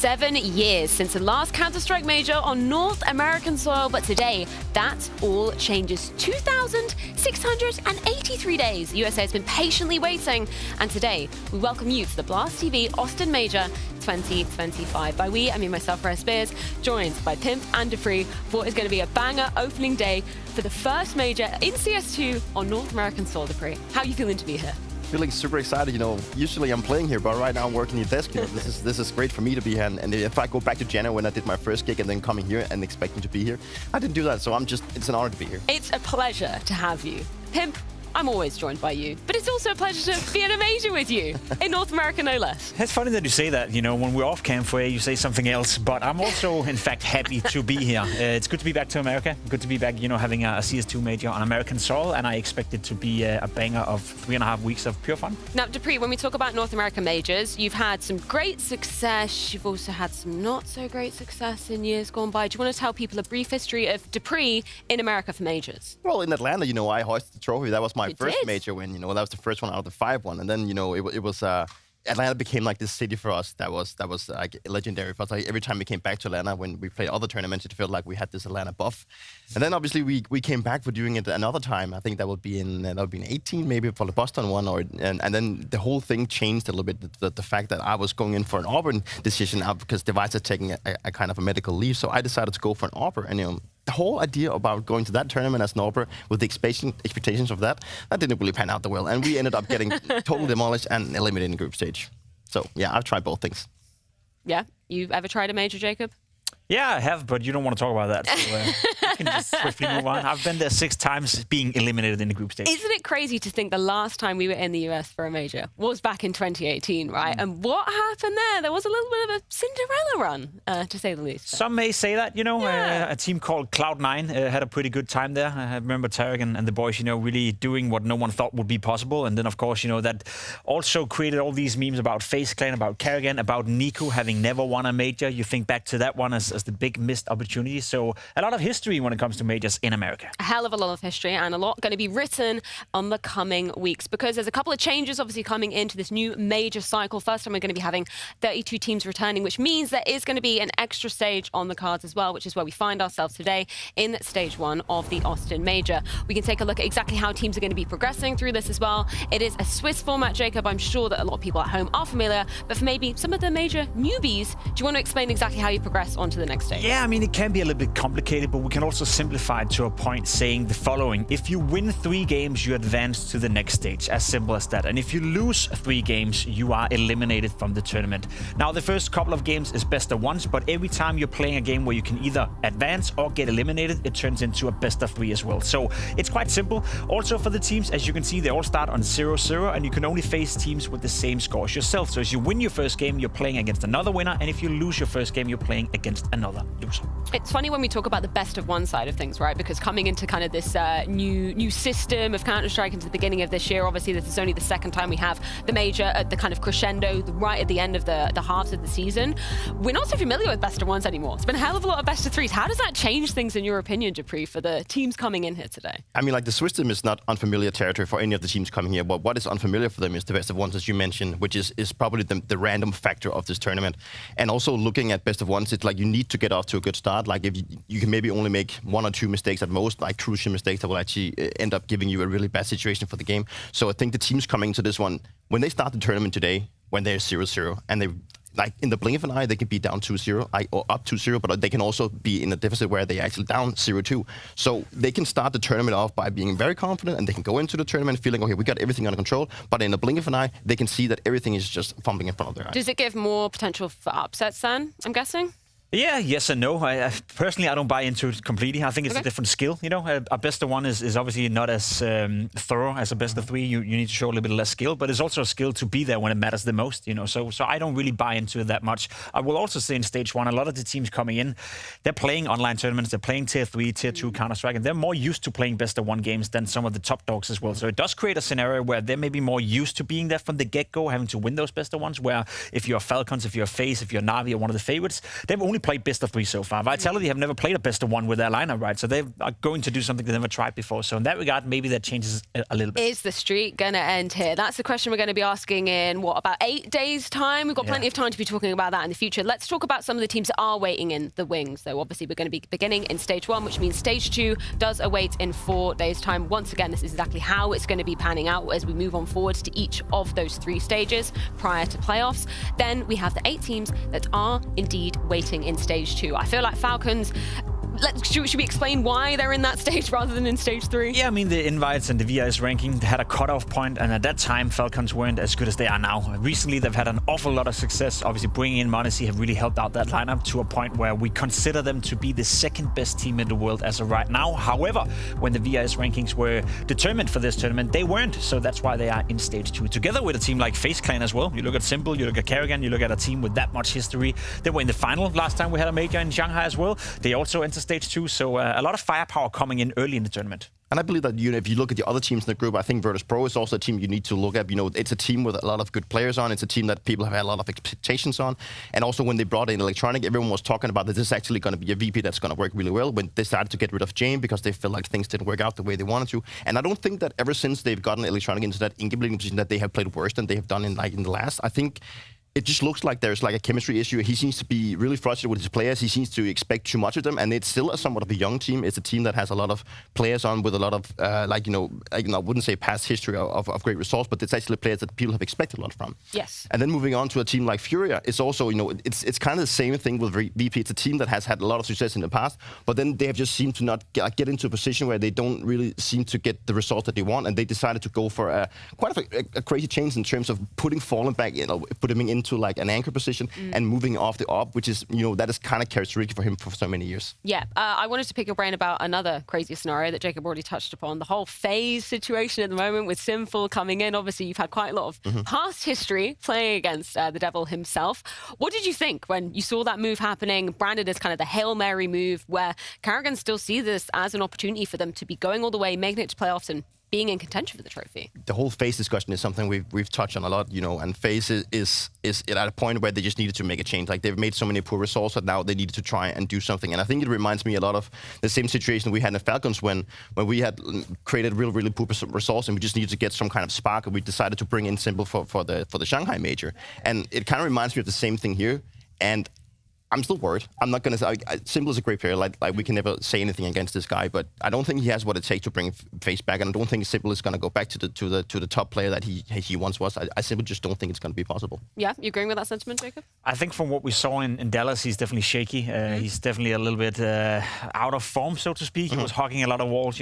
7 years since the last Counter-Strike major on North American soil, but today, that all changes. 2,683 days the USA has been patiently waiting, and today, we welcome you to the Blast TV Austin Major 2025. By we, I mean myself, Rare Spears, joined by Pimp and Dupree for what is going to be a banger opening day for the first major in CS2 on North American soil. Dupree, how are you feeling to be here? Feeling super excited, usually I'm playing here, but right now I'm working at desk. This is great for me to be here. And if I go back to January when I did my first gig and then coming here and expecting to be here, I didn't do that. So it's an honor to be here. It's a pleasure to have you. Pimp, I'm always joined by you, but it's also a pleasure to be in a major with you in North America, no less. It's funny that you say that. When we're off cam for you say something else, but I'm also, in fact, happy to be here. It's good to be back to America. Good to be back, having a CS2 major on American soil, and I expect it to be a banger of 3.5 weeks of pure fun. Now, Dupree, when we talk about North American majors, you've had some great success. You've also had some not so great success in years gone by. Do you want to tell people a brief history of Dupree in America for majors? Well, in Atlanta, I hoisted the trophy. That was my first major win. That was the first one out of the 5-1, and then it was Atlanta became like this city for us that was like legendary for us. Like every time we came back to Atlanta when we played other tournaments, it felt like we had this Atlanta buff. And then obviously we came back for doing it another time. I think that would be in 18 maybe for the Boston one, and then the whole thing changed a little bit. The fact that I was going in for an Auburn decision out because Device had taken a kind of a medical leave, so I decided to go for an Auburn. And the whole idea about going to that tournament as an Auburn with the expectations of that didn't really pan out that well, and we ended up getting totally demolished and eliminated in the group stage. So yeah, I've tried both things. Yeah, you've ever tried a major, Jacob? Yeah, I have, but you don't want to talk about that. So we can just swiftly move on. I've been there 6 times being eliminated in the group stage. Isn't it crazy to think the last time we were in the US for a major was back in 2018, right? And what happened there? There was a little bit of a Cinderella run, to say the least. Some may say that, a team called Cloud9 had a pretty good time there. I remember Tarek and the boys, really doing what no one thought would be possible. And then, of course, that also created all these memes about FaZe Clan, about Kerrigan, about Nico having never won a major. You think back to that one as the big missed opportunity. So a lot of history when it comes to majors in America. A hell of a lot of history, and a lot going to be written on the coming weeks, because there's a couple of changes obviously coming into this new major cycle. First time we're going to be having 32 teams returning, which means there is going to be an extra stage on the cards as well, which is where we find ourselves today in stage 1 of the Austin Major. We can take a look at exactly how teams are going to be progressing through this as well. It is a Swiss format, Jacob. I'm sure that a lot of people at home are familiar, but for maybe some of the major newbies, do you want to explain exactly how you progress onto the next stage? Yeah, I mean, it can be a little bit complicated, but we can also simplify it to a point saying the following. If you win 3 games, you advance to the next stage. As simple as that. And if you lose 3 games, you are eliminated from the tournament. Now, the first couple of games is best of 1s, but every time you're playing a game where you can either advance or get eliminated, it turns into a best of 3 as well. So it's quite simple. Also for the teams, as you can see, they all start on 0-0, and you can only face teams with the same score as yourself. So as you win your first game, you're playing against another winner, and if you lose your first game, you're playing against another loser. It's funny when we talk about the best of 1 side of things, right? Because coming into kind of this new system of Counter-Strike into the beginning of this year, obviously this is only the second time we have the major at the kind of crescendo right at the end of the halves of the season. We're not so familiar with best of 1s anymore. It's been a hell of a lot of best of 3s. How does that change things in your opinion, Dupree, for the teams coming in here today? I mean, like the Swiss team is not unfamiliar territory for any of the teams coming here, but what is unfamiliar for them is the best of 1s, as you mentioned, which is probably the random factor of this tournament. And also looking at best of 1s, it's like you need to get off to a good start. Like if you can maybe only make 1 or 2 mistakes at most, like crucial mistakes that will actually end up giving you a really bad situation for the game. So I think the teams coming into this one, when they start the tournament today, when they're 0-0, and they like in the blink of an eye, they can be down 2-0 or up 2-0, but they can also be in a deficit where they're actually down 0-2. So they can start the tournament off by being very confident, and they can go into the tournament feeling, okay, we got everything under control. But in the blink of an eye, they can see that everything is just fumbling in front of their eyes. Does it give more potential for upsets then, I'm guessing? Yeah, yes and no. Personally, I don't buy into it completely. I think it's a different skill. A best of 1 is obviously not as thorough as a best of 3. You need to show a little bit less skill, but it's also a skill to be there when it matters the most. So I don't really buy into it that much. I will also say in stage 1, a lot of the teams coming in, they're playing online tournaments, they're playing tier 3, tier 2 Counter-Strike, and they're more used to playing best of 1 games than some of the top dogs as well. So it does create a scenario where they're maybe more used to being there from the get-go, having to win those best of 1s, where if you're Falcons, if you're FaZe, if you're Na'Vi or one of the favorites, they've only only played best of 3 so far. Vitality have never played a best of 1 with their lineup, right? So they are going to do something they never tried before. So in that regard, maybe that changes a little bit. Is the streak going to end here? That's the question we're going to be asking in, about 8 days' time? We've got plenty of time to be talking about that in the future. Let's talk about some of the teams that are waiting in the wings. So obviously, we're going to be beginning in Stage 1, which means Stage 2 does await in 4 days' time. Once again, this is exactly how it's going to be panning out as we move on forwards to each of those 3 stages prior to playoffs. Then we have the 8 teams that are indeed waiting in Stage 2. I feel like Falcons... Should we explain why they're in that stage rather than in Stage 3? Yeah, I mean, the invites and the VIS ranking had a cutoff point, and at that time, Falcons weren't as good as they are now. Recently, they've had an awful lot of success. Obviously, bringing in Monacy have really helped out that lineup to a point where we consider them to be the 2nd best team in the world as of right now. However, when the VIS rankings were determined for this tournament, they weren't. So that's why they are in Stage 2. Together with a team like FaZe Clan as well. You look at Simple, you look at Kerrigan, you look at a team with that much history. They were in the final last time we had a major in Shanghai as well. They also entered Stage 2, so a lot of firepower coming in early in the tournament. And I believe that, if you look at the other teams in the group, I think Virtus Pro is also a team you need to look at. It's a team with a lot of good players on. It's a team that people have had a lot of expectations on. And also when they brought in Electronic, everyone was talking about that this is actually going to be a VP that's going to work really well. When they decided to get rid of Jane because they felt like things didn't work out the way they wanted to. And I don't think that ever since they've gotten Electronic into that in-game position that they have played worse than they have done in the last. I think it just looks like there's a chemistry issue. He seems to be really frustrated with his players. He seems to expect too much of them, and it's still somewhat of a young team. It's a team that has a lot of players on with a lot of, I wouldn't say past history of great results, but it's actually players that people have expected a lot from. Yes. And then moving on to a team like Furia, it's also, it's kind of the same thing with VP. It's a team that has had a lot of success in the past, but then they have just seemed to not get into a position where they don't really seem to get the results that they want, and they decided to go for quite a crazy change in terms of putting Fallen back, putting him into an anchor position and moving off the op, which is, that is kind of characteristic for him for so many years. Yeah, I wanted to pick your brain about another crazy scenario that Jacob already touched upon, the whole FaZe situation at the moment with Sinful coming in. Obviously, you've had quite a lot of past history playing against the Devil himself. What did you think when you saw that move happening, branded as kind of the Hail Mary move, where Kerrigan still sees this as an opportunity for them to be going all the way, making it to playoffs and being in contention for the trophy? The whole FaZe discussion is something we've touched on a lot, and FaZe is at a point where they just needed to make a change. Like, they've made so many poor results that now they needed to try and do something. And I think it reminds me a lot of the same situation we had in the Falcons when we had created really poor results and we just needed to get some kind of spark, and we decided to bring in Simple for the Shanghai major. And it kind of reminds me of the same thing here. And I'm still worried. I'm not going to say... Simple is a great player. Like, we can never say anything against this guy, but I don't think he has what it takes to bring FaZe back, and I don't think Simple is going to go back to the top player that he once was. I simply just don't think it's going to be possible. Yeah, you agreeing with that sentiment, Jacob? I think from what we saw in Dallas, he's definitely shaky. He's definitely a little bit out of form, so to speak. He was hogging a lot of walls,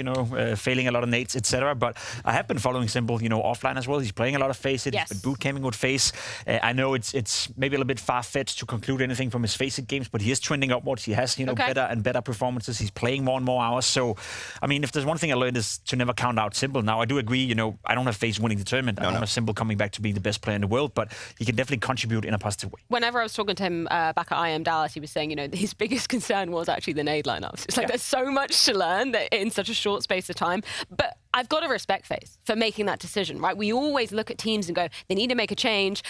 failing a lot of nades, etc. But I have been following Simple, offline as well. He's playing a lot of FaZe. Yes. He's been boot camping with FaZe. I know it's maybe a little bit far-fetched to conclude anything from his FaZe games, but he is trending upwards. He has, better and better performances. He's playing more and more hours. So, I mean, if there's one thing I learned is to never count out Simple. Now, I do agree, I don't have FaZe winning the tournament. I don't have Simple coming back to being the best player in the world, but he can definitely contribute in a positive way. Whenever I was talking to him back at IM Dallas, he was saying, his biggest concern was actually the nade lineups. It's like there's so much to learn that in such a short space of time. But I've got to respect FaZe for making that decision, right? We always look at teams and go, they need to make a change,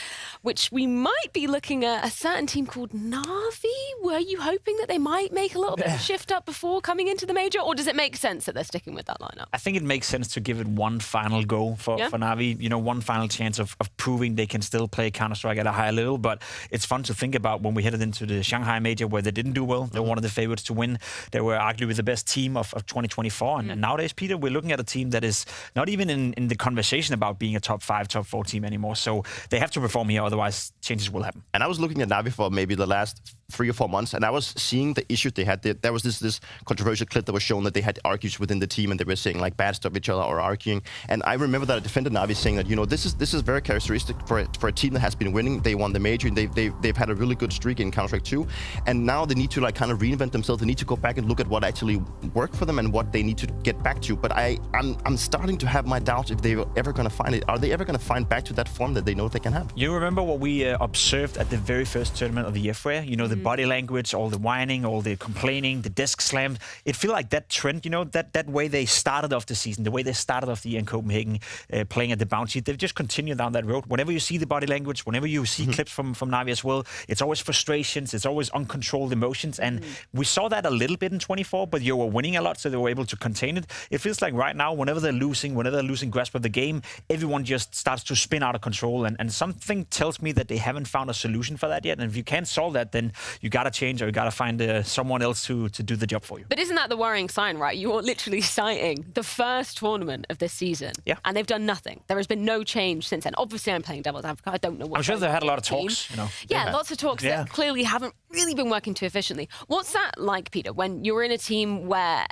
which we might be looking at a certain team called Na'Vi. Were you hoping that they might make a little bit of a shift up before coming into the major, or does it make sense that they're sticking with that lineup? I think it makes sense to give it one final go for Na'Vi, one final chance of proving they can still play Counter-Strike at a higher level. But it's fun to think about when we headed into the Shanghai major where they didn't do well. They were one of the favorites to win. They were arguably the best team of 2024. And nowadays, Peter, we're looking at a team that is not even in the conversation about being a top 5, top 4 team anymore. So they have to perform here, otherwise changes will happen. And I was looking at Na'Vi for maybe the last 3 or 4 months, and I was seeing the issues they had. There was this controversial clip that was shown that they had argues within the team, and they were saying bad stuff each other or arguing. And I remember that I defended Na'Vi saying that this is very characteristic for a team that has been winning. They won the major, and they've had a really good streak in Counter-Strike 2, and now they need to kind of reinvent themselves. They need to go back and look at what actually worked for them and what they need to get back to. But I'm starting to have my doubts if they're ever going to find it. Are they ever going to find back to that form that they know they can have? You remember what we observed at the very first tournament of the year, Freya? The the body language, all the whining, all the complaining, the desk slams. It feels like that trend, that way they started off the season, the way they started off the year in Copenhagen, playing at the bounty, they've just continued down that road. Whenever you see the body language, whenever you see clips from Navi as well, it's always frustrations, it's always uncontrolled emotions. And we saw that a little bit in 24, but you were winning a lot, so they were able to contain it. It feels like right now, whenever they're losing grasp of the game, everyone just starts to spin out of control. And something tells me that they haven't found a solution for that yet. And if you can't solve that, then you got to change or you got to find someone else to do the job for you. But isn't that the worrying sign, right? You're literally citing the first tournament of this season. Yeah. And they've done nothing. There has been no change since then. Obviously, I'm playing devil's advocate. I don't know what. I'm sure they had a lot of talks, Yeah, lots of talks that clearly haven't really been working too efficiently. What's that like, Peter, when you're in a team where,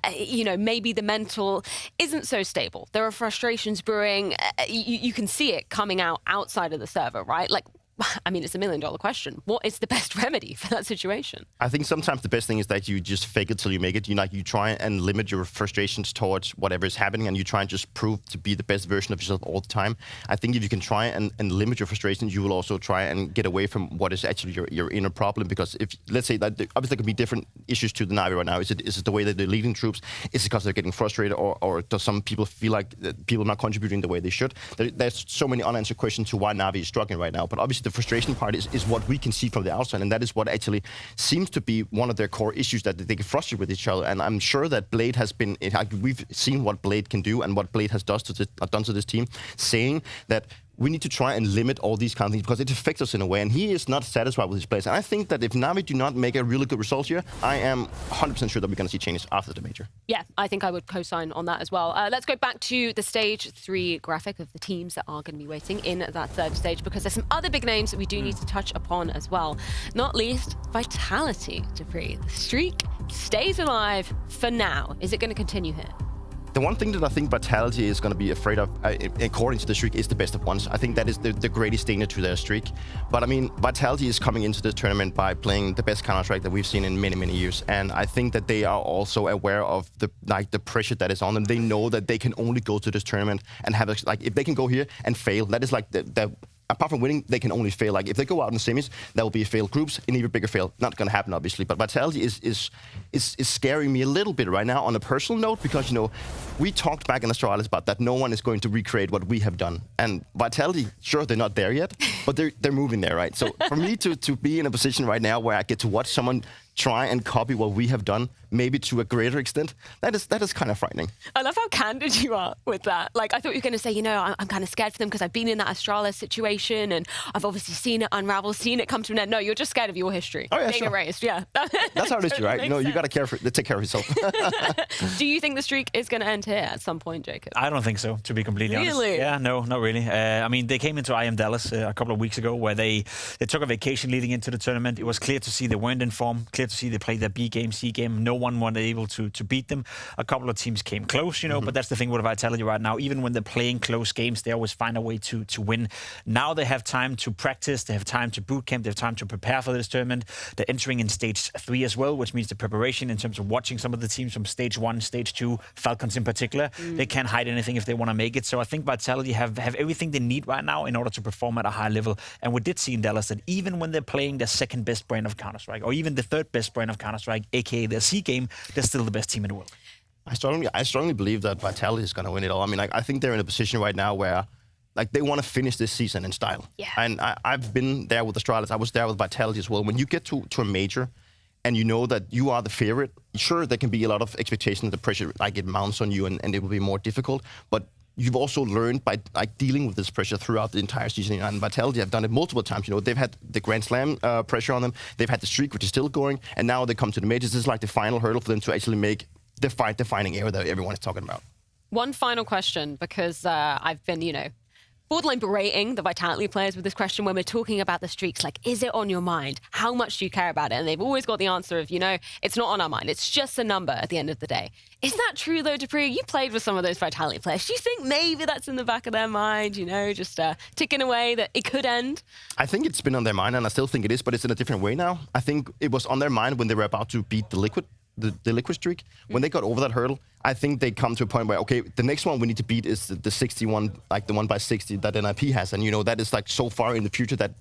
maybe the mental isn't so stable? There are frustrations brewing. You can see it coming out outside of the server, right? Like, I mean, it's $1 million question. What is the best remedy for that situation? I think sometimes the best thing is that you just fake it till you make it. You try and limit your frustrations towards whatever is happening, and you try and just prove to be the best version of yourself all the time. I think if you can try and limit your frustrations, you will also try and get away from what is actually your inner problem. Because if, let's say that obviously there could be different issues to the Navi right now. Is it the way that they're leading troops? Is it because they're getting frustrated, or does some people feel like people are not contributing the way they should? There's so many unanswered questions to why Navi is struggling right now. But obviously the frustration part is what we can see from the outside, and that is what actually seems to be one of their core issues, that they get frustrated with each other. And I'm sure that Blade has been, we've seen what Blade can do and what Blade has done to this team, saying that we need to try and limit all these kind of things because it affects us in a way, and he is not satisfied with his place. And I think that if Navi do not make a really good result here, I am 100% sure that we're going to see changes after the major. Yeah, I think I would co-sign on that as well. Let's go back to the stage 3 graphic of the teams that are going to be waiting in that third stage, because there's some other big names that we do need to touch upon as well. Not least, Vitality, Dupree. The streak stays alive for now. Is it going to continue here? The one thing that I think Vitality is going to be afraid of, according to the streak, is the best of ones. I think that is the greatest danger to their streak. But I mean, Vitality is coming into this tournament by playing the best Counter-Strike that we've seen in many, many years. And I think that they are also aware of the pressure that is on them. They know that they can only go to this tournament and have, if they can go here and fail, that is like apart from winning, they can only fail. Like if they go out in semis, that will be a failed groups, an even bigger fail. Not going to happen, obviously. But Vitality is scaring me a little bit right now on a personal note, because we talked back in Astralis about that no one is going to recreate what we have done. And Vitality, sure, they're not there yet, but they're moving there, right? So for me to be in a position right now where I get to watch someone try and copy what we have done, maybe to a greater extent, that is kind of frightening. I love how candid you are with that. Like, I thought you were going to say, I'm kind of scared for them because I've been in that Astralis situation and I've obviously seen it unravel, seen it come to an end. No, you're just scared of your history being erased. Yeah. That's how it is, right? You got to take care of yourself. Do you think the streak is going to end here at some point, Jacob? I don't think so, to be completely honest. Really? Yeah, no, not really. I mean, they came into IM Dallas a couple of weeks ago where they took a vacation leading into the tournament. It was clear to see they weren't in form, clear to see they played their B game, C game. No one was able to beat them. A couple of teams came close, but that's the thing with Vitality right now. Even when they're playing close games, they always find a way to win. Now they have time to practice, they have time to boot camp, they have time to prepare for this tournament. They're entering in stage 3 as well, which means the preparation in terms of watching some of the teams from stage 1, stage 2, Falcons in particular. They can't hide anything if they want to make it. So I think Vitality have everything they need right now in order to perform at a high level. And we did see in Dallas that even when they're playing their second best brand of Counter-Strike, or even the third best brand of Counter-Strike, aka their C game, they're still the best team in the world. I strongly believe that Vitality is going to win it all. I mean, I think they're in a position right now where they want to finish this season in style. Yeah. And I've been there with Astralis. I was there with Vitality as well. When you get to a major and you know that you are the favorite, sure, there can be a lot of expectation, the pressure, it mounts on you and it will be more difficult. But you've also learned by dealing with this pressure throughout the entire season. And Vitality have done it multiple times. They've had the Grand Slam pressure on them. They've had the streak, which is still going. And now they come to the majors. This is like the final hurdle for them to actually make the fight-defining era that everyone is talking about. One final question, because I've been, borderline berating the Vitality players with this question when we're talking about the streaks. Like, is it on your mind? How much do you care about it? And they've always got the answer of, it's not on our mind. It's just a number at the end of the day. Is that true, though, Dupree? You played with some of those Vitality players. Do you think maybe that's in the back of their mind, just ticking away that it could end? I think it's been on their mind, and I still think it is, but it's in a different way now. I think it was on their mind when they were about to beat the Liquid. The Liquid streak, when they got over that hurdle, I think they come to a point where, okay, the next one we need to beat is the 61, like the 1x60 that NIP has. And, that is like so far in the future that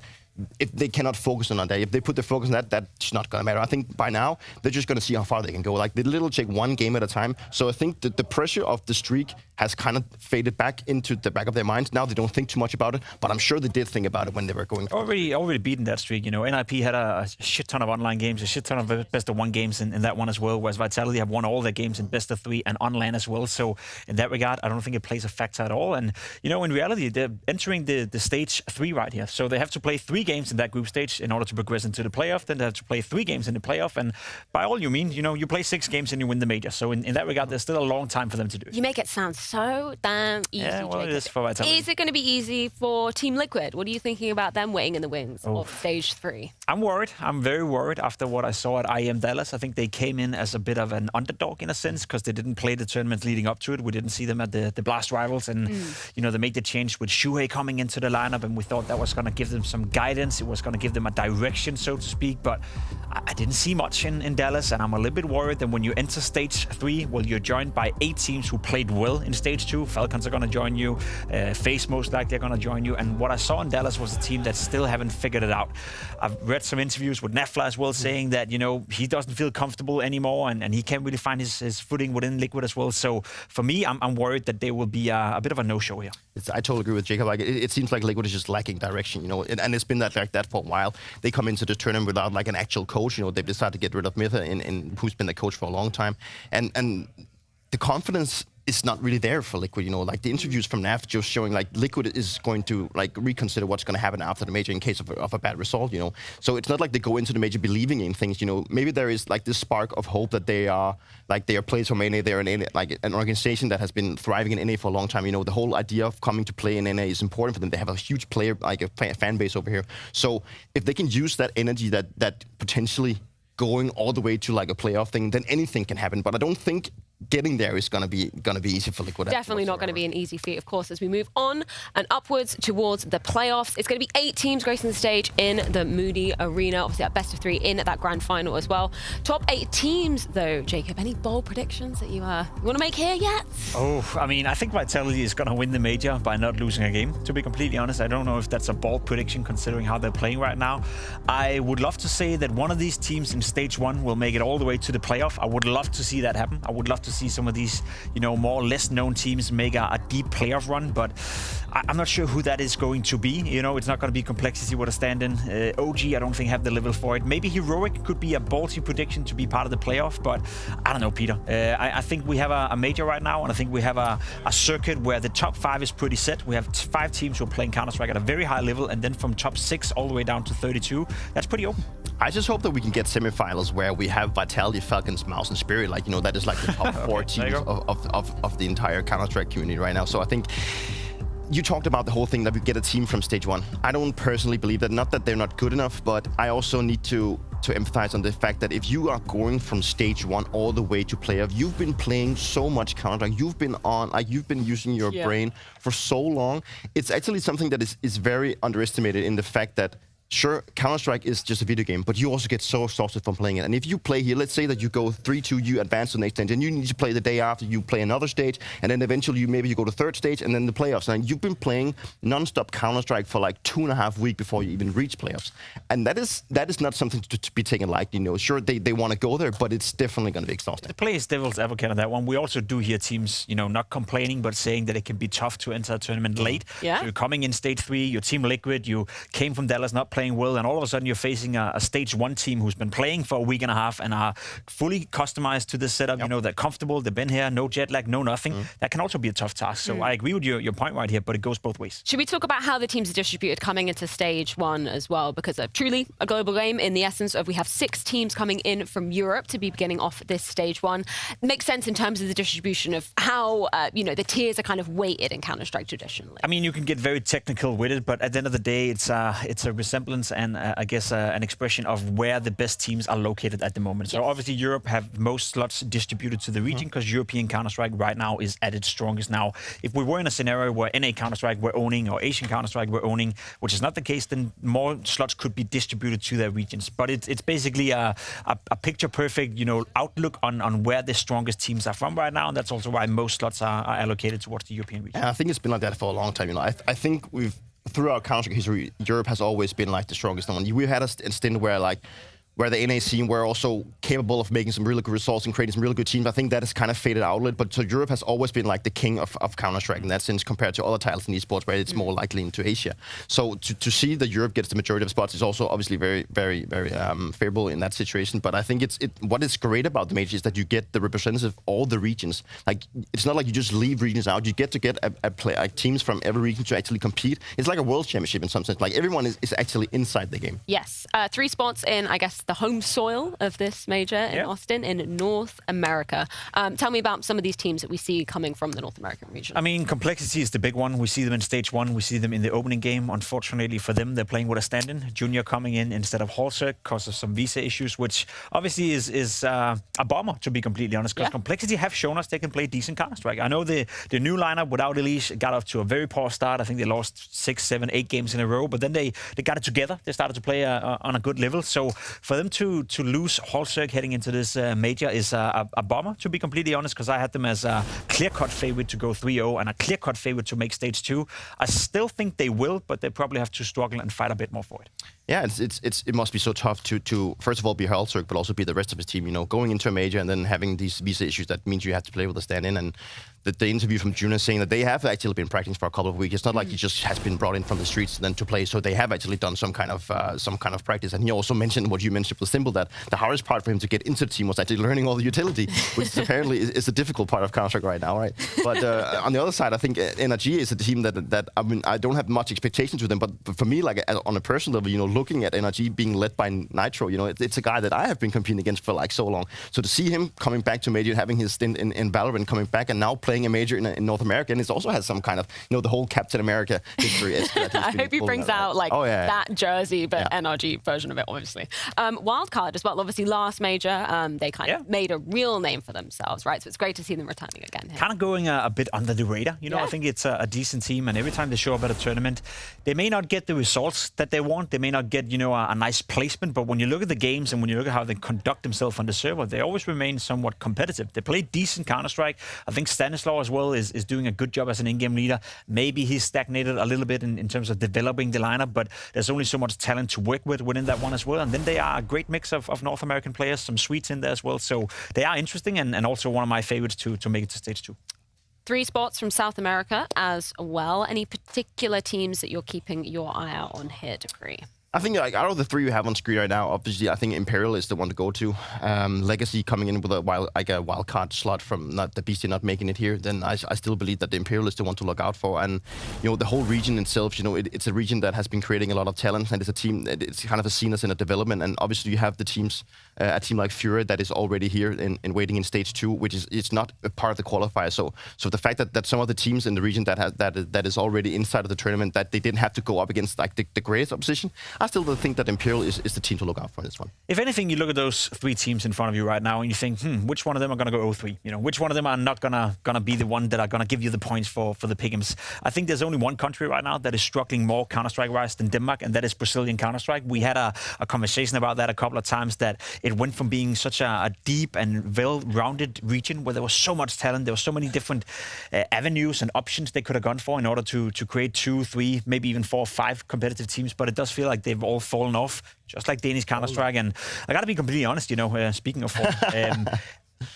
if they cannot focus on that, if they put the focus on that, that's not going to matter. I think by now, they're just going to see how far they can go. Like, they literally take one game at a time. So I think that the pressure of the streak has kind of faded back into the back of their minds. Now they don't think too much about it, but I'm sure they did think about it when they were going. Already beaten that streak. NIP had a shit ton of online games, a shit ton of best of 1 games in that one as well, whereas Vitality have won all their games in best of 3 and on LAN as well. So in that regard, I don't think it plays a factor at all. And, in reality, they're entering the stage 3 right here. So they have to play 3 games in that group stage in order to progress into the playoff. Then they have to play 3 games in the playoff. And by all you mean, you play 6 games and you win the major. So in that regard, there's still a long time for them to do. You make it sound so damn easy, Yeah, well, Jacob. it is for Vitality. Is it going to be easy for Team Liquid? What are you thinking about them waiting in the wings of stage 3? I'm worried. I'm very worried after what I saw at IEM Dallas. I think they came in as a bit of an underdog in a sense because they didn't play the tournament leading up to it. We didn't see them at the Blast Rivals. And, they made the change with Shuhei coming into the lineup. And we thought that was going to give them some guidance. It was going to give them a direction, so to speak. But I didn't see much in Dallas. And I'm a little bit worried that when you enter stage 3, well, you're joined by 8 teams who played well in stage 2. Falcons are going to join you. FaZe most likely are going to join you. And what I saw in Dallas was a team that still haven't figured it out. I've read some interviews with Nefla as well saying that, he doesn't feel comfortable anymore and he can't really find his footing within Liquid as well. So for me, I'm worried that there will be a bit of a no-show here. I totally agree with Jacob. Like, it seems like Liquid is just lacking direction, and it's been like that for a while. They come into the tournament without like an actual coach. They've decided to get rid of Mitha, and who's been the coach for a long time, and the confidence is not really there for Liquid. Like the interviews from NAF just showing like Liquid is going to like reconsider what's going to happen after the major in case of a bad result. So it's not like they go into the major believing in things. Maybe there is like this spark of hope that they are players from NA. They're like an organization that has been thriving in NA for a long time. The whole idea of coming to play in NA is important for them. They have a huge player, like a fan base over here. So if they can use that energy that potentially going all the way to like a playoff thing, then anything can happen. But I don't think getting there is gonna be easy for Liquid. Definitely not going to be an easy feat, of course, as we move on and upwards towards the playoffs. It's going to be 8 teams gracing the stage in the Moody Arena. Obviously, at best of 3 in at that grand final as well. Top 8 teams, though, Jacob. Any bold predictions that you want to make here yet? I think Vitality is going to win the major by not losing a game. To be completely honest, I don't know if that's a bold prediction considering how they're playing right now. I would love to say that one of these teams in stage 1 will make it all the way to the playoff. I would love to see that happen. I would love to see some of these, more less known teams make a deep playoff run, but I'm not sure who that is going to be. It's not going to be Complexity with a stand-in. OG, I don't think have the level for it. Maybe Heroic could be a ballsy prediction to be part of the playoff, but I don't know, Peter. I think we have a major right now, and I think we have a circuit where the top 5 is pretty set. We have 5 teams who are playing Counter-Strike at a very high level, and then from top 6 all the way down to 32, that's pretty open. I just hope that we can get semifinals where we have Vitality, Falcons, Mouse, and Spirit. That is like the top 4 teams of the entire Counter-Strike community right now. So I think you talked about the whole thing that we get a team from stage 1. I don't personally believe that. Not that they're not good enough, but I also need to empathize on the fact that if you are going from stage 1 all the way to playoff, you've been playing so much Counter-Strike, you've been using your brain for so long. It's actually something that is very underestimated in the fact that sure, Counter-Strike is just a video game, but you also get so exhausted from playing it. And if you play here, let's say that you go 3-2, you advance to the next stage, and you need to play the day after, you play another stage, and then eventually you go to 3rd stage, and then the playoffs. And you've been playing non-stop Counter-Strike for like 2.5 weeks before you even reach playoffs. And that is not something to be taken lightly. Sure, they want to go there, but it's definitely going to be exhausting. The play is devil's advocate on that one. We also do hear teams, not complaining, but saying that it can be tough to enter a tournament late. Yeah. So you're coming in stage 3, your team Liquid, you came from Dallas not playing well, and all of a sudden you're facing a stage 1 team who's been playing for a week and a half and are fully customized to this setup. Yep. They're comfortable, they've been here, no jet lag, no nothing. That can also be a tough task. So I agree with your point right here, but it goes both ways. Should we talk about how the teams are distributed coming into stage 1 as well? Because truly a global game in the essence of we have 6 teams coming in from Europe to be beginning off this stage 1. Makes sense in terms of the distribution of how, the tiers are kind of weighted in Counter-Strike traditionally. I mean, you can get very technical with it, but at the end of the day, it's a resemblance resemblance and I guess an expression of where the best teams are located at the moment. So obviously Europe have most slots distributed to the region because European Counter-Strike right now is at its strongest. Now, if we were in a scenario where NA Counter-Strike were owning or Asian Counter-Strike were owning, which is not the case, then more slots could be distributed to their regions. But it's basically a picture-perfect, outlook on where the strongest teams are from right now, and that's also why most slots are allocated towards the European region. And I think it's been like that for a long time. I think throughout Counter-Strike history, Europe has always been like the strongest one. We had a stint where the NA scene were also capable of making some really good results and creating some really good teams. I think that has kind of faded outlet, but so Europe has always been like the king of Counter-Strike in that sense compared to other titles in esports where it's more likely into Asia. So to see that Europe gets the majority of spots is also obviously very, very, very favorable in that situation. But I think what is great about the major is that you get the representative of all the regions. Like, it's not like you just leave regions out. You get teams from every region to actually compete. It's like a world championship in some sense. Like, everyone is actually inside the game. Yes. 3 spots in, I guess, the home soil of this major in Austin in North America. Tell me about some of these teams that we see coming from the North American region. I mean, complexity is the big one. We see them in stage 1. We see them in the opening game. Unfortunately for them, they're playing with a stand-in. Junior coming in instead of Halsek because of some visa issues, which obviously is a bummer, to be completely honest, because Complexity have shown us they can play decent Counter-Strike. I know the new lineup without Elise got off to a very poor start. I think they lost 6, 7, 8 games in a row, but then they got it together. They started to play on a good level. So for them to lose Halsek heading into this major is a bummer, to be completely honest, because I had them as a clear-cut favorite to go 3-0 and a clear-cut favorite to make stage 2. I still think they will, but they probably have to struggle and fight a bit more for it. Yeah, it must be so tough to first of all be Halsek, but also be the rest of his team. Going into a major and then having these visa issues, that means you have to play with a stand-in. And the interview from Junior saying that they have actually been practicing for a couple of weeks. It's not like he just has been brought in from the streets and then to play. So they have actually done some kind of practice. And he also mentioned what you mentioned with Simple, that the hardest part for him to get into the team was actually learning all the utility, which apparently is a difficult part of Counter-Strike right now, right? But on the other side, I think NRG is a team that I mean, I don't have much expectations with them, but for me, like on a personal level, looking at NRG being led by Nitro, it's a guy that I have been competing against for like so long. So to see him coming back to major, having his stint in Valorant, coming back and now playing a major in North America, and it also has some kind of, the whole Captain America history. I hope he brings out that jersey, but NRG version of it, obviously. Wildcard as well, obviously last major, they kind of made a real name for themselves, right? So it's great to see them returning again here. Kind of going a bit under the radar. I think it's a decent team, and every time they show up at a tournament, they may not get the results that they want. They may not get, a nice placement, but when you look at the games and when you look at how they conduct themselves on the server, they always remain somewhat competitive. They play decent Counter-Strike. I think Stanislaw as well is doing a good job as an in-game leader. Maybe he's stagnated a little bit in terms of developing the lineup, but there's only so much talent to work with within that one as well. And then they are a great mix of North American players, some Swedes in there as well. So they are interesting and also one of my favorites to make it to stage 2. 3 spots from South America as well. Any particular teams that you're keeping your eye out on here, Decree? I think out of the 3 we have on screen right now, obviously I think Imperial is the one to go to. Legacy coming in with a wildcard slot from the Beastie not making it here, then I still believe that the Imperial is the one to look out for. And the whole region itself, it's a region that has been creating a lot of talent, and it's a team that it's kind of seen as in a development. And obviously you have the teams, a team like Fury that is already here and waiting in stage 2, which is it's not a part of the qualifier. So the fact that some of the teams in the region that is already inside of the tournament, that they didn't have to go up against like the greatest opposition, I still think that Imperial is the team to look out for in this one. If anything, you look at those 3 teams in front of you right now and you think, which one of them are going to go 0-3? Which one of them are not gonna be the one that are going to give you the points for the pick'ems? I think there's only one country right now that is struggling more Counter-Strike-wise than Denmark, and that is Brazilian Counter-Strike. We had a conversation about that a couple of times, that it went from being such a deep and well-rounded region where there was so much talent, there were so many different avenues and options they could have gone for in order to create 2, 3, maybe even 4 or 5 competitive teams, but it does feel like they've all fallen off, just like Danish Counter-Strike. And I gotta be completely honest, speaking of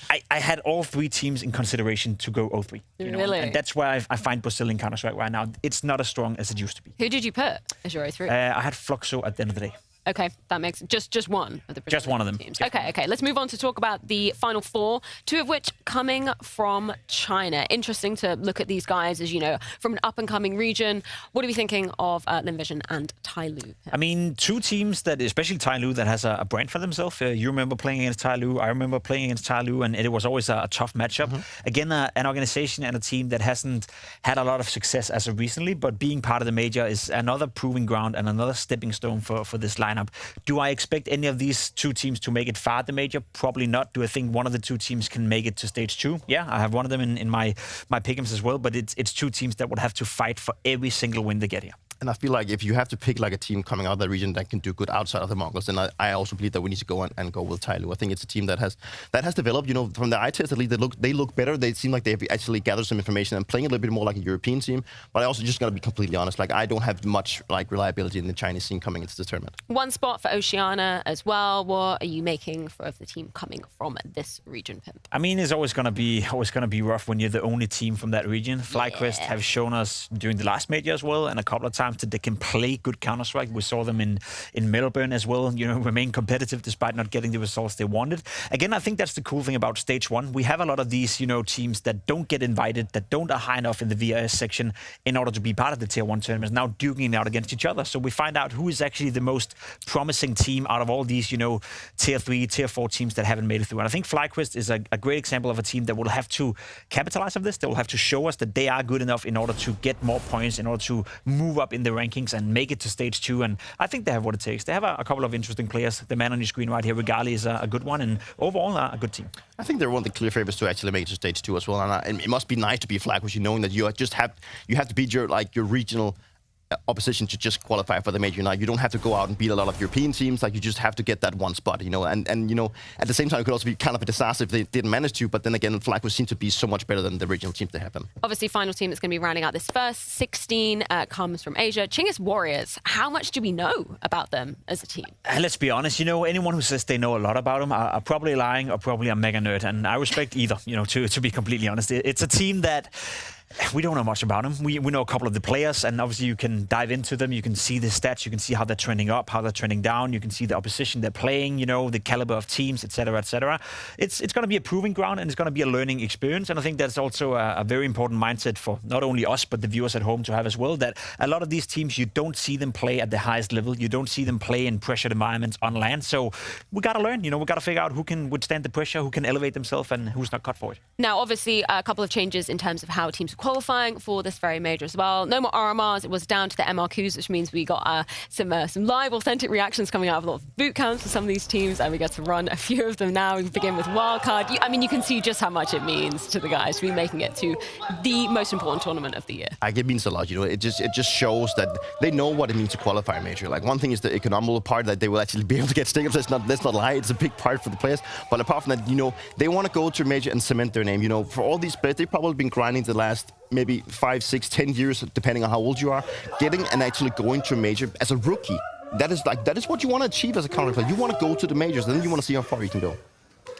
I had all 3 teams in consideration to go 0-3. Really? And that's why I find Brazilian Counter-Strike right now, it's not as strong as it used to be. Who did you put as your 0-3? I had Fluxo at the end of the day. Okay, that makes just one of the just one of them teams. Okay. Let's move on to talk about the final 4, 2 of which coming from China. Interesting to look at these guys as, you know, from an up-and-coming region. What are we thinking of Lynn and Tyloo? I mean, 2 teams that, especially Tyloo, that has a brand for themselves. You remember playing against Tyloo. I remember playing against Tyloo, and it was always a tough matchup. Again, an organization and a team that hasn't had a lot of success as of recently, but being part of the major is another proving ground and another stepping stone for this lineup. Do I expect any of these 2 teams to make it far at the major? Probably not. Do I think one of the 2 teams can make it to stage 2? Yeah, I have one of them in my pick'ems as well, but it's 2 teams that would have to fight for every single win they get here. And I feel like if you have to pick like a team coming out of the region that can do good outside of the Mongols, then I also believe that we need to go and go with Tyloo. I think it's a team that has developed, you know, from the eye test at least, they look better. They seem like they've actually gathered some information and playing a little bit more like a European team. But I also just gotta be completely honest, like I don't have much like reliability in the Chinese scene coming into the tournament. 1 spot for Oceania as well. What are you making for the team coming from this region, Pimp? I mean, it's always gonna be rough when you're the only team from that region. FlyQuest have shown us during the last major as well, and a couple of times that they can play good Counter-Strike. We saw them in Melbourne as well, you know, remain competitive despite not getting the results they wanted. Again, I think that's the cool thing about stage 1. We have a lot of these, you know, teams that don't get invited, that don't are high enough in the VRS section in order to be part of the tier 1 tournaments, now duking it out against each other. So we find out who is actually the most promising team out of all these, you know, tier 3, tier 4 teams that haven't made it through. And I think FlyQuest is a great example of a team that will have to capitalize on this. They will have to show us that they are good enough in order to get more points, in order to move up in the rankings and make it to stage 2, and I think they have what it takes. They have a couple of interesting players. The man on your screen right here, Regali, is a good one, and overall a good team. I think they're one of the clear favorites to actually make it to stage 2 as well, and it must be nice to be FlyQuest, you knowing that you have to beat your regional opposition to just qualify for the major. Now you don't have to go out and beat a lot of European teams. Like you just have to get that 1 spot, you know. And you know, at the same time, it could also be kind of a disaster if they didn't manage to. But then again, FlyQuest seem to be so much better than the regional teams they have them. Obviously, final team that's going to be rounding out this first 16 comes from Asia. Chinggis Warriors. How much do we know about them as a team? And let's be honest, you know, anyone who says they know a lot about them are probably lying or probably a mega nerd. And I respect either, you know, to be completely honest. It's a team that we don't know much about them. We know a couple of the players, and obviously you can dive into them. You can see the stats. You can see how they're trending up, how they're trending down. You can see the opposition they're playing, you know, the caliber of teams, etc., etc. It's going to be a proving ground, and it's going to be a learning experience. And I think that's also a very important mindset for not only us, but the viewers at home to have as well, that a lot of these teams, you don't see them play at the highest level. You don't see them play in pressured environments on land. So we got to learn, you know, we got to figure out who can withstand the pressure, who can elevate themselves, and who's not cut for it. Now, obviously, a couple of changes in terms of how teams are qualifying for this very major as well. No more RMRs. It was down to the MRQs, which means we got some live, authentic reactions coming out of a lot of boot camps for some of these teams, and we get to run a few of them now. We begin with Wildcard. I mean, you can see just how much it means to the guys to be making it to the most important tournament of the year. It means a lot, you know. It just shows that they know what it means to qualify a major. Like, one thing is the economical part, that they will actually be able to get stickers. Let's not lie. It's a big part for the players. But apart from that, you know, they want to go to a major and cement their name. You know, for all these players, they've probably been grinding the last maybe 5, 6, 10 years, depending on how old you are, getting and actually going to a major as a rookie. That is what you want to achieve as a counter player. You want to go to the majors, then you want to see how far you can go.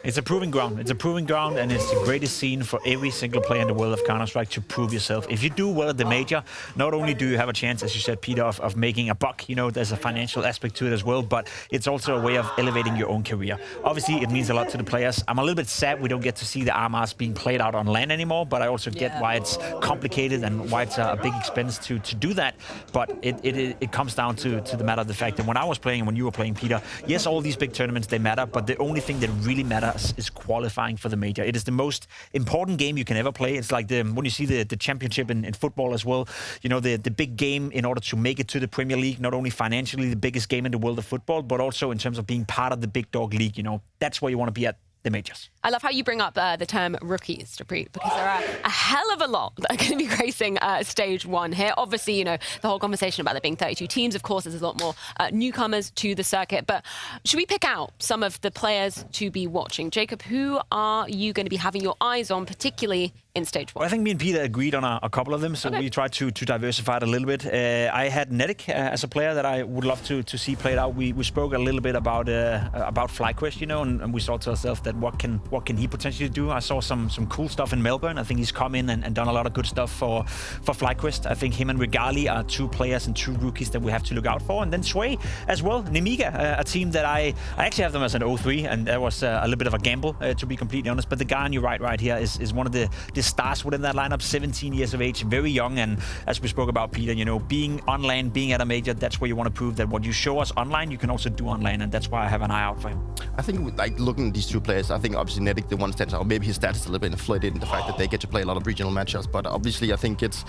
It's a proving ground. It's a proving ground, and it's the greatest scene for every single player in the world of Counter-Strike to prove yourself. If you do well at the major, not only do you have a chance, as you said, Peter, of making a buck, you know, there's a financial aspect to it as well, but it's also a way of elevating your own career. Obviously, it means a lot to the players. I'm a little bit sad we don't get to see the RMRs being played out on LAN anymore, but I also get why it's complicated and why it's a big expense to do that. But it comes down to the matter of the fact that when I was playing and when you were playing, Peter, yes, all these big tournaments, they matter, but the only thing that really matters is qualifying for the major. It is the most important game you can ever play. It's like when you see the championship in football as well, you know, the big game in order to make it to the Premier League, not only financially the biggest game in the world of football, but also in terms of being part of the big dog league. You know, that's where you want to be at the majors. I love how you bring up the term rookies, Dupree, because there are a hell of a lot that are going to be racing stage 1 here. Obviously, you know, the whole conversation about there being 32 teams, of course, there's a lot more newcomers to the circuit. But should we pick out some of the players to be watching? Jacob, who are you going to be having your eyes on, particularly in stage 1? Well, I think me and Peter agreed on a couple of them, so we tried to diversify it a little bit. I had Netic as a player that I would love to see played out. We spoke a little bit about FlyQuest, and we thought to ourselves that what can he potentially do? I saw some cool stuff in Melbourne. I think he's come in and done a lot of good stuff for FlyQuest. I think him and Regali are 2 players and 2 rookies that we have to look out for. And then Sway as well, Nemiga, a team that I actually have them as an 0-3, and that was a little bit of a gamble, to be completely honest. But the guy on your right here is one of the stars within that lineup, 17 years of age, very young. And as we spoke about, Peter, being online, being at a major, that's where you want to prove that what you show us online, you can also do online. And that's why I have an eye out for him. I think, looking at these 2 players, I think obviously Netic, the one stands out. Maybe his status is a little bit inflated in the fact that they get to play a lot of regional matchups. But obviously, I think it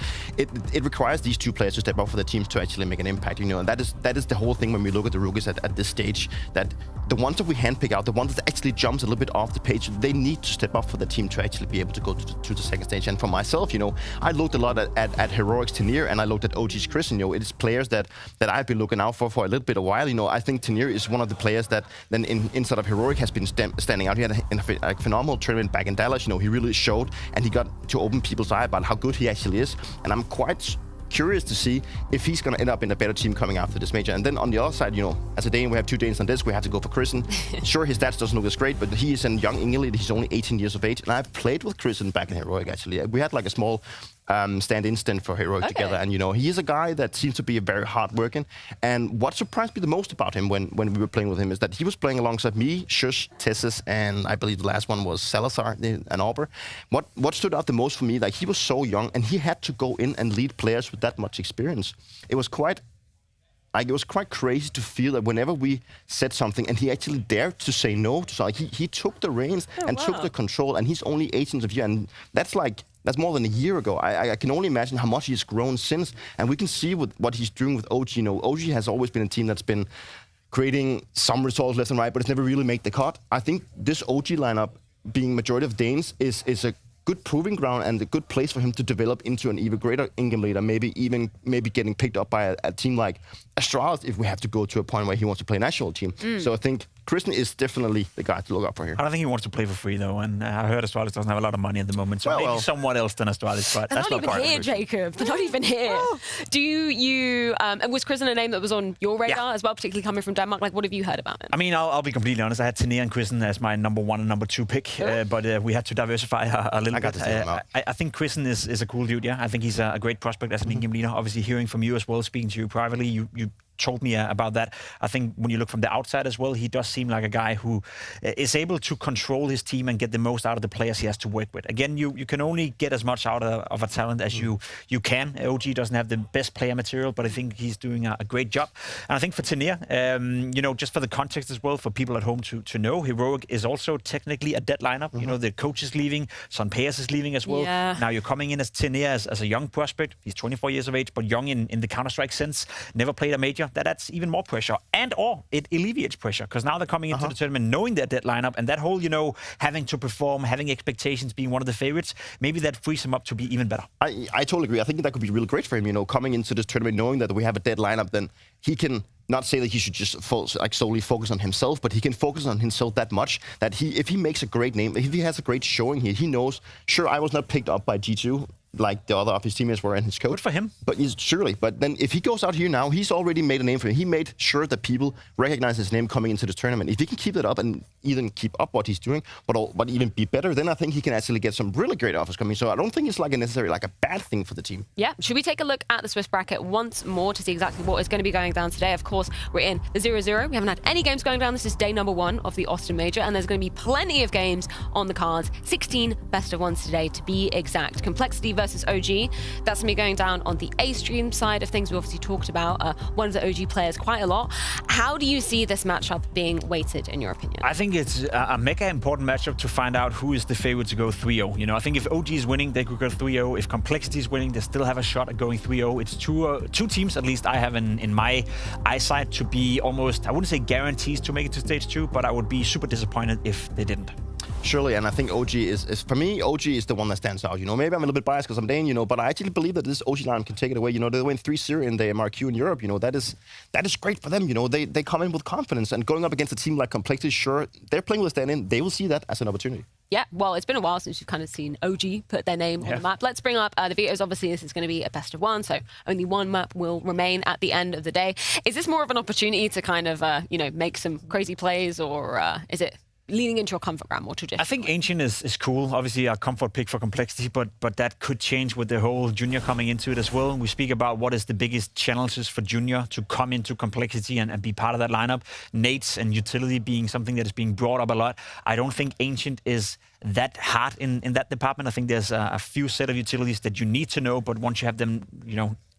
requires these 2 players to step up for the teams to actually make an impact. And that is the whole thing when we look at the rookies at this stage. That the ones that we handpick out, the ones that actually jumps a little bit off the page, they need to step up for the team to actually be able to go to the second stage. And for myself, I looked a lot at Heroic's Tenir, and I looked at OG's Chris. It's players that I've been looking out for a little bit of a while. I think Tenir is one of the players that then inside of Heroic has been standing out. He had a phenomenal tournament back in Dallas. He really showed, and he got to open people's eye about how good he actually is. And I'm quite curious to see if he's going to end up in a better team coming after this major. And then on the other side, as a Dane, we have 2 Danes on this. We have to go for Chrisen. Sure, his stats doesn't look as great, but he is a young England. He's only 18 years of age. And I've played with Chrisen back in Heroic, actually. We had a small stand-in stint for Heroic together. And, he is a guy that seems to be very hard-working. And what surprised me the most about him when we were playing with him is that he was playing alongside me, Shush, Tessis, and I believe the last one was Salazar and Auber. What stood out the most for me, he was so young, and he had to go in and lead players with that much experience. It was quite crazy to feel that whenever we said something and he actually dared to say no to something, he took the reins took the control, and he's only 18 of year, and that's more than a year ago. I can only imagine how much he's grown since, and we can see with what he's doing with OG. OG has always been a team that's been creating some results left and right, but it's never really made the cut. I think this OG lineup, being majority of Danes, is a good proving ground and a good place for him to develop into an even greater in-game leader, maybe getting picked up by a team like Astralis if we have to go to a point where he wants to play national team. So I think Chrisen is definitely the guy to look out for here. I don't think he wants to play for free, though, and I heard Astralis doesn't have a lot of money at the moment, so maybe someone else than Astralis, but that's not even here, Jacob. They're not even here. Do you... was Chrisen a name that was on your radar as well, particularly coming from Denmark? What have you heard about him? I mean, I'll be completely honest. I had Tenir and Chrisen as my number 1 and number 2 pick, but we had to diversify a little bit. I think Chrisen is a cool dude, yeah. I think he's a great prospect as an in-game leader. Obviously, hearing from you as well, speaking to you privately, you told me about that. I think when you look from the outside as well, he does seem like a guy who is able to control his team and get the most out of the players he has to work with. Again, you can only get as much out of a talent as you can. OG doesn't have the best player material, but I think he's doing a great job. And I think for Tenir, just for the context as well, for people at home to know, Heroic is also technically a dead lineup. The coach is leaving, Son Payas is leaving as well. Yeah. Now you're coming in as Tenir as a young prospect. He's 24 years of age, but young in the Counter-Strike sense. Never played a major. That's even more pressure, or it alleviates pressure, because now they're coming into the tournament knowing their dead lineup, and that whole, having to perform, having expectations, being one of the favorites, maybe that frees him up to be even better. I totally agree. I think that could be really great for him, coming into this tournament knowing that we have a dead lineup, then he can not say that he should just solely focus on himself, but he can focus on himself that much that if he makes a great name, if he has a great showing here, he knows, sure, I was not picked up by G2 like the other of his teammates were and his coach. Good for him. But surely. But then if he goes out here now, he's already made a name for him. He made sure that people recognize his name coming into this tournament. If he can keep that up and even keep up what he's doing, but even be better, then I think he can actually get some really great offers coming. So I don't think it's necessarily a bad thing for the team. Yeah. Should we take a look at the Swiss bracket once more to see exactly what is going to be going down today? Of course, we're in the 0-0. We haven't had any games going down. This is day number 1 of the Austin Major, and there's going to be plenty of games on the cards. 16 best of ones today, to be exact. Complexity versus OG. That's going to be going down on the A-stream side of things. We obviously talked about one of the OG players quite a lot. How do you see this matchup being weighted, in your opinion? I think it's a mega important matchup to find out who is the favorite to go 3-0. I think if OG is winning, they could go 3-0. If Complexity is winning, they still have a shot at going 3-0. It's two teams, at least I have in my eyesight, to be almost, I wouldn't say guarantees to make it to stage 2, but I would be super disappointed if they didn't. Surely, and I think OG is for me, OG is the one that stands out. Maybe I'm a little bit biased because I'm Dane, but I actually believe that this OG line can take it away. They went 3-0 in the MRQ in Europe. That is great for them. They come in with confidence, and going up against a team like Complexity, sure, they're playing with a stand-in. They will see that as an opportunity. Yeah, well, it's been a while since we've kind of seen OG put their name on the map. Let's bring up the vetoes. Obviously, this is going to be a best of one, so only one map will remain at the end of the day. Is this more of an opportunity to kind of, make some crazy plays, or is it leaning into your comfort ground more traditional? I think Ancient is cool. Obviously, a comfort pick for complexity, but that could change with the whole Junior coming into it as well. We speak about what is the biggest challenges for Junior to come into complexity and be part of that lineup. Nates and utility being something that is being brought up a lot. I don't think Ancient is that hard in that department. I think there's a few set of utilities that you need to know, but once you have them,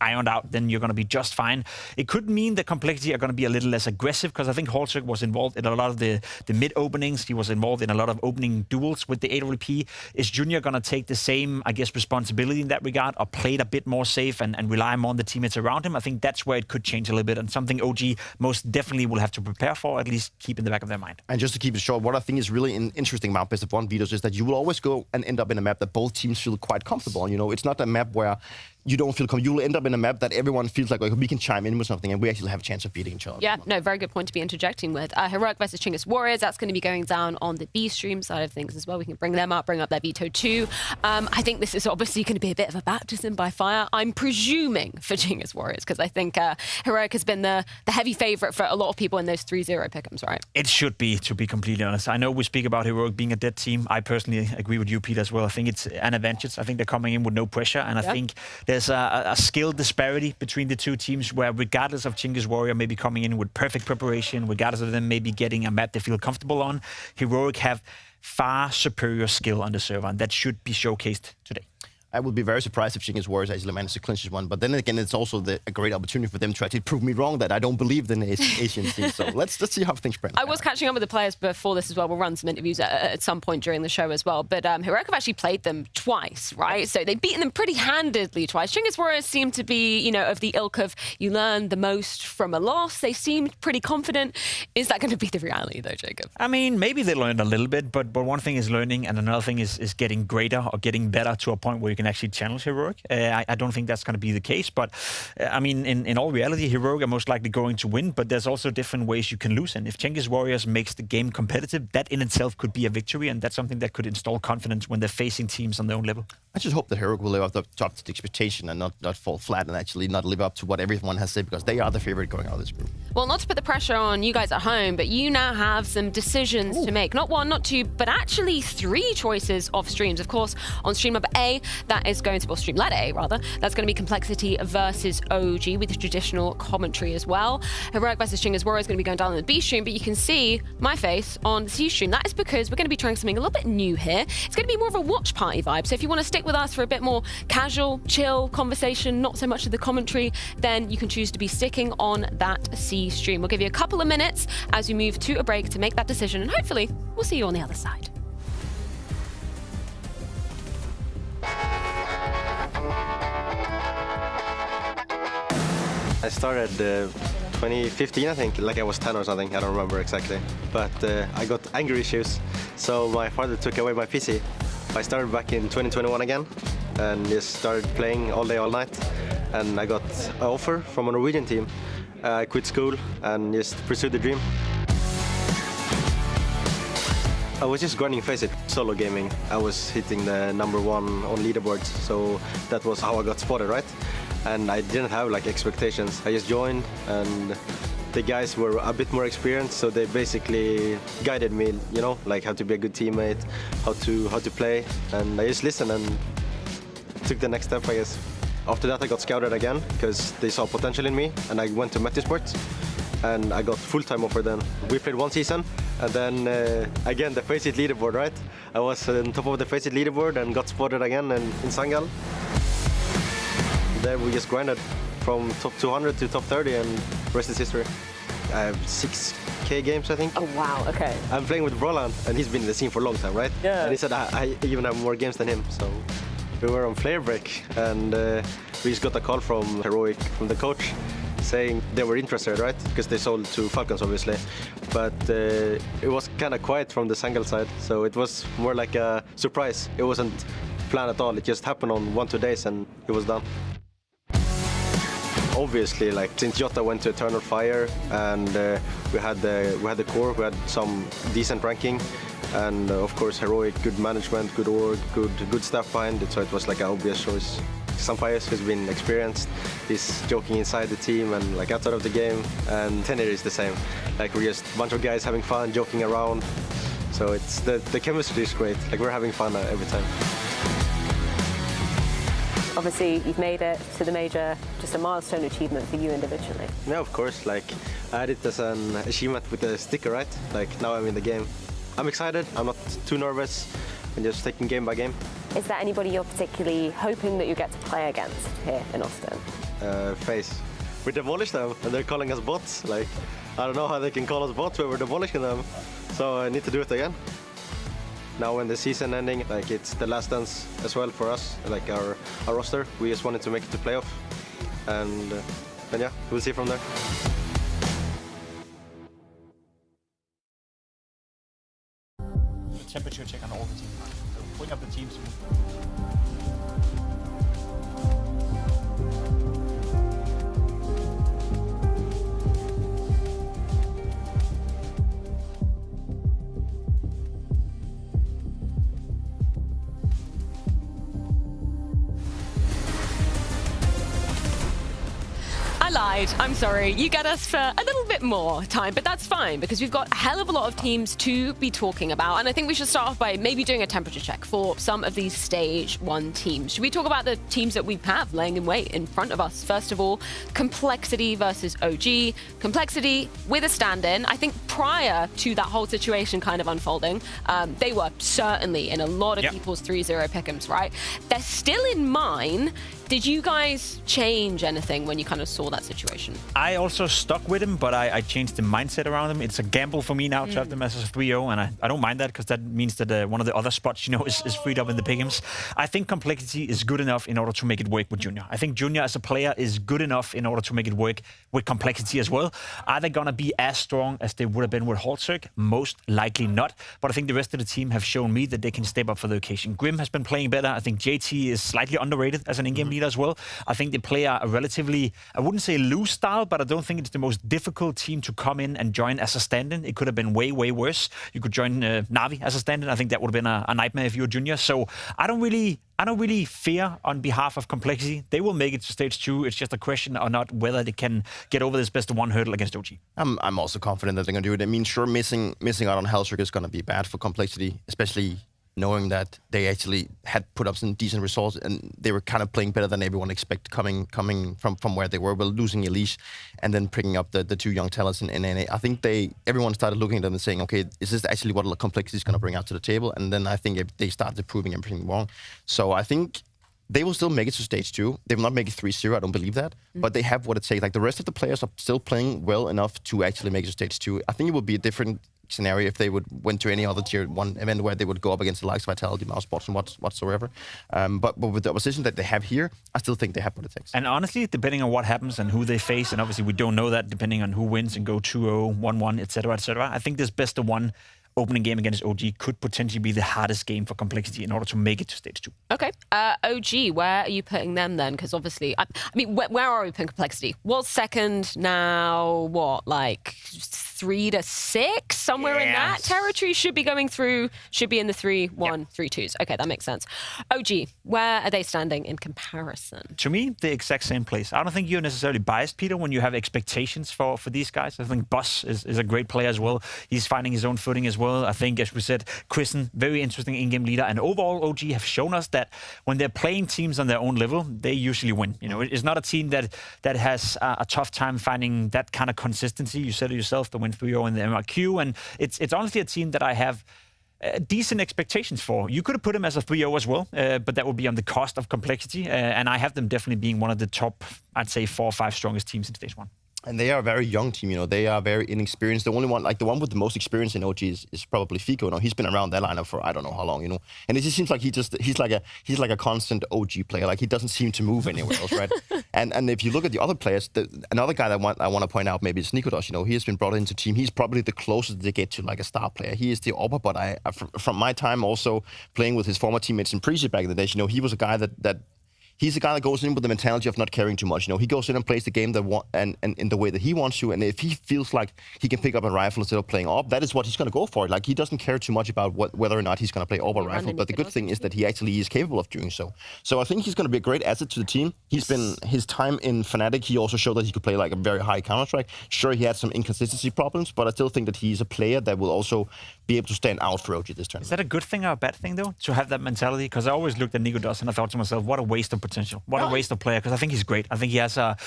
ironed out, then you're going to be just fine. It could mean that complexity are going to be a little less aggressive, because I think Halsek was involved in a lot of the mid openings. He was involved in a lot of opening duels with the AWP. Is Junior going to take the same, responsibility in that regard, or play it a bit more safe and rely more on the teammates around him? I think that's where it could change a little bit, and something OG most definitely will have to prepare for, at least keep in the back of their mind. And just to keep it short, what I think is really interesting about best of one vetoes is that you will always go and end up in a map that both teams feel quite comfortable on. It's not a map where you don't feel comfortable. You'll end up in a map that everyone feels like we can chime in with something and we actually have a chance of beating each other. Yeah, no, very good point to be interjecting with. Heroic versus Chinggis Warriors, that's going to be going down on the B stream side of things as well. We can bring up their veto too. I think this is obviously going to be a bit of a baptism by fire. I'm presuming for Chinggis Warriors, because I think Heroic has been the heavy favorite for a lot of people in those 3-0 pick'ems, right? It should be, to be completely honest. I know we speak about Heroic being a dead team. I personally agree with you, Pete, as well. I think it's an advantage. I think they're coming in with no pressure, and I think there's a skill disparity between the two teams where, regardless of Chinggis Warrior maybe coming in with perfect preparation, regardless of them maybe getting a map they feel comfortable on, Heroic have far superior skill on the server, and that should be showcased today. I would be very surprised if Chinggis Warriors actually managed to clinch this one. But then again, it's also a great opportunity for them to actually prove me wrong that I don't believe in the Asian team. So let's see how things pan out. I was catching up with the players before this as well. We'll run some interviews at some point during the show as well. But Heroic have actually played them twice, right? So they've beaten them pretty handedly twice. Chinggis Warriors seem to be, of the ilk of you learn the most from a loss. They seemed pretty confident. Is that going to be the reality, though, Jacob? I mean, maybe they learned a little bit, but one thing is learning, and another thing is getting greater or getting better to a point where you can actually challenge Heroic. I don't think that's going to be the case, but in all reality, Heroic are most likely going to win, but there's also different ways you can lose. And if Chinggis Warriors makes the game competitive, that in itself could be a victory, and that's something that could install confidence when they're facing teams on their own level. I just hope that Heroic will live up to the expectation and not fall flat and actually not live up to what everyone has said, because they are the favorite going out of this group. Well, not to put the pressure on you guys at home, but you now have some decisions to make. Not one, not two, but actually 3 choices of streams. Of course, on stream number A, that is going to be, Streamlet A rather, that's going to be Complexity versus OG with the traditional commentary as well. Heroic versus Chinggis Warriors is going to be going down on the B stream, but you can see my face on the C stream. That is because we're going to be trying something a little bit new here. It's going to be more of a watch party vibe. So if you want to stick with us for a bit more casual, chill conversation, not so much of the commentary, then you can choose to be sticking on that C stream. We'll give you a couple of minutes as we move to a break to make that decision, and hopefully we'll see you on the other side. I started 2015, I think, like I was 10 or something, I don't remember exactly. But I got anger issues, so my father took away my PC. I started back in 2021 again, and just started playing all day, all night. And I got an offer from a Norwegian team. I quit school and just pursued the dream. I was just grinding Faceit, solo gaming. I was hitting the #1 on leaderboards, so that was how I got spotted, right? And I didn't have expectations. I just joined, and the guys were a bit more experienced, so they basically guided me, how to be a good teammate, how to play, and I just listened and took the next step, I guess. After that, I got scouted again because they saw potential in me, and I went to Metizport, and I got full-time offer then. We played 1 season, and then again the Faceit leaderboard, right? I was on top of the Faceit leaderboard and got spotted again in Sangal. There we just grinded from top 200 to top 30, and the rest is history. I have 6K games, I think. Oh, wow, okay. I'm playing with Roland, and he's been in the scene for a long time, right? Yeah. And he said I even have more games than him, so we were on player break, and we just got a call from Heroic, from the coach, saying they were interested, right? Because they sold to Falcons, obviously. But it was kind of quiet from the Sangal side, so it was more like a surprise. It wasn't planned at all. It just happened on 1-2 days, and it was done. Obviously, since Jota went to Eternal Fire, and we had the core, we had some decent ranking, and of course heroic, good management, good org, good stuff behind it. So it was like an obvious choice. Sunfires, who's been experienced, is joking inside the team and like outside of the game, and Tenir is the same. Like we're just a bunch of guys having fun, joking around. So it's the chemistry is great. Like we're having fun every time. Obviously, you've made it to the major, just a milestone achievement for you individually. Yeah, of course. Like I had it as an achievement with a sticker, right? Like now I'm in the game. I'm excited. I'm not too nervous. I'm just taking game by game. Is there anybody you're particularly hoping that you get to play against here in Austin? FaZe. We demolished them, and they're calling us bots. Like I don't know how they can call us bots when we're demolishing them. So I need to do it again. Now when the season ending, like it's the last dance as well for us, like our roster. We just wanted to make it to playoff, and yeah, we'll see from there. Temperature check on all the teams. So bring up the teams. I lied. I'm sorry. You get us for a little bit more time, but that's fine because we've got a hell of a lot of teams to be talking about. And I think we should start off by maybe doing a temperature check for some of these stage 1 teams. Should we talk about the teams that we have laying in wait in front of us? First of all, Complexity versus OG. Complexity with a stand-in. I think prior to that whole situation kind of unfolding, they were certainly in a lot of people's 3-0 pick'ems, right? They're still in mine. Did you guys change anything when you kind of saw that situation? I also stuck with him, but I changed the mindset around him. It's a gamble for me now to have them as a 3-0, and I don't mind that because that means that one of the other spots, is freed up in the pick'ems. I think Complexity is good enough in order to make it work with Junior. I think Junior as a player is good enough in order to make it work with Complexity as well. Are they going to be as strong as they would have been with Haltzerk? Most likely not, but I think the rest of the team have shown me that they can step up for the occasion. Grim has been playing better. I think JT is slightly underrated as an in-game leader as well. I think they play a relatively, I wouldn't say loose style, but I don't think it's the most difficult team to come in and join as a stand-in. It could have been way, way worse. You could join Na'Vi as a stand-in. I think that would have been a nightmare if you were Junior. So I don't really fear on behalf of Complexity. They will make it to stage 2. It's just a question or not whether they can get over this best of 1 hurdle against OG. I'm also confident that they're going to do it. I mean, sure, missing out on Haltzerk is going to be bad for Complexity, especially knowing that they actually had put up some decent results and they were kind of playing better than everyone expected coming from where they were, but losing Elise and then picking up the 2 young talents in NA. I think everyone started looking at them and saying, okay, is this actually what Complexity is going to bring out to the table? And then I think they started proving everything wrong. So I think they will still make it to stage 2. They will not make it 3-0. I don't believe that. But they have what it takes. Like the rest of the players are still playing well enough to actually make it to stage 2. I think it would be a different scenario if they went to any other tier 1 event where they would go up against the likes of Vitality, Mousesports, and whatsoever. But with the opposition that they have here, I still think they have what it takes. And honestly, depending on what happens and who they face, and obviously we don't know that depending on who wins and go 2-0, 1-1, etc., I think this best of 1 opening game against OG could potentially be the hardest game for Complexity in order to make it to stage 2. Okay. OG, where are you putting them then? Because obviously, I mean, where are we putting Complexity? What's second now? What, like 3 to 6? Somewhere in that territory? Should be going through, should be in the 3-1, 3-2s. Okay, that makes sense. OG, where are they standing in comparison? To me, the exact same place. I don't think you're necessarily biased, Peter, when you have expectations for these guys. I think Boss is a great player as well. He's finding his own footing as well. I think, as we said, Chrisen, very interesting in-game leader. And overall, OG have shown us that when they're playing teams on their own level, they usually win. It's not a team that has a tough time finding that kind of consistency. You said it yourself, they went 3-0 in the MRQ. And it's honestly a team that I have decent expectations for. You could have put them as a 3-0 as well, but that would be on the cost of Complexity. And I have them definitely being one of the top, I'd say, 4 or 5 strongest teams in stage 1. And they are a very young team, They are very inexperienced. The only one, like the one with the most experience in OG is probably Fico. He's been around that lineup for I don't know how long, And it just seems like he's like a constant OG player. Like he doesn't seem to move anywhere else, right? and if you look at the other players, another guy that I want to point out maybe is Nikodos. He has been brought into team. He's probably the closest they get to like a star player. He is the upper, but from my time also playing with his former teammates in Prezi back in the days, he was a guy that he's a guy that goes in with the mentality of not caring too much. He goes in and plays the game and in the way that he wants to. And if he feels like he can pick up a rifle instead of playing AWP, that is what he's going to go for. Like, he doesn't care too much about whether or not he's going to play AWP or rifle. But the good thing is that he actually is capable of doing so. So I think he's going to be a great asset to the team. He's been his time in Fnatic. He also showed that he could play like a very high Counter-Strike. Sure, he had some inconsistency problems, but I still think that he's a player that will also be able to stand out for OG this tournament. Is that a good thing or a bad thing, though, to have that mentality? Because I always looked at Nemiga and I thought to myself, what a waste of potential. What a waste of player, because I think he's great. I think he has a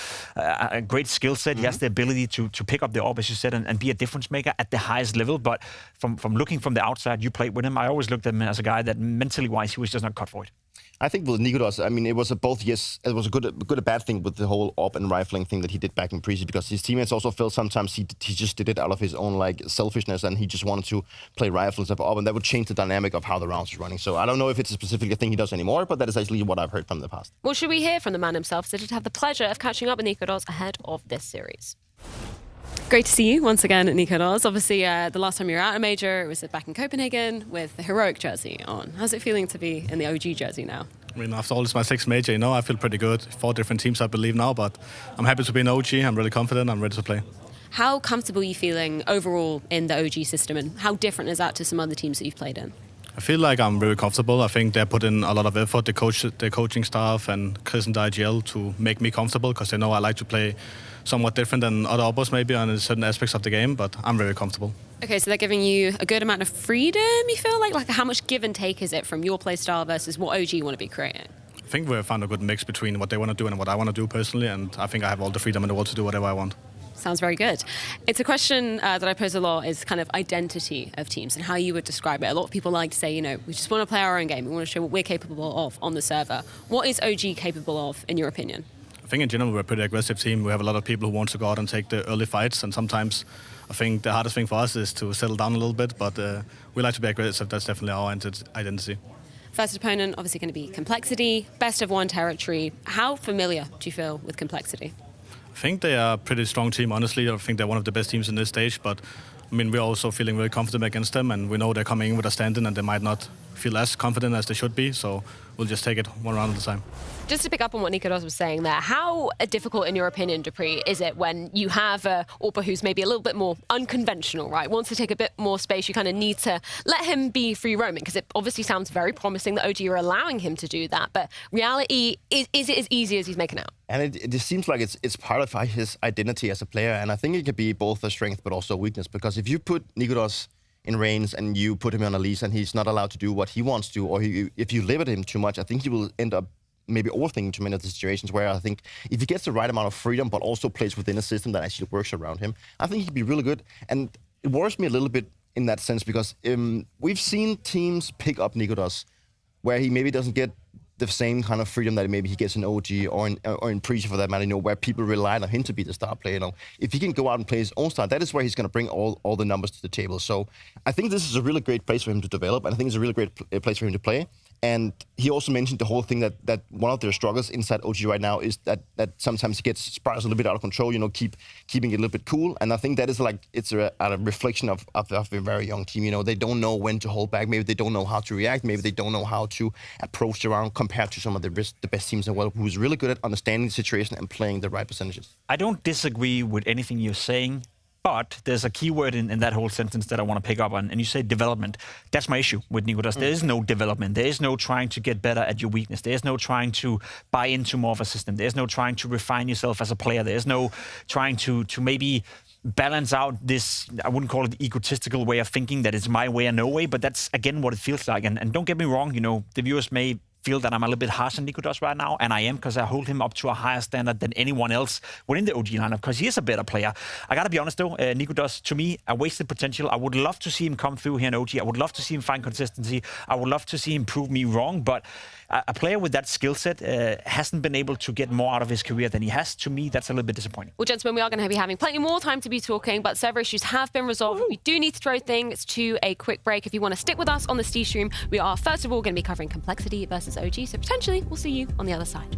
great skill set. He has the ability to pick up the AWP, as you said, and be a difference maker at the highest level. But from looking from the outside, you played with him, I always looked at him as a guy that mentally-wise, he was just not cut for it. I think with Nemiga, I mean, it was a good and bad thing with the whole AWP and rifling thing that he did back in pre-season, because his teammates also felt sometimes he just did it out of his own like selfishness, and he just wanted to play rifles of AWP, and that would change the dynamic of how the rounds were running. So I don't know if it's a specific thing he does anymore, but that is actually what I've heard from the past. Well, should we hear from the man himself? So did have the pleasure of catching up with Nemiga ahead of this series. Great to see you once again at Nemiga. Obviously, the last time you were at a major, it was back in Copenhagen with the heroic jersey on. How's it feeling to be in the OG jersey now? I mean, after all, it's my 6th major, I feel pretty good. 4 different teams, I believe now, but I'm happy to be in OG. I'm really confident. I'm ready to play. How comfortable are you feeling overall in the OG system, and how different is that to some other teams that you've played in? I feel like I'm very comfortable. I think they put in a lot of effort, the coaching staff and Chris and the IGL, to make me comfortable, because they know I like to play somewhat different than other oppos maybe on certain aspects of the game, but I'm very comfortable. Okay, so they're giving you a good amount of freedom, you feel like? Like, how much give and take is it from your play style versus what OG want to be creating? I think we've found a good mix between what they want to do and what I want to do personally, and I think I have all the freedom in the world to do whatever I want. Sounds very good. It's a question that I pose a lot, is kind of identity of teams and how you would describe it. A lot of people like to say, we just want to play our own game. We want to show what we're capable of on the server. What is OG capable of, in your opinion? I think in general we're a pretty aggressive team. We have a lot of people who want to go out and take the early fights, and sometimes I think the hardest thing for us is to settle down a little bit, but we like to be aggressive. That's definitely our identity. First opponent, obviously going to be Complexity, best of 1 territory. How familiar do you feel with Complexity? I think they are a pretty strong team, honestly. I think they're one of the best teams in this stage, but I mean, we're also feeling very confident against them, and we know they're coming in with a stand-in and they might not feel as confident as they should be, so we'll just take it one round at a time. Just to pick up on what Nemiga was saying there, how difficult, in your opinion, Dupree, is it when you have a AWPer who's maybe a little bit more unconventional, right? Wants to take a bit more space, you kind of need to let him be free roaming, because it obviously sounds very promising that OG are allowing him to do that, but reality, is it as easy as he's making out? And it seems like it's part of his identity as a player, and I think it could be both a strength but also a weakness, because if you put Nemiga in reins and you put him on a leash and he's not allowed to do what he wants to, or if you limit him too much, I think he will end up maybe overthinking too many of the situations, where I think if he gets the right amount of freedom but also plays within a system that actually works around him, I think he could be really good. And it worries me a little bit in that sense, because we've seen teams pick up Nemiga where he maybe doesn't get the same kind of freedom that maybe he gets in OG or in Preacher, for that matter, where people rely on him to be the star player. If he can go out and play his own style, that is where he's going to bring all the numbers to the table. So I think this is a really great place for him to develop, and I think it's a really great place for him to play. And he also mentioned the whole thing that one of their struggles inside OG right now is that sometimes he gets spirals a little bit out of control, keeping it a little bit cool. And I think that is it's a reflection of a very young team. They don't know when to hold back. Maybe they don't know how to react. Maybe they don't know how to approach the round compared to some of the best teams in the world, who's really good at understanding the situation and playing the right percentages. I don't disagree with anything you're saying, but there's a keyword in that whole sentence that I want to pick up on, and you say development. That's my issue with Nemiga. There is no development. There is no trying to get better at your weakness. There's no trying to buy into more of a system. There's no trying to refine yourself as a player. There's no trying to maybe balance out this, I wouldn't call it egotistical way of thinking that it's my way or no way, but that's, again, what it feels like. And don't get me wrong, the viewers may feel that I'm a little bit harsh on Nemiga right now, and I am, because I hold him up to a higher standard than anyone else within the OG lineup, because he is a better player. I gotta be honest though, Nemiga, to me, a wasted potential. I would love to see him come through here in OG. I would love to see him find consistency. I would love to see him prove me wrong, but a player with that skill set hasn't been able to get more out of his career than he has. To me, that's a little bit disappointing. Well, gentlemen, we are going to be having plenty more time to be talking, but server issues have been resolved. We do need to throw things to a quick break. If you want to stick with us on the Steve stream, we are, first of all, going to be covering Complexity versus OG, so potentially we'll see you on the other side.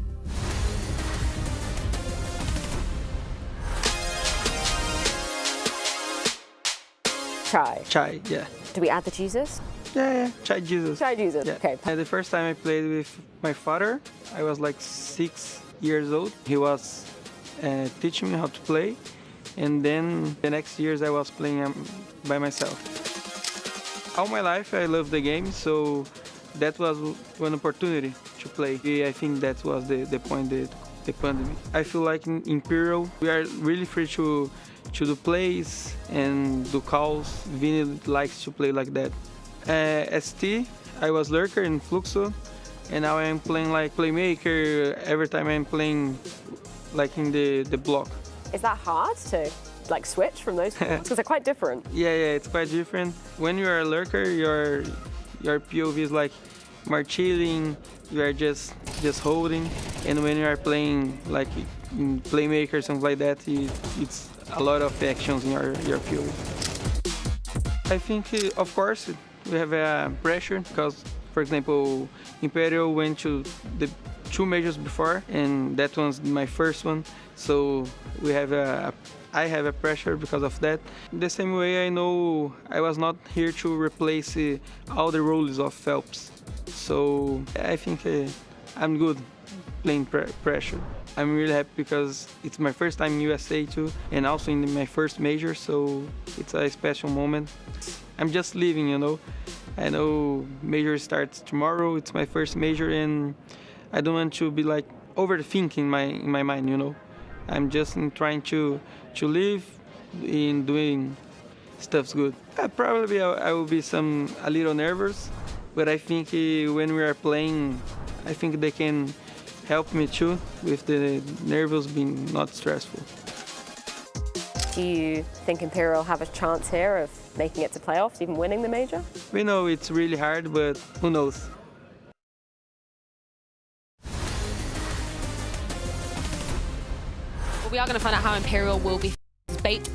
Chai, yeah. Do we add the Jesus? Yeah, Chai Jesus. Chai Jesus, yeah. okay. The first time I played with my father, I was like 6 years old. He was teaching me how to play, and then the next years I was playing by myself. All my life I loved the game, so that was one opportunity to play. I think that was the point, the pandemic. I feel like in Imperial we are really free to do plays and do calls. Vinny likes to play like that. ST, I was lurker in Fluxo, and now I'm playing like playmaker. Every time I'm playing like in the block. Is that hard to like switch from those two? Because they're quite different. Yeah, it's quite different. When you are a lurker, your POV is like more chilling. You are just holding, and when you are playing like in playmaker, something like that, it's a lot of actions in your POV. I think, of course, we have a pressure because, for example, Imperial went to the 2 majors before, and that was my first one. So I have a pressure because of that. The same way, I know I was not here to replace all the roles of Phelps. So I think I'm good playing pressure. I'm really happy because it's my first time in USA too, and also in my first major, so it's a special moment. I'm just leaving, you know. I know major starts tomorrow, it's my first major, and I don't want to be like overthinking in my mind, you know. I'm just trying to live in doing stuff's good. Probably I will be a little nervous, but I think when we are playing, I think they can help me too with the nerves being not stressful. Do you think Imperial have a chance here of making it to playoffs, even winning the major? We know it's really hard, but who knows? Well, we are going to find out how Imperial will be bait.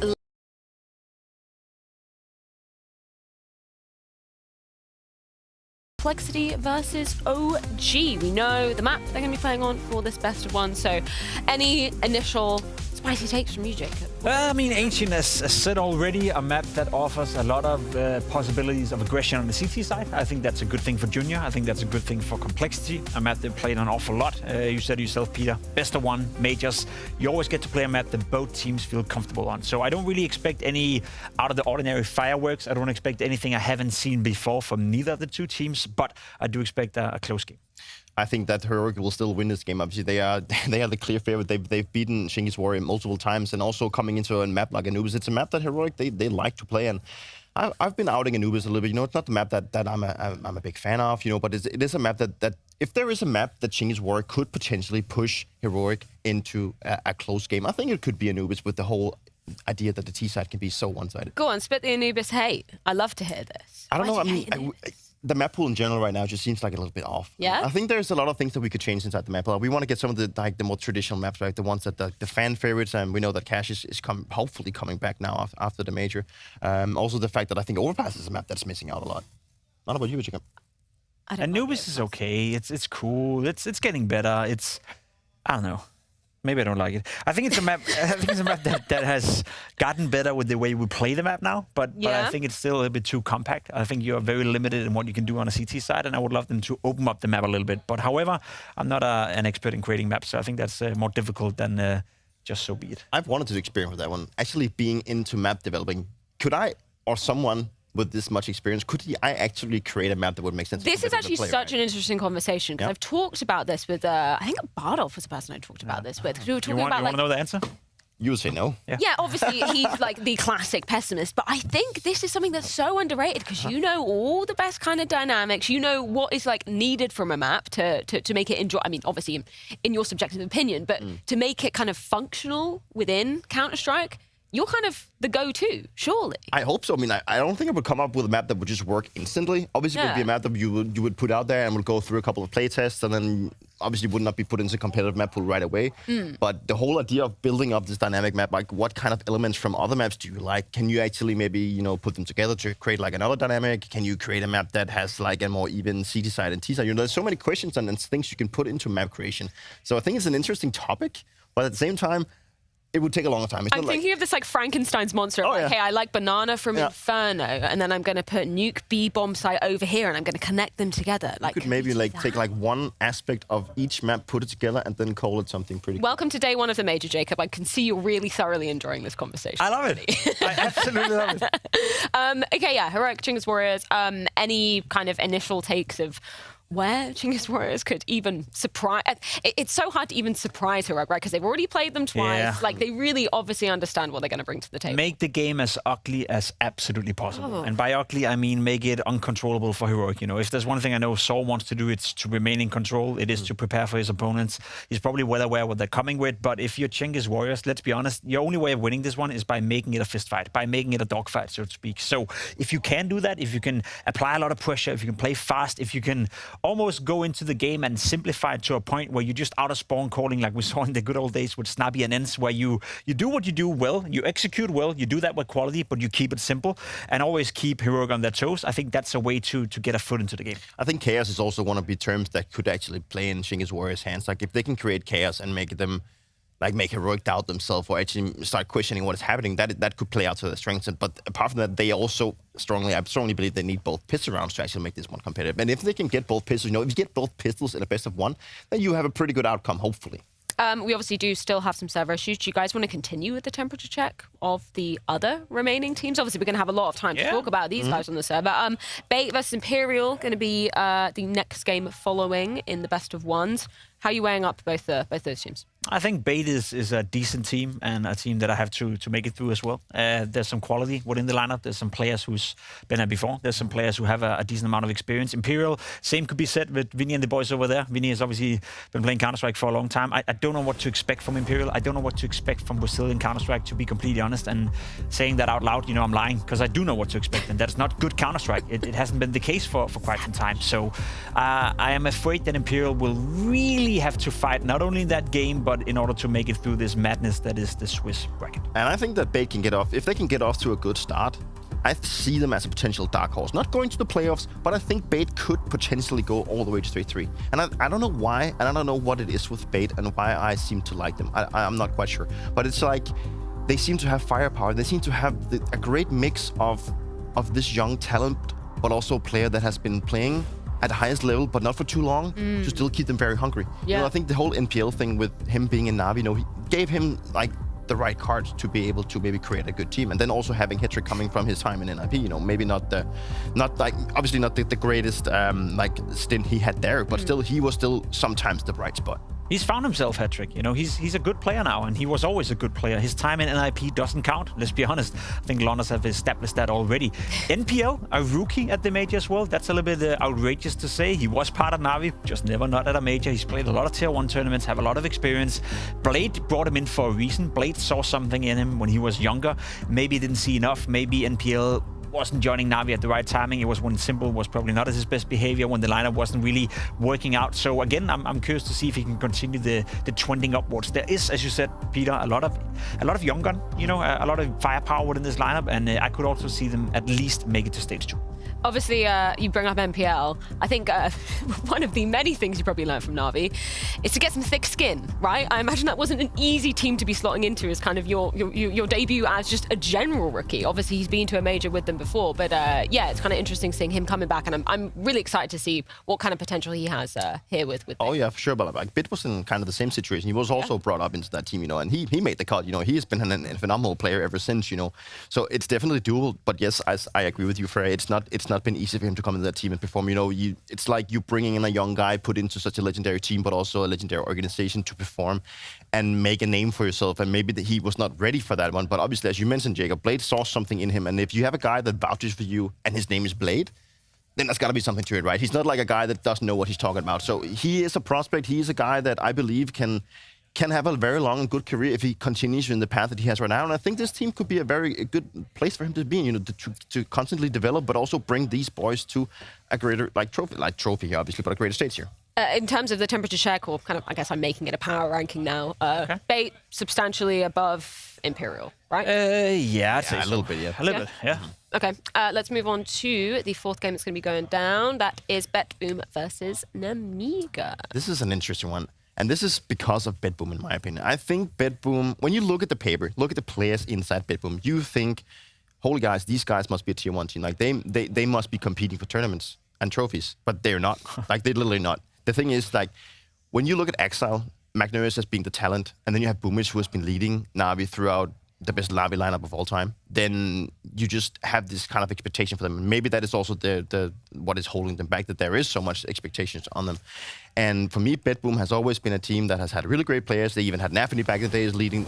Complexity versus OG. We know the map they're going to be playing on for this best of one. So any initial spicy takes from you, Jacob? I mean, Ancient, as said already, a map that offers a lot of possibilities of aggression on the CT side. I think that's a good thing for Junior. I think that's a good thing for Complexity. A map they played an awful lot. You said it yourself, Peter, best of one, majors. You always get to play a map that both teams feel comfortable on. So I don't really expect any out of the ordinary fireworks. I don't expect anything I haven't seen before from neither of the two teams, but I do expect a close game. I think that Heroic will still win this game. Obviously, they are the clear favorite. They've beaten Chinggis Warrior multiple times, and also coming into a map like Anubis, it's a map that Heroic they like to play. And I've been outing Anubis a little bit. You know, it's not the map that I'm a big fan of. You know, but it is a map that if there is a map that Chinggis Warrior could potentially push Heroic into a close game, I think it could be Anubis with the whole idea that the T side can be so one-sided. Go on, spit the Anubis hate. I love to hear this. I don't know. I mean, the map pool in general right now just seems like a little bit off. Yeah? I think there's a lot of things that we could change inside the map. We want to get some of the more traditional maps, right? The ones that the fan favorites, and we know that Cash is hopefully coming back now after the major. Also the fact that I think Overpass is a map that's missing out a lot. Not about you, Jacob. Anubis is okay. It's cool. It's getting better. I don't know. Maybe I don't like it. I think it's a map. I think it's a map that has gotten better with the way we play the map now. But I think it's still a little bit too compact. I think you're very limited in what you can do on a CT side, and I would love them to open up the map a little bit. But however, I'm not an expert in creating maps, so I think that's more difficult than just so be it. I've wanted to experience with that one. Actually, being into map developing, could I or someone with this much experience, could I actually create a map that would make sense? This is actually such an interesting conversation because I've talked about this with, I think Bardolph was the person I talked about this with. We were talking about, you want to know the answer? You would say no. Yeah, obviously he's like the classic pessimist, but I think this is something that's so underrated because you know all the best kind of dynamics. You know what is like needed from a map to make it enjoy. I mean, obviously in your subjective opinion, but to make it kind of functional within Counter-Strike. You're kind of the go-to, surely. I hope so. I mean, I don't think I would come up with a map that would just work instantly. Obviously, it would be a map that you would put out there and would go through a couple of play tests, and then obviously would not be put into competitive map pool right away. But the whole idea of building up this dynamic map, like what kind of elements from other maps do you like? Can you actually maybe, you know, put them together to create like another dynamic? Can you create a map that has like a more even CT side and T side? You know, there's so many questions and things you can put into map creation. So I think it's an interesting topic, but at the same time, It would take a longer time. It's I'm not thinking of this like Frankenstein's monster. Oh, Like, yeah. hey, I like banana from Yeah. Inferno, and then I'm going to put nuke B bomb site over here, and I'm going to connect them together. Like, You could maybe like take like one aspect of each map, put it together, and then call it something pretty. Welcome to day one of the major, Jacob. I can see you're really thoroughly enjoying this conversation. I love it. I absolutely love it. Okay, yeah, Heroic Chinggis Warriors. Any kind of initial takes of where Chinggis Warriors could even surprise? It's so hard to even surprise Heroic, right? Because they've already played them twice. Yeah. Like, they really obviously understand what they're going to bring to the table. Make the game as ugly as absolutely possible. And by ugly, I mean make it uncontrollable for Heroic. You know, if there's one thing I know Saul wants to do, it's to remain in control. It is to prepare for his opponents. He's probably well aware what they're coming with. But if you're Chinggis Warriors, let's be honest, your only way of winning this one is by making it a fist fight, by making it a dogfight, so to speak. So if you can do that, if you can apply a lot of pressure, if you can play fast, if you can almost go into the game and simplify it to a point where you just out of spawn calling like we saw in the good old days with Snappy and Ents, where you do what you do well, you execute well, you do that with quality, but you keep it simple and always keep Heroic on their toes. I think that's a way to get a foot into the game. I think chaos is also one of the terms that could actually play in Chinggis Warriors' hands. Like if they can create chaos and make them like make Heroic doubt themselves or actually start questioning what is happening, that could play out to their strengths. But apart from that, they also I strongly believe they need both pistol rounds to actually make this one competitive. And if they can get both pistols, if you get both pistols in a best of one, then you have a pretty good outcome, hopefully. We obviously do still have some server issues. Do you guys want to continue with the temperature check of the other remaining teams? Obviously, we're going to have a lot of time to talk about these guys on the server. Bait versus Imperial going to be the next game following in the best of ones. How are you weighing up both those teams? I think Bait is a decent team and a team that I have to make it through as well. There's some quality within the lineup. There's some players who's been there before. There's some players who have a decent amount of experience. Imperial, same could be said with Vinny and the boys over there. Vinny has obviously been playing Counter-Strike for a long time. I don't know what to expect from Imperial. I don't know what to expect from Brazilian Counter-Strike, to be completely honest. And saying that out loud, I'm lying, because I do know what to expect, and that's not good Counter-Strike. It hasn't been the case for quite some time. So I am afraid that Imperial will really have to fight, not only in that game, but in order to make it through this madness that is the Swiss bracket. And I think that Bait can get off. If they can get off to a good start, I see them as a potential dark horse. Not going to the playoffs, but I think Bait could potentially go all the way to 3-3. And I don't know why, and I don't know what it is with Bait and why I seem to like them. I'm not quite sure. But it's like they seem to have firepower. They seem to have a great mix of this young talent, but also a player that has been playing at the highest level, but not for too long, to still keep them very hungry. Yeah. I think the whole NPL thing with him being in Navi, he gave him like the right cards to be able to maybe create a good team, and then also having Hetrick coming from his time in NIP, maybe obviously not the greatest stint he had there, but still he was still sometimes the bright spot. He's found himself, Hetrick. He's a good player now, and he was always a good player. His time in NIP doesn't count, let's be honest. I think Londoners have established that already. NPL, a rookie at the major as well. That's a little bit outrageous to say. He was part of Navi, just never not at a major. He's played a lot of Tier 1 tournaments, have a lot of experience. Blade brought him in for a reason. Blade saw something in him when he was younger. Maybe didn't see enough. Maybe NPL wasn't joining Navi at the right timing. It was when Simple was probably not at his best behavior, when the lineup wasn't really working out. So again, I'm curious to see if he can continue the trending upwards. There is, as you said, Peter, a lot of young gun, a lot of firepower within this lineup, and I could also see them at least make it to stage 2. Obviously, you bring up NPL. I think one of the many things you probably learned from Navi is to get some thick skin, right? I imagine that wasn't an easy team to be slotting into as kind of your debut as just a general rookie. Obviously, he's been to a major with them before, but it's kind of interesting seeing him coming back, and I'm really excited to see what kind of potential he has here with Oh yeah, for sure. But like Bit was in kind of the same situation. He was also brought up into that team, and he made the cut. He has been a phenomenal player ever since, So it's definitely doable. But yes, I agree with you, Freya. It's not been easy for him to come into that team and perform. It's like you bringing in a young guy put into such a legendary team, but also a legendary organization to perform and make a name for yourself. And maybe he was not ready for that one. But obviously, as you mentioned, Jacob, Blade saw something in him. And if you have a guy that vouches for you and his name is Blade, then there's got to be something to it, right? He's not like a guy that doesn't know what he's talking about. So he is a prospect. He is a guy that I believe can have a very long and good career if he continues in the path that he has right now. And I think this team could be a very good place for him to be, to constantly develop, but also bring these boys to a greater trophy here, obviously, but a greater stage here. In terms of the temperature check, or kind of, I guess I'm making it a power ranking now, Bait substantially above Imperial, right? I'd say a little bit, yeah. A little bit, yeah. Okay, let's move on to the fourth game that's going to be going down. That is BetBoom versus Nemiga. This is an interesting one. And this is because of BetBoom, in my opinion. I think BetBoom, when you look at the paper, look at the players inside BetBoom, you think, holy guys, these guys must be a tier 1 team. Like they must be competing for tournaments and trophies, but they're not. Like they're literally not. The thing is, like, when you look at Exile, Magnus as being the talent, and then you have Boomich, who has been leading Na'Vi throughout the best Na'Vi lineup of all time, then you just have this kind of expectation for them. And maybe that is also the what is holding them back, that there is so much expectations on them. And for me, BetBoom has always been a team that has had really great players. They even had Nafany back in the days leading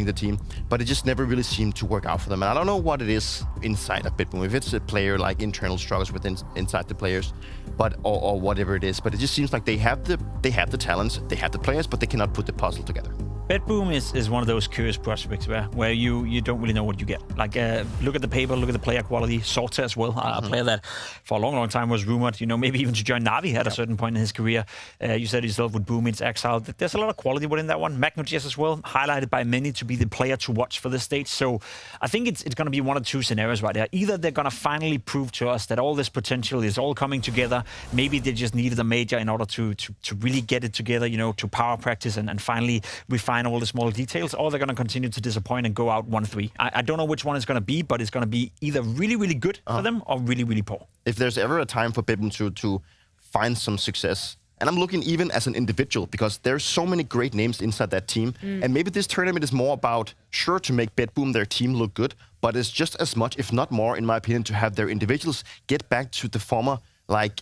the team, but it just never really seemed to work out for them. And I don't know what it is inside of BetBoom, if it's a player like internal struggles within inside the players, but or whatever it is. But it just seems like they have the talents, they have the players, but they cannot put the puzzle together. BetBoom is one of those curious prospects where you don't really know what you get. Like, look at the paper, look at the player quality. Sorta as well, a player that for a long time was rumored, maybe even to join Na'Vi at a certain point in his career. You said yourself with Boom, it's Exile. There's a lot of quality within that one. Magnus as well, highlighted by many to be the player to watch for this stage. So I think it's going to be one of two scenarios right there. Either they're going to finally prove to us that all this potential is all coming together. Maybe they just needed a major in order to really get it together, to power practice and finally refine all the small details, or they're going to continue to disappoint and go out 1-3. I don't know which one it's going to be, but it's going to be either really, really good for them or really, really poor. If there's ever a time for BetBoom to find some success, and I'm looking even as an individual, because there's so many great names inside that team, and maybe this tournament is more about, sure, to make BetBoom, their team, look good, but it's just as much, if not more, in my opinion, to have their individuals get back to the former, like,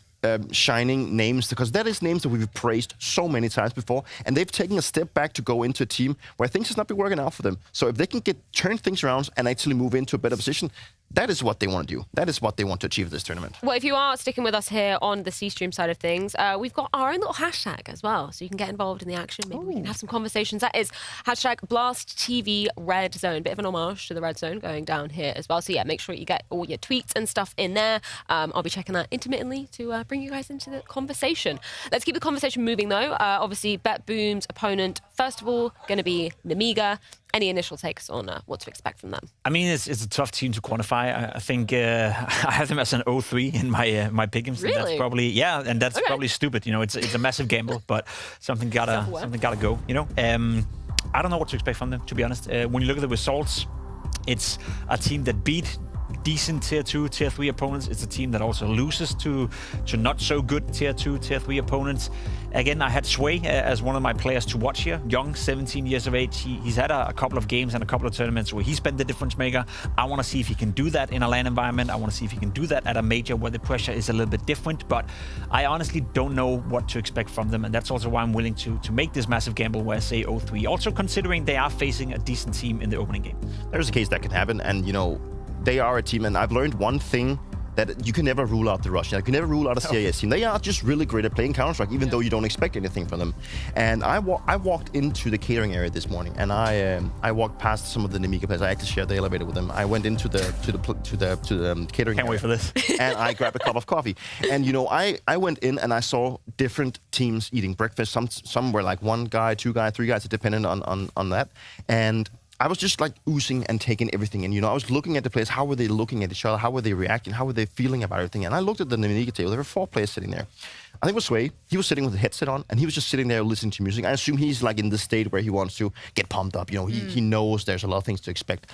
shining names, because that is names that we've praised so many times before, and they've taken a step back to go into a team where things has not been working out for them. So if they can turn things around and actually move into a better position, that is what they want to do. That is what they want to achieve this tournament. Well, if you are sticking with us here on the C-Stream side of things, we've got our own little hashtag as well, so you can get involved in the action. Maybe we can have some conversations. That is hashtag BlastTV Red Zone. Bit of an homage to the Red Zone going down here as well. So yeah, make sure you get all your tweets and stuff in there. I'll be checking that intermittently to bring you guys into the conversation. Let's keep the conversation moving though. Obviously, BetBoom's opponent, first of all, going to be Nemiga. Any initial takes on what to expect from them? I mean, it's a tough team to quantify. I think I have them as an 0-3 in my pick'ems. Really? And that's probably probably stupid. It's a massive gamble, but something gotta go. I don't know what to expect from them, to be honest. When you look at the results, it's a team that beat decent tier 2, tier 3 opponents. It's a team that also loses to not so good tier 2, tier 3 opponents. Again, I had Sway as one of my players to watch here. Young, 17 years of age. He's had a couple of games and a couple of tournaments where he's been the difference maker. I want to see if he can do that in a LAN environment. I want to see if he can do that at a major where the pressure is a little bit different. But I honestly don't know what to expect from them. And that's also why I'm willing to make this massive gamble where I say 0-3. Also considering they are facing a decent team in the opening game. There's a case that can happen, and they are a team, and I've learned one thing, that you can never rule out the Russian. You can never rule out a CIS team. They are just really great at playing Counter-Strike, even though you don't expect anything from them. And I walked into the catering area this morning, and I walked past some of the Nemiga players. I actually shared the elevator with them. I went into the catering area. Can't wait for this. And I grabbed a cup of coffee. And I went in and I saw different teams eating breakfast. Some were like 1 guy, 2 guys, 3 guys, depending on that. And I was just like oozing and taking everything in. I was looking at the players. How were they looking at each other? How were they reacting? How were they feeling about everything? And I looked at the Nemiga table. There were 4 players sitting there. I think it was Sway. He was sitting with a headset on, and he was just sitting there listening to music. I assume he's like in the state where he wants to get pumped up. He knows there's a lot of things to expect.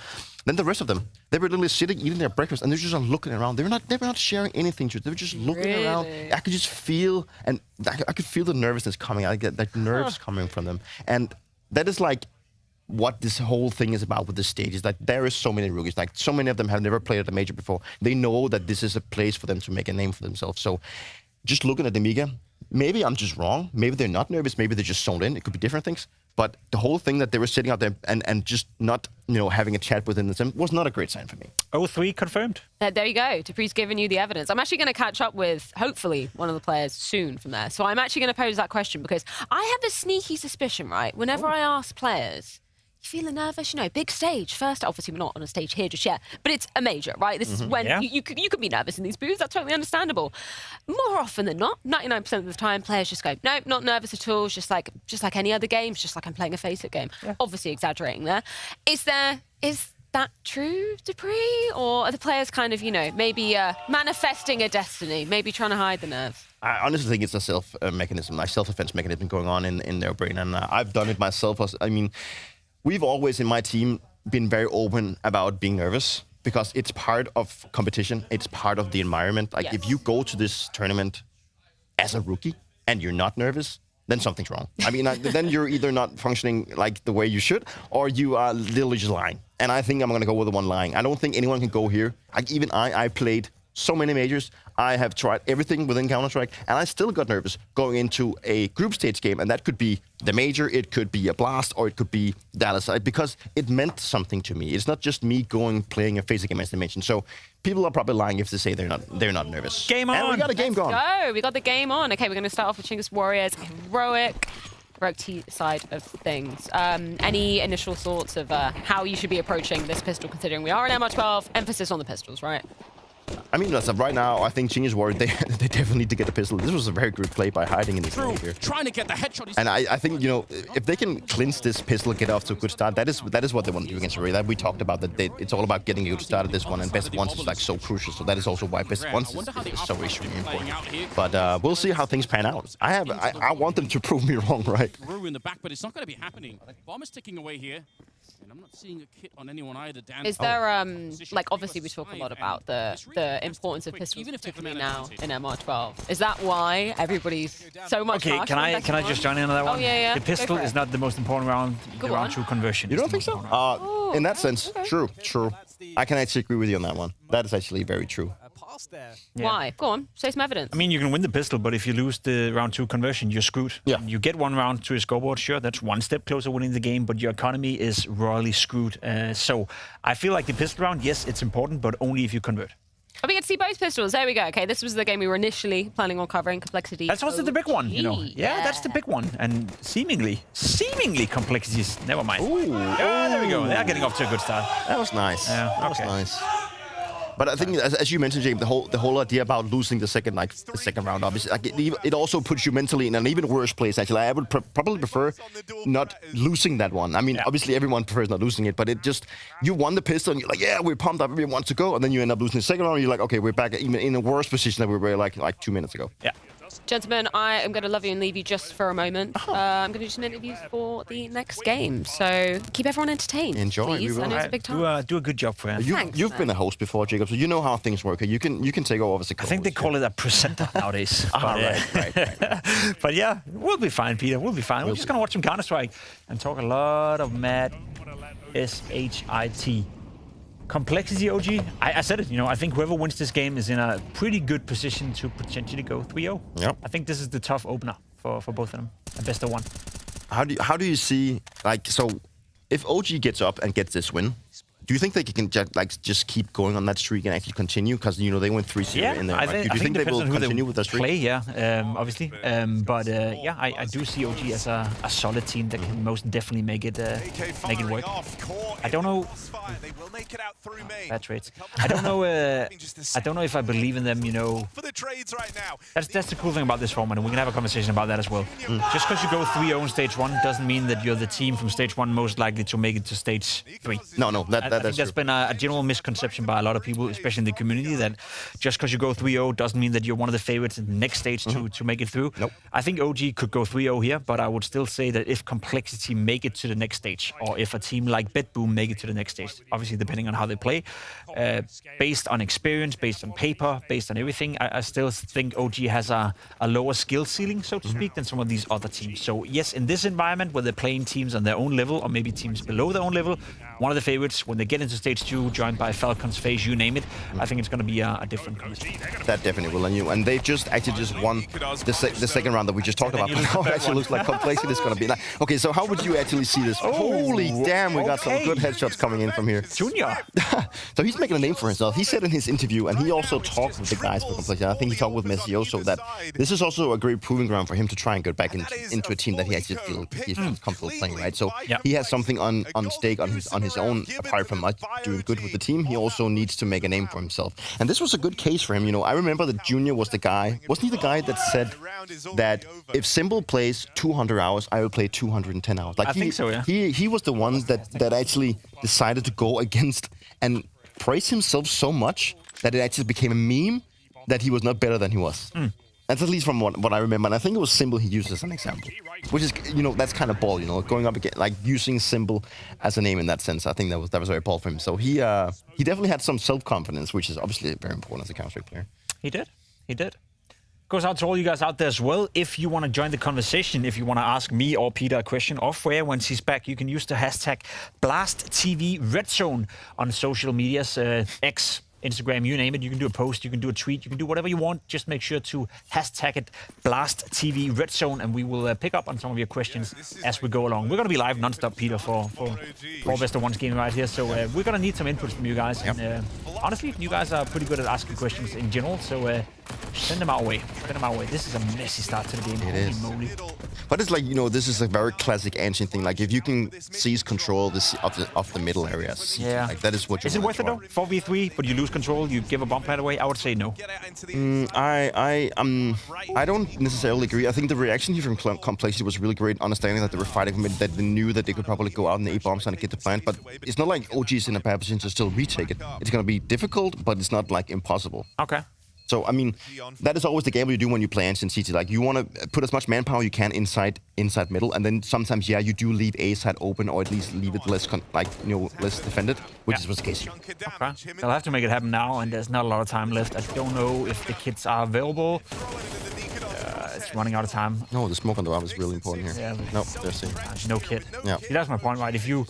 Then the rest of them, they were literally sitting, eating their breakfast, and they're just looking around. They were not sharing anything to it. They were just looking around. I could just feel, and I could feel the nervousness coming. I get like nerves coming from them, and that is like what this whole thing is about with this stage. Is like there is so many rookies, like so many of them have never played at a major before. They know that this is a place for them to make a name for themselves. So just looking at Nemiga, maybe I'm just wrong. Maybe they're not nervous. Maybe they're just zoned in. It could be different things. But the whole thing that they were sitting out there and just not, having a chat within them was not a great sign for me. 0-3 confirmed. There you go. Dupree's giving you the evidence. I'm actually going to catch up with, hopefully, one of the players soon from there. So I'm actually going to pose that question because I have a sneaky suspicion, right? Whenever I ask players, you feeling nervous? Big stage. First, obviously, we're not on a stage here just yet, but it's a major, right? This is when you could be nervous in these booths. That's totally understandable. More often than not, 99% of the time, players just go, nope, not nervous at all. It's just like any other game. It's just like I'm playing a FACEIT game. Yeah. Obviously, exaggerating there. Is that that true, Dupree? Or are the players kind of, maybe manifesting a destiny, maybe trying to hide the nerves? I honestly think it's a self-defense mechanism going on in their brain. And I've done it myself. I mean, we've always in my team been very open about being nervous because it's part of competition. It's part of the environment. Like if you go to this tournament as a rookie and you're not nervous, then something's wrong. I mean, then you're either not functioning like the way you should, or you are literally just lying. And I think I'm going to go with the one lying. I don't think anyone can go here. I played so many majors. I have tried everything within Counter-Strike, and I still got nervous going into a group stage game. And that could be the major, it could be a Blast, or it could be Dallas, because it meant something to me. It's not just me playing a FaZe game, as they mentioned. So people are probably lying if they say they're not nervous. Game on! And we got a game going. Go! We got the game on. Okay, we're going to start off with Chinggis Warriors, Heroic side of things. Any initial thoughts of how you should be approaching this pistol, considering we are in MR12, emphasis on the pistols, right? I mean, as of right now, I think Chinggis Warriors, they definitely need to get the pistol. This was a very good play by hiding in this lane here. Trying to get the headshot. And I think, if they can clinch this pistol, get off to a good start, that is what they want to do against Array. That we talked about, that it's all about getting a good start at this one, and best of ones is like so crucial. So that is also why best of ones is so extremely important. But we'll see how things pan out. I want them to prove me wrong, right? Through in the back, but it's not going to be happening. Bomb is ticking away here. And I'm not seeing a kit on anyone either. Dan. Is there, obviously we talk a lot about the importance of pistols, particularly now in MR12. Is that why everybody's so much Okay, can I just join in on that one? Oh, yeah. The pistol is not the most important round, the round 2 conversion. You don't think so? In that sense, true. I can actually agree with you on that one. That is actually very true. Why? Go on, say some evidence. I mean, you can win the pistol, but if you lose the round 2 conversion, you're screwed. Yeah. You get one round to a scoreboard, sure, that's one step closer winning the game, but your economy is royally screwed. So I feel like the pistol round, yes, it's important, but only if you convert. Oh, we get to see both pistols. There we go. Okay, this was the game we were initially planning on covering. Complexity. That's also the big one, Yeah, that's the big one. And seemingly complexities. Never mind. Ooh. Yeah, there we go. They're getting off to a good start. That was nice. Yeah, that was nice. But I think, as you mentioned, James, the whole idea about losing the second round, obviously, it also puts you mentally in an even worse place. Actually, I would probably prefer not losing that one. I mean, obviously, everyone prefers not losing it, but it just, you won the pistol, and you're like, yeah, we're pumped up, everyone wants to go, and then you end up losing the second round, and you're like, okay, we're back even in a worse position than we were like 2 minutes ago. Yeah. Gentlemen, I am going to love you and leave you just for a moment. I'm going to do some interviews for the next game, so keep everyone entertained. Enjoy. Please. I know it's a big time. Do a good job for you. You've been a host before, Jacob, so you know how things work. You can take over as a co-host. I think they call it a presenter nowadays. Right. But yeah, we'll be fine, Peter. We'll be fine. We're just going to watch some Counter-Strike and talk a lot of mad SHIT. Complexity, OG. I said it, I think whoever wins this game is in a pretty good position to potentially go 3-0. Yep. I think this is the tough opener for both of them. A best of one. How do you see, so if OG gets up and gets this win, do you think they can just keep going on that streak and actually continue? Because, they went 3-0 in there. Do you think they will continue with that streak? Play, obviously. I do see OG as a solid team that can most definitely make it work. I don't know. Bad trades. I don't know. I don't know if I believe in them. That's the cool thing about this format, and we can have a conversation about that as well. Just because you go 3-0 in stage 1 doesn't mean that you're the team from stage 1 most likely to make it to stage 3. No, I think that's been a general misconception by a lot of people, especially in the community, that just because you go 3-0 doesn't mean that you're one of the favorites in the next stage to make it through. Nope. I think OG could go 3-0 here, but I would still say that if Complexity make it to the next stage, or if a team like BetBoom make it to the next stage, obviously depending on how they play, based on experience, based on paper, based on everything, I still think OG has a lower skill ceiling, so to speak, than some of these other teams. So yes, in this environment where they're playing teams on their own level, or maybe teams below their own level, one of the favorites, when they get into stage 2, joined by Falcons, FaZe, you name it, I think it's going to be a different conversation. That definitely will. And they've just won the second round that we just talked about. Now it actually looks like Complexity is going to be. Okay, so how would you actually see this? Holy damn, we got some good headshots coming in from here. Junior. So he's making a name for himself. He said in his interview, and he also talked with the guys for Complexity. I think he talked with Messi also, that this is also a great proving ground for him to try and get back into a team that he actually feels comfortable playing, right? So he has something on stake on his his own, apart from doing good with the team, he also needs to make a name for himself. And this was a good case for him. You know, I remember that Junior was the guy, wasn't he the guy that said that if Simple plays 200 hours, I will play 210 hours? Like I think so, yeah. He was the one that actually decided to go against and praise himself so much that it actually became a meme that he was not better than he was. That's at least from what I remember. And I think it was Symbol he used as an example, which is, you know, that's kind of bold, you know, going up again, like using Symbol as a name in that sense. I think that was very bold for him. So he definitely had some self-confidence, which is obviously very important as a Counter-Strike player. He did. Goes out to all you guys out there as well. If you want to join the conversation, if you want to ask me or Peter a question off air once he's back, you can use the hashtag BlastTVRedZone on social medias, X, Instagram, you name it. You can do a post, you can do a tweet, you can do whatever you want. Just make sure to hashtag it BlastTVRedZone, and we will pick up on some of your questions as we go along. We're going to be live non-stop, Peter, for Best of One's game right here. So we're going to need some inputs from you guys. Yep. And honestly, you guys are pretty good at asking questions in general. So send them our way. This is a messy start to the game. It is. Moly. But it's like, you know, this is a very classic ancient thing. Like, if you can seize control of the middle areas, like that is what you. Is it worth it though? 4v3, but you lose control, you give a bomb plant away? I would say no. I don't necessarily agree. I think the reaction here from Complexity was really great, understanding that they were fighting for it, that they knew that they could probably go out and 8 bombs and get the plant. But it's not like OG's in a bad position to still retake it. It's going to be difficult, but it's not like impossible. Okay. So, I mean, that is always the game you do when you play Ancient CT. Like, you want to put as much manpower you can inside middle, and then sometimes, yeah, you do leave A side open, or at least leave it less, less defended, which is what's the case here. Okay. They'll have to make it happen now, and there's not a lot of time left. I don't know if the kits are available. It's running out of time. No, the smoke on the arm is really important here. Yeah, nope, there's no kit. Yeah. See, that's my point, right? If you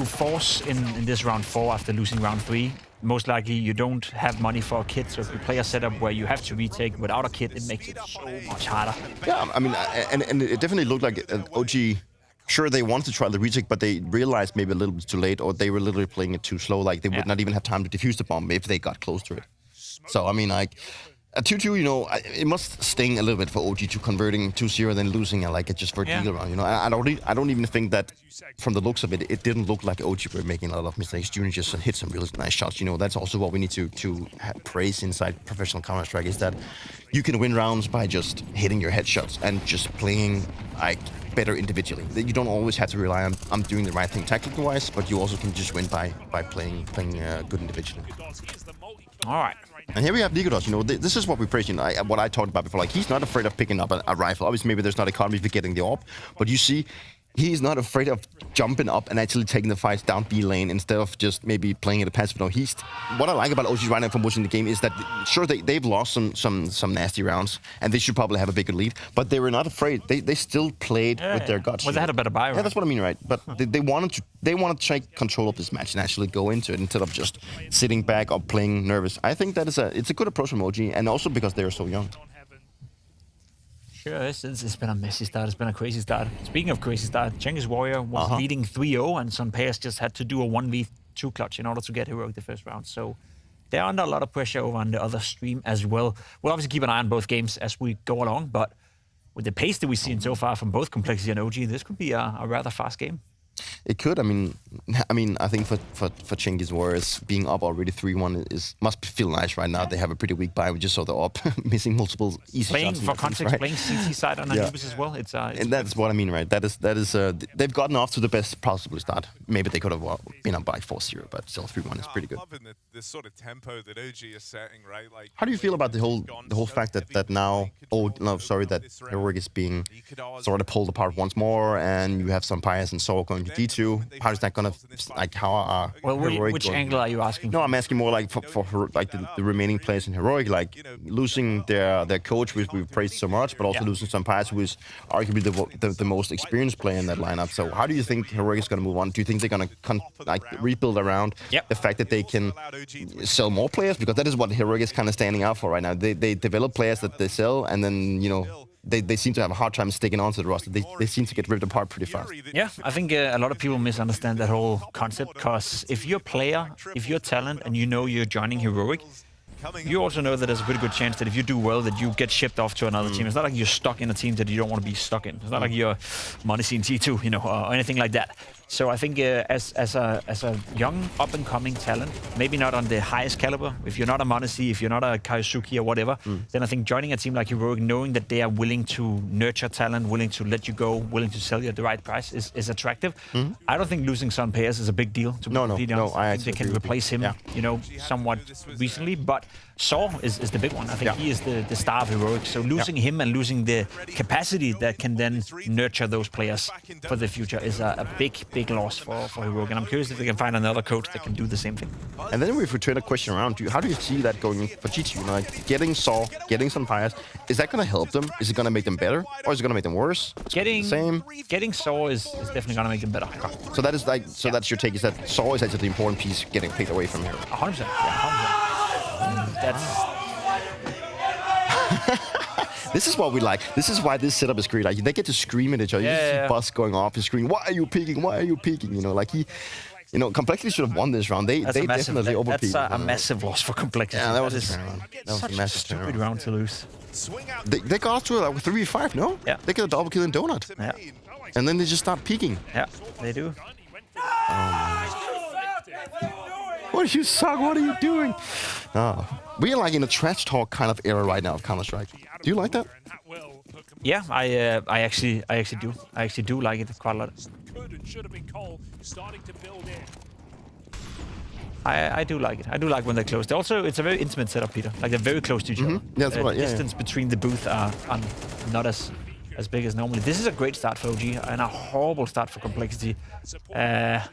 force in this round 4 after losing round 3, most likely you don't have money for a kit. So if you play a setup where you have to retake without a kit, it makes it so much harder. Yeah, I mean, and it definitely looked like OG. Sure, they wanted to try the retake, but they realized maybe a little bit too late, or they were literally playing it too slow. Like, they would not even have time to defuse the bomb if they got close to it. So, I mean, like, a 2-2, you know, it must sting a little bit for OG to converting 2-0, then losing just for a deal round. You know, I don't even think that from the looks of it, it didn't look like OG were making a lot of mistakes. Junior just hit some really nice shots. You know, that's also what we need to praise inside professional Counter-Strike, is that you can win rounds by just hitting your headshots and just playing like better individually. You don't always have to rely on doing the right thing tactically wise, but you also can just win by playing good individually. All right. And here we have Nemiga. You know, this is what we praise. You know, what I talked about before. Like, he's not afraid of picking up a rifle. Obviously, maybe there's not economy for getting the AWP, but you see, he's not afraid of jumping up and actually taking the fights down B lane instead of just maybe playing it a passive. No, what I like about OG right now from watching the game is that, sure, they've lost some nasty rounds, and they should probably have a bigger lead, but they were not afraid. They still played with their guts. Well, they had a better buy, right? Yeah, that's what I mean, right? But they wanted to take control of this match and actually go into it instead of just sitting back or playing nervous. I think that it's a good approach from OG, and also because they're so young. Sure, it's been a messy start. It's been a crazy start. Speaking of crazy start, Chinggis Warrior was leading 3-0, and some players just had to do a 1v2 clutch in order to get Heroic the first round. So they're under a lot of pressure over on the other stream as well. We'll obviously keep an eye on both games as we go along, but with the pace that we've seen so far from both Complexity and OG, this could be a rather fast game. It could. I mean, I think for Chinggis Warriors, being up already 3-1 must feel nice right now. They have a pretty weak buy. We just saw the AWP missing multiple easy shots. For context, playing CT side on Anubis as well. It's and that's what I mean, right? That is. They've gotten off to the best possible start. Maybe they could have been up by 4-0, but still 3-1 is pretty good. I'm loving the sort of tempo that OG is setting, right? Like, how do you feel about the whole fact that now? That Heroic is being sort of pulled apart once more, and you have some Pius and Saw going to D2. How is that gonna how are Heroic which going? angle are you asking? No, I'm asking more like for like the remaining players in Heroic, like losing their coach, which we've praised so much, but also losing some Pius, who is arguably the most experienced player in that lineup. So how do you think Heroic is gonna move on? Do you think they're gonna rebuild around the fact that they can sell more players? Because that is what Heroic is kind of standing out for right now. They develop players that they sell, and then, you know, they seem to have a hard time sticking onto the roster. They seem to get ripped apart pretty fast. Yeah, I think a lot of people misunderstand that whole concept, because if you're a player, if you're talent, and you know you're joining Heroic, you also know that there's a pretty good chance that if you do well, that you get shipped off to another team. It's not like you're stuck in a team that you don't want to be stuck in. It's not like you're Money in T2, you know, or anything like that. So I think as a young up-and-coming talent, maybe not on the highest caliber, if you're not a Monesi, if you're not a Kaisuki or whatever, then I think joining a team like Heroic, knowing that they are willing to nurture talent, willing to let you go, willing to sell you at the right price is attractive. I don't think losing Son Payas is a big deal, to be completely honest. I think they can replace him, somewhat recently, but Saw is the big one. I think he is the star of Heroic. So losing him and losing the capacity that can then nurture those players for the future is a big loss for Heroic. And I'm curious if they can find another coach that can do the same thing. And then if we turn a question around, how do you see that going for GT? Like getting Saw, getting some Payas, is that going to help them? Is it going to make them better, or is it going to make them worse? Getting Saw is definitely going to make them better. So that is that's your take, is that Saw is actually the important piece getting picked away from here. 100%. Yeah, 100%. This is what we like. This is why this setup is great. Like they get to scream at each other. You see Buzz going off his screen. Why are you peeking? Why are you peeking? Complexity should have won this round. They definitely overpeaked. That's a massive loss for Complexity. Yeah, that was a stupid round to lose. They got off to a 3v5, no? Yeah. They get a double kill in Donut. Yeah. And then they just start peeking. Yeah, they do. What you suck? What are you doing? We are like in a trash talk kind of era right now of Counter-Strike. Do you like that? Yeah, I actually do. I actually do like it quite a lot. I do like it. I do like when they're close. It's a very intimate setup, Peter. Like they're very close to each other. Yeah, that's right. Distance between the booth are not as big as normally. This is a great start for OG and a horrible start for Complexity. Not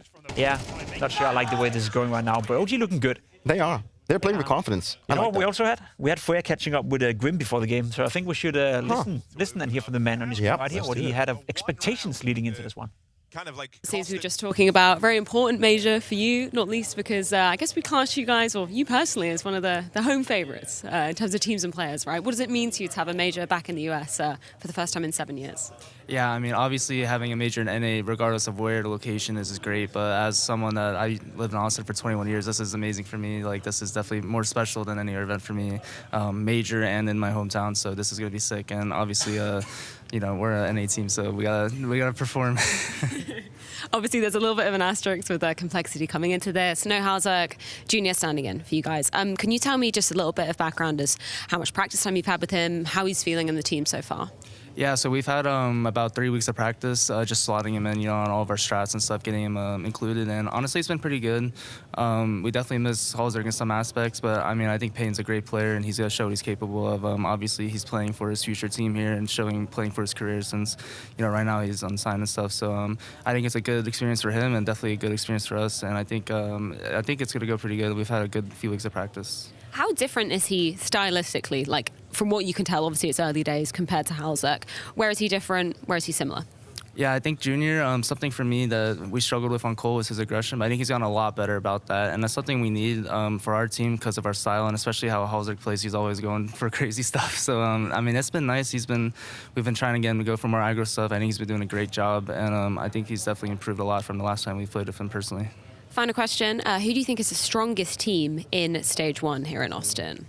sure I like the way this is going right now, but OG looking good. They are. They're playing with confidence. You know what we also had? We had Freya catching up with Grim before the game, so I think we should listen and hear from the man on his screen right here what he had of expectations leading into this one. Since we were just talking about very important major for you, not least because I guess we class you guys, or you personally, as one of the home favourites in terms of teams and players, right? What does it mean to you to have a major back in the US for the first time in 7 years? Yeah, I mean, obviously having a major in NA, regardless of where the location is great. But as someone that I lived in Austin for 21 years, this is amazing for me. Like, this is definitely more special than any other event for me, major and in my hometown. So this is gonna be sick. And obviously, we're an NA team, so we gotta perform. Obviously, there's a little bit of an asterisk with Complexity coming into this. No Halzerk Jr. standing in for you guys. Can you tell me just a little bit of background as how much practice time you've had with him, how he's feeling in the team so far? Yeah, so we've had about 3 weeks of practice, just slotting him in, on all of our strats and stuff, getting him included. And honestly, it's been pretty good. We definitely miss Halzerk in some aspects, but I mean, I think Payne's a great player and he's going to show what he's capable of. Obviously, he's playing for his future team here and playing for his career since, right now he's unsigned and stuff. So I think it's a good experience for him and definitely a good experience for us. And I think it's going to go pretty good. We've had a good few weeks of practice. How different is he stylistically? Like, from what you can tell, obviously it's early days compared to Halzerk. Where is he different? Where is he similar? Yeah, I think Junior, something for me that we struggled with on Cole was his aggression, but I think he's gotten a lot better about that. And that's something we need for our team because of our style and especially how Halzerk plays. He's always going for crazy stuff. So, I mean, it's been nice. We've been trying to get him to go for more aggro stuff. I think he's been doing a great job. And I think he's definitely improved a lot from the last time we played with him personally. Final question. Who do you think is the strongest team in Stage 1 here in Austin?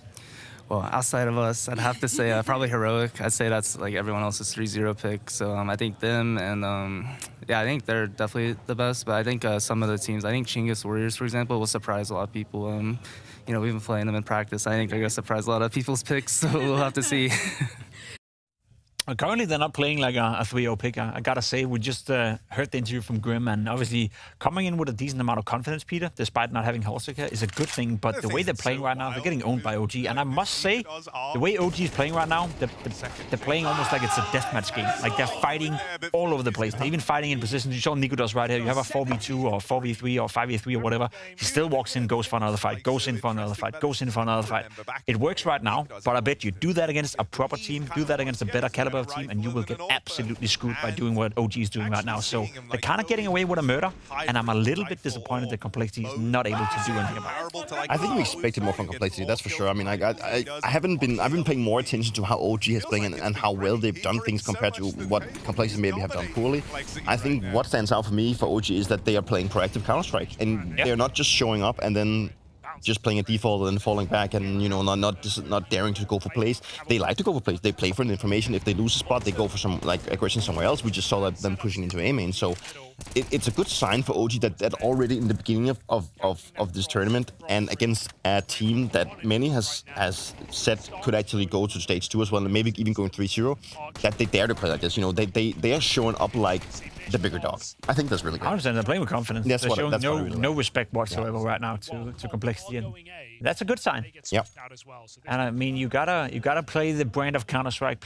Well, outside of us, I'd have to say probably Heroic. I'd say that's like everyone else's 3-0 pick. So I think them and, I think they're definitely the best. But I think some of the teams, I think Chinggis Warriors, for example, will surprise a lot of people. We've been playing them in practice. I think they're going to surprise a lot of people's picks. So we'll have to see. Currently, they're not playing like a 3-0 pick. I gotta say, we just heard the interview from Grim, and obviously coming in with a decent amount of confidence, Peter, despite not having Halzerk here, is a good thing. But the way they're playing right now, they're getting owned by OG. And I must say, the way OG is playing right now, they're playing almost like it's a deathmatch game. Like they're fighting all over the place. They're even fighting in positions. You saw Nico does right here. You have a 4v2 or 4v3 or 5v3 or whatever. He still walks in, goes for another fight, goes in for another fight, goes in for another fight. It works right now, but I bet you do that against a proper team, do that against a better caliber of team, and you will get absolutely screwed by doing what OG is doing right now. So they're kind of getting away with a murder, and I'm a little bit disappointed that Complexity is not able to do anything about it. I think we expected more from Complexity, that's for sure. I mean, I've been paying more attention to how OG has played and how well they've done things compared to what Complexity maybe have done poorly. I think what stands out for me for OG is that they are playing proactive Counter-Strike, and they're not just showing up and then just playing a default and then falling back and not daring to go for plays. They like to go for plays. They play for the information. If they lose a spot, they go for some aggression somewhere else. We just saw them pushing into A main. So it's a good sign for OG that already in the beginning of this tournament and against a team that many has said could actually go to stage 2 as well, and maybe even going 3-0, that they dare to play like this. You know, they are showing up like the bigger dog. I think that's really good. 100%, they're playing with confidence. That's they're what, showing no respect whatsoever right now to complexity, and that's a good sign. Yep. And I mean, you gotta play the brand of Counter-Strike,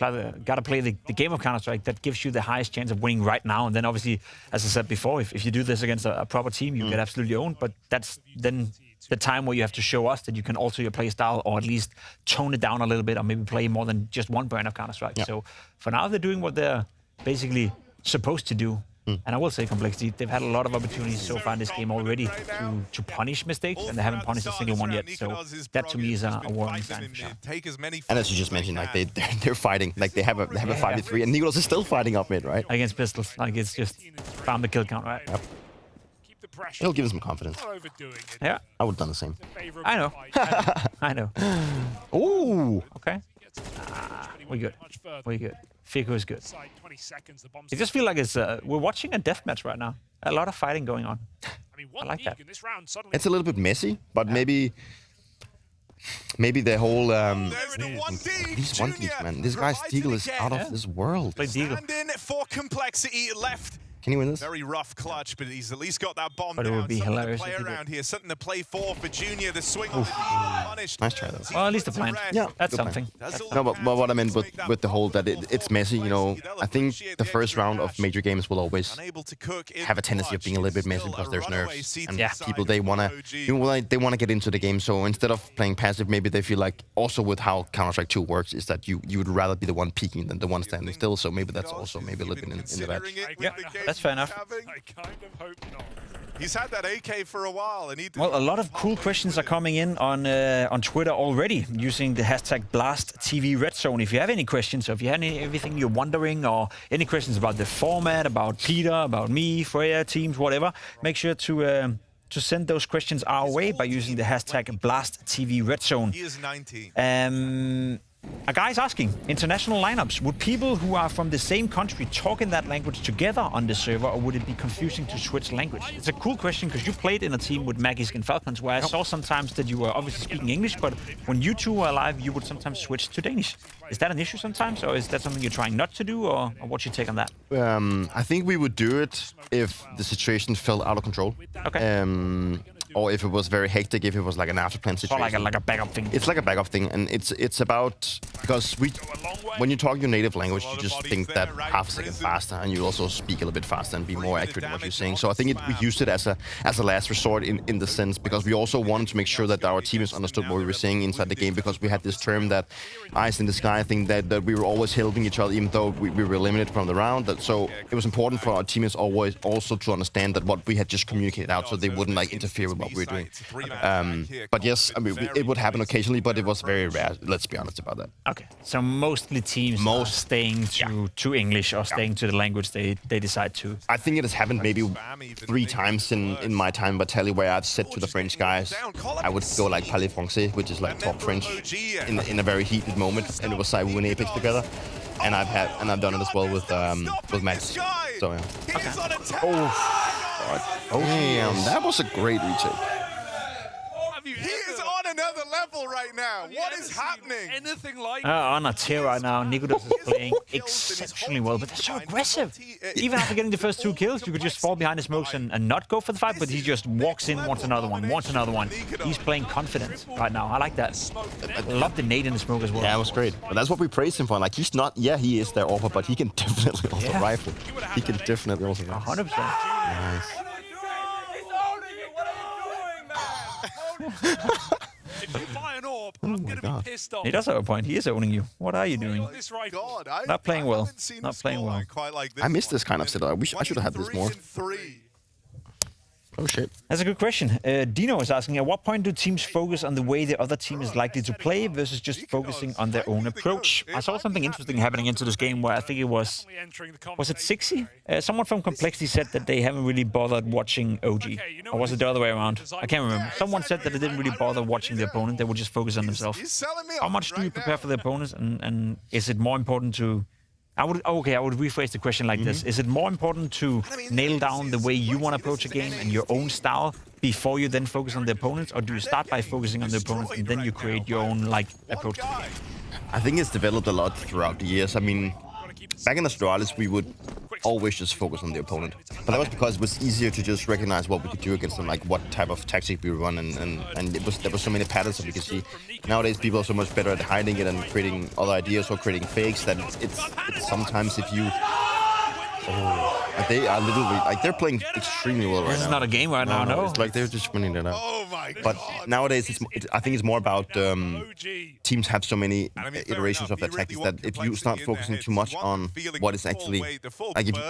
gotta play the game of Counter-Strike that gives you the highest chance of winning right now. And then obviously, as I said before, if you do this against a proper team, you get absolutely owned. But that's then the time where you have to show us that you can alter your play style, or at least tone it down a little bit, or maybe play more than just one brand of Counter-Strike. Yep. So for now, they're doing what they're basically supposed to do. And I will say complexity, they've had a lot of opportunities so far in this game already to punish mistakes, and they haven't punished a single one yet. So that to me is a warning sign for sure. And as you just mentioned, like they're fighting, like they have a 5v3, and Nicholas is still fighting up mid, right? Against pistols, like it's just found the kill count, right? Yep. It'll give him some confidence. Yeah, I would have done the same. I know. I know. Ooh. Okay. We're good. We're good. Fico is good. I just feel like we're watching a deathmatch right now. A lot of fighting going on. I like that. It's a little bit messy, but maybe the whole these 1Ds, man. This guy's Deagle is out of this world. Play Deagle. For complexity left. Can he win this? Very rough clutch, but he's at least got that bomb But it down. would be Something hilarious to play if he did. around here. Something to play for Junior. The swing on the Deagle punished. Nice try, though. Well, at least the plan. Yeah, That's good plan. something. No, but what I meant with the whole that it's messy, you know, I think the first round of major games will always have a tendency of being a little bit messy because there's nerves and people they wanna get into the game. So instead of playing passive, maybe they feel like also with how Counter-Strike 2 works is that you would rather be the one peeking than the one standing still. So maybe that's also maybe a little bit in the batch. Yeah, that's fair enough. I kind of hope not. He's had that AK for a while, and well, a lot of cool questions are coming in on Twitter already using the hashtag BlastTVRedZone. If you have any questions, or if you have anything you're wondering, or any questions about the format, about Peter, about me, Freya, teams, whatever, make sure to send those questions our way by using the hashtag BlastTVRedZone. He is 19. A guy's asking, international lineups, would people who are from the same country talk in that language together on the server, or would it be confusing to switch language? It's a cool question because you played in a team with Magisk and Falcons, where I saw sometimes that you were obviously speaking English, but when you two were alive, you would sometimes switch to Danish. Is that an issue sometimes, or is that something you're trying not to do, or what's your take on that? I think we would do it if the situation fell out of control. Okay. Or if it was very hectic, if it was like an after-plan situation. Or like a backup thing. It's like a backup thing, and it's about, because when you talk your native language, you just think that half a second faster, and you also speak a little bit faster and be more accurate in what you're saying. So I think we used it as a last resort in the sense, because we also wanted to make sure that our teammates understood what we were saying inside the game, because we had this term that eyes in the sky thing, that we were always helping each other, even though we were eliminated from the round. So it was important for our teammates always also to understand that what we had just communicated out, so they wouldn't like interfere with what we were doing. But yes, I mean, it would happen occasionally, but it was very rare. Let's be honest about that. Okay, so mostly teams are staying to English, or staying to the language they decide to. I think it has happened maybe 3 times in my time at Tally, where I've said to the French guys, I would go like parler français, which is like talk French, in a very heated moment, and it was like we win Apex together. And I've done it as well with Max. So yeah. Okay. Oh damn, that was a great retake. He is on another level right now. What is happening? Anything like On a tear right now. Nicholas is playing exceptionally well, but they're so aggressive. Even after getting the first 2 kills, you could just fall behind the smokes and not go for the fight, but he just walks in, wants another one. He's playing confident right now. I like that. I love the nade in the smoke as well. Yeah, it was great. But that's what we praised him for. Like, he's not, he is their offer, but he can definitely also rifle. He can definitely also rifle. 100%. Nice. if you buy an orb, I'm going to be pissed off. He does have a point. He is owning you. What are you doing? Not playing well. Not playing well. I missed this kind of setup. I should have had this more. Oh shit. That's a good question. Dino is asking, at what point do teams focus on the way the other team is likely to play versus just focusing on their own approach? I saw something interesting happening into this game where I think it was it 60? Someone from Complexity said that they haven't really bothered watching OG. Or was it the other way around? I can't remember. Someone said that they didn't really bother watching the opponent. They would just focus on themselves. How much do you prepare for the opponents? And is it more important to I would rephrase the question like this. Is it more important to nail down the way you want to approach a game and your own style before you then focus on the opponents, or do you start by focusing on the opponents and then you create your own approach to the game? I think it's developed a lot throughout the years. I mean, back in Astralis, we would always just focus on the opponent. But that was because it was easier to just recognize what we could do against them, like what type of tactic we run, and there was so many patterns that we could see. Nowadays, people are so much better at hiding it and creating other ideas or creating fakes that it's sometimes if you... like they are literally they're playing extremely well right now. This is not a game right now, no. It's like they're just winning it out. Oh my But God. nowadays, I think it's more about teams have so many iterations of their tactics that if you start focusing too much on what is actually like,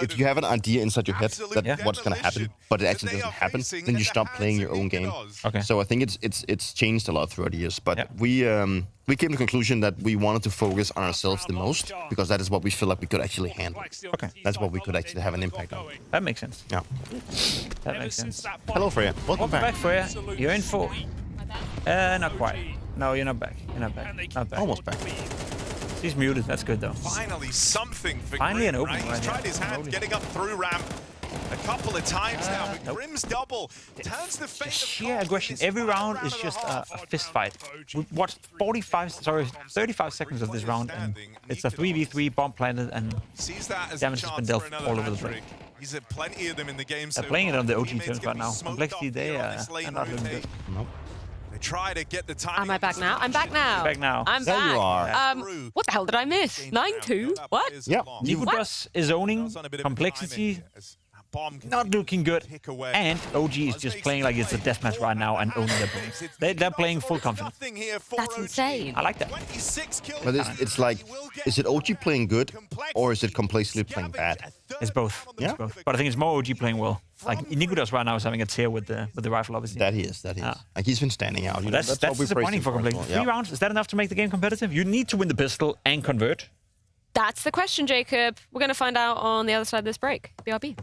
if you have an idea inside your head that what's going to happen, but it actually doesn't happen, then you stop playing your own game. Okay. So I think it's changed a lot throughout the years. But we came to the conclusion that we wanted to focus on ourselves the most because that is what we feel like we could actually handle. Okay. That's what we could actually have an impact on. That makes sense. Yeah. That makes sense. Hello, Freya. Welcome back. Freya. You're in for... not quite. No, you're not back. You're not back. Not back. Almost back. She's muted. That's good, though. Finally something for Finally Grim, an open right? He's right tried here. his hand getting up through ramp a couple of times now, but Nope. Grim's double turns the fate of Sheer Cold aggression. in this Every final round is and just half. a fist fight. We watched 35 seconds of this round, and it's a 3v3 bomb planted, and Sees that as damage a has been chance dealt for another all over the hat-trick. place. He's had plenty of them in the game so They're playing it far. on the OG Teammates terms gonna right be now. smoked Complexity, off here on they're this lane not looking rotate. good. Nope. They try to get the timing. Am I back now? I'm back now. Back now. I'm There back. you are. What the hell did I miss? 9-2? What? Yeah. Nikudas is owning complexity, not looking good, and OG is just playing like it's a deathmatch right now and owning their opponents. They're playing full confidence. That's insane. I like that. But it's like, is it OG playing good, or is it complacently playing bad? It's both. Yeah. It's both. But I think it's more OG playing well. Like Nikudas right now is having a tear with the rifle, obviously. That he is. Like he's been standing out. You know, That's what we praised disappointing him for as complexity. well. 3 rounds, is that enough to make the game competitive? You need to win the pistol and convert. That's the question, Jacob. We're going to find out on the other side of this break. BRB.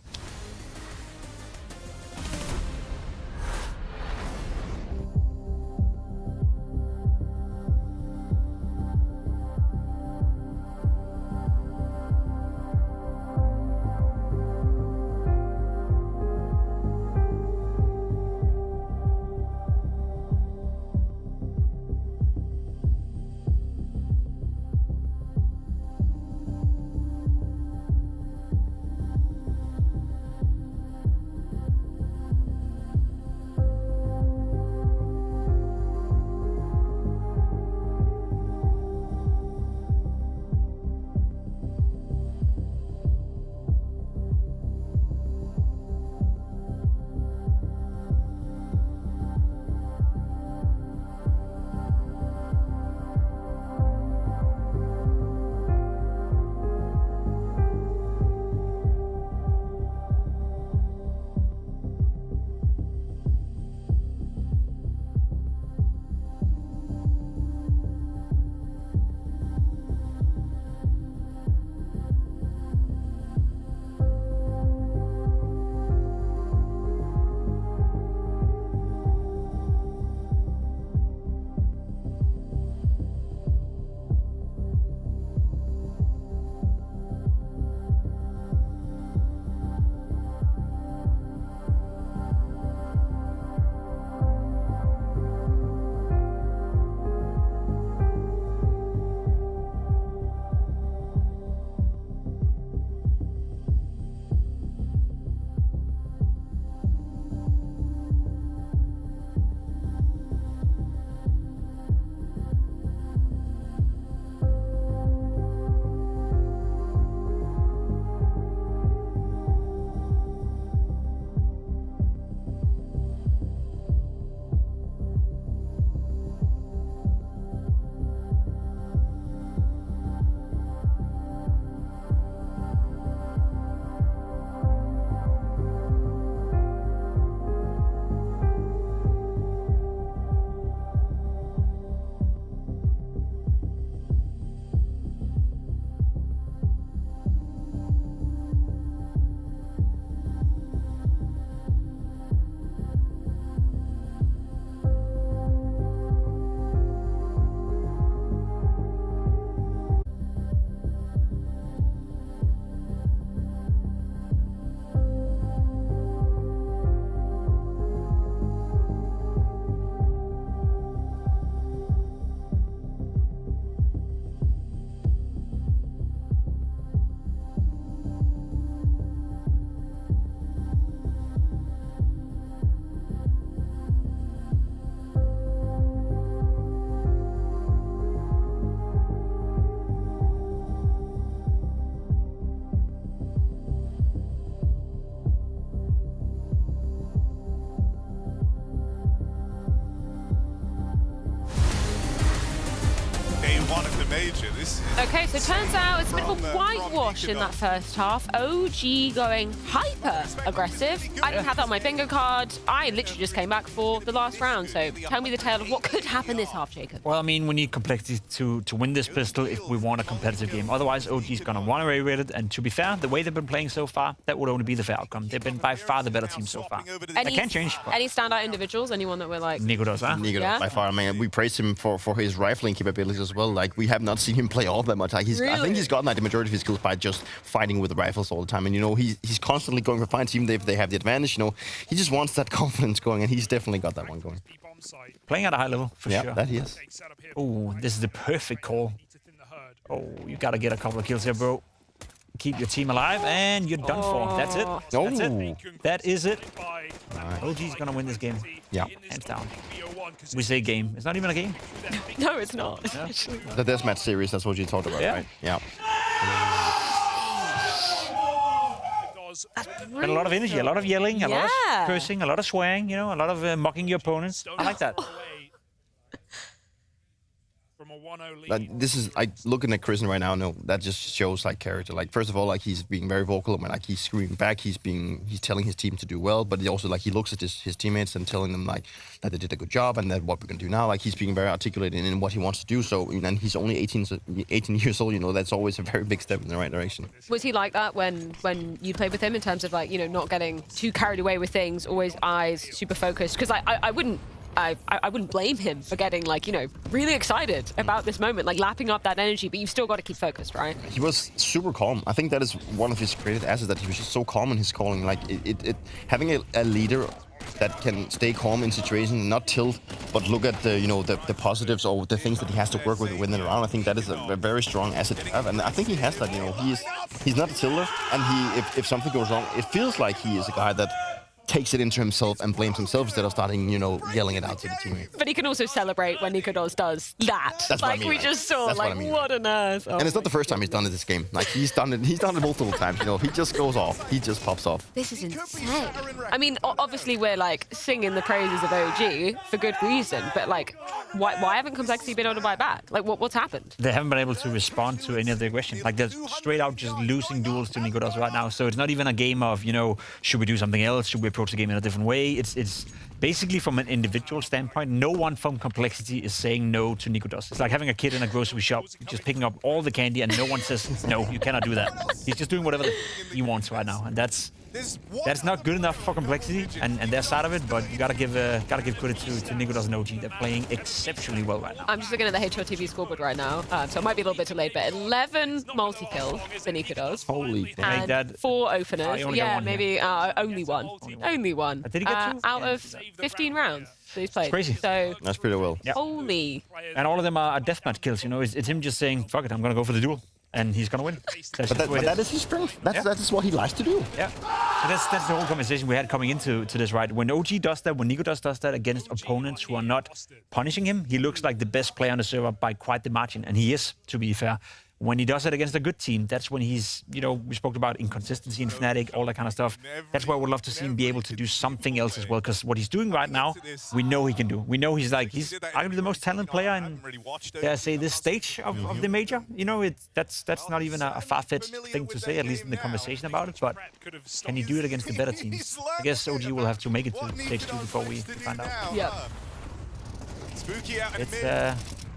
major. This Okay, so turns out it's a bit of a whitewash in that first half. OG going hyper aggressive. I didn't have that on my bingo card. I literally just came back for the last round. So tell me the tale of what could happen this half, Jacob. Well, I mean, we need complexity to win this pistol if we want a competitive game. Otherwise, OG's going to run away with it. And to be fair, the way they've been playing so far, that would only be the fair outcome. They've been by far the better team so far. That can change. Any standout individuals? Anyone that we're like... Nikodos, huh? Nikodos, Yeah. by far. I mean, we praise him for his rifling capabilities as well. Like, we have not seen him play all that much. Like, I think he's gotten like the majority of his skills by just fighting with the rifles all the time. And, you know, he's constantly going for fights, even if they have the advantage. You know, he just wants that confidence going, and he's definitely got that one going. Playing at a high level, for sure. Yeah, that he is. Oh, this is the perfect call. Oh, you got to get a couple of kills here, bro. Keep your team alive, and you're done for. That's it. That's it. That is it. OG's going to win this game. Yeah. Hands down. We say game. It's not even a game. No, it's not. Yeah. The deathmatch series, that's what you talked about, right? Yeah. And a lot of energy, a lot of yelling, a lot of cursing, a lot of swearing, you know, a lot of mocking your opponents. I like that. This is, looking at Christian right now, no, that just shows like character. Like, first of all, like he's being very vocal when like he's screaming back, he's telling his team to do well, but he also like he looks at his teammates and telling them like that they did a good job and that what we're gonna do now. Like he's being very articulate in what he wants to do. So, and he's only 18 years old. You know, that's always a very big step in the right direction. Was he like that when you played with him in terms of like, you know, not getting too carried away with things, always eyes super focused? Because I wouldn't blame him for getting like, you know, really excited about this moment, like lapping up that energy, but you've still got to keep focused, right? He was super calm. I think that is one of his greatest assets, that he was just so calm in his calling. Like having a leader that can stay calm in situations, not tilt, but look at the, you know, the positives or the things that he has to work with within the round. I think that is a very strong asset to have, and I think he has that. You know, he's not a tilter, and if something goes wrong, it feels like he is a guy that takes it into himself and blames himself instead of starting, you know, yelling it out to the teammate. But he can also celebrate when Nikodos does that. That's like what I mean, we right? just saw. That's like what an ass. Oh. And it's not the first time he's done it this game. Like he's done it multiple times. You know, he just goes off. He just pops off. This is insane. I mean, obviously we're like singing the praises of OG for good reason, but like, why haven't Complexity been able to buy back? Like, what's happened? They haven't been able to respond to any of the aggression. Like, they're straight out just losing duels to Nikodos right now. So it's not even a game of, you know, should we do something else? Should we approach the game in a different way? It's basically from an individual standpoint, no one from Complexity is saying no to Nikodos. It's like having a kid in a grocery shop, just picking up all the candy, and no one says, no, you cannot do that. He's just doing whatever he wants right now, and that's not good enough for Complexity and their side of it, but you gotta give credit to Nikodos and OG. They're playing exceptionally well right now. I'm just looking at the HLTV scoreboard right now, so it might be a little bit delayed, but 11 multi-kills for Nikodos. Holy and that 4 openers. Yeah, maybe only one. Only one. Did he get 2? Out of 15 rounds that he's played. It's crazy. So that's pretty well. Yeah. Holy. And all of them are deathmatch kills, you know. It's him just saying, fuck it, I'm gonna go for the duel. And he's gonna win. But that is his strength. That is what he likes to do. Yeah. And that's the whole conversation we had coming into this, right? When OG does that, when Nikodos does that against opponents who are not punishing him, he looks like the best player on the server by quite the margin. And he is, to be fair. When he does it against a good team, that's when he's, you know, we spoke about inconsistency in Fnatic, all that kind of stuff. That's why I would love to see him be able to do something else as well, because what he's doing right now, we know he can do. We know he's arguably the most talented player in, dare I say, this stage of the major. You know, that's not even a far-fetched thing to say, at least in the conversation about it, but can he do it against the better teams? I guess OG will have to make it to stage 2 before we find out. Yeah.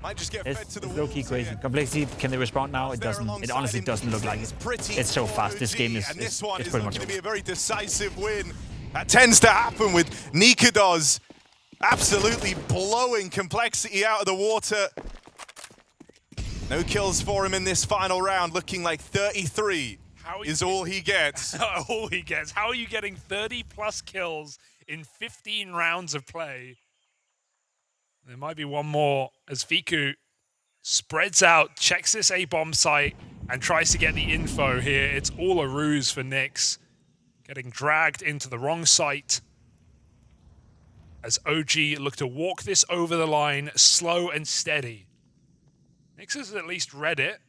It's low-key crazy. Complexity, can they respond now? It doesn't. It honestly doesn't look like it. It's so fast. This game is pretty much going to be a very decisive win. That tends to happen with Nikodos absolutely blowing Complexity out of the water. No kills for him in this final round, looking like 33 is all he gets. All he gets. How are you getting 30-plus kills in 15 rounds of play? There might be one more as Fiku spreads out, checks this A-bomb site, and tries to get the info here. It's all a ruse for Nyx. Getting dragged into the wrong site as OG look to walk this over the line slow and steady. Nyx has at least read it.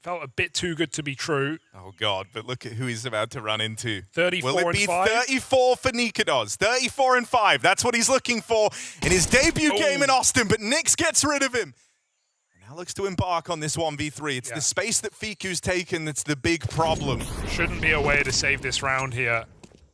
Felt a bit too good to be true. Oh, God, but look at who he's about to run into. 34 Will it be and 5? 34 for Nikodos? 34 and 5. That's what he's looking for in his debut game in Austin, but Nyx gets rid of him. now looks to embark on this 1v3. It's the space that Fiku's taken that's the big problem. Shouldn't be a way to save this round here.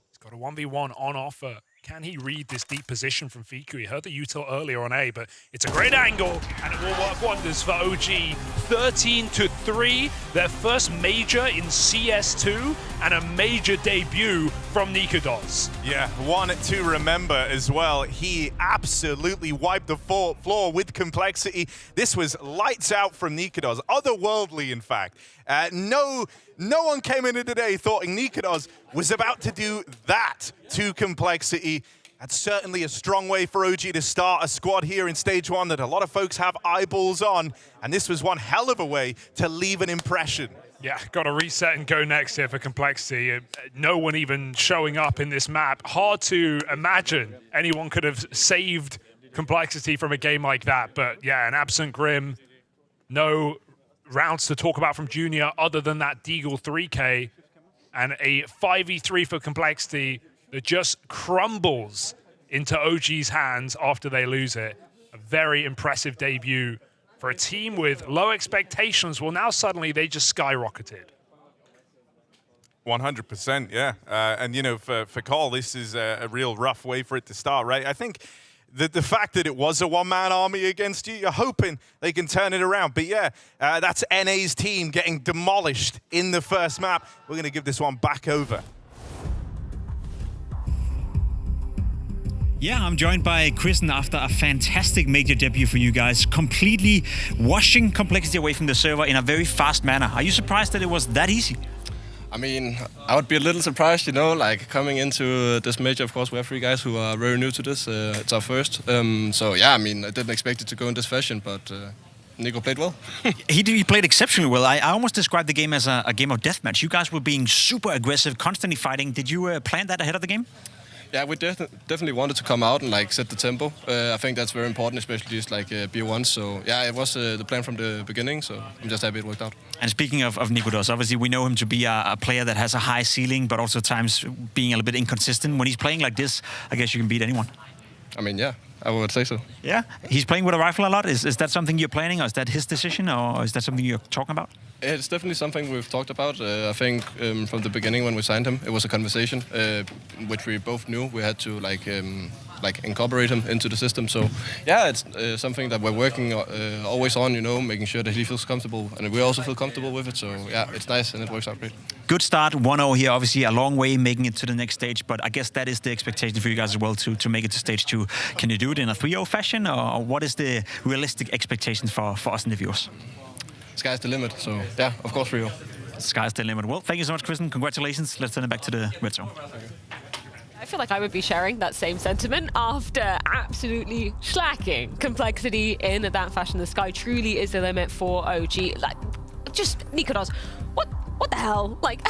He's got a 1v1 on offer. Can he read this deep position from Fiku? He heard the util earlier on A, but it's a great angle, and it will work wonders for OG. 13-3, their first major in CS2, and a major debut from Nikodos. Yeah, one to remember as well. He absolutely wiped the floor with complexity. This was lights out from Nikodos, otherworldly in fact. No one came into today thoughting Nikodos was about to do that to complexity. That's certainly a strong way for OG to start a squad here in stage 1 that a lot of folks have eyeballs on. And this was one hell of a way to leave an impression. Yeah, got to reset and go next here for complexity. No one even showing up in this map. Hard to imagine anyone could have saved complexity from a game like that. But yeah, an absent Grim, no rounds to talk about from Junior other than that Deagle 3K, and a 5v3 for complexity that just crumbles into OG's hands after they lose it. A very impressive debut for a team with low expectations. Well, now suddenly they just skyrocketed. 100%, yeah. And, you know, for Cole, this is a real rough way for it to start, right? I think the fact that it was a one-man army against you, you're hoping they can turn it around. But yeah, that's NA's team getting demolished in the first map. We're going to give this one back over. Yeah, I'm joined by Kristen after a fantastic major debut for you guys, completely washing complexity away from the server in a very fast manner. Are you surprised that it was that easy? I mean, I would be a little surprised, you know, like coming into this major. Of course, we have 3 guys who are very new to this. It's our first. So yeah, I mean, I didn't expect it to go in this fashion, but Nico played well. He played exceptionally well. I almost described the game as a game of deathmatch. You guys were being super aggressive, constantly fighting. Did you plan that ahead of the game? Yeah, we definitely wanted to come out and like set the tempo. I think that's very important, especially just like B1. So yeah, it was the plan from the beginning. So I'm just happy it worked out. And speaking of Nikodos, obviously we know him to be a player that has a high ceiling, but also at times being a little bit inconsistent. When he's playing like this, I guess you can beat anyone. I mean, yeah, I would say so. Yeah, he's playing with a rifle a lot. Is that something you're planning, or is that his decision, or is that something you're talking about? It's definitely something we've talked about. I think from the beginning when we signed him, it was a conversation which we both knew we had to like incorporate him into the system. So yeah, it's something that we're working always on, you know, making sure that he feels comfortable, and we also feel comfortable with it. So yeah, it's nice and it works out great. Good start, 1-0 here, obviously a long way making it to the next stage, but I guess that is the expectation for you guys as well to make it to stage 2. Can you do it in a 3-0 fashion, or what is the realistic expectations for us and the viewers? Sky's the limit, so yeah, of course 3-0. Sky's the limit. Well, thank you so much, Kristen. Congratulations. Let's turn it back to the red zone. I feel like I would be sharing that same sentiment after absolutely slacking complexity in that fashion. The sky truly is the limit for OG. Like, just Nikodos, what the hell? Like,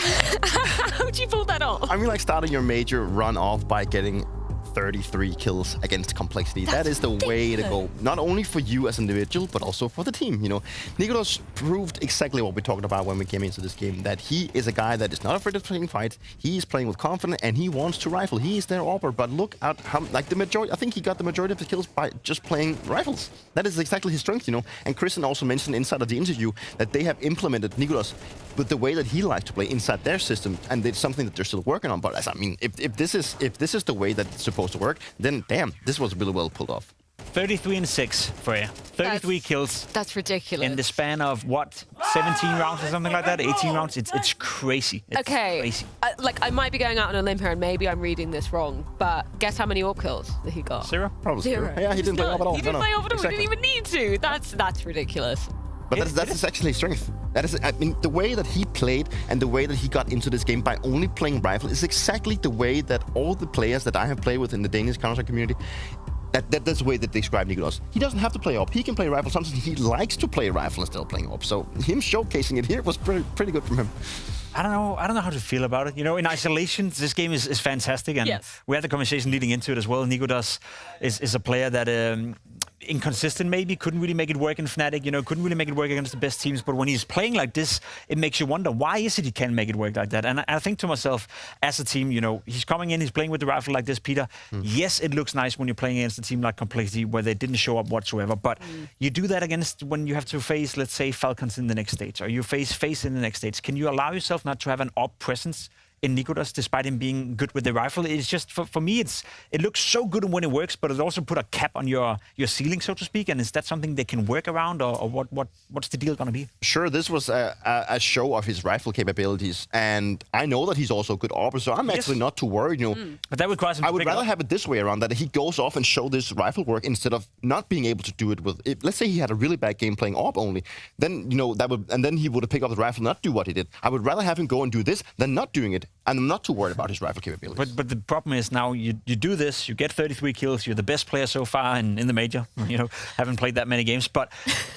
how'd you pull that off? I mean, like starting your major run off by getting 33 kills against complexity. That is the way to go. Not only for you as an individual, but also for the team. You know, Nikodos proved exactly what we talked about when we came into this game, that he is a guy that is not afraid of playing fights. He is playing with confidence, and he wants to rifle. He is their AWPer, but look at how, like the majority, I think he got the majority of the kills by just playing rifles. That is exactly his strength, you know. And Kristen also mentioned inside of the interview that they have implemented Nikodos with the way that he likes to play inside their system, and it's something that they're still working on. But as I mean, if this is the way that it's supposed to work, then damn, this was really well pulled off. 33-6 for you. 33 kills. That's ridiculous. In the span of what, 17 rounds or something like that? 18 rounds? It's crazy. It's crazy. Like, I might be going out on a limb here, and maybe I'm reading this wrong, but guess how many AWP kills that he got? 0? Probably 0. Yeah, he didn't play AWP at all. He didn't play AWP at all. Exactly. He didn't even need to. That's ridiculous. But that's actually his strength. That is, I mean, the way that he played and the way that he got into this game by only playing rifle is exactly the way that all the players that I have played with in the Danish Counter-Strike community, that's the way that they describe Nikodos. He doesn't have to play AWP. He can play rifle. Sometimes he likes to play rifle instead of playing AWP. So him showcasing it here was pretty good from him. I don't know how to feel about it. You know, in isolation, this game is fantastic, and we had the conversation leading into it as well. Nikodos is a player that inconsistent maybe, couldn't really make it work in Fnatic, couldn't really make it work against the best teams. But when he's playing like this, it makes you wonder, why is it he can't make it work like that? And I think to myself, as a team, he's coming in, he's playing with the rifle like this, Peter. Yes, it looks nice when you're playing against a team like Complexity where they didn't show up whatsoever. But you do that against when you have to face, let's say, Falcons in the next stage, or you face FaZe in the next stage. Can you allow yourself not to have an up presence in Nikodas, despite him being good with the rifle? It's just, for me, it looks so good when it works, but it also put a cap on your ceiling, so to speak. And is that something they can work around, or what's the deal going to be? Sure, this was a show of his rifle capabilities, and I know that he's also a good AWPer, so I'm actually not too worried. But that requires him. I would rather have it this way around, that he goes off and show this rifle work instead of not being able to do it with. Let's say he had a really bad game playing AWP only, then that would, and then he would have picked up the rifle and not do what he did. I would rather have him go and do this than not doing it. And I'm not too worried about his rifle capabilities. But the problem is now you do this, you get 33 kills, you're the best player so far in the major. Haven't played that many games. But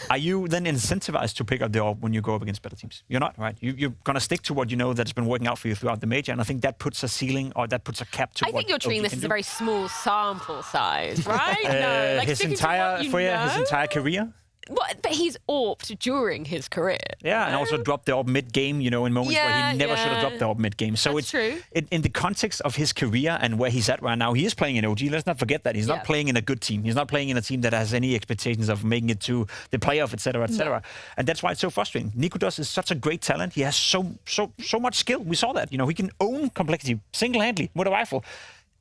are you then incentivized to pick up the AWP when you go up against better teams? You're not, right? You're going to stick to what you know that's been working out for you throughout the major. And I think that puts a ceiling, or that puts a cap to I think you're treating this as a very small sample size, right? No, his entire career. But he's AWPed during his career. Yeah, and also dropped the AWP mid-game, in moments where he never should have dropped the AWP mid-game. So that's true. In the context of his career and where he's at right now, he is playing in OG. Let's not forget that. He's not playing in a good team. He's not playing in a team that has any expectations of making it to the playoff, etc., etc. And that's why it's so frustrating. Nikodas is such a great talent. He has so much skill. We saw that. He can own Complexity single-handedly with a rifle.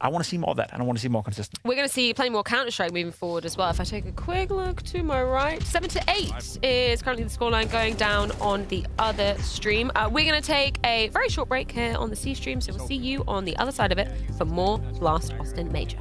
I want to see more of that, and I want to see more consistent. We're going to see plenty more Counter-Strike moving forward as well. If I take a quick look to my right, 7-8 is currently the scoreline going down on the other stream. We're going to take a very short break here on the C stream, so we'll see you on the other side of it for more Blast Austin Major.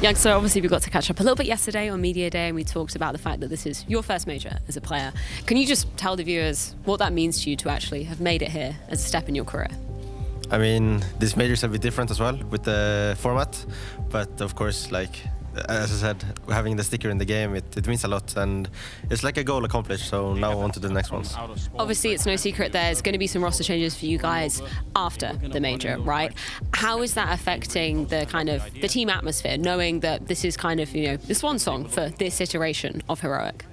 Youngster, obviously we got to catch up a little bit yesterday on Media Day, and we talked about the fact that this is your first major as a player. Can you just tell the viewers what that means to you to actually have made it here as a step in your career? I mean, this major is a bit different as well with the format, but of course, like as I said, having the sticker in the game, it means a lot, and it's like a goal accomplished, so now on to the next ones. Obviously, it's no secret there's going to be some roster changes for you guys after the major, right? How is that affecting the the team atmosphere, knowing that this is kind of, the swan song for this iteration of Heroic?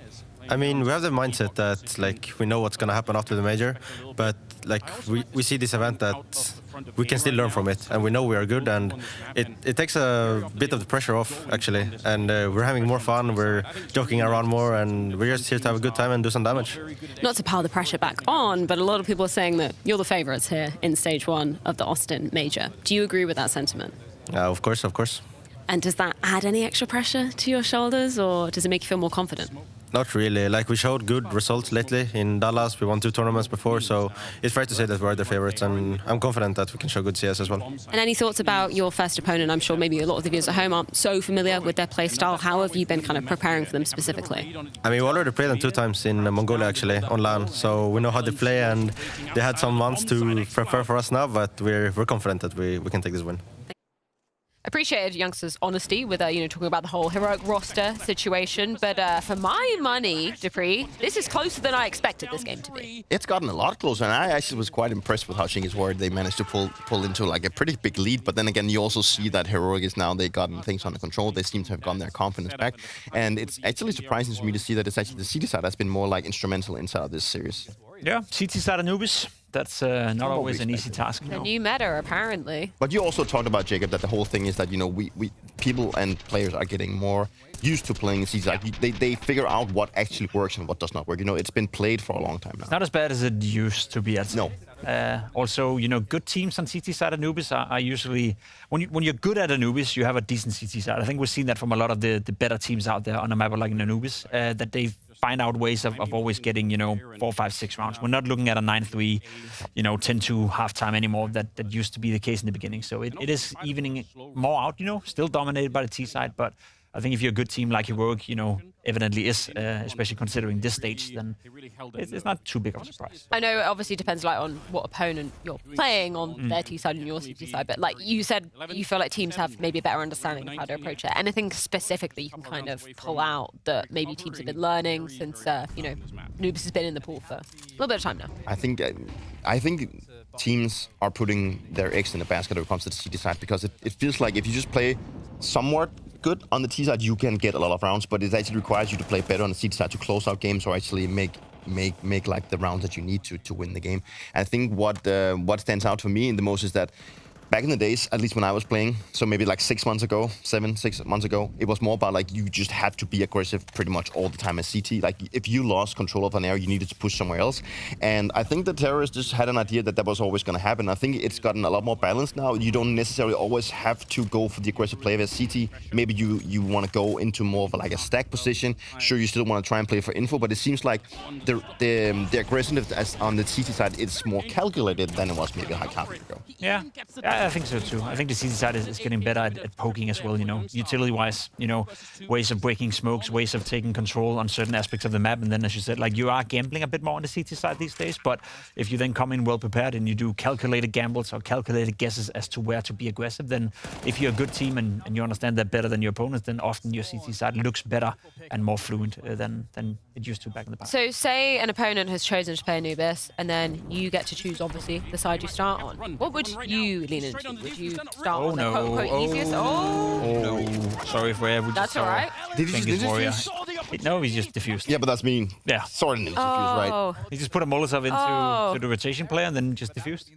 I mean, we have the mindset that like we know what's going to happen after the major, but like we see this event that we can still learn from it, and we know we are good, and it takes a bit of the pressure off actually, and we're having more fun, we're joking around more, and we're just here to have a good time and do some damage. Not to pile the pressure back on, but a lot of people are saying that you're the favourites here in stage 1 of the Austin major. Do you agree with that sentiment? Of course, of course. And does that add any extra pressure to your shoulders, or does it make you feel more confident? Not really. Like, we showed good results lately in Dallas. We won 2 tournaments before, so it's fair to say that we're the favorites, and I'm confident that we can show good CS as well. And any thoughts about your first opponent? I'm sure maybe a lot of the viewers at home aren't so familiar with their play style. How have you been kind of preparing for them specifically? I mean, we already played them 2 times in Mongolia, actually, on LAN, so we know how they play, and they had some months to prepare for us now, but we're confident that we can take this win. Appreciated Youngster's honesty with talking about the whole Heroic roster situation, but for my money, Dupree, this is closer than I expected this game to be. It's gotten a lot closer, and I actually was quite impressed with how Chinggis Warrior they managed to pull into like a pretty big lead. But then again, you also see that Heroic is now they've gotten things under control. They seem to have gotten their confidence back, and it's actually surprising to me to see that it's actually the CT side that's been more like instrumental inside of this series. Yeah, CT side Anubis. That's not always an easy task. The new meta, apparently. But you also talked about, Jacob, that the whole thing is that, we people and players are getting more used to playing CT side. They figure out what actually works and what does not work. It's been played for a long time now. It's not as bad as it used to be, I'd say. No. Also, good teams on CT side Anubis are usually... When you're good at Anubis, you have a decent CT side. I think we've seen that from a lot of the better teams out there on a map like in Anubis, that they've find out ways of always getting, 4, 5, 6 rounds. We're not looking at a 9-3, 10-2 halftime anymore. That used to be the case in the beginning. So it is evening more out, still dominated by the T side. But I think if you're a good team like Heroic, evidently is, especially considering this stage, then it's not too big of a surprise. I know it obviously depends on what opponent you're playing on their T side and your CT side, but like you said, you feel like teams have maybe a better understanding of how to approach it. Anything specific that you can kind of pull out that maybe teams have been learning since, Nubis has been in the pool for a little bit of time now? I think teams are putting their eggs in the basket when it comes to the CT side, because it feels like if you just play somewhat good on the T side, you can get a lot of rounds, but it actually requires you to play better on the CT side to close out games or actually make like the rounds that you need to win the game. I think what stands out for me in the most is that back in the days, at least when I was playing, so maybe like 6 months ago, 6 months ago, it was more about like you just had to be aggressive pretty much all the time as CT. Like if you lost control of an area, you needed to push somewhere else. And I think the terrorists just had an idea that was always going to happen. I think it's gotten a lot more balanced now. You don't necessarily always have to go for the aggressive play as CT. Maybe you want to go into more of like a stack position. Sure, you still want to try and play for info, but it seems like the aggressiveness on the CT side is more calculated than it was maybe a half year ago. Yeah, I think so too. I think the CT side is getting better at poking as well, utility-wise, ways of breaking smokes, ways of taking control on certain aspects of the map. And then, as you said, like you are gambling a bit more on the CT side these days. But if you then come in well prepared and you do calculated gambles or calculated guesses as to where to be aggressive, then if you're a good team and you understand that better than your opponents, then often your CT side looks better and more fluent than it used to back in the past. So say an opponent has chosen to play Anubis, and then you get to choose, obviously, the side you start on. What would you lean into? Would you start on the quote-unquote easiest? No. Sorry for everyone. That's all right. Did he just Warrior. No, he's just diffused. Yeah, but that's mean. Yeah. Sort of diffused, right? He just put a Molotov into the rotation player and then just diffused.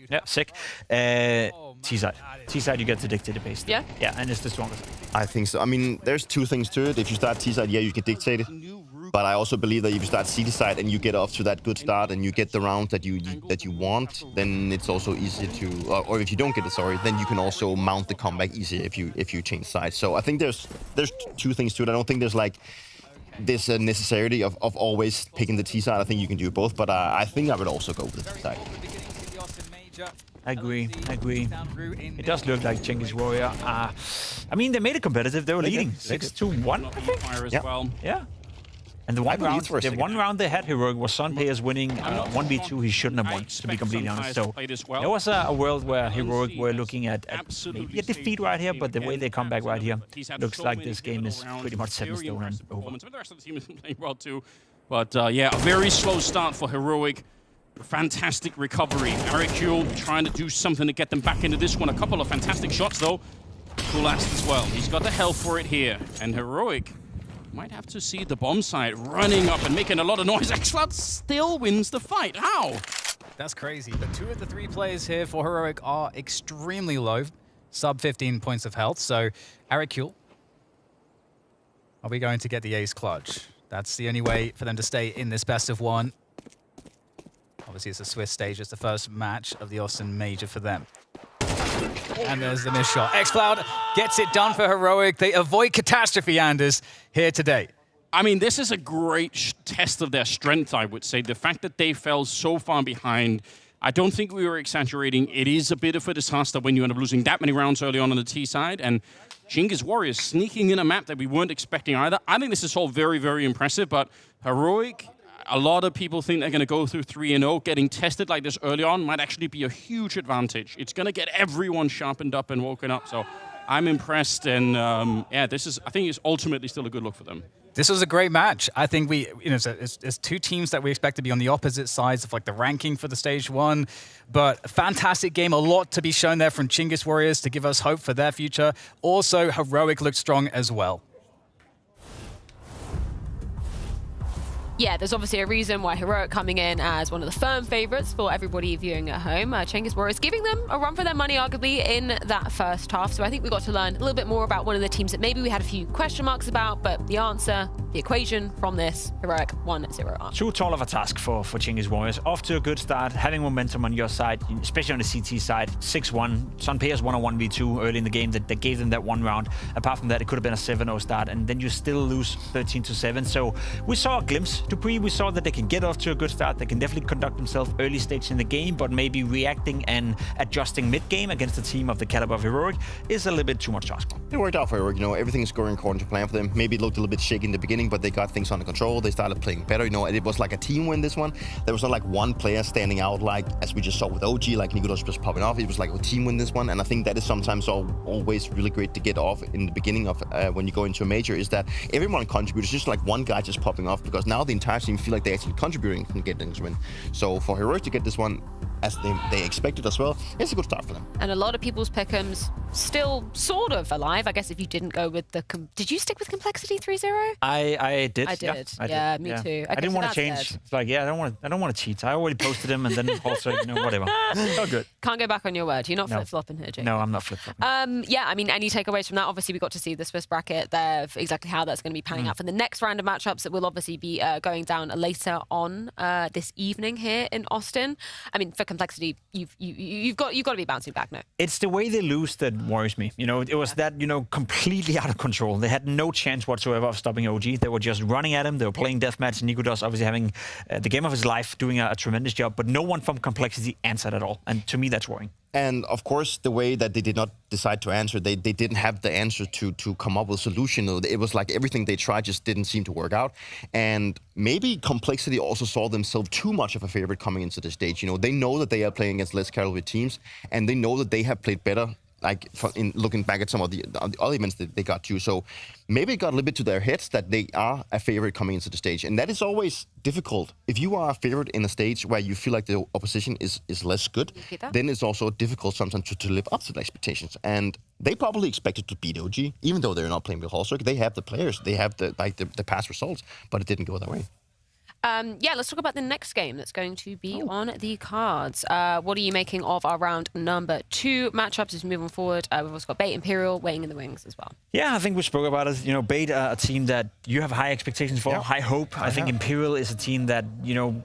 Yeah, sick. T-side. T-side, you get to dictate the pace. Yeah? Yeah, and it's the strongest. I think so. I mean, there's 2 things to it. If you start T-side, yeah, you can dictate it. But I also believe that if you start CT side and you get off to that good start and you get the round that you want, then it's also easy to, or if you don't get it, sorry, then you can also mount the comeback easier if you change sides. So I think there's 2 things to it. I don't think there's like this necessity of always picking the T side. I think you can do both, but I think I would also go with the T side. I agree. It does look like Chinggis Warrior. I mean, they made it competitive. They were leading 6-1, I think. Fire as well. Yeah. And the one round they had Heroic was Sunpayers winning 1v2 he shouldn't have won, to be completely honest. So there was a world where Heroic were looking at maybe a defeat right here, but the way they come back right here looks like this game is pretty much set in stone and over. The rest of the team is playing well too. But yeah, a very slow start for Heroic. Fantastic recovery. Aricule trying to do something to get them back into this one. A couple of fantastic shots though. Kulast as well. He's got the health for it here. And Heroic might have to see the bomb site running up and making a lot of noise. xCloud still wins the fight. How? That's crazy. But 2 of the 3 players here for Heroic are extremely low. Sub 15 points of health. So, Aricule, are we going to get the ace clutch? That's the only way for them to stay in this best of 1. Obviously, it's a Swiss stage. It's the first match of the Austin Major for them. And there's the missed shot. xCloud gets it done for Heroic. They avoid catastrophe, Anders, here today. I mean, this is a great test of their strength, I would say. The fact that they fell so far behind, I don't think we were exaggerating. It is a bit of a disaster when you end up losing that many rounds early on the T side. And Chinggis Warriors sneaking in a map that we weren't expecting either. I think this is all very, very impressive, but Heroic, a lot of people think they're going to go through 3-0. Getting tested like this early on might actually be a huge advantage. It's going to get everyone sharpened up and woken up. So I'm impressed, and yeah, I think it's ultimately still a good look for them. This was a great match. I think it's 2 teams that we expect to be on the opposite sides of like the ranking for the stage 1, but a fantastic game. A lot to be shown there from Chinggis Warriors to give us hope for their future. Also, Heroic looked strong as well. Yeah, there's obviously a reason why Heroic coming in as one of the firm favorites for everybody viewing at home. Chinggis Warriors giving them a run for their money, arguably, in that first half. So I think we got to learn a little bit more about one of the teams that maybe we had a few question marks about, but the answer, the equation from this, Heroic 1-0 up. Too tall of a task for Chinggis Warriors. Off to a good start, having momentum on your side, especially on the CT side. 6-1. Sunpayers won a 1v2 early in the game that gave them that 1 round. Apart from that, it could have been a 7-0 start, and then you still lose 13-7. So we saw a glimpse. Dupree, we saw that they can get off to a good start. They can definitely conduct themselves early stage in the game, but maybe reacting and adjusting mid-game against a team of the caliber of Heroic is a little bit too much to ask for. It worked out for Heroic. Everything is going according to plan for them. Maybe it looked a little bit shaky in the beginning, but they got things under control. They started playing better. It was like a team win, this one. There was not like one player standing out, like as we just saw with OG, like Nicolas just popping off. It was like a team win, this one. And I think that is sometimes always really great to get off in the beginning of when you go into a major, is that everyone contributes. It's just like one guy just popping off, because now the entire team feel like they actually contributing and getting this win. So for Heroic to get this one as they expected as well, it's a good start for them. And a lot of people's pick'ems still sort of alive. I guess if you didn't go with the... Did you stick with Complexity 3-0? I did. I did. Yeah, me too. I didn't want to change. It's like, I don't want to cheat. I already posted him, and then also, whatever. It's all good. Can't go back on your word. You're not flip-flopping here, Jake. No, I'm not flip-flopping. Yeah, I mean, any takeaways from that? Obviously, we got to see the Swiss bracket there, exactly how that's going to be panning out for the next round of matchups that will obviously be going down later on this evening here in Austin. I mean, for Complexity, you've got to be bouncing back now. It's the way they lose that worries me. It was that completely out of control. They had no chance whatsoever of stopping OG. They were just running at him. They were playing deathmatch. Nikudos obviously having the game of his life, doing a tremendous job, but no one from Complexity answered at all. And to me, that's worrying. And of course, the way that they did not decide to answer, they didn't have the answer to come up with a solution. It was like everything they tried just didn't seem to work out. And maybe Complexity also saw themselves too much of a favorite coming into the stage. They know that they are playing against less caliber teams, and they know that they have played better, like in looking back at some of the other events that they got to. So maybe it got a little bit to their heads that they are a favorite coming into the stage. And that is always difficult. If you are a favorite in a stage where you feel like the opposition is less good, then it's also difficult sometimes to live up to the expectations. And they probably expected to beat OG, even though they're not playing with Hall Circuit. They have the players, they have the past results, but it didn't go that way. Yeah, let's talk about the next game that's going to be on the cards. What are you making of our round number 2 matchups as we move on forward? We've also got Bait Imperial waiting in the wings as well. Yeah, I think we spoke about it. Bait, a team that you have high expectations for, high hope. I think Imperial is a team that,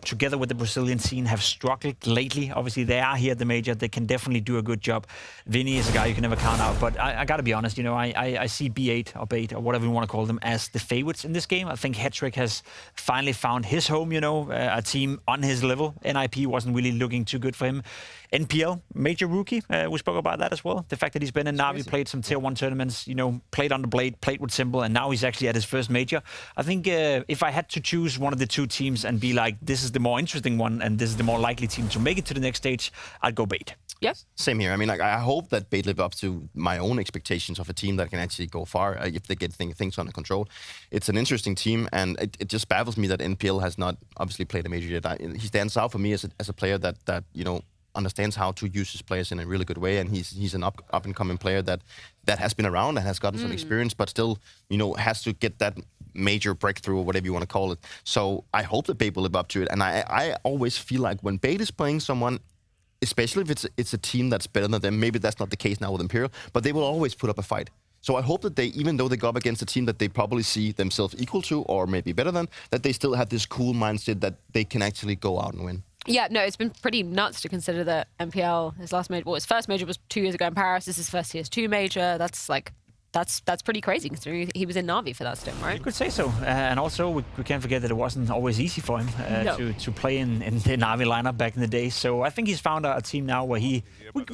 together with the Brazilian scene, have struggled lately. Obviously, they are here at the major. They can definitely do a good job. Vinny is a guy you can never count out. But I got to be honest, I see B8 or Bait or whatever you want to call them as the favorites in this game. I think Hetrick has finally found his home, you know, a team on his level. NIP wasn't really looking too good for him. NPL, major rookie, we spoke about that as well. The fact that he's been in Na'Vi, played some Tier 1 tournaments, you know, played on the Blade, played with Symbol, and now he's actually at his first major. I think if I had to choose one of the two teams and be like, this is the more interesting one and this is the more likely team to make it to the next stage, I'd go Bait. Yes. Same here. I mean, like, I hope that Bait live up to my own expectations of a team that can actually go far if they get things under control. It's an interesting team, and it just baffles me that NPL has not obviously played a major yet. He stands out for me as a player that you know, understands how to use his players in a really good way, and he's an up and coming player that has been around and has gotten some experience, but still, you know, has to get that major breakthrough or whatever you want to call it. So I hope that Bait will live up to it, and I always feel like when Bait is playing someone, especially if it's a team that's better than them, maybe that's not the case now with Imperial, but they will always put up a fight. So I hope that they, even though they go up against a team that they probably see themselves equal to or maybe better than, that they still have this cool mindset that they can actually go out and win. Yeah, no, it's been pretty nuts to consider that MPL, his last major, well, his first major was 2 years ago in Paris. This is his first TS2 major. That's like, that's pretty crazy considering he was in Na'Vi for that stint, right? You could say so. And also, we can't forget that it wasn't always easy for him to play in the Na'Vi lineup back in the day. So I think he's found a team now where we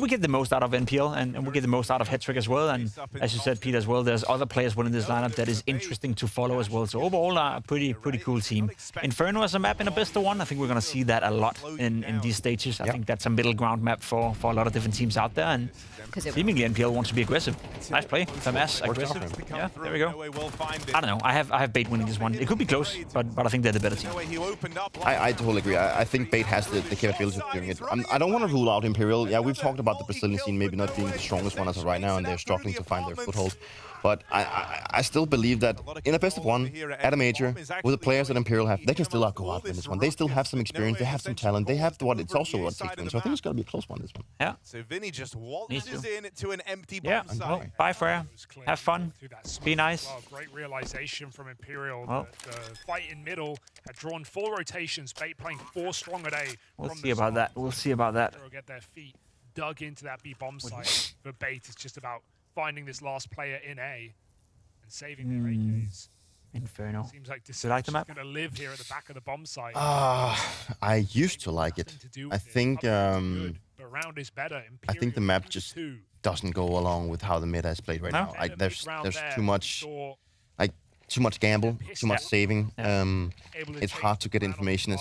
get the most out of NPL and we get the most out of Hetrick as well. And as you said, Pete, as well, there's other players within this lineup that is interesting to follow as well. So overall, a pretty cool team. Inferno as a map in a best of one. I think we're going to see that a lot in these stages. I think that's a middle ground map for a lot of different teams out there. And seemingly NPL wants to be aggressive. Nice play. Famas, aggressive. Yeah, there we go. I don't know. I have Bait winning this one. It could be close, but I think they're the better team. I totally agree. I think Bait has the capability of doing it. I don't want to rule out Imperial. Yeah, we've talked about the Brazilian scene maybe not being the strongest one as of right now, and they're struggling to find their foothold. But I still believe that in a best of one, at a major, with the players that Imperial have, they can still go out and win this one. They still have some experience, they have some talent, they have what it's also what it takes to win. So I think it's going to be a close one, this one. Yeah. So Vinny just waltzes in to an empty bomb site. Well, bye, Freya. Have fun. Be nice. Well, great realization from Imperial that the fight in middle had drawn 4 rotations. Bait playing 4 strong at A. We'll see about that. We'll see about that. They'll get their feet dug into that B bomb site. But Bait is just about finding this last player in A and saving their AKs. Inferno. Seems like this is going to live here at the back of the bomb site. I used to like it. I think the map just doesn't go along with how the meta is played right now. There's too much gamble, too much saving. It's hard to get information.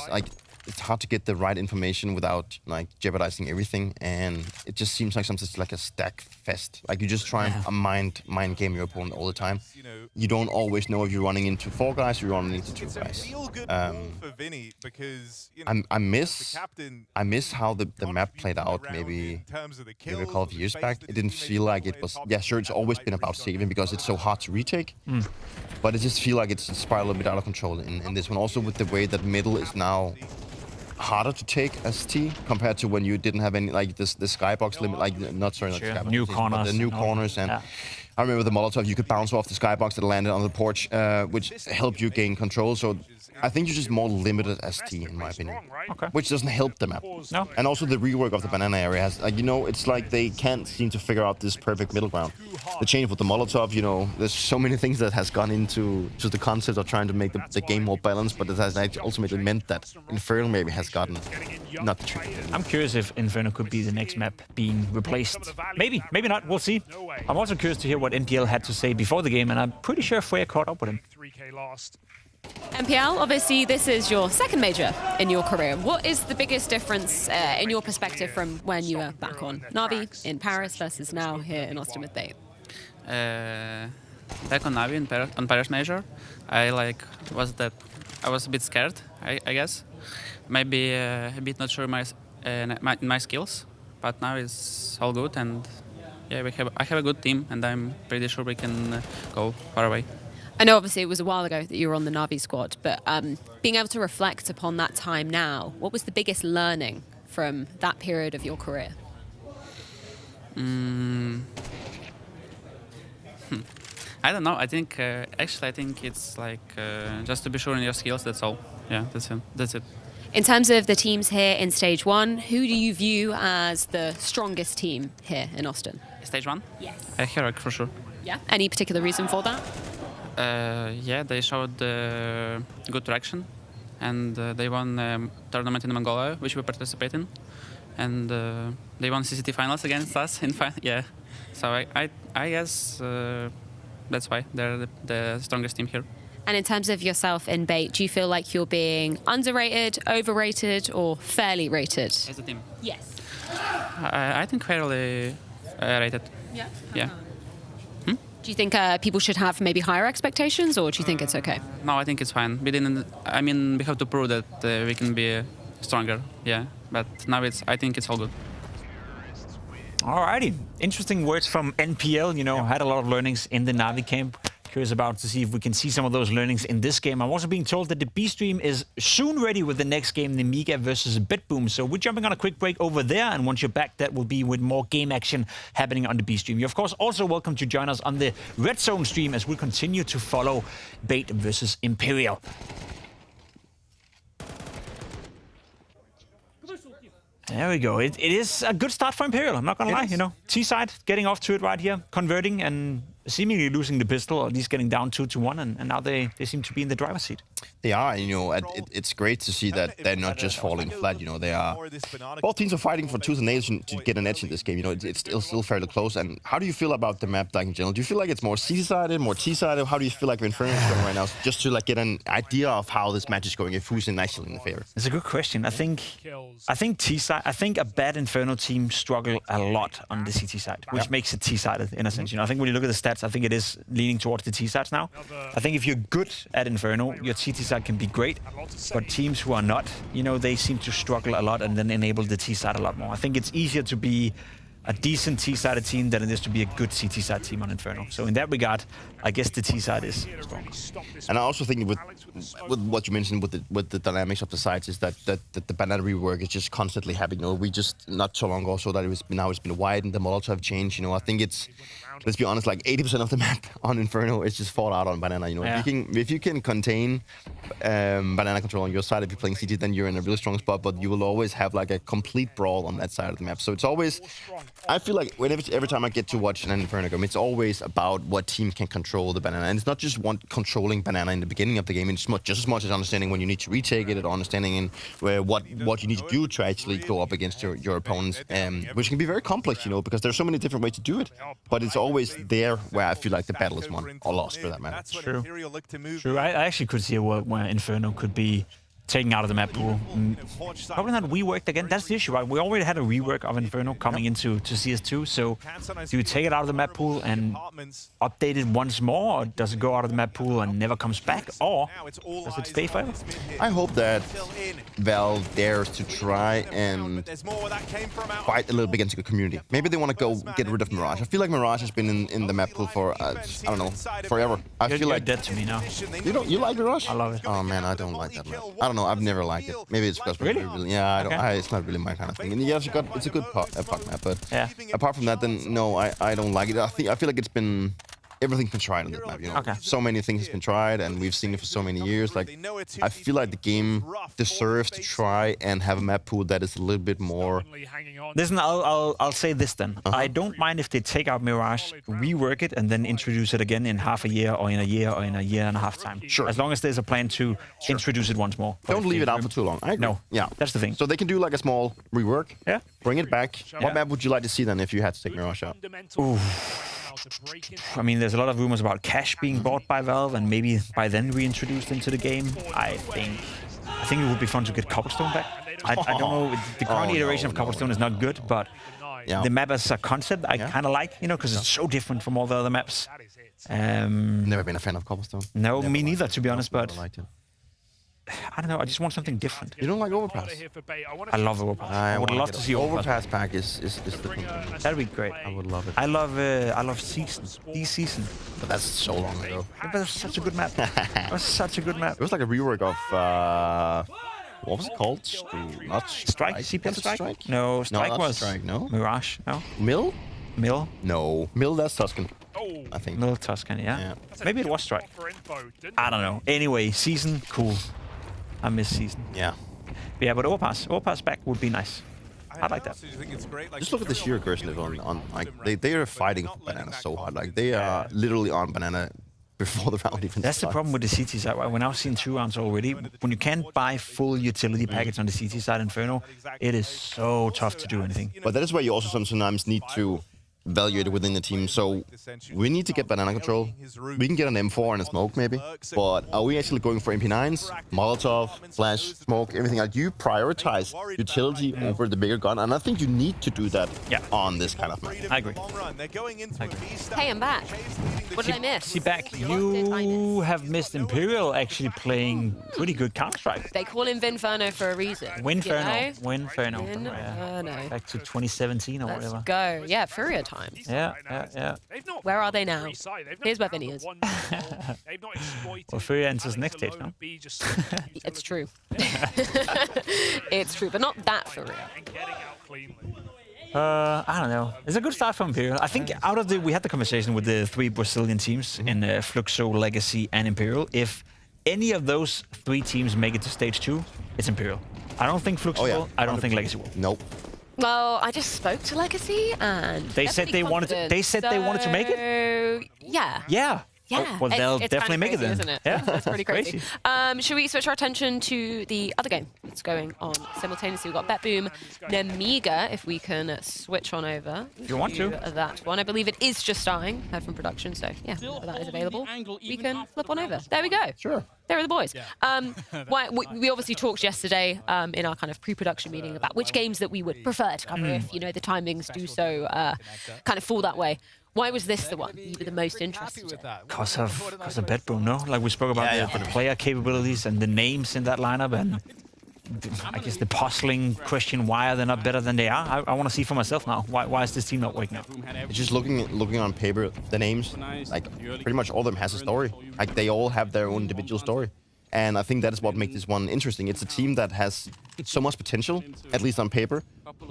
It's hard to get the right information without like jeopardizing everything, and it just seems like something like a stack fest. Like you just try and mind game your opponent all the time. You don't always know if you're running into 4 guys or you're running into 2 guys. I miss how the map played out maybe a couple of years back. It didn't feel like it was. Yeah, sure, it's always been about saving because it's so hard to retake. But it just feels like it's spiraled a bit out of control in this one. Also with the way that middle is now harder to take as T compared to when you didn't have any like the skybox limit, like not the skybox, new corners, but the new corners. And I remember the Molotov, you could bounce off the skybox that landed on the porch, which helped you gain control. So I think you're just more limited as T, in my opinion. Okay. Which doesn't help the map. No. And also the rework of the banana area has, like, you know, it's like they can't seem to figure out this perfect middle ground. The change with the Molotov, you know, there's so many things that has gone into the concept of trying to make the game more balanced, but it has actually ultimately meant that Inferno maybe has gotten not the trick. I'm curious if Inferno could be the next map being replaced. Maybe, maybe not. We'll see. I'm also curious to hear what NPL had to say before the game, and I'm pretty sure Freya caught up with him. 3K lost. MPL, obviously this is your second major in your career. What is the biggest difference in your perspective from when you were back on Na'Vi in Paris versus now here in Austin with Bait? Back on Na'Vi on Paris major, I was a bit scared, I guess. Maybe a bit not sure my skills, but now it's all good, and yeah, I have a good team, and I'm pretty sure we can go far away. I know obviously it was a while ago that you were on the Na'Vi squad, but being able to reflect upon that time now, what was the biggest learning from that period of your career? I don't know. I think actually, I think it's like just to be sure in your skills. That's all. Yeah, that's it. In terms of the teams here in Stage 1, who do you view as the strongest team here in Austin? Stage 1? Yes. Heroic for sure. Yeah. Any particular reason for that? Yeah, they showed good traction, and they won tournament in Mongolia, which we participate in, and they won CCT finals against us in yeah. So I guess that's why they're the strongest team here. And in terms of yourself in Bait, do you feel like you're being underrated, overrated, or fairly rated? As a team? Yes. I think fairly rated. Yeah? Yeah. Do you think people should have maybe higher expectations, or do you think it's okay? No, I think it's fine. We didn't. I mean, we have to prove that we can be stronger. Yeah, but now I think it's all good. Alrighty, interesting words from NPL. You know, had a lot of learnings in the Navi camp. Curious about to see if we can see some of those learnings in this game. I'm also being told that the B stream is soon ready with the next game, Nemiga versus BetBoom. So we're jumping on a quick break over there, and once you're back, that will be with more game action happening on the B stream. You're of course also welcome to join us on the Red Zone stream as we continue to follow Bait versus Imperial. There we go. It is a good start for Imperial, I'm not going to lie. You know, T-side getting off to it right here, converting and seemingly losing the pistol, or at least getting down 2-1, and now they seem to be in the driver's seat. They are, you know, it's great to see that they're not just falling flat, you know, they are... Both teams are fighting for tooth and nails to get an edge in this game, you know, it's still fairly close. And how do you feel about the map, like, in general? Do you feel like it's more C-sided, more T-sided? How do you feel like Inferno is going right now? Just to, like, get an idea of how this match is going, if who's actually in the favor. It's a good question. I think T-side, I think a bad Inferno team struggle a lot on the CT side, which makes it T-sided in a sense. You know, I think when you look at the stats, I think it is leaning towards the T-sides now. I think if you're good at Inferno, your CT side can be great, but teams who are not, you know, they seem to struggle a lot and then enable the T-side a lot more. I think it's easier to be a decent T-sided team than it is to be a good CT side team on Inferno. So in that regard, I guess the T-side is strong. And I also think with what you mentioned with the dynamics of the sides is that the banana rework is just constantly happening. You know, we just not so long ago saw that now it's been widened, the Molotov changed. You know, I think it's, let's be honest, like 80% of the map on Inferno is just fall out on banana. You know, if you can contain banana control on your side, if you're playing CT, then you're in a really strong spot. But you will always have like a complete brawl on that side of the map. So it's always, I feel like every time I get to watch an Inferno game, it's always about what team can control the banana. And it's not just one controlling banana in the beginning of the game. It's just as much as understanding when you need to retake it, or understanding in what you need to do to actually go up against your opponents, which can be very complex, you know, because there's so many different ways to do it. But it's always there where I feel like the battle is won or lost, for that matter. True. True. I actually could see a world where Inferno could be taken out of the map pool. Probably not reworked again. That's the issue, right? We already had a rework of Inferno coming into CS2, so do you take it out of the map pool and update it once more, or does it go out of the map pool and never comes back, or does it stay forever? I hope that Valve dares to try and fight a little bit against the community. Maybe they want to go get rid of Mirage. I feel like Mirage has been in the map pool for, I don't know, forever. I feel like dead to me now. You like Mirage? I love it. Oh man, I don't like that map. I don't know, I've never liked it. Maybe it's because yeah, I don't. It's not really my kind of thing. And yes, it's a good puck map, but apart from that, then no, I don't like it. I feel like everything's been tried on this map, you know. So many things has been tried, and we've seen it for so many years. Like, I feel like the game deserves to try and have a map pool that is a little bit more. Listen, I'll say this then. I don't mind if they take out Mirage, rework it, and then introduce it again in half a year, or in a year, or in a year and a half time. Sure. As long as there's a plan to introduce it once more. Don't leave it out for too long. I agree. No. Yeah. That's the thing. So they can do like a small rework. Yeah. Bring it back. What map would you like to see then if you had to take Mirage out? Ooh. I mean, there's a lot of rumors about Cash being bought by Valve and maybe by then reintroduced into the game. I think it would be fun to get Cobblestone back. I don't know, the current iteration of Cobblestone is not good, but the map as a concept I kind of like, you know, because it's so different from all the other maps. Never been a fan of Cobblestone. No, me neither, to be honest, but I don't know, I just want something different. You don't like Overpass? I love Overpass. I would love to see Overpass pack is different. That'd be great. I would love it. I love Season. Season. But that's so long ago. But that was such a good map. That was such a good map. It was like a rework of what was it called? Not Strike? CPM Strike? No, Strike was Strike, no. Mirage, no. Mill? No. Mill, that's Tuscan. I think. Mill Tuscan, yeah. Maybe it was Strike. I don't know. Anyway, Season, cool. I miss Season. Yeah. But Overpass back would be nice. I like that. Just look at the sheer aggression on like they are fighting for banana so hard. Like they are literally on banana before the round even That's the starts. problem with the CT side. Right? We're now seeing 2 rounds already. When you can't buy full utility package on the CT side Inferno, it is so tough to do anything. But that is where you also sometimes need to evaluate it within the team. So we need to get banana control. We can get an M4 and a smoke maybe. But are we actually going for MP9s, Molotov, flash, smoke, everything like you prioritize utility over the bigger gun? And I think you need to do that on this kind of map. I agree. Hey, I'm back. What did I miss? See back, you have missed Imperial actually playing pretty good Counter-Strike. They call him Vinferno for a reason. Winferno. You know? Winferno. Winferno. Back to 2017 or Let's whatever. go. Yeah, Furious times. Yeah. Where are they now? Here's where Vinny is. Well, Furia enters next stage now. It's true. It's true, but not that for real. I don't know. It's a good start from Imperial. I think out of we had the conversation with the 3 Brazilian teams in Fluxo, Legacy, and Imperial. If any of those 3 teams make it to stage 2, it's Imperial. I don't think Fluxo will. I don't think Legacy will. Nope. Well, I just spoke to Legacy and they said they wanted to. They said they wanted to make it. Yeah. Yeah. Yeah. Oh, well, they'll it's definitely make it then. Isn't it? Yeah, That's pretty crazy. crazy. Should we switch our attention to the other game that's going on simultaneously? We've got BetBoom, Nemiga, if we can switch on over. If you want to. That one. I believe it is just starting, heard from production, so yeah, whenever that is available, we can flip on over. There we go. Sure. There are the boys. We obviously talked yesterday in our kind of pre-production meeting about which games that we would prefer to cover if, you know, the timings do so kind of fall that way. Why was this the one you were the most interested in? Because of BetBoom, no? Like we spoke about the player capabilities and the names in that lineup, and I guess the puzzling question, why are they not better than they are? I want to see for myself now. Why is this team not waking up? It's just looking on paper, the names, like pretty much all of them has a story. Like they all have their own individual story. And I think that is what makes this one interesting. It's a team that has so much potential, at least on paper,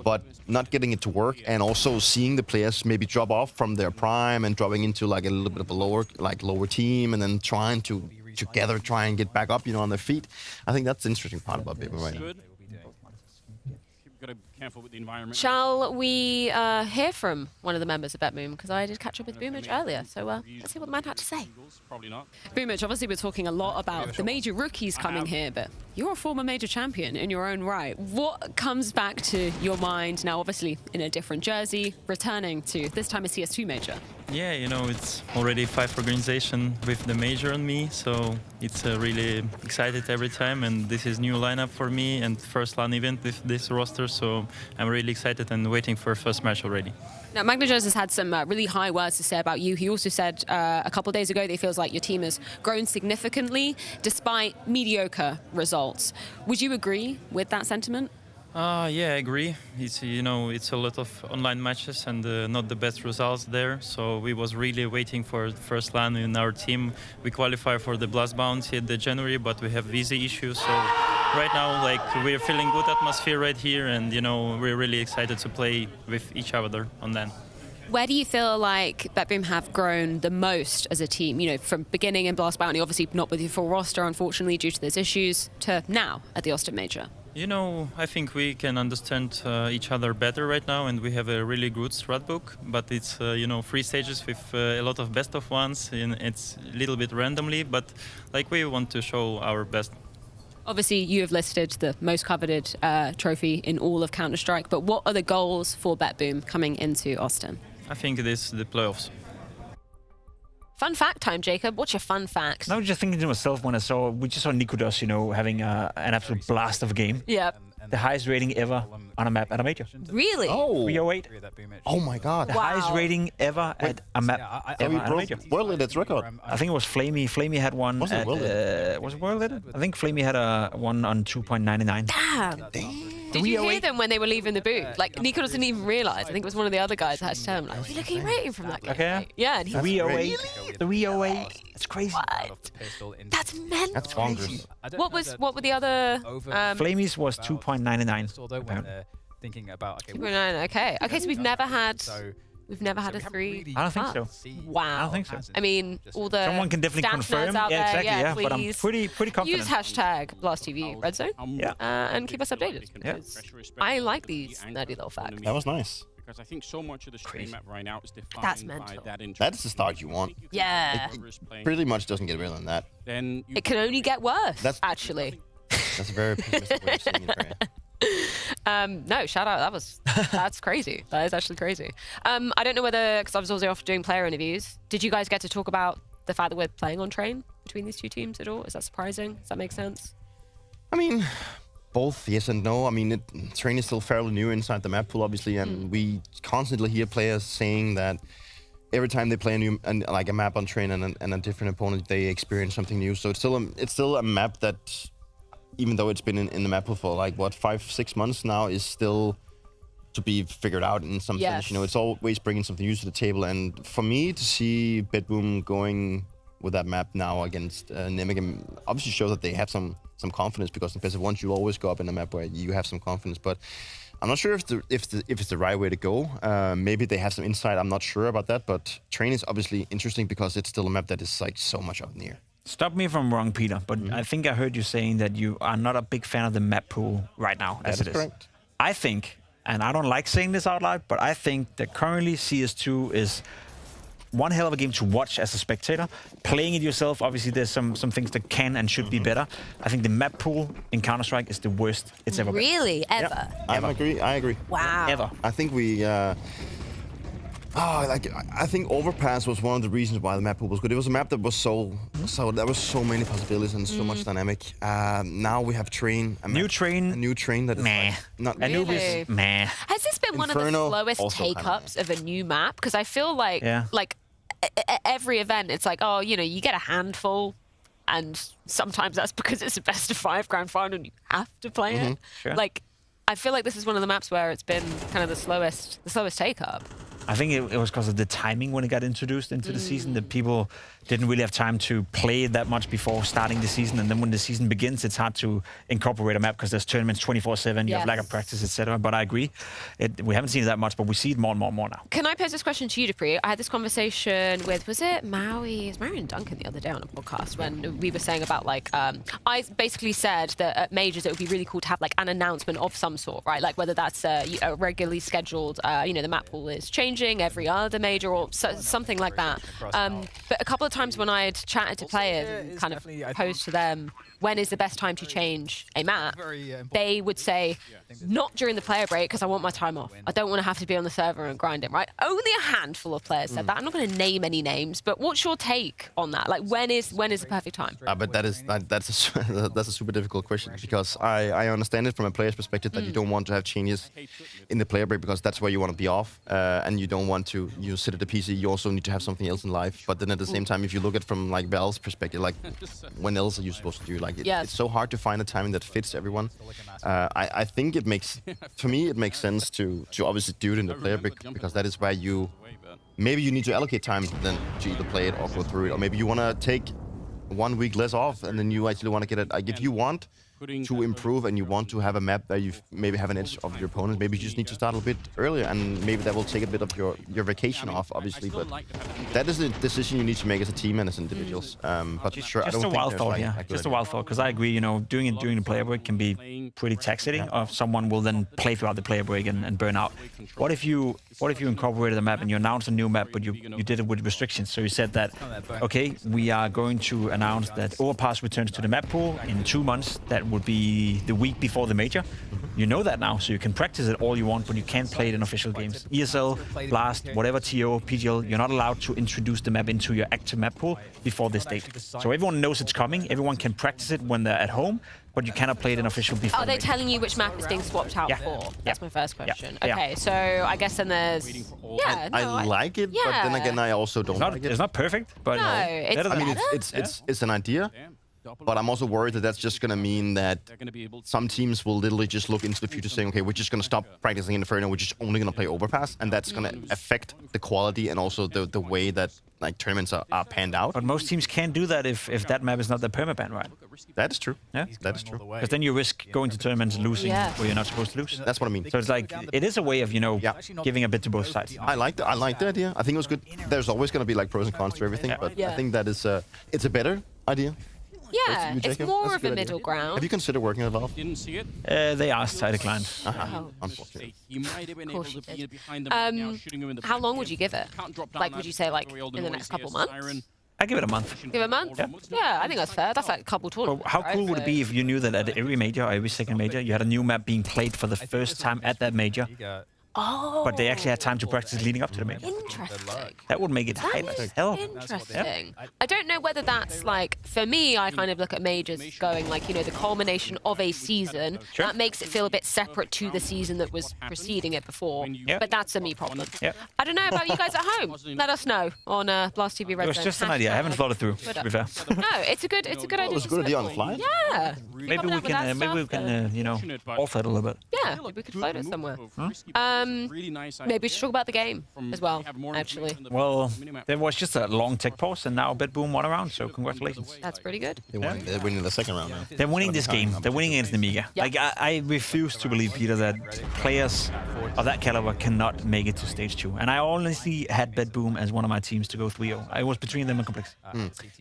but not getting it to work, and also seeing the players maybe drop off from their prime and dropping into like a little bit of a lower team, and then trying to together try and get back up, you know, on their feet. I think that's the interesting part about BetBoom right now. Gotta be careful with the environment. Shall we hear from one of the members of BetBoom? Because I did catch up with Boomage earlier, so let's see what the man had to say. Probably not. Boomage, obviously we're talking a lot about the major rookies coming here, but you're a former major champion in your own right. What comes back to your mind now, obviously in a different jersey, returning to this time a CS2 major? Yeah, you know, it's already 5 organization with the major on me, so it's really excited every time, and this is new lineup for me and first LAN event with this roster, so I'm really excited and waiting for first match already. Now, Magnajos has had some really high words to say about you. He also said a couple of days ago that he feels like your team has grown significantly despite mediocre results. Would you agree with that sentiment? Yeah, I agree. It's, you know, it's a lot of online matches and not the best results there. So we was really waiting for first LAN in our team. We qualify for the Blast Bounty in the January, but we have visa issues. So right now, like, we're feeling good atmosphere right here, and you know, we're really excited to play with each other on LAN. Where do you feel like BetBoom have grown the most as a team? You know, from beginning in Blast Bounty, obviously not with your full roster, unfortunately, due to those issues, to now at the Austin Major. You know, I think we can understand each other better right now, and we have a really good strat book. But it's, you know, 3 stages with a lot of best of ones, and it's a little bit randomly, but like we want to show our best. Obviously, you have listed the most coveted trophy in all of Counter-Strike, but what are the goals for BetBoom coming into Austin? I think it is the playoffs. Fun fact time, Jacob. What's your fun fact? I was just thinking to myself when we just saw Nikodos, you know, having an absolute blast of a game. Yep. The highest rating ever on a map at a major. Really? Oh. 308. Oh my God. The highest rating ever at a map ever at a major. World Leader's record. I think it was Flamey. Flamey had one. Was it World Leader? Was it World Leader? I think Flamey had one on 2.99. Damn. Did you hear them when they were leaving the booth? Like, Nico doesn't even realise. I think it was one of the other guys that had to tell him, like, look at your rating from that guy. Okay. Yeah, and he was 308. 308. It's crazy. What? That's mental. That's bonkers. What were the other? Flamey's was 2.99. apparently. Thinking about Okay, so we've never had a 3. I don't think so. Wow. I don't think so. I mean, all the someone can definitely stats confirm. nerds out Yeah, there, exactly. Yeah, but I'm please pretty confident. use hashtag BlastTV Red Zone. Yeah. And keep us updated. Because I like these nerdy little facts. That was nice. Because I think so much of the stream map right now is defined That's by mental. that interest. That's the start you want. Yeah. It pretty much doesn't get better than that. Then It can only get worse, actually. That's a very pessimistic way of saying it, Freya. No, shout out. That's crazy. That is actually crazy. I don't know whether, because I was also off doing player interviews, did you guys get to talk about the fact that we're playing on train between these two teams at all? Is that surprising? Does that make sense? I mean, both yes and no. I mean, train is still fairly new inside the map pool, obviously, and we constantly hear players saying that every time they play like a map on train and a different opponent, they experience something new. So it's still a map that, even though it's been in the map pool for like what 5-6 months now, is still to be figured out in some sense. You know, it's always bringing something new to the table. And for me to see BetBoom going with that map now against Nemiga obviously shows that they have some confidence, because in PS1 you always go up in a map where you have some confidence. But I'm not sure if it's the right way to go. Maybe they have some insight. I'm not sure about that. But train is obviously interesting because it's still a map that is like so much up in the air. Stop me if I'm wrong, Peter, but I think I heard you saying that you are not a big fan of the map pool right now, as it is. Correct. I think, and I don't like saying this out loud, but I think that currently CS2 is one hell of a game to watch as a spectator. Playing it yourself, obviously there's some things that can and should be better. I think the map pool in Counter-Strike is the worst it's ever been. Really? Ever? Yeah, I agree. Wow. Ever. I think we... I think Overpass was one of the reasons why the map pool was good. It was a map that was there was so many possibilities and so much dynamic. Now we have Train. A new Train that is like, not Really? Meh. Has this been one of the Inferno, slowest also take-ups of a new map? Because I feel like, every event, it's like, oh, you know, you get a handful, and sometimes that's because it's a best of 5 grand final and you have to play it. Sure. Like, I feel like this is one of the maps where it's been kind of the slowest take-up. I think it was because of the timing when it got introduced into the season, that people didn't really have time to play it that much before starting the season. And then when the season begins, it's hard to incorporate a map because there's tournaments 24/7, you have lack of practice, etc. But I agree, we haven't seen it that much, but we see it more and more now. Can I pose this question to you, Dupree? I had this conversation with, was it Maui? It was Maui and Duncan the other day on a podcast when we were saying about, like, I basically said that at majors it would be really cool to have, like, an announcement of some sort, right? Like, whether that's a regularly scheduled, you know, the map pool is changing every other major or something like that. But a couple of times when I had chatted to players and kind of posed to them, when is the best time to change a map, they would say, not during the player break, because I want my time off. I don't want to have to be on the server and grinding, right? Only a handful of players said that. I'm not going to name any names, but what's your take on that? Like, when is the perfect time? But that's a super difficult question, because I understand it from a player's perspective that you don't want to have changes in the player break because that's where you want to be off, and you don't want to sit at the PC. You also need to have something else in life. But then at the same time, if you look at it from like Val's perspective, like when else are you supposed to do? Like it's so hard to find a timing that fits everyone. I think it makes sense to obviously do it in the player break, because that is where maybe you need to allocate time then to either play it or go through it, or maybe you want to take 1 week less off and then you actually want to get it. Like if you want to improve and you want to have a map that you maybe have an edge of your opponent, maybe you just need to start a bit earlier, and maybe that will take a bit of your vacation off, obviously. But that is a decision you need to make as a team and as individuals. But sure, I don't think there's like a good Just a wild thought, because I agree. You know, doing it during the player break can be pretty taxing. Or someone will then play throughout the player break and burn out. What if you incorporated a map and you announced a new map, but you did it with restrictions? So you said that, okay, we are going to announce that Overpass returns to the map pool in 2 months. That would be the week before the major. You know that now, so you can practice it all you want, but you can't play it in official games. ESL, Blast, whatever TO, PGL, you're not allowed to introduce the map into your active map pool before this date. So everyone knows it's coming, everyone can practice it when they're at home, but you cannot play it in official before. Are they telling you which map is being swapped out for? That's my first question. Yeah. Okay, so I guess then there's... I like it, but then again, I also don't like it. It's not perfect, but it's an idea. But I'm also worried that that's just going to mean that some teams will literally just look into the future saying, okay, we're just going to stop practicing Inferno, we're just only going to play Overpass, and that's going to affect the quality and also the way that like tournaments are panned out. But most teams can't do that if that map is not the permaban, right? That is true. Yeah, that is true. Because then you risk going to tournaments and losing where you're not supposed to lose. That's what I mean. So it's like, it is a way of, giving a bit to both sides. I like the idea. I think it was good. There's always going to be like pros and cons to everything, but I think that is it's a better idea. Yeah, you, it's Jacob? more That's a of good a idea. middle ground. Have you considered working at Valve? Didn't see it. They asked, I declined. Unfortunately. He might have been able to be behind them now, shooting him in the How back long here. would you give it? Can't drop down Like, that would you say, like, very old in the noise next couple here, months? Siren. I give it a month. Give it a month? Yeah, I think that's fair. That's like a couple tournaments. How right? cool would it So- be if you knew that at every major, or every second major, you had a new map being played for the first time at that major, Oh. but they actually had time to practice leading up to the major? Interesting. That would make it hype as hell. Interesting. I don't know whether that's like, for me, I kind of look at majors going like, you know, the culmination of a season. Sure. That makes it feel a bit separate to the season that was preceding it before. But that's a me problem. I don't know about you guys at home. Let us know on Blast TV Red It was Zone. just an idea. I haven't thought it through, Twitter. to be fair. No, it's a good idea. It was a good idea on the fly. Yeah. Maybe we can, you know, alter it a little bit. Yeah, maybe we could float it somewhere. Maybe we should talk about the game as well, actually. Well, there was just a long tech pause, and now BetBoom won a round, so congratulations. That's pretty good. They're winning the second round now. They're winning this game. They're winning against Nemiga. Yeah. Like, I refuse to believe, Peter, that players of that caliber cannot make it to stage 2. And I honestly had BetBoom as one of my teams to go 3-0. I was between them and Complexity.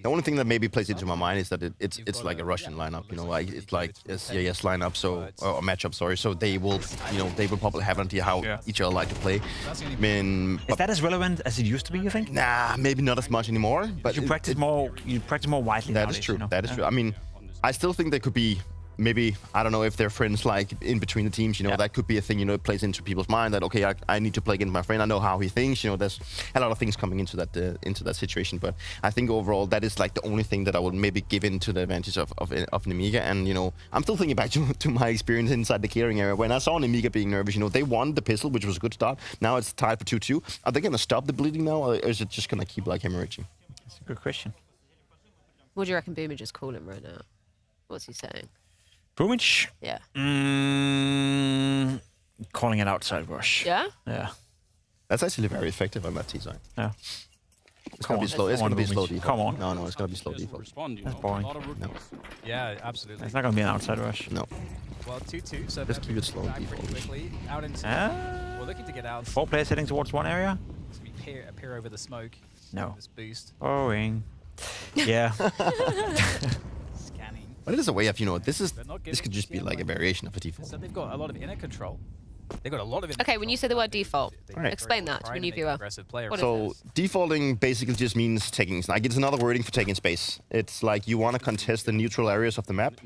The only thing that maybe plays into my mind is that it's like a Russian lineup, you know, like it's like a CIS lineup, so or matchup, sorry. So they will, you know, they will probably have an idea how each other like to play. I mean, Is that as relevant as it used to be, you think? nah, maybe not as much anymore. But You practice more widely. That nowadays, is true. you know? That is true. I mean, I still think there could be maybe, I don't know if they're friends like in between the teams, you know, that could be a thing, you know, it plays into people's mind that, okay, I need to play against my friend. I know how he thinks, you know, there's a lot of things coming into that situation. But I think overall that is like the only thing that I would maybe give in to the advantage of Nemiga. And, you know, I'm still thinking back to my experience inside the clearing area. When I saw Nemiga being nervous, you know, they won the pistol, which was a good start. Now it's tied for 2-2. Are they going to stop the bleeding now, or is it just going to keep like hemorrhaging? That's a good question. What do you reckon Boomer just call him right now? What's he saying? Boomage? Yeah. Calling it outside rush. Yeah? Yeah. That's actually very effective on that T side. Yeah. It's going to be slow. It's going to be slow default. Come on. No, it's going to be slow default. That's boring. No. Yeah, absolutely. It's not going to be an outside rush. No. Well, 2-2, so Just keep it slow back default. pretty quickly. Out into... We're looking to get out. 4 players heading towards one area? It's going to be appear over the smoke. No. This boost. Boring. Yeah. Scanning. But it is a way of, you know, this could just be like a variation of a default. So they've got a lot of inner control. They've got a lot of inner Okay, when you say the word default, Right. explain that to a new viewer. What So is this? defaulting basically just means taking, like it's another wording for taking space. It's like you want to contest the neutral areas of the map.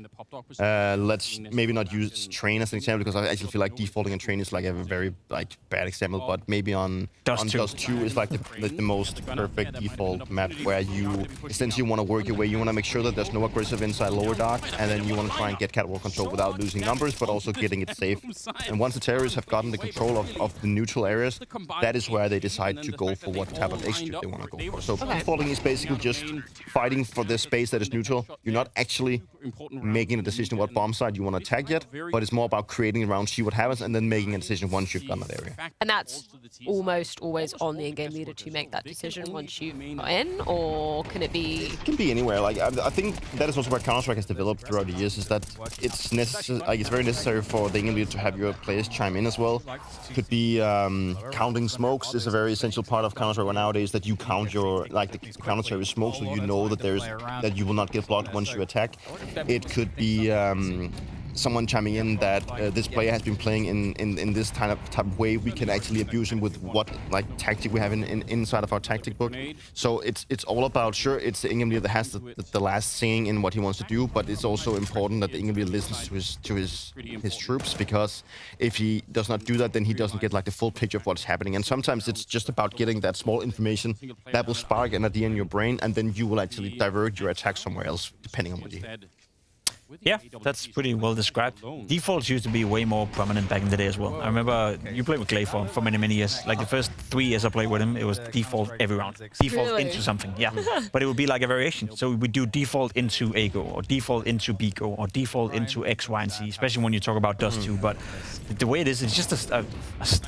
Let's maybe not use train as an example, because I actually feel like defaulting a train is like a very like bad example. But maybe on Dust 2. Dust 2 is like the most perfect default map, where you essentially want to work your way. You want to make sure that there's no aggressive inside lower dark, and then you want to try and get catwalk control without losing numbers, but also getting it safe. And once the terrorists have gotten the control of the neutral areas, that is where they decide to go for what type of execute they want to go for. So defaulting is basically just fighting for the space that is neutral. You're not actually making a decision what bomb side you want to attack yet, but it's more about creating a round, see what happens, and then making a decision once you've gotten that area. And that's almost always on the in-game leader to make that decision once you are in, or can it be? It can be anywhere. Like I think that is also where Counter-Strike has developed throughout the years, is that it's necessary. Like it's very necessary for the in-game leader to have your players chime in as well. Could be counting smokes is a very essential part of Counter-Strike nowadays, that you count your the counter-terrorist smokes, so you know that you will not get blocked once you attack. It could be someone chiming in that this player has been playing in this type of way. We can actually abuse him with what tactic we have inside of our tactic book. So it's all about, sure, it's the in-game leader that has the last saying in what he wants to do, but it's also important that the in-game leader listens to his troops, because if he does not do that, then he doesn't get the full picture of what's happening. And sometimes it's just about getting that small information that will spark an idea in your brain, and then you will actually divert your attack somewhere else, depending on what you do. Yeah, that's pretty well described. Defaults used to be way more prominent back in the day as well. I remember you played with Clay for many, many years. Like the first 3 years I played with him, it was default every round. Default Really? into something, yeah. But it would be like a variation. So we would do default into A go, or default into B go, or default into X, Y, and Z, especially when you talk about Dust 2. But the way it is, it's just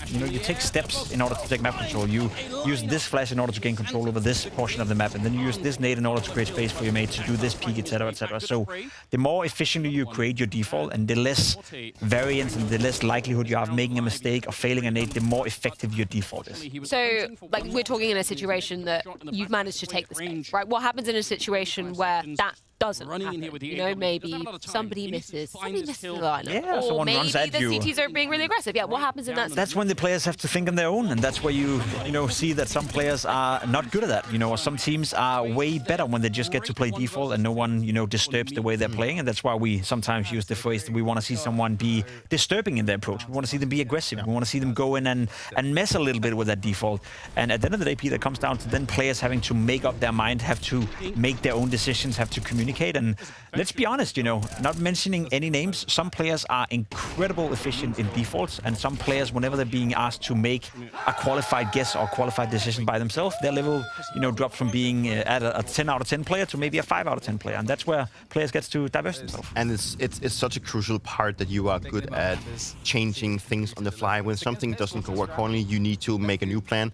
you take steps in order to take map control. You use this flash in order to gain control over this portion of the map, and then you use this nade in order to create space for your mate to do this peek, etc., etc. So the more efficiently you create your default, and the less variance and the less likelihood you have of making a mistake or failing a nade, the more effective your default is. So, we're talking in a situation that you've managed to take the space, right? What happens in a situation where that doesn't happen. You know, maybe somebody misses the lineup. Yeah, or someone maybe runs at the you. CTs are being really aggressive. Yeah, what happens in that? That's when the players have to think on their own, and that's where you see that some players are not good at that. Or some teams are way better when they just get to play default and no one disturbs the way they're playing, and that's why we sometimes use the phrase that we want to see someone be disturbing in their approach. We want to see them be aggressive. We want to see them go in and mess a little bit with that default. And at the end of the day, Peter, it comes down to then players having to make up their mind, have to make their own decisions, have to communicate. And let's be honest, not mentioning any names, some players are incredibly efficient in defaults, and some players, whenever they're being asked to make a qualified guess or qualified decision by themselves, their level, drops from being at a 10 out of 10 player to maybe a 5 out of 10 player. And that's where players get to diverse themselves. And it's such a crucial part that you are good at changing things on the fly. When something doesn't go accordingly, you need to make a new plan.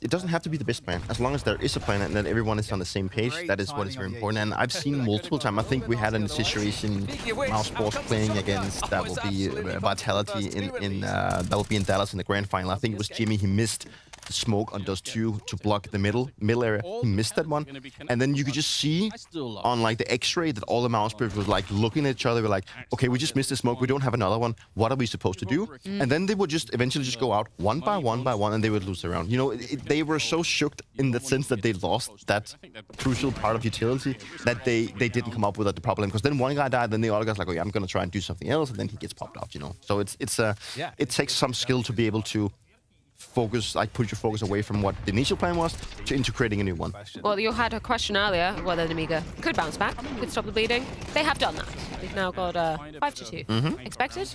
It doesn't have to be the best plan. As long as there is a plan and that everyone is on the same page, that is what is very important. And I've seen multiple times. I think we had a situation Mousesports playing against that will be Vitality that will be in Dallas in the grand final. I think it was Jimmy. He missed the smoke on those two to block the middle area. He missed that one, and then you could just see on like the X-ray that all the Mousesports was like looking at each other. We're like, okay, we just missed the smoke. We don't have another one. What are we supposed to do? And then they would just eventually just go out one by one, and they would lose the round. They were so shocked in the sense that they lost that crucial part of utility that they didn't come up with the problem. Because then one guy died, then the other guy's like, okay, I'm gonna try and do something else, and then he gets popped off. So it takes some skill to be able to focus, put your focus away from what the initial plan was into creating a new one. Well, you had a question earlier whether Nemiga could bounce back, could stop the bleeding. They have done that. They've now got 5-2. Expected?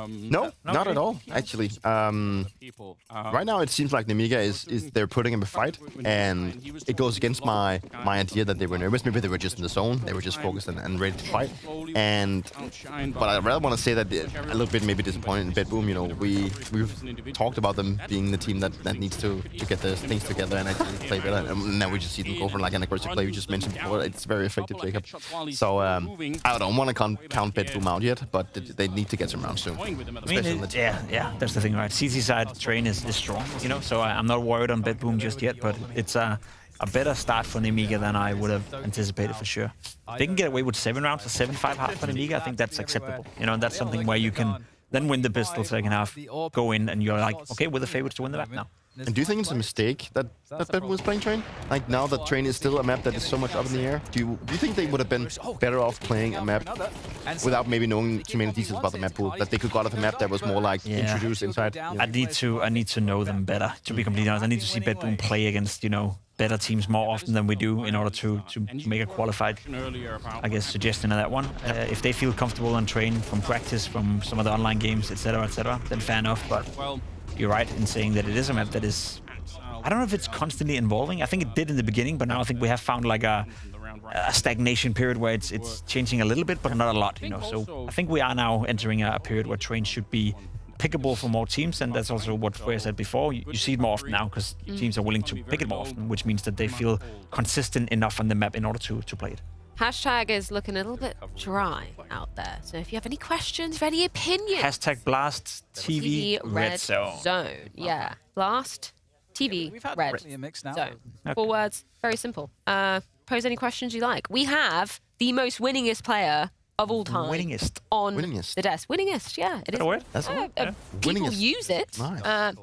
No, not at all, actually. Right now, it seems like Nemiga is they're putting him a fight, and it goes against my idea that they were nervous. Maybe they were just in the zone. They were just focused and ready to fight. But I rather want to say that a little bit maybe disappointed in BetBoom. We've talked about them being the team that needs to get their things together and actually play better. And now we just see them go for like an aggressive play. We just mentioned before. It's very effective, Jacob. So I don't want to count BetBoom out yet, but they need to get some rounds soon. Yeah, that's the thing, right? CT side train is strong, so I'm not worried on BetBoom just yet, but it's a better start for Nemiga than I would have anticipated for sure. If they can get away with 7 rounds or 7-5 half for Nemiga, I think that's acceptable. And that's something where you can then win the pistol second half, go in, and you're like, okay, we're the favorites to win the map now. And do you think it's a mistake that BetBoom was playing Train? Like now that Train is still a map that is so much up in the air, do you think they would have been better off playing a map without maybe knowing too many details about the map pool? That they could go out of a map that was more like introduced inside? I need to know them better, to be completely honest. I need to see BetBoom play against, better teams more often than we do in order to make a qualified, suggestion of that one. If they feel comfortable on Train from practice, from some of the online games, etc., then fair enough. But you're right in saying that it is a map that is, I don't know if it's constantly evolving. I think it did in the beginning, but now I think we have found like a stagnation period where it's changing a little bit, but not a lot. So I think we are now entering a period where Train should be pickable for more teams, and that's also what Freya said before. You see it more often now because teams are willing to pick it more often, which means that they feel consistent enough on the map in order to play it. Hashtag is looking a little bit dry out there. So if you have any questions, any opinions. Hashtag Blast TV Red Zone. Yeah. Blast TV Red Zone. 4 words. Very simple. Pose any questions you like. We have the most winningest player of all time on the desk. Winningest, yeah. It is. That's a word. People Winningest. use it. Nice.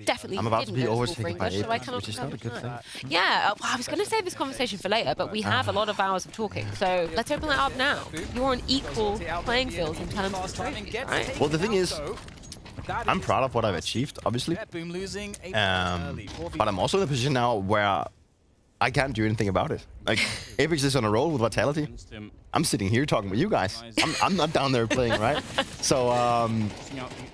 Definitely. I'm about to be overtaken by English, so I Apex, cannot which is not a good thing. Yeah, well, I was going to save this conversation for later, but we have a lot of hours of talking, so let's open that up now. You're on equal playing field in terms of trophies, right? Well, the thing is, I'm proud of what I've achieved, obviously. But I'm also in a position now where I can't do anything about it. Like, Apex is on a roll with Vitality. I'm sitting here talking with you guys. I'm not down there playing, right? So,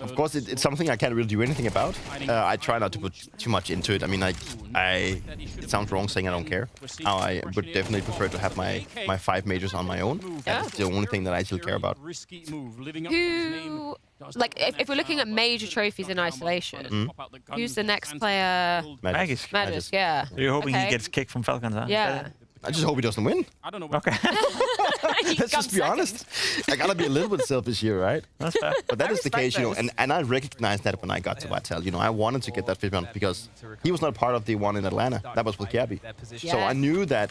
of course, it's something I can't really do anything about. I try not to put too much into it. I mean, it sounds wrong saying I don't care. I would definitely prefer to have my 5 majors on my own. That's the only thing that I still care about. Who, like, if we're looking at major trophies in isolation, who's the next player? Magisk. Magisk, yeah. So you're hoping he gets kicked from Falcons, huh? Yeah. I just hope he doesn't win. I don't know. Okay. Let's just be honest. I gotta be a little bit selfish here, right? That's fair. But that is the case, you know, those. and I recognized that when I got to Vital. You know, I wanted to get that fifth round because he was not part of the one in Atlanta. That was with Gabby. So I knew that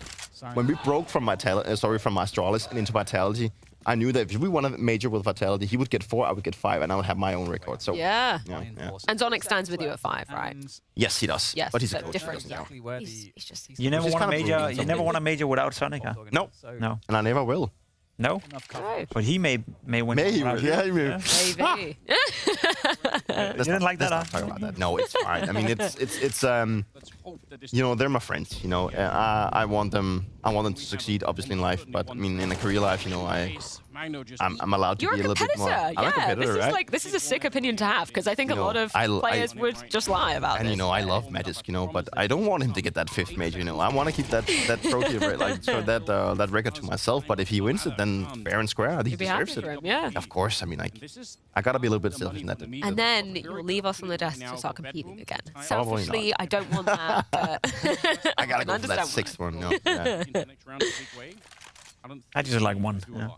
when we broke from from Astralis and into Vitality, I knew that if we won a major with Vitality, he would get 4, I would get 5, and I would have my own record. So Yeah. yeah. And Zonic stands with you at 5, right? Yes, he does. Yes, but he's a but coach. different. He doesn't know. He's just... You never Which is won a kind of major. brutal, You never won a major without Sonic, huh? No. No. And I never will. No. But he may win. May he will. Yeah, he may. Maybe. You didn't like that, huh? Talk about that. No, it's fine. I mean, it's you know, they're my friends. You know, I want them to succeed, obviously in life. But I mean, in a career life, you know, I'm allowed to You're be a a little bit more. competitor. I'm a Yeah, competitor, this is right? this is a sick opinion to have because I think a You know, lot of players would just lie about And this. you know, I love Magisk, you know, but I don't want him to get that 5th major. You know, I want to keep that trophy, like so that record to myself. But if he wins it, then fair and square. I think he You'd be happy deserves it. for him, yeah. Of course. I mean, I gotta be a little bit selfish in that. And then you'll leave us on the desk to start competing again. Probably Selfishly, I don't want that. But I gotta go for that understand 6th one. No, yeah. I just like one. Yeah.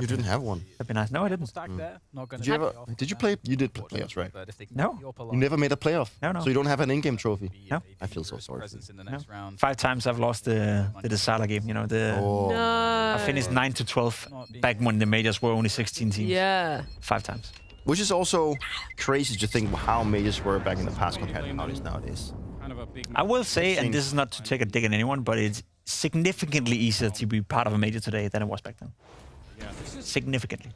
You didn't have one. That'd be nice. No, I didn't. Did you ever? Did you play? You did play playoffs, right? No. You never made a playoff. No. So you don't have an in-game trophy. No. I feel so sorry. No. 5 times I've lost the decider game. You know I finished 9-12 back when the majors were only 16 teams. Yeah. 5 times. Which is also crazy to think how majors were back in the past compared to how it is nowadays. I will say, and this is not to take a dig at anyone, but it's significantly easier to be part of a major today than it was back then. Significantly.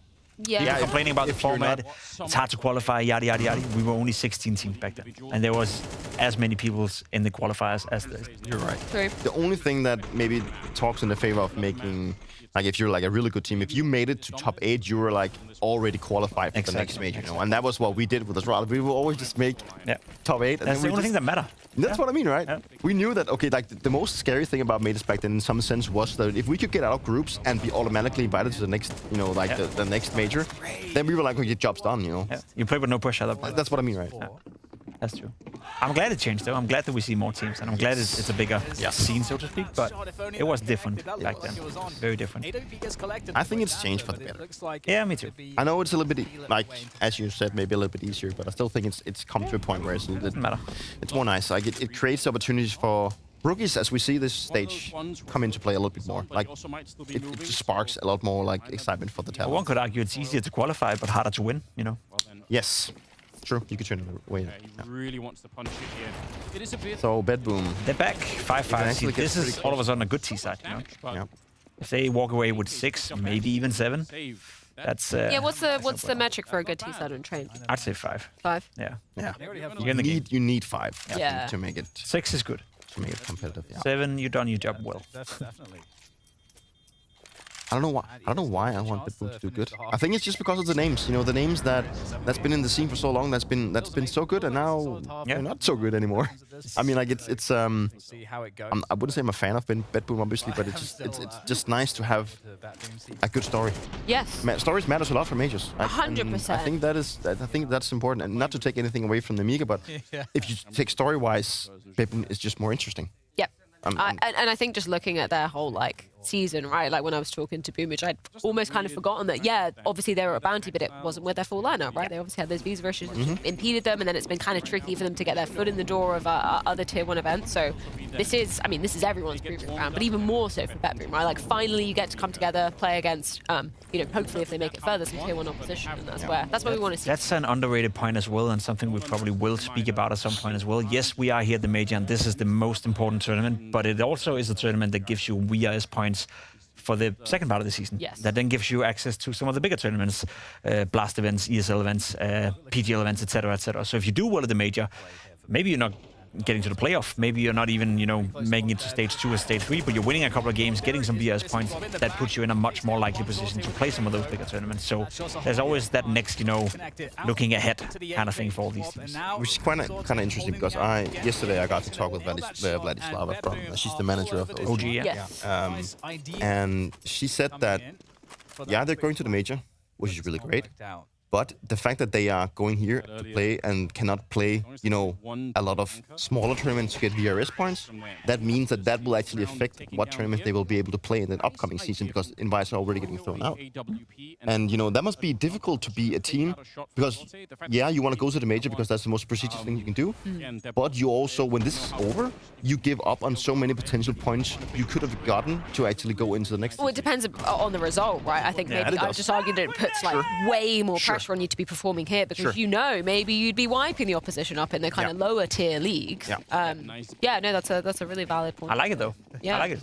Yeah. People complaining about the if you're format, it's hard to qualify, yada, yada, yada. We were only 16 teams back then. And there was as many people in the qualifiers as there is. You're right. True. The only thing that maybe talks in the favor of making, like if you're like a really good team, if you made it to top 8, you were like already qualified for the next major, you know. And that was what we did with Astralis. We will always just make top 8. And That's then the only thing that matter. That's what I mean, right? Yeah. We knew that, okay, like the most scary thing about majors back then in some sense was that if we could get out of groups and be automatically invited to the next, you know, like the next major, then we were like, okay, job's done, you know. Yeah. You play with no pressure at that point. That's what I mean, right? Yeah. That's true. I'm glad it changed, though. I'm glad that we see more teams, and I'm glad it's a bigger scene, so to speak. But it was different back then. Very different. I think it's changed for the better. Yeah, me too. I know it's a little bit, like, as you said, maybe a little bit easier, but I still think it's come to a point where it's a little bit... matter. It's more nice. Like, it creates opportunities for rookies, as we see this stage, come into play a little bit more. Like, it just sparks a lot more, like, excitement for the talent. Well, one could argue it's easier to qualify, but harder to win, you know? Yes. True, you could turn it away. He really wants to punch it here. It is a bit... So, BetBoom. They're back, 5-5. See, this is all of a sudden a good T side, you know? Yeah. If they walk away with 6, maybe even 7, that's... Yeah, what's the metric for a good T-side on train? I'd say 5. 5? Yeah. Yeah. You're in the game. You need 5 I Yeah. think, to make it... 6 is good. To make it competitive, yeah. 7, you've done your job well. Definitely. I don't know why I want BetBoom to do good. I think it's just because of the names. You know, the names that's been in the scene for so long, that's been so good, and now they're not so good anymore. I mean, like it's I wouldn't say I'm a fan of BetBoom, obviously, but it's just nice to have a good story. Yes. Stories matters a lot for majors. 100%. I think that's important, and not to take anything away from Nemiga, but if you take story-wise, BetBoom is just more interesting. Yep. And I think just looking at their whole season, right? Like when I was talking to Boomage, I'd almost kind of forgotten that, yeah, obviously they were at Bounty, but it wasn't with their full lineup, right? They obviously had those visa issues which impeded them, and then it's been kind of tricky for them to get their foot in the door of other tier 1 events. So this is everyone's proving ground, but even more so for BetBoom, right? Like finally you get to come together, play against, hopefully if they make it further, some tier 1 opposition, and that's where we want to see. That's an underrated point as well, and something we probably will speak about at some point as well. Yes, we are here at the major, and this is the most important tournament, but it also is a tournament that gives you WRS points for the second part of the season. Yes. That then gives you access to some of the bigger tournaments, Blast events, ESL events, PGL events, etc., etc. So if you do well at the major, maybe you're not getting to the playoff, maybe you're not even, making it to stage 2 or stage 3, but you're winning a couple of games, getting some BS points, that puts you in a much more likely position to play some of those bigger tournaments. So there's always that next, looking ahead kind of thing for all these teams. Which is kind of interesting because yesterday I got to talk with Vladislava from, she's the manager of OG. Yes. And she said that, they're going to the major, which is really great. But the fact that they are going here to play and cannot play, you know, a lot of smaller tournaments to get VRS points, that means that will actually affect what tournaments they will be able to play in the upcoming season because invites are already getting thrown out. And, you know, that must be difficult to be a team because, yeah, you want to go to the major because that's the most prestigious thing you can do. But you also, when this is over, you give up on so many potential points you could have gotten to actually go into the next Well, it depends on the result, right? I think maybe I would just argue that it puts like way more pressure on you to be performing here because you know maybe you'd be wiping the opposition up in the kind of lower tier leagues. Yeah, no, that's a really valid point. I like it though. Yeah. I like it.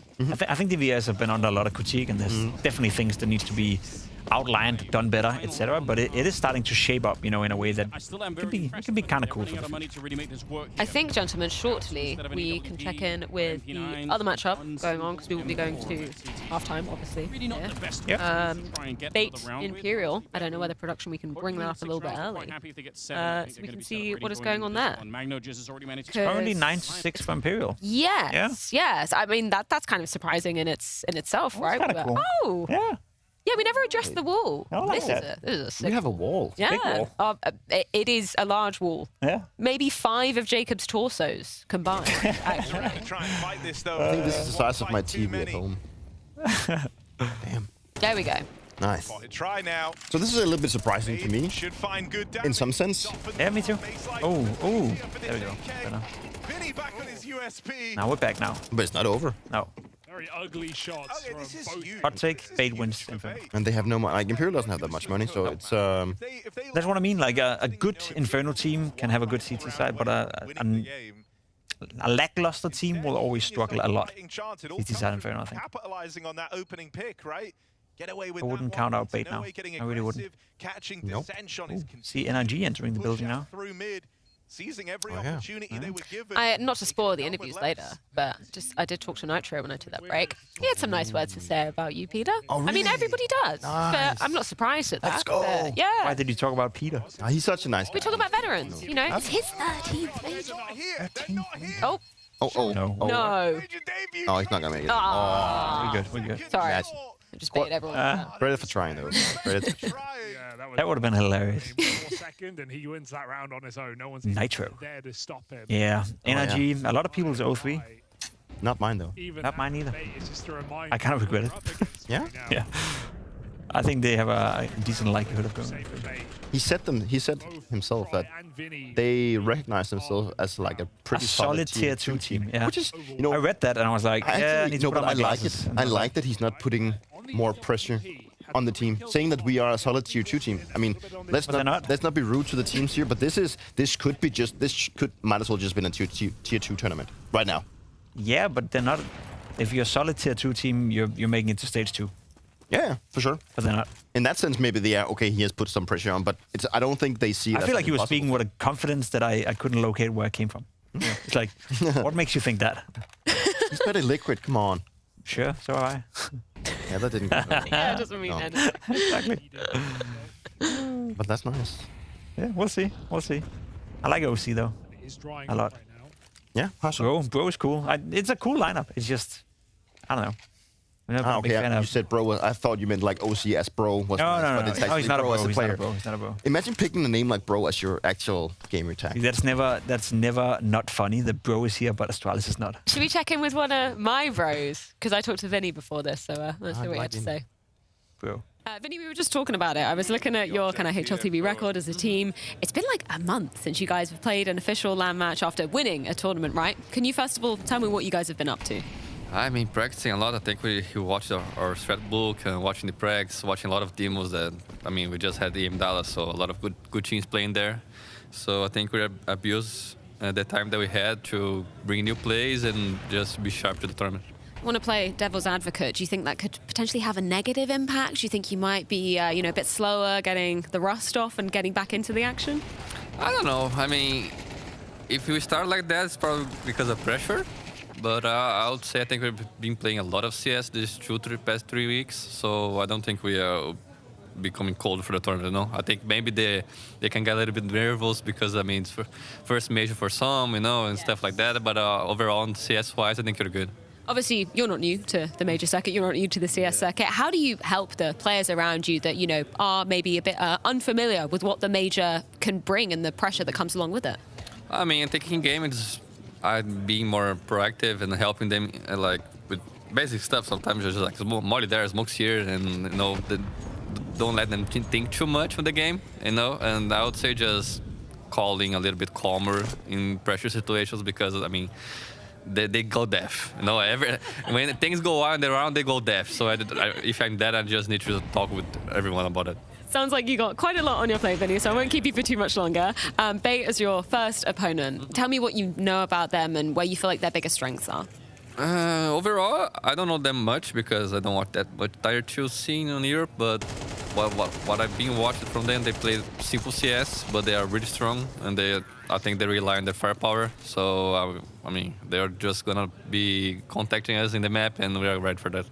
I think the VS have been under a lot of critique, and there's definitely things that needs to be outlined, done better, etc. But it is starting to shape up, you know, in a way that can be kind of cool. I think, gentlemen, shortly we can check in with the other matchup going on because we will be going to halftime, obviously. Bait Imperial. I don't know whether production we can bring that up a little bit early, so we can see what is going on there. Currently 9-6 for Imperial. Yes, yes. I mean that's kind of surprising in itself, right? Cool. Oh, yeah. Yeah, we never addressed the wall. I like this that. Is a sick. We have a wall. Yeah, Big wall. It is a large wall. Yeah. Maybe 5 of Jacob's torsos combined. Actually. Try and fight this though. I think this is the size of my TV at home. Damn. There we go. Nice. Try now. So this is a little bit surprising to me, Should find good in some sense. Yeah, me too. Oh, there we go. Vinny back on his USP. Now we're back now. But it's not over. No. Very ugly shots from both. Hot take, Bait wins Inferno. And they have no money. Like, Imperial doesn't have that much money, so it's... That's what I mean. Like, a good Inferno team can have a good CT side, but a lackluster team will always struggle a lot. CT side Inferno, I think. Capitalizing on that opening pick, right? Get away with I wouldn't count out Bait now. I really wouldn't. Nope. See NRG entering the building now. Seizing every opportunity they were given. Not to spoil the interviews later, but I did talk to Nitro when I took that break. He had some nice words to say about you, Peter. Oh, really? I mean, everybody does. Nice. But I'm not surprised at that. Let's go. But, yeah. Why did you talk about Peter? He's such a nice guy. We talk about veterans, you know. It's his 13th major. Oh. Oh. No. No. Oh, he's not going to make it. We're good. Sorry. Yes. I just baited everyone. Credit for trying, though. Credit for trying. That would have been hilarious. Second, and he wins that round on his own. No one's Nitro. there to stop him. Yeah. NRG, a lot of people's 0-3. Not mine, though. Not mine either. Just a reminder. I kind of regret it. Yeah? Yeah. I think they have a decent likelihood of going. He said himself that they recognize themselves as like a pretty solid tier 2 team. Yeah. Which is, you know, I read that and I was like, I need to put on my glasses. I like that he's not putting more pressure on the team, saying that we are a solid tier 2 team. I mean, let's not be rude to the teams here, but this might as well just been a tier 2 tournament right now. Yeah, but they're not. If you're a solid tier 2 team, you're making it to stage 2. Yeah, for sure. But they're not. In that sense, maybe he has put some pressure on, but I don't think they see it. I feel like he was speaking with a confidence that I couldn't locate where it came from. Yeah. It's like, what makes you think that? He's very liquid, come on. Sure, so am I. Yeah, that didn't go Yeah, it doesn't mean anything. Exactly. But that's nice. Yeah, we'll see. I like OC, though. A lot. Yeah, Bro is cool. It's a cool lineup. It's just, I don't know. Okay, you said bro. I thought you meant like OC as bro. Was no. But it's He's not a bro. as a player. He's not a bro. Imagine picking a name like bro as your actual gamer tag. That's never not funny. The bro is here, but Astralis is not. Should we check in with one of my bros? Because I talked to Vinny before this, so let's see what he had to say. Bro. Vinny, we were just talking about it. I was looking at your kind of HLTV record as a team. It's been like a month since you guys have played an official LAN match after winning a tournament, right? Can you first of all tell me what you guys have been up to? I've been practicing a lot. I think we watched our strat book and watching the prags, watching a lot of demos that, we just had the EM Dallas, so a lot of good teams playing there. So I think we abused the time that we had to bring new plays and just be sharp to the tournament. I want to play devil's advocate. Do you think that could potentially have a negative impact? Do you think you might be, a bit slower getting the rust off and getting back into the action? I don't know. If we start like that, it's probably because of pressure. But I would say I think we've been playing a lot of CS these past 3 weeks, so I don't think we are becoming cold for the tournament. I think maybe they can get a little bit nervous because it's first major for some, and stuff like that. But overall, CS-wise, I think you're good. Obviously, you're not new to the major circuit. You're not new to the CS circuit. How do you help the players around you that, you know, are maybe a bit unfamiliar with what the major can bring and the pressure that comes along with it? I mean, taking game is being more proactive and helping them like with basic stuff. Sometimes you're just like molly there, smokes here, and you know, don't let them think too much on the game, you know. And I would say just calling a little bit calmer in pressure situations, because I mean, they go deaf, you know. When things go on around, they go deaf. So if I'm dead, I just need to talk with everyone about it. Sounds like you got quite a lot on your plate, Vinny, so I won't keep you for too much longer. Bait as your first opponent. Tell me what you know about them and where you feel like their biggest strengths are. Overall, I don't know them much because I don't watch that much Tier 2 scene in Europe, but what I've been watching from them, they play simple CS, but they are really strong, and I think they rely on their firepower. So, I mean, they're just gonna be contacting us in the map, and we are ready for that.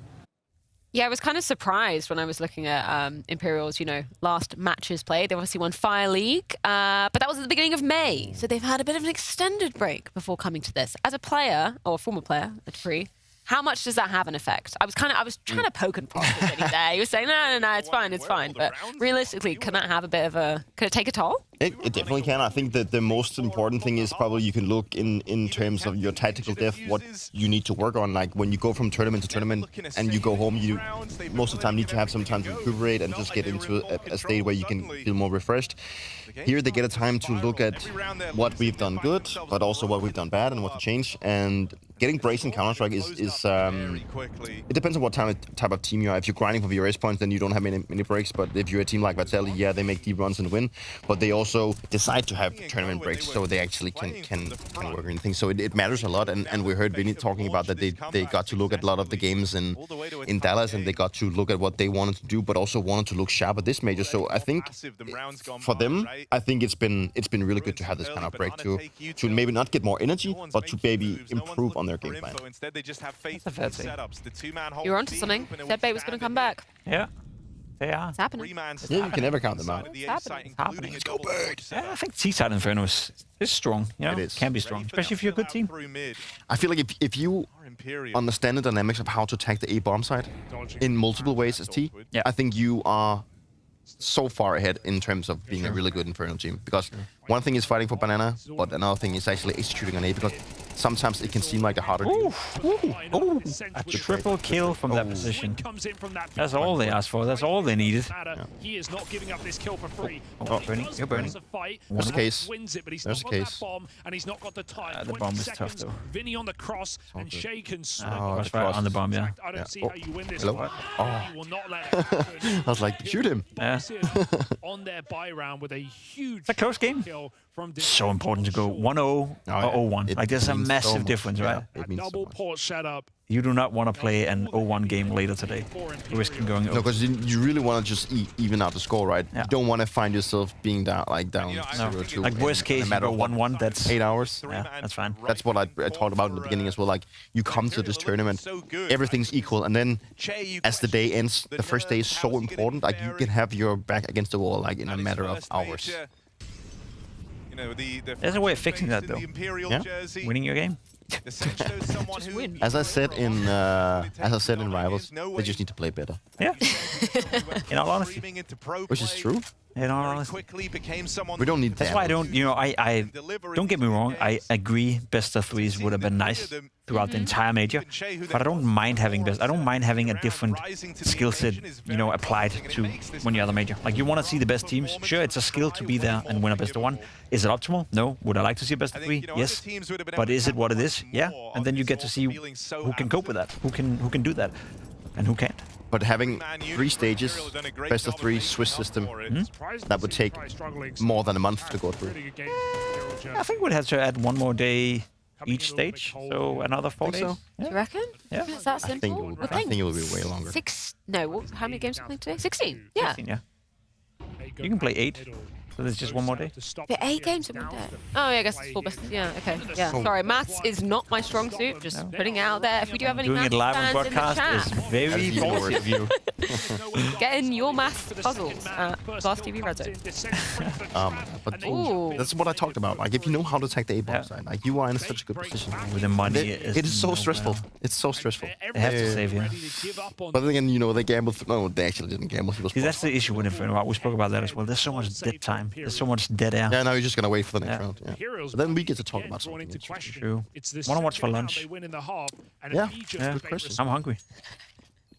Yeah, I was kind of surprised when I was looking at Imperial's, you know, last matches played. They obviously won Fire League, but that was at the beginning of May. So they've had a bit of an extended break before coming to this. As a player, or a former player, at Free, how much does that have an effect? I was trying to poke and prod with Vinny there. He was saying, no, it's fine. But realistically, can that have a bit of could it take a toll? It definitely can. I think that the most important thing is probably you can look in terms of your tactical depth, what you need to work on. Like when you go from tournament to tournament and you go home, you most of the time need to have some time to recuperate and just get into a state where you can feel more refreshed. Here they get a time to look at what we've done good, but also what we've done bad and what to change. And getting breaks in Counter-Strike is it depends on what type of team you are. If you're grinding for VRS points, then you don't have many breaks. But if you're a team like Vitality, yeah, they make deep runs and win. But they also decide to have tournament breaks, so they actually can work on things. So it matters a lot. And we heard Vinny talking about that they got to look at a lot of the games in Dallas, and they got to look at what they wanted to do, but also wanted to look sharp at this major. So I think for them, I think it's been really good to have this kind of break to maybe not get more energy, but to maybe improve on their game plan. That's a fair thing. You're onto something. Said Bait was going to come back. Yeah, they are. It's happening. Yeah, you can never count them out. It's happening. Let's go, Bird. Yeah, I think T-side Inferno is strong. You know? It is. Can be strong, especially if you're a good team. I feel like if you understand the dynamics of how to attack the A bomb side in multiple ways as T, I think you are so far ahead in terms of being a really good Inferno team. Because one thing is fighting for banana, but another thing is actually executing on A, because sometimes it can seem like a harder deal. A triple kill from that position. That's all they asked for. That's all they needed. He is not giving up this kill for free. Burning. You're burning. There's a case. There's a case. And he's not got the time. The bomb is tough though. Vinny on the cross, and Shay can that's right, on the bomb, yeah. I don't see how you win this. Hello? You will not let it happen. I was like, shoot him. Yeah. On their buy round with a huge It's a close game. So important to go 1-0 or 0-1. Like there's a massive difference, right? It means double port setup. You do not want to play an 0-1 game later today, risking going over. No, because you really want to just even out the score, right? Yeah. You don't want to find yourself being down 0-2. Like worst case, you go 1-1. That's 8 hours. Yeah, that's fine. That's what I talked about in the beginning as well. Like you come to this tournament, everything's equal, and then as the day ends, the first day is so important. Like you can have your back against the wall, like in a matter of hours. There's a way of fixing that though. Yeah? Winning your game. As I said in Rivals, they just need to play better. Yeah. In all honesty. Which is true. In all honesty. We don't need that. That's why I don't, I don't get me wrong, I agree best of threes would have been nice throughout the entire major, but I don't mind having a different skill set, applied to when you're at the major. Like you want to see the best teams. Sure, it's a skill to be there and win a best of one. Is it optimal? No. Would I like to see a best of three? Yes. But is it what it is? Yeah. And then you get to see who can cope with that, who can do that, and who can't. But having 3 stages, best of 3, Swiss system, that would take more than a month to go through. I think we'd have to add 1 more day each stage, so another 4 days. So? Yeah. Do you reckon? Yeah. Is that simple? I think it will be way longer. How many games are we playing today? 16. Yeah. 16, yeah. You can play 8. So there's just 1 more day. The 8 games in 1 day. Oh, yeah, I guess it's 4 best. Yeah, okay. Yeah, sorry. Maths is not my strong suit. Just putting it out there. If we do have any doing maths it live on fans in the broadcast chat. is very ballsy of you. Getting your math puzzles at Blast TV Red Zone. But Ooh. that's what I talked about. Like, if you know how to attack the A-bomb side, like, you are in such a good position. With the money, it is so stressful. It's so stressful. They have to save you. But then again, you know, they gambled. No, they actually didn't gamble. He was That's the issue with Inferno. We spoke about that as well. There's so much dead time. There's so much dead air. Yeah, now you're just gonna wait for the next round. Yeah. But then we get to talk about something. True. Want to watch for lunch? Yeah. Good question. I'm hungry.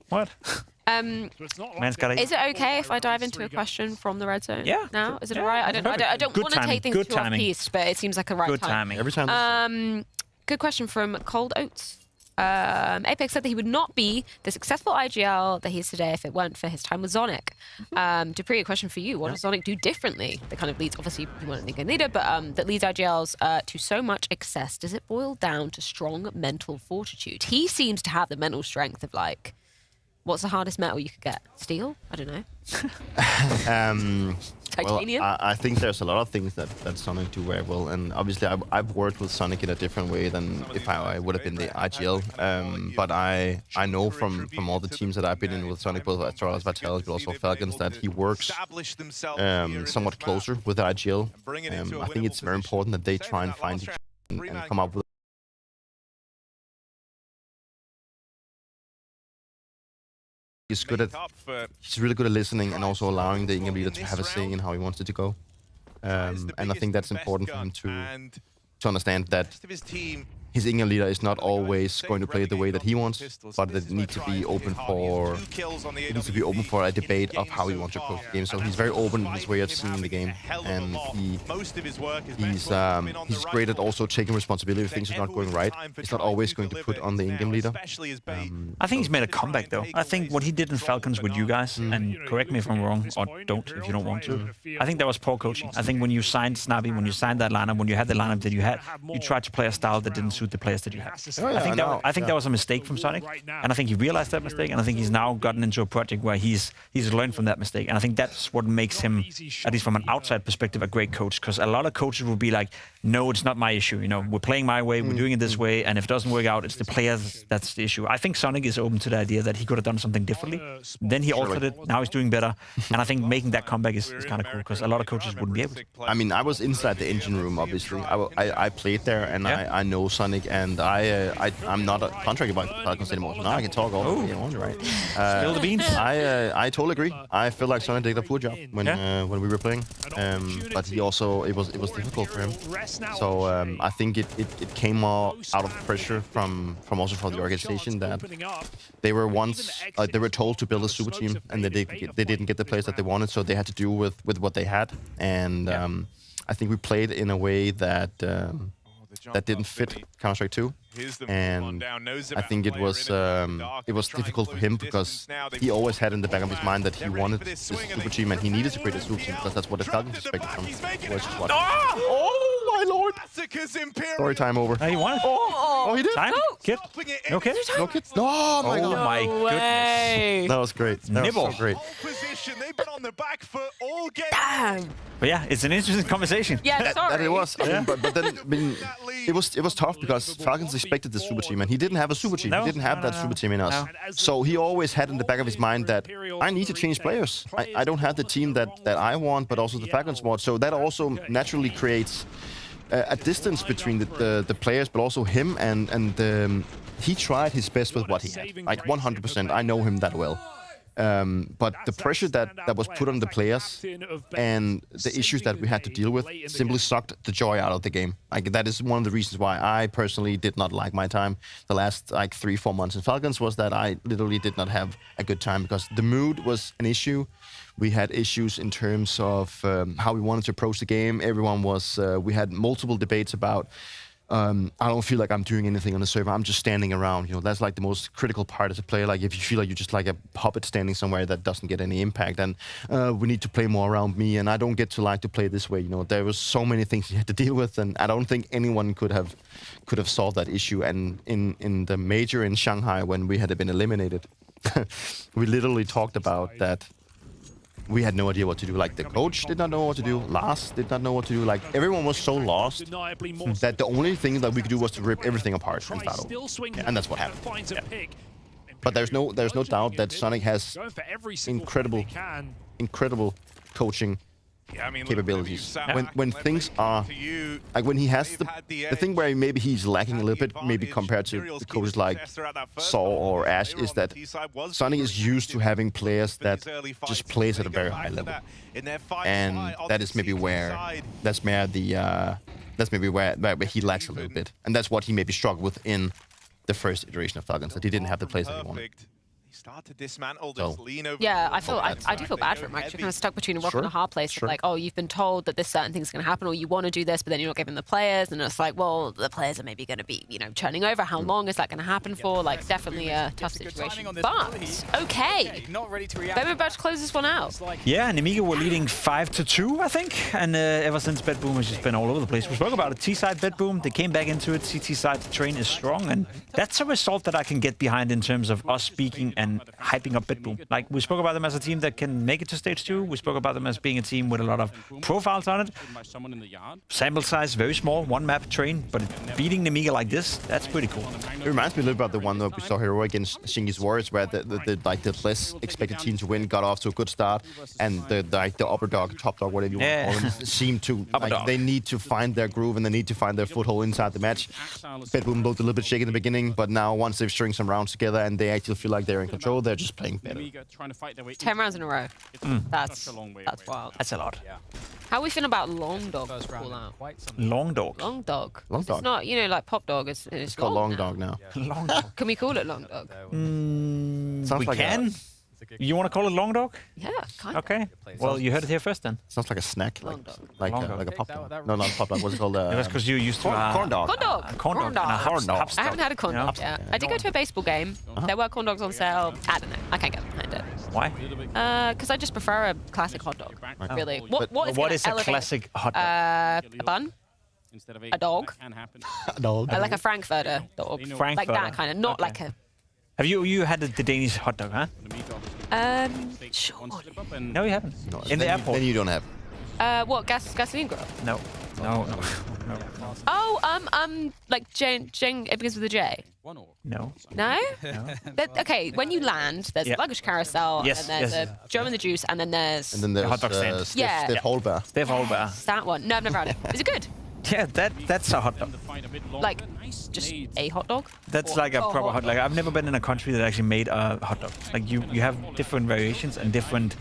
What? Man's gotta eat. Is it okay if I dive into a question from the Red Zone? Yeah. Now, is it alright? I don't Good want to timing. take things Good too off timing. piece, but it seems like a right Good time. timing. Every time. Good question from Cold Oats. Apex said that he would not be the successful IGL that he is today if it weren't for his time with Zonic. Dupree, a question for you. What does Zonic do differently that kind of leads, obviously, he wasn't a good leader, but that leads IGLs to so much excess? Does it boil down to strong mental fortitude? He seems to have the mental strength of, like, what's the hardest metal you could get? Steel? I don't know. Titanium? Well, I think there's a lot of things that Sonic do very well, and obviously I've worked with Sonic in a different way than if I would have been the IGL. But I know from all the teams that I've been in with Sonic, both Astralis, Vitalis, but also Falcons, that he works somewhat closer with the IGL. I think it's very important that they try and find each other and come up with. He's really good at listening and also allowing the in-game leader to have a say in how he wants it to go. And I think that's important for him to understand that his in-game leader is not always going to play it the way that he wants, but that it needs to be open for a debate of how he wants to approach the game. So he's very open in his way of seeing the game, and he's great at also taking responsibility if things are not going right. He's not always going to put on the in-game leader. I think he's made a comeback, though. I think what he did in Falcons with you guys, and correct me if I'm wrong, or don't if you don't want to, I think that was poor coaching. I think when you signed Snappy, when you signed that lineup, when you had the lineup that you had, you tried to play a style that didn't suit the players that you had. I think that was a mistake from Sonic, and I think he realized that mistake, and I think he's now gotten into a project where he's learned from that mistake, and I think that's what makes him, at least from an outside perspective, a great coach. Because a lot of coaches will be like, no, it's not my issue. You know, we're playing my way, we're doing it this way, and if it doesn't work out, it's the players that's the issue. I think Sonic is open to the idea that he could have done something differently. Then he altered it. Now he's doing better, and I think making that comeback is kind of cool because a lot of coaches wouldn't be able to. I mean, I was inside the engine room, obviously. I played there, and I know Sonic, and I'm not contracted by Falcons anymore, so now I can talk all the way on, right? Spill the beans. I totally agree. I feel like Sonic did a poor job when we were playing, but he also it was difficult for him. So I think it came out of pressure from also from the organization that they were they were told to build a super team, and they didn't get the players that they wanted, so they had to do with what they had, and I think we played in a way that didn't fit Counter-Strike 2, and I think it was difficult for him because he always had in the back of his mind that he wanted this super team and he needed to create a super team because that's what the Falcons expected from him. Oh my lord! Story time over. He won it. Oh, he did? Time? Kid? No kid? No kids? Oh my god. Oh my goodness. That was great. That was so great. Damn. But yeah, it's an interesting conversation. Yeah, sorry. That it was. I mean, but then it was tough because Falcons expected the super team and he didn't have a super team. He didn't have that super team in us. So he always had in the back of his mind that I need to change players. I don't have the team that I want, but also the Falcons want. So that also naturally creates a distance between the players, but also him, and he tried his best with what he had, like 100%. I know him that well. But the pressure that was put on the players and the issues that we had to deal with simply sucked the joy out of the game. Like, that is one of the reasons why I personally did not like my time the last 3-4 months in Falcons, was that I literally did not have a good time because the mood was an issue. We had issues in terms of how we wanted to approach the game. Everyone was, we had multiple debates about, I don't feel like I'm doing anything on the server. I'm just standing around. You know, that's like the most critical part as a player. Like, if you feel like you're just like a puppet standing somewhere that doesn't get any impact, and we need to play more around me, and I don't get to like to play this way. You know, there was so many things you had to deal with, and I don't think anyone could have solved that issue. And in the major in Shanghai, when we had been eliminated, we literally talked about that. We had no idea what to do. Like, the coach did not know what to do. Lars did not know what to do. Like, everyone was so lost that the only thing that we could do was to rip everything apart and start over. And that's what happened. Yeah. But there's no doubt that Sonic has Going for every single point incredible, they can. incredible coaching Yeah, I mean, capabilities. When things are like when he has the thing where maybe he's lacking a little bit, maybe compared to the coaches like Saw or Ash, is that Sonic is used to having players that just plays at a very high level, and that is maybe where that's maybe where he lacks a little bit, and that's what he maybe struggled with in the first iteration of Falcons, that he didn't have the players that he wanted. Start to dismantle this lean over. Yeah, I do feel bad for him. Right? You're kind of stuck between a rock and a hard place. Like, oh, you've been told that this certain thing's going to happen, or you want to do this, but then you're not giving the players, and it's like, well, the players are maybe going to be, churning over. How long is that going to happen for? Like, definitely a tough situation. But okay, not ready to react. Maybe we're about to close this one out. Yeah, Nemiga were leading 5-2, I think, and ever since BetBoom has just been all over the place. We spoke about it. T-side BetBoom, they came back into it. CT side, the train is strong, and that's a result that I can get behind in terms of us speaking and hyping up BetBoom. Like, we spoke about them as a team that can make it to stage 2. We spoke about them as being a team with a lot of profiles on it. Sample size very small, one map train, but beating Nemiga like this, that's pretty cool. It reminds me a little about the one that we saw here against Chinggis Warriors, where the less expected team to win got off to a good start, and the upper dog, top dog, whatever you want to call them, seem to they need to find their groove and they need to find their foothold inside the match. BetBoom looked a little bit shaky in the beginning, but now once they've string some rounds together and they actually feel like they're in control, they're just playing better. 10 rounds in a row. That's wild. That's a lot. How are we feeling about Long Dog? Long Dog. Long Dog. Long Dog. It's not, like Pop Dog. It's called Long now. Dog now. Long Dog. Can we call it Long Dog? We can. You want to call it Long Dog? Yeah, kind of. Okay. Well, you heard it here first then. Sounds like a snack, like Long dog. a pop dog. No, not a pop dog. What's it called? That's because you used to corn dog. Corn dog. Corn dog. Corn dog. I haven't had a corn dog yet. I did go to a baseball game. There were corn dogs on sale. I don't know. I can't get behind it. Why? Because I just prefer a classic hot dog. Really. What is a classic hot dog? A bun. A dog. A dog. Like a Frankfurter dog. Frankfurter. Like that kind of. Not like a... Have you had the Danish hot dog, huh? Sure. No, you haven't. No, in the airport. Then you don't have. What, gasoline grill? No. Oh, like Jane, it begins with a J. No. No? Okay, when you land, there's a luggage carousel, and then there's a Joe and the Juice, and then there's... And then there's hot dog stand. Stiff Holbear. Stiff Holbear. It's that one. No, I've never had it. Is it good? Yeah, that's a hot dog. Like, just a hot dog? That's like a proper hot dog. Like, I've never been in a country that actually made a hot dog. Like, you have different variations and different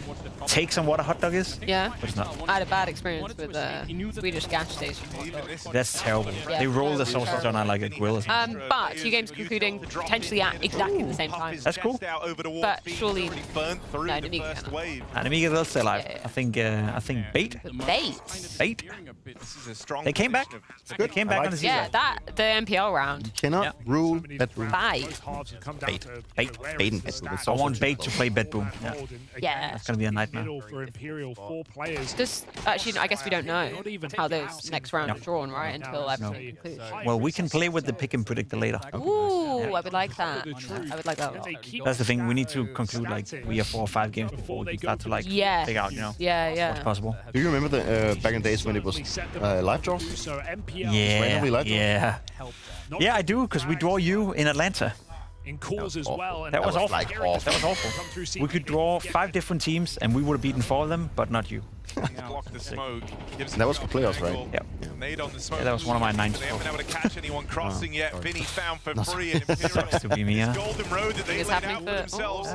takes on what a hot dog is. Yeah. But it's not. I had a bad experience with a Swedish gas station hot dog. That's terrible. Yeah. They roll the sausage on like a grill or something. But 2 games concluding potentially at exactly the same time. That's cool. But surely, no, Nemiga cannot. Nemiga will stay alive. I think Bait. Bait? They came back. They came back on the season. Yeah, the MPL round. You cannot rule BetBoom. Bait. I want Bait to play BetBoom. Yeah. That's gonna be a nightmare. For Imperial, 4 players. Just actually, I guess we don't know how those next rounds are drawn, right? Until everything concludes. Well, we can play with the pick and predictor later. Ooh, I would like that. I would like that a lot. That's the thing. We need to conclude like 3 or 4 or 5 games before we can start to like figure out, Yeah. what's possible. Do you remember the back in the days when it was live draws? Yeah, I do, because we draw you in Atlanta. In calls as well. That was awful. Like awful. That was awful. We could draw 5 different teams, and we would have beaten 4 of them, but not you. Block the smoke. That was for playoffs, right? Yeah, that was one of my 9 They haven't been able to catch anyone crossing yet. Vinny found for free in Sucks to be me, huh? Golden Road that they laid out for themselves.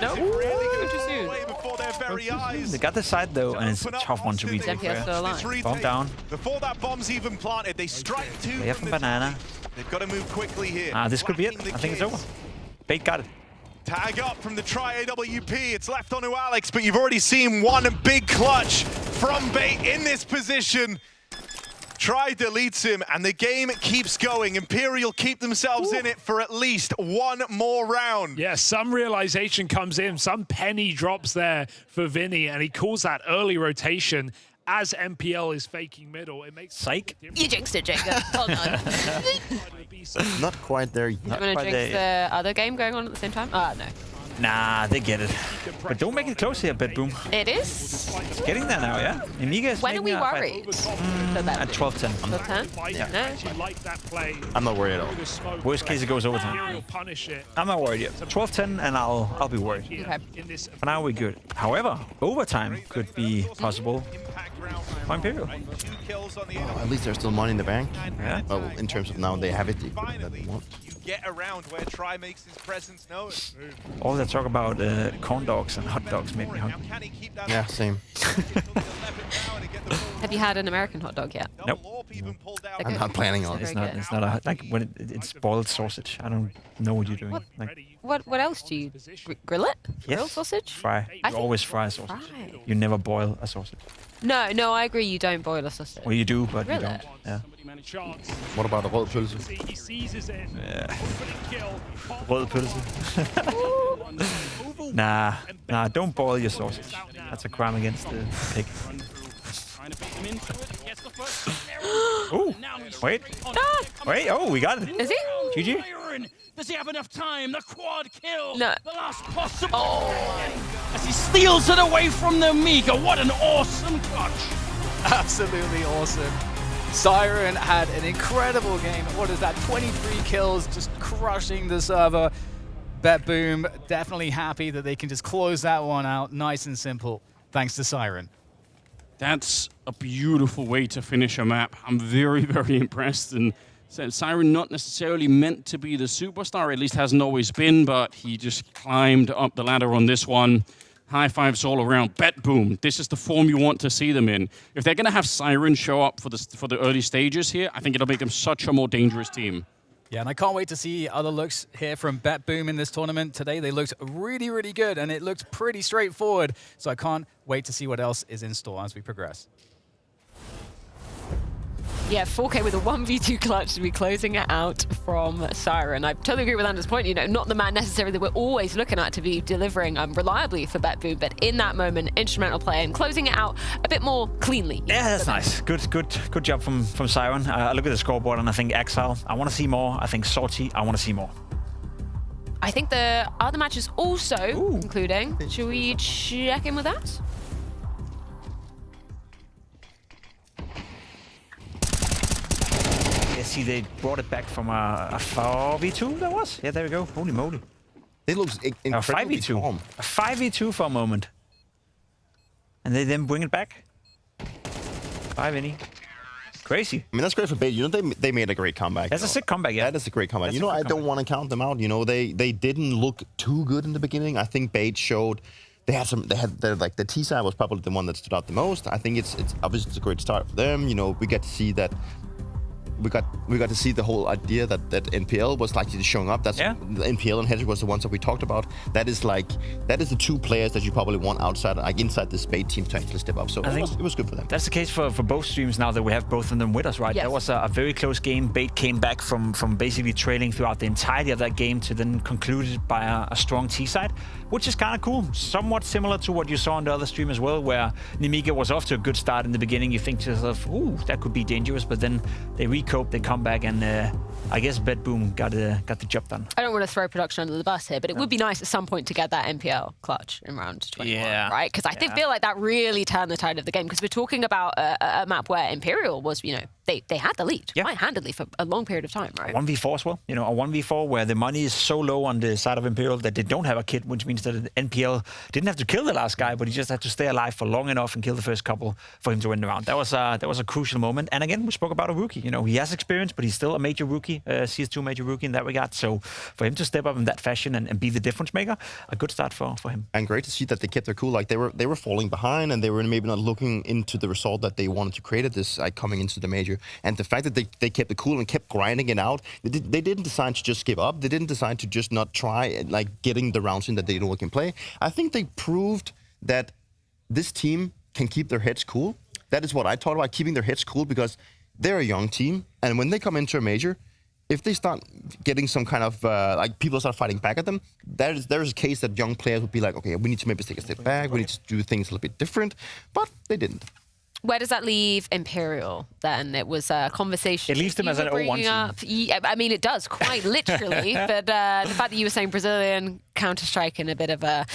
No, really too soon. Way before their very eyes. They got the side though, and it's a tough one to beat. Bomb down. Before that bomb's even planted, they strike 2. They have a banana. They've got to move quickly here. This could be it. I think it's over. Bait got it. Tag up from the Tri-AWP. It's left on to Alex, but you've already seen one big clutch from Bait in this position. Tri deletes him, and the game keeps going. Imperial keep themselves in it for at least 1 more round. Yeah, some realization comes in, some penny drops there for Vinny, and he calls that early rotation as MPL is faking middle. It makes psych. You jinxed it, Jacob. Hold on. Not quite there yet. You want to jinx the other game going on at the same time? No. Nah, they get it. But don't make it close here, BetBoom. It is. It's getting there now, yeah? Nemiga is When are we making a fight. worried? At 12-10. 12-10? Yeah. No. I'm not worried at all. Worst case, it goes overtime. I'm not worried yet. 12-10, and I'll be worried. Okay. For now, we're good. However, overtime could be possible for Imperial. At least there's still money in the bank. Yeah. Well, in terms of now they have it that they want. Get around where Try makes his presence known. All that talk about corn dogs and hot dogs made me hungry. Yeah, same. Have you had an American hot dog yet? Nope. I'm not planning on it. It's not. It's not a like when it's boiled sausage. I don't know what you're doing. What else do you grill it? Grill Yes. sausage? Fry. You always fry a sausage. You never boil a sausage. No, I agree. You don't boil a sausage. Well, you do, but Grill you it. don't. Yeah. What about the rød pølse? Rød pølse. Nah, don't boil your sausage. That's a crime against the pig. Ooh, wait. Wait, oh, we got it. Is he? GG. Does he have enough time? The quad kill. No. The last possible. As he steals it away from Nemiga. What an awesome clutch. Absolutely awesome. Siren had an incredible game. What is that? 23 kills, just crushing the server. BetBoom definitely happy that they can just close that one out nice and simple, thanks to Siren. That's a beautiful way to finish a map. I'm very, very impressed. And Siren not necessarily meant to be the superstar, at least hasn't always been, but he just climbed up the ladder on this one. High fives all around. BetBoom, this is the form you want to see them in. If they're going to have Siren show up for the early stages here, I think it'll make them such a more dangerous team. Yeah, and I can't wait to see other looks here from BetBoom in this tournament. Today they looked really, really good, and it looked pretty straightforward. So I can't wait to see what else is in store as we progress. Yeah, 4K with a 1v2 clutch to be closing it out from Siren. I totally agree with Anders' point. You know, not the man necessarily that we're always looking at to be delivering reliably for BetBoom, but in that moment, instrumental play and closing it out a bit more cleanly. Yeah, that's nice. Good job from Siren. I look at the scoreboard and I think Exile, I want to see more. I think Salty, I want to see more. I think the other matches also, including, should we check in with that? Yeah, see, they brought it back from a 4v2, that was? Yeah, there we go. Holy moly. It looks incredibly 5v2. calm. A 5v2 for a moment. And they then bring it back. 5 inning. Crazy. I mean, that's great for Bait. You know, they made a great comeback. That's a sick comeback, yeah. That is a great comeback. That's you know, a I good don't want to count them out. You know, they didn't look too good in the beginning. I think Bait showed like the T side was probably the one that stood out the most. I think it's obviously it's a great start for them. You know, we get to see that. We got to see the whole idea that NPL was like showing up. That's the NPL and Hedrick was the ones that we talked about. That is the two players that you probably want outside, like inside this Bait team to actually step up. So it was good for them. That's the case for both streams now that we have both of them with us, right? Yes. That was a very close game. Bait came back from basically trailing throughout the entirety of that game to then concluded by a strong T side, which is kind of cool. Somewhat similar to what you saw on the other stream as well, where Nemiga was off to a good start in the beginning. You think to yourself, ooh, that could be dangerous, but then they recope, they come back, and I guess BetBoom got the job done. I don't want to throw production under the bus here, but it would be nice at some point to get that NPL clutch in round 21, right? Because I feel like that really turned the tide of the game, because we're talking about a map where Imperial was, you know, they had the lead quite handedly for a long period of time, right? 1v4 as well. You know, a 1v4 where the money is so low on the side of Imperial that they don't have a kit, which means that NPL didn't have to kill the last guy, but he just had to stay alive for long enough and kill the first couple for him to win the round. That was a crucial moment. And again, we spoke about a rookie. You know, he has experience, but he's still a major rookie, CS2 major rookie in that regard. So for him to step up in that fashion and be the difference maker, a good start for him. And great to see that they kept their cool. Like they were falling behind, and they were maybe not looking into the result that they wanted to create at this coming into the major. And the fact that they kept it cool and kept grinding it out. They didn't decide to just give up. They didn't decide to just not try like getting the rounds in that they know can play. I think they proved that this team can keep their heads cool. That is what I talked about, keeping their heads cool, because they're a young team, and when they come into a major, if they start getting some kind of like people start fighting back at them, there's a case that young players would be like, okay, we need to maybe take a step back. We need to do things a little bit different, but they didn't. Where does that leave Imperial then? It was a conversation. It leaves them as an 0-1 team. I mean, it does, quite literally. But the fact that you were saying Brazilian Counter-Strike in a bit of a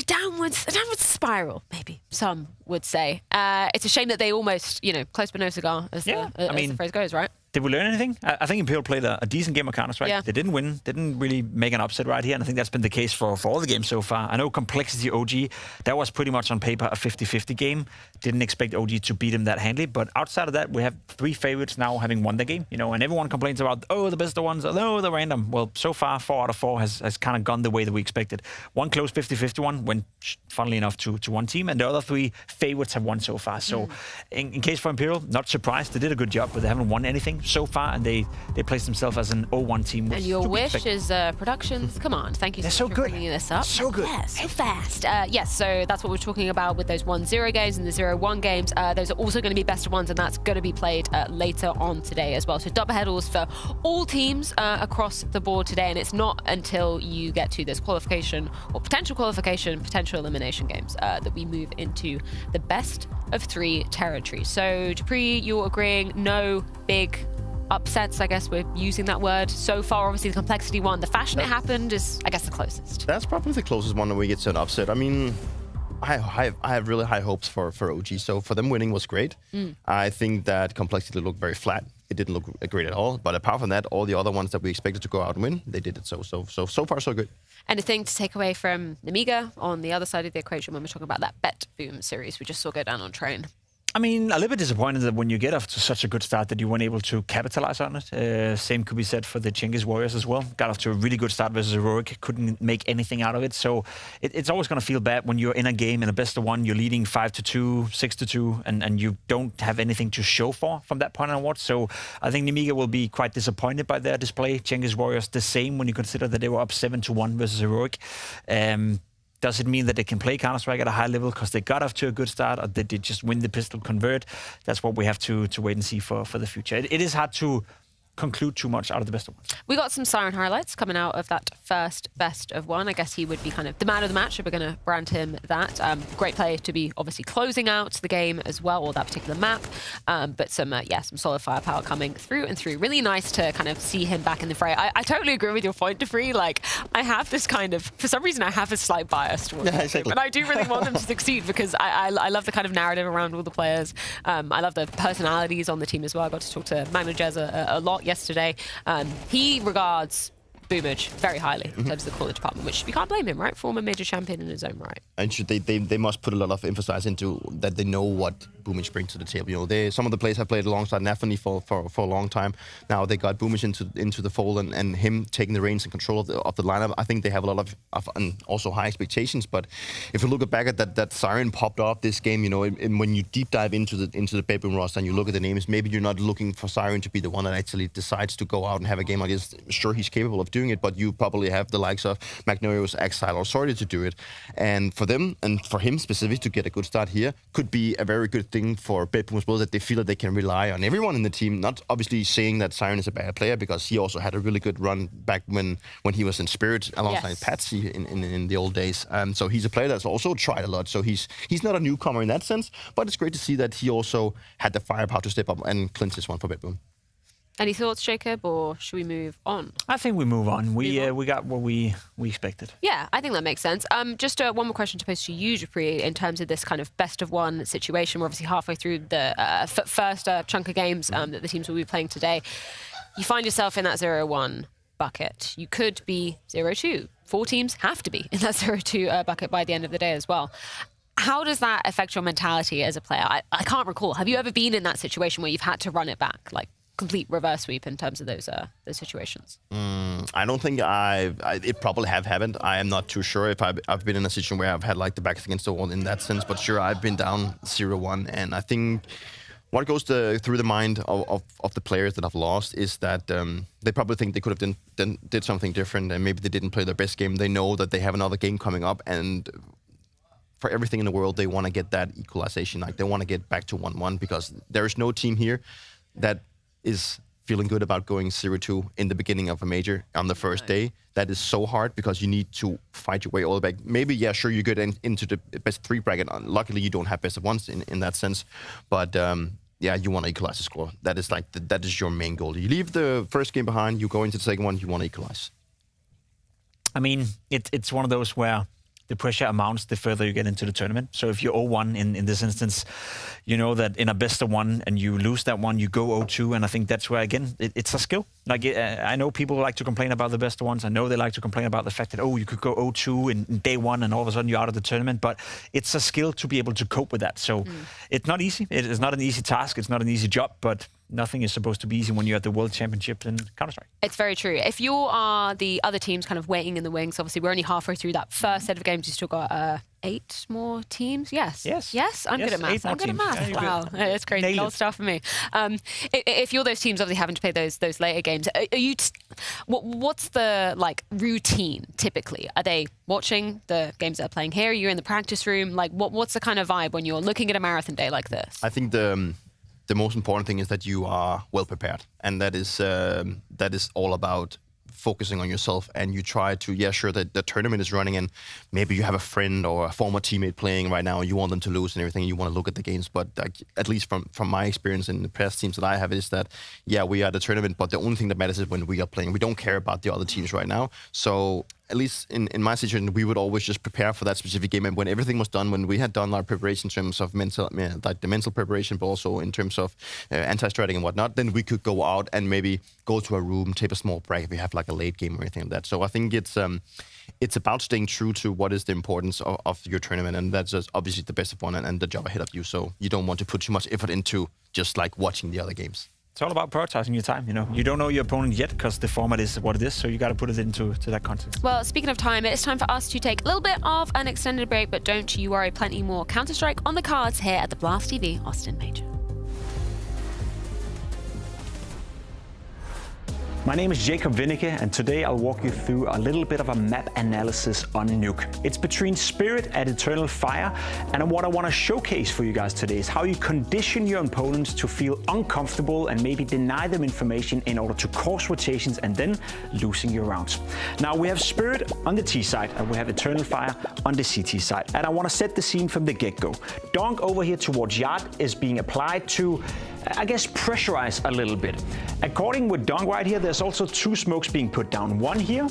downward spiral, maybe some would say. It's a shame that they almost, close but no cigar, as the phrase goes, right? Did we learn anything? I think Imperial played a decent game of Counter-Strike. Yeah. They didn't win, didn't really make an upset right here, and I think that's been the case for all the games so far. I know Complexity OG, that was pretty much on paper a 50-50 game. Didn't expect OG to beat him that handily, but outside of that, we have 3 favorites now having won the game, and everyone complains about, the best of ones, they're random. Well, so far, 4 out of 4 has kind of gone the way that we expected. One close 50-50 one went, funnily enough, to one team, and the other 3 favorites have won so far. So, in case for Imperial, not surprised. They did a good job, but they haven't won anything so far, and they placed themselves as an 0-1 team. And your wish is Productions. Come on, thank you so much for bringing this up. So good. Yeah, so fast. Yes, so that's what we're talking about with those 1-0 games and the 0-1 games. Those are also going to be best of ones, and that's going to be played later on today as well. So double headers for all teams across the board today, and it's not until you get to this qualification or potential qualification, potential elimination games that we move into the best of 3 territories. So Dupree, you're agreeing no big upsets, I guess we're using that word so far. Obviously the Complexity one, the fashion it happened is, I guess, the closest. That's probably the closest one that we get to an upset. I mean, I have really high hopes for OG, so for them winning was great. I think that Complexity looked very flat. It didn't look great at all, but apart from that, all the other ones that we expected to go out and win, they did it so far so good. Anything to take away from Nemiga on the other side of the equation when we're talking about that BetBoom series we just saw go down on Train? I mean, a little bit disappointed that when you get off to such a good start that you weren't able to capitalize on it. Same could be said for the Chinggis Warriors as well. Got off to a really good start versus Heroic. Couldn't make anything out of it. So it's always going to feel bad when you're in a game in a best of one, you're leading 5-2, 6-2, and you don't have anything to show for from that point onwards. So I think Nemiga will be quite disappointed by their display. Chinggis Warriors the same when you consider that they were up 7-1 versus Heroic. Does it mean that they can play Counter-Strike at a high level because they got off to a good start, or did they just win the pistol convert? That's what we have to wait and see for the future. It is hard to conclude too much out of the best of ones. We got some Siren highlights coming out of that first best of one. I guess he would be kind of the man of the match if we're going to brand him that. Great play to be obviously closing out the game as well, or that particular map. But some solid firepower coming through and through. Really nice to kind of see him back in the fray. I totally agree with your point, Dupree. Like, I have this kind of, for some reason, I have a slight bias towards him. Exactly. And I do really want them to succeed because I love the kind of narrative around all the players. I love the personalities on the team as well. I got to talk to Magno Jez a lot yesterday. He regards Boomage very highly in terms of the college department, which we can't blame him, right? Former major champion in his own right. And they must put a lot of emphasis into that they know what Boomage brings to the table. You know, some of the players have played alongside Nafany for a long time. Now they got Boomage into the fold, and him taking the reins and control of the lineup. I think they have a lot of and also high expectations. But if you look back at that Siren popped off this game, you know, and when you deep dive into the BetBoom roster and you look at the names, maybe you're not looking for Siren to be the one that actually decides to go out and have a game like this. Sure, he's capable of doing it, but you probably have the likes of Magnorius, Exile, or Sorry to do it. And for them, and for him specifically, to get a good start here could be a very good thing for BetBoom as well, that they feel that they can rely on everyone in the team. Not obviously saying that Siren is a bad player, because he also had a really good run back when he was in Spirit alongside Patsy in the old days. So he's a player that's also tried a lot. So he's not a newcomer in that sense, but it's great to see that he also had the firepower to step up and clinch this one for BetBoom. Any thoughts, Jacob, or should we move on? I think we move on. We got what we expected. Yeah, I think that makes sense. Just one more question to pose to you, Dupree, in terms of this kind of best of one situation. We're obviously halfway through the first chunk of games that the teams will be playing today. You find yourself in that 0-1 bucket. You could be 0-2. 4 teams have to be in that 0-2 bucket by the end of the day as well. How does that affect your mentality as a player? I can't recall. Have you ever been in that situation where you've had to run it back, like complete reverse sweep in terms of those situations? I don't think it probably have happened. I am not too sure if I've been in a situation where I've had like the backs against the wall in that sense, but sure, I've been down 0-1, and I think what goes through the mind of the players that have lost is that they probably think they could have did something different, and maybe they didn't play their best game. They know that they have another game coming up, and for everything in the world, they want to get that equalization. Like, they want to get back to 1-1, because there is no team here that is feeling good about going 0-2 in the beginning of a major on the first day. That is so hard because you need to fight your way all the way back. Maybe, yeah, sure, you get into the best 3 bracket. Luckily, you don't have best of 1s in that sense. But yeah, you want to equalize the score. That is like that is your main goal. You leave the first game behind, you go into the second one, you want to equalize. I mean, it's one of those where the pressure amounts the further you get into the tournament. So if you're 0-1 in this instance, you know that in a best of 1 and you lose that one, you go 0-2. And I think that's where, again, it's a skill. Like, I know people like to complain about the best of 1s. I know they like to complain about the fact that, you could go 0-2 in day 1 and all of a sudden you're out of the tournament. But it's a skill to be able to cope with that. So it's not easy. It is not an easy task. It's not an easy job, but nothing is supposed to be easy when you're at the World Championships in Counter-Strike. It's very true. If you are the other teams kind of waiting in the wings, obviously we're only halfway through that first set of games. You still got 8 more teams. Yes. I'm good at math. I'm good at math. Wow, it's crazy. Old stuff for me. If you're those teams, obviously having to play those later games, are you? What's the routine typically? Are they watching the games they're playing here? Are you in the practice room? Like, what's the kind of vibe when you're looking at a marathon day like this? I think the most important thing is that you are well prepared, and that is all about focusing on yourself, and you try to, sure, that the tournament is running and maybe you have a friend or a former teammate playing right now and you want them to lose and everything, and you want to look at the games. But at least from my experience in the past teams that I have, is that, we are at the tournament, but the only thing that matters is when we are playing. We don't care about the other teams right now. So at least in my situation, we would always just prepare for that specific game. And when everything was done, when we had done our preparation in terms of the mental preparation, but also in terms of anti-stratting and whatnot, then we could go out and maybe go to a room, take a small break if we have like a late game or anything like that. So I think it's about staying true to what is the importance of your tournament, and that's just obviously the best of 1 and the job ahead of you. So you don't want to put too much effort into just like watching the other games. It's all about prioritizing your time. You don't know your opponent yet because the format is what it is, so you got to put it into that context. Well, speaking of time, it's time for us to take a little bit of an extended break, but don't you worry, plenty more Counter-Strike on the cards here at the Blast TV Austin Major. My name is Jacob Winneke, and today I'll walk you through a little bit of a map analysis on Nuke. It's between Spirit and Eternal Fire, and what I want to showcase for you guys today is how you condition your opponents to feel uncomfortable and maybe deny them information in order to cause rotations and then losing your rounds. Now, we have Spirit on the T side and we have Eternal Fire on the CT side, and I want to set the scene from the get-go. Donk over here towards Yard is being applied to, I guess, pressurize a little bit. According with Donk right here, there's also 2 smokes being put down. One here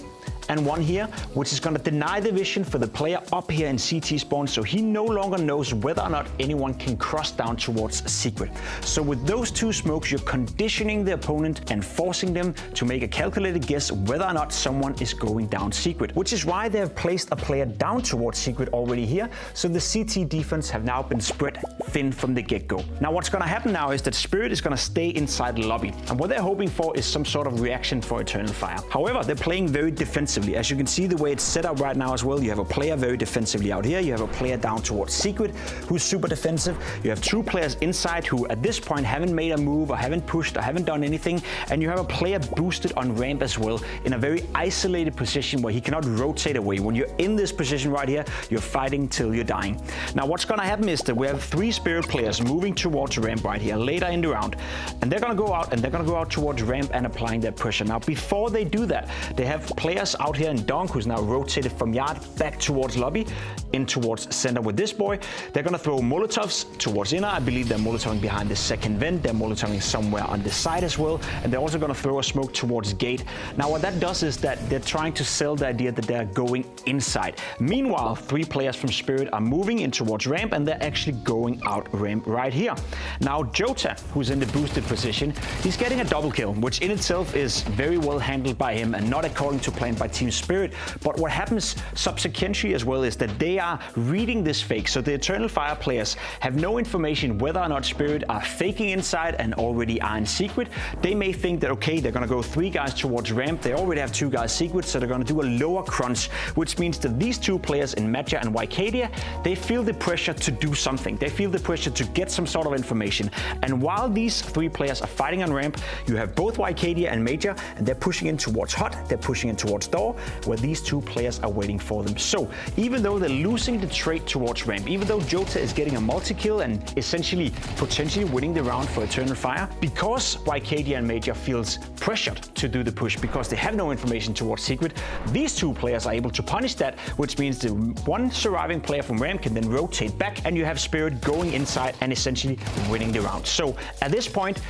and one here, which is going to deny the vision for the player up here in CT spawn, so he no longer knows whether or not anyone can cross down towards secret. So with those 2 smokes, you're conditioning the opponent and forcing them to make a calculated guess whether or not someone is going down secret, which is why they have placed a player down towards secret already here. So the CT defense have now been spread thin from the get-go. Now what's going to happen now is that Spirit is going to stay inside the lobby, and what they're hoping for is some sort of reaction for Eternal Fire. However, they're playing very defensively. As you can see, the way it's set up right now as well, you have a player very defensively out here, you have a player down towards secret who's super defensive, you have 2 players inside who at this point haven't made a move or haven't pushed or haven't done anything, and you have a player boosted on ramp as well in a very isolated position where he cannot rotate away. When you're in this position right here, you're fighting till you're dying. Now what's going to happen is that we have 3 Spirit players moving towards ramp right here later in the round, and they're going to go out and they're going to go out towards ramp and applying their pressure. Now before they do that, they have players out here in Donk, who's now rotated from Yard back towards lobby, in towards center with this boy. They're going to throw Molotovs towards inner. I believe they're Molotoving behind the second vent. They're Molotoving somewhere on this side as well. And they're also going to throw a smoke towards gate. Now what that does is that they're trying to sell the idea that they're going inside. Meanwhile, 3 players from Spirit are moving in towards ramp, and they're actually going out ramp right here. Now Jota, who's in the boosted position, he's getting a double kill, which in itself is very well handled by him and not according to plan by Team Spirit. But what happens subsequently as well is that they are reading this fake. So the Eternal Fire players have no information whether or not Spirit are faking inside and already are in secret. They may think that, okay, they're going to go 3 guys towards ramp. They already have 2 guys secret, so they're going to do a lower crunch, which means that these 2 players in Matcha and Wycadia, they feel the pressure to do something. They feel the pressure to get some sort of information. And while these 3 players are fighting on ramp, you have both Wycadia and Major, and they're pushing in towards Hot, they're pushing in towards door where these two players are waiting for them. So even though they're losing the trade towards ramp, even though Jota is getting a multi-kill and essentially potentially winning the round for Eternal Fire, because YKD and Major feels pressured to do the push because they have no information towards Secret, these two players are able to punish that, which means the one surviving player from ramp can then rotate back and you have Spirit going inside and essentially winning the round. So at this point,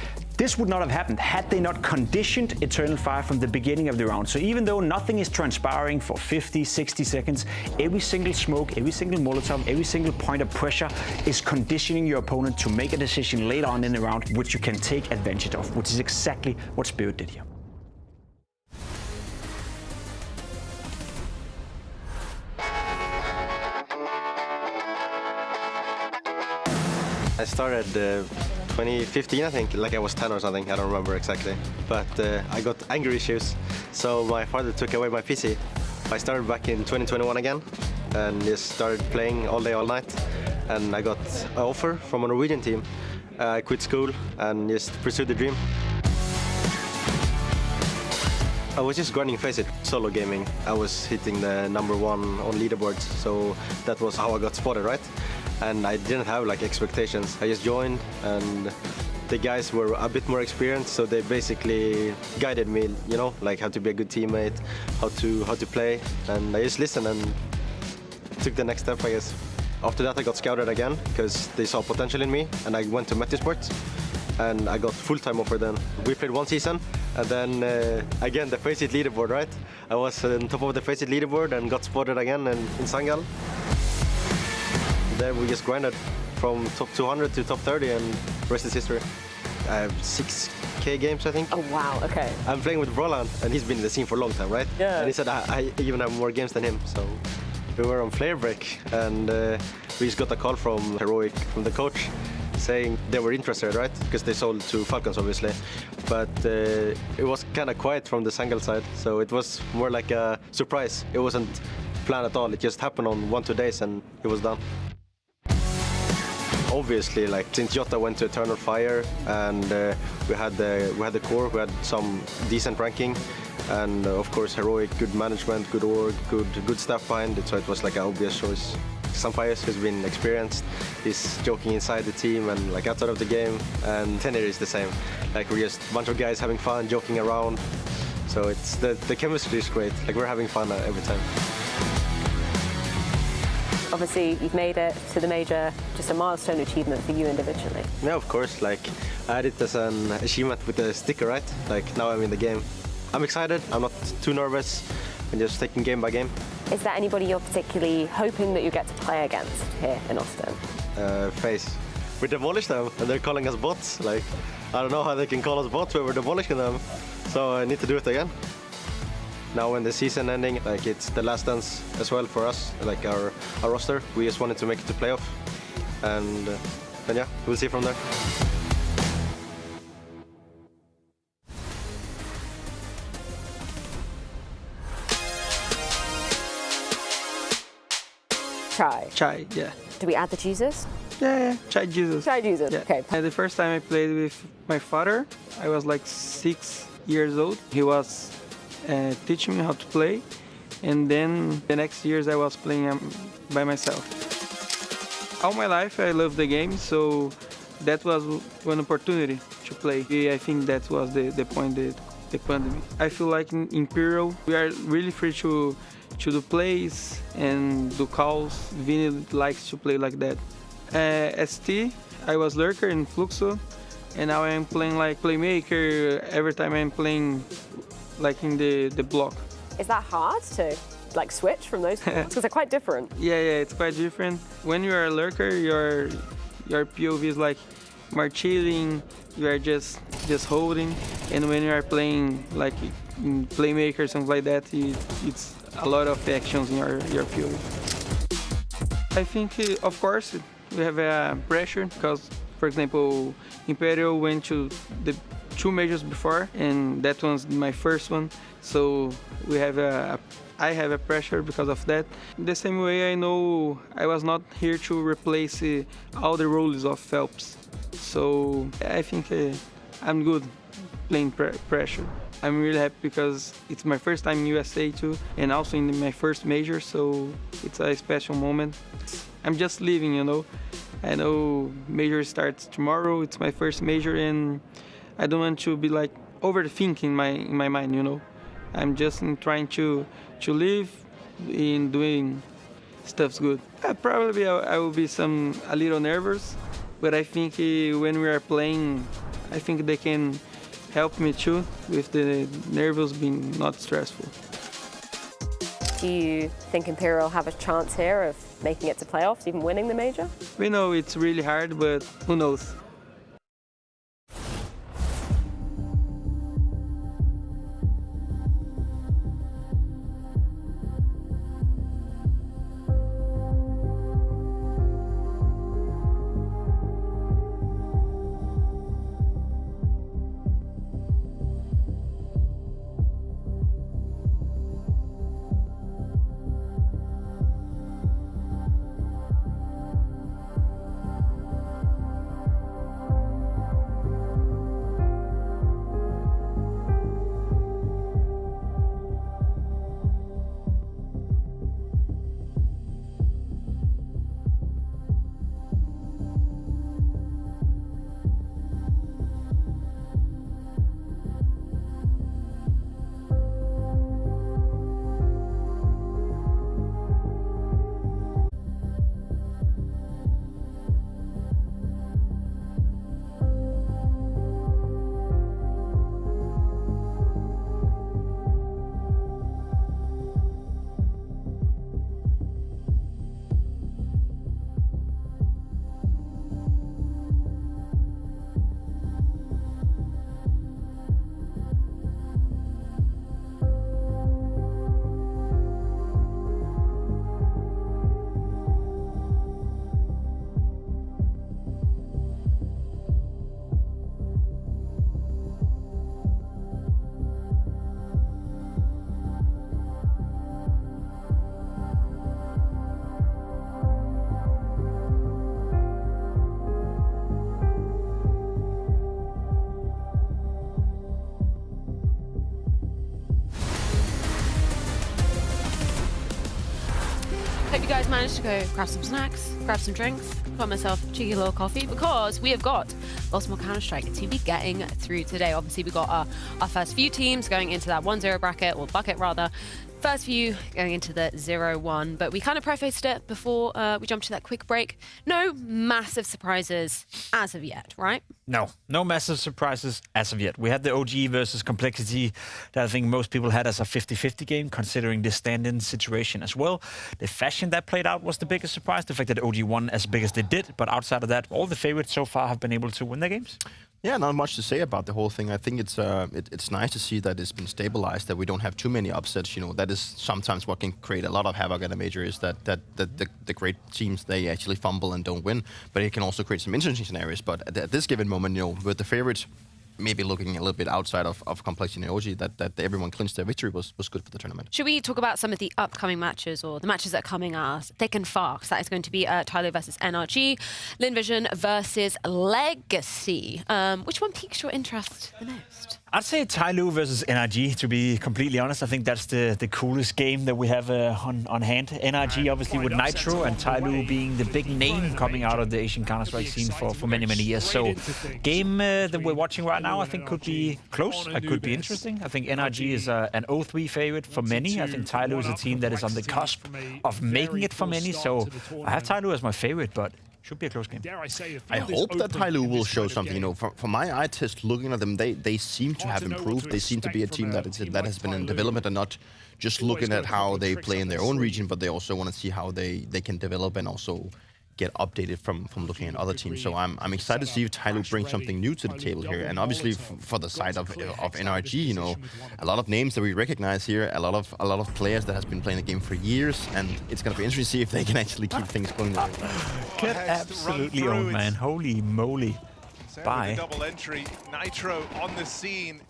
this would not have happened had they not conditioned Eternal Fire from the beginning of the round. So even though nothing is transpiring for 50, 60 seconds, every single smoke, every single Molotov, every single point of pressure is conditioning your opponent to make a decision later on in the round, which you can take advantage of, which is exactly what Spirit did here. I started 2015, I think, like I was 10 or something, I don't remember exactly. But I got anger issues, so my father took away my PC. I started back in 2021 again, and just started playing all day, all night. And I got an offer from a Norwegian team. I quit school and just pursued the dream. I was just grinding FaceIt, solo gaming. I was hitting the #1 on leaderboards, so that was how I got spotted, right? And I didn't have like expectations. I just joined, and the guys were a bit more experienced, so they basically guided me, you know, like how to be a good teammate, how to play, and I just listened and took the next step, I guess. After that, I got scouted again because they saw potential in me, and I went to Metizport, and I got full-time offer then. We played one season, and then again the FaceIt leaderboard, right? I was on top of the FaceIt leaderboard and got spotted again in Sangal. There we just grinded from top 200 to top 30, and rest is history. I have 6K games, I think. Oh wow, okay. I'm playing with Roland, and he's been in the scene for a long time, right? Yeah. And he said I even have more games than him, so we were on flare break, and we just got a call from Heroic, from the coach, saying they were interested, right? Because they sold to Falcons, obviously. But it was kind of quiet from the Sangal side, so it was more like a surprise. It wasn't planned at all. It just happened on 1-2 days, and it was done. Obviously, like since Jota went to Eternal Fire, and we had the core, we had some decent ranking, and of course Heroic, good management, good org, good staff behind it, so it was like an obvious choice. Sunfires has been experienced, he's joking inside the team and like outside of the game, and Tenir is the same. Like we're just a bunch of guys having fun, joking around, so it's the chemistry is great. Like we're having fun every time. Obviously, you've made it to the major, just a milestone achievement for you individually. Yeah, of course. Like, I had it as an achievement with the sticker, right? Like, now I'm in the game. I'm excited. I'm not too nervous. I'm just taking game by game. Is there anybody you're particularly hoping that you get to play against here in Austin? FaZe. We demolished them, and they're calling us bots. Like, I don't know how they can call us bots when we're demolishing them. So I need to do it again. Now when the season ending, like it's the last dance as well for us, like our roster. We just wanted to make it to playoff, and then yeah, we'll see from there. Chai, yeah. Do we add the Jesus? Yeah, Chai Jesus. Chai Jesus, yeah. okay. The first time I played with my father, I was like 6 years old. He was teaching me how to play, and then the next years I was playing by myself. All my life I loved the game, so that was one opportunity to play. I think that was the point that they pointed me. I feel like in Imperial we are really free to do plays and do calls. Vinny likes to play like that. ST, I was lurker in Fluxo, and now I'm playing like playmaker every time I'm playing like in the block. Is that hard to like switch from those two? Because they're quite different. Yeah, it's quite different. When you are a lurker, your POV is like more chilling, you are just holding, and when you are playing like in playmaker, something like that, it's a lot of actions in your POV. I think, of course, we have a pressure because, for example, Imperial went to the 2 majors before, and that was my first one. So I have a pressure because of that. The same way I know I was not here to replace all the roles of Phelps. So I think I'm good playing pressure. I'm really happy because it's my first time in USA too, and also in my first major, so it's a special moment. I'm just leaving, you know. I know major starts tomorrow. It's my first major, and I don't want to be like overthinking in my mind, you know. I'm just trying to live in doing stuff's good. Probably I will be a little nervous, but I think when we are playing, I think they can help me too with the nerves being not stressful. Do you think Imperial have a chance here of making it to playoffs, even winning the major? We know it's really hard, but who knows? Hope you guys managed to go grab some snacks, grab some drinks, got myself a cheeky little coffee, because we have got lots more Counter-Strike to be getting through today. Obviously, we got our first few teams going into that 1-0 bracket, or bucket rather. First few going into the 0-1, but we kind of prefaced it before we jumped to that quick break. No massive surprises as of yet, right? No massive surprises as of yet. We had the OG versus Complexity that I think most people had as a 50-50 game, considering the stand-in situation as well. The fashion that played out was the biggest surprise, the fact that OG won as big as they did, but outside of that, all the favorites so far have been able to win their games. Yeah, not much to say about the whole thing. I think it's nice to see that it's been stabilized, that we don't have too many upsets. You know, that is sometimes what can create a lot of havoc in a major, is that the great teams, they actually fumble and don't win. But it can also create some interesting scenarios. But at this given moment, you know, with the favorites maybe looking a little bit outside of Complexity and OG, that everyone clinched their victory was good for the tournament. Should we talk about some of the upcoming matches, or the matches that are coming at thick and fast? That is going to be Tyloo versus NRG, Lynn Vision versus Legacy. Which one piques your interest the most? I'd say Tyloo versus NRG, to be completely honest. I think that's the coolest game that we have on hand. NRG obviously with Nitro, and Tyloo being the big name coming out of the Asian Counter-Strike scene for many, many years. So game that we're watching right now, I think could be close. It could be interesting. I think NRG is an 0-3 favorite for many. I think Tyloo is a team that is on the cusp of making it for many. So I have Tyloo as my favorite, but should be a close game. I hope that Tyloo will show something. You know, from my eye test, looking at them, they seem to have improved. They seem to be a team that has been in development, and not just looking at how they play in their own region, but they also want to see how they can develop and also get updated from looking at other teams. So I'm excited to see if Tyloo brings something new to the table here. And obviously for the side of NRG, you know, a lot of names that we recognize here, a lot of players that has been playing the game for years, and it's gonna be interesting to see if they can actually keep things going. Get absolutely owned, man. Holy moly. Bye. Double entry, Nitro on the scene.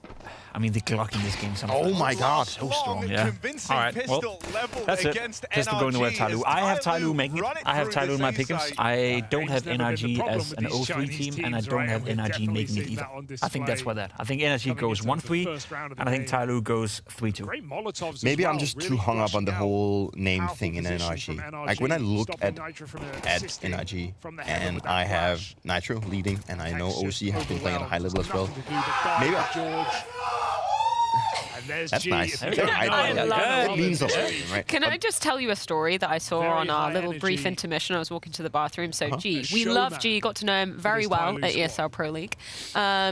I mean, the Glock in this game. Oh my God. So strong, yeah. All right, well, that's it. Pistol going nowhere, Tyloo. I have Tyloo making it. I have Tyloo in my pickings. I don't have NRG as an 0-3 team, and I don't have NRG making it either. I think that's why that. I think NRG goes 1-3, and I think Tyloo goes 3-2. Maybe I'm just too hung up on the whole name thing in NRG. Like when I look at NRG and I have Nitro leading, and I know OC has been playing at a high level as well. Maybe that's nice. It means a lot, right? Can I just tell you a story that I saw on our little brief intermission? I was walking to the bathroom. So G, we love G, got to know him very well at ESL Pro League.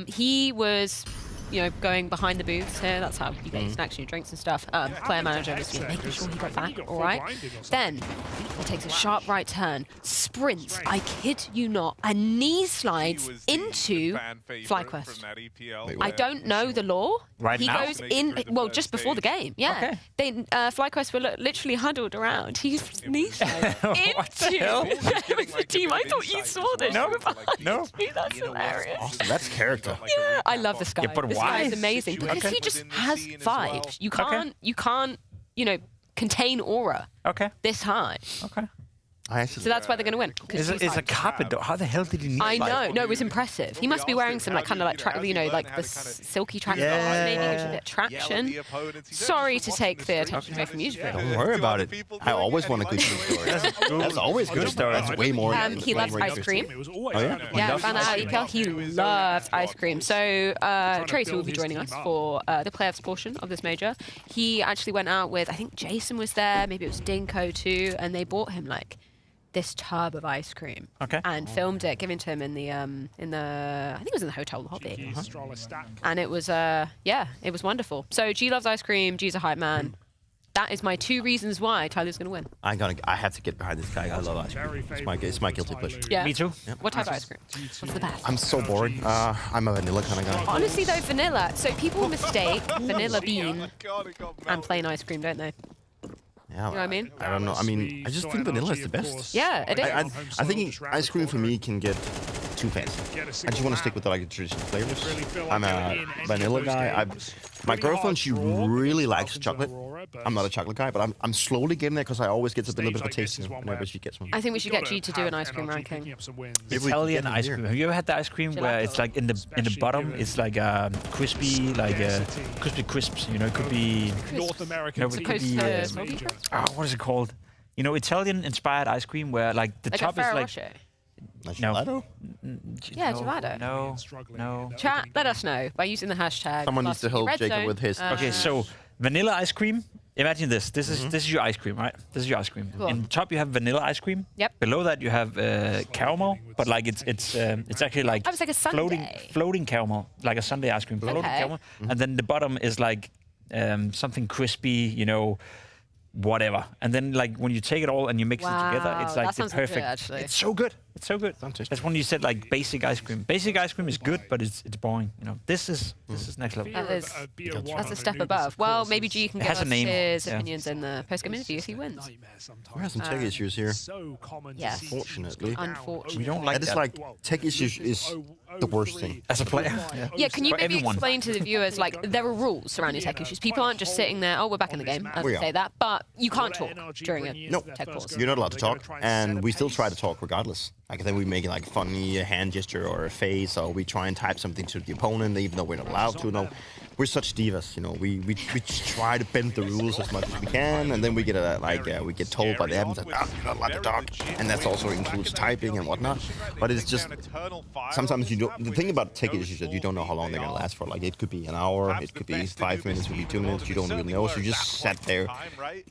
He was, you know, going behind the booths here. That's how you get your snacks and your drinks and stuff. Player manager was making sure he got back all right. Then he takes a sharp right turn, sprints, I kid you not, and knee slides into FlyQuest. I don't know the law. Right he now? goes in, well, just before the game, yeah. They, FlyQuest were literally huddled around. He knee slides into the team. I thought you saw this. No. That's hilarious. Awesome. That's character. Yeah, I love this guy. Yeah, but this why? guy is amazing because he just has vibes. You can't, you know, contain aura this high. So that's why they're going to win. It's a carpet though. How the hell did he need I know. No, it was impressive. He must be wearing some like kind of like you know, like the silky track maybe gives you a bit of traction. Sorry to take the attention away from you. Don't worry about it. I always want a good story. That's always good story. That's way more. He loves ice cream. Oh yeah. Yeah, found out at EPL he loves ice cream. So Trace will be joining us for the playoffs portion of this major. He actually went out with, I think Jason was there, maybe it was Dinko too, and they bought him like this tub of ice cream and filmed it, given to him in the I think it was in the hotel lobby. And it was yeah, it was wonderful. So G loves ice cream, G's a hype man. That is my 2 reasons why Tyloo's gonna win. I have to get behind this guy. I love ice cream. It's my guilty pleasure. Yeah. Me too. Yep. What type of ice cream? What's the best? I'm so boring. I'm a vanilla kind of guy. Honestly though, vanilla. So people mistake vanilla bean and plain ice cream, don't they? Yeah, you know what I mean? I don't know. I mean, I just think vanilla is the best. Yeah, it is. I think ice cream for me can get too fancy. I just want to stick with the like traditional flavors. I'm a vanilla guy. My girlfriend, she really likes chocolate. I'm not a chocolate guy, but I'm slowly getting there because I always get a little bit of a taste whenever she gets one. I think we should get G to do an ice cream ranking. Italian ice cream. Have you ever had the ice cream where it's like in the bottom it's like crispy, like crispy crisps? You know, it could be North American. No, it could be what is it called? You know, Italian-inspired ice cream where like the top is like. No. Yeah, gelato. No. Chat, let us know by using the hashtag. Someone needs to help Jacob with his. Okay, so vanilla ice cream. Imagine this. This is your ice cream, right? This is your ice cream. Cool. In the top you have vanilla ice cream. Yep. Below that you have caramel, but like it's actually like it's like a sundae. floating caramel, like a sundae ice cream. Floating caramel, and then the bottom is like something crispy, you know. Whatever, and then like when you take it all and you mix it together, it's like the perfect. Actually. It's so good. It's so good. That's when you said like basic ice cream. Basic ice cream is good, but it's boring. You know, this is next level. That's a step above. Well, maybe G can give us his opinions in the post-game interview if he wins. We have some tech issues here. Yes. Unfortunately. Unfortunately. We don't like that. It's like tech issues is the worst thing as a player. Yeah, can you maybe explain to the viewers like there are rules surrounding tech issues? People aren't just sitting there. Oh, we're back in the game. I say that, but you can't talk during a tech pause. You're not allowed to talk, and we still try to talk regardless. Like then we make like funny hand gesture or a face, or we try and type something to the opponent, even though we're not allowed to. No, we're such divas, you know. We try to bend the rules as much as we can, and then we get we get told by the admins that you're not allowed to talk, and that also includes typing and whatnot. But it's just sometimes you don't. The thing about tech issues is that you don't know how long they're gonna last for. Like it could be an hour, it could be 5 minutes, it could be 2 minutes. You don't really know, so you just sat there,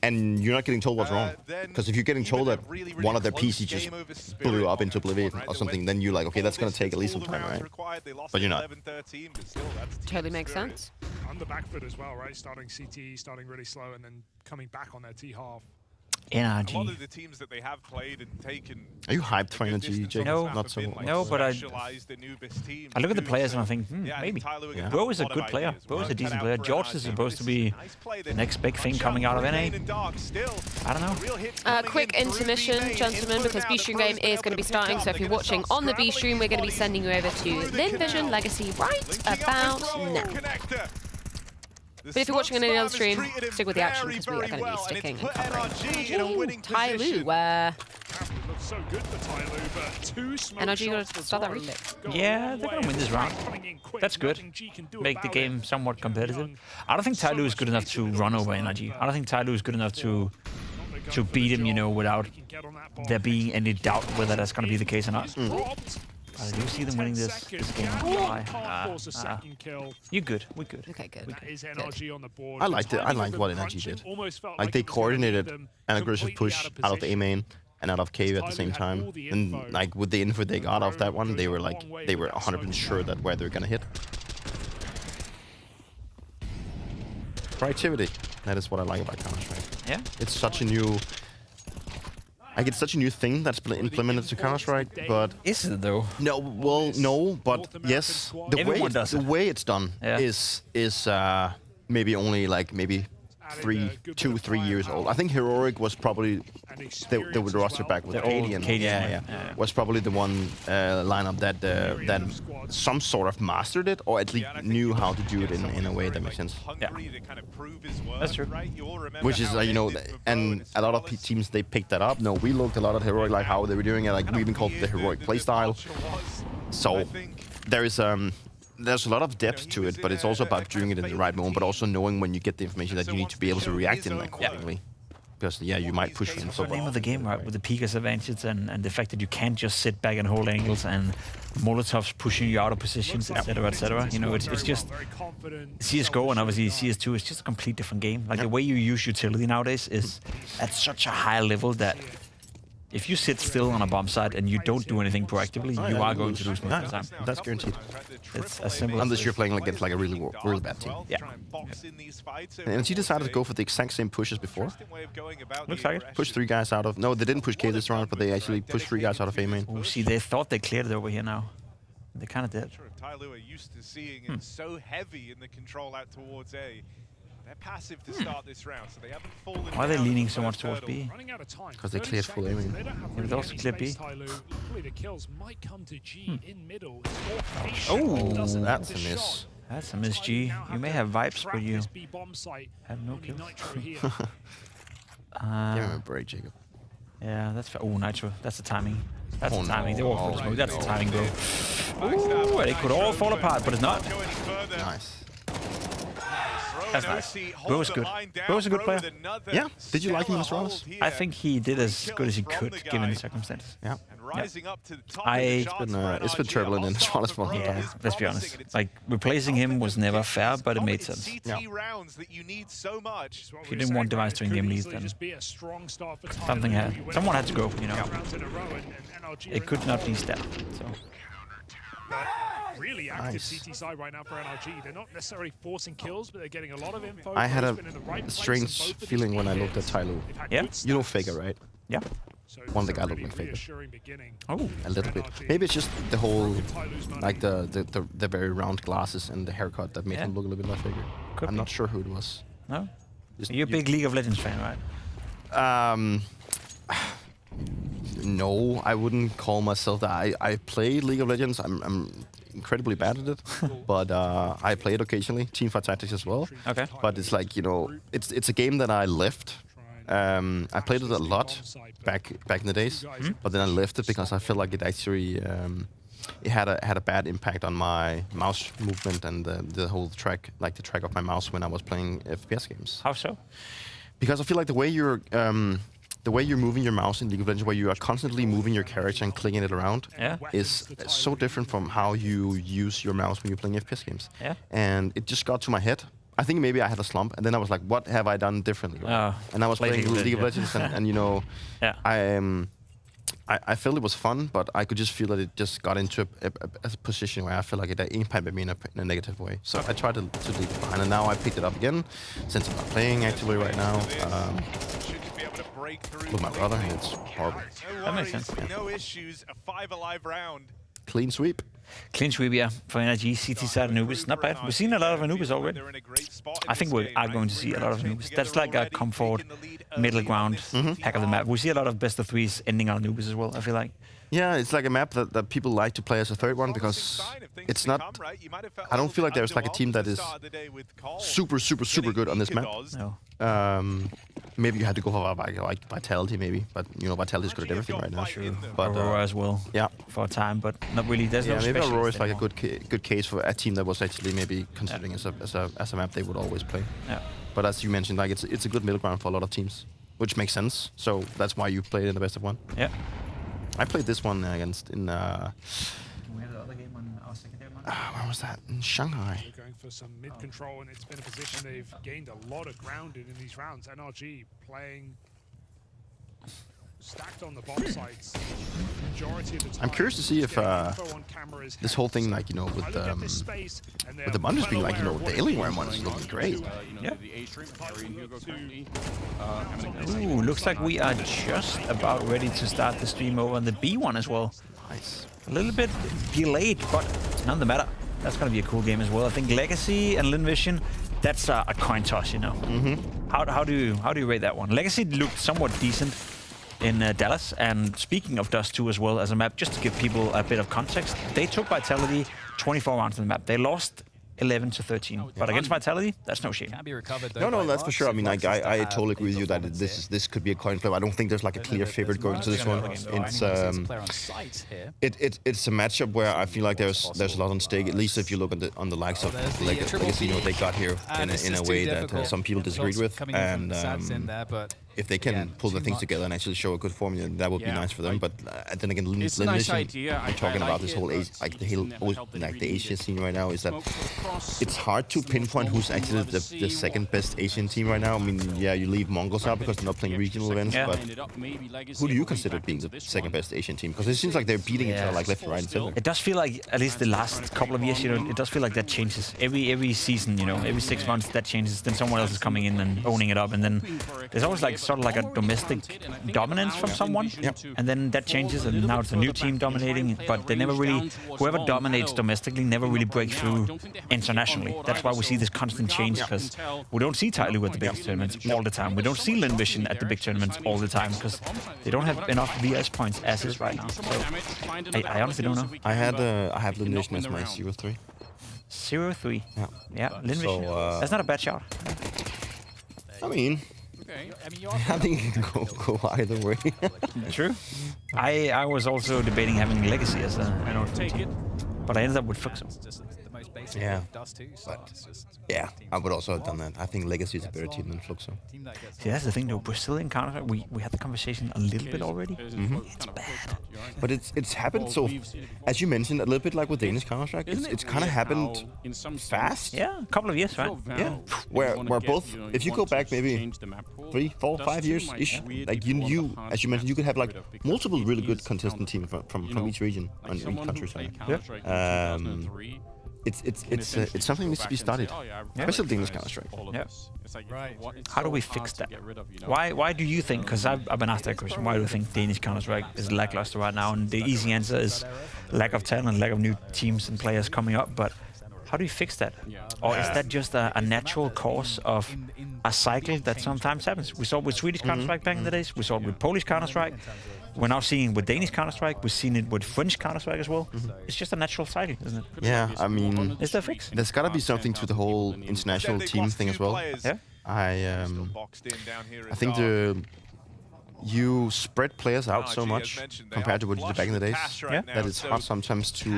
and you're not getting told what's wrong. Because if you're getting told that one of their PCs just blew up into oblivion or something, then you're like, okay, that's gonna take at least some time, right? But you're not. Totally makes sense. On the back foot as well, right? Starting CT, starting really slow, and then coming back on their T half. NRG. A lot of the teams that they have played and taken. Are you hyped for NRG, Jake? No, not so. No, but I look at the players and I think maybe. Yeah. Bro is a good player. Bro is a decent player. George is supposed to be the next big thing coming out of NA. I don't know. Quick intermission, gentlemen, because B-Stream game is going to be starting. So if you're watching on the B-Stream, we're going to be sending you over to Lynn Vision Legacy right about now. But if you're watching on any other stream, stick with the action because we are going to be sticking and covering. Tyloo, where Looks so good for Tyloo, but two smoke NRG got shots to for start that Zoro. retake. Yeah, they're going to win this round. That's good. Make the game somewhat competitive. I don't think Tyloo is good enough to run over NRG. I don't think Tyloo is good enough to beat him, you know, without there being any doubt whether that's going to be the case or not. I do see them winning this game. You're good. We're good. Okay, good. I liked it. I liked what NRG did. Like they coordinated an aggressive push out of the A main and out of cave at the same time. And like with the info they got off that one, they were 100% sure that where they're gonna hit. Proactivity. That is what I like about Counter-Strike. Yeah. It's such a new. Like it's such a new thing that's been implemented to Counter-Strike, but is it though? No, well, no, but yes, the way it's done is maybe only like maybe 2-3 years old. I think Heroic was probably the roster back with Cadian. Was probably the one lineup that some sort of mastered it, or at least knew how to do it in a way that makes sense. Yeah, that's true. Which is you know, and a lot of teams they picked that up. No, we looked a lot at Heroic, like how they were doing it. Like we even called it the Heroic playstyle. So there is there's a lot of depth to it, but it's also about doing it in the right moment, but also knowing when you get the information that you need to be able to react in accordingly. Because you might push in. So the name of the game, right, with the Pika's advantage and the fact that you can't just sit back and hold angles and Molotovs pushing you out of positions, etc., etc. You know, it's just CS:GO and obviously CS2 is just a complete different game. Like the way you use utility nowadays is at such a high level that if you sit still on a bomb site and you don't do anything proactively, you are going to lose most of the time. That's guaranteed. It's as simple unless you're playing against like a really bad team. Yeah. And she decided to go for the exact same push as before. Looks like it. Push 3 guys out of. No, they didn't push K this round, but they actually pushed 3 guys out of A main. Oh, see, they thought they cleared it over here now. They kind of did. Tyloo are used to seeing it so heavy in the control out towards A. They're passive to start this round, so they haven't fallen. Why are they leaning so much towards B? Because they cleared full aiming. They also cleared B. Oh, that's a miss. That's a miss, G. You may have vibes, but you have no kills. Give him a break, Jacob. Yeah, that's fair. Oh, Nitro. That's the timing. That's the timing. They all for the smoke. That's the timing, bro. Ooh, they could all fall apart, but it's not. Nice. That's nice. Bro's good. Bro's a good player. Yeah. Did you like him as well? I think he did as good as he could, given the circumstances. Yeah. It's been turbulent in this one as well. Yeah, let's be honest. Like, replacing him was never fair, but it made sense. Yeah. If you didn't want Device to in-game lead, then someone had to go, you know. It could not be Step, so. Really active CT side right now for NRG. They're not necessarily forcing kills, but they're getting a lot of info. I had a strange feeling when I looked at Tyloo. Yeah? You know Faker, right? Yeah. One of the guys looked like Faker. Oh. A little bit. Maybe it's just the whole, like the very round glasses and the haircut that made him look a little bit like Faker. I'm not sure who it was. No? You're a big League of Legends fan, right? No, I wouldn't call myself that. I play League of Legends. I'm incredibly bad at it, but I play it occasionally. Teamfight Tactics as well. Okay. But it's like, you know, it's a game that I left. I played it a lot back in the days, but then I left it because I felt like it actually it had a bad impact on my mouse movement and the whole track, like the track of my mouse when I was playing FPS games. How so? Because I feel like the way you're moving your mouse in League of Legends, where you are constantly moving your character and clicking it around, is so different from how you use your mouse when you're playing FPS games. Yeah. And it just got to my head. I think maybe I had a slump, and then I was like, "What have I done differently?" And I was playing League of Legends, and you know, I felt it was fun, but I could just feel that it just got into a position where I feel like it impacted me in a negative way. So I tried to leave it behind, and now I picked it up again, since I'm not playing actively right now. With my brother, and it's horrible. That makes sense. No issues, a 5 alive round. Clean sweep. Clean sweep, yeah, for NRG, CT side Anubis. Not bad. We've seen a lot of Anubis already. I think we are going to see a lot of Anubis. That's like a comfort, middle ground hack of the map. We see a lot of best of threes ending on Anubis as well, I feel like. Yeah, it's like a map that people like to play as a third one because it's not. I don't feel like there's like a team that is super good on this map. No. Maybe you had to go for like Vitality, maybe, but you know Vitality's good at everything right now. Sure. But Aurora as well. Yeah, for a time, but not really. There's no. Maybe Aurora is like anymore. a good case for a team that was actually maybe considering as a map they would always play. Yeah. But as you mentioned, like it's a good middle ground for a lot of teams, which makes sense. So that's why you played in the best of one. Yeah. I played this one against in. We had the other game on our secondary one. Where was that? In Shanghai. They're going for some mid control, and it's been a position they've gained a lot of ground in these rounds. NRG playing stacked on the bomb sites. Majority of the time. I'm curious to see if this whole thing, like with the Munchers being like the Alienware one is looking great. Yeah. Ooh, looks like we are just about ready to start the stream over on the B one as well. Nice. A little bit delayed, but none the matter. That's gonna be a cool game as well. I think Legacy and Lynn Vision, that's a coin toss, you know. Mm-hmm. How do you rate that one? Legacy looked somewhat decent in Dallas, and speaking of Dust 2 as well as a map, just to give people a bit of context, they took Vitality 24 rounds on the map. They lost 11 to 13, but against Vitality, that's no shame. Can be recovered, though, No, that's for sure. I mean, I totally agree with you that this could be a coin flip. I don't think there's like a clear favorite going to this one. It's a matchup where I feel like there's a lot on stake. At least if you look on the likes of Legacy, they got here in a way that some people disagreed with, and if they can pull the things together and actually show a good formula, that would be nice for them. But then again, Lynn Vision, I'm talking about this whole the Asia scene right now, is that it's hard to pinpoint who's actually the second best Asian team right now. I mean, yeah, you leave Mongols out because they're not playing regional events, but who do you consider being the second best Asian team? Because it seems like they're beating each other like left, right, and center. It does feel like, at least the last couple of years, it does feel like that changes. Every season, every 6 months that changes. Then someone else is coming in and owning it up, and then there's always like sort of like a domestic dominance from someone, and then that changes, and now it's a new team dominating. But they never really, whoever dominates domestically never really breaks through internationally. That's why we see this constant change, because we don't see Tyloo at the biggest tournaments all the time. We don't see Lynn Vision at the big tournaments all the time because they don't have enough VS points as is right now. So I honestly don't know. I have Lynn Vision as my 0-3. 0-3. Yeah. Lynn So, Vision. That's not a bad shot. I mean, I think it can go either way. True. I was also debating having Legacy as an orphan team, but I ended up with Fluxo. Yeah, yeah, I would also have done that. I think Legacy is a better team than Fluxo. See, that's the thing though. Brazilian Counter, we had the conversation a little bit already. It's bad. But it's happened so, as you mentioned, a little bit like with Danish Counter-Strike. It's kind of happened fast. Yeah, a couple of years, right? Yeah, where both, if you go back maybe 3, 4, 5 years ish, like you as you mentioned, you could have like multiple really good contestant teams from each region and each country. Yeah. It's something that needs to be studied, especially Danish Counter-Strike. Yeah. How do we fix that? Why do you think? Because I've been asked that question. Why do you think Danish Counter-Strike is lackluster right now? And the easy answer is lack of talent, lack of new teams and players coming up. But how do you fix that? Or is that just a natural course of a cycle that sometimes happens? We saw it with Swedish Counter-Strike back in the days. We saw it with Polish Counter-Strike. We're now seeing it with Danish Counter-Strike. We've seen it with French Counter-Strike as well. It's just a natural cycle, isn't it? Yeah, I mean, is there a fix? There's got to be something to the whole international team thing as well. Yeah. I think you spread players out so much compared to what you did back in the days that it's hard sometimes to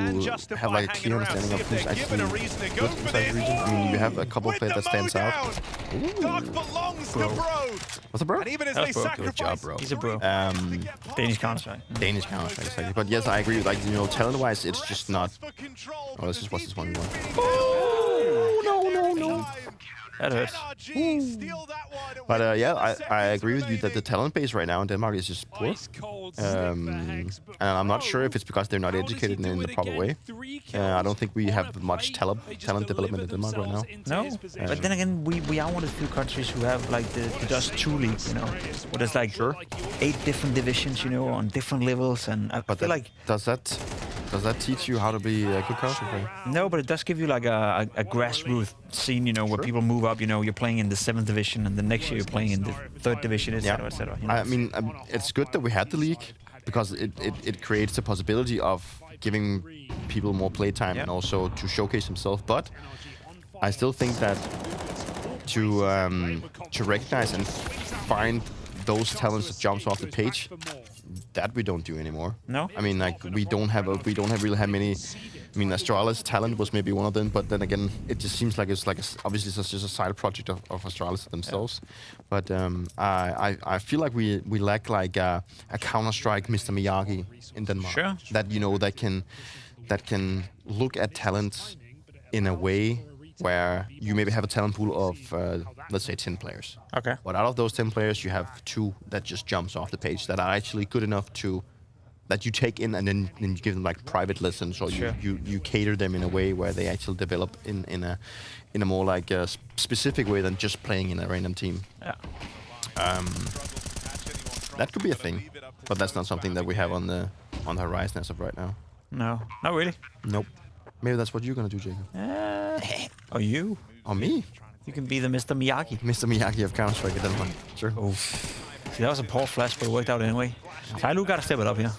have like a clear understanding of who's actually good inside the region. I mean, you have a couple of players that stands out. Bro. What's a bro? That's bro. Good job, bro. He's a bro. Danish Counter-Strike. Danish Counter-Strike, exactly. But yes, I agree. Like, talent-wise, it's just not. Oh, let's just watch this one. Oh, no. That hurts. But yeah, I agree with you that the talent base right now in Denmark is just poor. And I'm not sure if it's because they're not educated in the proper way. I don't think we have much talent development in Denmark right now. No, but then again, we are one of the few countries who have like the Dust 2 league, where there's like 8 different divisions, on different levels, and I feel like does that teach you how to be a good counter player? No, but it does give you like a grassroots scene, where people move up. You're playing in the 7th division, and the next year you're playing in the 3rd division, etc., etc. I mean, it's good that we had the league, because it creates the possibility of giving people more playtime and also to showcase himself. But I still think that to recognize and find those talents that jumps off the page, that we don't do anymore. No. I mean, like we don't really have many. I mean, Astralis talent was maybe one of them, but then again, it just seems like it's like obviously it's just a side project of Astralis themselves. Yeah. But I feel like we lack like a Counter-Strike Mr. Miyagi in Denmark. Sure. That that can look at talents in a way where you maybe have a talent pool of let's say 10 players. Okay. But out of those 10 players, you have 2 that just jumps off the page that are actually good enough to. That you take in and then you give them like private lessons, or sure. you cater them in a way where they actually develop in a more like specific way than just playing in a random team. Yeah. That could be a thing, but that's not something that we have on the horizon as of right now. No, not really. Nope. Maybe that's what you're gonna do, Jacob. Or you? Or me? You can be the Mr. Miyagi. Mr. Miyagi of Counter-Strike in Denmark. Sure. Oh. See, that was a poor flash, but it worked out anyway. Tyloo got to step it up here.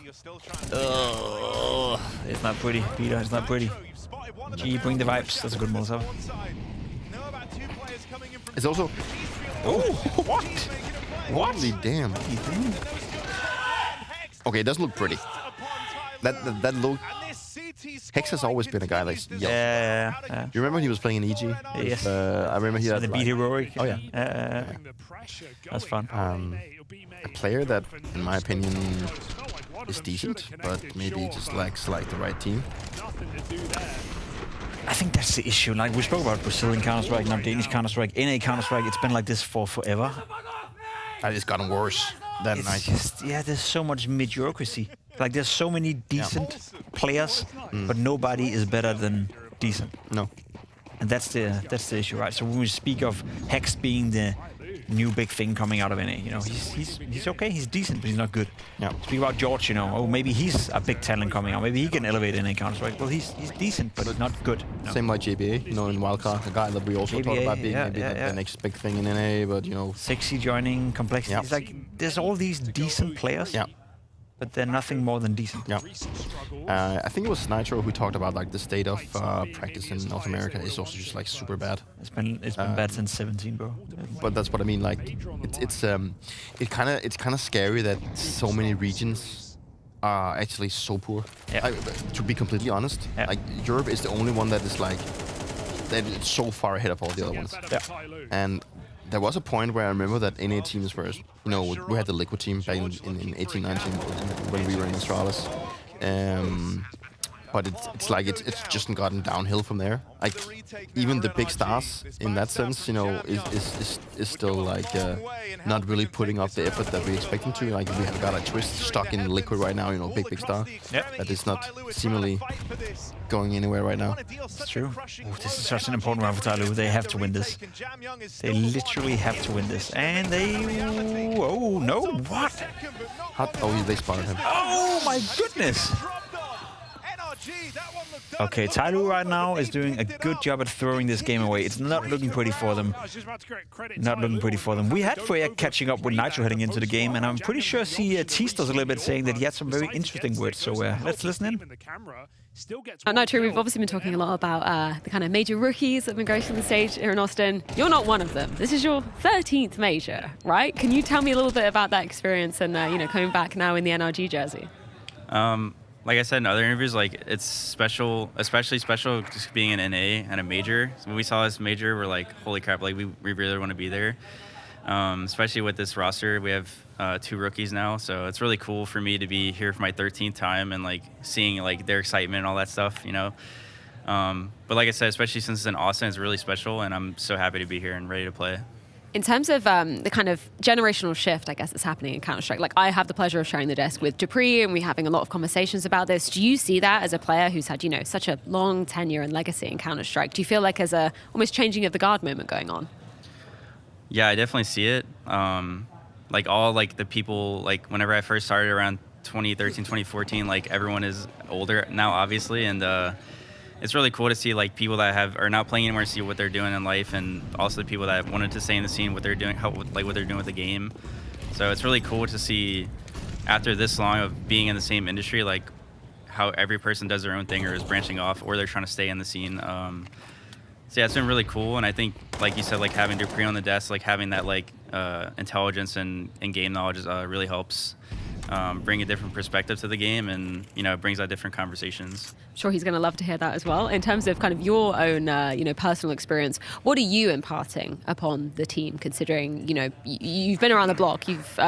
It's not pretty, Peter. It's not pretty. Gee, bring the vibes. That's a good Molotov. It's also... Oh, what? What? Holy damn. Okay, it doesn't look pretty. That look... Hex has always been a guy like... Yeah. You remember he was playing in EG? Yes. I remember he had... The beat heroic. Oh, yeah. That's fun. A player that, in my opinion, is decent, but maybe just lacks like the right team. I think that's the issue. Like we spoke about Brazilian Counter-Strike, now Danish Counter-Strike, NA Counter-Strike. It's been like this for forever. And it's gotten worse than it's just, yeah, there's so much mediocrity. Like there's so many decent players, but nobody is better than decent. No. And that's the issue, right? So when we speak of Hex being the new big thing coming out of NA, you know, he's okay, he's decent, but he's not good. Yeah. Speak about George, you know, oh maybe he's a big talent coming out, maybe he can elevate NA Counter-Strike. Well, he's decent, but he's not good. No. Same like JBA, you know, in Wildcard, a guy that we also talked about being maybe the next big thing in NA, but you know, sexy joining, complexity. It's like there's all these decent players. Yeah. But they're nothing more than decent. Yeah. I think it was Nitro who talked about like the state of practice in North America is also just like super bad. It's been bad since 17, bro. But that's what I mean. Like it's kind of scary that so many regions are actually so poor. Yeah. To be completely honest, like Europe is the only one that is like that it's so far ahead of all the other ones. Yeah. And there was a point where I remember that NA teams were, you know, we had the Liquid team back in 18, 19 when we were in Astralis. But it's like it's just gotten downhill from there. Like even the big stars in that sense, you know, is still like not really putting up the effort that we expect them to. Like we have got a Twist stuck in Liquid right now, you know, big star. Yep. That is not seemingly going anywhere right now. It's true. Oh, this is such an important round for Tyloo. They have to win this. They literally have to win this. And they... Oh, no. What? Oh, they spotted him. Oh, my goodness. Okay, Tyloo right now is doing a good job at throwing this game away. It's not looking pretty for them. Not looking pretty for them. We had Freya catching up with Nitro heading into the game, and I'm pretty sure he teased us a little bit, saying that he had some very interesting words. So let's listen in. Nitro, we've obviously been talking a lot about the kind of major rookies that have been gracing the stage here in Austin. You're not one of them. This is your 13th major, right? Can you tell me a little bit about that experience and, you know, coming back now in the NRG jersey? Like I said in other interviews, like it's special, especially special just being an NA and a major. So when we saw this major, we're like, holy crap, like we really want to be there. Especially with this roster, we have 2 rookies now, so it's really cool for me to be here for my 13th time and like seeing like their excitement and all that stuff, you know. But like I said, especially since it's in Austin, it's really special, and I'm so happy to be here and ready to play. In terms of the kind of generational shift, I guess, that's happening in Counter-Strike, like I have the pleasure of sharing the desk with Dupree and we're having a lot of conversations about this. Do you see that as a player who's had, you know, such a long tenure and legacy in Counter-Strike? Do you feel like there's a almost changing of the guard moment going on? Yeah, I definitely see it. Like all like the people, like whenever I first started around 2013, 2014, like everyone is older now, obviously, and it's really cool to see like people that are not playing anymore, see what they're doing in life, and also the people that wanted to stay in the scene, what they're doing, what they're doing with the game. So it's really cool to see after this long of being in the same industry, like how every person does their own thing or is branching off or they're trying to stay in the scene. So yeah, it's been really cool. And I think, like you said, like having Dupree on the desk, like having that like intelligence and game knowledge is, really helps bring a different perspective to the game, and it brings out different conversations. I'm sure he's going to love to hear that as well. In terms of kind of your own, personal experience, what are you imparting upon the team? Considering you've been around the block, you've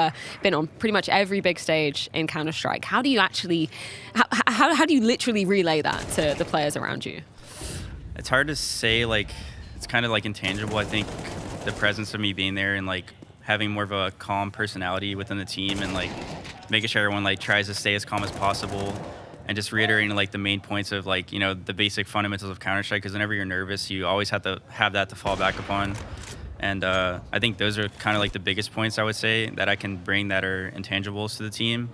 been on pretty much every big stage in Counter-Strike. How do you actually, how do you literally relay that to the players around you? It's hard to say. Like, it's kind of like intangible. I think the presence of me being there and like having more of a calm personality within the team and like making sure everyone like tries to stay as calm as possible and just reiterating like the main points of like the basic fundamentals of Counter-Strike, because whenever you're nervous you always have to have that to fall back upon. And I think those are kind of like the biggest points I would say that I can bring that are intangibles to the team,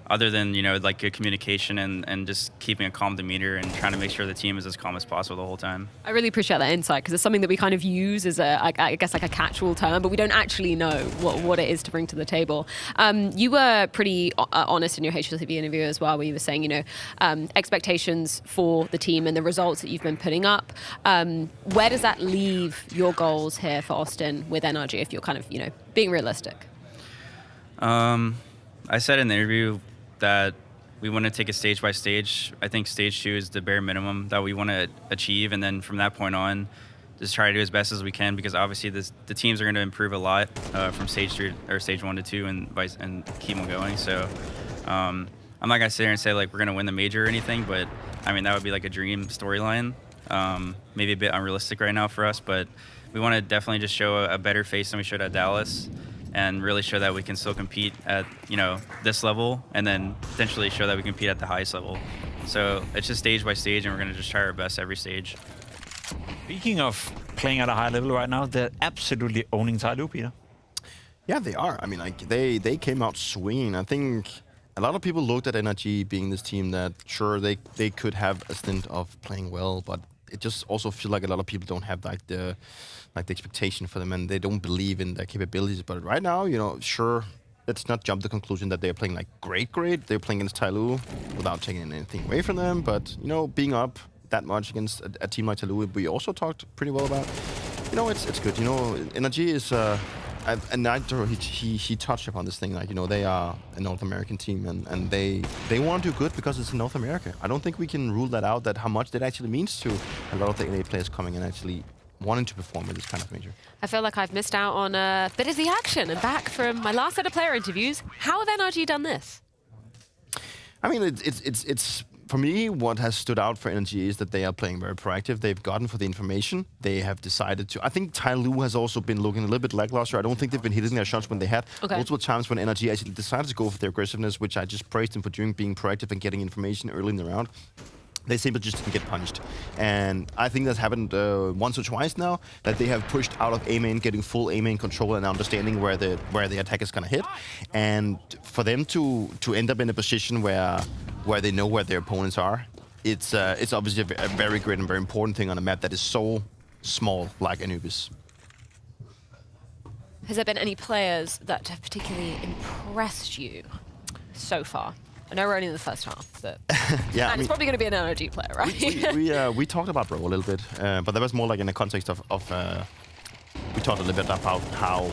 other than like good communication and just keeping a calm demeanor and trying to make sure the team is as calm as possible the whole time. I really appreciate that insight, because it's something that we kind of use as I guess like a catch-all term, but we don't actually know what it is to bring to the table. You were pretty honest in your HLTV interview as well, where you were saying expectations for the team and the results that you've been putting up. Where does that leave your goals here for Austin with NRG, if you're kind of being realistic? I said in the interview that we want to take it stage by stage. I think stage 2 is the bare minimum that we want to achieve, and then from that point on, just try to do as best as we can, because obviously the teams are going to improve a lot from stage 3 or stage 1 to 2 and keep on going. So I'm not going to sit here and say like we're going to win the major or anything, but I mean that would be like a dream storyline. Maybe a bit unrealistic right now for us, but we want to definitely just show a better face than we showed at Dallas, and really show that we can still compete at this level, and then potentially show that we compete at the highest level. So it's just stage by stage, and we're going to just try our best every stage. Speaking of playing at a high level right now, they're absolutely owning Tyloo, Peter. Yeah, they are. I mean, like they came out swinging. I think a lot of people looked at NRG being this team that sure they could have a stint of playing well, but it just also feels like a lot of people don't have like the expectation for them, and they don't believe in their capabilities. But right now, sure, let's not jump to the conclusion that they're playing like great. They're playing against Tyloo without taking anything away from them. But being up that much against a team like Tyloo, we also talked pretty well about. It's good. NRG is. And Nitro, he touched upon this thing, like, they are a North American team, and they want to do good because it's in North America. I don't think we can rule that out, that how much that actually means to a lot of the NA players coming and actually wanting to perform in this kind of major. I feel like I've missed out on a bit of the action, and back from my last set of player interviews. How have NRG done this? I mean, it's for me, what has stood out for NRG is that they are playing very proactive. They've gotten for the information. They have decided to. I think Tyloo has also been looking a little bit lackluster. I don't think they've been hitting their shots when they had. Multiple times when NRG actually decided to go for their aggressiveness, which I just praised them for doing, being proactive and getting information early in the round. They simply just didn't get punished. And I think that's happened once or twice now, that they have pushed out of A main, getting full A main control and understanding where the attack is going to hit. And for them to end up in a position where they know where their opponents are, it's obviously a very great and very important thing on a map that is so small like Anubis. Has there been any players that have particularly impressed you so far? I know we're only in the first half, but yeah, it's probably going to be an NRG player, right? We talked about Bro a little bit, but that was more like in the context of we talked a little bit about how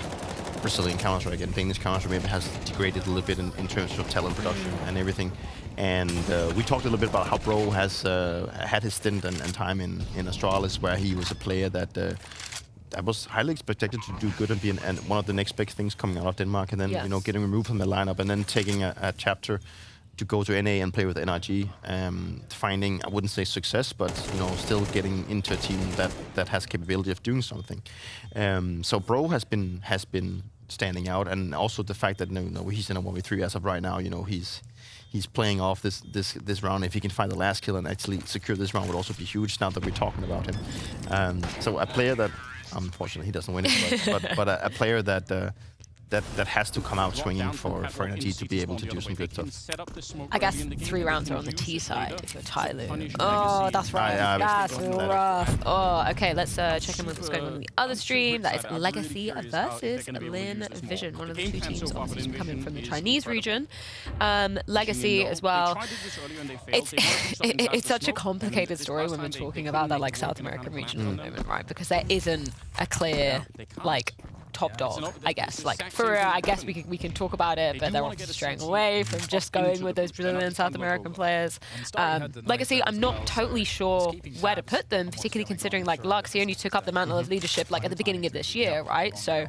Brazilian Counter-Strike and Danish Counter-Strike maybe has degraded a little bit in terms of talent production and everything. And we talked a little bit about how Bro has had his stint and time in Astralis, where he was a player that was highly expected to do good and be one of the next big things coming out of Denmark, and then getting removed from the lineup and then taking a chapter to go to NA and play with NRG, finding, I wouldn't say success, but still getting into a team that has capability of doing something. So Bro has been standing out, and also the fact that he's in a 1v3 as of right now. He's playing off this round. If he can find the last kill and actually secure this round, would also be huge. Now that we're talking about him, so a player that unfortunately he doesn't win it, but a player that that has to come out swinging for NRG to be able to do some good stuff. I guess 3 rounds are on the T side if you're Tyloo. Oh, that's right. That's rough. Oh, okay. Let's check in with what's going on the other stream. That is Legacy versus Lynn Vision, one of the 2 teams obviously coming from the Chinese region. Legacy as well. It's such a complicated story when we're talking about that like South American region at the moment, right? Because there isn't a clear like top dog, I guess. Like for I guess we can talk about it, but they're obviously straying away from just going with those Brazilian South American players. Legacy, I'm not totally sure where to put them, particularly considering like Lux, he only took up the mantle of leadership like at the beginning of this year, right? So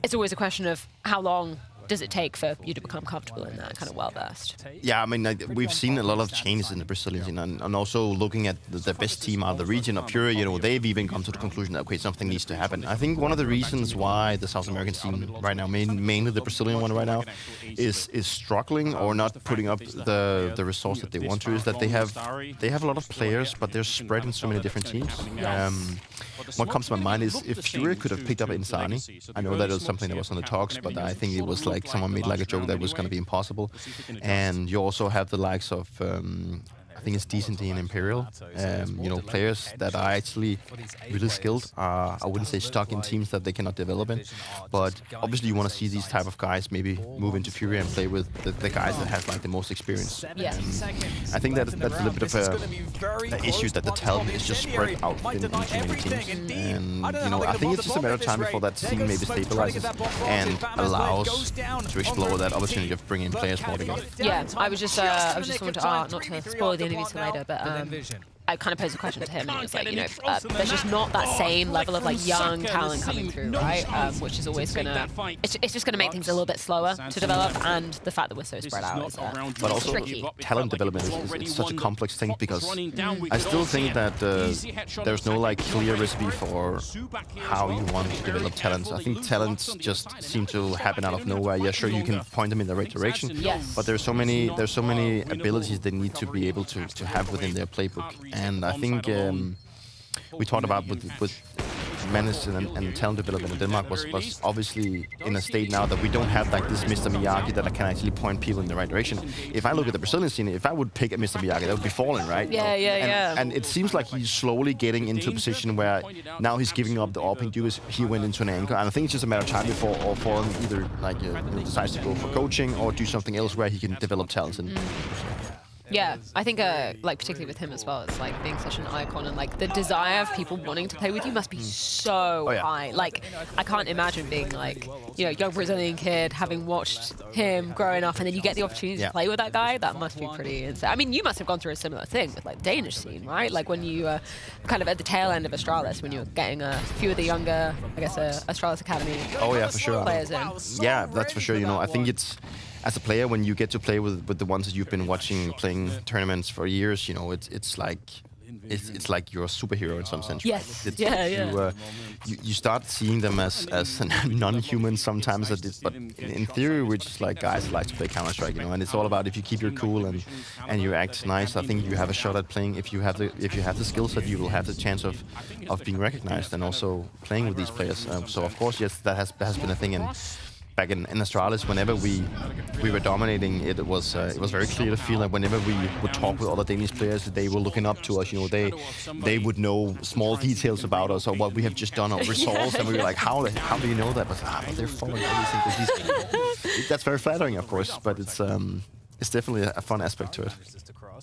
it's always a question of how long does it take for you to become comfortable in that kind of well-versed? Yeah, I mean, we've seen a lot of changes in the Brazilian scene, and also looking at the best team out of the region of Fury, you know, they've even come to the conclusion that, okay, something needs to happen. I think one of the reasons why the South American scene right now, mainly the Brazilian one right now, is struggling or not putting up the results that they want to, is that they have a lot of players, but they're spread in so many different teams. What comes to my mind is if Fury could have picked up Insani, I know that was something that was on the talks, but I think it was like someone made like a joke that was going to be impossible. And you also have the likes of I think it's D.CDT and Imperial, you know, players that are actually really skilled. I wouldn't say stuck in teams that they cannot develop in, but obviously you want to see these type of guys maybe move into Fury and play with the guys that have like the most experience. Yeah. I think that's a little bit of an issue, that the talent is just spread out in too many teams. And you know, I think it's just a matter of time before that scene maybe stabilizes and allows to explore that opportunity of bringing players more together. Yeah, I was just wanting to not to spoil the interview till later, but I kind of posed a question to him, and it was like, you know, there's just not that same level of like young talent coming through, right? Which is always gonna, it's just gonna make things a little bit slower to develop, and the fact that we're so spread out is but also tricky. Talent development is such a complex thing, because I still think that there's no like clear recipe for how you want to develop talents. I think talents just seem to happen out of nowhere. Yeah, sure, you can point them in the right direction, but there's so many abilities they need to be able to have within their playbook. And I think we talked about with management and talent development in Denmark was obviously in a state now that we don't have like this Mr. Miyagi that can actually point people in the right direction. If I look at the Brazilian scene, if I would pick a Mr. Miyagi, that would be Fallen, right? Yeah. And it seems like he's slowly getting into a position where now he's giving up the AWP because he went into an anchor. And I think it's just a matter of time before Fallen either like decides to go for coaching or do something else where he can develop talents. Yeah, I think like particularly with him as well, it's like being such an icon, and like the desire of people wanting to play with you must be so high. Like I can't imagine being like, you know, young Brazilian kid having watched him growing up, and then you get the opportunity to play with that guy. That must be pretty insane. I mean, you must have gone through a similar thing with like the Danish scene, right? Like when you kind of at the tail end of Astralis, when you were getting a few of the younger, I guess, Astralis Academy for sure. players in. Yeah, that's for sure. You know, I think it's, as a player, when you get to play with the ones that you've been watching playing tournaments for years, you know, it's like you're a superhero in some sense. Yes. Right? You start seeing them as non-human sometimes, but in theory, we're just like guys who like to play Counter-Strike, you know. And it's all about if you keep your cool and you act nice, I think you have a shot at playing. If you have the skill set, you will have the chance of being recognized and also playing with these players. So of course, yes, that has been a thing. And back in Astralis, whenever we were dominating, it was very clear to feel like whenever we would talk with other Danish players, they were looking up to us. You know, they would know small details about us or what we have just done or results, and we were like, how do you know that? But they're following everything. That's very flattering, of course, but it's definitely a fun aspect to it.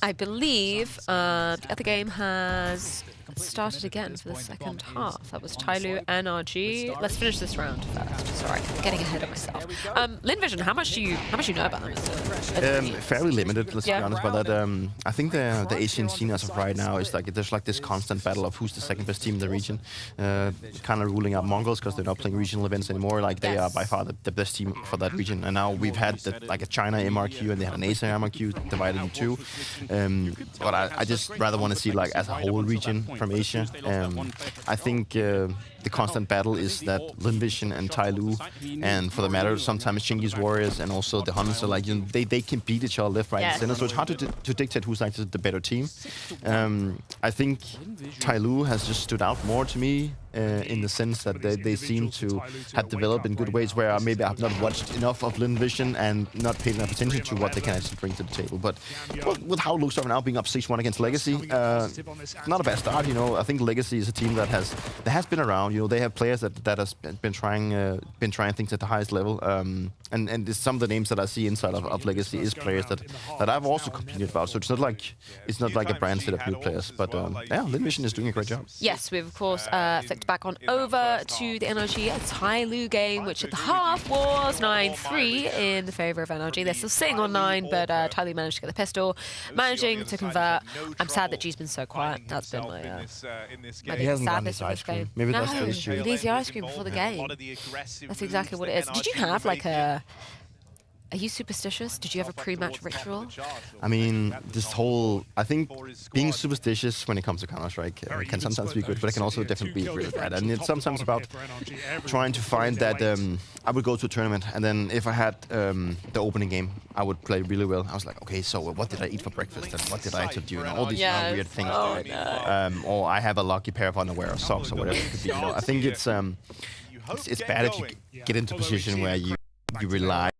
I believe the other game has started again for the second half. That was Tyloo, NRG. Let's finish this round first. Sorry, I'm getting ahead of myself. Lynn Vision, how much do you know about them? Fairly limited, let's be honest about that. I think the Asian scene as of right now is like there's like this constant battle of who's the second best team in the region. Kind of ruling out Mongols because they're not playing regional events anymore. Like they are by far the best team for that region. And now we've had like a China MRQ and they had an Asia MRQ divided in two. But I just rather want to see like as a whole region from Asia. I think the constant battle is that Lynn Vision and Tyloo, and for the matter, sometimes Chinggis Warriors and also the Huns are like, you know, they can beat each other left, right, and center. So it's hard to dictate who's like the better team. I think Tyloo has just stood out more to me in the sense that they seem to have developed in good ways where maybe I've not watched enough of Lynn Vision and not paid enough attention to what they can actually bring to the table. But with how Lux are now being up 6-1 against Legacy, not a bad start. You know, I think Legacy is a team that has been around. You know, they have players that has been trying things at the highest level. And some of the names that I see inside of Legacy is players that I've also competed about. So it's not like a brand set of new players. But yeah, Lynn Vision is doing a great job. Yes, we've of course flicked back on over to the NRG Tyloo game, which at the half was 9-3 in the favour of NRG. They're still sitting on 9, but Tyloo managed to get the pistol, managing to convert. I'm sad that G's been so quiet. That's been my He hasn't gotten his ice cream. Maybe that's the issue. He needs the ice cream before the game. That's exactly what it is. Did you have like a... Are you superstitious? Did you have a pre-match ritual? I mean, I think being superstitious when it comes to Counter-Strike can sometimes be good, but it can also definitely be really bad. And it's sometimes about trying to find that I would go to a tournament, and then if I had the opening game, I would play really well. I was like, okay, so what did I eat for breakfast, and what did I actually do, and all these weird things. Or I have a lucky pair of underwear or socks or whatever it could be. You know, I think it's bad if you get into a position where you rely.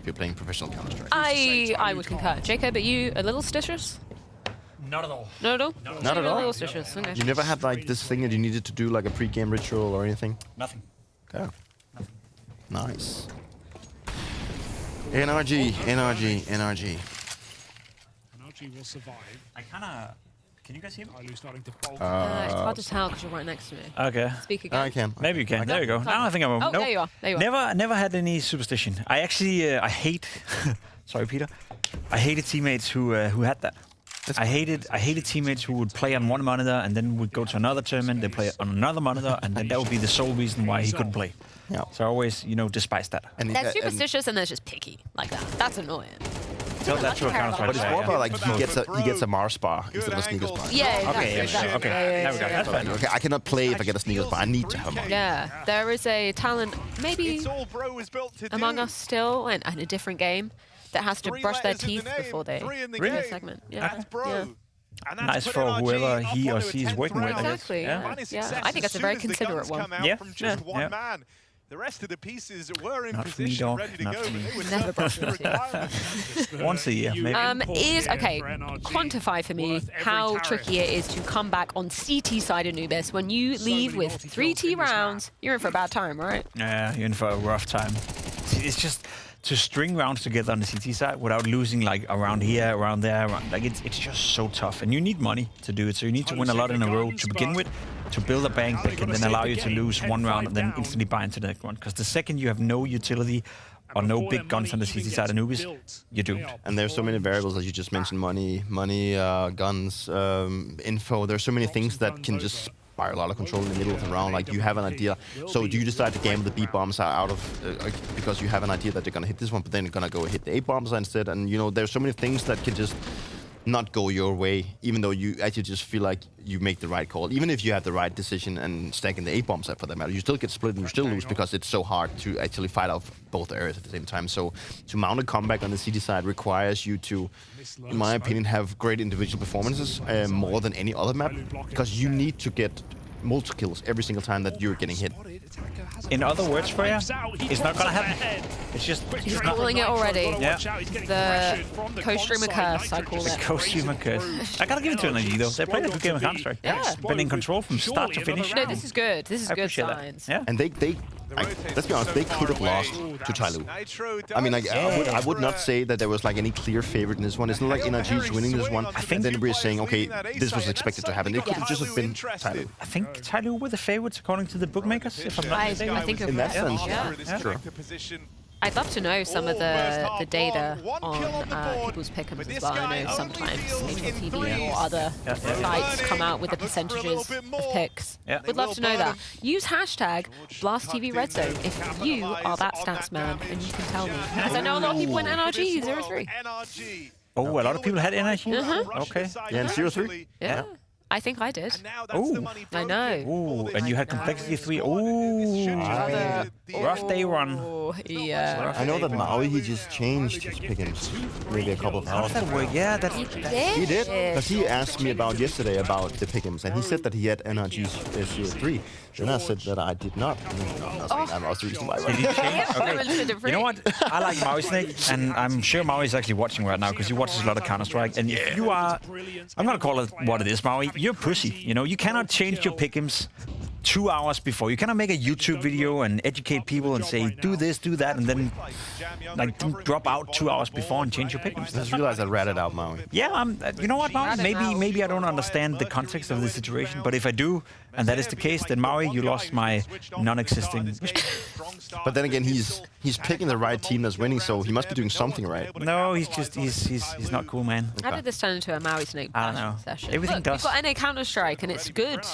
If you're playing professional Counter-Strike. I would concur. Jacob, are you a little stitious? Not at all. Not at all? Not at all? A little stitious, okay. You never had like this thing that you needed to do like a pre-game ritual or anything? Nothing. Okay. Nice. NRG. NRG will survive. I kind of... Can you guys hear me? It's hard to tell because you're right next to me. Okay. Speak again. I can. Maybe you can. There you go. Now I think I'm... Oh, there you are. There you are. Never had any superstition. I actually... I hate... Sorry, Peter. I hated teammates who had that. I hated teammates who would play on one monitor and then would go to another tournament, they play on another monitor, and then that would be the sole reason why he couldn't play. Yeah. So I always, despised that. And that's superstitious and that's just picky like that. That's annoying. Tell that to a Counter-Strike. But it's more about like he gets a Mars bar instead of a sneakers bar. Yeah, exactly. Okay. There we go. That's fine. Okay, I cannot play if I get a sneakers bar. I need to have a Mars. Yeah, there is a talent maybe among us still in a different game that has to brush their teeth before they do a segment. Yeah. Nice for whoever he or she is working with. Exactly. Yeah. I think that's a very considerate one. Yeah. The rest of the pieces were in Not position, for me, ready to Not go. for me. Never brush your teeth. Once a year, maybe. Quantify for me how tricky it is to come back on CT side of Anubis. When you leave with 3T rounds, you're in for a bad time, right? Yeah, you're in for a rough time. It's just to string rounds together on the CT side without losing like around here, around there, like it's just so tough. And you need money to do it, so you need to win a lot in a row to begin with, to build a bank that can then allow you to lose one round and then instantly buy into the next one. Because the second you have no utility or no big guns on the CT side of Anubis, you're doomed. And there's so many variables, as you just mentioned, money, guns, info. There's so many things that can just spiral out of control in the middle of the round. Like, you have an idea. So do you decide to gamble the B bombs out of because you have an idea that they're gonna hit this one, but then they're gonna go hit the A bombs instead. And there's so many things that can just not go your way, even though you actually just feel like you make the right call. Even if you have the right decision and stacking the A bombs up for that matter, you still get split and you still lose because it's so hard to actually fight out both areas at the same time. So to mount a comeback on the CT side requires you to, in my opinion, have great individual performances more than any other map, because you need to get multi kills every single time that you're getting hit. In other words, Freya, it's not gonna happen. It's just... He's calling it already. Yeah. The co-streamer curse, I call it. The co-streamer curse. I gotta give it to NRG though. They played a good game of Counter-Strike. Yeah. Been in control from start to finish. No, this is good. This is good signs. Yeah. And let's be honest, they could have lost to Tyloo. I mean, like, I would not say that there was like any clear favorite in this one. It's not like NRG is winning this one. I think then we're saying, okay, this was expected to happen. It could have just been Tyloo. I think Tyloo were the favorites according to the bookmakers, if I'm not mistaken. I think in that sense, yeah. Sure. I'd love to know some of the data on people's pick'ems as well. I know sometimes TV or other sites come out with the percentages of picks. Would love to know that. Use hashtag BlastTVRedZone if you are that stats man and you can tell me. Because I know a lot of people went NRG 03. Oh, a lot of people had NRG? Uh-huh. Okay. Yeah, and 03? Yeah. I think I did. Oh, I know. Ooh, and you had complexity 3. Ooh, rough day one. Oh, yeah. I know that Maui, he just changed his pick'ems maybe a couple of How hours. does that work? Yeah, that's... He did, because he asked me about yesterday about the pick'ems, and he said that he had NRG.CDT. Then I said that I did not. That was the reason why. Did he change? Okay. You know what? I like Maui Snake, and I'm sure Maui is actually watching right now because he watches a lot of Counter-Strike. And if you are, I'm gonna call it what it is, Maui. You're pussy. You know, you cannot change your pick'ems 2 hours before. You cannot make a YouTube video and educate people and say, do this, do that, and then like drop out 2 hours before and change your pick'ems. I just realized I ratted out Maui. Yeah, you know what, Maui? Maybe I don't understand the context of the situation, but if I do, and that is the case, then Maui, you lost my non-existing. But then again, he's picking the right team that's winning, so he must be doing something right. No, he's not cool, man. How did this turn into a Maui Snake I don't know. session? Everything Look, does. We've got NA Counter-Strike, and it's good.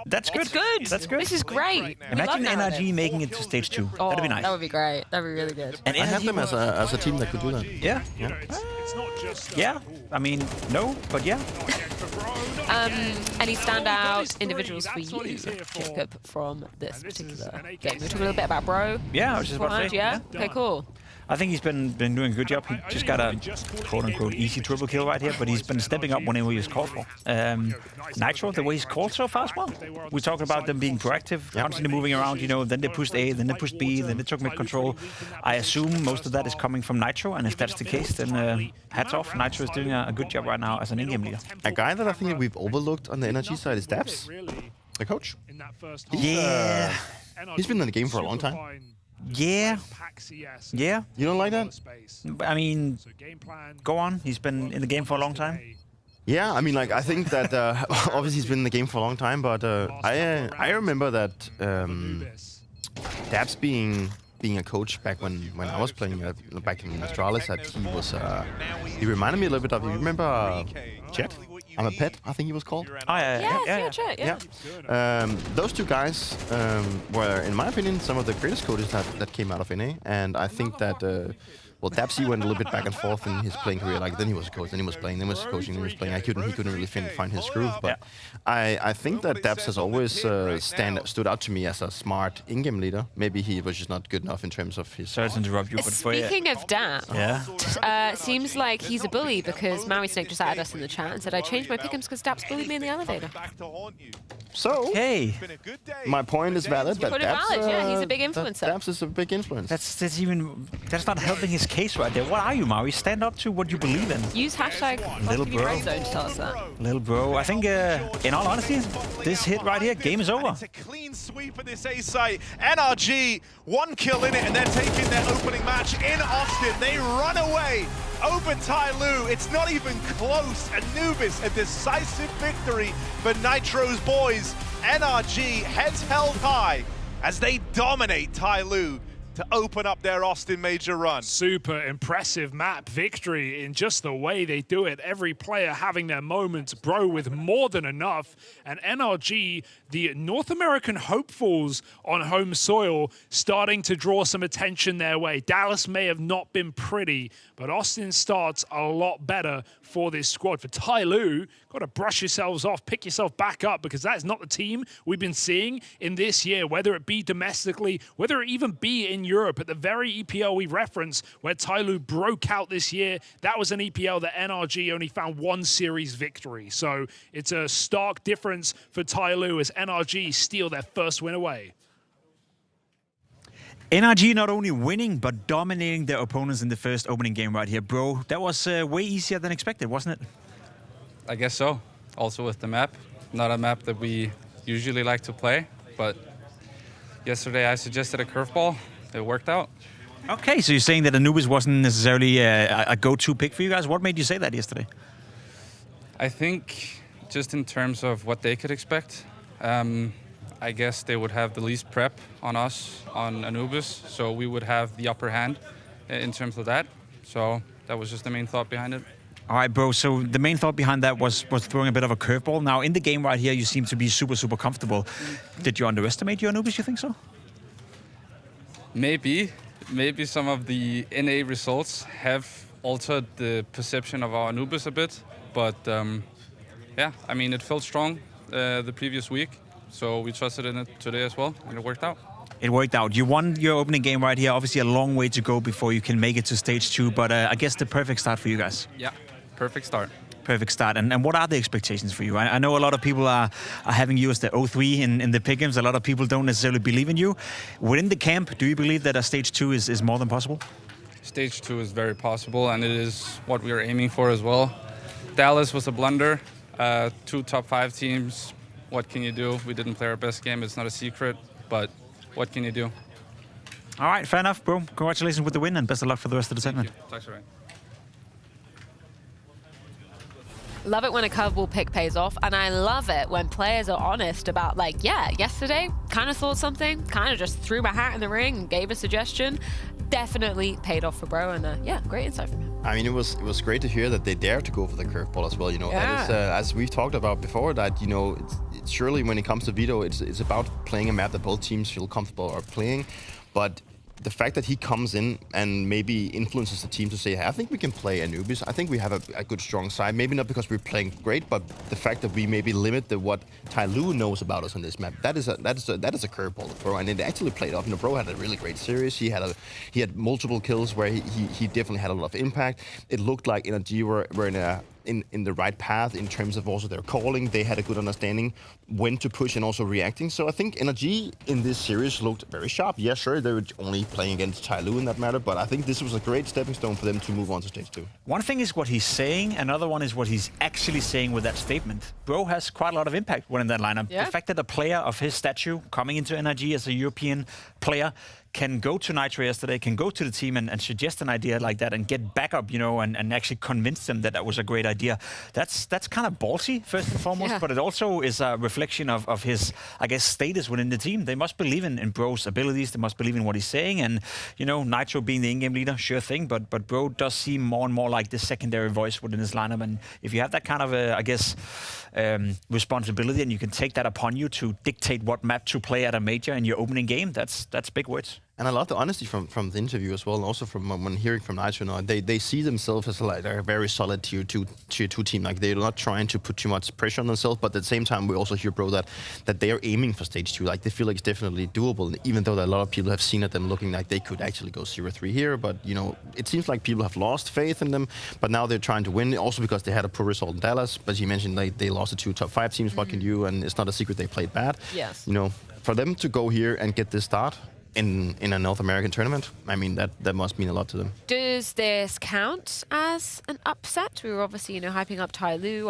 That's good. It's good. That's good. This is great. Imagine We love NRG narrative. making it to stage 2. Oh, That'd be nice. That would be great. That'd be really good. And I have them as a team that could do that. Yeah. Yeah. I mean, no, but yeah. Any standout individuals for you, Jacob, from this particular game? We're talking a little bit about Bro. Yeah, I was just about to say. Yeah? Okay, cool. I think he's been doing a good job. He just got a quote-unquote easy triple kill right here, but he's been stepping up whenever he was called for. Nitro, the way he's called so far as well. We talked about them being proactive, constantly moving around, you know, then they pushed A, then they pushed B, then they took mid control. I assume most of that is coming from Nitro, and if that's the case, then hats off. Nitro is doing a good job right now as an in-game leader. A guy that I think that we've overlooked on the NRG side is Daps, the coach. Yeah. He's been in the game for a long time. Yeah. Yeah. You don't like that? I mean, go on. He's been in the game for a long time. Yeah, I mean, like, I think that obviously he's been in the game for a long time, but I remember that Daps being a coach back when I was playing back in Astralis, that he was he reminded me a little bit of, you remember Jet? I'm a Pet, I think he was called. Oh, yeah. Jet, yeah. Those two guys were, in my opinion, some of the greatest coaches that came out of NA, and I think that well, Dapsy went a little bit back and forth in his playing career. Like, then he was a coach, then he was playing, then he was coaching, then he was playing. He couldn't really find his groove. But I think that Daps has always stood out to me as a smart in-game leader. Maybe he was just not good enough in terms of his... Sorry to interrupt you, but Speaking of Daps, seems like he's a bully because Maui Snake just added us in the chat and said, I changed my pick'ems because Daps bullied me in the elevator. So, hey, my point is valid. That Daps, yeah, he's a big influencer. Daps is a big influence. That's not helping his case right there. What are you, Maui? Stand up to what you believe in. Use hashtag Little bro. Red Zone to tell us that. Little bro. I think, in all honesty, this hit right here, game is over. It's a clean sweep of this A site. NRG, 1 kill in it, and they're taking their opening match in Austin. They run away over Tyloo. It's not even close. Anubis, a decisive victory for Nitro's boys. NRG, heads held high as they dominate Tyloo to open up their Austin Major run. Super impressive map victory in just the way they do it. Every player having their moments, Bro with more than enough. And NRG, the North American hopefuls on home soil, starting to draw some attention their way. Dallas may have not been pretty, but Austin starts a lot better for this squad. For Tyloo, got to brush yourselves off, pick yourself back up, because that's not the team we've been seeing in this year, whether it be domestically, whether it even be in Europe. At the very EPL we reference, where Tyloo broke out this year, that was an EPL that NRG only found 1 series victory. So it's a stark difference for Tyloo as NRG steal their first win away. NRG not only winning, but dominating their opponents in the first opening game right here. Bro, that was way easier than expected, wasn't it? I guess so. Also with the map. Not a map that we usually like to play, but yesterday I suggested a curveball. It worked out. Okay, so you're saying that Anubis wasn't necessarily a go-to pick for you guys. What made you say that yesterday? I think just in terms of what they could expect, I guess they would have the least prep on us, on Anubis, so we would have the upper hand in terms of that. So that was just the main thought behind it. All right, bro, so the main thought behind that was throwing a bit of a curveball. Now, in the game right here, you seem to be super, super comfortable. Did you underestimate your Anubis, you think so? Maybe some of the NA results have altered the perception of our Anubis a bit, but yeah, I mean, it felt strong the previous week, so we trusted in it today as well, and it worked out. It worked out. You won your opening game right here. Obviously, a long way to go before you can make it to stage 2, but I guess the perfect start for you guys. Yeah, perfect start. Perfect start. And what are the expectations for you? I know a lot of people are having you as the 0-3 in the pick'ems. A lot of people don't necessarily believe in you. Within the camp, do you believe that a stage 2 is more than possible? Stage 2 is very possible, and it is what we are aiming for as well. Dallas was a blunder. 2 top 5 teams. What can you do? We didn't play our best game. It's not a secret, but what can you do? All right, fair enough, bro. Congratulations with the win, and best of luck for the rest of the tournament. Thanks for Love it when a curveball pick pays off, and I love it when players are honest about, like, yeah, yesterday kind of thought something, kind of just threw my hat in the ring and gave a suggestion. Definitely paid off for bro, and yeah, great insight from him. I mean, it was great to hear that they dared to go for the curveball as well. You know, Yeah. that is, as we've talked about before, that you know, it's surely when it comes to Vito, it's about playing a map that both teams feel comfortable are playing, but the fact that he comes in and maybe influences the team to say, hey, I think we can play Anubis. I think we have a good, strong side. Maybe not because we're playing great, but the fact that we maybe limit what Tyloo knows about us on this map. That is a curveball, bro. And it actually played off. You know, bro had a really great series. He had multiple kills where he definitely had a lot of impact. It looked like NRG were in the right path in terms of also their calling. They had a good understanding when to push and also reacting. So I think NRG in this series looked very sharp. Yeah, sure, they were only playing against Tyloo in that matter, but I think this was a great stepping stone for them to move on to stage 2. One thing is what he's saying, another one is what he's actually saying with that statement. Bro has quite a lot of impact when in that lineup. Yeah. The fact that a player of his stature coming into NRG as a European player can go to Nitro yesterday, can go to the team and suggest an idea like that and get backup, you know, and actually convince them that that was a great idea. That's kind of ballsy, first and foremost, Yeah. but it also is a reflection of his, I guess, status within the team. They must believe in Bro's abilities. They must believe in what he's saying. And, you know, Nitro being the in-game leader, sure thing, but Bro does seem more and more like the secondary voice within his lineup. And if you have that kind of, I guess, responsibility and you can take that upon you to dictate what map to play at a major in your opening game, that's big words. And I love the honesty from the interview as well, and also from when hearing from Nitro now. They see themselves as like a very solid tier two team. Like they're not trying to put too much pressure on themselves, but at the same time we also hear, bro, that they are aiming for stage 2. Like they feel like it's definitely doable, even though a lot of people have seen at them looking like they could actually go 0-3 here. But you know, it seems like people have lost faith in them. But now they're trying to win, also because they had a poor result in Dallas. But you mentioned like they lost the 2 top 5 teams. What can you do? And it's not a secret they played bad. Yes. You know, for them to go here and get this start in a North American tournament, I mean, that must mean a lot to them. Does this count as an upset? We were obviously, you know, hyping up Tyloo.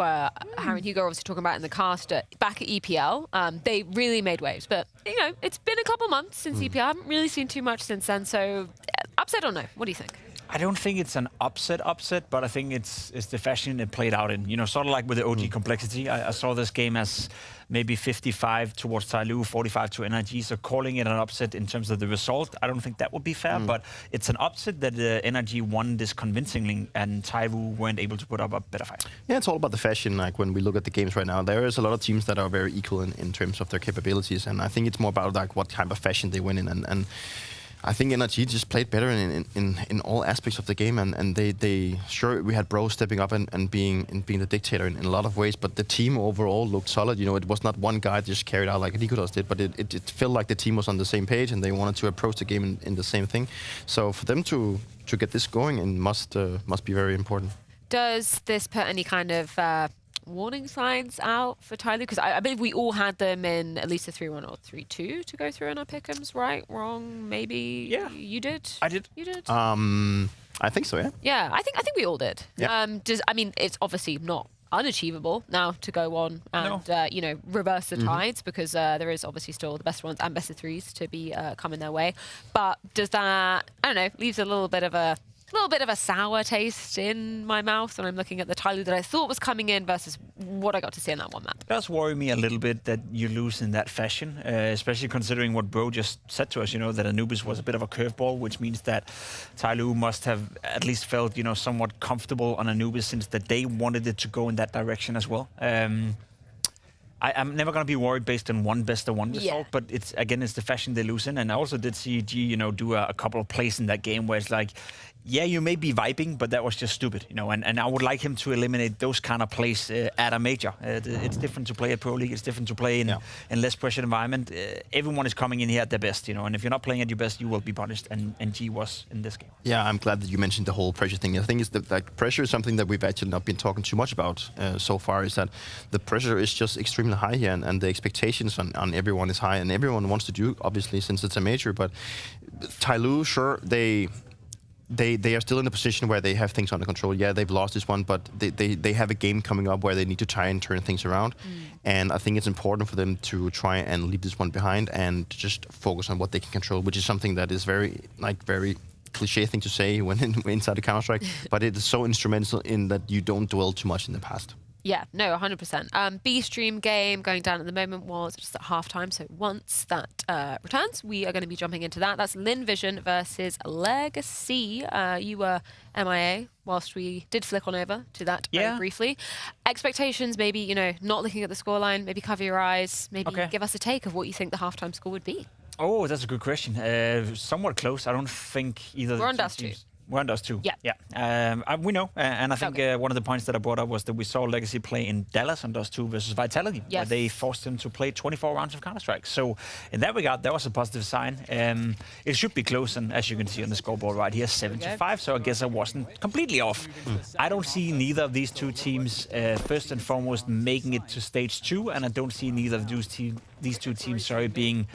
Harry and Hugo were obviously talking about in the cast back at EPL. They really made waves, but, you know, it's been a couple months since EPL. I haven't really seen too much since then, so upset or no? What do you think? I don't think it's an upset, but I think it's the fashion it played out in. You know, sort of like with the OG complexity. I saw this game as maybe 55 towards Tyloo, 45 to NRG. So calling it an upset in terms of the result, I don't think that would be fair. But it's an upset that NRG won this convincingly and Tyloo weren't able to put up a better fight. Yeah, it's all about the fashion. Like when we look at the games right now, there is a lot of teams that are very equal in terms of their capabilities. And I think it's more about like what type of fashion they win in. And I think NRG just played better in all aspects of the game, and they sure we had Bro stepping up and being the dictator in a lot of ways, but the team overall looked solid. You know, it was not one guy just carried out like Nikolas did, but it felt like the team was on the same page and they wanted to approach the game in the same thing. So for them to get this going, it must be very important. Does this put any kind of warning signs out for Tyloo? Because I believe we all had them in at least a 3-1 or 3-2 to go through in our pick'ems, right? Wrong? Maybe. Yeah. You did? I did. You did? I think so, yeah. Yeah, I think we all did. Yeah. I mean, it's obviously not unachievable now to go on and you know, reverse the tides, because there is obviously still the best ones and best of threes to be coming their way. But does that, I don't know, leaves a little bit of a sour taste in my mouth when I'm looking at the Tyloo that I thought was coming in versus what I got to see in that one map. It does worry me a little bit that you lose in that fashion, especially considering what Bro just said to us, you know, that Anubis was a bit of a curveball, which means that Tyloo must have at least felt, you know, somewhat comfortable on Anubis since that they wanted it to go in that direction as well. I'm never going to be worried based on one best of one result, but it's the fashion they lose in. And I also did see G, do a couple of plays in that game where it's like, yeah, you may be vibing, but that was just stupid, And I would like him to eliminate those kind of plays at a major. It's different to play at Pro League. It's different to play in less pressured environment. Everyone is coming in here at their best, And if you're not playing at your best, you will be punished. And G was in this game. Yeah, I'm glad that you mentioned the whole pressure thing. I think it's that pressure is something that we've actually not been talking too much about so far. Is that the pressure is just extremely high here, and the expectations on everyone is high, and everyone wants to do, obviously, since it's a major. But Tyloo, sure, they are still in a position where they have things under control. Yeah, they've lost this one, but they have a game coming up where they need to try and turn things around. And I think it's important for them to try and leave this one behind and just focus on what they can control, which is something that is very cliche thing to say when inside the Counter-Strike, but it is so instrumental in that you don't dwell too much in the past. Yeah, no, 100%. B-Stream game going down at the moment was just at halftime, so once that returns, we are going to be jumping into that. That's Lynn Vision versus Legacy. You were MIA whilst we did flick on over to that very briefly. Expectations, maybe, not looking at the scoreline, maybe cover your eyes, maybe give us a take of what you think the halftime score would be. Oh, that's a good question. Somewhat close. I don't think either. We're on Dust 2. We're on Dust 2. Yeah. We know. And I think one of the points that I brought up was that we saw Legacy play in Dallas on Dust 2 versus Vitality, where they forced them to play 24 rounds of Counter-Strike. So in that regard, that was a positive sign. It should be close, and as you can see on the scoreboard right here, 7-5. So I guess I wasn't completely off. I don't see neither of these two teams, first and foremost, making it to stage 2, and I don't see neither of these two teams, being,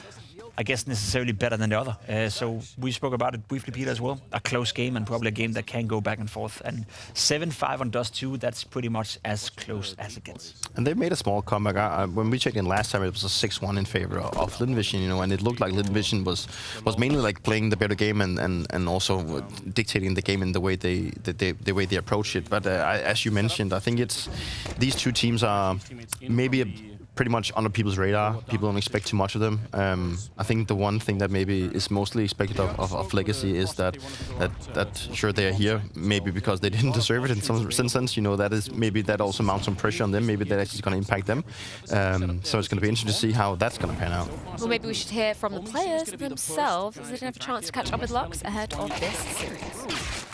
I guess, necessarily better than the other. So we spoke about it briefly, Peter, as well. A close game and probably a game that can go back and forth. And 7-5 on Dust 2, that's pretty much as close as it gets. And they made a small comeback. When we checked in last time, it was a 6-1 in favor of Lynn Vision, and it looked like Lynn Vision was mainly like playing the better game and also dictating the game in the way they approach it. But as you mentioned, I think these two teams are maybe pretty much under people's radar. People don't expect too much of them. I think the one thing that maybe is mostly expected of Legacy is that sure they are here, maybe because they didn't deserve it in some sense. That is maybe that also mounts some pressure on them. Maybe that actually is going to impact them. So it's going to be interesting to see how that's going to pan out. Well, maybe we should hear from the players themselves as they have a chance to catch up with Lux ahead of this series.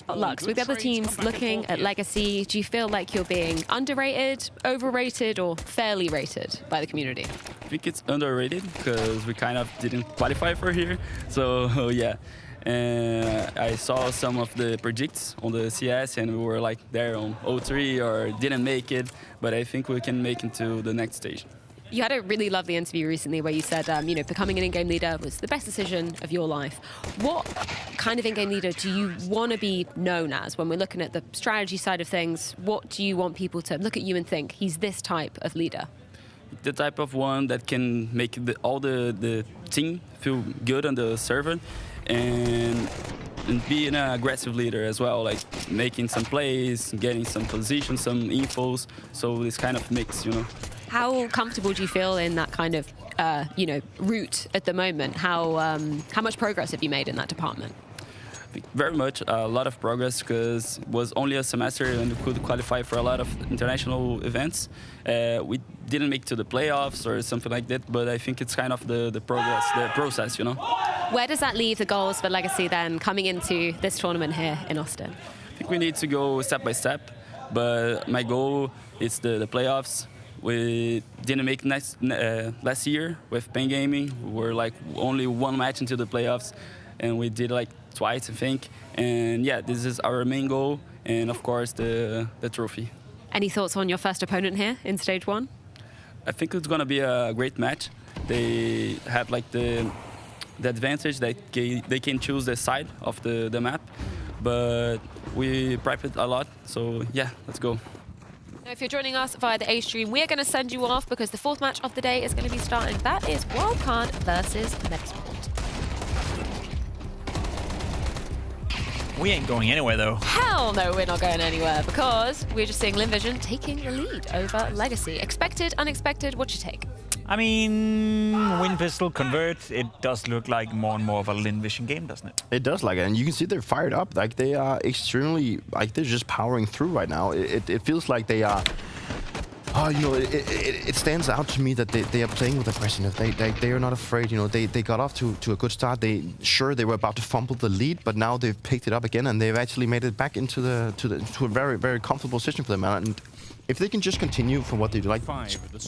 Lux, with the other teams looking at Legacy, do you feel like you're being underrated, overrated, or fairly rated by the community? I think it's underrated because we kind of didn't qualify for here. So, yeah. I saw some of the predicts on the CS and we were like there on 0-3 or didn't make it, but I think we can make it to the next stage. You had a really lovely interview recently where you said, becoming an in-game leader was the best decision of your life. What kind of in-game leader do you want to be known as when we're looking at the strategy side of things? What do you want people to look at you and think, he's this type of leader? The type of one that can make all the team feel good on the server and be an aggressive leader as well, like making some plays, getting some positions, some infos. So this kind of mix, How comfortable do you feel in that kind of, route at the moment? How much progress have you made in that department? Very much, a lot of progress because it was only a semester and we could qualify for a lot of international events. We didn't make it to the playoffs or something like that, but I think it's kind of the progress, the process, Where does that leave the goals for Legacy then coming into this tournament here in Austin? I think we need to go step by step, but my goal is the playoffs. We didn't make last year with Pain Gaming. We were like only one match into the playoffs, and we did like twice, I think. And yeah, this is our main goal, and of course the trophy. Any thoughts on your first opponent here in stage 1? I think it's gonna be a great match. They have like the advantage that they can choose the side of the map, but we practice a lot. So yeah, let's go. Now, if you're joining us via the A stream, we're going to send you off because the 4th match of the day is going to be starting. That is Wildcard versus Metizport. We ain't going anywhere, though. Hell no, we're not going anywhere because we're just seeing Lynn Vision taking the lead over Legacy. Expected, unexpected, what'd you take? I mean, Wind Pistol, Convert, it does look like more and more of a Lynn Vision game, doesn't it? It does, and you can see they're fired up. Like, they are extremely, they're just powering through right now. It feels like they are It stands out to me that they are playing with aggression. They are not afraid. They got off to a good start. They were about to fumble the lead, but now they've picked it up again, and they've actually made it back into to a very, very comfortable position for them. And if they can just continue from what they do, like,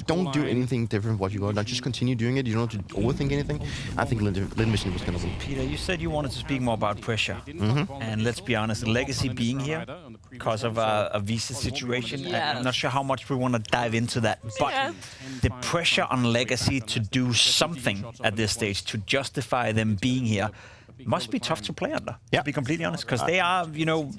don't do anything different what you go, not just continue doing it. You don't have to overthink anything. I think Lynn Mission was going to win. Peter, you said you wanted to speak more about pressure. And let's be honest, Legacy being here because of a visa situation, I'm not sure how much we want to dive into that. But the pressure on Legacy to do something at this stage, to justify them being here, must be tough to play under, to be completely honest, because they are,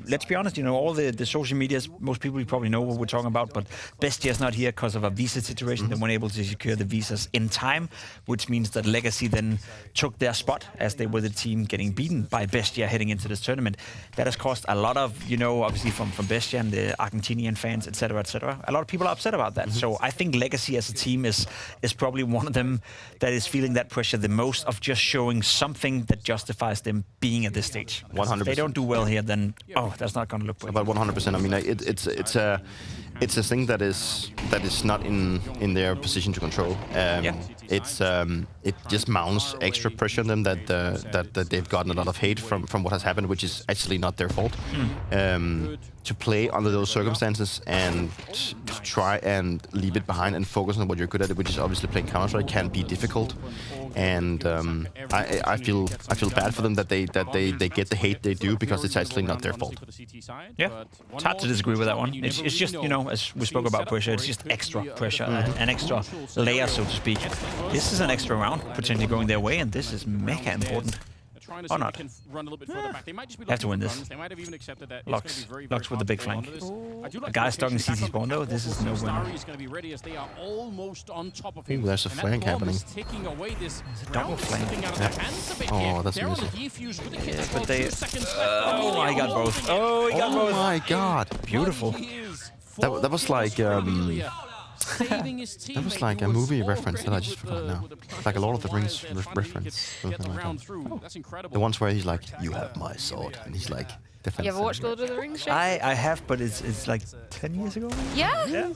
let's be honest, all the social medias, most people probably know what we're talking about, but Bestia's not here because of a visa situation. They weren't able to secure the visas in time, which means that Legacy then took their spot as they were the team getting beaten by Bestia heading into this tournament. That has caused a lot of, obviously from Bestia and the Argentinian fans, etc., etc. A lot of people are upset about that. So I think Legacy as a team is probably one of them that is feeling that pressure the most, of just showing something that justifies them being at this stage. 100%. If they don't do well here, then that's not going to look well. About 100%. I mean, it's a thing that is not in their position to control. It just mounts extra pressure on them that they've gotten a lot of hate from what has happened, which is actually not their fault. To play under those circumstances and to try and leave it behind and focus on what you're good at, which is obviously playing Counter-Strike, can be difficult. And I feel bad for them that they get the hate they do, because it's actually not their fault. Yeah, it's hard to disagree with that one. It's just, as we spoke about pressure, it's just extra pressure, an extra layer, so to speak. This is an extra round potentially going their way, and this is mega important. Or not. Have to win this. Lux with the big flank. A guy stuck in CT spawn though. This is no winner. Ooh, there's a flank happening. There's a double flank. Yeah. Oh, that's amazing. Yeah, but they... Oh, I got both. Oh, he got both. Oh my god. Beautiful. That was like... that was like a movie reference that I just forgot now. Like a Lord of the Rings reference. Something like that. The ones where he's like, "You have my sword," and he's like, You ever watched Lord of the Rings? I have, but it's like 10 years ago. Yeah? You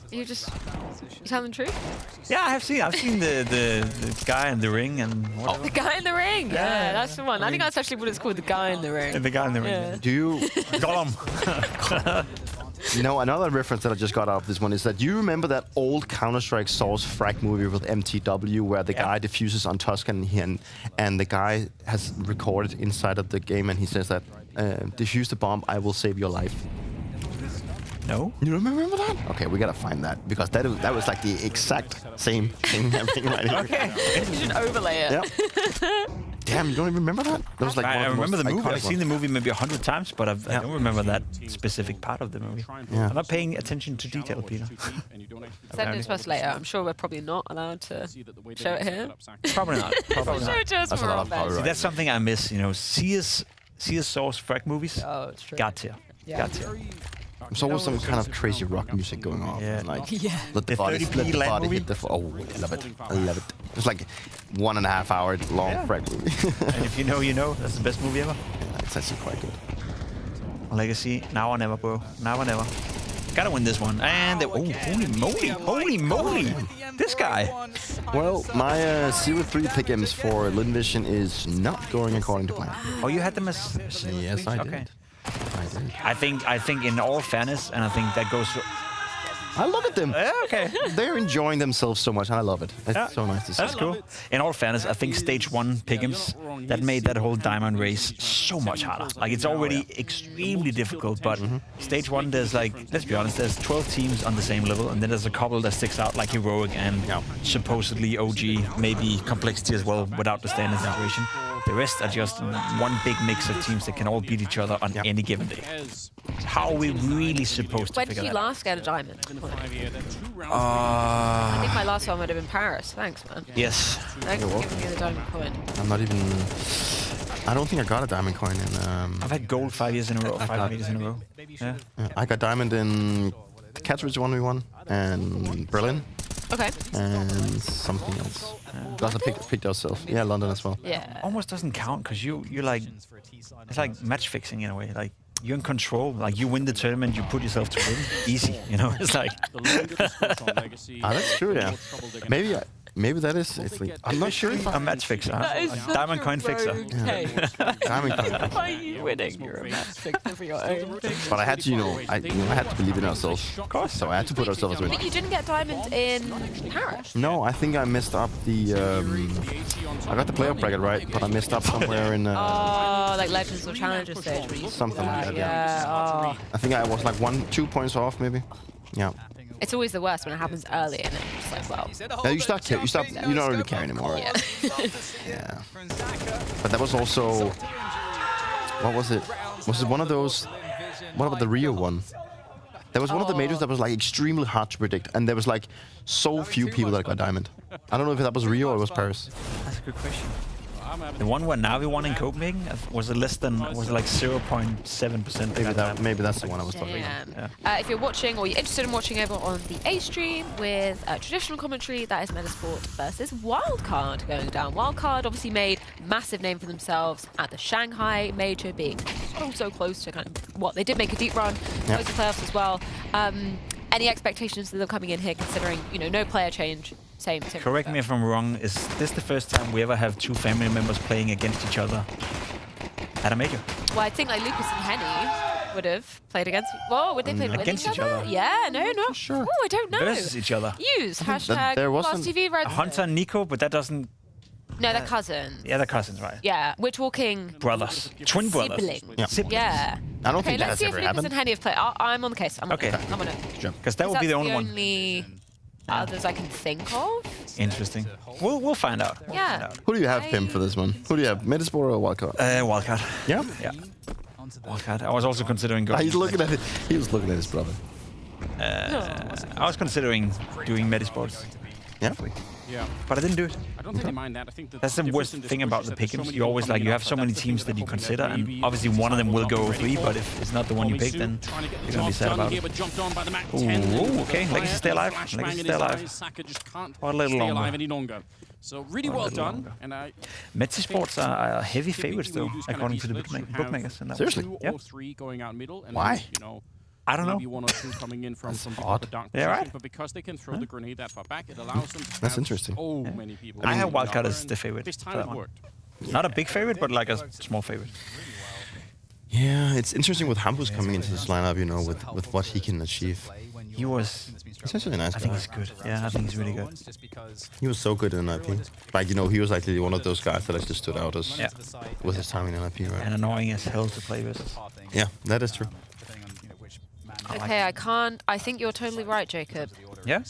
telling the truth? Yeah, I've seen the guy in the ring and whatever. The guy in the ring. Yeah, that's the one. I think that's actually what it's called, the guy in the ring. The guy in the ring. Yeah. Do you got him? Another reference that I just got out of this one is that you remember that old Counter-Strike Source frag movie with MTW where the guy diffuses on Tuscan and the guy has recorded inside of the game and he says that, defuse the bomb, I will save your life. No. You don't remember that? Okay, we gotta find that, because that was like the exact same thing happening right here. Okay. You should overlay it. Yep. Damn, you don't even remember that? That was like I remember the movie. I've seen the movie. movie maybe 100 times, but I don't remember that specific part of the movie. Yeah. I'm not paying attention to detail, Peter. Send it to us later. I'm sure we're probably not allowed to show it here. Probably not. Probably Show it to us That's when a we're lot on of bed. power. See, that's something I miss. CS Source frag movies. Oh, it's true. Got to. There's always some kind of crazy rock music going on. Yeah. Like, Yeah. let the body, 30p let the land body movie? hit the... Oh, I love it. I love it. It's like 1.5 hour long frag movie. And if you know, you know. That's the best movie ever. Yeah, it's actually quite good. Legacy, now or never, bro. Now or never. Gotta win this one. And holy moly! This guy. Well, my 0-3 pick'ems for Lynn Vision is not going according to plan. Oh, you had them as... Yes, I did. Okay. I did. I think in all fairness, and I think that goes... I look at them. Yeah, okay. They're enjoying themselves so much, and I love it. It's so nice to see. That's cool. In all fairness, I think stage 1 pick'ems, that made that whole diamond race so much harder. Like, it's already extremely difficult, but stage 1, there's like, let's be honest, there's 12 teams on the same level, and then there's a couple that sticks out, like Heroic and supposedly OG, maybe Complexity as well, without the standard situation. The rest are just one big mix of teams that can all beat each other on any given day. How are we really supposed to When figure did you that out? last get a diamond? I think my last one would have been Paris. Thanks, man. Yes. Thanks for giving me the diamond coin. I'm not even... I don't think I got a diamond coin in... I've had gold 5 years in a row, 5 years in a row. Yeah. I got diamond in Catridge 1v1 and Berlin. Okay. And something else. Plus I picked yourself. Yeah, London as well. Yeah. Almost doesn't count because you're like, it's like match fixing in a way. Like you're in control. Like, you win the tournament, you put yourself to win. Easy, you know? It's like... That's true, yeah. Maybe that is. It's like, I'm not sure if a match fixer. Diamond coin fixer. Diamond coin fixer. Why are you winning? You're a match fixer for your own thing. But I had to, I had to believe in ourselves. Of course. So I had to put ourselves as winning. But you didn't get diamond in Paris. No, I think I messed up the. I got the playoff bracket right, but I messed up somewhere in. Oh, like Legends or Challenger stage. Something like that. Yeah. Oh. I think I was like 1-2 points off, maybe. Yeah. It's always the worst when it happens early, and it's just like, well. Yeah, you stop. You don't really care anymore. Yeah. Yeah. But that was also. What was it? Was it one of those? What about the Rio one? There was one of the majors that was like extremely hard to predict, and there was like so few people that got diamond. I don't know if that was Rio or it was Paris. That's a good question. The one where Navi won in Copenhagen, was it less than, was it like 0.7%? Maybe that's the one I was talking about. If you're watching or you're interested in watching over on the A stream with traditional commentary, that is Metizport versus Wildcard going down. Wildcard obviously made a massive name for themselves at the Shanghai major, being so close to kind of what they did make a deep run, close to playoffs as well. Any expectations of them coming in here, considering no player change? Same. Correct me if I'm wrong. Is this the first time we ever have two family members playing against each other at a major? Well, I think like Lucas and Henny would have played against. Whoa, would they play with against each other? Yeah, no, not sure. Oh, I don't know. Versus each other. Use hashtag #TV Red. Hunter and Nico, but that doesn't. No, they're cousins. Yeah, they're cousins, right? Yeah, we're talking brothers, twin brothers. Siblings. Yeah. I don't think that's ever happened. Let's see if Lucas and Henny have played. I'm on the case. I'm on it. Because that would be the only one. Others I can think of. Interesting. We'll find out. Yeah. Who do you have, Pim, for this one? Who do you have, Metizport or Wildcard? Wildcard. Yeah? Yeah. Wildcard. I was also considering going... He's looking at it. He was looking at his brother. I was considering doing Metizport. Yeah? Yeah. But I didn't do it. I don't think they mind that. I think that's the worst thing about the pick'ems. You always you have so many teams that you consider, and obviously one of them will go 3, but if it's not the one you pick, then you're going to be sad about it. Ooh, okay. Legacy stay alive. Legacy stay alive. Or a little longer. So really well done. And Metizports are heavy favorites, though, according to the bookmakers. Seriously? Yeah. 3 going out middle. And why? I don't know. Maybe 1 or 2 coming in from odd. the dark yeah, right. But because they can throw the grenade that far back, it allows them to That's interesting. so many people. I have Wildcard as the favorite. This time it worked. Not a big favorite, but like a small favorite. Yeah, it's interesting with Hampus coming into this lineup, with what he can achieve. He was... He's actually a nice guy. I think he's good. Yeah, I think he's really good. He was so good in NIP. Like, he was actually one of those guys that actually stood out as with his time in NIP, right? And annoying as hell to play with. Yeah, that is true. Okay, I think you're totally right, Jacob. Yeah?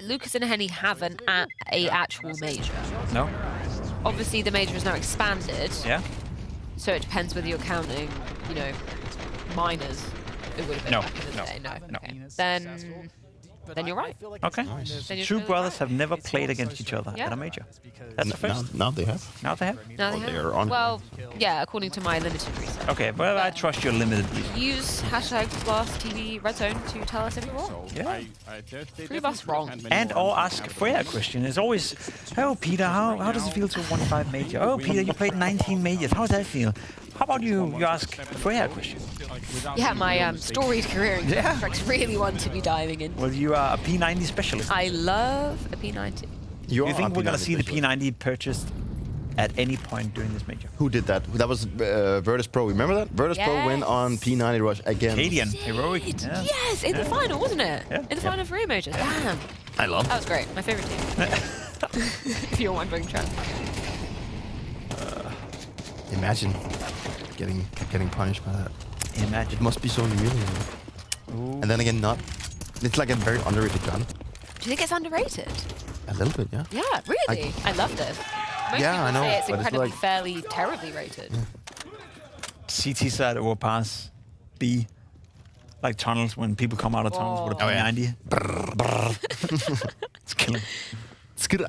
Lucas and Henny haven't at a actual major. No? Obviously, the major is now expanded. Yeah? So it depends whether you're counting, minors. It would have been back in the day. No. Okay. Then you're right. Okay. Two brothers have never played against each other at a major. That's the first. Now they have. Now they have? Now they have. Well, yeah, according to my limited research. Okay, well, I trust your limited research. Use #TV Red Zone to tell us if you're wrong. Yeah. Prove us wrong. And or ask Freya a question. It's always, oh, Peter, how does it feel to 1-5 major? Oh, Peter, you played 19 majors. How does that feel? How about you ask Freya a question? Yeah, my storied career in Counter-Strike really want to be diving in. Well, you are a P90 specialist. I love a P90. You think we're going to see the P90 purchased at any point during this major? Who did that? That was Virtus Pro. Remember that? Virtus Pro went on P90 Rush again. Cadian, heroic. Yeah. Yes, in the final, wasn't it? Yeah. In the final for Rio majors. Damn. I love that. Was great. My favorite team. If you're wondering, Trent. Imagine getting punished by that. Imagine. It must be so humiliating. And then again, not. It's like a very underrated gun. Do you think it's underrated? A little bit, yeah. Yeah, really? I loved it. Most I know. say it's incredibly, like, fairly, terribly rated. CT side overpass, B, like tunnels when people come out of tunnels with a P90. It's killing. It's good.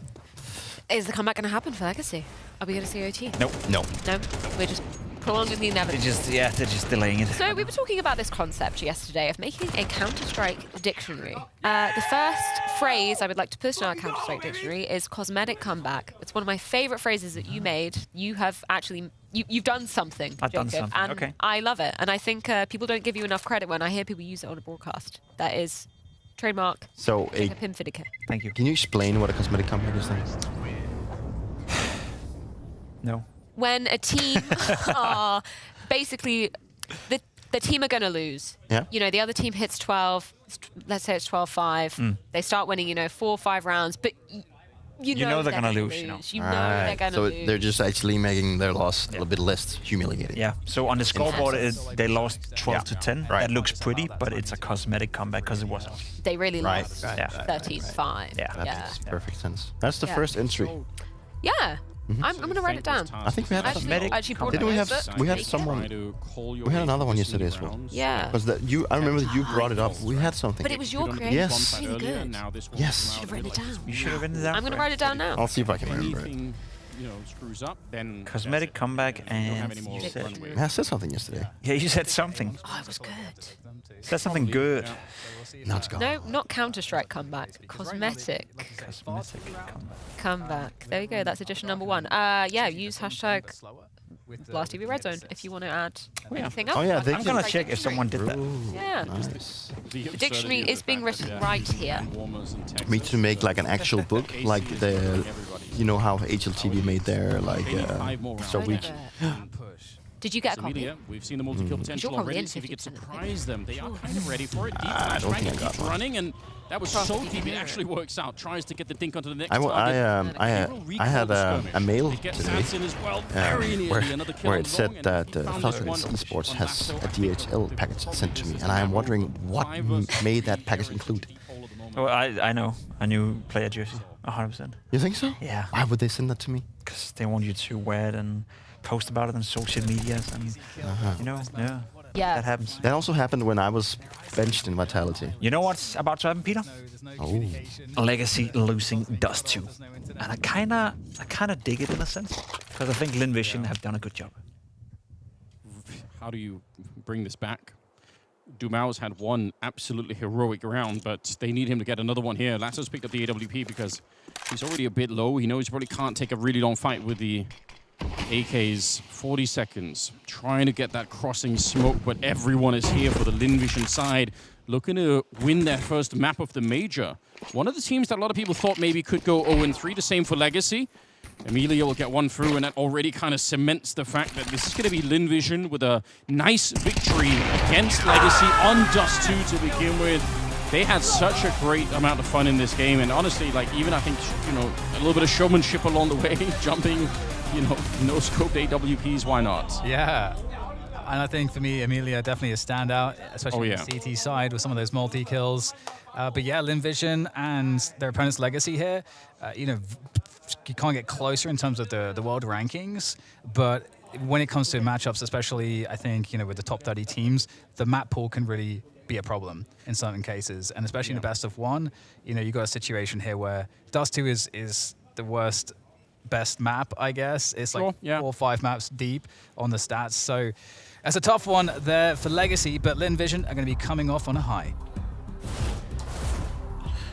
Is the comeback going to happen for Legacy? Are we going to see OT? Nope. No. No? We're just prolonging the inevitable. They're just delaying it. So we were talking about this concept yesterday of making a Counter-Strike dictionary. The first phrase I would like to put in our Counter-Strike dictionary is cosmetic comeback. It's one of my favorite phrases that you made. You have actually, you've done something, I've Jacob, done something, and okay. I love it. And I think people don't give you enough credit when I hear people use it on a broadcast. That is trademark. So, Jacob Himfidike. Thank you. Can you explain what a cosmetic comeback is then? No. When a team are basically the team are going to lose. Yeah. You know, the other team hits 12. Let's say it's 12-5. They start winning, 4 or 5 rounds, but you know they're going to lose. You know Right. they're going to So lose. they're just actually making their loss a little bit less humiliating. Yeah. So on the scoreboard, they lost 12-10. Right. That looks pretty, but it's a cosmetic comeback because it wasn't. They really Right. lost Right. 13-5. Yeah. That makes perfect sense. That's the first entry. Yeah. I'm going to write it down. I think we had Actually brought Didn't we have? it. We had someone. We had another one yesterday as well. Yeah. Because I remember that you brought it up. We had something. But it was your creation. Yes. Really good. Yes. Should have written it down. You should have written it down. I'm going to write it down now. I'll see if I can remember it. Screws up, then cosmetic comeback, and you said, I said something yesterday. Yeah, you said something. Oh, it was good. Said something good. Now it's gone. No, not Counter-Strike comeback. Cosmetic comeback. There you go. That's edition number 1. Yeah, use hashtag Blast TV Red Zone if you want to add anything else. Oh yeah, I'm gonna check if someone did that. Yeah. Nice. The dictionary is being written right here. Me to make like an actual book, like how HLTV made their so we. Did you get a copy? We've seen the multi-kill potential already. See if you could surprise them. They are kind of ready for it. Deep I don't think I got keeps one. running, and that was so deep. It actually works out. Tries to get the dink onto the next I target. had a mail It gets today Sats in as well. Very nearly. Another kill where on it said long, that and found this one Esports on has a backfill. DHL package sent to me, and I am wondering what made that package include. Well, I know. A new player jersey. 100%. You think so? Yeah. Why would they send that to me? Because they want you to wear it and post about it on social media. And, Yeah. that happens. That also happened when I was benched in Vitality. You know what's about to happen, Peter? Oh. Legacy losing Dust 2. And I kinda dig it in a sense. Because I think Lynn Vision have done a good job. How do you bring this back? Dumao's had one absolutely heroic round, but they need him to get another one here. Lasso's picked up the AWP because he's already a bit low. He knows he probably can't take a really long fight with the AKs. 40 seconds. Trying to get that crossing smoke, but everyone is here for the Lynn Vision side. Looking to win their first map of the major. One of the teams that a lot of people thought maybe could go 0-3. The same for Legacy. Emilia will get one through, and that already kind of cements the fact that this is going to be Lynn Vision with a nice victory against Legacy on Dust 2 to begin with. They had such a great amount of fun in this game, and honestly, even I think, a little bit of showmanship along the way, jumping, no-scoped AWPs, why not? Yeah. And I think for me, Emilia definitely a standout, especially on the CT side with some of those multi-kills. But yeah, Lynn Vision and their opponent's Legacy here, you can't get closer in terms of the world rankings, but when it comes to matchups, especially I think with the top 30 teams, the map pool can really be a problem in certain cases, and especially in the best of one, you got a situation here where Dust 2 is the best map, I guess. It's like 4 or 5 maps deep on the stats, so that's a tough one there for Legacy, but Lynn Vision are going to be coming off on a high.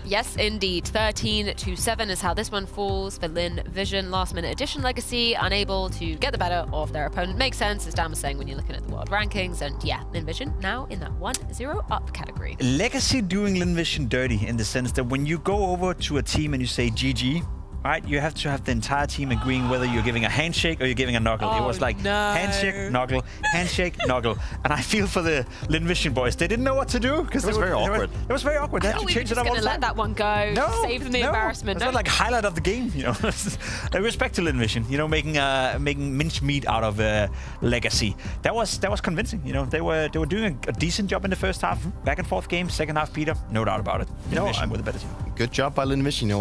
Yes, indeed. 13-7 is how this one falls for Lynn Vision. Last-minute addition Legacy, unable to get the better of their opponent. Makes sense, as Dan was saying, when you're looking at the world rankings. And yeah, Lynn Vision now in that 1-0 up category. Legacy doing Lynn Vision dirty in the sense that when you go over to a team and you say GG, right, you have to have the entire team agreeing whether you're giving a handshake or you're giving a knuckle. It was like handshake, knuckle, handshake, knuckle. And I feel for the Lynn Vision boys. They didn't know what to do because it was very awkward. It was very awkward. They had to change it up all the time. Let that one go. No, save them the embarrassment. It's not like highlight of the game. Respect to Lynn Vision. Making mincemeat out of Legacy. That was convincing. They were doing a decent job in the first half. Back and forth game. Second half, Peter, no doubt about it. Lynn Vision with a better team. Good job by Lynn Vision.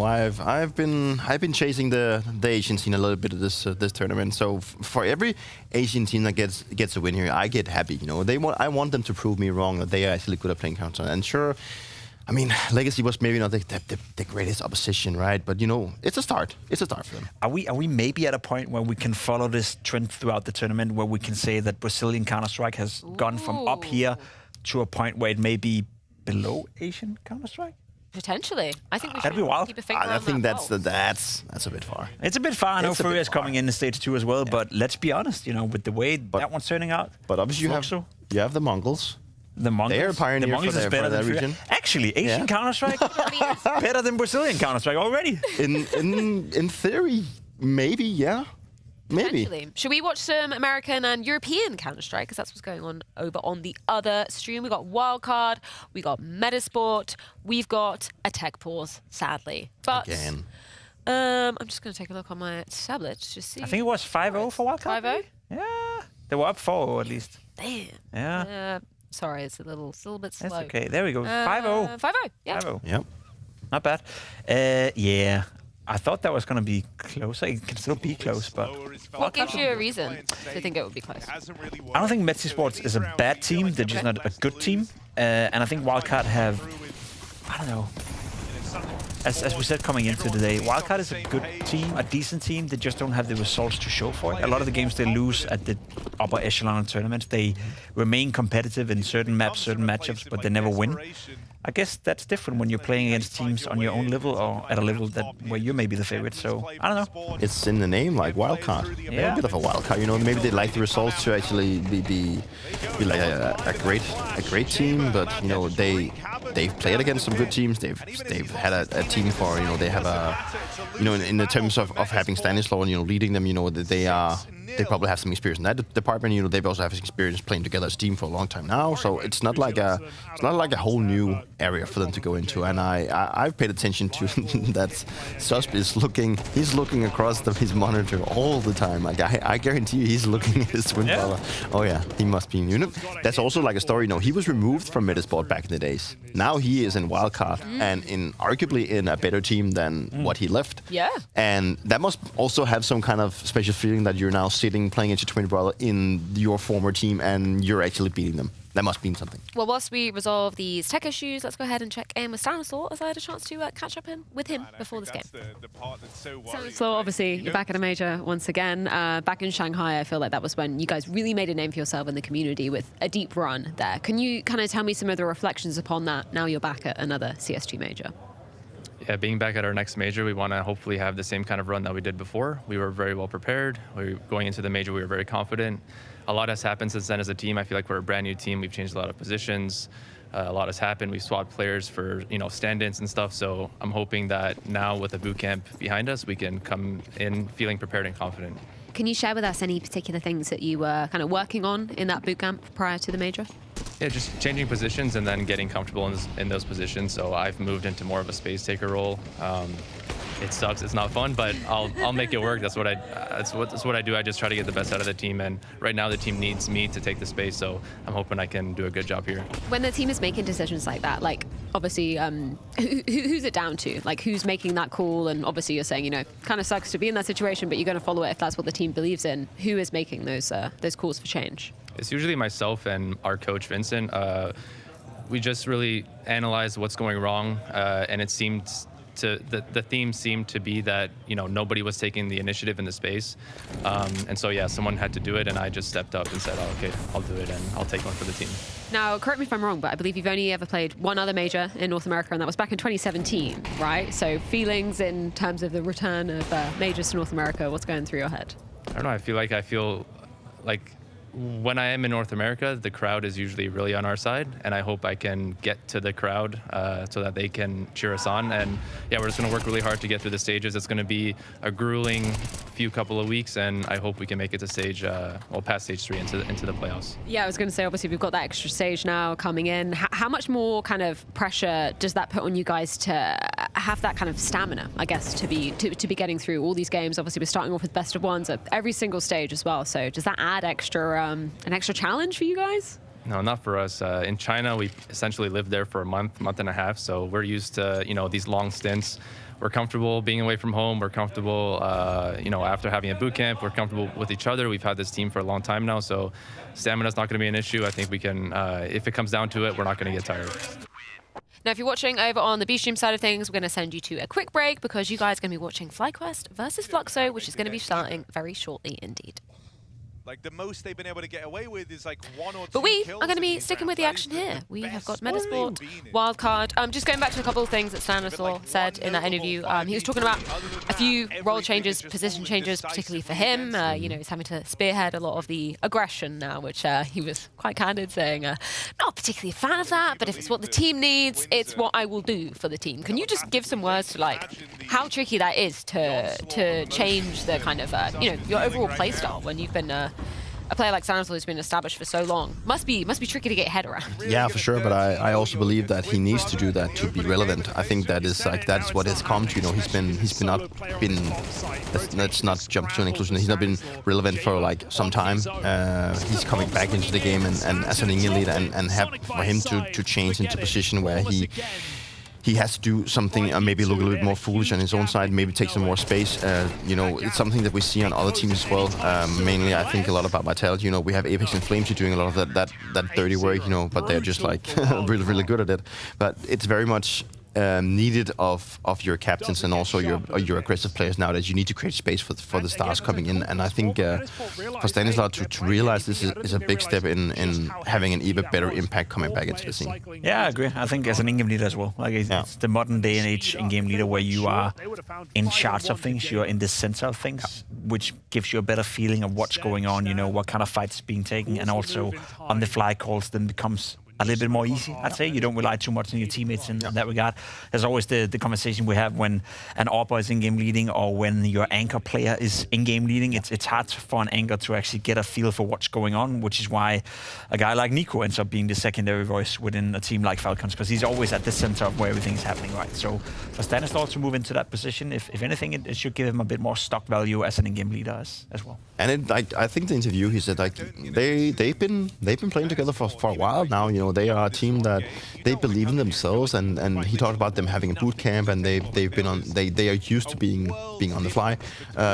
I've been chasing the Asian scene a little bit of this tournament. So for every Asian team that gets a win here, I get happy. I want them to prove me wrong that they are actually good at playing counter. And sure, I mean, Legacy was maybe not the greatest opposition, right? But, you know, it's a start. It's a start for them. Are we maybe at a point where we can follow this trend throughout the tournament, where we can say that Brazilian Counter-Strike has gone from up here to a point where it may be below Asian Counter-Strike? Potentially. I think we That'd be should wild. keep a finger on I think that that's a bit far. It's a bit far. I know It's a bit Furia is far. coming in stage 2 as well, but let's be honest, you know, with the way that one's turning out. But obviously Fluxo, you have the Mongols. The Mongols. They're a pioneer the Mongols for is their- better for than that Furia. region. Actually, Asian Counter-Strike better than Brazilian Counter-Strike already. In theory, maybe, yeah. Maybe. Potentially. Should we watch some American and European Counter-Strike? Because that's what's going on over on the other stream. We got Wildcard, we got Metizport, we've got a tech pause, sadly. But Again. I'm just going to take a look on my tablet to see. I think it was 5-0 for Wildcard. 5-0? Yeah. They were up 4-0 at least. Damn. Yeah. Sorry, it's a little bit slow. That's okay. There we go. 5-0. 5-0, yeah. 5-0. Yep. Not bad. Yeah. I thought that was going to be closer. It can still be close, but... What gives you a reason to think it would be close? I don't think Metizport is a bad team. They're just not a good team. And I think Wildcard have... I don't know. As we said coming into the day, Wildcard is a good team, a decent team. They just don't have the results to show for it. A lot of the games they lose at the upper echelon of tournaments, they remain competitive in certain maps, certain matchups, but they never win. I guess that's different when you're playing against teams on your own level or at a level where you may be the favorite. So, I don't know. It's in the name, like Wildcard. They're Yeah. a bit of a wildcard, you know. Maybe they like the results to actually be like a great team, but you know they've played against some good teams. They've had a team for, you know, they have a, you know, in the terms of having Stanislaw and, you know, leading them, you know, that they probably have some experience in that department. You know, they've also have experience playing together as a team for a long time now. So it's not like a whole new area for them to go into. And I've paid attention to that Susp is looking across his monitor all the time. Like I guarantee you he's looking at his twin brother. Oh yeah, he must be. You know, that's also like a story. You know, he was removed from Metizport back in the days. Now he is in Wildcard and arguably in a better team than what he left. Yeah. And that must also have some kind of special feeling that you're now sitting playing against your twin brother in your former team and you're actually beating them. That must mean something. Well, whilst we resolve these tech issues, let's go ahead and check in with Stanislaw, as I had a chance to catch up with him before this game. Stanislaw, obviously, you're back at a major once again. Back in Shanghai, I feel like that was when you guys really made a name for yourself in the community with a deep run there. Can you kind of tell me some of the reflections upon that now you're back at another CSG major? Yeah, being back at our next major, we want to hopefully have the same kind of run that we did before. We were very well prepared. Going into the major, we were very confident. A lot has happened since then as a team. I feel like we're a brand new team. We've changed a lot of positions. A lot has happened. We've swapped players for, you know, stand-ins and stuff. So I'm hoping that now with the boot camp behind us, we can come in feeling prepared and confident. Can you share with us any particular things that you were kind of working on in that boot camp prior to the major? Yeah, just changing positions and then getting comfortable in those positions. So I've moved into more of a space taker role. It sucks. It's not fun, but I'll make it work. That's what I do. I just try to get the best out of the team. And right now the team needs me to take the space. So I'm hoping I can do a good job here. When the team is making decisions like that, like obviously, who's it down to? Like who's making that call? And obviously you're saying, you know, kind of sucks to be in that situation, but you're going to follow it if that's what the team believes in. Who is making those calls for change? It's usually myself and our coach, Vincent. We just really analyze what's going wrong, and it seemed the theme seemed to be that, you know, nobody was taking the initiative in the space, and so yeah, someone had to do it, and I just stepped up and said, oh, okay, I'll do it, and I'll take one for the team. Now, correct me if I'm wrong, but I believe you've only ever played one other major in North America, and that was back in 2017, right? So feelings in terms of the return of majors to North America, what's going through your head? I don't know. I feel like when I am in North America, the crowd is usually really on our side, and I hope I can get to the crowd so that they can cheer us on. And yeah, we're just going to work really hard to get through the stages. It's going to be a grueling couple of weeks, and I hope we can make it to past stage 3 into the playoffs. Yeah, I was going to say, obviously we've got that extra stage now coming in. How much more kind of pressure does that put on you guys to have that kind of stamina, I guess, to be getting through all these games? Obviously, we're starting off with best of ones at every single stage as well. So does that add an extra challenge for you guys? No, not for us. In China, we essentially lived there for a month and a half. So we're used to, you know, these long stints. We're comfortable being away from home. We're comfortable, you know, after having a boot camp. We're comfortable with each other. We've had this team for a long time now. So stamina's not going to be an issue. I think we can, if it comes down to it, we're not going to get tired. Now, if you're watching over on the B-Stream side of things, we're going to send you to a quick break because you guys are going to be watching FlyQuest versus Fluxo, which is going to be starting very shortly indeed. Like the most they've been able to get away with is like 1 or 2 But we kills are going to in be these sticking with rounds. the That is action here. We have got best Metizport, they've been in. Wildcard. Just going back to a couple of things that Stanislaw said in that interview. He was talking about a few role changes, position changes, particularly for him. You know, he's having to spearhead a lot of the aggression now, which he was quite candid saying, not particularly a fan of that, but if it's what the team needs, it's what I will do for the team. Can you just give some words to like how tricky that is to change the kind of, you know, your overall playstyle when you've been a player like Stanislaw who's been established for so long? Must be tricky to get your head around. Yeah, for sure. But I also believe that he needs to do that to be relevant. I think that is like that's what has come to. You know, he's not been. Let's not jump to an inclusion. He's not been relevant for like some time. He's coming back into the game and as an Indian leader and have for him to change into a position where he has to do something, maybe look a little bit more foolish on his own side, maybe take some more space. You know, it's something that we see on other teams as well. Mainly, I think a lot about Vitality. You know, we have Apex and Flames doing a lot of that dirty work, you know, but they're just like really good at it. But it's very much needed of your captains and also your aggressive players now that you need to create space for the stars coming in. And I think for Stanislaw to realize this is a big step in having an even better impact coming back into the scene. Yeah, I agree. I think as an in-game leader as well, like it's the modern day and age in-game leader where you are in charge of things, you're in the center of things, which gives you a better feeling of what's going on, you know, what kind of fights is being taken, and also on the fly calls then becomes a little bit more easy, I'd say. You don't rely too much on your teammates in that regard. There's always the conversation we have when an AWPer is in-game leading or when your anchor player is in-game leading. It's hard for an anchor to actually get a feel for what's going on, which is why a guy like Nico ends up being the secondary voice within a team like Falcons, because he's always at the center of where everything is happening, right? So for Stanislaw to move into that position, if anything, it should give him a bit more stock value as an in-game leader as well. And I think the interview he said like they've been playing together for a while now. You know, they are a team that they believe in themselves, and he talked about them having a boot camp, and they've been on they are used to being on the fly.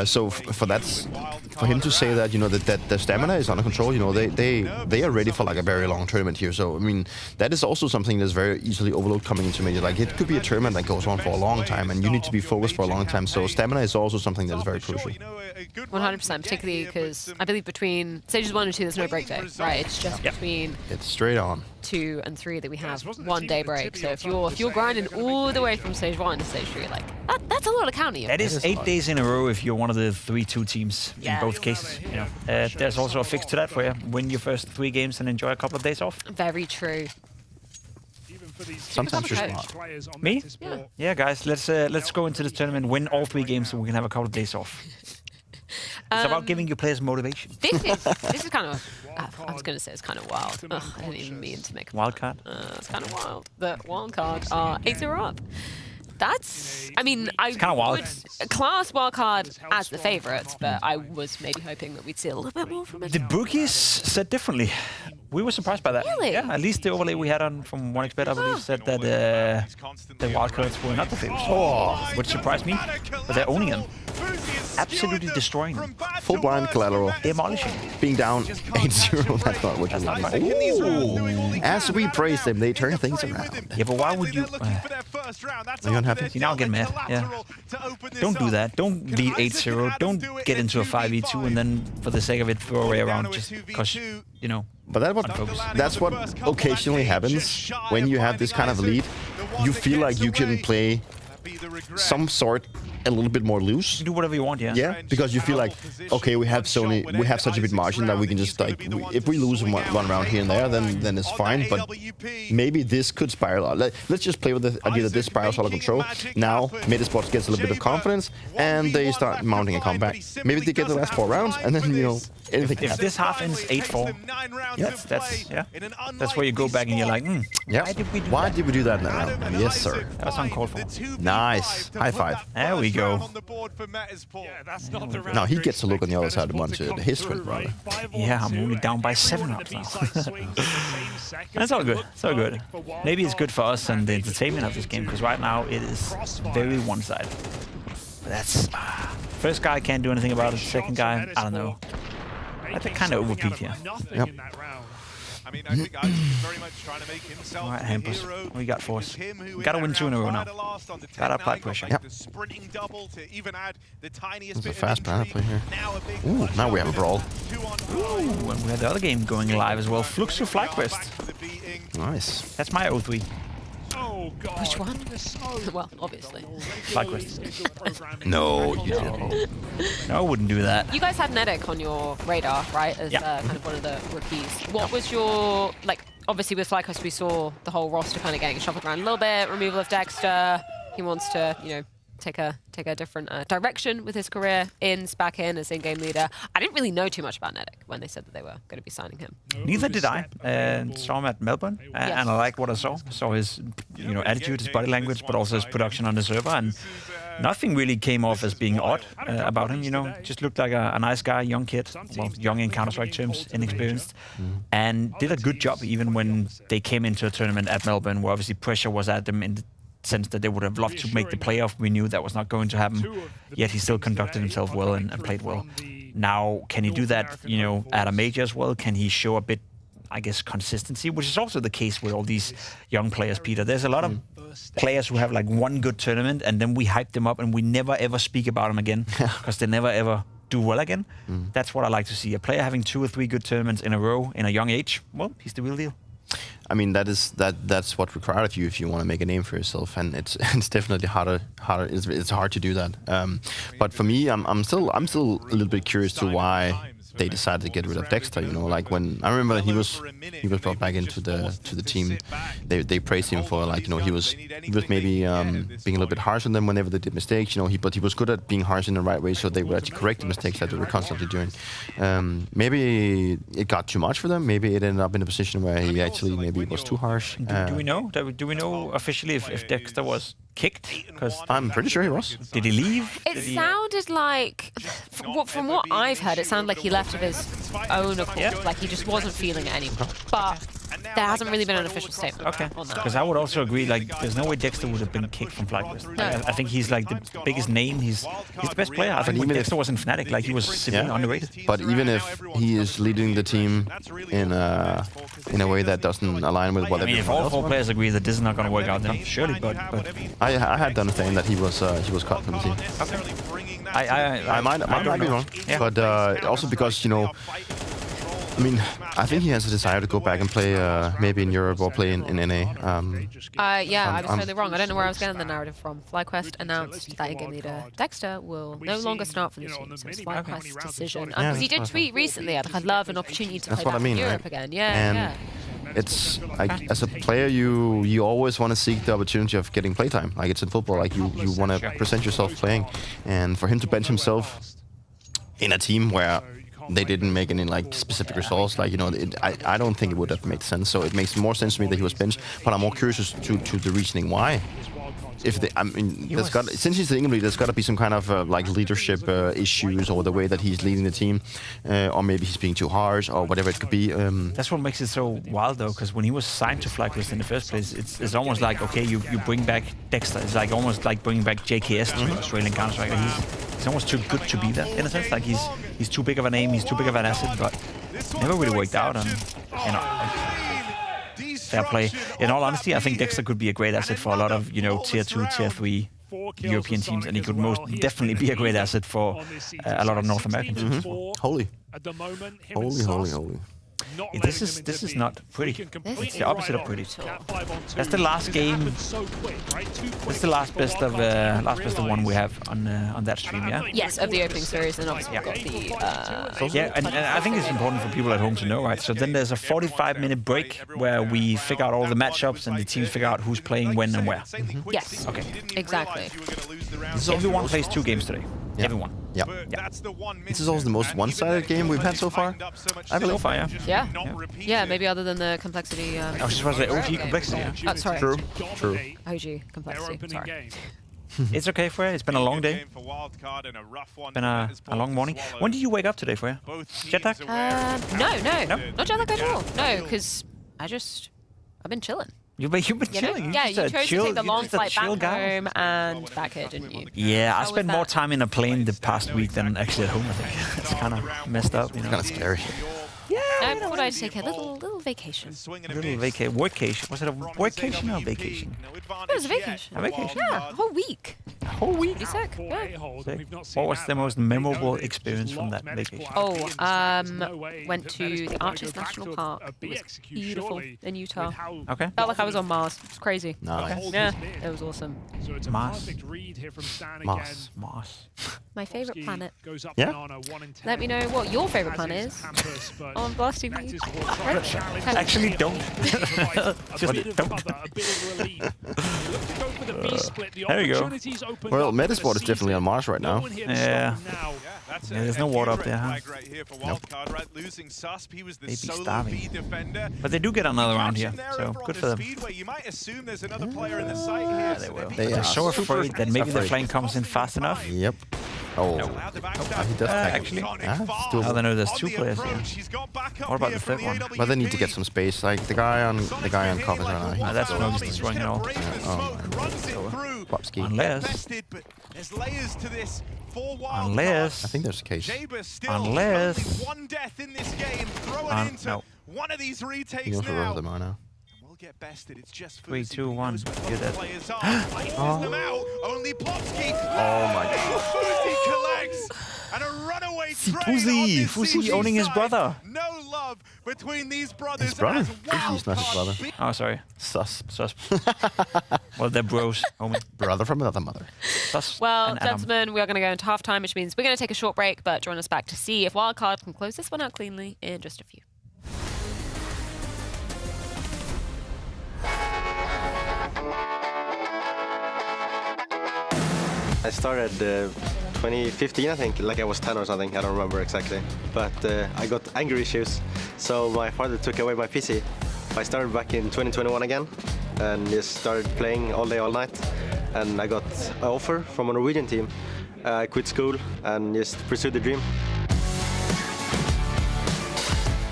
So for him to say that, you know, that the stamina is under control. You know, they are ready for like a very long tournament here. So I mean, that is also something that's very easily overlooked coming into major. Like it could be a tournament that goes on for a long time, and you need to be focused for a long time. So stamina is also something that is very crucial. 100%, particularly because I believe between stages 1 and 2 there's no break day, right? It's just between it's straight on 2 and 3 that we have 1 day break. So if you're grinding all the way from stage 1 to stage 3, like that's a lot of counting. That is 8 days in a row if you're one of the 3-2 teams in both cases. You know, there's also a fix to that for you. Win your first 3 games and enjoy a couple of days off. Very true. Sometimes you're smart. Me? Yeah, guys. Let's go into the tournament, win all 3 games, so we can have a couple of days off. It's about giving your players motivation. This is kind of, I was going to say it's kind of wild. Ugh, I didn't even mean to make a Wildcard. It's kind of wild. The Wildcard are 8-0 up. That's, I mean, I kind of wild. would class Wildcard as the favourites, but I was maybe hoping that we'd see a little bit more from it. The bookies said differently. We were surprised by that. Really? Yeah, at least the overlay we had on from 1xBet, I believe, said that the Wildcards were not the favorites. Oh, which surprised me. But they're owning them. Absolutely destroying them. Full blind collateral. Demolishing. Being down 8-0, that's not what you want. Ooh. As we praise them, they turn things around. Yeah, but why would you... Are you unhappy? You now get mad. Yeah. Don't do that. Don't lead 8-0. Don't get into a 5v2 and then, for the sake of it, throw away around just because, you know... But that's what occasionally happens when you have this kind of lead. You feel like you can play some sort a little bit more loose. You do whatever you want, yeah. Yeah, because you feel like, okay, we have such a big margin that we can just like, if we lose one round here and there, then it's fine. But maybe this could spiral out. Let's just play with the idea that this spirals out of control. Now, Metizport gets a little bit of confidence, and they start mounting a comeback. Maybe they get the last 4 rounds, and then, you know, anything can happen. If this half ends 8-4, that's where you go back and you're like, yeah. Why did we do that in that round? Yes, sir. That was uncalled for. Nice. High five. There we go. Now he gets to look on the other side of his twin brother. Yeah, I'm only down by 7 ups now. That's all good. It's all good. Maybe it's good for us and the entertainment of this game, because right now it is very one-sided. That's... First guy can't do anything about it. Second guy, I don't know. I think kind of overpeaked here. Yep. I mean, I think Alex is very much trying to make himself All right, the Hampus. hero. What we got for us? It was him who We gotta in win that 2 in a row round now. fired last on the Gotta 10-9, apply got, pressure. like, Yep. the sprinting double to even add the tiniest It's a bit fast of banner intrigue. play here. Now a big Ooh, now we have a brawl. Ooh, and we had the other game going live as well. Fluxo FlyQuest. Nice. That's my O3. Oh god. Which one? Well, obviously. FlyQuest. No, you didn't. No, I wouldn't do that. You guys had Nedic on your radar, right? As Yeah. kind of one of the rookies. What was your, like, obviously with FlyQuest we saw the whole roster kind of getting shuffled around a little bit, removal of Dexter. He wants to, you know, take a different direction with his career. Back in as in-game leader. I didn't really know too much about Nedic when they said that they were going to be signing him. Neither did I. Saw him at Melbourne, and I liked what I saw. Saw his, you know, attitude, his body language, but also his production on the server, and nothing really came off as being odd about him. You know, just looked like a nice guy, young kid, well, young in Counter-Strike terms, inexperienced, and did a good job even when they came into a tournament at Melbourne, where obviously pressure was at them in the sense that they would have loved to make the playoff. We knew that was not going to happen, yet he still conducted himself well and played well. Now, can he do that, you know, at a major as well? Can he show a bit, I guess, consistency, which is also the case with all these young players, Peter. There's a lot of players who have like one good tournament and then we hype them up and we never ever speak about them again because they never ever do well again. That's what I like to see. A player having 2 or 3 good tournaments in a row in a young age, well, he's the real deal. I mean, that's what's required of you if you want to make a name for yourself, and it's definitely harder. It's hard to do that. But for me, I'm still a little bit curious to why they decided to get rid of Dexter. You know, like when I remember he was brought back into the team, they praised him for, like, you know, he was maybe being a little bit harsh on them whenever they did mistakes. You know, but he was good at being harsh in the right way, so they would actually correct the mistakes that they were constantly doing. Maybe it got too much for them. Maybe it ended up in a position where he actually maybe was too harsh. Do we know? Do we know officially if Dexter was kicked? Because I'm pretty sure he was. Did he leave? It sounded like, from what I've heard, it sounded like he left of his own accord. Like he just wasn't feeling it anymore. But there hasn't really been an official statement on that. Because I would also agree, like, there's no way Dexter would have been kicked from FlyQuest. No. I think he's like the biggest name. He's the best player. I think when Dexter was in Fnatic, like, he was severely underrated. But even if he is leading the team in a way that doesn't align with what I mean, if all 4 players agree that this is not going to work out, then surely. But I had to understand that he was cut from the team. I might be wrong, but also because, you know, I mean, I think he has a desire to go back and play maybe in Europe or play in NA. Yeah, I was totally wrong. I don't know where I was getting the narrative from. FlyQuest announced that in-game leader Dexter will no longer start for the team, so it's FlyQuest's decision. Because he did tweet recently, I'd love an opportunity to play back in Europe again. Yeah. It's like, as a player, you always want to seek the opportunity of getting playtime. Like, it's in football, like you want to present yourself playing, and for him to bench himself in a team where they didn't make any, like, specific results, like, you know, I don't think it would have made sense. So it makes more sense to me that he was benched, but I'm more curious to the reasoning why. If they, I mean, since he's the England leader, there's got to be some kind of like leadership issues, or the way that he's leading the team, or maybe he's being too harsh, or whatever it could be. That's what makes it so wild, though, because when he was signed to FlyQuest in the first place, it's almost like, okay, you bring back Dexter. It's like almost like bringing back JKS to Australian Counter-Strike. He's almost too good to be there, in a sense. Like, he's too big of a name, he's too big of an asset, but never really worked out. And, you know, fair play. In all honesty, I think Dexter could be a great asset for a lot of, you know, tier 2, tier 3 European teams, and he could most definitely be a great asset for a lot of North American teams. Holy. Holy. Yeah, this is not pretty. It's the opposite of pretty. That's the last game. That's the last best of one we have on that stream, yeah. Yes, of the opening series, and obviously we've got the. Yeah, and I think it's important for people at home to know, right? So then there's a 45-minute break where we figure out all the matchups and the teams figure out who's playing when and where. Yes. Okay. Exactly. So everyone plays 2 games today. Yeah. Everyone. Yeah. This is also the most one-sided game we've had so far. I believe. So far, yeah. Yeah, maybe other than the complexity. I was just about to say OG complexity. Yeah. Oh, sorry. True. OG complexity. Sorry. It's okay, Freya. It's been a long day. Been a long morning. When did you wake up today, Freya? Jet lag? No, not jet lag at all. No, because I've been chilling. You've been chilling. Yeah, you chose to take the long flight back guy. home and back here, didn't you? Yeah, I spent more time in a plane the past week than actually at home, I think. It's kind of messed up, you know. It's kind of scary. I thought I'd take a little vacation. A little workation. Was it a workation or a vacation? It was a vacation. A vacation? Yeah, a whole week. A whole week? Pretty sick. Yeah. What was the most memorable experience from that vacation? Oh, went to the Arches National Park. It was beautiful in Utah. Okay. Felt like I was on Mars. It was crazy. Nice. Yeah, it was awesome. Mars. My favorite planet. Yeah? Let me know what your favorite planet is on Blast TV. Actually, don't. Just don't. There you go. Well, Metizport is definitely on Mars right now. Yeah. There's no water up there, huh? Nope. Maybe starving. But they do get another round here, so good for them. You might assume there's another player in the site here. They will. They They're are so super afraid that maybe the afraid. flank comes in fast enough. Yep. Oh. He does actually. it's doable. Oh, they know there's two players here. What about the third one? But they need to get some space. Like the guy on covers right now. That's Nemiga destroying it all. Unless I think there's a case. Unless no. One of these retakes You know where now. them are now. Get bested. It's just 3, 2, 1. You're dead. Only Plotski. Oh my god. Fuzi collects and a runaway Fuzi owning his brother. No love between these brothers. His brother? Fuzi's not his brother. Oh, sorry. Sus. Well, they're bros, homie. Brother from another mother. Sus Well, and Adam. gentlemen, we are going to go into halftime, which means we're going to take a short break, but join us back to see if Wildcard can close this one out cleanly in just a few. I started 2015, I think, like I was 10 or something, I don't remember exactly. But I got anger issues, so my father took away my PC. I started back in 2021 again, and just started playing all day, all night. And I got an offer from a Norwegian team. I quit school and just pursued the dream.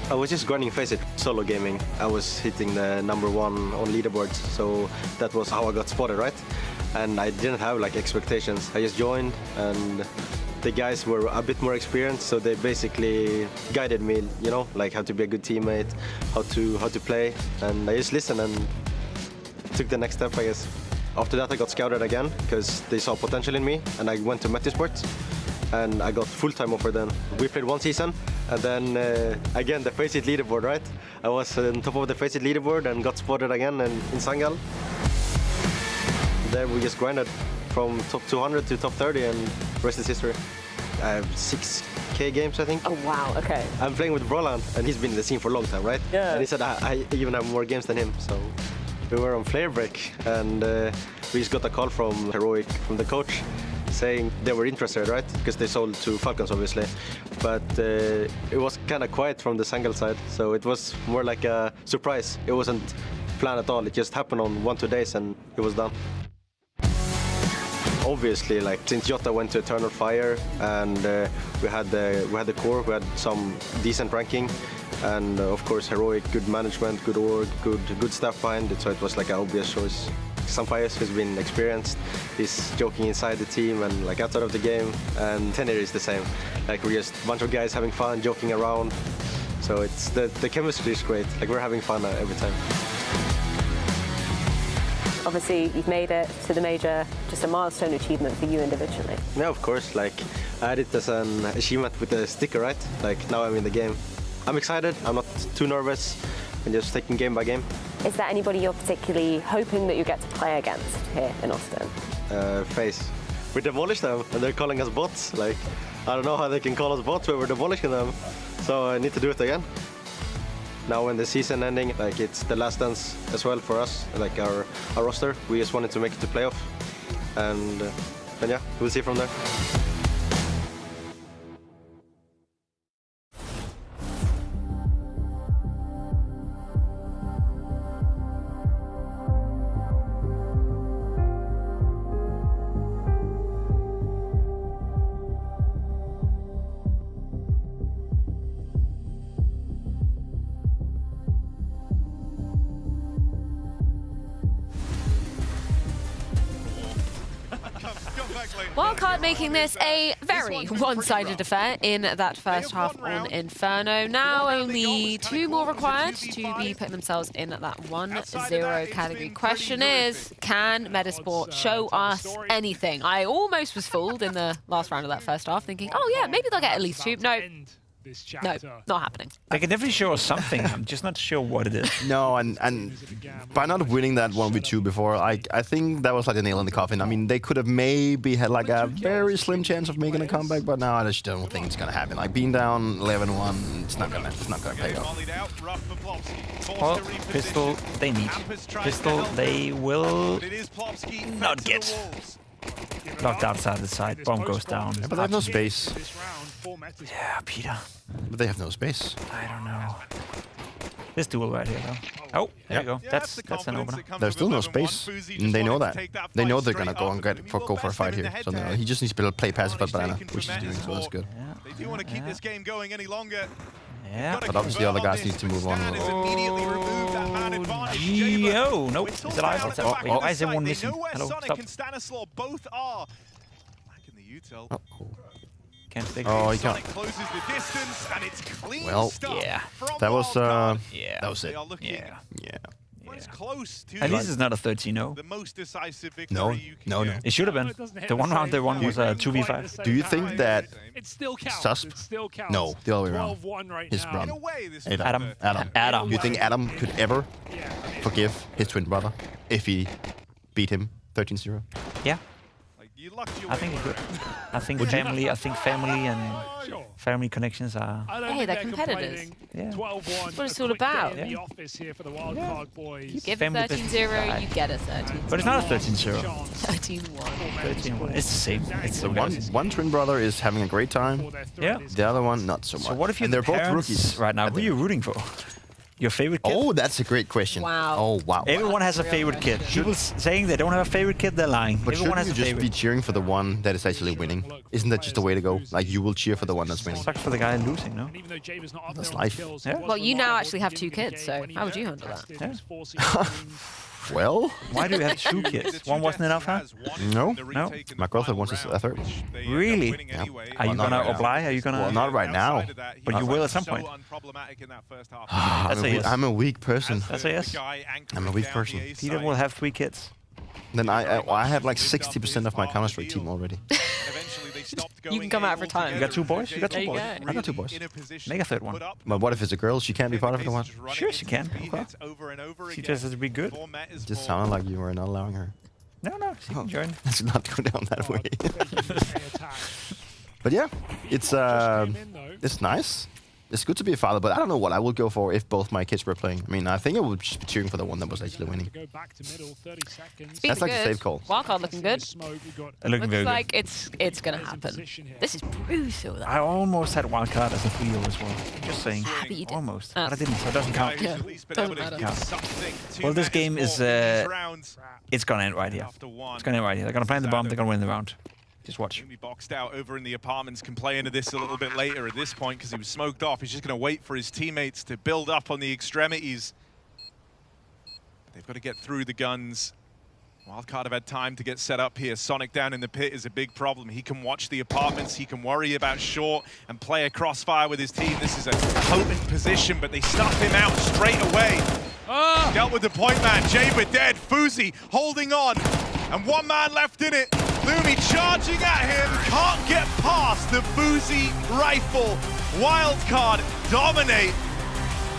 I was just grinding FaceIt, solo gaming. I was hitting the #1 on leaderboards, so that was how I got spotted, right? And I didn't have like expectations. I just joined, and the guys were a bit more experienced, so they basically guided me, you know, like how to be a good teammate, how to play, and I just listened and took the next step, I guess. After that, I got scouted again because they saw potential in me, and I went to Metizport, and I got full-time offer then. We played one season, and then again the FaceIt leaderboard, right? I was on top of the FaceIt leaderboard and got spotted again in Sangal. There we just grinded from top 200 to top 30, and rest is history. I have 6K games, I think. Oh wow, okay. I'm playing with Roland, and he's been in the scene for a long time, right? Yeah. And he said I even have more games than him, so we were on flare break, and we just got a call from Heroic, from the coach, saying they were interested, right? Because they sold to Falcons, obviously. But it was kind of quiet from the Sangal side, so it was more like a surprise. It wasn't planned at all. It just happened on 1-2 days, and it was done. Obviously, like since Jota went to Eternal Fire, and we had the core, we had some decent ranking, and of course Heroic, good management, good org, good stuff behind it. So it was like an obvious choice. Sunfires has been experienced. He's joking inside the team and like outside of the game, and Tenir is the same. Like we're just a bunch of guys having fun, joking around. So it's the chemistry is great. Like we're having fun every time. Obviously, you've made it to the major, just a milestone achievement for you individually. Yeah, of course. Like I had it as an achievement with a sticker, right? Like now I'm in the game. I'm excited. I'm not too nervous. I'm just taking game by game. Is there anybody you're particularly hoping that you get to play against here in Austin? FaZe. We demolished them, and they're calling us bots. Like I don't know how they can call us bots when we're demolishing them. So I need to do it again. Now when the season ending, like it's the last dance as well for us, like our roster. We just wanted to make it to playoff, and yeah, we'll see from there. Wildcard making this a very one-sided affair in that first half on Inferno. Now only 2 more required to be putting themselves in that 1-0 category. Question is, can Metizport show us anything? I almost was fooled in the last round of that first half, thinking, oh yeah, maybe they'll get at least 2. No, not happening. They can definitely show us something. I'm just not sure what it is. No, and by not winning that 1v2 before, I think that was like a nail in the coffin. I mean, they could have maybe had like a very slim chance of making a comeback, but now I just don't think it's gonna happen. Like being down 11-1, it's not gonna pay off. Well, Pistol, they need. Pistol, they will not get. Locked outside the side, bomb goes down. Yeah, but they have no space. Yeah, Peter. But they have no space. I don't know. This duel right here, though. Oh, there you go. That's an opener. There's still no space, and they know that. They know they're gonna go and go for a fight here. So he just needs to play passive at banana, which he's doing, so that's good. They do want to keep this game going any longer. Yeah. But obviously the other guys need to move on. Oh, nope. It's alive. What's up? Wait, why is everyone missing? Hello, stop. Both are back in the util. Can't fix Oh, he Sonic can't. closes the distance, and it's clean Well, stuff from that was Wildcard. that was it. They are looking Yeah. close to At least it's not a 13-0. the most decisive victory No, you can no. It should have been. The one round they won was a 2v5. Do you think that It still counts. Susp? It still counts. No, the other way around. 12-1 right His now. brother. Adam. Adam. You think Adam could ever forgive his twin brother if he beat him 13-0? Yeah. I think he could. I think family and family connections are. Hey, they're competitors. Yeah. 12-1. That's what it's all about. In the office here for the Wildcard boys. You give Family 13-0, you get a 13. But it's not a 13-0. 13-1. 13-1. It's the same. It's The one twin brother is having a great time. Yeah. The other one, not so much. So what if you're and they're the both parents rookies right now? Who are you rooting for? Your favorite kid? Oh, that's a great question. Wow. Oh, wow. Everyone has a favorite kid. People saying they don't have a favorite kid, they're lying. But Everyone has shouldn't you a just favorite. be cheering for the one that is actually winning? Isn't that just the way to go? Like, you will cheer for the one that's winning. Sucks for the guy losing, no? That's life. Yeah. Well, you now actually have 2 kids, so how would you handle that? Yeah. Well, Why do you have 2 kids? One wasn't enough, huh? no. No. My girlfriend wants a third. Really? Yeah. Are you Well, not gonna right now. oblige? Are you gonna? Well, not right now. But you will at some point. That's a yes. I'm a weak person. That's a yes. I'm a weak person. Peter will have 3 kids. Then I have like 60% of my Counter-Strike team already. You can come out for time. You got 2 boys? You got 2 There you boys. go. I got 2 boys. Make a third one. But what if it's a girl? She can't be part of the one. Sure, she can. Okay. She just has to be good. It just sounded like you were not allowing her. No, she can join. Let's not go down that way. But yeah, it's nice. It's good to be a father, but I don't know what I would go for if both my kids were playing. I mean, I think I would just be cheering for the one that was actually winning. That's like a safe call. Wildcard looking good. Looking very Looks like it's gonna happen. This is brutal. good. I almost had Wildcard as a 3-0 as well. Just saying. But you didn't. Almost. But I didn't, so it doesn't count. Yeah, doesn't matter. Well, this game is it's gonna end right here. It's gonna end right here. They're gonna plant the bomb. They're gonna win the round. Just watch. Be boxed out over in the apartments, can play into this a little bit later at this point because he was smoked off. He's just going to wait for his teammates to build up on the extremities. But they've got to get through the guns. Wildcard have had time to get set up here. Sonic down in the pit is a big problem. He can watch the apartments. He can worry about short and play a crossfire with his team. This is a potent position, but they snuff him out straight away. Dealt with the point man. Jaber dead. Fuzi holding on. And one man left in it. Lumi charging at him. Can't get past the Fuzi rifle. Wildcard dominate.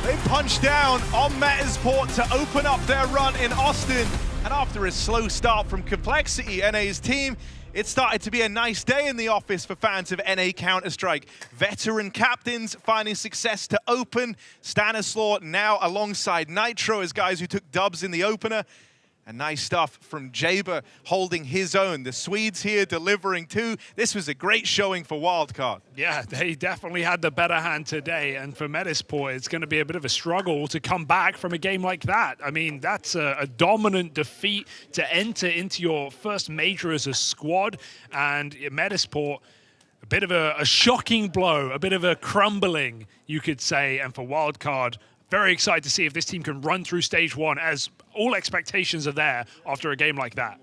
They punch down on Metizport to open up their run in Austin. And after a slow start from Complexity, NA's team, it started to be a nice day in the office for fans of NA Counter-Strike. Veteran captains finding success to open. Stanislaw now alongside Nitro as guys who took dubs in the opener. And nice stuff from Jaber holding his own. The Swedes here delivering too. This was a great showing for Wildcard. Yeah, they definitely had the better hand today. And for Metizport, it's going to be a bit of a struggle to come back from a game like that. I mean, that's a dominant defeat to enter into your first major as a squad. And Metizport, a bit of a shocking blow, a bit of a crumbling, you could say. And for Wildcard, very excited to see if this team can run through stage 1 as all expectations are there after a game like that.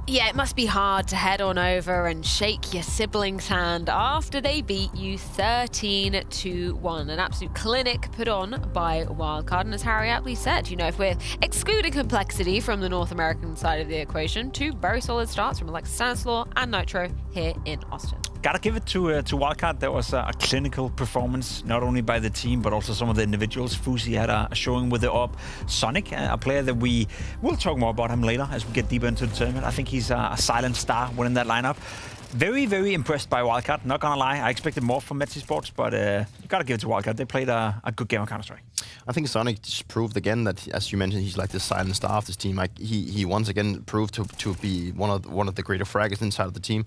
Yeah, it must be hard to head on over and shake your sibling's hand after they beat you 13-1. An absolute clinic put on by Wildcard. And as Harry aptly said, you know, if we're excluding complexity from the North American side of the equation, two very solid starts from Alexis Stanislaw and Nitro here in Austin. Gotta give it to Wildcard. There was a clinical performance, not only by the team, but also some of the individuals. Fuzi had a showing with the AWP. Sonic, a player that we'll talk more about him later as we get deeper into the tournament. I think he's a silent star winning that lineup. Very, very impressed by Wildcard. Not gonna lie, I expected more from Metizport, but you gotta give it to Wildcard. They played a good game of Counter-Strike. I think Sonic just proved again that, as you mentioned, he's like the silent star of this team. Like he once again proved to be one of the greater fraggers inside of the team.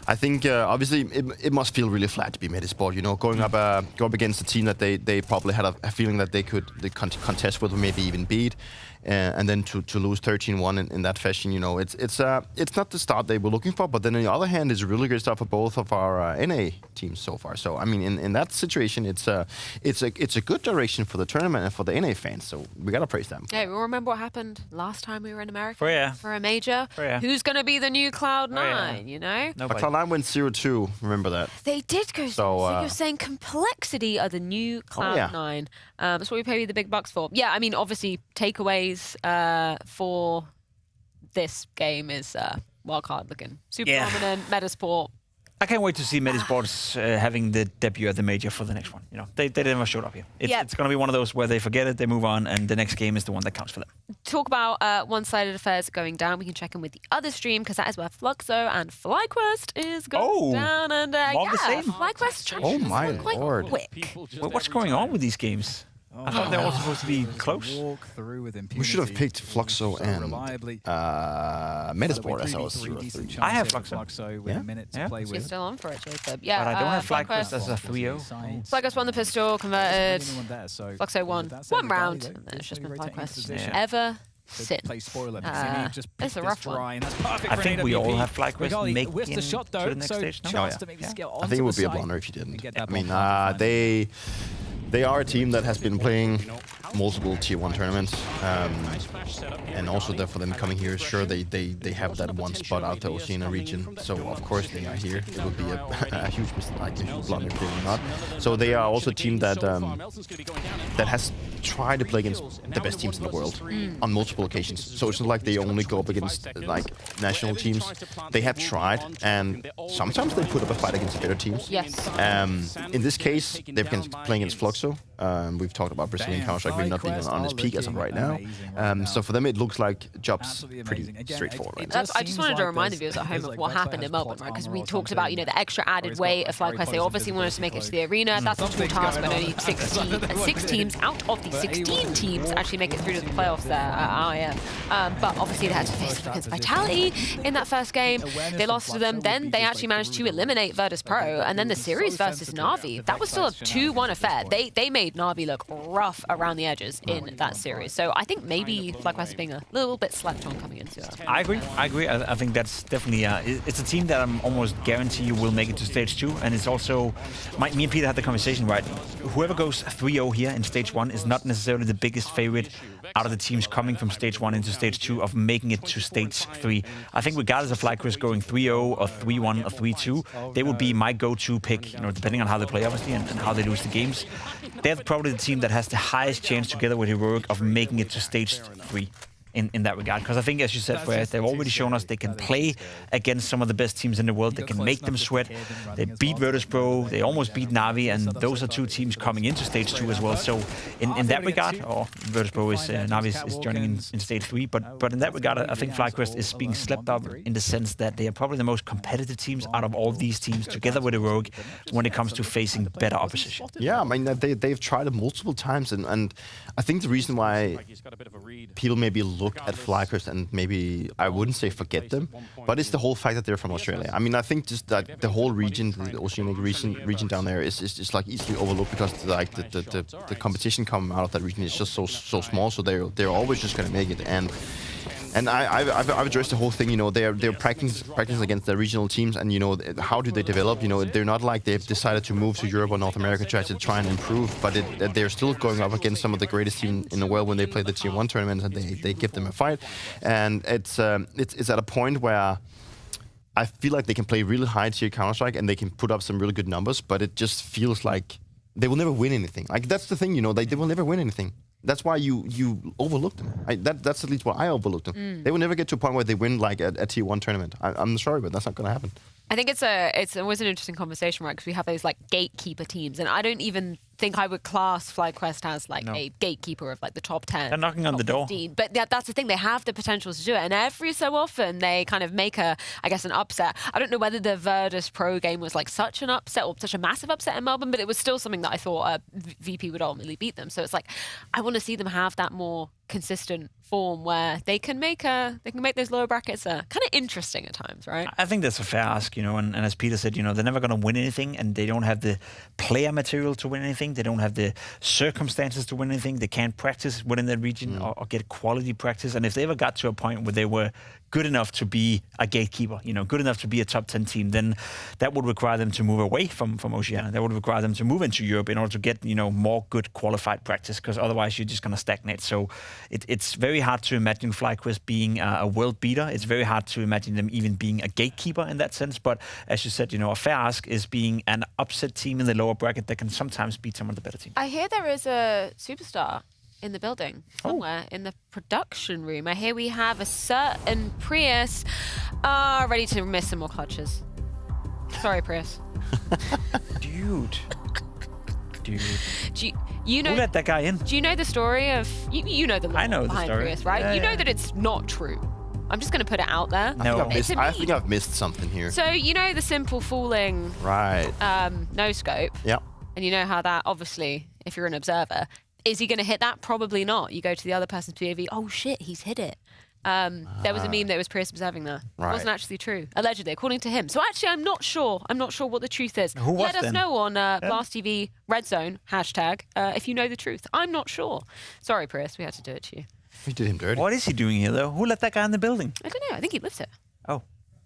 I think obviously it must feel really flat to be Metizport. You know, going up against a team that they probably had a feeling that they could contest with, or maybe even beat. And then to lose 13-1 in that fashion, you know, it's not the start they were looking for. But then on the other hand, it's really good stuff for both of our NA teams so far. So I mean, in that situation, it's a good direction for the tournament and for the NA fans. So we gotta praise them. Yeah, we remember what happened last time we were in America for a major. Who's gonna be the new Cloud9? You know, but Cloud9 went 0-2. Remember that? They did go. So you're saying complexity are the new Cloud9. That's what we pay the big bucks for. Yeah, I mean, obviously takeaways for this game is Wildcard looking super dominant. Metizport. I can't wait to see Metizports having the debut at the major for the next one. You know, they never showed up here. It's going to be one of those where they forget it, they move on, and the next game is the one that counts for them. Talk about one-sided affairs going down. We can check in with the other stream because that is where Fluxo and FlyQuest is going down. And the same. FlyQuest. Oh my lord! Well, what's going on with these games? I thought they were all supposed to be close. We should have picked Fluxo and Metizport as our 0-3. I have Fluxo. Yeah. You're still on for it, Jacob. Yeah, but I don't have FlyQuest as a 3-0. FlyQuest won the pistol, converted. Fluxo won one round, and then it's just been FlyQuest ever since. It's a rough one. I think we all have FlyQuest making it to the next stage now. I think it would be a blunder if you didn't. I mean, they are a team that has been playing multiple Tier 1 tournaments, and also for them coming here, sure, they have that one spot out the Oceania region, so of course they are here. It would be a huge mistake, like a huge blunder if they were not. So they are also a team that has tried to play against the best teams in the world on multiple occasions. So it's not like they only go up against like national teams. They have tried, and sometimes they put up a fight against better teams. Yes. In this case, they've been playing against Fluxo. We've talked about Brazilian Counter-Strike being not being on its peak as of right now. So for them, it looks like job's pretty straightforward right now. I just wanted to remind the viewers at home of what happened in Melbourne, right? Because we talked about, you know, the extra added weight of FlyQuest. They obviously wanted to make it to the arena. That's a tall task, but only 6 teams out of the 16 teams actually make it through to the playoffs there at IF. But obviously they had to face against Vitality in that first game. They lost to them. Then they actually managed to eliminate Virtus.Pro. And then the series versus Na'Vi, that was still a 2-1 affair. They made Na'Vi look rough around the edges in that series. So I think maybe FlyQuest is being a little bit slept on coming into it. I agree. I think that's definitely it's a team that I'm almost guarantee you will make it to stage 2, and it's also me and Peter had the conversation, right? Whoever goes 3-0 here in stage 1 is not necessarily the biggest favorite out of the teams coming from stage 1 into stage 2 of making it to stage 3. I think regardless of FlyQuest going 3-0 or 3-1 or 3-2, they would be my go-to pick, you know, depending on how they play obviously and how they lose the games. They're probably the team that has the highest chance together with Heroic of making it to stage 3 in that regard. Because I think, as you said, they've already shown us they can play against some of the best teams in the world. They can make them sweat. They beat Virtus.Pro. They almost beat Na'Vi, and those are two teams coming into stage 2 as well. So in that regard, or Virtus.Pro is Na'Vi is joining in stage 3. But in that regard, I think FlyQuest is being slept up in the sense that they are probably the most competitive teams out of all these teams, together with Heroic, when it comes to facing better opposition. Yeah, I mean they've tried it multiple times, and I think the reason why people maybe look at FlyQuest and maybe, I wouldn't say forget them, but it's the whole fact that they're from Australia. I mean, I think just that the whole region, the Oceanic region down there is like easily overlooked because like the competition coming out of that region is just so small. So they're always just going to make it. And And I've addressed the whole thing. You know, they're practicing against the regional teams, and you know, how do they develop? You know, they're not like they've decided to move to Europe or North America to try and improve, but they're still going up against some of the greatest teams in the world when they play the Tier 1 tournaments, and they give them a fight. And it's at a point where I feel like they can play really high tier Counter-Strike and they can put up some really good numbers, but it just feels like they will never win anything. Like, that's the thing, you know, they will never win anything. That's why you overlook them. That's at least why I overlooked them. They will never get to a point where they win like a Tier 1 tournament. I'm sorry, but that's not going to happen. I think it's always an interesting conversation, right? Because we have those like gatekeeper teams, and I don't even think I would class FlyQuest as like a gatekeeper of like the top 10. They're knocking on the door. 15. But that's the thing, they have the potential to do it, and every so often they kind of make an upset. I don't know whether the Virtus Pro game was like such an upset or such a massive upset in Melbourne, but it was still something that I thought VP would ultimately beat them. So it's like I want to see them have that more consistent form where they can make those lower brackets kind of interesting at times, right? I think that's a fair ask, you know, and as Peter said, you know, they're never going to win anything, and they don't have the player material to win anything. They don't have the circumstances to win anything. They can't practice within their region or get quality practice. And if they ever got to a point where they were good enough to be a gatekeeper, you know, good enough to be a top 10 team, then that would require them to move away from Oceania. That would require them to move into Europe in order to get, you know, more good qualified practice, because otherwise you're just going to stagnate. So it's very hard to imagine FlyQuest being a world beater. It's very hard to imagine them even being a gatekeeper in that sense. But as you said, you know, a fair ask is being an upset team in the lower bracket that can sometimes beat some of the better teams. I hear there is a superstar in the building somewhere in the production room. I hear we have a certain Prius ready to miss some more clutches. Sorry, Prius. Dude. Do you know? Who let that guy in? Do you know the story of? You know the lore I know the behind story. Prius, right? Yeah, you know yeah. that it's not true. I'm just going to put it out there. No. I think I've missed something here. So you know the simple fooling Right. no scope. Yeah. And you know how that, obviously, if you're an observer, is he going to hit that? Probably not. You go to the other person's POV, oh shit, he's hit it. There was a meme that was Prius observing there. It Right. wasn't actually true, allegedly, according to him. So actually, I'm not sure. I'm not sure what the truth is. Who was Let us then? know on Blast TV Red Zone hashtag if you know the truth. I'm not sure. Sorry, Prius, we had to do it to you. We did him dirty. What is he doing here, though? Who let that guy in the building? I don't know. I think he lives here. Oh.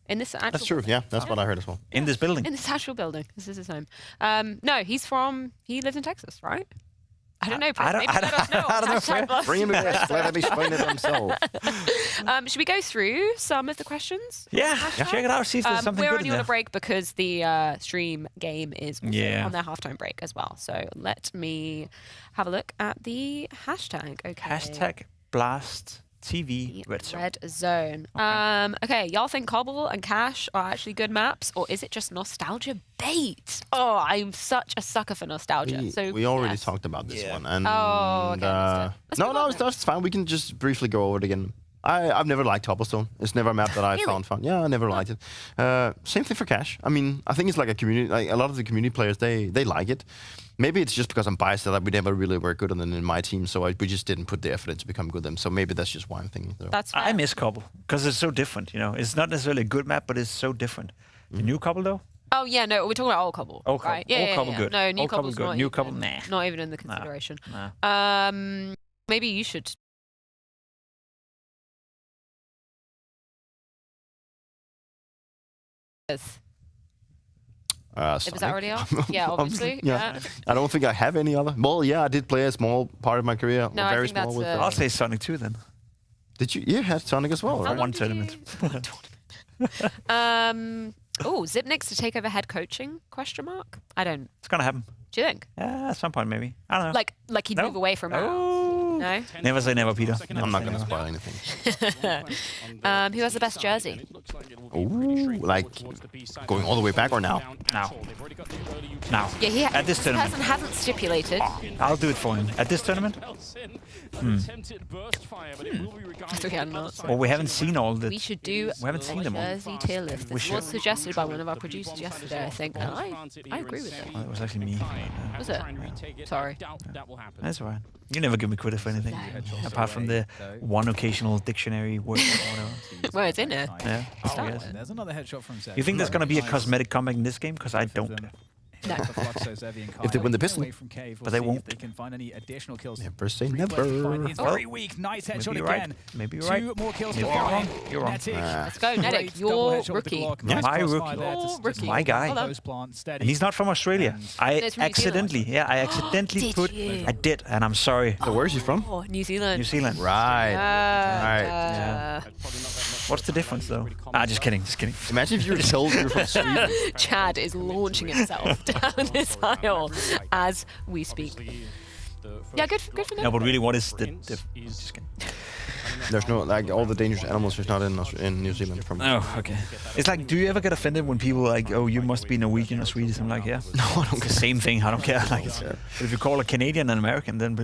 In this actual That's true. building. Yeah, that's what I heard as well. In this building? In this actual building. This is his home. No, he lives in Texas, right? I don't know. Maybe let us know. I don't know, Hashtag Fred. Blast Bring him in. TV. Let him explain it himself. Should we go through some of the questions? Yeah, check it out. See if there's something we're good only in on there. a break because the stream game is also Yeah. on their halftime break as well. So let me have a look at the hashtag. Okay. Hashtag Blast TV Red Zone. Red Zone. Okay, y'all think Cobble and Cash are actually good maps, or is it just nostalgia bait? Oh, I'm such a sucker for nostalgia. We already yes. talked about this one. And, Oh, okay, understood. no, it's fine. We can just briefly go over it again. I've never liked Cobblestone. It's never a map that I found fun. Yeah, I never liked it. Same thing for Cash. I mean, I think it's like a community. Like a lot of the community players, they like it. Maybe it's just because I'm biased that we never really were good on it in my team, so we just didn't put the effort in to become good at them. So maybe that's just one thing. So. That's fair. I miss Cobble because it's so different. You know, it's not necessarily a good map, but it's so different. The new Cobble though. Oh yeah, no, we're talking about old Cobble. Old Cobble. Right? Yeah, Old yeah, Cobble yeah. good. No, new Old Cobble Cobble's good. not New even- Cobble, nah. Not even in the consideration. Nah. Maybe you should. Was that already off? Yeah, obviously. Yeah. I don't think I have any other. Well, yeah, I did play a small part of my career. No, I very think small that's with. I'll say Sonic 2 then. Did you? You had Sonic as well, right? One tournament. Zipnix to take over head coaching? Question mark. I don't. It's gonna happen. Do you think? Yeah, at some point maybe. I don't know. Like he'd move away from No. Never say never, Peter. I'm not gonna spoil anything. Who has the best jersey? Ooh, like going all the way back or now? Now. Yeah, he At this tournament. person hasn't stipulated. I'll do it for him. At this tournament? Okay, I'm not. Well, we haven't seen all the... We should do We haven't seen them all. jersey tier list. We This should. was suggested by one of our producers yesterday, I think. And I agree with it. Oh, it was actually me. Was it? Sorry. That's all right. You never give me credit for anything. Apart from the one occasional dictionary word. Well, it's in there. Yeah. Oh, Yes. there's another headshot from Zach. You think there's going to be a cosmetic comeback in this game? Because I don't. No. If they win the pistol. But they won't. They can find any additional kills. Never say never. It's very weak. Nice headshot again. Maybe you're right. 2 more kills Maybe for you're wrong. Nemiga. You're wrong. Let's go, Nedic. You're rookie. My rookie. My guy. And he's not from Australia. I accidentally put. I did, and I'm sorry. So where is he from? Oh, New Zealand. New Zealand. Right. Yeah. What's the difference, though? Just kidding. Imagine if you were told you were from Sweden. Chad is launching himself down this aisle as we speak. Yeah, good for them. No, but really, what is the just kidding. There's no, like, all the dangerous animals is not in New Zealand. Oh, okay. It's like, do you ever get offended when people are like, oh, you must be Norwegian or Swedish? I'm like, yeah. No, I don't care. The same thing. I don't care. Like, but if you call a Canadian an American, then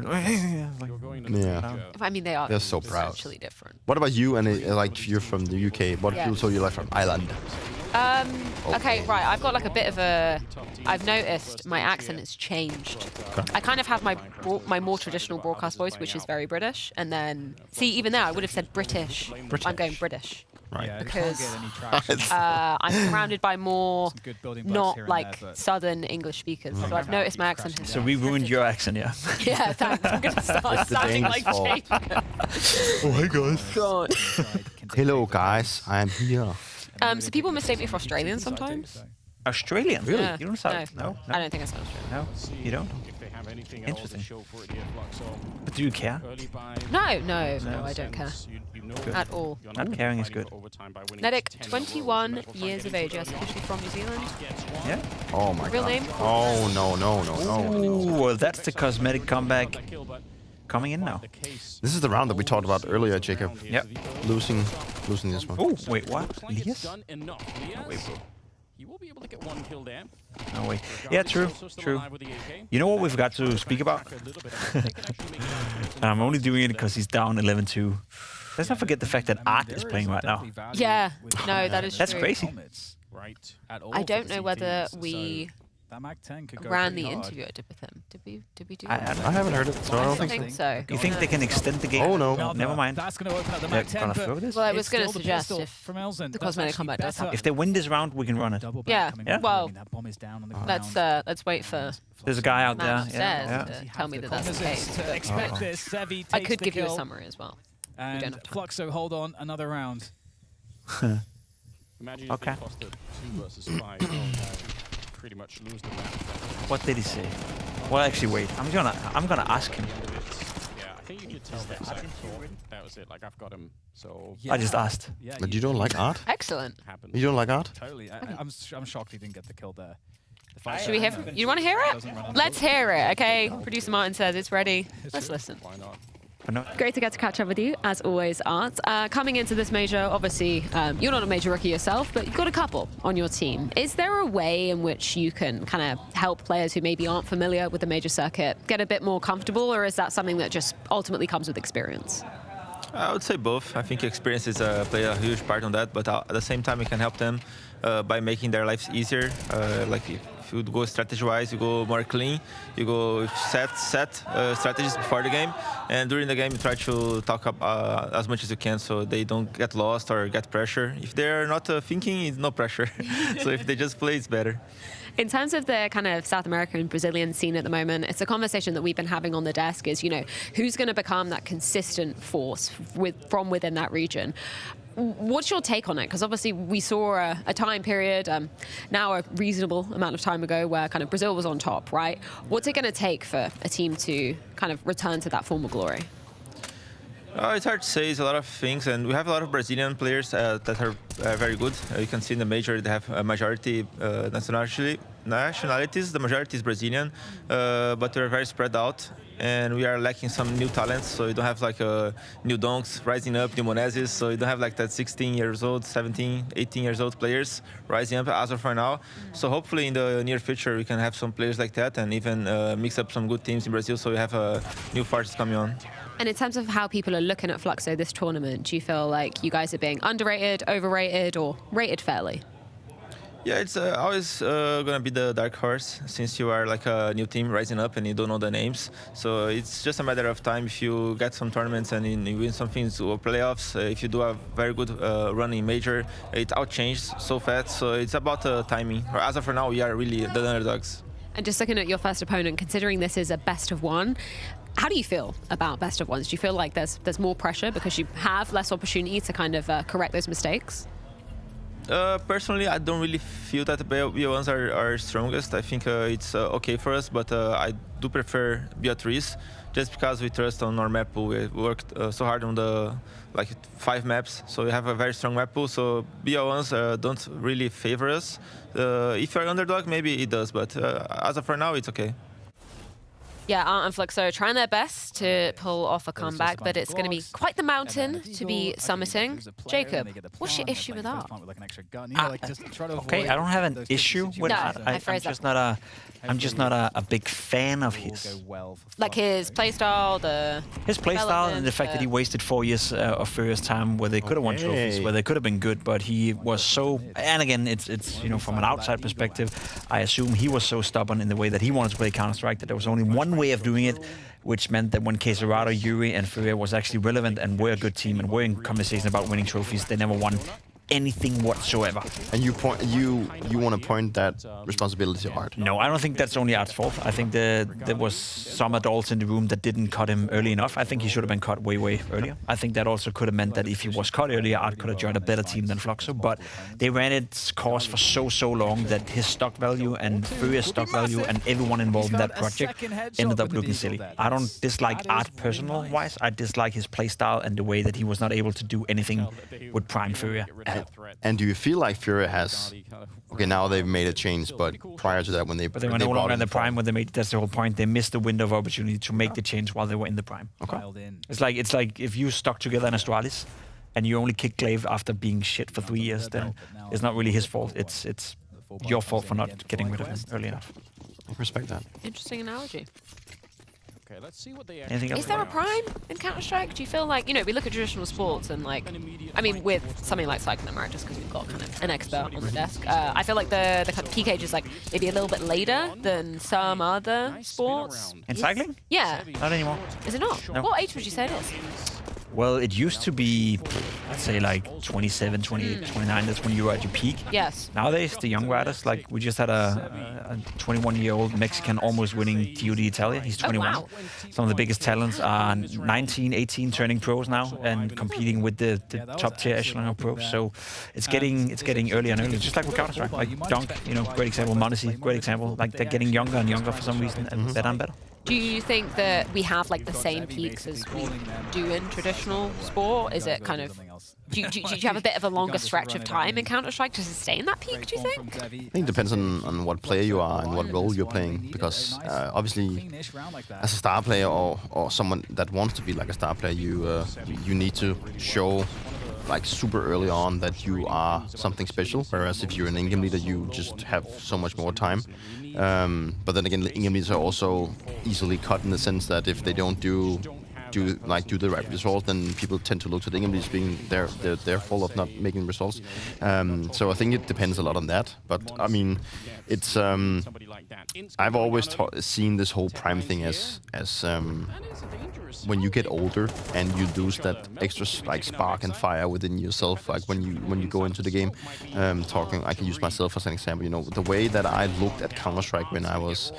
yeah. I mean, they are. They're so proud. Actually different. What about you? And like, you're from the UK. What feels so you like from Ireland? Okay, right. I've got like a bit of a. I've noticed my accent has changed. Okay. I kind of have my more traditional broadcast voice, which is very British, and then even there I would have said British. I'm going British. Right. Because I'm surrounded by more not like Southern English speakers, so I've noticed my accent has. So we ruined your accent, yeah. Yeah, thanks. I'm gonna start sounding like Jake. Oh, hey guys. God. Hello guys, I'm here. So people mistake me for Australian sometimes. Australian? Really? Yeah. You don't sound... No. I don't think I sound Australian. No, you don't? Interesting. But do you care? No, I don't care. At all. Not caring is good. Nedic, 21 years of age, yes, officially from New Zealand. Yeah? Oh my Real god. name? Oh, no. Ooh, well, that's the cosmetic comeback coming in now. This is the round that we talked about earlier, Jacob. Yep. Losing this one. Oh, wait, what? Elias? No way, bro. He will be able to get 1 kill there. No way. Yeah, true. You know what we've got to speak about? I'm only doing it because he's down 11-2. Let's not forget the fact that Art is playing right now. Yeah, no, that is That's true. crazy. I don't know whether we ran the interview I did with him. Did we do that? I haven't heard it, so I don't think so. You think they can extend the game? Oh, no. Never mind. That's going to open up the They're Mac 10. gonna throw this? Well, I was going to suggest if the cosmetic combat does happen. If they win this round, we can run it. Yeah, well, That bomb is down on the let's wait for There's a guy out there. Matt says to tell me that that's the case. Expect this. Sevi I takes could the give you a kill. summary as well. And don't have time. Fluxo, hold on, another round. Imagine Okay. if they clustered 2 versus 5. Pretty much lose the round. What did he say? Well, actually, wait. I'm gonna ask him. Yeah, I think you could tell that Zach thought that was it. Like, I've got him. So I just asked. But you don't like Art? Excellent. You don't like Art? Totally. I'm shocked he didn't get the kill there. Should we hear? You want to hear it? Let's hear it. Okay. Producer Martin says it's ready. Let's listen. why not? Great to get to catch up with you, as always, Art. Coming into this major, obviously, you're not a major rookie yourself, but you've got a couple on your team. Is there a way in which you can kind of help players who maybe aren't familiar with the major circuit get a bit more comfortable, or is that something that just ultimately comes with experience? I would say both. I think experience is play a huge part on that, but at the same time, we can help them by making their lives easier. Like if you go strategy-wise, you go more clean. You go set strategies before the game, and during the game, you try to talk up as much as you can, so they don't get lost or get pressure. If they're not thinking, it's no pressure. So if they just play, it's better. In terms of the kind of South American Brazilian scene at the moment, it's a conversation that we've been having on the desk is, who's going to become that consistent force from within that region? What's your take on it? Because obviously we saw a time period, now a reasonable amount of time ago, where kind of Brazil was on top, right? What's it going to take for a team to kind of return to that former glory? It's hard to say. It's a lot of things, and we have a lot of Brazilian players that are very good. You can see in the major they have a majority nationalities. The majority is Brazilian, but they're very spread out, and we are lacking some new talents. So you don't have like new donks rising up, new Monezes. So you don't have like that 16 years old, 17, 18 years old players rising up as of right now. So hopefully in the near future we can have some players like that, and even mix up some good teams in Brazil. So we have new forces coming on. And in terms of how people are looking at Fluxo this tournament, do you feel like you guys are being underrated, overrated, or rated fairly? Yeah, it's always going to be the dark horse, since you are like a new team rising up and you don't know the names. So it's just a matter of time. If you get some tournaments and you win some things or playoffs, if you do a very good run in major, it all changes so fast. So it's about timing. As of for now, we are really the underdogs. And just looking at your first opponent, considering this is a best of one, how do you feel about best of ones? Do you feel like there's more pressure because you have less opportunity to kind of correct those mistakes? Personally, I don't really feel that BO1s are strongest. I think it's okay for us, but I do prefer BO3s just because we trust on our map pool. We worked so hard on the 5 maps, so we have a very strong map pool. So BO1s don't really favor us. If you're underdog, maybe it does, but as of right now, it's okay. Yeah, Art and Fluxo trying their best to pull off a comeback, but it's going to be quite the mountain to be summiting. Jacob, what's your issue with Art? Okay, I don't have an issue with Art. I'm just not a big fan of his. Like his playstyle, his playstyle, and the fact that he wasted 4 years of Furious time where they could have won trophies, where they could have been good, but he was so. And again, it's from an outside perspective, I assume he was so stubborn in the way that he wanted to play Counter-Strike that there was only one way of doing it, which meant that when Quesarado, Yuri, and Furia was actually relevant and were a good team and were in conversation about winning trophies, they never won anything whatsoever. And you want to point that responsibility to Art? No, I don't think that's only Art's fault. I think there was some adults in the room that didn't cut him early enough. I think he should have been cut way earlier. I think that also could have meant that if he was cut earlier, Art could have joined a better team than Fluxo. But they ran its course for so long that his stock value and Furia's stock value and everyone involved in that project ended up looking silly. I don't dislike Art personal-wise. I dislike his playstyle and the way that he was not able to do anything with Prime Furia. And do you feel like Furia has? Okay, now they've made a change, but prior to that, when they were no longer in the prime when they made. That's the whole point. They missed the window of opportunity to make the change while they were in the prime. Okay. It's like if you stuck together in Astralis, and you only kick Glaive after being shit for 3 years, then it's not really his fault. It's your fault for not getting rid of him early enough. I respect that. Interesting analogy. Okay, let's see what they Is there a prime in Counter-Strike? Do you feel like, we look at traditional sports and with something like Cycling America, just because we've got kind of an expert on the desk, I feel like the kind of peak age is maybe a little bit later than some other sports. In cycling? Yeah. Not anymore. Is it not? No. What age would you say it is? Well, it used to be, let's say, 27, 28, 29. That's when you were at your peak. Yes. Nowadays, the young riders, we just had a 21-year-old Mexican almost winning TOD Italia. He's 21. Oh, wow. Some of the biggest talents are 19, 18 turning pros now and competing with the top-tier echelon of pros. So it's getting earlier and earlier, just like with Counter-Strike. Like Dunk, great example. Monacy, great example. They're getting younger and younger for some reason and better and better. Do you think that we have the same peaks as we do in traditional sport? Is it kind of... Do you have a bit of a longer stretch of time in Counter-Strike to sustain that peak, do you think? I think it depends on what player you are and what role you're playing, because obviously as a star player or someone that wants to be like a star player, you need to show super early on that you are something special, whereas if you're an in-game leader, you just have so much more time. But then again, in-game leaders are also easily cut in the sense that if they don't do the right result, then people tend to look to the in-game leaders being their fault of not making results. So I think it depends a lot on that. But I mean, it's I've always seen this whole prime thing as when you get older and you lose that extra spark and fire within yourself, when you go into the game. I can use myself as an example. The way that I looked at Counter-Strike when I was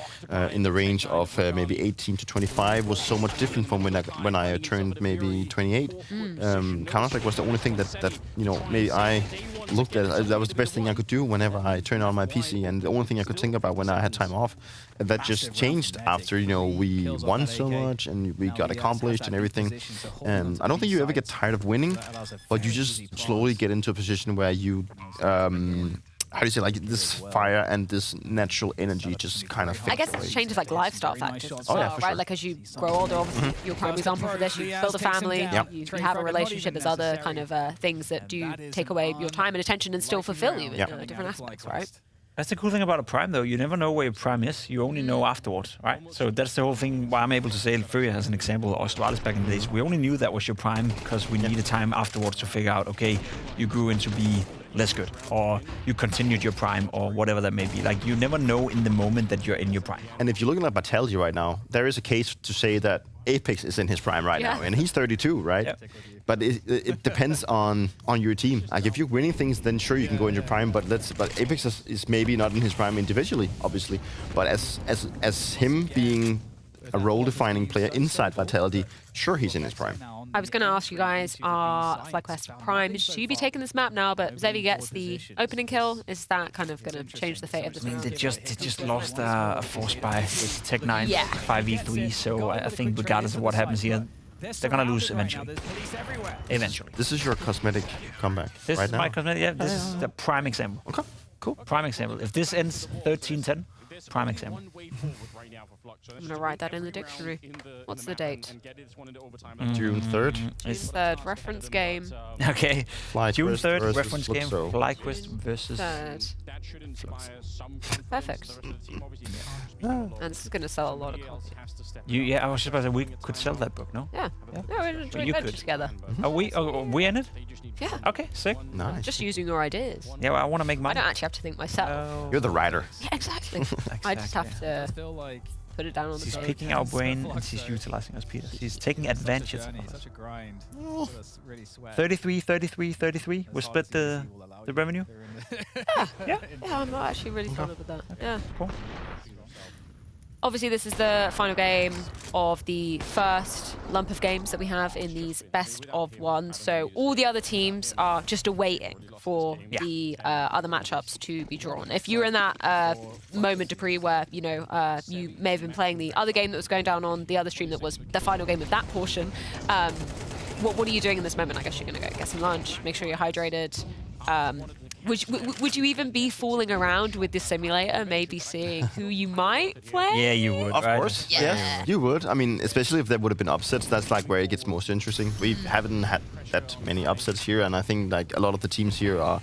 in the range of maybe 18 to 25 was so much different from when I turned maybe 28. Counter-Strike was the only thing that maybe I looked at. That was the best thing I could do whenever I turned on my PC, and the only thing I could think about when I had time off. That just changed after we won so much and we got accomplished and everything. I don't think you ever get tired of winning, but you just slowly get into a position where you how do you say, this fire and this natural energy just kind of fades. I guess it's changes lifestyle factors as well, right? Sure. As you grow older, obviously, your prime example for this, you build a family, you have a relationship, there's other kind of things that do take away your time and attention and still fulfill you in different aspects, right? That's the cool thing about a prime, though. You never know where your prime is. You only know afterwards, right? So that's the whole thing why I'm able to say Furia as an example, or Astralis back in the days. We only knew that was your prime because we needed time afterwards to figure out, okay, you grew into be less good, or you continued your prime, or whatever that may be. You never know in the moment that you're in your prime. And if you're looking at Vitality right now, there is a case to say that Apex is in his prime right now, and he's 32, right? Yeah. But it depends on your team. Like if you're winning things, then sure you can go into prime. But Apex is maybe not in his prime individually, obviously. But as him being a role-defining player inside Vitality, sure he's in his prime. I was going to ask you guys, FlyQuest Prime, should you be taking this map now? But Xavi gets the opening kill. Is that kind of going to change the fate of this round? They just lost a force buy with Tech 9 5v3, so I think regardless of what happens here, they're going to lose eventually. Eventually. This is your cosmetic comeback This right is now? my cosmetic, yeah. This is the prime example. Okay, cool. Prime example. If this ends 13-10, prime example. I'm going to write that in the dictionary. What's the date? June 3rd. June 3rd, reference game. Okay. June 3rd, reference game, Fluxo. FlyQuest versus... 3rd. Perfect. And this is going to sell a lot of copies. Yeah, I was just about to say, we could sell that book, no? Yeah. Yeah, we're in a joint You venture could. together. Are we in it? Yeah. Okay, sick. Nice. Just using your ideas. Yeah, well, I want to make I money. don't actually have to think myself. You're the writer. Yeah, exactly. I just have to put it down on the She's page. picking our brain and she's utilizing us, Peter. She's taking advantage of us. Such a grind. 33. We split the revenue. Yeah, I'm not actually really solid with that. Yeah. Cool. Obviously, this is the final game of the first lump of games that we have in these best of one. So all the other teams are just awaiting for the other matchups to be drawn. If you're in that moment, Dupree, where you may have been playing the other game that was going down on the other stream that was the final game of that portion, what are you doing in this moment? I guess you're going to go get some lunch, make sure you're hydrated. Would you even be fooling around with this simulator, maybe seeing who you might play? Yeah, you would. Of right? course, Yeah. yes, you would. I mean, especially if there would have been upsets, that's like where it gets most interesting. We haven't had that many upsets here, and I think like a lot of the teams here are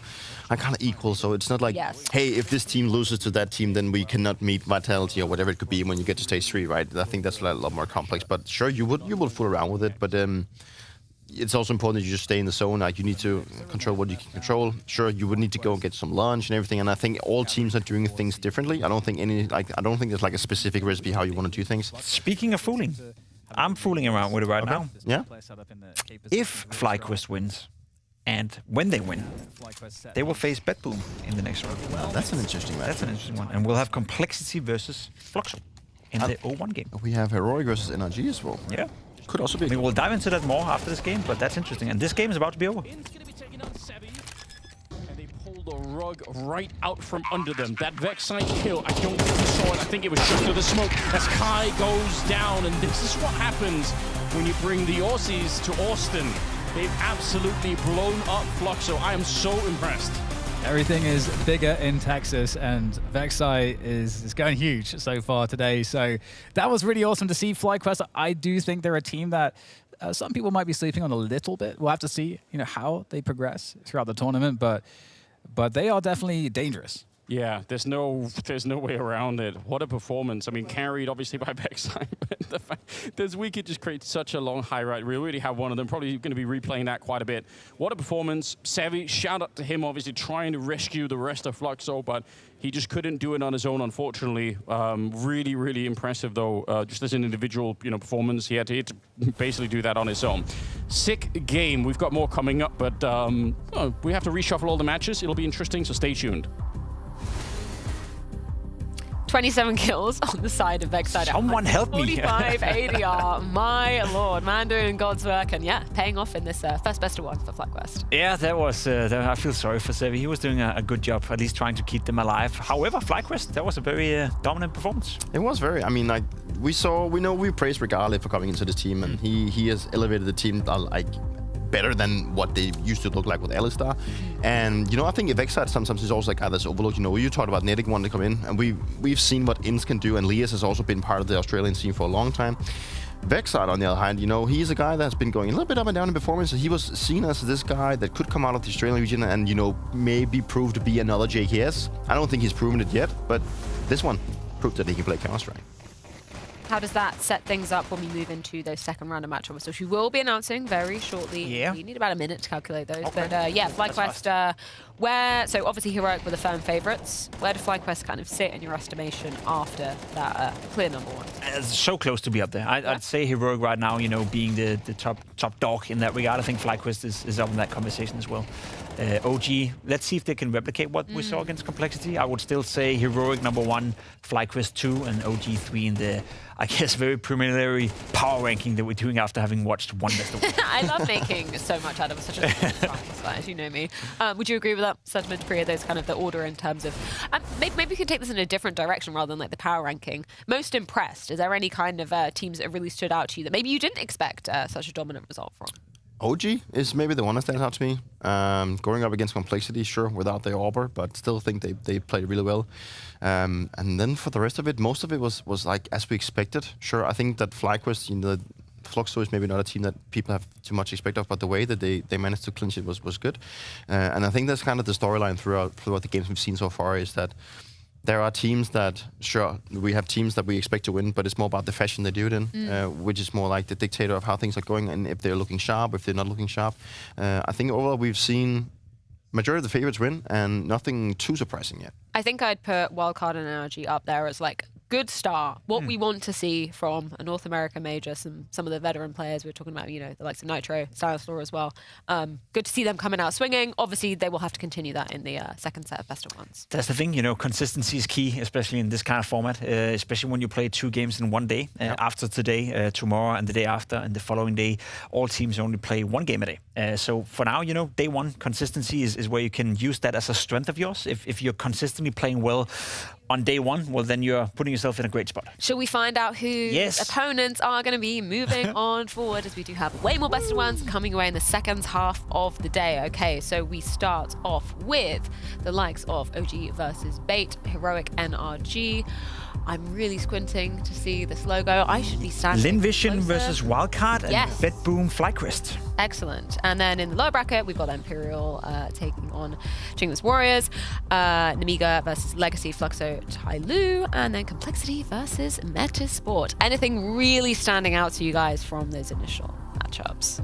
kind of equal. So it's not like, hey, if this team loses to that team, then we cannot meet Vitality or whatever it could be when you get to stage 3, right? I think that's a lot more complex. But sure, you will fool around with it, but. It's also important that you just stay in the zone. Like you need to control what you can control. Sure, you would need to go and get some lunch and everything. And I think all teams are doing things differently. I don't think there's like a specific recipe how you want to do things. Speaking of fooling, I'm fooling around with it right now. Yeah. If FlyQuest wins, and when they win, they will face BetBoom in the next round. Well, that's an interesting match. That's an interesting one. And we'll have Complexity versus Fluxo in the 0-1 game. We have Heroic versus NRG as well. Yeah. Could also be. I mean, we'll dive into that more after this game, but that's interesting. And this game is about to be over. And they pulled the rug right out from under them. That Vexite kill, I don't think we saw it. I think it was just to the smoke as Kai goes down. And this is what happens when you bring the Aussies to Austin. They've absolutely blown up Fluxo. I am so impressed. Everything is bigger in Texas, and Vexite is going huge so far today. So that was really awesome to see. FlyQuest, I do think they're a team that some people might be sleeping on a little bit. We'll have to see, how they progress throughout the tournament, but they are definitely dangerous. Yeah, there's no way around it. What a performance. I mean, carried obviously by Vexite, but the fact that we could just create such a long high ride. We really have one of them. Probably going to be replaying that quite a bit. What a performance. Savvy, shout out to him, obviously trying to rescue the rest of Fluxo, but he just couldn't do it on his own, unfortunately. Really, really impressive, though. Just as an individual, performance, he had to basically do that on his own. Sick game. We've got more coming up, but we have to reshuffle all the matches. It'll be interesting, so stay tuned. 27 kills on the side of Vexite. Someone help me. 45 ADR. My lord. Man doing God's work. And yeah, paying off in this first best of one for FlyQuest. Yeah, that was... I feel sorry for Sevi. He was doing a good job, at least trying to keep them alive. However, FlyQuest, that was a very dominant performance. It was very... I mean, like, we praised Regale for coming into this team, and he has elevated the team, better than what they used to look like with Alistar. And, I think Vexite sometimes is also like this overload. You talked about Nedic wanting to come in, and we've seen what Inns can do, and Lias has also been part of the Australian scene for a long time. Vexite, on the other hand, he's a guy that's been going a little bit up and down in performance. He was seen as this guy that could come out of the Australian region and, maybe prove to be another JKS. I don't think he's proven it yet, but this one proved that he can play Counter-Strike. How does that set things up when we move into those second round of matchups, which we will be announcing very shortly? Yeah. We need about a minute to calculate those. Okay. But yeah, FlyQuest, so obviously Heroic were the firm favorites. Where do FlyQuest kind of sit in your estimation after that clear number one? It's so close to be up there. I'd say Heroic right now, being the top dog in that regard. I think FlyQuest is up in that conversation as well. OG, let's see if they can replicate what we saw against Complexity. I would still say Heroic number 1, FlyQuest 2, and OG 3 in the, I guess, very preliminary power ranking that we're doing after having watched one best of one. I love making so much out of such a small sample size, you know me. Would you agree with that sentiment, Priya? Those kind of the order in terms of... maybe we could take this in a different direction rather than like the power ranking. Most impressed, is there any kind of teams that have really stood out to you that maybe you didn't expect such a dominant result from? OG is maybe the one that stands out to me. Going up against Complexity, sure, without the Arbor, but still think they played really well. And then for the rest of it, most of it was like as we expected. Sure, I think that FlyQuest, Fluxo is maybe not a team that people have too much expect of, but the way that they managed to clinch it was good. And I think that's kind of the storyline throughout the games we've seen so far is that there are teams that, sure, we have teams that we expect to win, but it's more about the fashion they do it in, which is more like the dictator of how things are going and if they're looking sharp, if they're not looking sharp. I think overall we've seen majority of the favorites win and nothing too surprising yet. I think I'd put Wildcard and NRG up there as like good start. What we want to see from a North American major, some of the veteran players we're talking about, the likes of Nitro, Stylus as well. Good to see them coming out swinging. Obviously, they will have to continue that in the second set of best of ones. That's the thing, consistency is key, especially in this kind of format, especially when you play 2 games in one day. After today, tomorrow, and the day after, and the following day, all teams only play 1 game a day. So for now, day one, consistency is where you can use that as a strength of yours. If you're consistently playing well on day one, well, then you're putting yourself in a great spot. Shall we find out who opponents are going to be moving on forward, as we do have way more best of ones coming away in the second half of the day. Okay, so we start off with the likes of OG versus Bait, Heroic, NRG. I'm really squinting to see this logo. I should be standing Lynn Vision closer. versus Wildcard and BetBoom FlyQuest. Excellent. And then in the lower bracket, we've got Imperial taking on Chinggis Warriors, Nemiga versus Legacy, Fluxo, Tyloo, and then Complexity versus Metizport. Anything really standing out to you guys from those initial matchups?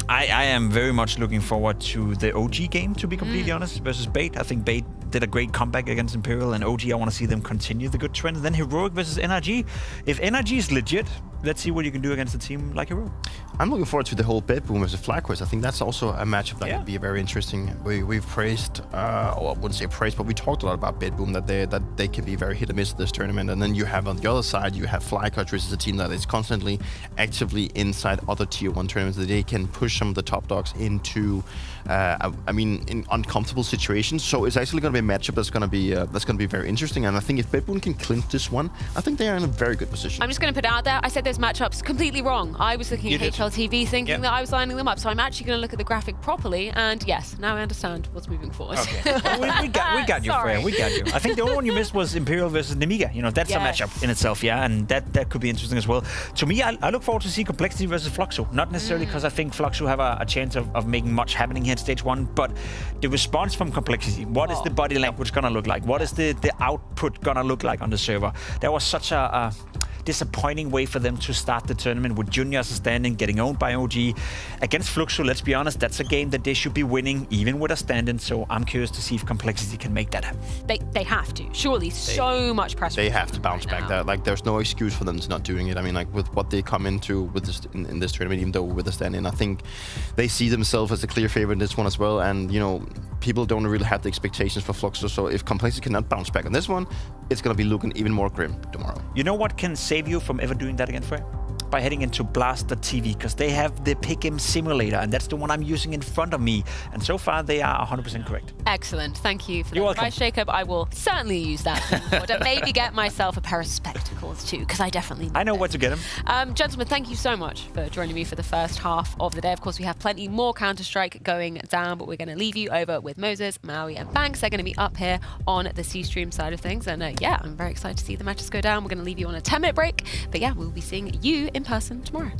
I am very much looking forward to the OG game, to be completely honest, versus Bait. I think Bait did a great comeback against Imperial, and OG, I want to see them continue the good trend. And then Heroic versus NRG. If NRG is legit, let's see what you can do against a team like Heroic. I'm looking forward to the whole BetBoom versus FlyQuest. I think that's also a matchup that could be very interesting. We've praised, or I wouldn't say praised, but we talked a lot about BetBoom, that they can be very hit or miss this tournament. And then you have on the other side, you have FlyQuest, which is a team that is constantly actively inside other tier 1 tournaments. That they can push some of the top dogs into, in uncomfortable situations. So it's actually going to be a matchup that's going to be very interesting. And I think if BetBoom can clinch this one, I think they are in a very good position. I'm just going to put it out there. I said those matchups completely wrong. I was looking at HLTV thinking that I was lining them up. So I'm actually going to look at the graphic properly. And yes, now I understand what's moving forward. Okay. Well, we got you, Freya. We got you. I think the only one you missed was Imperial versus Nemiga. That's a matchup in itself, and that could be interesting as well. To me, I look forward to see Complexity versus Fluxo. Not necessarily because I think Fluxo have a chance of making much happening here at stage 1, but the response from Complexity. What is the body language going to look like? What is the output going to look like on the server? That was such a disappointing way for them to start the tournament with Junior as a stand-in, getting owned by OG. Against Fluxo, let's be honest, that's a game that they should be winning, even with a stand-in, so I'm curious to see if Complexity can make that happen. They have to. Surely so much pressure. They have to bounce back. There's no excuse for them to not doing it. I mean, with what they come into with this in this tournament, even though with the stand-in, I think they see themselves as a clear favorite in this one as well, and people don't really have the expectations for Fluxo, so if Complexity cannot bounce back on this one, it's going to be looking even more grim tomorrow. You know what can save you from ever doing that again, Freya? By heading into Blast.TV, because they have the Pick'em simulator, and that's the one I'm using in front of me. And so far, they are 100% correct. Excellent. Thank you for that advice, Jacob. I will certainly use that. And maybe get myself a pair of spectacles too, because I definitely need know where to get them. Gentlemen, thank you so much for joining me for the first half of the day. Of course, we have plenty more Counter-Strike going down, but we're going to leave you over with Moses, Maui, and Banks. They're going to be up here on the C-Stream side of things. And I'm very excited to see the matches go down. We're going to leave you on a 10-minute break. But we'll be seeing you in person tomorrow.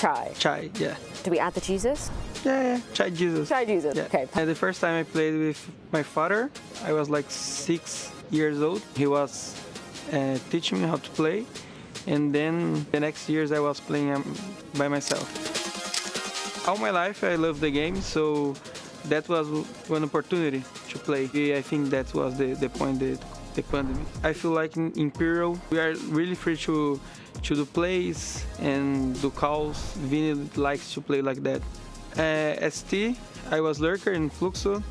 Chai. Chai, yeah. Do we add the Jesus? Yeah, Chai Jesus. Chai Jesus, yeah. okay. The first time I played with my father, I was like 6 years old. He was teaching me how to play. And then the next years I was playing by myself. All my life I loved the game, so that was one opportunity to play. I think that was the point, the pandemic. I feel like in Imperial, we are really free to do plays and do calls. Vinny likes to play like that. ST, I was lurker in Fluxo,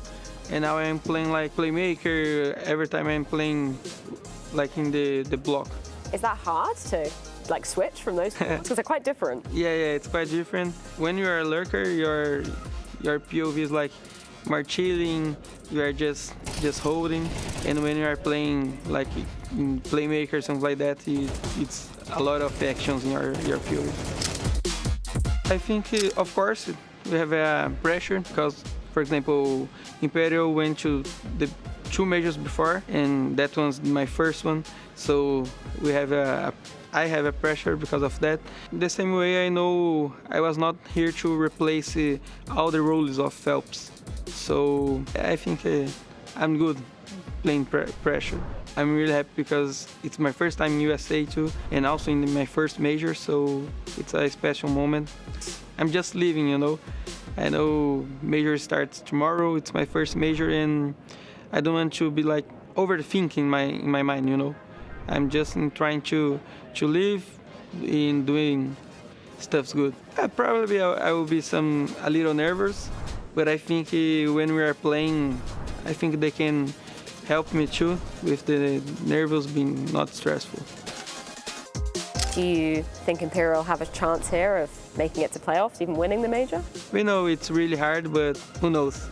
and now I'm playing like playmaker every time I'm playing like in the block. Is that hard to like switch from those because they're quite different? Yeah, it's quite different. When you are a lurker, your POV is like more chilling. You are just holding, and when you are playing like in playmaker, something like that, it's a lot of actions in your POV. I think, of course, we have a pressure because, for example, Imperial went to the 2 majors before, and that was my first one. So I have a pressure because of that. The same way I know I was not here to replace all the roles of Phelps. So I think I'm good playing pressure. I'm really happy because it's my first time in USA too, and also in my first major, so it's a special moment. I'm just leaving, you know. I know major starts tomorrow, it's my first major, and I don't want to be like overthinking in my mind, you know. I'm just trying to live in doing stuff's good. Probably I will be a little nervous, but I think when we are playing, I think they can help me too with the nerves being not stressful. Do you think Imperial have a chance here of making it to playoffs, even winning the major? We know it's really hard, but who knows?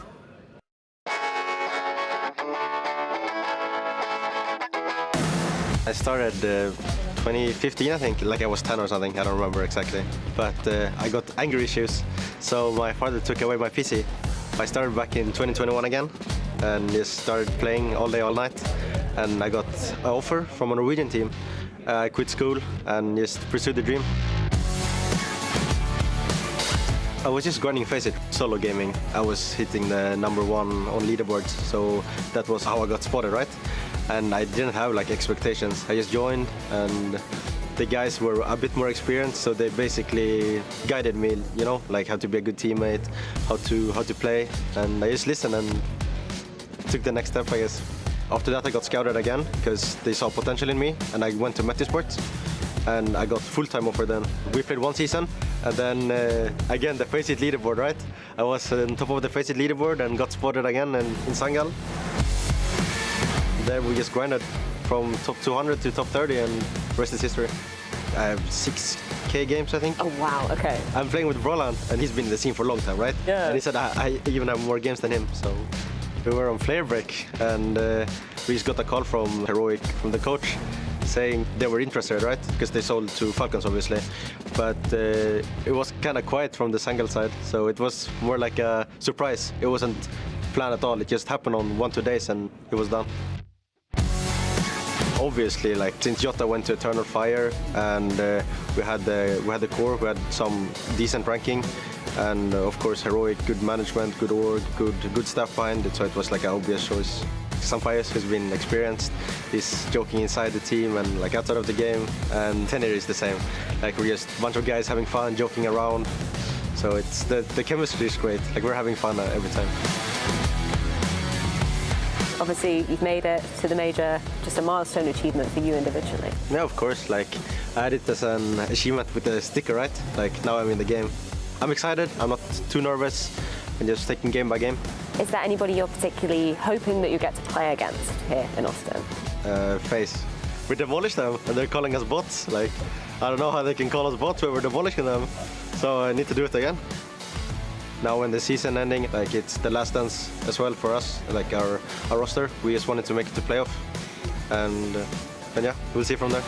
I started 2015, I think, like I was 10 or something, I don't remember exactly. But I got anger issues, so my father took away my PC. I started back in 2021 again, and just started playing all day, all night. And I got an offer from a Norwegian team. I quit school and just pursued the dream. I was just grinding FaceIt, solo gaming. I was hitting the #1 on leaderboards, so that was how I got spotted, right? And I didn't have like expectations. I just joined, and the guys were a bit more experienced, so they basically guided me, you know, like how to be a good teammate, how to play, and I just listened and took the next step, I guess. After that, I got scouted again because they saw potential in me, and I went to Metizport, and I got full-time offer then. We played 1 season, and then again the FaceIt leaderboard, right? I was on top of the FaceIt leaderboard and got spotted again in Sangal. There we just grinded from top 200 to top 30, and the rest is history. I have 6K games, I think. Oh wow, okay. I'm playing with Roland, and he's been in the scene for a long time, right? Yeah. And he said I even have more games than him, so we were on Flare Break, and we just got a call from Heroic, from the coach, saying they were interested, right? Because they sold to Falcons, obviously. But it was kind of quiet from the Sangal side, so it was more like a surprise. It wasn't planned at all. It just happened on 1-2 days, and it was done. Obviously, like since Jota went to Eternal Fire, and we had the core, we had some decent ranking, and of course Heroic, good management, good org, good stuff behind it. So it was like an obvious choice. Sunfires has been experienced, he's joking inside the team and like outside of the game, and Tenir is the same. Like we're just a bunch of guys having fun, joking around. So it's the chemistry is great. Like we're having fun every time. Obviously, you've made it to the major, just a milestone achievement for you individually. Yeah, of course. Like I had it as an achievement with a sticker, right? Like now I'm in the game. I'm excited. I'm not too nervous. I'm just taking game by game. Is there anybody you're particularly hoping that you get to play against here in Austin? FaZe. We demolished them, and they're calling us bots. Like I don't know how they can call us bots when we're demolishing them. So I need to do it again. Now when the season ending, like it's the last dance as well for us, like our roster. We just wanted to make it to playoff, and yeah, we'll see from there.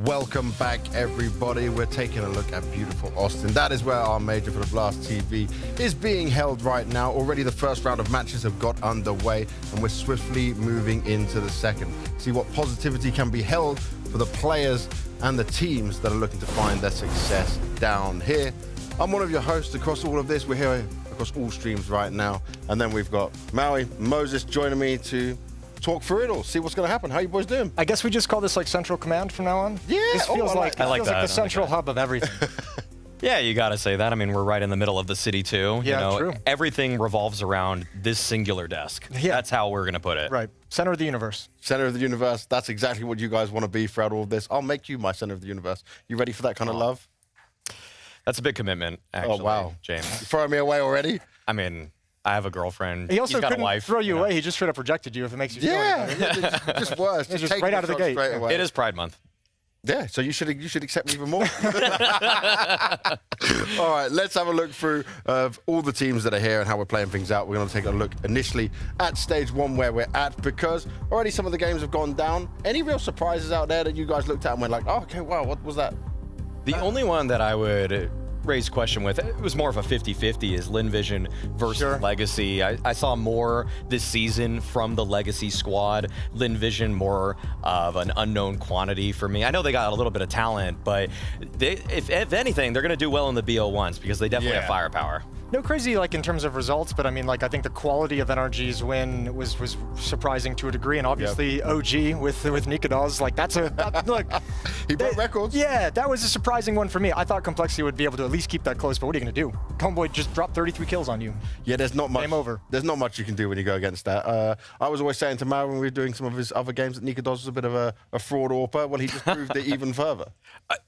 Welcome back, everybody. We're taking a look at beautiful Austin. That is where our major for the Blast TV is being held right now. Already the first round of matches have got underway, and we're swiftly moving into the second. See what positivity can be held for the players and the teams that are looking to find their success down here. I'm one of your hosts across all of this. We're here across all streams right now. And then we've got Maui, Moses joining me to talk through it all, see what's going to happen. How you boys doing? I guess we just call this like Central Command from now on? Yeah. This feels like the central hub of everything. Yeah, you got to say that. I mean, we're right in the middle of the city, too. Yeah, true. Everything revolves around this singular desk. Yeah. That's how we're going to put it. Right. Center of the universe. Center of the universe. That's exactly what you guys want to be throughout all of this. I'll make you my center of the universe. You ready for that kind of love? That's a big commitment, actually, James. You throwing me away already? I mean, I have a girlfriend. He also He's got couldn't a wife. throw you away. He just straight up rejected you if it makes you feel any better. Just worse. It's just right out of the gate. It is Pride Month. Yeah, so you should accept me even more. All right, let's have a look through all the teams that are here and how we're playing things out. We're going to take a look initially at stage 1 where we're at, because already some of the games have gone down. Any real surprises out there that you guys looked at and went like, oh, okay, wow, what was that? The only one that I would raise question with, it was more of a 50-50, is Lynn Vision versus Legacy. I saw more this season from the Legacy squad. Lynn Vision more of an unknown quantity for me. I know they got a little bit of talent, but if anything, they're going to do well in the BO1s because they definitely have firepower. No crazy like in terms of results, but I mean, like I think the quality of NRG's win was surprising to a degree, and obviously OG with Nemiga, like look. He broke records. Yeah, that was a surprising one for me. I thought Complexity would be able to at least keep that close, but what are you gonna do? Homeboy just dropped 33 kills on you. Yeah, there's not much. Game over. There's not much you can do when you go against that. I was always saying to Mao when we were doing some of his other games that Nemiga was a bit of a fraud AWPer. Well, he just proved it even further.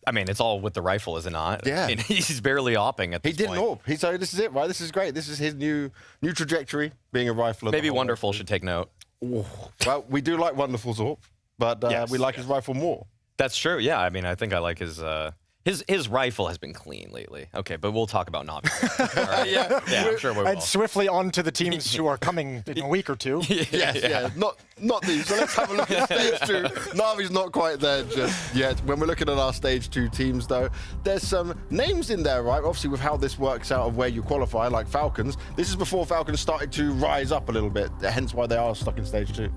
I mean, it's all with the rifle, is it not? Yeah. I mean, he's barely AWPing at this point. He didn't AWP. So this is it, right? This is great. This is his new trajectory, being a rifler. Maybe Wonderful should take note. Ooh. Well, we do like Wonderful's AWP, but we like his rifle more. That's true. Yeah, I mean, I think I like his rifle has been clean lately. Okay, but we'll talk about Navi. All right. Yeah, I'm sure we will. And swiftly on to the teams who are coming in a week or two. Yeah. Not these. So let's have a look at stage 2. Navi's not quite there just yet. When we're looking at our stage 2 teams, though, there's some names in there, right? Obviously, with how this works out of where you qualify, like Falcons. This is before Falcons started to rise up a little bit, hence why they are stuck in stage 2.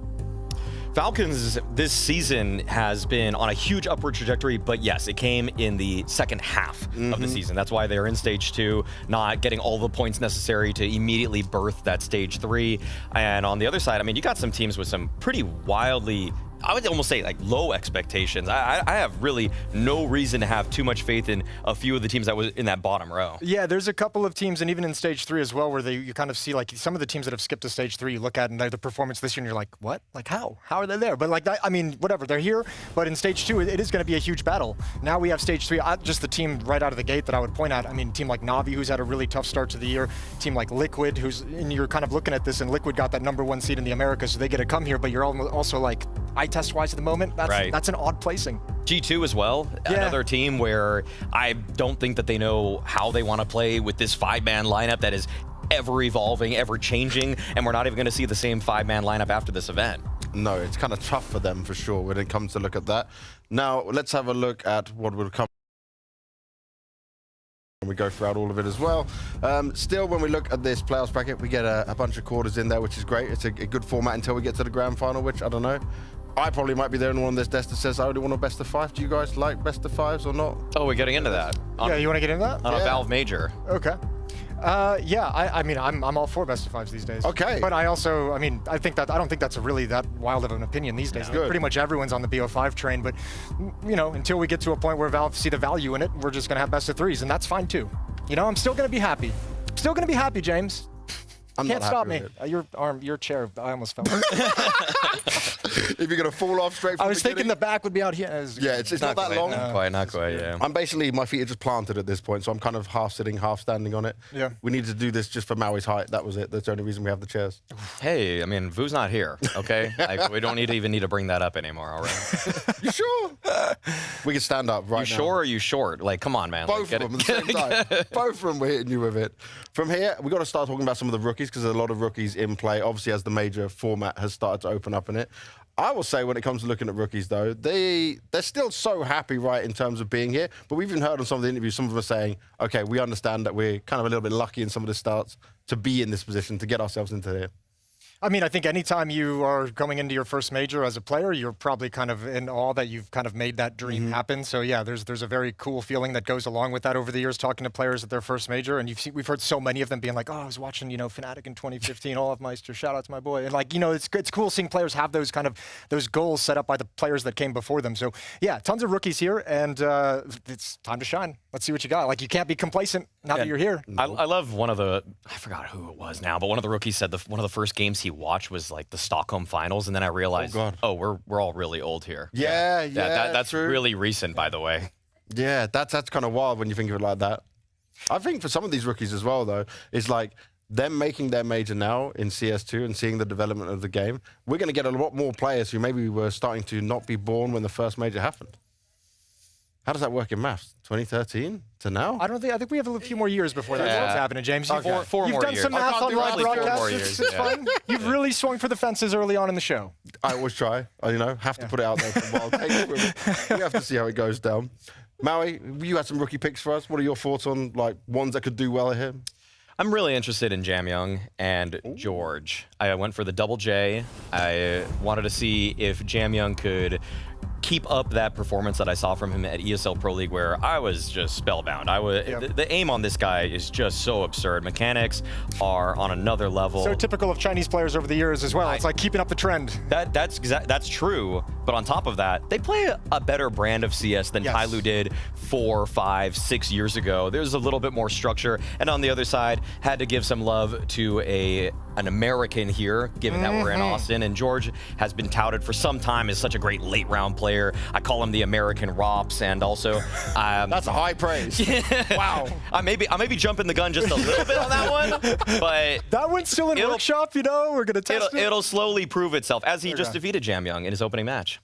Falcons this season has been on a huge upward trajectory, but yes, it came in the second half of the season. That's why they're in stage 2, not getting all the points necessary to immediately birth that stage 3. And on the other side, I mean, you got some teams with some pretty wildly, I would almost say like low expectations. I have really no reason to have too much faith in a few of the teams that was in that bottom row. Yeah, there's a couple of teams, and even in stage 3 as well, where you kind of see like some of the teams that have skipped to stage 3, you look at and the performance this year and you're like, what? Like how? How are they there? But like that, I mean, whatever, they're here, but in stage 2, it is going to be a huge battle. Now we have stage 3, just the team right out of the gate that I would point out. I mean, team like Navi, who's had a really tough start to the year, team like Liquid, and you're kind of looking at this, and Liquid got that #1 seed in the Americas, so they get to come here, but you're also like, eye test-wise at the moment, that's an odd placing. G2 as well, another team where I don't think that they know how they want to play with this 5-man lineup that is ever evolving, ever changing, and we're not even going to see the same 5-man lineup after this event. No, it's kind of tough for them for sure when it comes to look at that. Now, let's have a look at what will come. We go throughout all of it as well. Still, when we look at this playoffs bracket, we get a bunch of quarters in there, which is great. It's a good format until we get to the grand final, which I don't know. I probably might be the only one on this desk that says I only want a best of 5. Do you guys like best of 5s or not? Oh, we're getting into that. Yeah, you want to get into that? On a Valve major. Okay. Yeah, I mean, I'm all for best of 5s these days. Okay. But I also, I mean, I don't think that's really that wild of an opinion these days. Pretty much everyone's on the BO5 train, but you know, until we get to a point where Valve see the value in it, we're just gonna have best of 3s, and that's fine too. You know, I'm still gonna be happy. Still gonna be happy, James. Can't stop me. Your chair, I almost fell. If you're going to fall off straight from I was thinking the back would be out here. Yeah, it's not that long. Not quite, yeah. I'm basically, my feet are just planted at this point, so I'm kind of half sitting, half standing on it. Yeah. We needed to do this just for Maui's height. That was it. That's the only reason we have the chairs. Hey, I mean, Vu's not here, okay? Like, we don't even need to bring that up anymore, all right? You sure? We can stand up right now. You sure or you short? Like, come on, man. Both of them at the same time. Both of them, we're hitting you with it. From here, we've got to start talking about some of the rookies, because there's a lot of rookies in play, obviously, as the major format has started to open up in it. I will say when it comes to looking at rookies, though, they're still so happy, right, in terms of being here. But we've even heard on some of the interviews, some of them are saying, okay, we understand that we're kind of a little bit lucky in some of the starts to be in this position, to get ourselves into here. I mean, I think anytime you are going into your first major as a player, you're probably kind of in awe that you've kind of made that dream happen. So yeah, there's a very cool feeling that goes along with that over the years, talking to players at their first major. And we've heard so many of them being like, oh, I was watching, Fnatic in 2015, Olafmeister, shout out to my boy. And like, it's cool seeing players have those those goals set up by the players that came before them. So yeah, tons of rookies here, and it's time to shine. Let's see what you got. Like, you can't be complacent now that you're here. I love I forgot who it was now, but one of the rookies said one of the first games he watched was like the Stockholm finals, and then I realized, we're all really old here. Yeah, that's true. really recent, by the way. Yeah, that's kind of wild when you think of it like that. I think for some of these rookies as well, though, it's like them making their major now in CS2 and seeing the development of the game. We're going to get a lot more players who maybe were starting to not be born when the first major happened. How does that work in maths? 2013 to now? I think we have a few more years before that's happening, James. Okay. Four You've more done years. some math on live broadcasts. It's Yeah. fine. You've really swung for the fences early on in the show. I always try. Have to put it out there for a while. We have to see how it goes down. Maui, you had some rookie picks for us. What are your thoughts on like ones that could do well here? I'm really interested in Jamyoung and George. I went for the double J. I wanted to see if Jamyoung could keep up that performance that I saw from him at ESL Pro League, where I was just spellbound. The aim on this guy is just so absurd. Mechanics are on another level. So typical of Chinese players over the years as well. It's like keeping up the trend. That's true. But on top of that, they play a better brand of CS than Tyloo did 4, 5, 6 years ago. There's a little bit more structure. And on the other side, had to give some love to an American here, given that we're in Austin. And George has been touted for some time as such a great late round player. I call him the American Rops, and also that's a high praise. Wow. I may be jumping the gun just a little bit on that one, but that one's still in workshop. We're gonna test it. It'll slowly prove itself, as he just defeated Jamyoung in his opening match.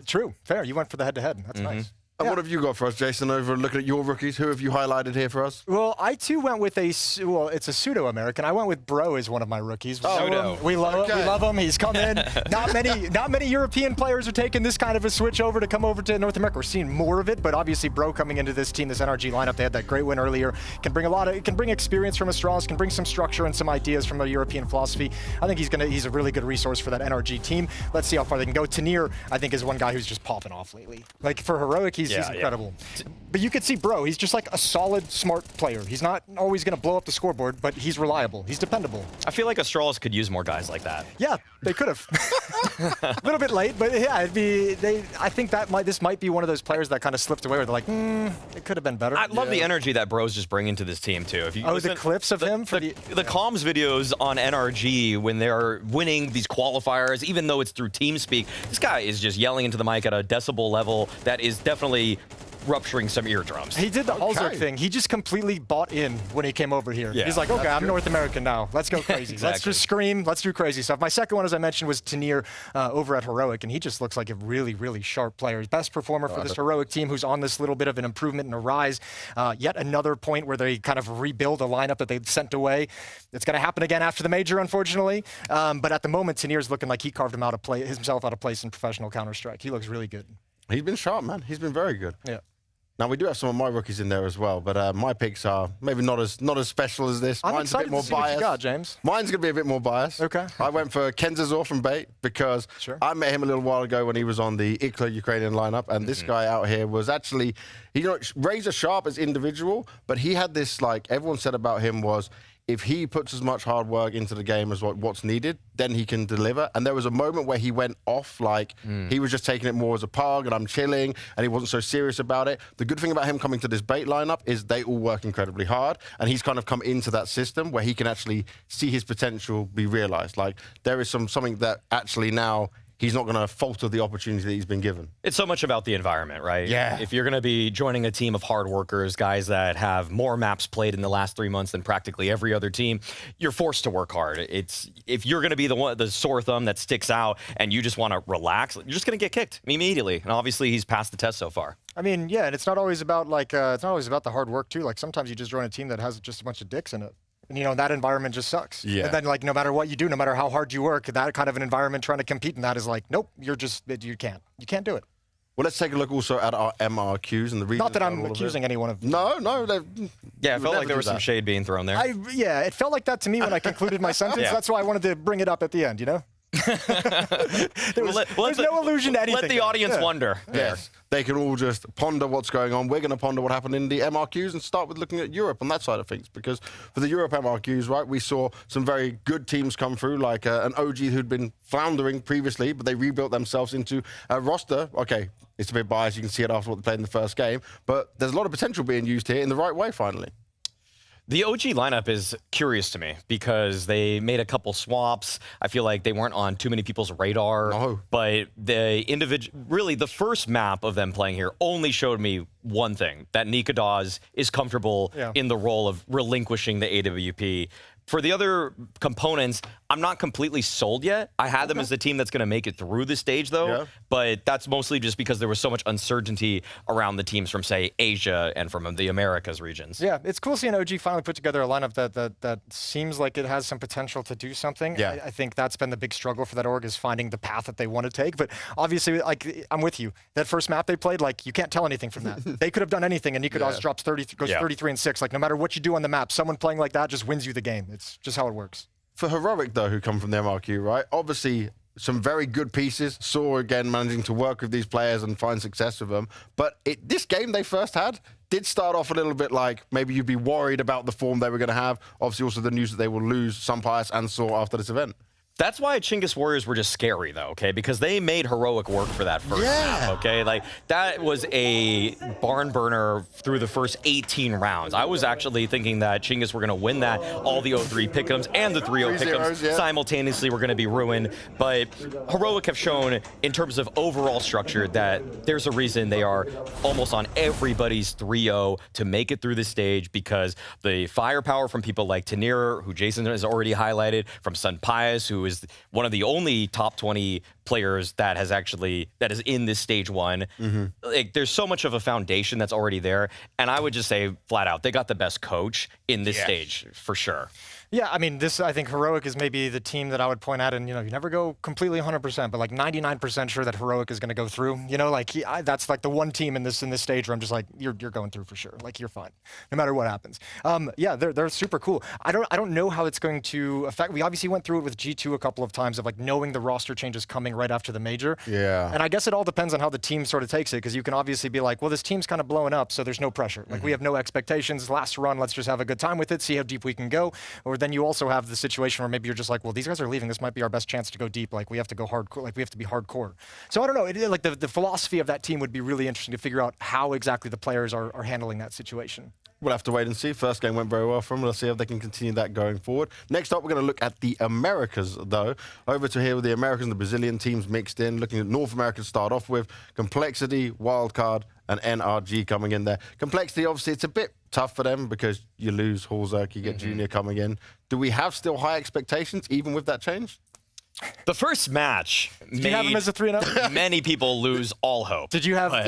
True, fair. You went for the head-to-head. That's nice. And what have you got for us, Jason, over looking at your rookies? Who have you highlighted here for us? Well, I too went with it's a pseudo-American. I went with Bro as one of my rookies. We love him. He's come in. Not many European players are taking this kind of a switch over to come over to North America. We're seeing more of it, but obviously Bro coming into this team, this NRG lineup, they had that great win earlier. Can bring experience from Astralis, can bring some structure and some ideas from a European philosophy. I think he's a really good resource for that NRG team. Let's see how far they can go. Tanir, I think, is one guy who's just popping off lately. Like for Heroic, he's incredible. But you could see Bro, he's just like a solid, smart player. He's not always going to blow up the scoreboard, but he's reliable. He's dependable. I feel like Astralis could use more guys like that. Yeah, they could have. A little bit late, but yeah, I think this might be one of those players that kind of slipped away where they're like, it could have been better. I love the energy that Bro's just bringing to this team, too. If you the clips of him? The comms videos on NRG when they're winning these qualifiers, even though it's through TeamSpeak, this guy is just yelling into the mic at a decibel level that is definitely rupturing some eardrums. He did the Halzark thing. He just completely bought in when he came over here. Yeah. He's like, okay, I'm North American now. Let's go crazy. Exactly. Let's just scream. Let's do crazy stuff. My second one, as I mentioned, was Tanir over at Heroic, and he just looks like a really, really sharp player. Best performer for this Heroic team, who's on this little bit of an improvement and a rise. Yet another point where they kind of rebuild a lineup that they sent away. It's going to happen again after the major, unfortunately. But at the moment, Tanir's looking like he carved himself out of place in professional Counter-Strike. He looks really good. He's been sharp, man. He's been very good. Yeah. Now, we do have some of my rookies in there as well, but my picks are maybe not as special as this. Mine's a bit more biased. What you got, James. Mine's going to be a bit more biased. Okay. I went for Kenzazor from Bait because I met him a little while ago when he was on the IKLA Ukrainian lineup, and this guy out here was actually, razor sharp as individual, but he had this, everyone said about him was, if he puts as much hard work into the game as what's needed, then he can deliver. And there was a moment where he went off, he was just taking it more as a pug, and I'm chilling, and he wasn't so serious about it. The good thing about him coming to this Bait lineup is they all work incredibly hard, and he's kind of come into that system where he can actually see his potential be realized. There is something that actually now he's not going to falter the opportunity that he's been given. It's so much about the environment, right? Yeah. If you're going to be joining a team of hard workers, guys that have more maps played in the last 3 months than practically every other team, you're forced to work hard. If you're going to be the sore thumb that sticks out and you just want to relax, you're just going to get kicked immediately. And obviously, he's passed the test so far. I mean, yeah, and it's not always about the hard work too. Sometimes you just join a team that has just a bunch of dicks in it. And, that environment just sucks. Yeah. And then, like, no matter what you do, no matter how hard you work, that kind of an environment trying to compete in that is like, nope, you can't do it. Well, let's take a look also at our MRQs and the reasons. Not that I'm accusing anyone of. No. Yeah, it felt like there was some shade being thrown there. Yeah, it felt like that to me when I concluded my sentence. Yeah. That's why I wanted to bring it up at the end, There's no illusion to anything. Let the audience wonder. Yes. They can all just ponder what's going on. We're going to ponder what happened in the MRQs and start with looking at Europe on that side of things. Because for the Europe MRQs, right, we saw some very good teams come through, like an OG who'd been floundering previously, but they rebuilt themselves into a roster. Okay, it's a bit biased. You can see it after what they played in the first game. But there's a lot of potential being used here in the right way, finally. The OG lineup is curious to me because they made a couple swaps. I feel like they weren't on too many people's radar. No. But really the first map of them playing here only showed me one thing, that Nemiga is comfortable in the role of relinquishing the AWP. For the other components, I'm not completely sold yet. I had them as the team that's going to make it through the stage, though. But that's mostly just because there was so much uncertainty around the teams from, say, Asia and from the Americas regions. Yeah, it's cool seeing OG finally put together a lineup that seems like it has some potential to do something. Yeah. I think that's been the big struggle for that org, is finding the path that they want to take. But obviously, like, I'm with you. That first map they played, like, you can't tell anything from that. They could have done anything, and Nemiga drops 33-6. Like, no matter what you do on the map, someone playing like that just wins you the game. It's just how it works. For Heroic, though, who come from the MRQ, right? Obviously, some very good pieces. Saw, again, managing to work with these players and find success with them. But this game they first had did start off a little bit like maybe you'd be worried about the form they were going to have. Obviously, also the news that they will lose Sunpius and Saw after this event. That's why Chinggis Warriors were just scary, though, okay? Because they made Heroic work for that first half, okay? Like, that was a barn burner through the first 18 rounds. I was actually thinking that Chinggis were going to win that. All the 0-3 pick'ems and the 3-0 pick'ems simultaneously were going to be ruined. But Heroic have shown, in terms of overall structure, that there's a reason they are almost on everybody's 3-0 to make it through the stage, because the firepower from people like Tanir, who Jason has already highlighted, from Sunpius, who is one of the only top 20 players that is in this stage one. Like, there's so much of a foundation that's already there, and I would just say flat out, they got the best coach in this stage for sure. Yeah, I mean, I think Heroic is maybe the team that I would point at, and, you never go completely 100%, but like 99% sure that Heroic is going to go through. Like, that's like the one team in this stage where I'm just like, you're going through for sure. Like, you're fine, no matter what happens. Yeah, they're super cool. I don't know how it's going to affect. We obviously went through it with G2 a couple of times of like knowing the roster changes coming right after the major. Yeah. And I guess it all depends on how the team sort of takes it, because you can obviously be like, well, this team's kind of blowing up, so there's no pressure. Like, we have no expectations. Last run, let's just have a good time with it, see how deep we can go. Or then you also have the situation where maybe you're just like, well, these guys are leaving. This might be our best chance to go deep. Like, we have to go hardcore. Like, we have to be hardcore. So I don't know. Like, the philosophy of that team would be really interesting to figure out how exactly the players are handling that situation. We'll have to wait and see. First game went very well for them. Let's see if they can continue that going forward. Next up, we're going to look at the Americas, though. Over to here with the Americans and the Brazilian teams mixed in. Looking at North America to start off with. Complexity, Wildcard, and NRG coming in there. Complexity, obviously, it's a bit tough for them because you lose Halzerk, you get Junior coming in. Do we have still high expectations, even with that change? The first match Did you have him as a 3-0? Many people lose all hope. Did you have? But-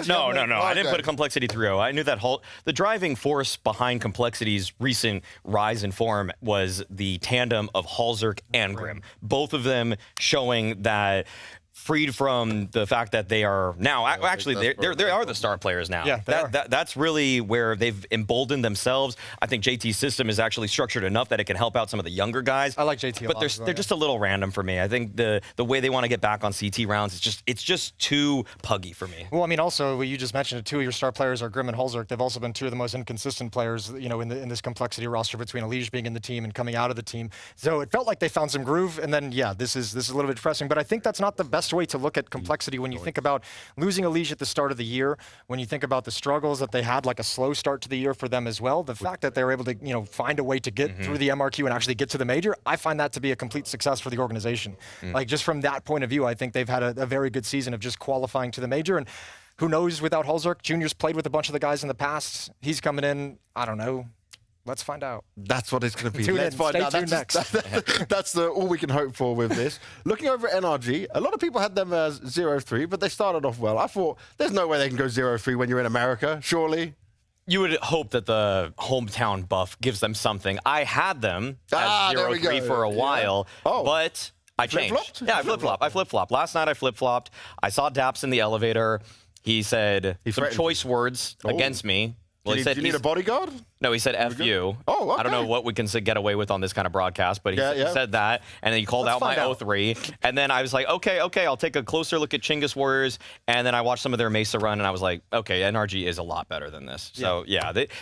No. I didn't put a Complexity 3-0. I knew that the driving force behind Complexity's recent rise in form was the tandem of Halzerk and Grim. Both of them showing that, freed from the fact that they are now actually they are the star players now. Yeah, that's really where they've emboldened themselves. I think JT's system is actually structured enough that it can help out some of the younger guys. I like JT a lot, but they're just a little random for me. I think the way they want to get back on CT rounds, it's just too puggy for me. Well, I mean, also you just mentioned it. Two of your star players are Grim and Halzerk. They've also been two of the most inconsistent players, in this Complexity roster, between Elige being in the team and coming out of the team. So it felt like they found some groove, and then this is a little bit depressing. But I think that's not the best way to look at Complexity when you think about losing Elige at the start of the year, when you think about the struggles that they had, like a slow start to the year for them as well. The fact that they were able to, find a way to get through the MRQ and actually get to the major, I find that to be a complete success for the organization. Like, just from that point of view, I think they've had a very good season of just qualifying to the major. And who knows without Halzerk? Junior's played with a bunch of the guys in the past. He's coming in, I don't know. Let's find out. That's what it's going to be. Let's find out. Stay tuned next. That's all we can hope for with this. Looking over at NRG, a lot of people had them as 0-3, but they started off well. I thought, there's no way they can go 0-3 when you're in America, surely. You would hope that the hometown buff gives them something. I had them as 0-3 for a while, but I changed. Yeah, I flip-flop. Last night I flip-flopped. I saw Daps in the elevator. He said some choice words against me. Well, do you need a bodyguard? No, he said F you. Oh, okay. I don't know what we can get away with on this kind of broadcast, but he said that, and then he called out my 0-3, and then I was like, okay, I'll take a closer look at Chinggis Warriors, and then I watched some of their Mesa run, and I was like, okay, NRG is a lot better than this. So,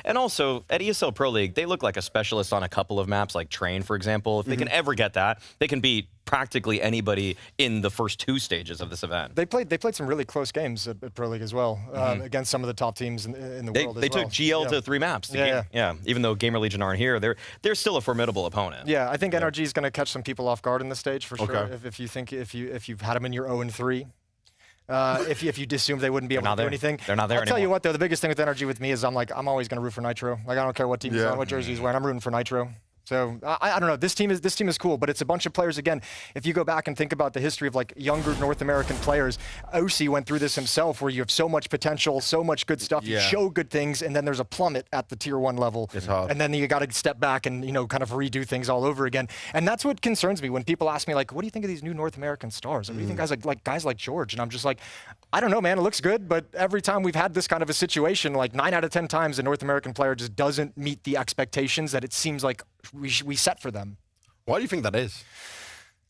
and also, at ESL Pro League, they look like a specialist on a couple of maps, like Train, for example. If they can ever get that, they can beat practically anybody in the first 2 stages of this event. They played some really close games at Pro League as well, against some of the top teams in the world. They took GL to 3 maps. Even though Gamer Legion aren't here, they're still a formidable opponent. Yeah, I think NRG is going to catch some people off guard in the stage for sure. If you've had them in your 0-3. If you assume they wouldn't be able to do anything. They're not there I'll tell you what, though, the biggest thing with NRG with me is I'm always going to root for Nitro. Like, I don't care what team he's on, what jersey he's wearing, I'm rooting for Nitro. So I don't know. This team is cool, but it's a bunch of players. Again, if you go back and think about the history of like younger North American players, OC went through this himself, where you have so much potential, so much good stuff, you show good things, and then there's a plummet at the tier 1 level. It's hard. And then you got to step back and kind of redo things all over again. And that's what concerns me when people ask me like, what do you think of these new North American stars? What do you think guys like George? And I'm just like, I don't know, man. It looks good, but every time we've had this kind of a situation, like 9 out of 10 times, a North American player just doesn't meet the expectations that it seems like we set for them. Why do you think that is?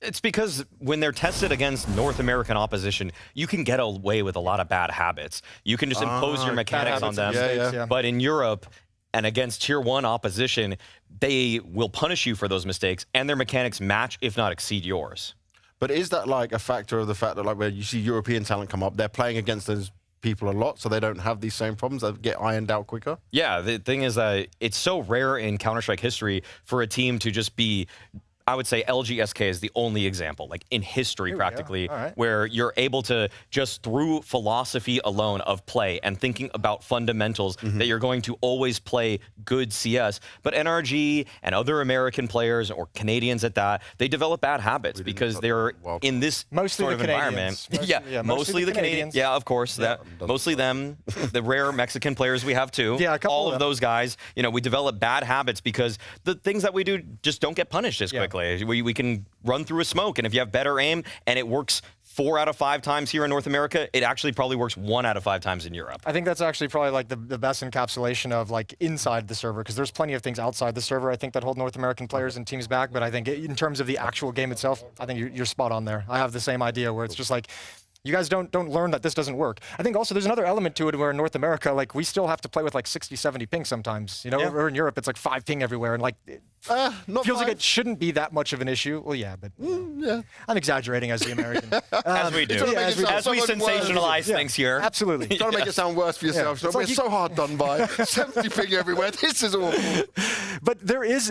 It's because when they're tested against North American opposition, you can get away with a lot of bad habits. You can just impose your mechanics on them. But in Europe and against tier 1 opposition, they will punish you for those mistakes, and their mechanics match, if not exceed yours. But is that like a factor of the fact that like where you see European talent come up, they're playing against those people a lot, so they don't have these same problems that get ironed out quicker? Yeah, the thing is that it's so rare in Counter-Strike history for a team to just be, I would say LG.SK is the only example, like in history practically, where you're able to just through philosophy alone of play and thinking about fundamentals that you're going to always play good CS. But NRG and other American players, or Canadians at that, they develop bad habits because they're in this sort of environment. Mostly the Canadians. Yeah, of course. Mostly them, the rare Mexican players we have too. Yeah, all of those guys, we develop bad habits because the things that we do just don't get punished as quickly. We can run through a smoke, and if you have better aim and it works 4 out of 5 times here in North America, it actually probably works 1 out of 5 times in Europe. I think that's actually probably like the best encapsulation of like inside the server, because there's plenty of things outside the server I think that hold North American players and teams back, but I think in terms of the actual game itself, I think you're spot on there. I have the same idea where it's just like, you guys don't learn that this doesn't work. I think also there's another element to it where in North America, like we still have to play with like 60, 70 ping sometimes. Or in Europe, it's like 5 ping everywhere, and like it feels like it shouldn't be that much of an issue. Well, yeah, but I'm exaggerating as the American. As we do. As we sensationalize things here. Absolutely. Trying to make it sound worse for yourself. So we're so hard done by. 70 ping everywhere. This is awful. But there is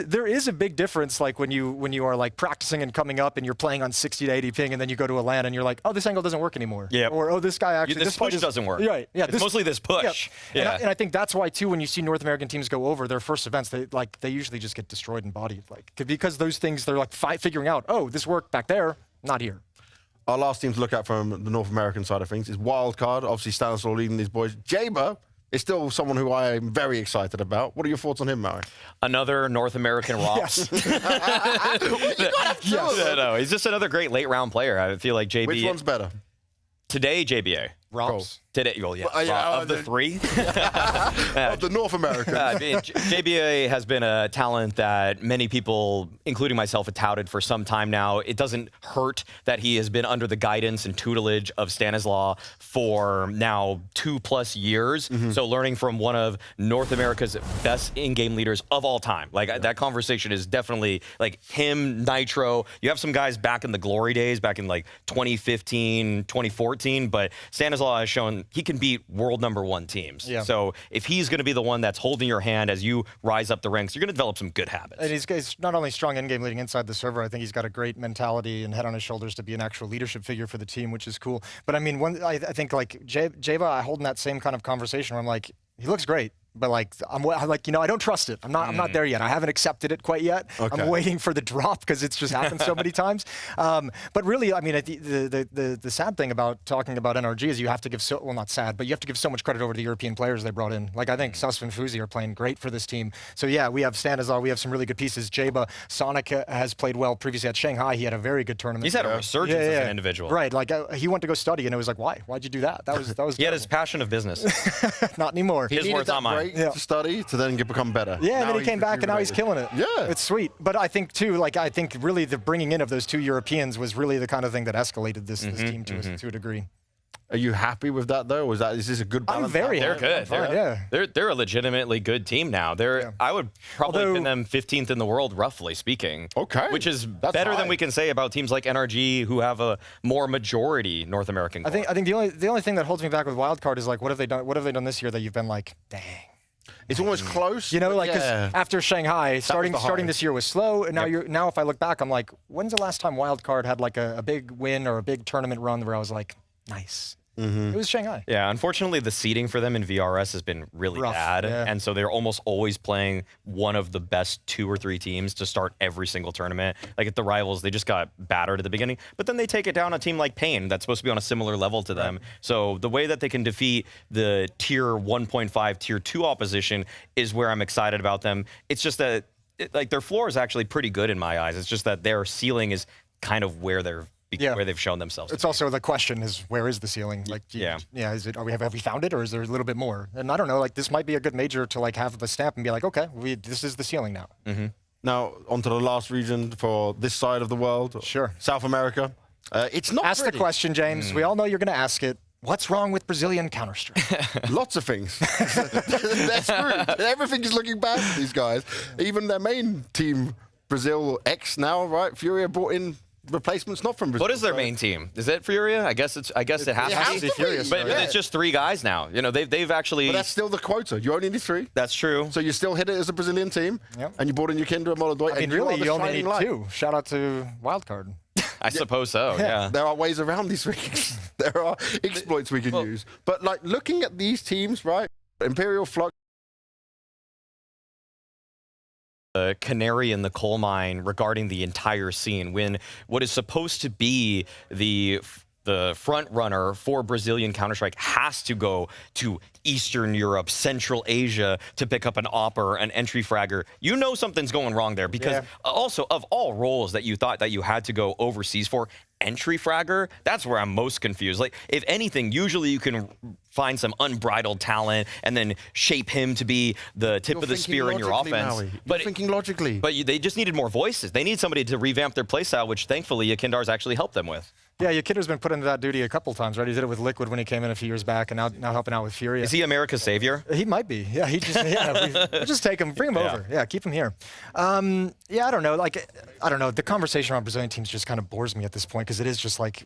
a big difference, like when you are like practicing and coming up and you're playing on 60 to 80 ping, and then you go to a LAN and you're like, oh, this angle doesn't work anymore. Yep. Or this guy actually this push doesn't work. Right. Yeah. It's mostly this push. Yeah. And I think that's why too, when you see North American teams go over their first events, they usually just get destroyed and bodied, because those things they're like figuring out, oh, this worked back there, not here. Our last team to look at from the North American side of things is Wildcard. Obviously, Stanislaw leading these boys. Jaber is still someone who I am very excited about. What are your thoughts on him, Mary? Another North American Rops. No, he's just another great late round player. I feel like JB. Which one's better? Today, JBA. Rops. Today, of the 3. Of the North Americans. JBA has been a talent that many people, including myself, have touted for some time now. It doesn't hurt that he has been under the guidance and tutelage of Stanislaw for now 2+ years. So learning from one of North America's best in-game leaders of all time. That conversation is definitely like him, Nitro. You have some guys back in the glory days, back in like 2015, 2014, but Stanislaw has shown he can beat world #1 teams. Yeah. So if he's going to be the one that's holding your hand as you rise up the ranks, you're going to develop some good habits. And he's not only strong in-game leading inside the server, I think he's got a great mentality and head on his shoulders to be an actual leadership figure for the team, which is cool. But I mean, I think like Java, I hold in that same kind of conversation where I'm like, he looks great. But like I'm like, you know, I don't trust it. I'm not there yet. I haven't accepted it quite yet. Okay. I'm waiting for the drop because it's just happened so many times. But really, I mean, the sad thing about talking about NRG is you have to give well, not sad, but you have to give so much credit over to the European players they brought in. Like I think Sus and Fuzi are playing great for this team. So yeah, we have Stanizar, we have some really good pieces. Jaba, Sonic has played well previously at Shanghai. He had a very good tournament. He's had a resurgence as an individual. Right, like he went to go study, and it was like, why? Why'd you do that? That was. He had his passion of business. Not anymore. He needed that break to study to then become better. Yeah, and Now then he came back, and now he's killing it. Yeah, it's sweet. But I think too, like I think really the bringing in of those 2 Europeans was really the kind of thing that escalated this team to a degree. Are you happy with that though? Is this a good balance? I'm very They're happy. good. They're a legitimately good team now. I would probably pin them 15th in the world, roughly speaking. Okay. Which is better than we can say about teams like NRG, who have a more majority North American core. I think the only thing that holds me back with Wildcard is like, what have they done? What have they done this year that you've been like, dang? It's almost close. You know, like 'cause yeah. after Shanghai, starting this year was slow, and now if I look back, I'm like, when's the last time Wildcard had like a big win or a big tournament run where I was like, nice? It was Shanghai. Yeah, unfortunately, the seeding for them in VRS has been really bad, and so they're almost always playing one of the best 2 or 3 teams to start every single tournament. Like at the Rivals, they just got battered at the beginning, but then they take it down a team like Pain that's supposed to be on a similar level to them. So the way that they can defeat the tier 1.5, tier 2 opposition is where I'm excited about them. It's just that like their floor is actually pretty good in my eyes. It's just that their ceiling is kind of where where they've shown themselves. It's also the question is, where is the ceiling? Like, is it? Have we found it, or is there a little bit more? And I don't know. Like, this might be a good major to like have the stamp and be like, okay, this is the ceiling now. Now onto the last region for this side of the world. Sure. South America. It's not. Ask pretty. the question, James. We all know you're going to ask it. What's wrong with Brazilian Counter-Strike? Lots of things. They're screwed. Everything is looking bad for these guys. Even their main team, Brazil X now, right? Furia brought in replacements not from Brazil. What is their main team? Is it Furia? I guess it has to be Furia. But it's just 3 guys now. You know, they've actually. But that's still the quota. You only need 3. That's true. So you still hit it as a Brazilian team, and you brought in your Kindra and Molodoi. I mean, really, you only need 2. Shout out to Wildcard. I suppose so. Yeah. There are ways around these things. There are exploits we can use. But like looking at these teams, right? Imperial, Flux. Canary in the coal mine regarding the entire scene, when what is supposed to be the front runner for Brazilian Counter-Strike has to go to Eastern Europe, Central Asia to pick up an AWP, an entry fragger. You know something's going wrong there, because also of all roles that you thought that you had to go overseas for, entry fragger, that's where I'm most confused. Like, if anything, usually you can find some unbridled talent and then shape him to be the tip of the spear in your offense. But thinking logically. But they just needed more voices. They need somebody to revamp their playstyle, which thankfully Yakindar's actually helped them with. Yeah, Yakindar's been put into that duty a couple times, right? He did it with Liquid when he came in a few years back, and now helping out with Furia. Is he America's savior? He might be. Yeah, he just we'll just take him, bring him over. Yeah, keep him here. Yeah, I don't know. Like, I don't know. The conversation around Brazilian teams just kind of bores me at this point, because it is just like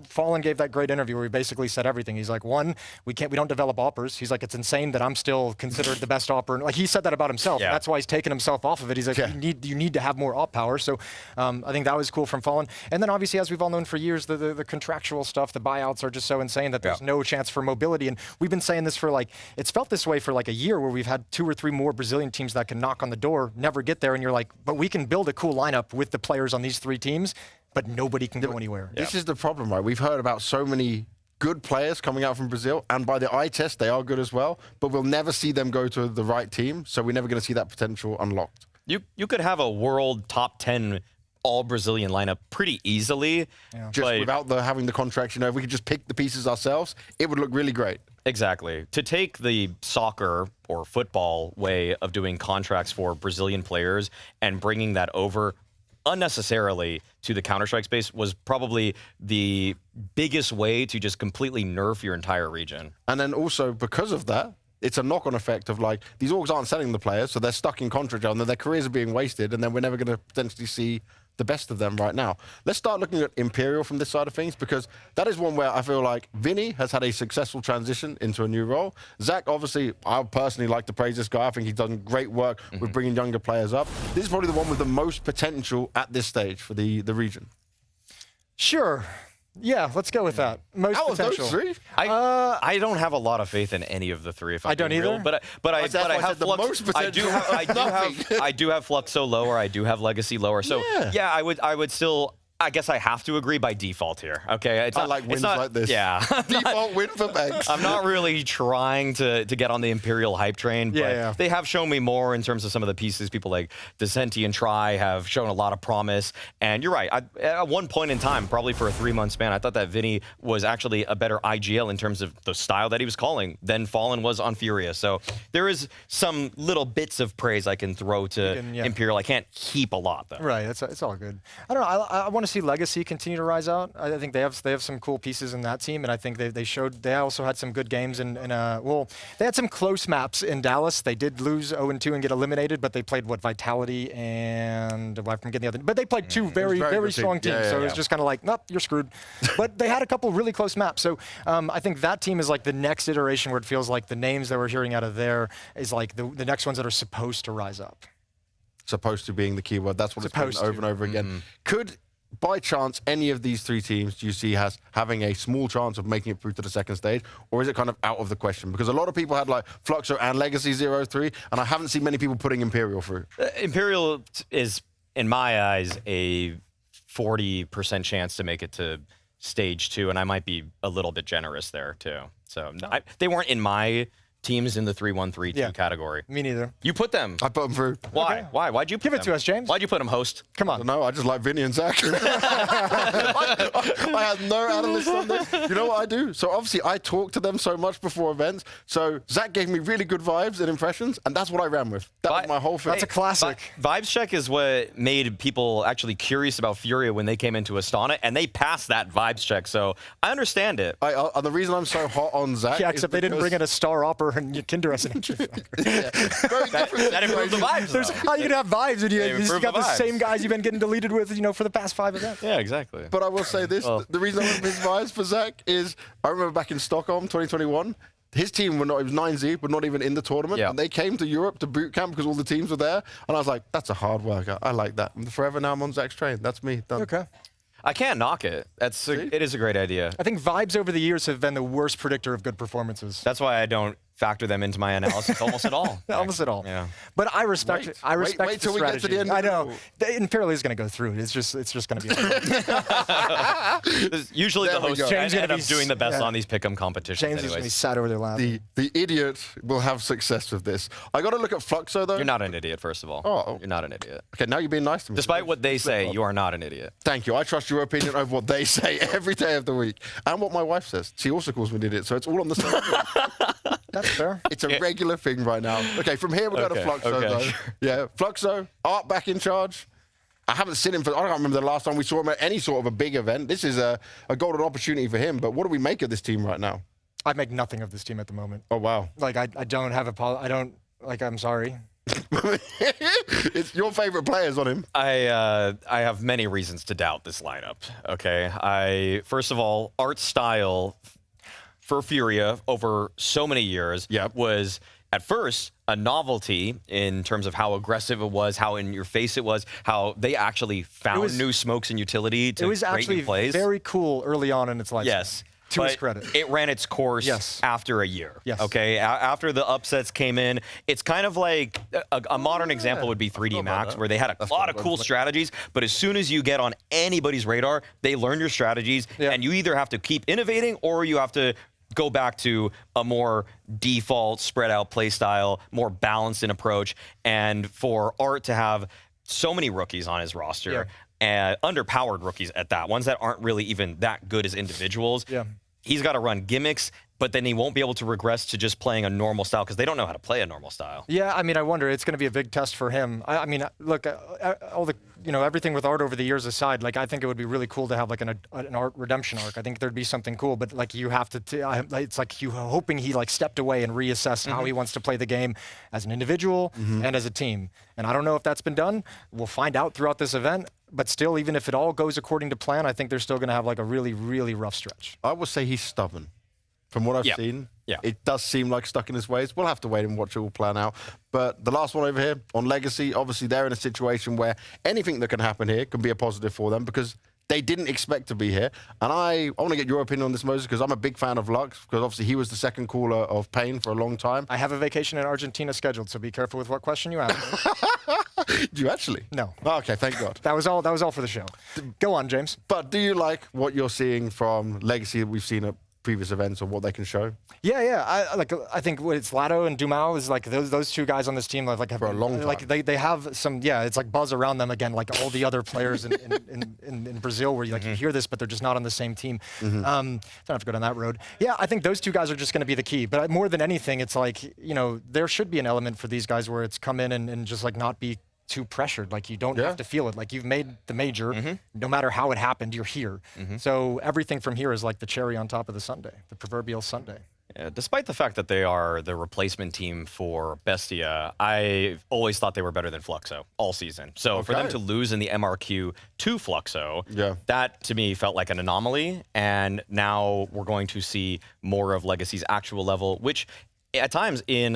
Fallen gave that great interview where he basically said everything. He's like, one, we don't develop oppers. He's like, it's insane that I'm still considered the best opper. Like, he said that about himself. And that's why he's taken himself off of it. He's like, you need to have more op power. So I think that was cool from Fallen. And then obviously, as we've all known for years, the contractual stuff, the buyouts are just so insane that there's no chance for mobility. And we've been saying this for it's felt this way for a year, where we've had 2 or 3 more Brazilian teams that can knock on the door, never get there. And you're like, but we can build a cool lineup with the players on these 3 teams, but nobody can go anywhere. This is the problem, right? We've heard about so many good players coming out from Brazil, and by the eye test, they are good as well, but we'll never see them go to the right team, so we're never going to see that potential unlocked. You could have a world top 10 all Brazilian lineup pretty easily. Just without having the contracts, if we could just pick the pieces ourselves, it would look really great. Exactly. To take the soccer or football way of doing contracts for Brazilian players and bringing that over unnecessarily to the Counter-Strike space was probably the biggest way to just completely nerf your entire region. And then also, because of that, it's a knock-on effect of these orgs aren't selling the players, so they're stuck in contract, and then their careers are being wasted, and then we're never going to potentially see the best of them right now. Let's start looking at Imperial from this side of things, because that is one where I feel like Vinny has had a successful transition into a new role. Zach, obviously, I personally like to praise this guy. I think he's done great work with bringing younger players up. This is probably the one with the most potential at this stage for the region. Sure. Yeah, let's go with that. Most potential. I don't have a lot of faith in any of the three. If I don't being real, either. but I That's have the Flux. most potential. I do have Fluxo lower. I do have Legacy lower. So yeah, I would still. I guess I have to agree by default here. Okay, I like wins like this. Yeah, Default win for Banks. I'm not really trying to get on the Imperial hype train, but they have shown me more in terms of some of the pieces. People like Decenti and Try have shown a lot of promise. And you're right. At one point in time, probably for a 3-month span, I thought that Vinny was actually a better IGL in terms of the style that he was calling than Fallen was on Furia. So there is some little bits of praise I can throw to Imperial. I can't keep a lot, though. Right, it's all good. I don't know. I want to see Legacy continue to rise out. I think they have some cool pieces in that team, and I think they also had some good games well, they had some close maps in Dallas. They did lose 0-2 and get eliminated, but they played Vitality and I'm getting the other. But they played two very strong teams, so it was just kind of like, nope, you're screwed. But they had a couple really close maps, so I think that team is like the next iteration where it feels like the names that we're hearing out of there is like the next ones that are supposed to rise up. Supposed to being the keyword. That's what it's been over and over again. Could, by chance, any of these three teams do you see having a small chance of making it through to the second stage, or is it kind of out of the question? Because a lot of people had like Fluxo and Legacy 0-3, and I haven't seen many people putting Imperial through. Imperial is, in my eyes, a 40% chance to make it to stage 2, and I might be a little bit generous there too. So they weren't in my teams in the 3-1-3-2 category. Me neither. You put them. I put them through. Why? Okay. Why? Why'd you put Give it them? to us, James. Why'd you put them, host? Come on. No, I just like Vinny and Zach. I had no analysts on this. You know what I do? So obviously I talk to them so much before events. So Zach gave me really good vibes and impressions, and that's what I ran with. That was my whole thing. That's a classic. Vibes check is what made people actually curious about Furia when they came into Astana, and they passed that vibes check. So I understand it. And the reason I'm so hot on Zach, yeah, except they didn't bring in a Star Opera and Kinder as an entry. That improved the vibes. How you can have vibes when you got the same guys you've been getting deleted with, for the past 5 events. Yeah, exactly. But I will say this: the reason I went with his vibes for Zach is I remember back in Stockholm, 2021. His team it was 9Z, but not even in the tournament. And they came to Europe to boot camp because all the teams were there. And I was like, that's a hard worker. I like that. And forever now I'm on Zach's train. That's me. Done. Okay. I can't knock it. It is a great idea. I think vibes over the years have been the worst predictor of good performances. That's why I don't factor them into my analysis almost at all. Almost at all. Yeah. But I respect it. I respect wait till the we get to the strategy. end. I know. The Imperial is going to go through. It's just going to be. Usually the host James end up doing the best on these pick'em competitions. James is going to be sat over their lap. The idiot will have success with this. I got to look at Fluxo though. You're not an idiot, first of all. Oh, you're not an idiot. Okay, now you're being nice to me. Despite what they say, you are not an idiot. Thank you. I trust your opinion over what they say every day of the week, and what my wife says. She also calls me an idiot, so it's all on the same thing. That's fair. It's a regular thing right now. Okay, from here we'll go to Fluxo though. Yeah, Fluxo, Art back in charge. I haven't seen him I don't remember the last time we saw him at any sort of a big event. This is a golden opportunity for him, but what do we make of this team right now? I make nothing of this team at the moment. Oh, wow. Like, I don't have I'm sorry. It's your favorite players on him. I have many reasons to doubt this lineup, okay? First of all, Art's style for Furia over so many years was at first a novelty in terms of how aggressive it was, how in your face it was, how they actually found new smokes and utility to create new plays. It was actually very cool early on in its life. Yes. To his credit. It ran its course after a year. Okay, after the upsets came in, it's kind of like a modern example would be 3D Max, where they had a lot of cool strategies, but as soon as you get on anybody's radar, they learn your strategies, and you either have to keep innovating or you have to go back to a more default, spread out play style, more balanced in approach. And for Art to have so many rookies on his roster, and underpowered rookies at that, ones that aren't really even that good as individuals, he's got to run gimmicks, but then he won't be able to regress to just playing a normal style because they don't know how to play a normal style. Yeah, I mean, I wonder. It's going to be a big test for him. I mean, look, all the everything with Art over the years aside, like I think it would be really cool to have like an Art redemption arc. I think there'd be something cool, but like you have to. It's like you hoping he like stepped away and reassessed how he wants to play the game as an individual and as a team. And I don't know if that's been done. We'll find out throughout this event. But still, even if it all goes according to plan, I think they're still going to have like a really, really rough stretch. I would say he's stubborn. From what I've seen, it does seem like stuck in his ways. We'll have to wait and watch it all plan out. But the last one over here, on Legacy, obviously they're in a situation where anything that can happen here can be a positive for them because they didn't expect to be here. And I want to get your opinion on this, Moses, because I'm a big fan of Lux, because obviously he was the second caller of Pain for a long time. I have a vacation in Argentina scheduled, so be careful with what question you ask. Do you actually? No. Oh, okay, thank God. That was all for the show. Go on, James. But do you like what you're seeing from Legacy that we've seen at previous events, or what they can show? Yeah. I think it's Lado and Dumao is like those two guys on this team like have for a long time. Like they have some it's like buzz around them again, like all the other players in Brazil where you hear this, but they're just not on the same team. Don't have to go down that road. Yeah, I think those two guys are just going to be the key. But more than anything, it's like there should be an element for these guys where it's come in and just like not be too pressured. Like you don't have to feel it. Like you've made the major, no matter how it happened, you're here. So everything from here is like the cherry on top of the sundae, the proverbial sundae. Yeah, despite the fact that they are the replacement team for Bestia, I always thought they were better than Fluxo all season. So for them to lose in the MRQ to Fluxo, that to me felt like an anomaly. And now we're going to see more of Legacy's actual level, which at times in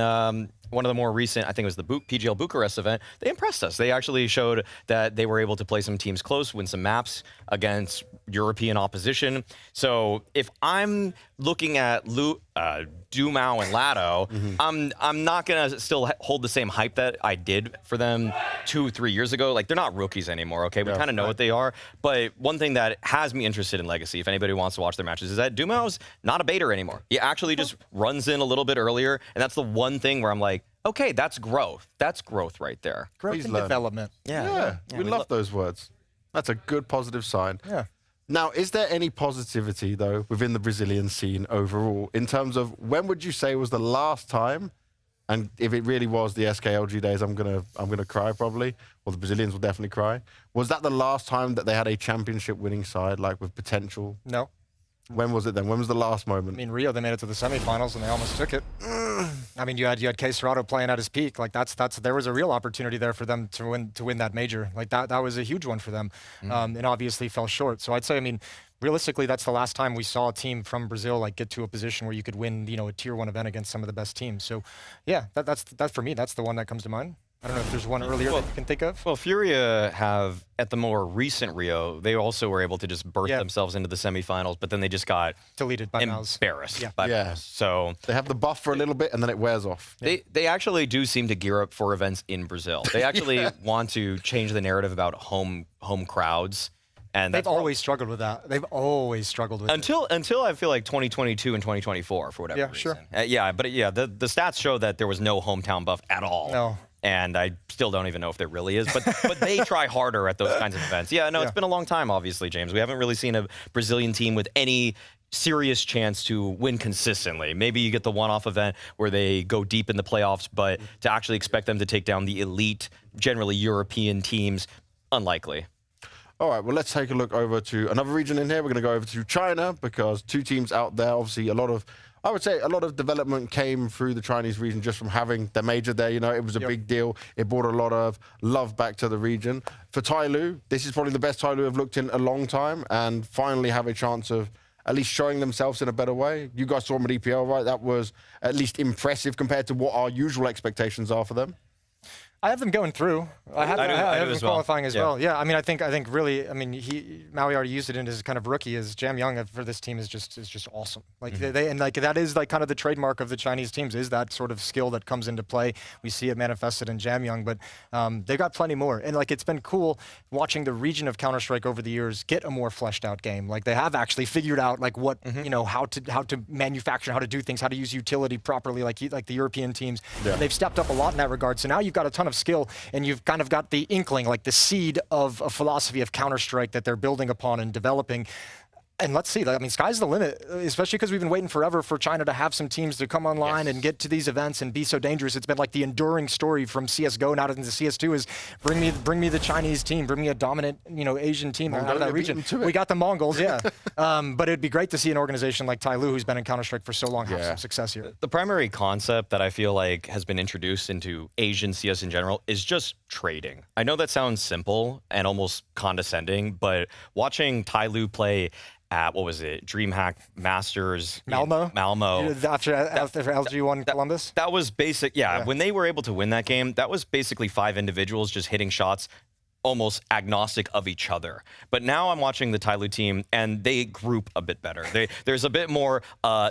one of the more recent, I think it was the PGL Bucharest event, they impressed us. They actually showed that they were able to play some teams close, win some maps against European opposition. So if I'm looking at Dumao and Lado, I'm not going to still hold the same hype that I did for them 2-3 years ago. Like, they're not rookies anymore, okay? We kind of know what they are. But one thing that has me interested in Legacy, if anybody wants to watch their matches, is that Dumao's not a baiter anymore. He actually just runs in a little bit earlier, and that's the one thing where I'm like, okay, that's growth. That's growth right there. Growth and development. Yeah, we love those words. That's a good positive sign. Yeah. Now, is there any positivity, though, within the Brazilian scene overall, in terms of when would you say was the last time, and if it really was the SKLG days, I'm gonna cry probably, or the Brazilians will definitely cry. Was that the last time that they had a championship winning side, like with potential? No. When was it then? When was the last moment? I mean, Rio, they made it to the semifinals and they almost took it. I mean, you had K Serrato playing at his peak. Like there was a real opportunity there for them to win that major. Like that was a huge one for them, and obviously fell short. So I'd say, I mean, realistically, that's the last time we saw a team from Brazil like get to a position where you could win, a tier 1 event against some of the best teams. So, yeah, that's for me. That's the one that comes to mind. I don't know if there's one earlier that you can think of. Well, Furia have, at the more recent Rio, they also were able to just birth themselves into the semifinals, but then they just got deleted by embarrassed. By Mouse. So they have the buff for a little bit, and then it wears off. They actually do seem to gear up for events in Brazil. They actually want to change the narrative about home crowds. And they've always struggled with that. They've always struggled with until I feel like 2022 and 2024 for whatever reason. Sure. But the stats show that there was no hometown buff at all. No. And I still don't even know if there really is, but they try harder at those kinds of events. It's been a long time, obviously, James. We haven't really seen a Brazilian team with any serious chance to win consistently. Maybe you get the one-off event where they go deep in the playoffs, but to actually expect them to take down the elite, generally European teams, unlikely. All right, well, let's take a look over to another region in here. We're going to go over to China because two teams out there, obviously I would say a lot of development came through the Chinese region just from having the major there. It was a big deal. It brought a lot of love back to the region. For Tyloo, this is probably the best Tyloo have looked in a long time and finally have a chance of at least showing themselves in a better way. You guys saw them at EPL, right? That was at least impressive compared to what our usual expectations are for them. I have them going through. I have them qualifying as well. Yeah, I mean, I think really, I mean, Maui already used it in his kind of rookie as Jam Young for this team is just awesome. Like that is like kind of the trademark of the Chinese teams is that sort of skill that comes into play. We see it manifested in Jam Young, but they've got plenty more. And like it's been cool watching the region of Counter-Strike over the years get a more fleshed out game. Like they have actually figured out like what how to manufacture, how to do things, how to use utility properly, like the European teams. Yeah. They've stepped up a lot in that regard. So now you've got a ton of skill, and you've kind of got the inkling, like the seed of a philosophy of Counter-Strike that they're building upon and developing. And let's see, I mean, sky's the limit, especially because we've been waiting forever for China to have some teams to come online and get to these events and be so dangerous. It's been like the enduring story from CSGO now into CS2 is bring me the Chinese team, bring me a dominant, Asian team out of that region. We got the Mongols, but it'd be great to see an organization like Tyloo, who's been in Counter-Strike for so long, have some success here. The primary concept that I feel like has been introduced into Asian CS in general is just trading. I know that sounds simple and almost condescending, but watching Tyloo play at, what was it, DreamHack Masters Malmo. After LG won Columbus? That was basic, when they were able to win that game, that was basically 5 individuals just hitting shots almost agnostic of each other. But now I'm watching the Tyloo team, and they group a bit better. There's a bit more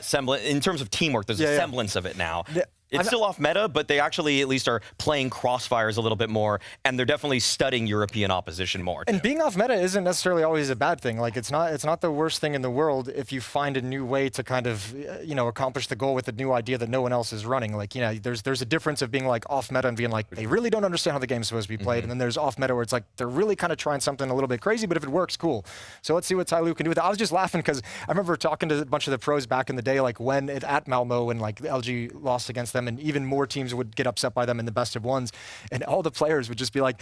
semblance in terms of teamwork. There's a semblance of it now. It's still off meta, but they actually at least are playing crossfires a little bit more, and they're definitely studying European opposition more. And being off meta isn't necessarily always a bad thing. Like it's not the worst thing in the world if you find a new way to kind of accomplish the goal with a new idea that no one else is running. Like there's a difference of being like off meta and being like they really don't understand how the game's supposed to be played, and then there's off meta where it's like they're really kind of trying something a little bit crazy, but if it works, cool. So let's see what Tyloo can do with it. I was just laughing because I remember talking to a bunch of the pros back in the day, like when at Malmo and like LG lost against them, and even more teams would get upset by them in the best of ones, and all the players would just be like,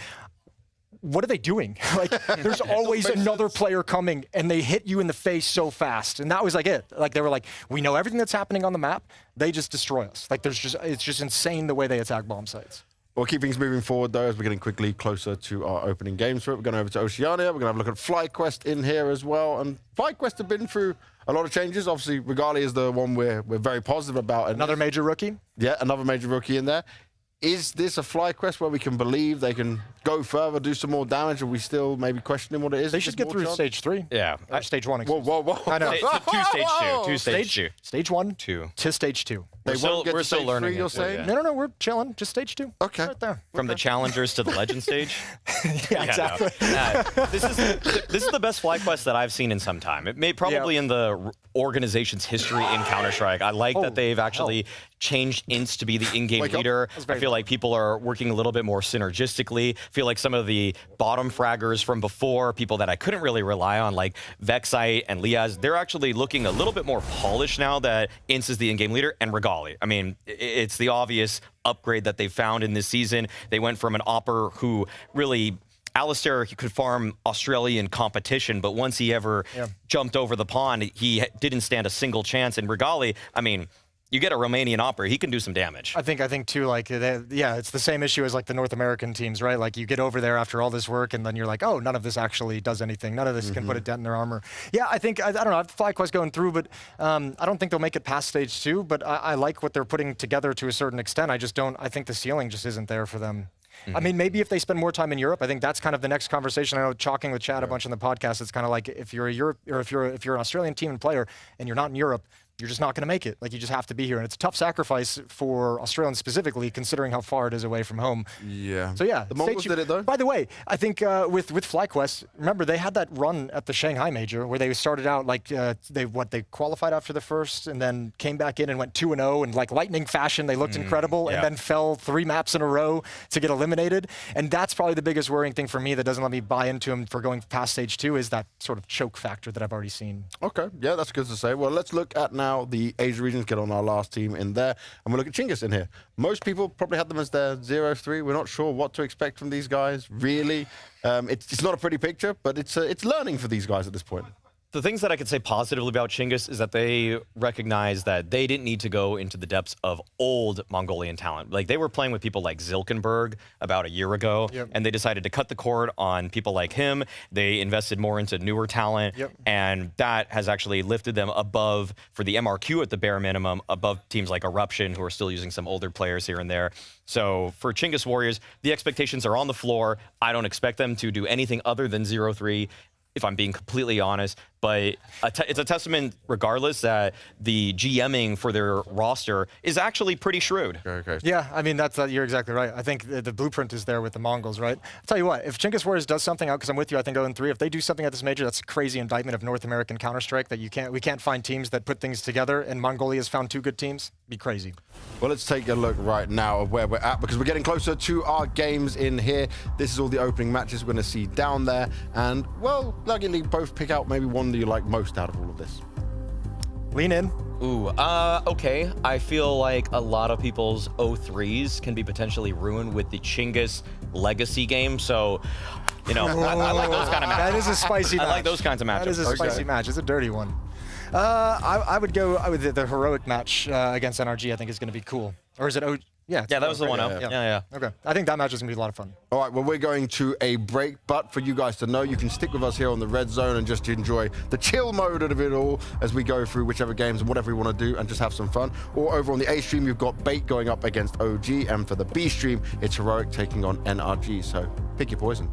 what are they doing? Like, there's always another player coming, and they hit you in the face so fast. And that was like it. Like, they were like, we know everything that's happening on the map. They just destroy us. Like, it's just insane the way they attack bomb sites. We'll keep things moving forward, though, as we're getting quickly closer to our opening games. We're going over to Oceania. We're going to have a look at FlyQuest in here as well. And FlyQuest have been through a lot of changes. Obviously, Regali is the one we're very positive about. Another major rookie? Yeah, another major rookie in there. Is this a FlyQuest where we can believe they can go further, do some more damage, or are we still maybe questioning what it is? They should get through stage 3. Yeah. Or stage 1. Whoa. I know. Stage 2. Stage 1 2 to stage 2. We're still learning. 3, you're saying? No, we're chilling. Just stage 2. Okay. Right there. From the challengers to the legend stage. Yeah, exactly. No. This is the best FlyQuest that I've seen in some time. It may probably in the organization's history in Counter-Strike. I like that they've actually changed Ints to be the in-game leader. I feel like people are working a little bit more synergistically. I feel like some of the bottom fraggers from before, people that I couldn't really rely on, like Vexite and Liaz, they're actually looking a little bit more polished now that Ints is the in-game leader, and Regali. I mean, it's the obvious upgrade that they found in this season. They went from an Opper who really... Alistair, he could farm Australian competition, but once he ever jumped over the pond, he didn't stand a single chance. And Regali, I mean, you get a Romanian Opera, he can do some damage. I think too, like, it's the same issue as like the North American teams, right? Like you get over there after all this work, and then you're like, oh, none of this actually does anything. None of this can put a dent in their armor. Yeah, I think, I don't know, I have FlyQuest going through, but I don't think they'll make it past stage 2, but I like what they're putting together to a certain extent. I think the ceiling just isn't there for them. I mean, maybe if they spend more time in Europe, I think that's kind of the next conversation. I know, talking with Chad a bunch on the podcast, it's kind of like if you're a Europe, or if you're an Australian team and player and you're not in Europe, you're just not going to make it. Like, you just have to be here. And it's a tough sacrifice for Australians specifically, considering how far it is away from home. Yeah. So, yeah. The Mongols did it, though. By the way, I think with FlyQuest, remember, they had that run at the Shanghai Major where they started out like, they qualified after the first and then came back in and went 2-0 in like lightning fashion. They looked incredible and then fell 3 maps in a row to get eliminated. And that's probably the biggest worrying thing for me that doesn't let me buy into them for going past stage 2 is that sort of choke factor that I've already seen. Okay, yeah, that's good to say. Well, let's look at now the Asia regions, get on our last team in there, and we'll look at Chinggis in here. Most people probably had them as their 0-3. We're not sure what to expect from these guys, really. It's not a pretty picture, but it's learning for these guys at this point. The things that I could say positively about Chinggis is that they recognize that they didn't need to go into the depths of old Mongolian talent. Like, they were playing with people like Zilkenberg about a year ago, and they decided to cut the cord on people like him. They invested more into newer talent, and that has actually lifted them above, for the MRQ at the bare minimum, above teams like Eruption, who are still using some older players here and there. So for Chinggis Warriors, the expectations are on the floor. I don't expect them to do anything other than 0-3. If I'm being completely honest, but it's a testament, regardless, that the GMing for their roster is actually pretty shrewd. Okay. Yeah, I mean, you're exactly right. I think the blueprint is there with the Mongols, right? I'll tell you what, if Chinggis Warriors does something, because I'm with you, I think 0-3, if they do something at this major, that's a crazy indictment of North American Counter-Strike, that we can't find teams that put things together, and Mongolia has found 2 good teams. Be crazy. Well, let's take a look right now of where we're at, because we're getting closer to our games in here. This is all the opening matches we're going to see down there, and, well, luckily both pick out maybe one that you like most out of all of this. Lean in. Ooh, okay. I feel like a lot of people's 0-3s can be potentially ruined with the Chinggis legacy game, so, you know, I like those kind of matches. That is a spicy match. I like those kinds of matches. That is a spicy match. It's a dirty one. I would go with the heroic match against NRG. I think is going to be cool. Or is it OG? Yeah, that was the one up. Yeah. Okay. I think that match is going to be a lot of fun. All right, well, we're going to a break, but for you guys to know, you can stick with us here on the Red Zone and just enjoy the chill mode of it all as we go through whichever games and whatever we want to do and just have some fun. Or over on the A stream, you've got Bait going up against OG, and for the B stream, it's Heroic taking on NRG. So pick your poison.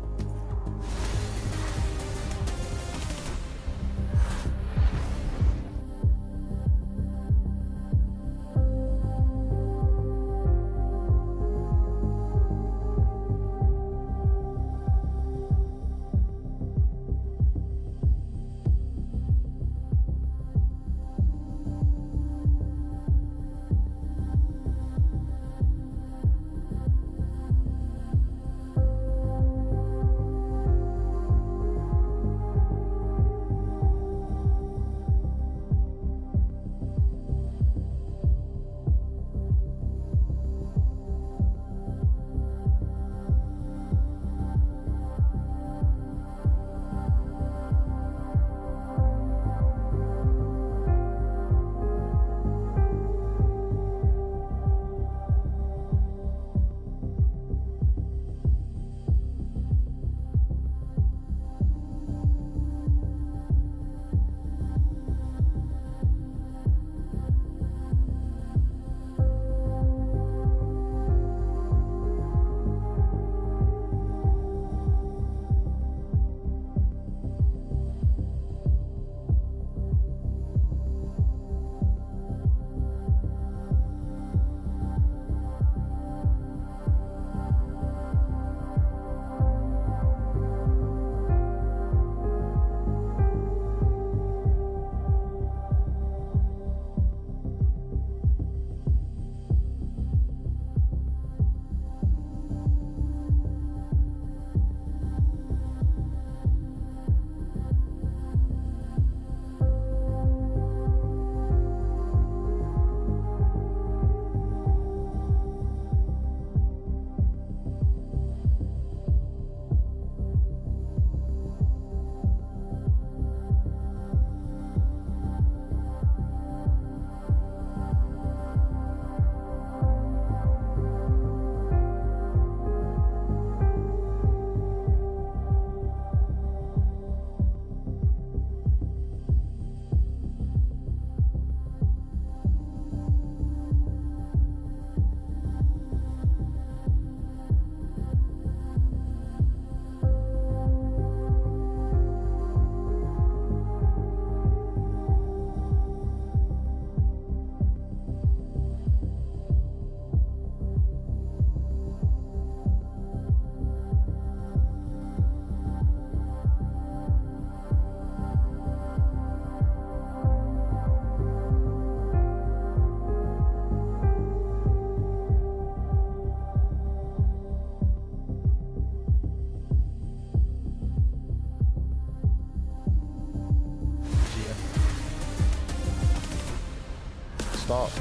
start.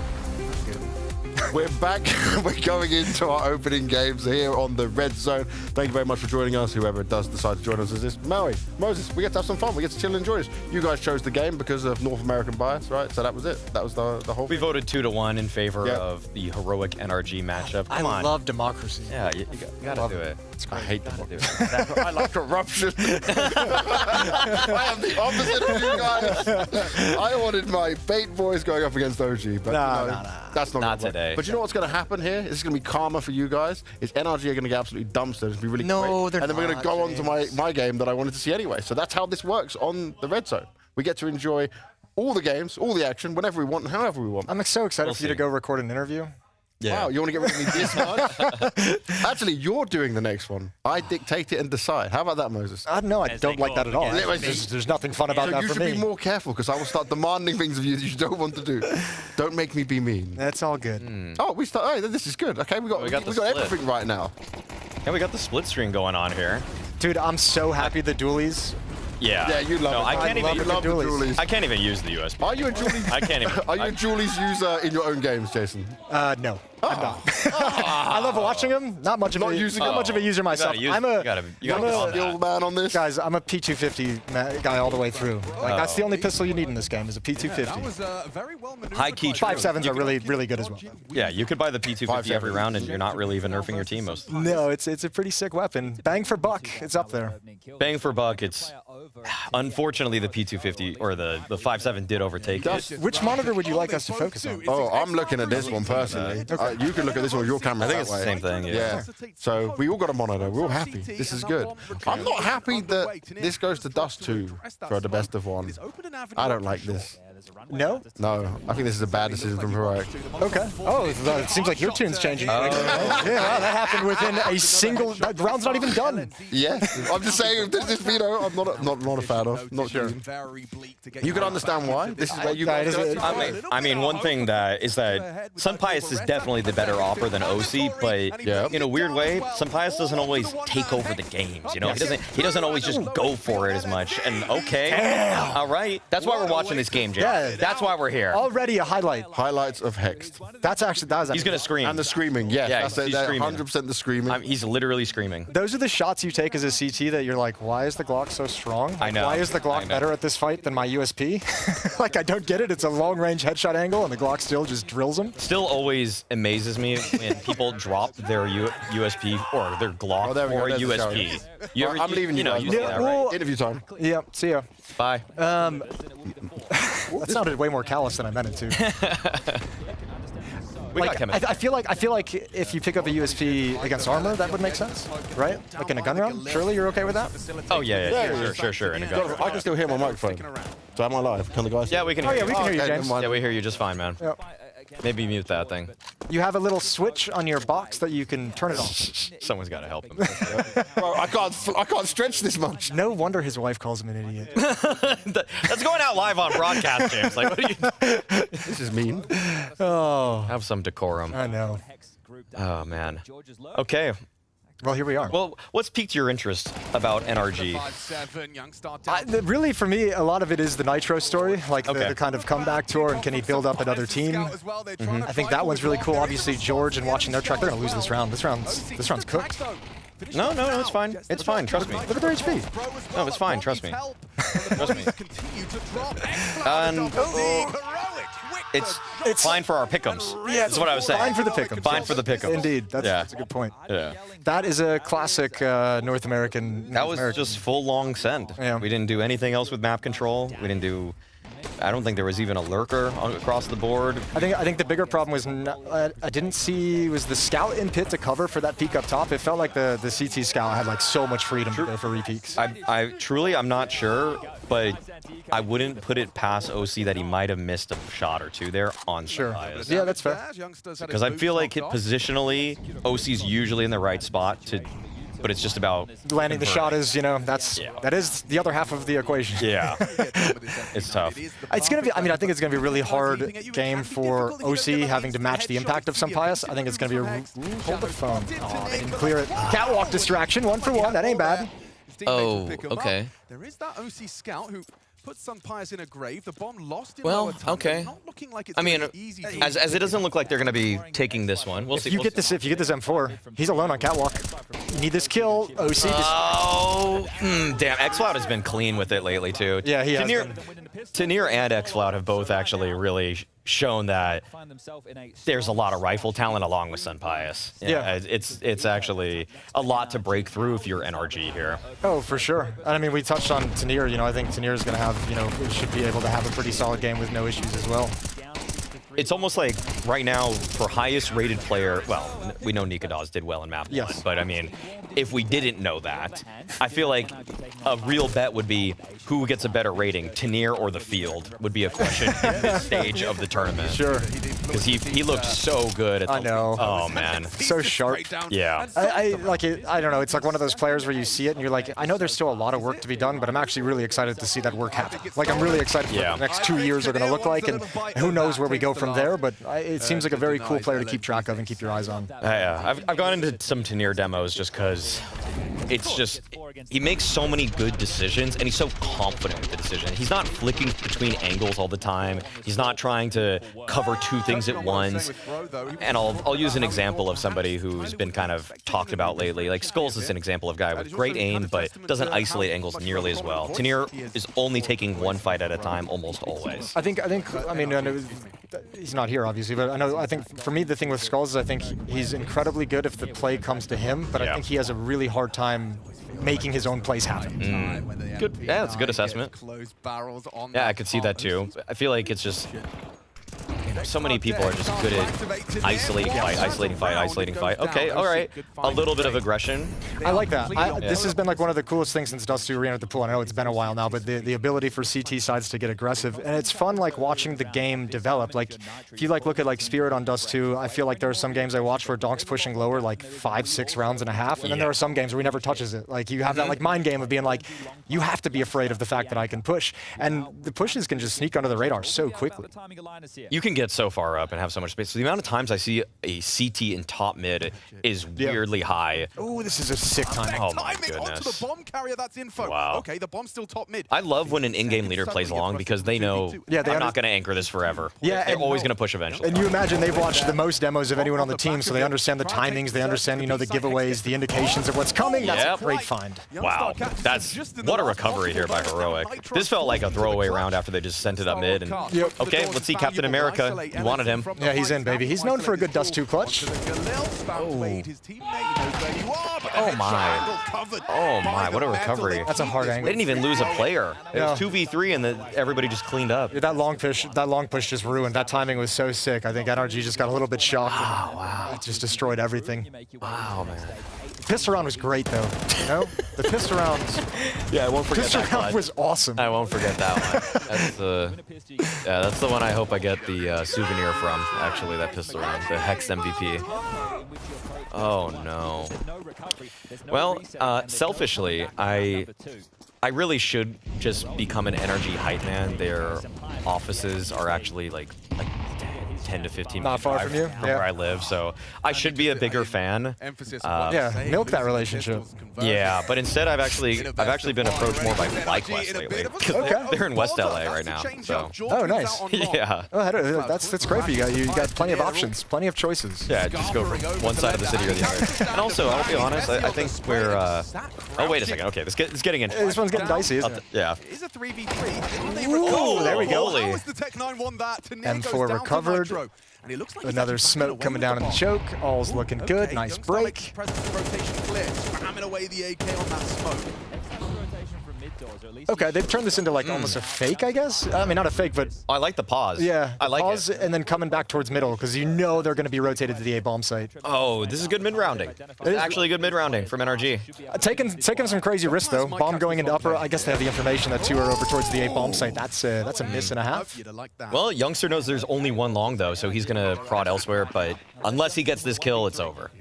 We're back. We're going into our opening games here on the Red Zone. Thank you very much for joining us. Whoever does decide to join us is this Maui, Moses. We get to have some fun. We get to chill and enjoy this. You guys chose the game because of North American bias, right? So that was it. That was the whole We thing. voted 2-1 in favor of the heroic NRG matchup. Come on. I love democracy. Yeah, you gotta do it. I hate democracy. I like corruption. I am the opposite of you guys. I wanted my bait boys going up against OG, but that's not today. But you know what's going to happen here? This is going to be karma for you guys. Is NRG are going to get absolutely dumpstered. It's going to be really quick. they're And then we're going to not, go on to my game that I wanted to see anyway. So that's how this works on the Red Zone. We get to enjoy all the games, all the action, whenever we want and however we want. I'm so excited for you to go record an interview. Yeah. Wow, you want to get rid of me this much? Actually, you're doing the next one. I dictate it and decide. How about that, Moses? I don't know. I don't like that at all. There's nothing fun about that you for should me. be more careful because I will start demanding things of you that you don't want to do. Don't make me be mean. That's all good. Oh, we start. Oh, this is good. Okay, we got everything right now. Yeah, we got the split screen going on here. Dude, I'm so happy the dualies. Yeah. Yeah, you love it. I can't even. You love the dualies. I can't even use the USB. Are you a dualies? I can't even. Are you a dualies user in your own games, Jason? No. I'm not. I love watching them. Not much of a user myself. I'm a skill man on this. Guys, I'm a P250 guy all the way through. Like that's the only pistol you need in this game is a P250. High key 5.7s are really good as well. Yeah, you could buy the P250 every round and you're not really even nerfing your team most of the time. No, it's a pretty sick weapon. Bang for buck, it's up there. Bang for buck, it's unfortunately the P250 or the 5.7 did overtake it. Which monitor would you like us to focus on? Oh, I'm looking at this one personally. You can look at this one with your camera. I think it's the same thing. Yeah. So we all got a monitor. We're all happy. This is good. I'm not happy that this goes to Dust 2 for the best of one. I don't like this. No? No. I think this is a bad decision from Heroic. Okay. Oh, it seems like your tune's changing. Yeah, wow, that happened within a single. The round's not even done. Yes. I'm just saying, this veto, I'm not a fan of. Not sure. You can understand why. This is where you guys I mean, one thing that is that Sunpius is definitely the better opper than OC, but in a weird way, Sunpius doesn't always take over the games. You know, he doesn't always just go for it as much. And all right, that's why we're watching this game, Jay. Yeah, that's why we're here. Already a highlight. Highlights of Hexed. He's gonna scream. And the screaming, yes. He's screaming. 100% the screaming. He's literally screaming. Those are the shots you take as a CT that you're like, why is the Glock so strong? I know. Why is the Glock better at this fight than my USP? Like, I don't get it. It's a long-range headshot angle, and the Glock still just drills them. Still always amazes me when people drop their USP or their Glock or USP. I'm leaving you guys. You know that, right? Interview time. Yeah, see ya. Bye. That sounded way more callous than I meant it to. I feel like if you pick up a USP against armor, that would make sense, right? Like in a gun round. Surely you're okay with that? Oh yeah, sure. In a gun round. I can still hear my microphone. So am I live? Can the guys? Yeah, we can. Oh yeah, we can hear you, James. Yeah, we hear you just fine, man. Yep. Maybe mute that thing. You have a little switch on your box that you can turn it on. Someone's got to help him. Bro, I can't stretch this much. No wonder his wife calls him an idiot. That's going out live on broadcast, James. Like, what are you? This is mean. Oh, have some decorum. I know. Oh man. Okay. Well, here we are. Well, what's piqued your interest about NRG? Really, for me, a lot of it is the Nitro story, like the kind of comeback tour, and can he build up another team? I think that one's really cool. Obviously, George and watching their track, they're gonna lose this round. This round's cooked. No, it's fine. It's fine. Trust me. Look at their HP. No, it's fine. Trust me. Trust me. And it's fine for our pick'ems. Yeah, that's what I was saying. Fine for the pick'ems. Fine for the pick'ems. Indeed, that's a good point. Yeah. That is a classic North American. That was just full long send. Yeah. We didn't do anything else with map control. We didn't do. I don't think there was even a lurker across the board. I think the bigger problem was I didn't see was the scout in pit to cover for that peek up top. It felt like the CT scout had like so much freedom to go for repeaks. I'm not sure, but I wouldn't put it past OC that he might have missed a shot or two there on Sunpius. Yeah, that's fair. Because I feel like positionally, OC's usually in the right spot but it's just about landing the shot is, that is the other half of the equation. Yeah. It's tough. It's going to be, I think it's going to be a really hard game for OC having to match the impact of Sunpius. I think it's going to be hold the phone. Oh, they didn't clear it. Catwalk distraction, 1 for 1. That ain't bad. Oh, okay. There is that OC scout who puts Sunpius in a grave. The bomb lost in Well, lower tunnel. okay. Not looking like it's I mean, gonna be easy to as it doesn't look like they're going to be taking this one. We'll see. If you get this M4, he's alone on catwalk. You need this kill. OC. Oh, damn. xCloud has been clean with it lately, too. Yeah, he has been. Tanir and xCloud have both actually really shown that there's a lot of rifle talent along with Sunpius. Yeah. It's actually a lot to break through if you're NRG here. Oh, for sure. And I mean, we touched on Tanir. You know, I think Tanir is going to have, you know, should be able to have a pretty solid game with no issues as well. It's almost like right now for highest rated player, well, we know Nemiga did well in map 1, but I mean, if we didn't know that, I feel like a real bet would be who gets a better rating, Tanir or the field, would be a question at this stage of the tournament. Sure. Because he looked so good at the, I know. Oh, man. So sharp. Yeah. I like it. I don't know. It's like one of those players where you see it and you're like, I know there's still a lot of work to be done, but I'm actually really excited to see that work happen. Like, I'm really excited for what the next 2 years are going to look like, and who knows where we go from there, but it seems like a very cool player to keep track of and keep your eyes on. Yeah, I've gone into some Tanir demos just because it's just, he makes so many good decisions and he's so confident with the decision. He's not flicking between angles all the time. He's not trying to cover 2 things at once. And I'll use an example of somebody who's been kind of talked about lately. Like Skulls is an example of a guy with great aim, but doesn't isolate angles nearly as well. Tanir is only taking 1 fight at a time almost always. I mean, I know he's not here obviously, but I think for me the thing with Skulls is I think he's incredibly good if the play comes to him, but I think he has a really hard time making his own plays happen. Good. Yeah, that's a good assessment. Yeah, I could see that too. I feel like it's just so many people are just good at isolating fight. Okay, all right. A little bit of aggression. I like that. This has been like one of the coolest things since Dust 2 re-entered the pool. I know it's been a while now, but the ability for CT sides to get aggressive, and it's fun like watching the game develop. Like if you like look at like Spirit on Dust 2, I feel like there are some games I watch where Donk's pushing lower like 5-6 rounds and a half, and then there are some games where he never touches it. Like you have that like mind game of being like, you have to be afraid of the fact that I can push, and the pushes can just sneak under the radar so quickly. You can get so far up and have so much space. So the amount of times I see a CT in top mid is weirdly high. Oh, this is a sick time. Oh my Onto goodness. the bomb carrier, that's info. Wow. Okay, the bomb's still top mid. I love when an in-game leader plays along because they know I'm not going to anchor this forever. Yeah, they're always going to push eventually. And you imagine they've watched the most demos of anyone on the team, so they understand the timings, they understand, you know, the giveaways, the indications of what's coming. That's a great find. Wow, that's what a recovery here by Heroic. This felt like a throwaway round after they just sent it up mid. And okay, let's see Captain America. You wanted him. Yeah, he's in, baby. He's known for a good Dust 2 clutch. Oh my. Oh my, what a recovery. That's a hard angle. They didn't even lose a player. It was 2v3 and everybody just cleaned up. That long push just ruined. That timing was so sick. I think NRG just got a little bit shocked. Oh, wow. It just destroyed everything. Wow, man. Pissed around was great though. You know? The pissed around. Yeah, I won't forget that. Pissed around was awesome. I won't forget that one. That's the one I hope I get the souvenir from, actually, that pistol round, the Hex MVP. Oh no. Well, selfishly, I really should just become an NRG hype man. Their offices are actually like 10 to 15 not far from you, where I live, so I should be a bigger fan. Yeah, milk that relationship. Yeah, but instead I've actually been approached more by FlyQuest lately. Okay. They're in West LA right now. So. Oh, nice. Yeah. Oh, that's great for you guys. You got plenty of options, plenty of choices. Yeah, just go from one side of the city or the other. And also, I'll be honest, I think we're. Oh, wait a second. Okay, it's getting into. This one's getting dicey, isn't it? Yeah. Is a 3v3. Ooh, there we go. How is the Tech 9 won that? M4 recovered. And it looks like another smoke coming down in the choke. All's looking good. Nice break. Rotation clear. Spamming away the AK on that smoke. Okay, they've turned this into like almost a fake, I guess. I mean, not a fake, but I like the pause. Yeah, I like pause it. And then coming back towards middle because you know they're going to be rotated to the A bomb site. Oh, this is good mid rounding. Actually, good mid rounding from NRG. Taking some crazy risks though. Bomb going into upper. I guess they have the information that 2 are over towards the A bomb site. That's a miss and a half. Well, Youngster knows there's only one long though, so he's gonna prod elsewhere. But unless he gets this kill, it's over.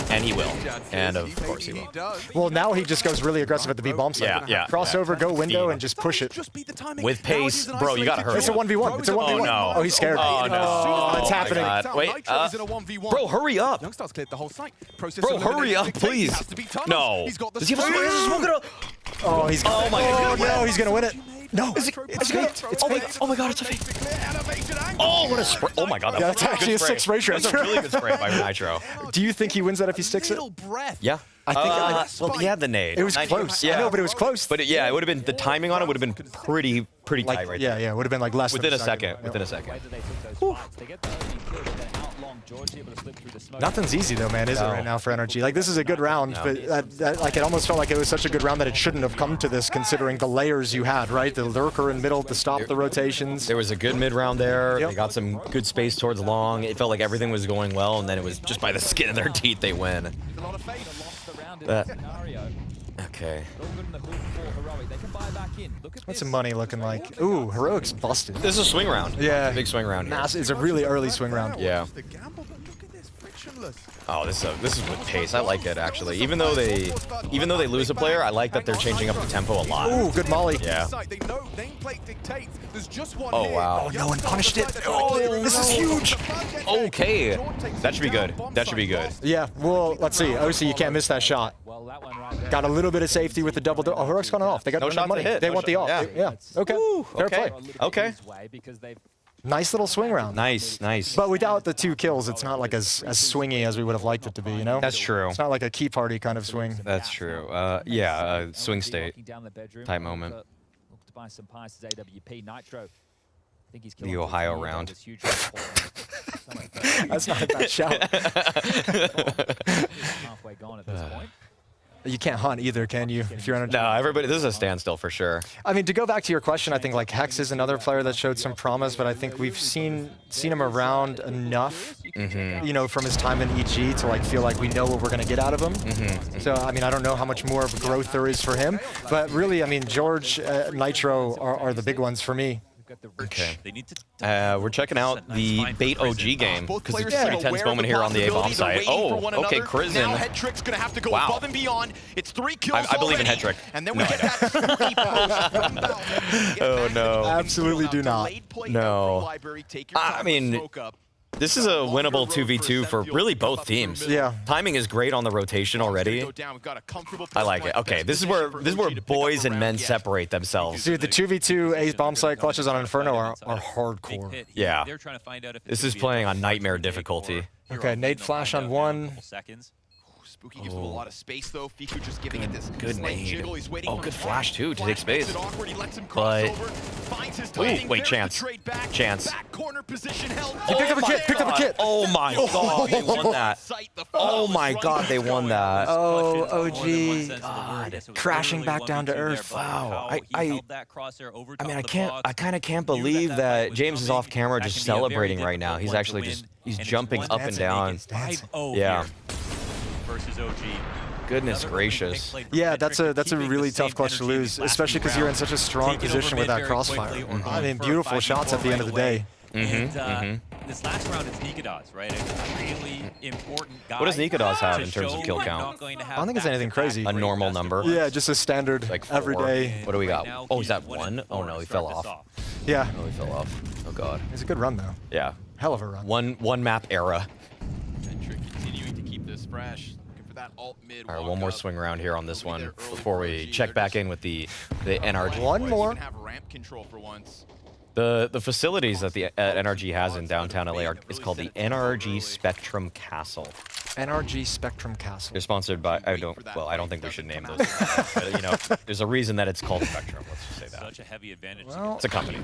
And he will. And of course he will. Well, now he just goes really aggressive at the B bomb site. Yeah. Crossover, go window, and just push it. With pace. Bro, you gotta hurry. It's a 1v1. It's a 1v1. Oh, no. Oh, he's scared. Oh, no. It's happening. Wait, bro, hurry up. Bro, hurry up, please. No. Does he have a smoke? Oh, he's. Oh, my God. Oh, no, he's going to win it. No, it's faked. Oh my god, it's a fake. Oh, what a spray. Oh my god, that's actually a 6 ratio. That's a really good spray by Nitro. Do you think he wins that if he sticks it? Yeah. I think well, he had the nade. It was close. Yeah. I know, but it was close. But yeah, it would have been, the timing on it would have been pretty tight right there. Yeah, it would have been like less Within than a second. Within a second. Nothing's easy though, man, is it right now for NRG? Like this is a good round, but like it almost felt like it was such a good round that it shouldn't have come to this, considering the layers you had, right? The lurker in middle to stop the rotations. There was a good mid round there. They got some good space towards long. It felt like everything was going well, and then it was just by the skin of their teeth they win. Okay. What's the money looking like? Ooh, Heroic's busted. This is a swing round. Yeah. Big swing round here. It's a really early swing round. Yeah. Oh, this is with pace. I like it actually. Even though they lose a player, I like that they're changing up the tempo a lot. Ooh, good molly. Yeah. Oh wow. Oh, no one punished it. Oh, this is huge. Okay. That should be good. That should be good. Yeah. Well, let's see. OC, you can't miss that shot. Got a little bit of safety with the double. Oh, Heroic's gone off. They got no shot money. To hit. They want the off. Yeah. Okay. Ooh, Fair okay. play. Okay. Nice little swing round. Nice. But without the 2 kills, it's not like as swingy as we would have liked it to be, you know? That's true. It's not like a key party kind of swing. That's true. Swing state type moment. The Ohio round. That's not a bad shout. You can't hunt either, can you? If you're on a No, everybody. This is a standstill for sure. I mean, to go back to your question, I think like Hex is another player that showed some promise, but I think we've seen him around enough, you know, from his time in EG to like feel like we know what we're gonna get out of him. So I mean, I don't know how much more of growth there is for him, but really, I mean, George, Nitro are the big ones for me. Okay. We're checking out the Bait OG game because it's a pretty tense moment here on the A-bomb side. Oh, okay, Crizzen. Now Headtrick's gonna have to go above and beyond. It's 3 kills I believe in Headtrick. And then we get that spooky post. Oh no. Absolutely do not. No. I mean, this is a winnable 2v2 for really both teams. Yeah. Timing is great on the rotation already. I like it. Okay, this is where boys and men separate themselves. Dude, the 2v2 ace bomb site clutches on Inferno are hardcore. Yeah. This is playing on nightmare difficulty. Okay, Nate flash on 1. Spooky gives him a lot of space though. Fiku just giving it this good nade. Jiggle. He's waiting good flash too to take space. But wait, chance. Back corner position held. He picked up a kit. Picked up a kit. Oh my god, they won that. Oh my god, they won that. Oh, OG. God. Crashing back down to earth. Wow. I mean, I kind of can't believe that James is off camera just celebrating right now. He's actually he's jumping up and down. Yeah. Versus OG. Goodness gracious. Yeah, that's a really tough clutch to lose, especially because you're in such a strong position with that crossfire. I mean, beautiful shots at the end of the day. This last round is Nikados, right? A really important guy. What does Nikados have in terms of kill count? I don't think it's anything crazy. A normal number? Yeah, just a standard, like everyday. What do we got? Oh, is that 1? Oh no, he fell off. Yeah. Oh, he fell off. Oh god. It's a good run though. Yeah. Hell of a run. One map era. Continuing to keep this fresh. All right, one more swing round here on this one before we check back in with the NRG. One more. The facilities that the NRG has in downtown LA is called the NRG Spectrum Castle. NRG Spectrum Castle. They're sponsored by I don't think we should name those. But, you know, there's a reason that it's called Spectrum. Let's just say that. Such a heavy advantage. Well, it's a company.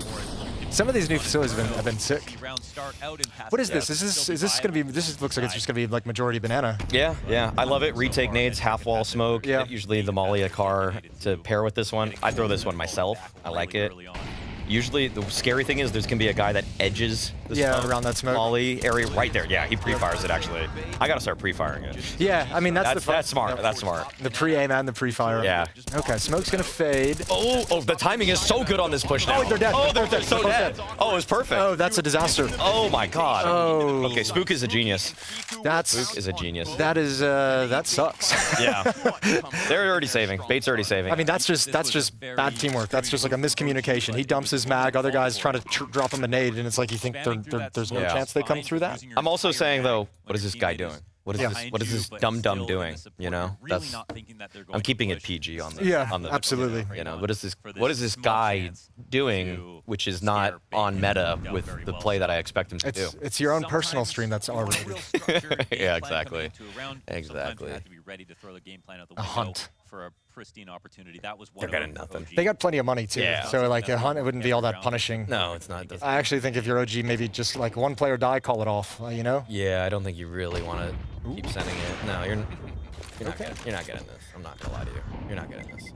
Some of these new facilities have been sick. What is this? Is this gonna be? This looks like it's just gonna be like majority banana. Yeah. I love it. Retake nades, half wall smoke. Yeah. Usually the molly a car to pair with this one. I throw this one myself. I like it. Usually, the scary thing is there's going to be a guy that edges the around that smoke molly area right there. Yeah, he pre-fires it, actually. I got to start pre-firing it. Yeah, I mean, that's smart. That's smart. The pre-aim and the pre-fire. Yeah. Okay, smoke's going to fade. Oh, the timing is so good on this push now. Oh, they're dead. Oh, they're so dead. Oh, it was perfect. Oh, that's a disaster. Oh, my God. Oh. Okay, Spook is a genius. Spook is a genius. That sucks. Yeah. They're already saving. Bait's already saving. I mean, that's just bad teamwork. That's just like a miscommunication. He dumps his mag, other guys trying to drop him a nade, and it's like you think there's no chance they come through that. I'm also saying, though, what is this guy doing? What is this dumb doing? You know, that's. I'm keeping it PG on the. Yeah, on the, absolutely. You know, what is this guy doing, which is not on meta with the play that I expect him to do? It's your own personal stream that's R-rated. Yeah, exactly. Exactly. A hunt. For a pristine opportunity. That was one. They're getting nothing. They got plenty of money too, Yeah. so like a hunt, it wouldn't be all that punishing. No, it's not. I actually think if you're OG, maybe just like one player die, call it off. You know? Yeah, I don't think you really want to keep sending it. No, you're not getting this. I'm not gonna lie to you. You're not getting this.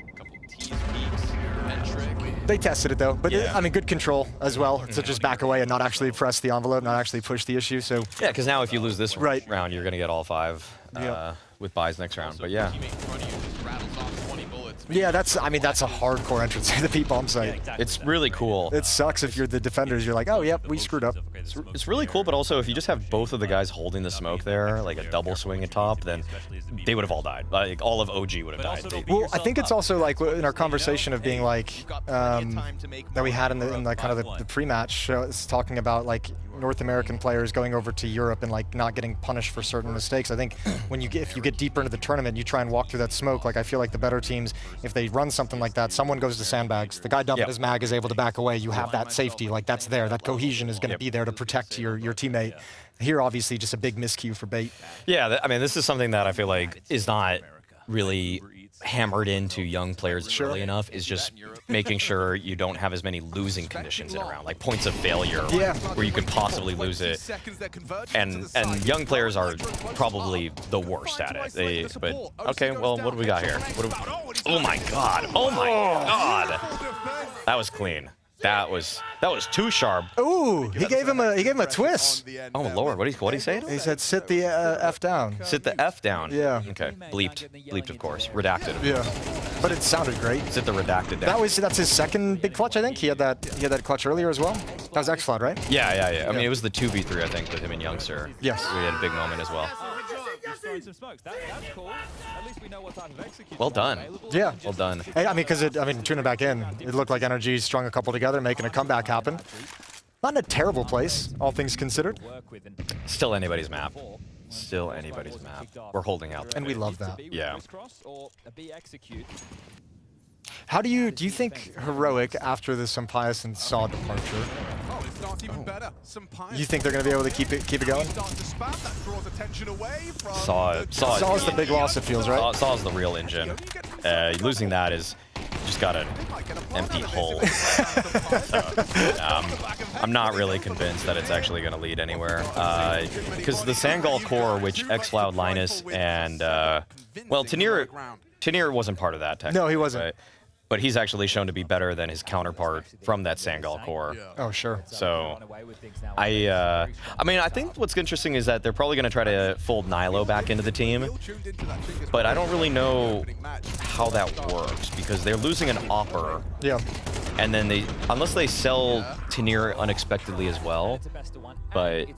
They tested it though, but Yeah. I mean, good control as well to just back away and not actually press the envelope, not actually push the issue. So yeah, because now if you lose this round, you're gonna get all 5 with buys next round. But yeah. Yeah, that's a hardcore entrance to the Pete Bomb site. It's really cool. It sucks if you're the defenders. You're like, oh, yep, we screwed up. It's really cool, but also if you just have both of the guys holding the smoke there, like a double swing at top, then they would have all died. Like all of OG would have died. Well, I think it's also like in our conversation of being like that we had in the kind of the pre-match, it's talking about like North American players going over to Europe and like not getting punished for certain mistakes. I think when if you get deeper into the tournament, you try and walk through that smoke. Like I feel like the better teams, if they run something like that, someone goes to sandbags, the guy dumping his mag is able to back away. You have that safety, like that's there. That cohesion is going to be there to protect your teammate. Here, obviously, just a big miscue for bait. Yeah, I mean, this is something that I feel like is not really hammered into young players early enough, is just making sure you don't have as many losing conditions in a round, like points of failure, where you could possibly lose it. And young players are probably the worst at it. But okay, well, what do we got here? Oh my god! Oh my god! That was clean. That was too sharp. Ooh, he gave him a twist. Oh Lord, what did he say? He said, "Sit the F down." Sit the F down. Yeah. Okay. Bleeped, of course. Redacted. Yeah. But it sounded great. Sit the redacted down. That's his second big clutch, I think. He had that clutch earlier as well. That was X-Flood, right? Yeah. I mean, it was the 2v3, I think, with him and Youngster. Yes. We had a big moment as well. Well done. Yeah. Well done. I mean, because tuning back in, it looked like NRG strung a couple together, making a comeback happen. Not in a terrible place, all things considered. Still anybody's map. Still anybody's map. We're holding out there. And we love that. Yeah. How do you think Heroic, after the Sampias and Saw departure, you think they're going to be able to keep it going? Saw is the big loss, it feels, right? Saw's the real engine. Losing that is just got an empty hole. I'm not really convinced that it's actually going to lead anywhere. Because the Sangol core, which Xcloud, Linus, and Tanir wasn't part of that technically. No, he wasn't. Right? But he's actually shown to be better than his counterpart from that Sangol core. Oh, sure. So, I mean, I think what's interesting is that they're probably going to try to fold Nilo back into the team, but I don't really know how that works because they're losing an Opper. Yeah. And then unless they sell Tanir unexpectedly as well, but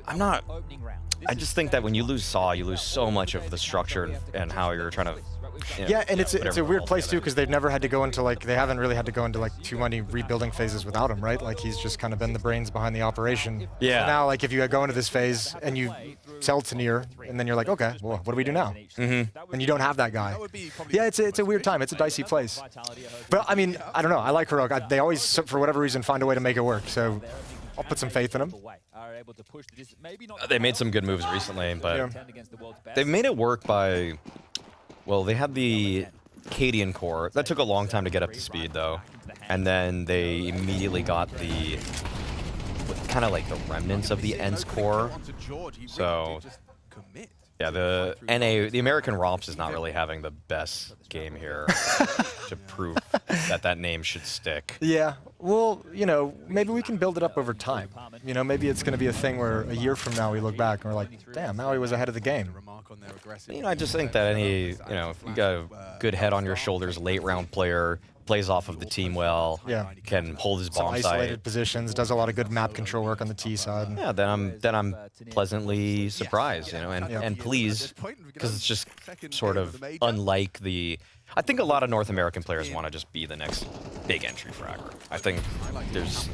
I just think that when you lose Saw, you lose so much of the structure and how you're trying to. Yeah, and it's a weird place too because they've never had to go into they haven't really had to go into too many rebuilding phases without him, right? Like he's just kind of been the brains behind the operation. Yeah. So now, if you go into this phase and you sell Tanir, and then you're like, okay, well, what do we do now? Mm-hmm. And you don't have that guy. Yeah, it's a weird time. It's a dicey place. But I mean, I don't know. I like Heroic. They always, for whatever reason, find a way to make it work. So I'll put some faith in them. They made some good moves recently, but they've made it work by. Well, they had the Cadian core. That took a long time to get up to speed, though. And then they immediately got the kind of like the remnants of the ENS core. So, yeah, the American ROPS is not really having the best game here to prove that name should stick. Yeah, well, maybe we can build it up over time. Maybe it's going to be a thing where a year from now we look back and we're like, damn, Maui was ahead of the game. I just think that if you got a good head on your shoulders, late round player, plays off of the team well, can hold his bomb site. Isolated positions, does a lot of good map control work on the T side. Yeah, then I'm pleasantly surprised, and pleased because it's just sort of unlike the. I think a lot of North American players want to just be the next big entry for aggro. I think there's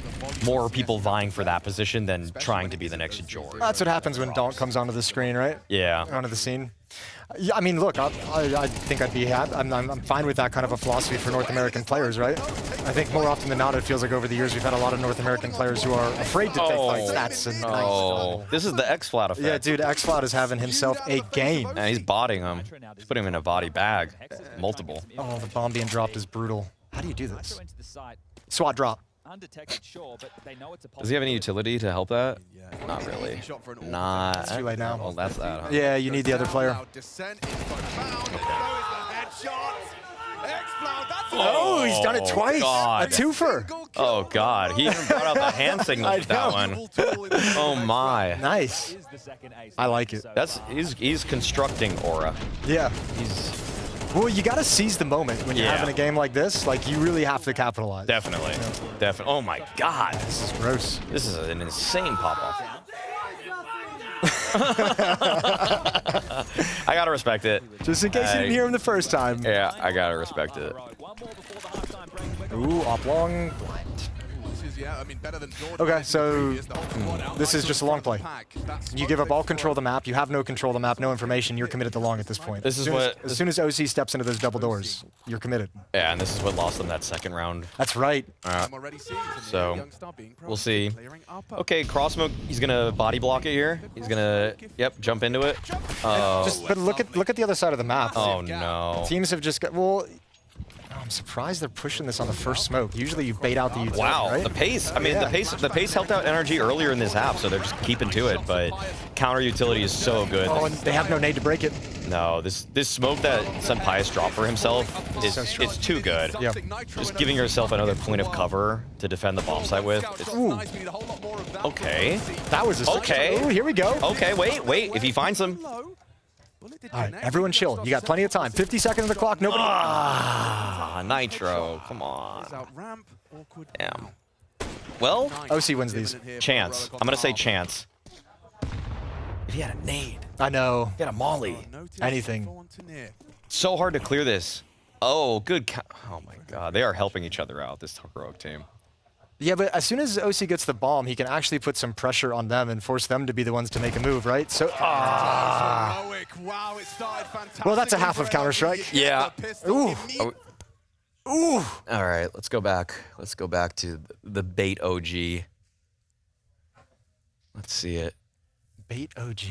more people vying for that position than trying to be the next George. That's what happens when Donk comes onto the screen, right? Yeah. Onto the scene. Yeah, I mean, look, I think I'd be happy. I'm fine with that kind of a philosophy for North American players, right? I think more often than not, it feels like over the years we've had a lot of North American players who are afraid to take fight stats. And this is the X-Flat effect. Yeah, dude, X-Flat is having himself a game. And he's botting him. He's putting him in a body bag. Multiple. Oh, the bomb being dropped is brutal. How do you do this? SWAT drop. Does he have any utility to help that? Not really. Nah. It's too late now. Well, that's that. Huh? Yeah, you need the other player. Oh, he's done it twice. God. A twofer. Oh, God. He even brought out the hand signal with that one. Oh, my. Nice. I like it. He's constructing aura. Yeah. Well, you got to seize the moment when you're Yeah. having a game like this. Like, you really have to capitalize. Definitely. Definitely. Oh, my God. This is gross. This is an insane pop-off. I gotta respect it. Just in case you didn't hear him the first time. Yeah, I gotta respect it. Ooh, oblong. Okay, so this is just a long play. You give up all control of the map. You have no control of the map, no information. You're committed to long at this point. This is as soon as OC steps into those double doors, you're committed. Yeah, and this is what lost them that second round. That's right. So we'll see. Okay, cross smoke. He's gonna body block it here. He's gonna jump into it. But look at the other side of the map. Oh no. Teams have just got I'm surprised they're pushing this on the first smoke. Usually you bait out the utility, Wow, right? the pace. I mean, the pace helped out NRG earlier in this half, so they're just keeping to it. But counter utility is so good. Oh, and they have no nade to break it. No, this smoke that Senpai's dropped for himself is it's too good. Yeah. Just giving yourself another point of cover to defend the bomb site with. Okay. That was a okay. Ooh, here we go. Okay, wait. If he finds him. All right, everyone chill. You got plenty of time. 50 seconds on the clock. Nobody. Nitro. Come on. Damn. Well, OC wins these. Chance. I'm gonna say chance. If he had a nade. I know. He had a molly. Anything. So hard to clear this. Oh, good. Oh my God. They are helping each other out, this heroic team. Yeah, but as soon as OC gets the bomb, he can actually put some pressure on them and force them to be the ones to make a move, right? So, well, that's a half of Counter-Strike. Yeah. Ooh. Ooh. All right, let's go back. Let's go back to the bait OG. Let's see it. Bait OG.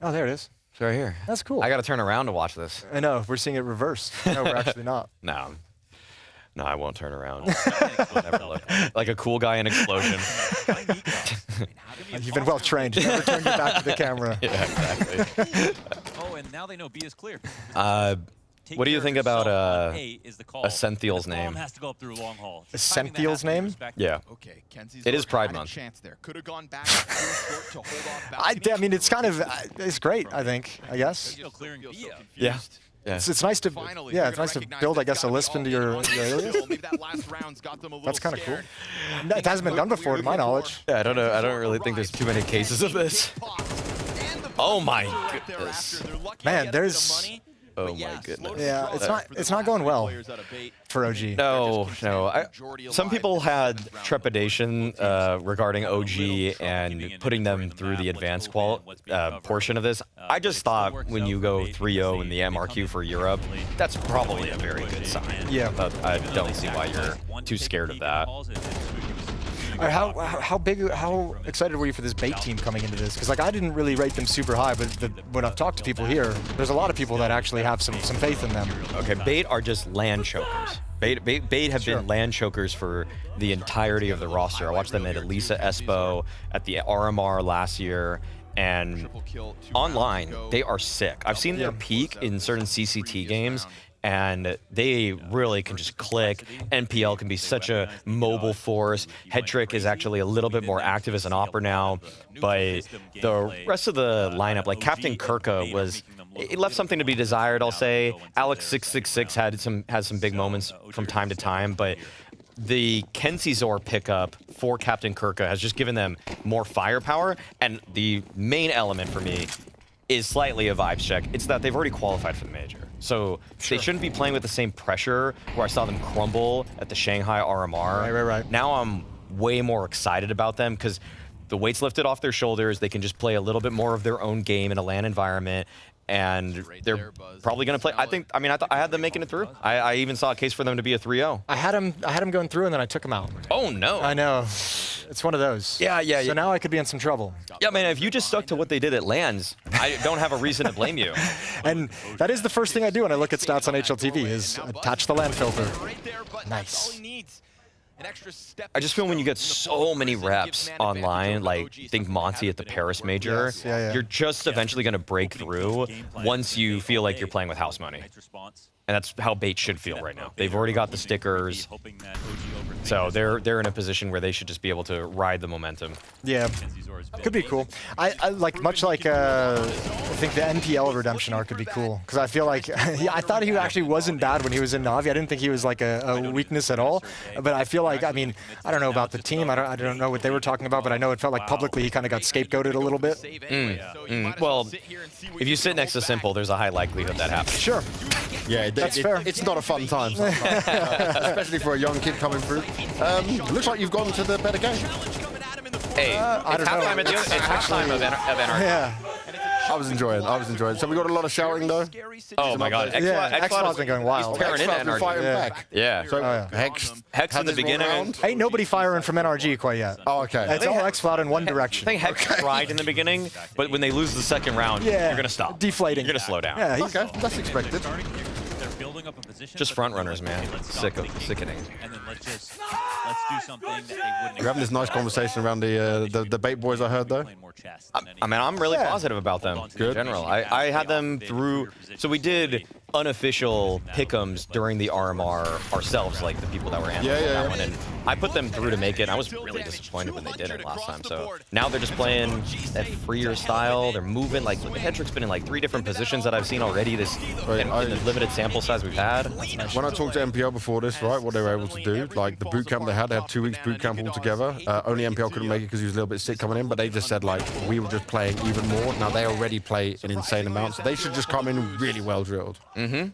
Oh, there it is. It's right here. That's cool. I got to turn around to watch this. I know. We're seeing it reversed. No, we're actually not. No, I won't turn around. Never look. Like a cool guy in Explosion. You've been well trained. Never turn your back to the camera. Yeah, exactly. Oh, and now they know B is clear. What do you think about Ascenthiel's name? Ascenthiel's name? Yeah. It is Pride Month. I mean, it's kind of, it's great, I think, I guess. Yeah. It's nice to, it's nice to build, I guess, a Lisp into your alias. That's kind of cool. It hasn't been done before, to my knowledge. Yeah, I don't know. I don't really think there's too many cases of this. Oh my goodness. Man, there's. Oh my goodness. Yeah, it's not going well for OG. No. Some people had trepidation regarding OG and putting them through the advanced portion of this. I just thought when you go 3-0 in the MRQ for Europe, that's probably a very good sign. Yeah. But I don't see why you're too scared of that. How excited were you for this bait team coming into this? Because like I didn't really rate them super high, but when I've talked to people here, there's a lot of people that actually have some faith in them. Okay, bait are just land chokers. Bait have been land chokers for the entirety of the roster. I watched them at Elisa Espo, at the RMR last year, and online, they are sick. I've seen their peak in certain CCT games, and they really can just click. NPL can be such a mobile force. Headtrick is actually a little bit more active as an opera now, but the rest of the lineup, like Captain Kirka it left something to be desired, I'll say. Alex666 has some big moments from time to time, but the Kensizor pickup for Captain Kirka has just given them more firepower, and the main element for me is slightly a vibes check. It's that they've already qualified for the major. So they shouldn't be playing with the same pressure where I saw them crumble at the Shanghai RMR. Right. Now I'm way more excited about them because the weight's lifted off their shoulders. They can just play a little bit more of their own game in a LAN environment. And they're probably going to play. I had them making it through. I even saw a case for them to be a 3-0. I had him going through, and then I took him out. Oh, no. I know. It's one of those. Yeah. So now I could be in some trouble. Yeah, man, if you just stuck to what they did at LANs, I don't have a reason to blame you. And that is the first thing I do when I look at stats on HLTV is attach the LAN filter. Nice. I just feel when you get so many reps online, like think Monty at the Paris Major, you're just eventually going to break through once you feel like you're playing with house money. And that's how Bait should feel right now. They've already got the stickers, so they're in a position where they should just be able to ride the momentum. Yeah, could be cool. I like much like I think the NPL redemption arc could be cool because I feel like I thought he actually wasn't bad when he was in Navi. I didn't think he was like a weakness at all. But I feel like I don't know about the team. I don't know what they were talking about, but I know it felt like publicly he kind of got scapegoated a little bit. Well, if you sit next to Simple, there's a high likelihood that happens. Sure. Yeah, that's fair. It's not a fun time, especially for a young kid coming through. Looks like you've gone to the better game. Hey, it's halftime of NRG. Yeah. I was enjoying it. So we got a lot of shouting though. Oh my God, X-Cloud's been going wild. He's tearing into NRG. Fighting back. Yeah. So Hex in the beginning. Ain't nobody firing from NRG quite yet. Oh, okay. It's all X-Cloud in one direction. I think Hex tried in the beginning, but when they lose the second round, you're gonna stop. Deflating. You're gonna slow down. Yeah, okay, that's expected. Just front runners, man. Sickening. And then let's do something that they wouldn't. You're having this nice conversation around the Bait boys. I heard though. I'm really positive about them in general. I had them through. So we did unofficial pick'ems during the RMR ourselves, like the people that were handling that one, and I put them through to make it. I was really disappointed when they didn't last time. So now they're just playing that freer style. They're moving like Hedrick's been in like 3 different positions that I've seen already. This in the limited sample size we've had. When I talked to MPL before this, right, what they were able to do, like the boot camp they had 2 weeks boot camp all together. Only MPL couldn't make it because he was a little bit sick coming in, but they just said like we were just playing even more. Now they already play an insane amount, so they should just come in really well drilled. Mm-hmm.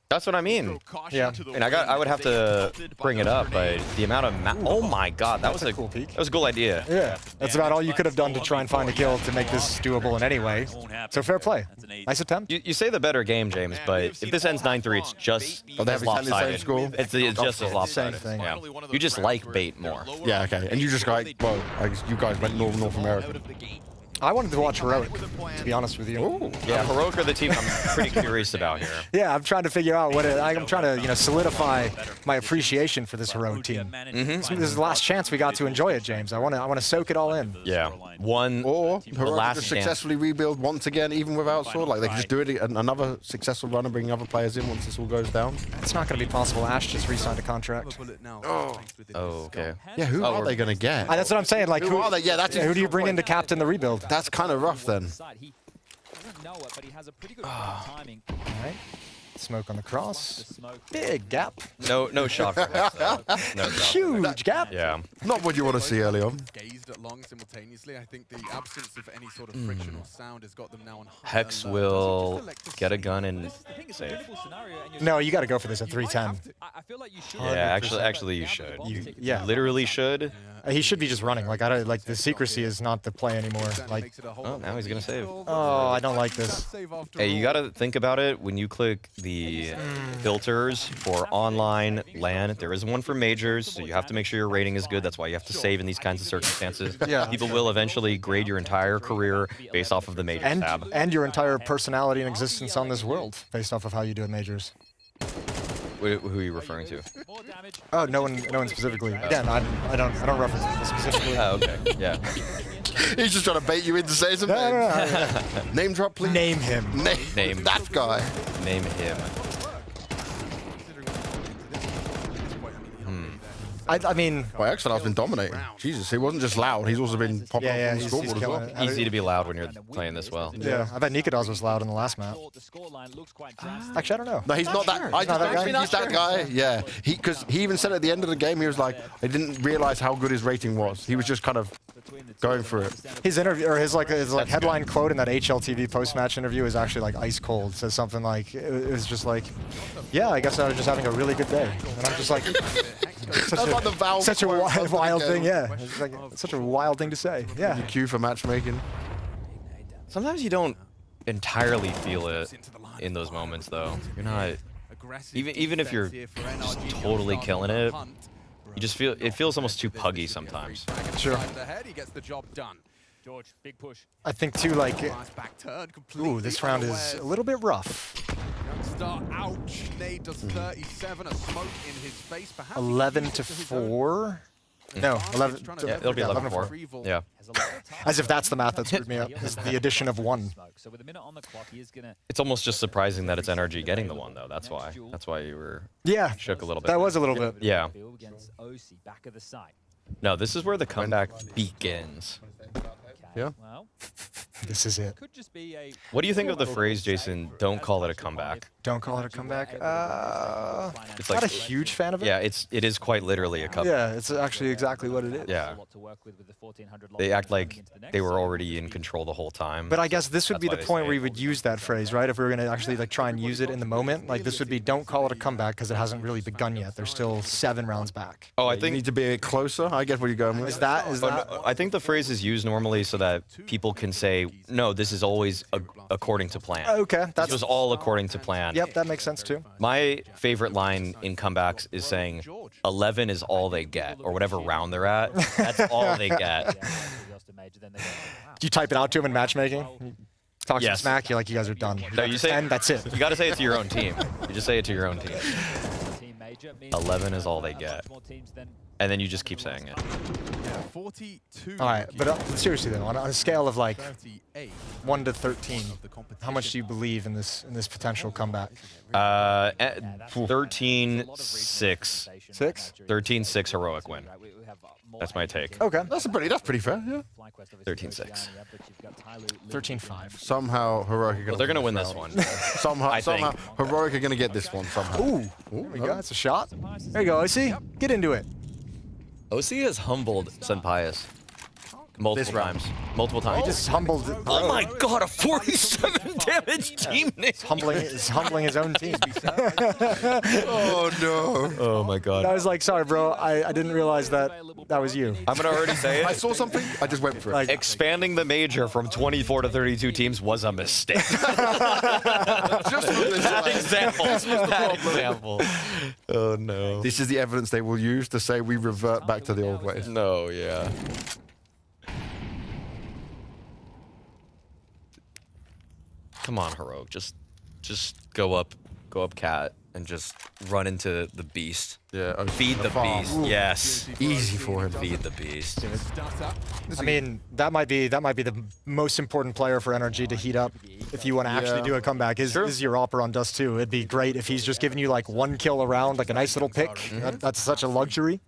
That's what I mean. Yeah. And I would have to bring it up, but the amount of oh my God, that was a cool peak. That was a cool idea. Yeah, that's about all you could have done to try and find a kill to make this doable in any way. So fair play. Nice attempt. You say the better game, James, but if this ends 9-3, it's just as lopsided. It's just as lopsided. Same thing. Yeah. You just like Bait more. Yeah, okay. And you just like, well, I guess you guys went North America. I wanted to watch Heroic, to be honest with you. Ooh, yeah, Heroic are the team I'm pretty curious about here. Yeah, I'm trying to figure out what I'm trying to solidify my appreciation for this Heroic team. This is the last chance we got to enjoy it, James. I want to soak it all in. Yeah, or Heroic last just successfully rebuild once again, even without Sword. Like they can just do it another successful run and bring other players in once this all goes down. It's not going to be possible. Ash just re-signed a contract. Oh, okay. Yeah, who are they going to get? That's what I'm saying. Like, who are they? Yeah, who do you bring in to captain the rebuild? That's kind of rough then. All right. Smoke on the cross. Big gap. No shot for Hex. No shot. Huge gap. Yeah. Not what you want to see early on. Gazed at long simultaneously. I think the absence of any sort of friction or sound has got them now on high Hex will get a gun and save. No, you got to go for this at 310. Yeah, actually you should. Yeah, literally should. He should be just running. Like the secrecy is not the play anymore. Like, oh, now he's gonna save. Oh, I don't like this. Hey, you gotta think about it when you click the filters for online LAN. There is one for majors, so you have to make sure your rating is good. That's why you have to save in these kinds of circumstances. Yeah. People will eventually grade your entire career based off of the majors tab. And your entire personality and existence on this world based off of how you do in majors. Who are you referring to? Oh, no one specifically. Again, I don't reference it specifically. Oh, okay. Yeah. He's just trying to bait you into saying something. No. Name drop, please. Name him. Name that guy. Name him. I mean... Well, X-File's been dominating. Jesus, he wasn't just loud. He's also been popping up on the scoreboard as well. Easy to be loud when you're playing this well. Yeah, I bet Nikados was loud in the last map. Actually, I don't know. No, he's not that. I just don't think he's that guy. Yeah, because he even said at the end of the game, he was like, I didn't realize how good his rating was. He was just kind of Going for it. His interview, or his headline quote in that HLTV post-match interview is actually like ice cold. Says something like, it was just like, yeah, I guess I was just having a really good day. And I'm just like, such a wild thing, yeah. It's like, such a wild thing to say, yeah. The cue for matchmaking. Sometimes you don't entirely feel it in those moments, though. You're not, even if you're just totally killing it, you just feel, it feels almost too puggy sometimes. Sure. He gets the job done. George, big push. I think too, like, ooh, this round is a little bit rough. Youngster, ouch. Nade does 37, a smoke in his face. 11-4. No, 11. Yeah, it'll be 11-4. Yeah. As if that's the math that screwed me up. Is the addition of 1. It's almost just surprising that it's NRG getting the 1, though. That's why. That's why you were shook a little bit. That was a little bit. Yeah. No, this is where the comeback begins. Yeah. This is it. What do you think of the phrase, Jason, don't call it a comeback? Don't call it a comeback? It's not a huge fan of it. Yeah, it is quite literally a comeback. Yeah, it's actually exactly what it is. Yeah. They act like they were already in control the whole time. But I guess this would be the point where you would use that phrase, right? If we were going to actually like try and use it in the moment, like this would be don't call it a comeback because it hasn't really begun yet. There's still 7 rounds back. Oh, I You think need to be a bit closer. I get where you're going with. Is that? I think the phrase is used normally so that people can say, no, this is always according to plan. Okay, This was all according to plan. Yep, that makes sense too. My favorite line in comebacks is saying 11 is all they get, or whatever round they're at. That's all they get. Do you type it out to him in matchmaking? Talk some smack, you're like, you guys are done. No, you say 10, that's it. You got to say it to your own team. You just say it to your own team. 11 is all they get. And then you just keep saying it. 42. All right, but seriously though, on a scale of like 1 to 13, how much do you believe in this potential comeback? 13-6. 6? 13-6 heroic win. That's my take. Okay, that's pretty fair. Yeah. 13-6. 13-5. Somehow Heroic are Well, they're gonna win this one. somehow Heroic are gonna get this one somehow. Ooh, there we go. That's a shot. There you go, OC. Get into it. OC has humbled Senpaius multiple times. Multiple times. He just humbled. Oh my god, a 47 damage team name. He's humbling his own team. Oh no. Oh my god. I was like, sorry, bro. I didn't realize that was you. I'm gonna already say it. I saw something. I just went for it. Like, expanding the major from 24 to 32 teams was a mistake. Just for this That example. Oh no. This is the evidence they will use to say we revert back to the old ways. No, yeah. Come on, Heroic. Just go up cat and just run into the beast. Yeah. Feed the beast. Ooh. Yes. Easy for him. Feed the beast. I mean, that might be the most important player for NRG to heat up if you want to actually do a comeback. Is your Opera on Dust 2. It'd be great if he's just giving you like 1 kill a round, like a nice little pick. That's such a luxury.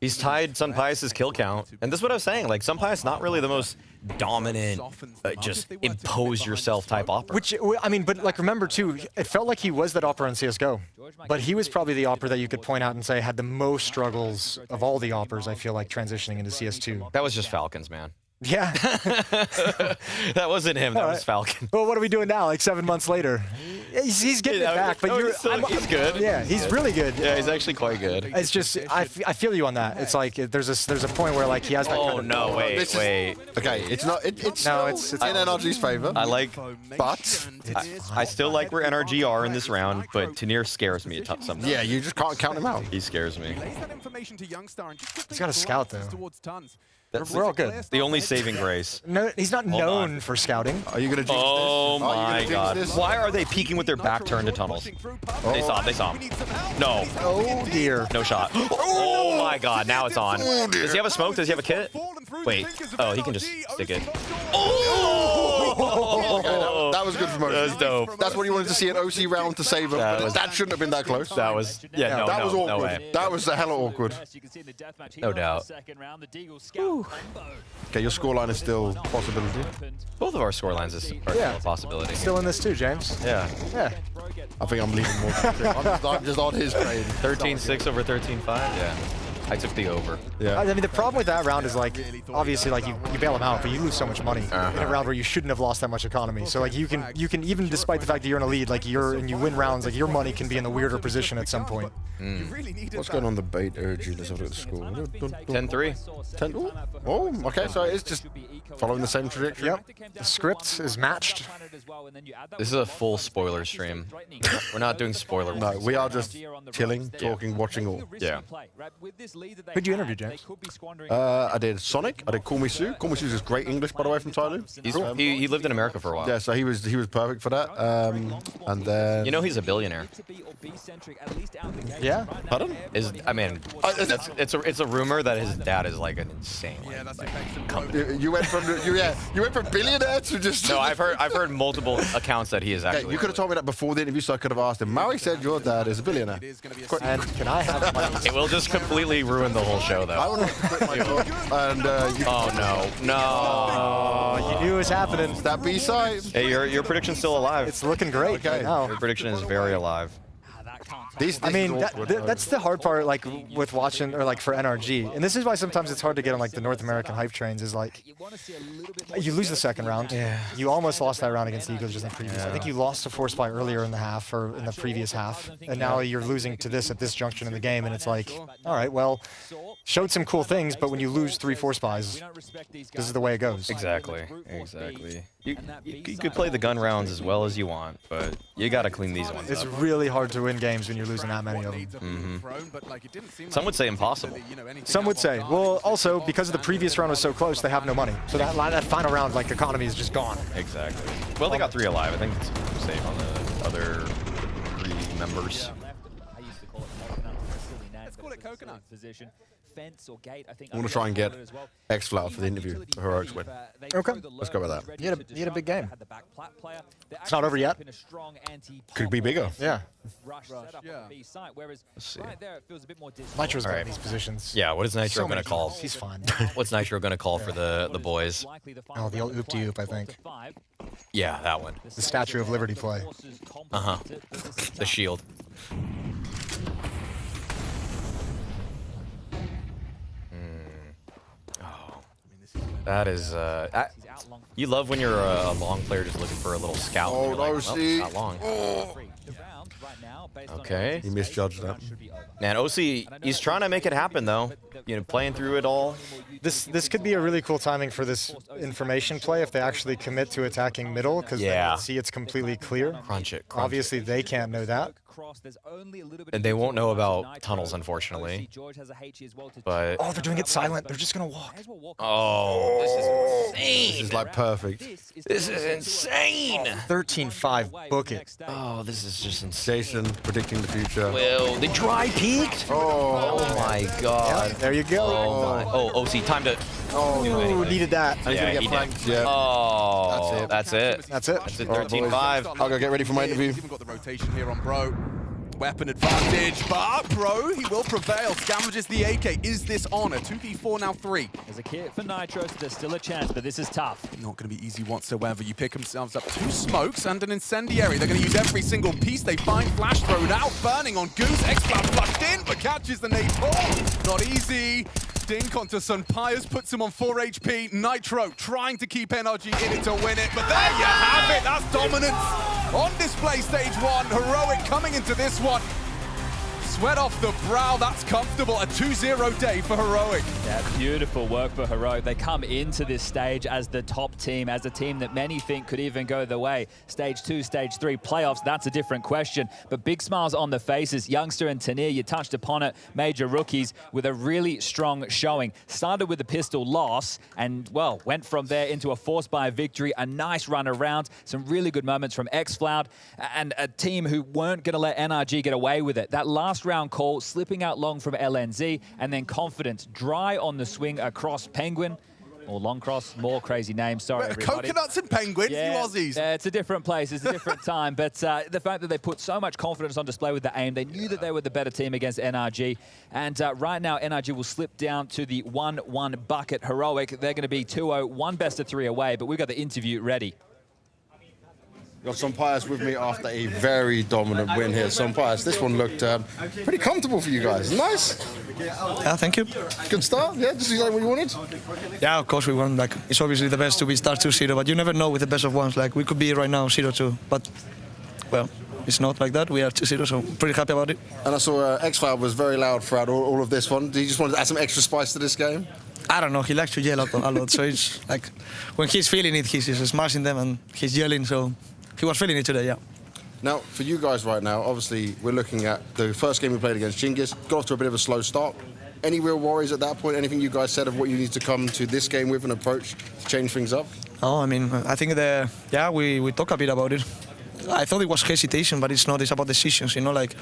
He's tied Senpaius' kill count. And this is what I was saying. Like, Senpaius not really the most dominant, just impose yourself type Opera. Which, I mean, but like remember too, it felt like he was that Opera in CSGO. But he was probably the Opera that you could point out and say had the most struggles of all the Operas, I feel like, transitioning into CS2. That was just Falcons, man. Yeah. That wasn't him. That was Falcon. Well, what are we doing now? Like 7 months later, he's getting it back. But he's good. Yeah, he's really good. Yeah, he's actually quite good. It's just I feel you on that. It's like there's a point where like he has that. Oh no! Wait. Okay, it's not. It's no, still it's in NRG's favor. I like, but I still like where NRG are in this round, but Tanir scares me sometimes. Yeah, you just can't count him out. He scares me. He's got a scout though. We're all good. The only saving grace. No, he's not known for scouting. Are you gonna jinx Oh this? my god! Why are they peeking with their back turned to tunnels? They saw him. They saw him. No. Oh dear. No shot. Oh my god! Now it's on. Does he have a smoke? Does he have a kit? Wait. Oh, he can just stick it. Oh! That was good from OC. That was dope. That's what you wanted to see an OC round to save him. That shouldn't have been that close. That was that was awkward. No way. That was hella awkward. No doubt. Okay, your scoreline is still a possibility. Both of our scorelines are still a possibility. Still in this too, James. Yeah. Yeah. I think I'm leaving more. I'm just on his train. 13-6 over 13-5. Yeah. I took the over. Yeah. I mean, the problem with that round is like, obviously, like you bail them out, but you lose so much money in a round where you shouldn't have lost that much economy. So like you can even despite the fact that you're in a lead, like and you win rounds, like your money can be in a weirder position at some point. What's going on the bait urge? Let's have a look at the score. 10-3. 10. Oh, okay. So it's just following the same trajectory. Yep. The script is matched. This is a full spoiler stream. We're not doing spoiler. No, we are just chilling, talking, watching all. Yeah. Who'd you interview, James? I did Sonic. I did Call Me Sue. Call Me Sue is great English, by the way, from Tyloo. He lived in America for a while. Yeah, so he was perfect for that. And then You know he's a billionaire. Yeah. Pardon? I mean, it's a rumor that his dad is like an insane. You went from billionaire to just. No, I've heard multiple accounts that he is actually. Okay, you could have told me that before the interview, so I could have asked him. Murray said your dad is a billionaire. And can I have my? It will just completely ruin the whole show, though. I would have quit my job. And oh no! Oh, you knew it was happening. It's that B-side. Hey, your prediction's still alive. It's looking great. Okay. Now. Your prediction is very alive. I mean, that's the hard part, like with watching, or like for NRG, and this is why sometimes it's hard to get on like the North American hype trains. Is like you lose the second round. Yeah. You almost lost that round against the Eagles just in the previous. I think you lost to Force Spy earlier in the half or in the previous half, and now you're losing to this at this junction in the game, and it's like, all right, well, showed some cool things, but when you lose 3 Force Spies, this is the way it goes. Exactly. You could play the gun rounds as well as you want, but you got to clean these ones It's up. really hard to win games when you're losing that many of them. Some would say impossible. Some would say. Well, also, because the previous round was so close, they have no money. So that final round, like, economy is just gone. Exactly. Well, they got 3 alive. I think it's safe on the other 3 members. Let's call it coconut. I'm going to try and get X-Flower for the interview for Heroics win. Okay. Let's go with that. You had a big game. It's not over yet. Could be bigger. Yeah. Let's see. Nitro's got these positions. Yeah, what is Nitro So going to many call? kills. He's fine. What's Nitro going to call for the boys? Oh, the old oop-de-oop, I think. Yeah, that one. The Statue of Liberty play. Uh-huh. The shield. That is, you love when you're a long player just looking for a little scout. Oh, no, like, see. Not long. Oh. Okay. He misjudged that. Man, OC, he's trying to make it happen, though. You know, playing through it all. This could be a really cool timing for this information play if they actually commit to attacking middle, because they can see it's completely clear. Crunch it. Obviously, they can't know that. And they won't know about tunnels, unfortunately. But oh, they're doing it silent. They're just gonna walk. Oh, this is insane. This is like perfect. This is insane. 13-5. Book it. Oh, this is just insane. Jason predicting the future. Well, they dry peaked. Oh my God. Yeah, there you go. Oh, OC, time to. Oh, needed that. And he's going to get flanked. Yeah. Oh, That's it. That's it. That's it. All right, 13-5. I'll go get ready for my interview. He's even got the rotation here on Bro. Weapon advantage, but Bro, he will prevail. Scavages the AK. Is this on? A 2v4 now 3. There's a kit for Nitro, so there's still a chance, but this is tough. Not going to be easy whatsoever. You pick themselves up 2 smokes and an incendiary. They're going to use every single piece they find. Flash thrown out, burning on Goose. X-Cloud flushed in, but catches the nade ball. Not easy. Dink onto Sunpires, puts him on 4 HP. Nitro trying to keep NRG in it to win it, but there you have it. That's dominance on display stage 1. Heroic coming into this one. Sweat off the brow, that's comfortable. A 2-0 day for Heroic. Yeah, beautiful work for Heroic. They come into this stage as the top team, as a team that many think could even go the way. Stage 2, Stage 3, playoffs, that's a different question. But big smiles on the faces. Youngster and Tanir, you touched upon it, major rookies with a really strong showing. Started with a pistol loss and, well, went from there into a force by victory. A nice run around, some really good moments from X-Cloud, and a team who weren't going to let NRG get away with it. That last round call, slipping out long from LNZ, and then Confidence dry on the swing across Penguin. Or Long Cross, more crazy names. Sorry, everybody. Coconuts and Penguins, yeah, you Aussies. It's a different place, it's a different time. But the fact that they put so much confidence on display with the aim, they knew that they were the better team against NRG. And right now, NRG will slip down to the 1-1 bucket. Heroic, they're going to be 2-0, 1 best of 3 away. But we've got the interview ready. Got Sonpius with me after a very dominant win here. Sonpius, this one looked pretty comfortable for you guys. Nice. Yeah, thank you. Good start, yeah? Just like what you wanted? Yeah, of course we won. Like, it's obviously the best to be start 2-0, but you never know with the best of ones. Like, we could be right now 0-2, but, well, it's not like that. We are 2-0, so pretty happy about it. And I saw X-Cloud was very loud throughout all of this one. Do you just want to add some extra spice to this game? I don't know, he likes to yell a lot, so it's like, when he's feeling it, he's just smashing them and he's yelling, so he was feeling it today, yeah. Now, for you guys right now, obviously, we're looking at the first game we played against Chinggis. Got off to a bit of a slow start. Any real worries at that point? Anything you guys said of what you need to come to this game with an approach to change things up? Oh, I mean, I think we talk a bit about it. I thought it was hesitation, but it's not. It's about decisions, you know. Like,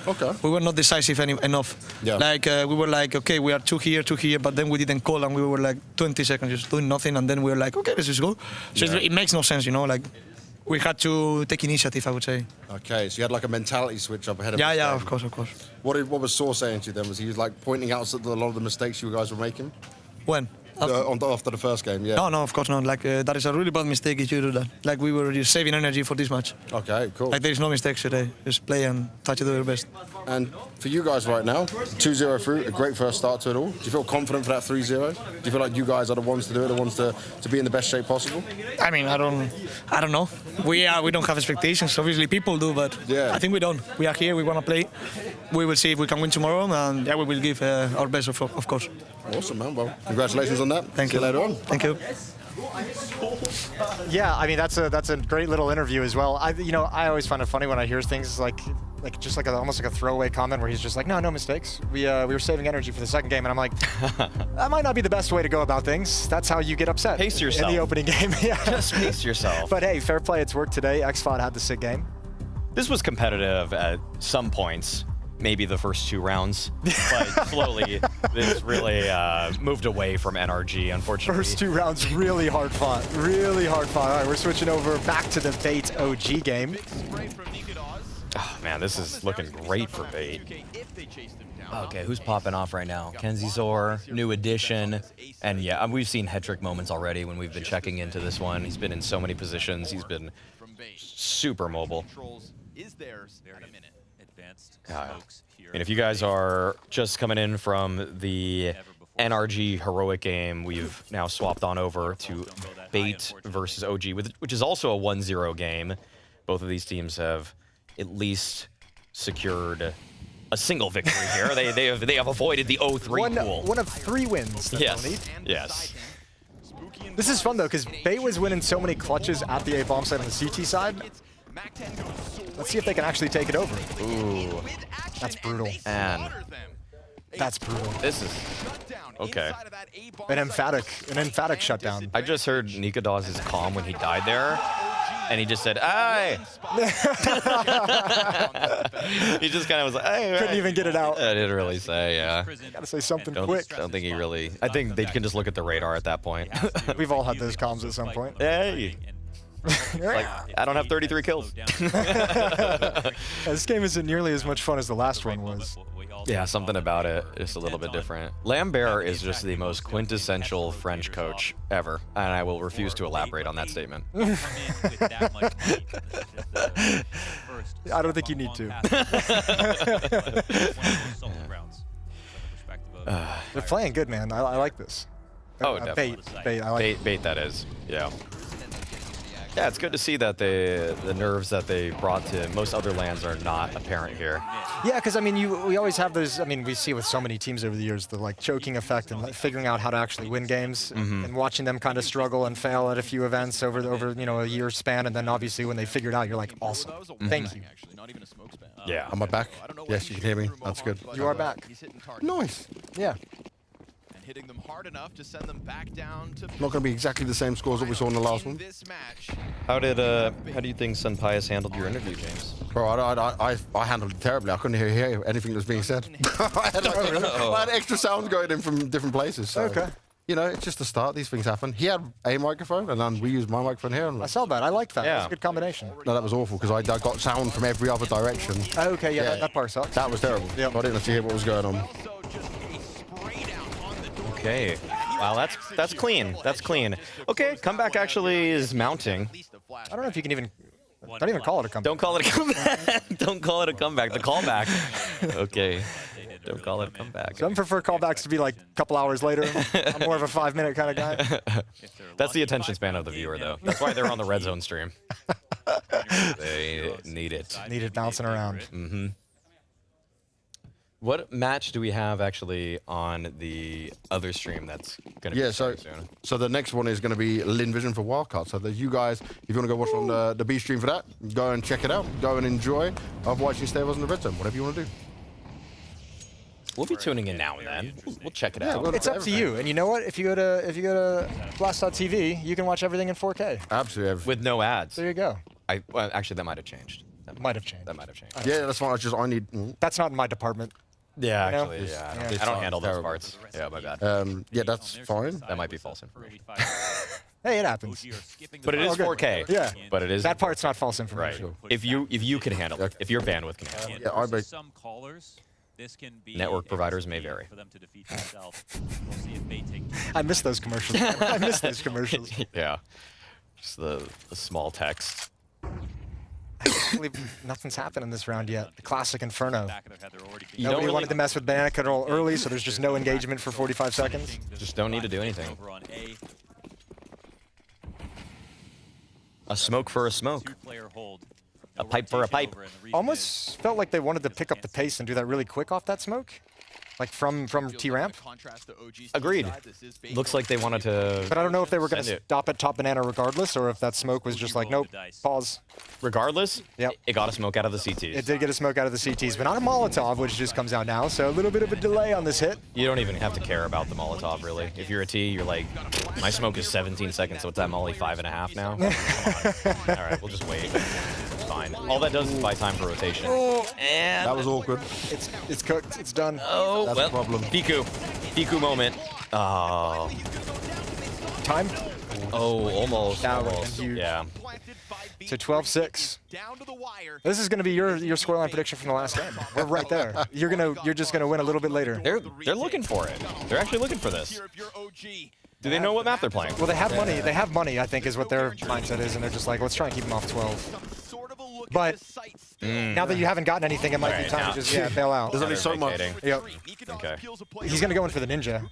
we were not decisive enough. Yeah. Like, we were like, okay, we are two here, but then we didn't call, and we were like 20 seconds just doing nothing, and then we were like, okay, let's just go. So it makes no sense, you know. Like, we had to take initiative, I would say. Okay, so you had like a mentality switch up ahead of Yeah, this game. of course. What was Saw saying to you then? Was he like pointing out a lot of the mistakes you guys were making? When? After the first game, yeah. No, of course not. Like, that is a really bad mistake if you do that. Like, we were just saving energy for this match. Okay, cool. Like, there is no mistakes today. Just play and try to do your best. And for you guys right now, 2-0 through, a great first start to it all. Do you feel confident for that 3-0? Do you feel like you guys are the ones to do it, the ones to be in the best shape possible? I mean, I don't know. We don't have expectations. Obviously, people do, but I think we don't. We are here. We want to play. We will see if we can win tomorrow, and we will give our best, of course. Awesome, man. Well, congratulations on that. Thank you. See you later on. Thank you. Yeah, I mean that's a great little interview as well. I always find it funny when I hear things like almost like a throwaway comment where he's just like, no mistakes. We were saving energy for the second game, and I'm like, that might not be the best way to go about things. That's how you get upset. Pace yourself. In the opening game. Yeah. Just pace yourself. But hey, fair play. It's worked today. X-Fod had the sick game. This was competitive at some points. Maybe the first 2 rounds, but slowly this really moved away from NRG, unfortunately. First 2 rounds really hard fought. Really hard fought. All right, we're switching over back to the Bait OG game. Oh, man, this is looking great for Bait. Okay, who's popping off right now? Kenzizor, new addition. And yeah, we've seen hat-trick moments already when we've been checking into this one. He's been in so many positions. He's been super mobile. And if you guys are just coming in from the NRG heroic game, we've now swapped on over to Bait versus OG, which is also a 1-0 game. Both of these teams have at least secured a single victory here. They have avoided the 0-3 pool. One of 3 wins that they'll need. Yes. This is fun though, because Bait was winning so many clutches at the A bomb side on the CT side. Let's see if they can actually take it over. Ooh. That's brutal. And that's brutal. This is okay. An emphatic shutdown. I just heard Nikadaz's calm when he died there, and he just said, "Aye." He just kind of was like, "Aye." Couldn't even get it out. I didn't really say, yeah. Gotta say something quick. I don't think he really. I think they can just look at the radar at that point. We've all had those comms at some point. Hey. Like, I don't have 33 kills. This game isn't nearly as much fun as the last one was. Yeah, something about it is a little bit different. Lambert is just the most quintessential French coach ever, and I will refuse to elaborate on that statement. I don't think you need to. They're playing good, man. I like this. Oh, definitely. Bait, I like Bait, that is, yeah. Yeah, it's good to see that the nerves that they brought to most other lands are not apparent here. Yeah, because I mean, we always have those. I mean, we see with so many teams over the years the like choking effect and like, figuring out how to actually win games, and watching them kind of struggle and fail at a few events over a year span, and then obviously when they figure it out, you're like, awesome, thank you. Yeah. Am I back? Yes, you can hear me. That's good. You are back. Nice. Yeah. Hitting them hard enough to send them back down to Not going to be exactly the same scores that we saw in the last one. How do you think Sonpius handled your interview, James? Bro, I handled it terribly. I couldn't hear anything that was being said. I had extra sounds going in from different places. So, okay. You know, it's just the start. These things happen. He had a microphone, and then we used my microphone here. And I saw that. I liked that. Yeah. That was a good combination. No, that was awful because I got sound from every other direction. Okay, yeah. That part sucks. That was terrible. Yep. I didn't actually hear what was going on. Okay. Wow, that's clean. That's clean. Okay, comeback actually is mounting. I don't know if you can even. Don't even call it a comeback. Don't call it a comeback. Don't call it a comeback. The callback. Okay. Don't call it a comeback. Some prefer callbacks to be like a couple hours later. I'm more of a 5-minute kind of guy. That's the attention span of the viewer, though. That's why they're on the Red Zone stream. They need it. Need it bouncing around. Mm-hmm. What match do we have actually on the other stream that's going to be so soon? So the next one is going to be Lynn Vision for Wildcard. So that you guys, if you want to go watch on the B stream for that, go and check it out. Go and enjoy. Otherwise, you stay with us in the Red Zone. Whatever you want to do. We'll be tuning in now and then. We'll check it out. It's up to you. And you know what? If you go to Blast.tv, you can watch everything in 4K. Absolutely. With no ads. There you go. Well, actually, that might have changed. That might have changed. That might have changed. Yeah, that's fine. I need. That's not in my department. Yeah, You know? actually, yeah. I don't handle those parts. Yeah, my bad. Yeah, that's fine. That might be false information. Hey, it happens. But it is 4K. Yeah. But it is That part's not false information. right. If you can handle it, if your bandwidth can handle it. Yeah, I bet. Some callers, this can be Network providers may vary. for them to defeat themselves. We'll see if they take I miss those commercials. I miss those commercials. Yeah. Just the small text. I can't believe nothing's happened in this round yet. The classic Inferno. You Nobody don't wanted to mess with banana control early, so there's just no engagement for 45 seconds. Just don't need to do anything. A smoke for a smoke. A pipe for a pipe. Almost felt like they wanted to pick up the pace and do that really quick off that smoke. Like from T-ramp. Agreed. Looks like they wanted to. But I don't know if they were going to send it. stop at top banana regardless, or if that smoke was just like, nope, pause. Regardless, Yep. it got a smoke out of the CTs. It did get a smoke out of the CTs, but not a Molotov, which just comes out now, so a little bit of a delay on this hit. You don't even have to care about the Molotov, really. If you're a T, you're like, my smoke is 17 seconds, so it's that Molly 5.5 now? All right, we'll just wait. It's fine. All that does is buy time for rotation. And That was awkward. It's cooked. It's done. Oh, That's well, a problem. Fiku moment. Oh. Time? Oh, almost. That would've almost. been huge. Yeah. So 12-6. This is going to be your scoreline prediction from the last game. We're right there. You're just gonna win a little bit later. They're looking for it. They're actually looking for this. Do they know what map they're playing? Well, they have money. They have money, I think, is what their mindset is, and they're just like, let's try and keep them off 12. But now that you haven't gotten anything, it might be time to just bail out. There's only so much. Yep. Okay. He's going to go in for the ninja.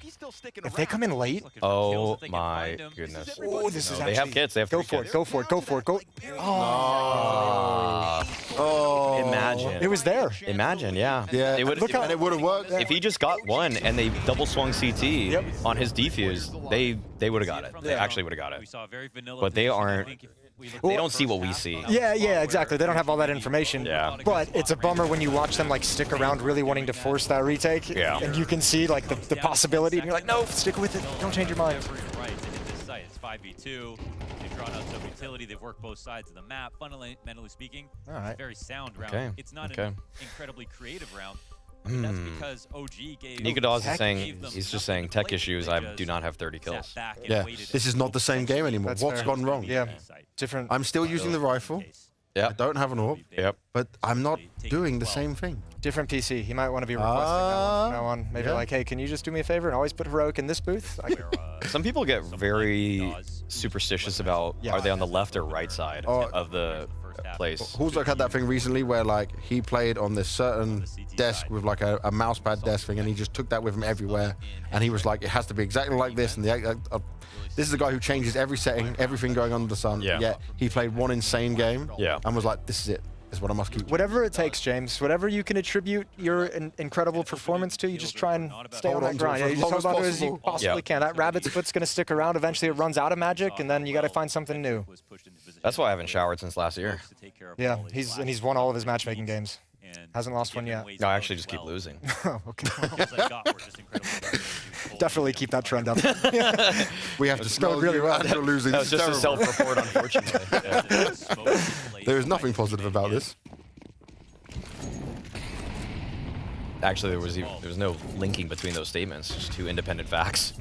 If they come in late. Oh my goodness. Oh, this is They have kits. They have Go three for it. kits. Go for it. Go for it. Go. Oh. Imagine. It was there. Imagine, yeah. Yeah. It would, Look how, and it would have worked. if he just got one and they double swung CT on his defuse, they would have got it. They actually would have got it. But they aren't. They don't see what we see. Yeah, exactly. They don't have all that information. Yeah. But it's a bummer when you watch them like stick around really wanting to force that retake. Yeah. And you can see like the possibility and you're like, no, stick with it. Don't change your mind. Right, and at this site, it's 5v2. They've drawn out some utility. They've worked both sides of the map. Fundamentally speaking, All right. very sound round. Okay, It's not okay. an incredibly creative round. But that's because OG gave. Nemiga.CDT is gave saying, them he's just something saying, to tech play with issues, I because do not have 30 kills. sat back and Yeah, waited this is not the same game anymore. That's What's fair. gone wrong? Yeah. Different. I'm still using the rifle. Yeah. I don't have an AWP. Yep. But I'm not doing the same thing. Different PC. He might want to be requesting that one from now on. Maybe yeah. like, hey, can you just do me a favor and always put Heroic in this booth? Some people get very superstitious about are they on the left or right side of the place. Hulzak had that thing recently where like he played on this certain desk with like a mouse pad desk thing, and he just took that with him everywhere, and he was like, it has to be exactly like this, and this is a guy who changes every setting, everything going under the sun. Yeah. Yet he played one insane game. Yeah. And was like, this is it. This is what I must keep. Whatever it takes, James. Whatever you can attribute your incredible performance to, you just try and stay on Hold that on to grind. it Yeah, for you as just long hold as on to it as you possible. possibly Yeah. can. That rabbit's foot's going to stick around. Eventually it runs out of magic, and then you got to find something new. That's why I haven't showered since last year. Yeah, he's won all of his matchmaking games. Hasn't lost one yet. No, I actually just keep losing. Oh, okay. Definitely keep that trend up. We have to It's spell going really you well. out for losing. That was This just is a terrible. self-report, unfortunately. Yeah. There is nothing positive about this. Actually, there was no linking between those statements, just two independent facts.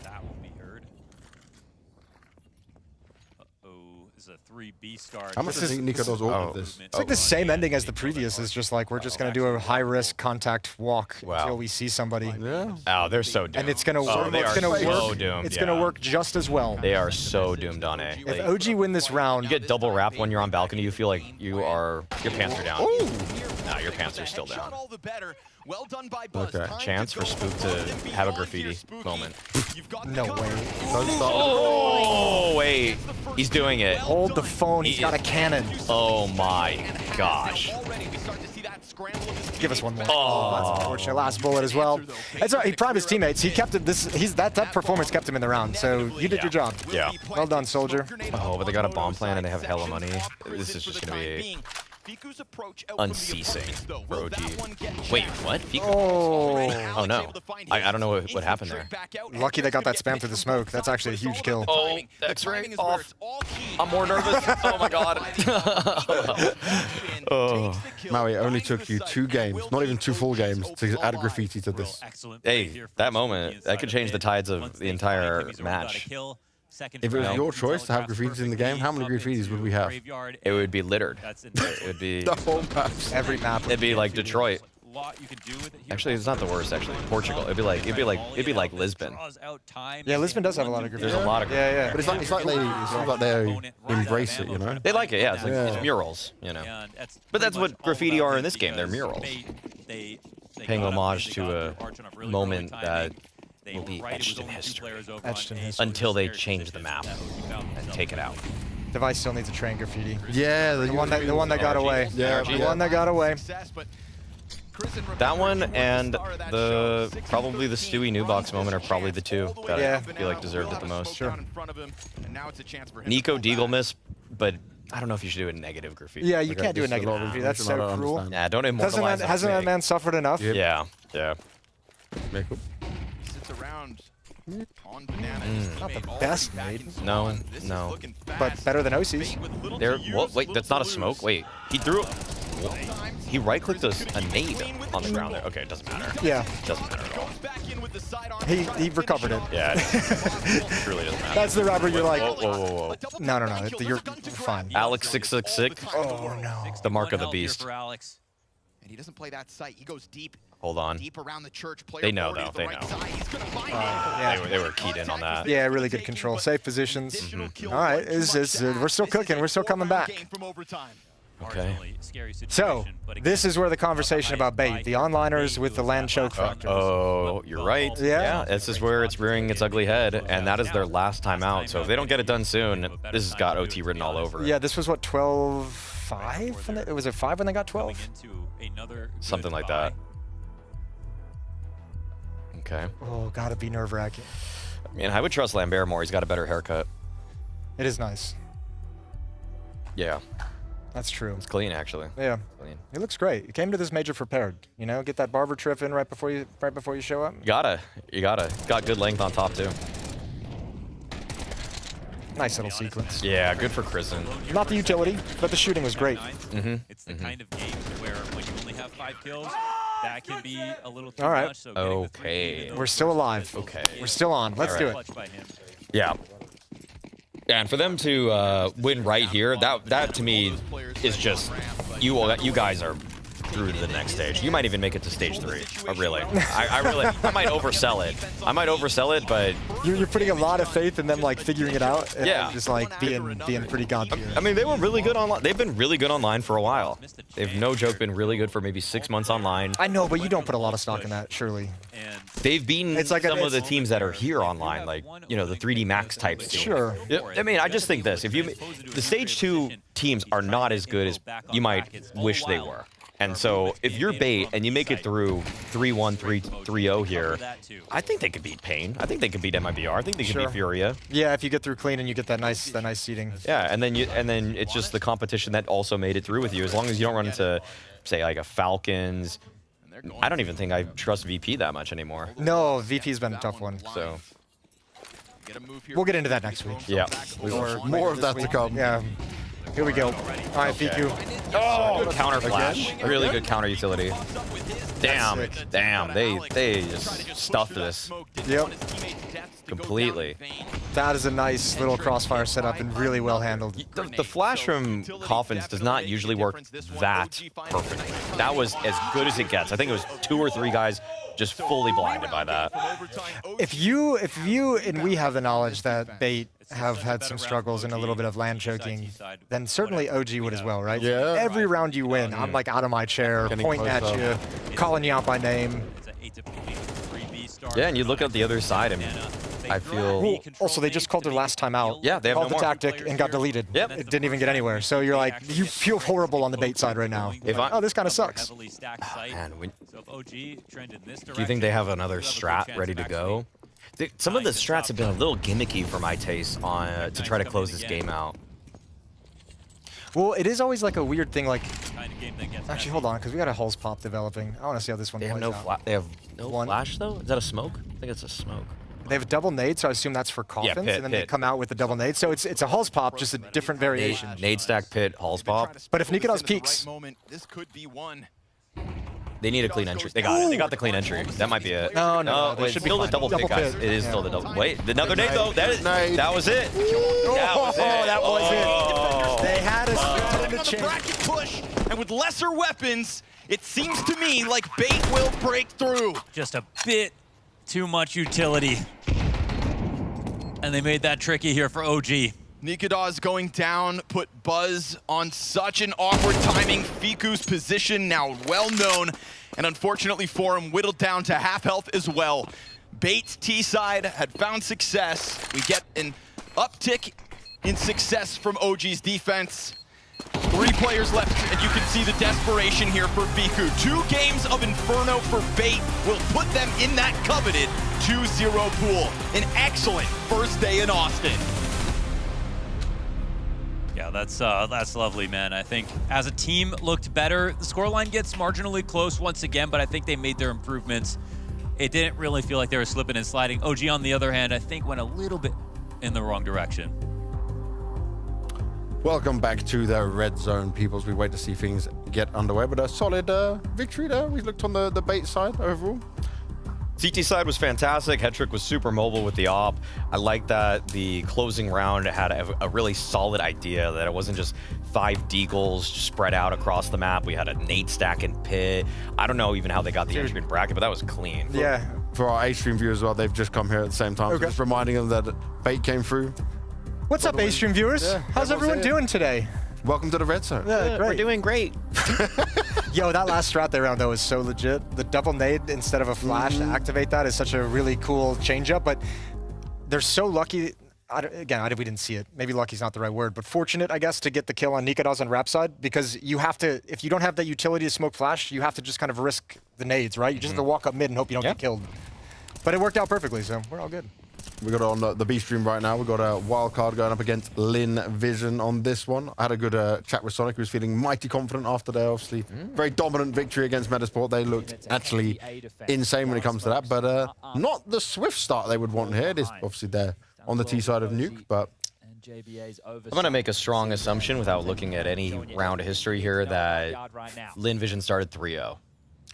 That won't be heard. Uh-oh. This is a 3. How much do you think Nico does all of this? It's like the same ending as the previous. It's just like we're just going to do a high-risk contact walk until we see somebody. Yeah. Oh, they're so doomed. And it's going to work. They are so doomed. It's going to work just as well. They are so doomed on A. If OG win this round, you get double wrapped when you're on balcony. You feel like your pants are down. Ooh. No, your pants are still down. Well done by Buzz. Okay. Chance for Spook to have a graffiti moment. No way. Oh, wait. He's doing it. Hold the phone. He's got a cannon. Oh, my gosh. Give us one more. Oh, that's unfortunate. Last bullet as well. That's all right. He primed his teammates. He kept him. That performance kept him in the round. So you did your job. Yeah. Well done, soldier. Oh, but they got a bomb plan and they have hella money. This is just gonna be unceasing for OG. Wait, what? Oh no. I don't know what happened there. Lucky they got that spam through the smoke. That's actually a huge kill. Oh, X-ray off. I'm more nervous. Oh my god. Oh, Maui, it only took you 2 games, not even 2 full games, to add a graffiti to this. Hey, that moment, that could change the tides of the entire match. If it was your choice to have graffitis in the game, how many graffitis would we have? It would be littered. It would be the whole map. Every map. It'd be like Detroit. Actually, it's not the worst. Actually, Portugal. It'd be like Lisbon. Yeah, Lisbon does have a lot of graffiti. There's a lot of graffiti. Yeah, yeah. But it's like they embrace it, you know. They like it. Yeah, it's murals, you know. But that's what graffiti are in this game. They're murals, paying homage to a moment that will be etched in history. Until they change the map and take it out. Device still needs a train graffiti. Yeah, the one that got away. Yeah, the one that got away. That one and probably the Stewie new box moment are probably the two that I feel like deserved it the most. Sure. Nico Deagle miss, but I don't know if you should do a negative graffiti. Yeah, you can't do a negative graffiti. That's so cruel. Yeah, don't immortalize that. Hasn't that man suffered enough? Yeah, yeah. Around on Not the best made. No. But better than OC's. Wait, that's not a smoke. Wait, he threw. He right-clicked a nade on the ground there. Okay, it doesn't matter. Yeah. Doesn't matter at all. He recovered it. Yeah, it really doesn't matter. That's the round where you're like, whoa. No, you're fine. Alex 666. Oh no. It's the mark of the beast. And he doesn't play that site. He goes deep. Hold on. Deep around the church. They know though. They know. They were keyed in on that. Yeah, really good control. Safe positions. All right, we're still cooking. We're still coming back. Okay. So, this is where the conversation about bait, the onliners with the land choke factor. Oh, you're right. Yeah. This is where it's rearing its ugly head, and that is their last time out. So if they don't get it done soon, this has got OT written all over it. Yeah, this was what, 12-5? Was it 5 when they got 12? Something like that. Okay. Oh, gotta be nerve-wracking. I mean, I would trust Lambert more. He's got a better haircut. It is nice. Yeah. That's true. It's clean, actually. Yeah. Clean. He looks great. He came to this major prepared. You know, get that barber trip in right before you show up. You gotta. Got good length on top too. Nice little sequence. Yeah, good for Kristen. Not the utility, but the shooting was great. It's the kind of game where when you only have 5 kills, that can be a little too All right. much. So Okay. We're still alive. Okay. We're still on. Let's do it. Yeah. Yeah, and for them to win right here, that to me is just you guys are through to the next stage. You might even make it to stage 3. Really. I might oversell it. But you're putting a lot of faith in them like figuring it out. And yeah. Just like being pretty god tier. I mean, they were really good online. They've been really good online for a while. They've no joke been really good for maybe 6 months online. I know, but you don't put a lot of stock in that, surely. They've beaten some of the teams that are here online, like, you know, the 3D Max types. Sure. I mean, I just think this. The stage 2 teams are not as good as you might wish they were. And so if you're bait and you make it through 3-1, 3-0 here, I think they could beat Pain. I think they could beat MIBR. I think they could beat Furia. Yeah, if you get through clean and you get that nice seating. Yeah, and then it's just the competition that also made it through with you. As long as you don't run into, say, like a Falcons. I don't even think I trust VP that much anymore. No, VP's been a tough one. So we'll get into that next week. Yeah. More of that to come. Yeah. Here we go. All right, VQ. Oh, counter flash. Really good counter utility. Damn. They just stuffed this. Yep. completely. That is a nice little crossfire setup and really well handled. The flash from Coffins does not usually work that perfectly. That was as good as it gets. I think it was 2 or 3 guys just fully blinded by that. If you and we have the knowledge that Bait have had some struggles and a little bit of land choking, then certainly OG would as well, right? Yeah. Every round you win, I'm like out of my chair, pointing at you, calling you out by name. Yeah, and you look at the other side, and I feel... Also, they just called their last time out. Yeah, they have called no the more. tactic and got deleted. Yep. It didn't even get anywhere. So you're like, you feel horrible on the Bait side right now. Oh, this kind of sucks. Man, do you think they have another strat ready to go? Some of the strats have been a little gimmicky for my taste on to try to close this game out. Well, it is always like a weird thing. Like, actually, hold on, because we got a Hulls pop developing. I want to see how this one plays out. They have no flash though. Is that a smoke? I think it's a smoke. They have a double nade, so I assume that's for Coffins, pit, and then they come out with the double nade. So it's a Hulls pop, just a different variation. Nade stack pit, Hulls pop. But if Nikados peaks, this could be one. They need a clean entry. They got it. They got the clean entry. That might be it. No, it should be still the double pit, guys. It is still the double. Wait, another nade though. That was it. That was it. That was it. They had us on the bracket push, and with lesser weapons, it seems to me like Bait will break through. Just a bit too much utility. And they made that tricky here for OG. Nikados going down, put Buzz on such an awkward timing. Fiku's position now well known, and unfortunately for him, whittled down to half health as well. Bait's T-side had found success. We get an uptick in success from OG's defense. 3 players left, and you can see the desperation here for Fiku. 2 games of Inferno for Bait will put them in that coveted 2-0 pool. An excellent first day in Austin. Yeah, that's lovely, man. I think as a team looked better. The scoreline gets marginally close once again, but I think they made their improvements. It didn't really feel like they were slipping and sliding. OG, on the other hand, I think went a little bit in the wrong direction. Welcome back to the red zone, peoples. We wait to see things get underway, but a solid victory there. We looked on the Bait side overall. CT side was fantastic. Hetrick was super mobile with the op. I like that the closing round had a really solid idea, that it wasn't just 5 deagles spread out across the map. We had a nade stack and pit. I don't know even how they got the entry in bracket, but that was clean. Yeah. For our A-Stream viewers as well, they've just come here at the same time. So just reminding them that Bait came through. What's up, A-Stream viewers? Yeah, how's everyone doing today? Welcome to the red zone. Yeah, great. We're doing great. Yo, that last strat they ran though is so legit. The double nade instead of a flash to activate that is such a really cool change-up, but they're so lucky. We didn't see it. Maybe lucky's not the right word, but fortunate, I guess, to get the kill on Nikados on Rap side, because you have to, if you don't have that utility to smoke flash, you have to just kind of risk the nades, right? You just have to walk up mid and hope you don't get killed. But it worked out perfectly, so we're all good. We got on the B stream right now. We got a Wildcard going up against Lynn Vision on this one. I had a good chat with Sonic, who was feeling mighty confident after their obviously very dominant victory against Metizport. They looked actually insane when it comes to that, but not the swift start they would want here. It is obviously there on the T side of Nuke, but I'm going to make a strong assumption without looking at any round of history here that Lynn Vision started 3-0.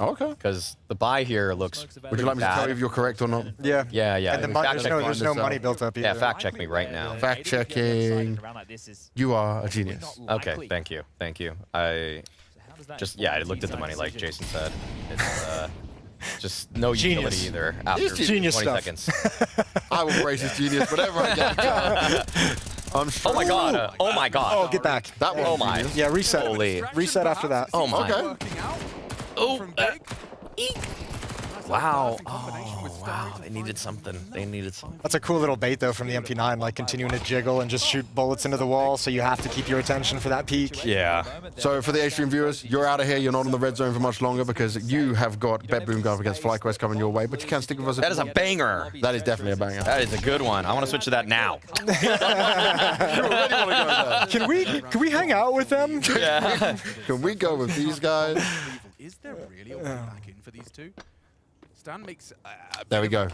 Okay. Because the buy here looks. Would you like me to tell you if you're correct or not? Yeah. Yeah. And there's no money built up either. Yeah, fact check me right now. Fact checking. You are a genius. Okay, thank you. Thank you. I looked at the money like Jason said. It's just no utility either after 20 seconds. I will praise his genius whenever I get I'm sure. Oh my god. Oh my god. Oh, get back. That one. Oh my. Yeah, reset. Holy. Reset after that. Oh my. Okay. Oh. Wow. Oh, wow. They needed something. They needed something. That's a cool little bait, though, from the MP9, like continuing to jiggle and just shoot bullets into the wall, so you have to keep your attention for that peak. Yeah. So for the A-Stream viewers, you're out of here. You're not in the red zone for much longer because you have got BetBoom going up against FlyQuest coming your way, but you can stick with us. That is a banger. That is definitely a banger. That is a good one. I want to switch to that now. Can we hang out with them? Yeah. Can we go with these guys? Is there really a way back in for these two? Stan makes there we go.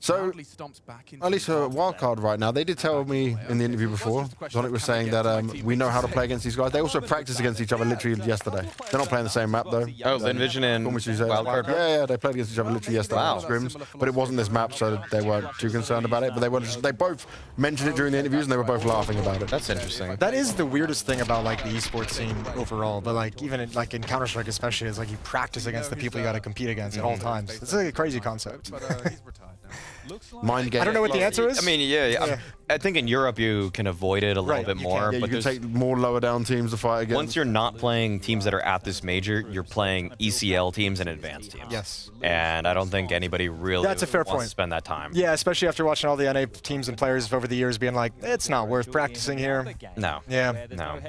So, at least for Wildcard right now, they did tell me in the interview before, Sonic was saying that we know how to play against these guys. They also practiced against each other literally yesterday. They're not playing the same map though. Oh, Lynn Vision and Wildcard? Yeah, they played against each other literally yesterday in scrims, but it wasn't this map, so they weren't too concerned about it. But they both mentioned it during the interviews, and they were both laughing about it. That's interesting. That is the weirdest thing about like the esports scene overall, but like even in, like in Counter-Strike especially, is like you practice against the people you got to compete against at all times. It's like a crazy concept. Mind game. I don't know what the answer is. I mean, yeah. I think in Europe you can avoid it a little bit more. Yeah, but you can take more lower down teams to fight against. Once you're not playing teams that are at this major, you're playing ECL teams and advanced teams. Yes. And I don't think anybody really That's a fair wants point. to spend that time. Yeah, especially after watching all the NA teams and players over the years being like, it's not worth practicing here. No. Yeah. No.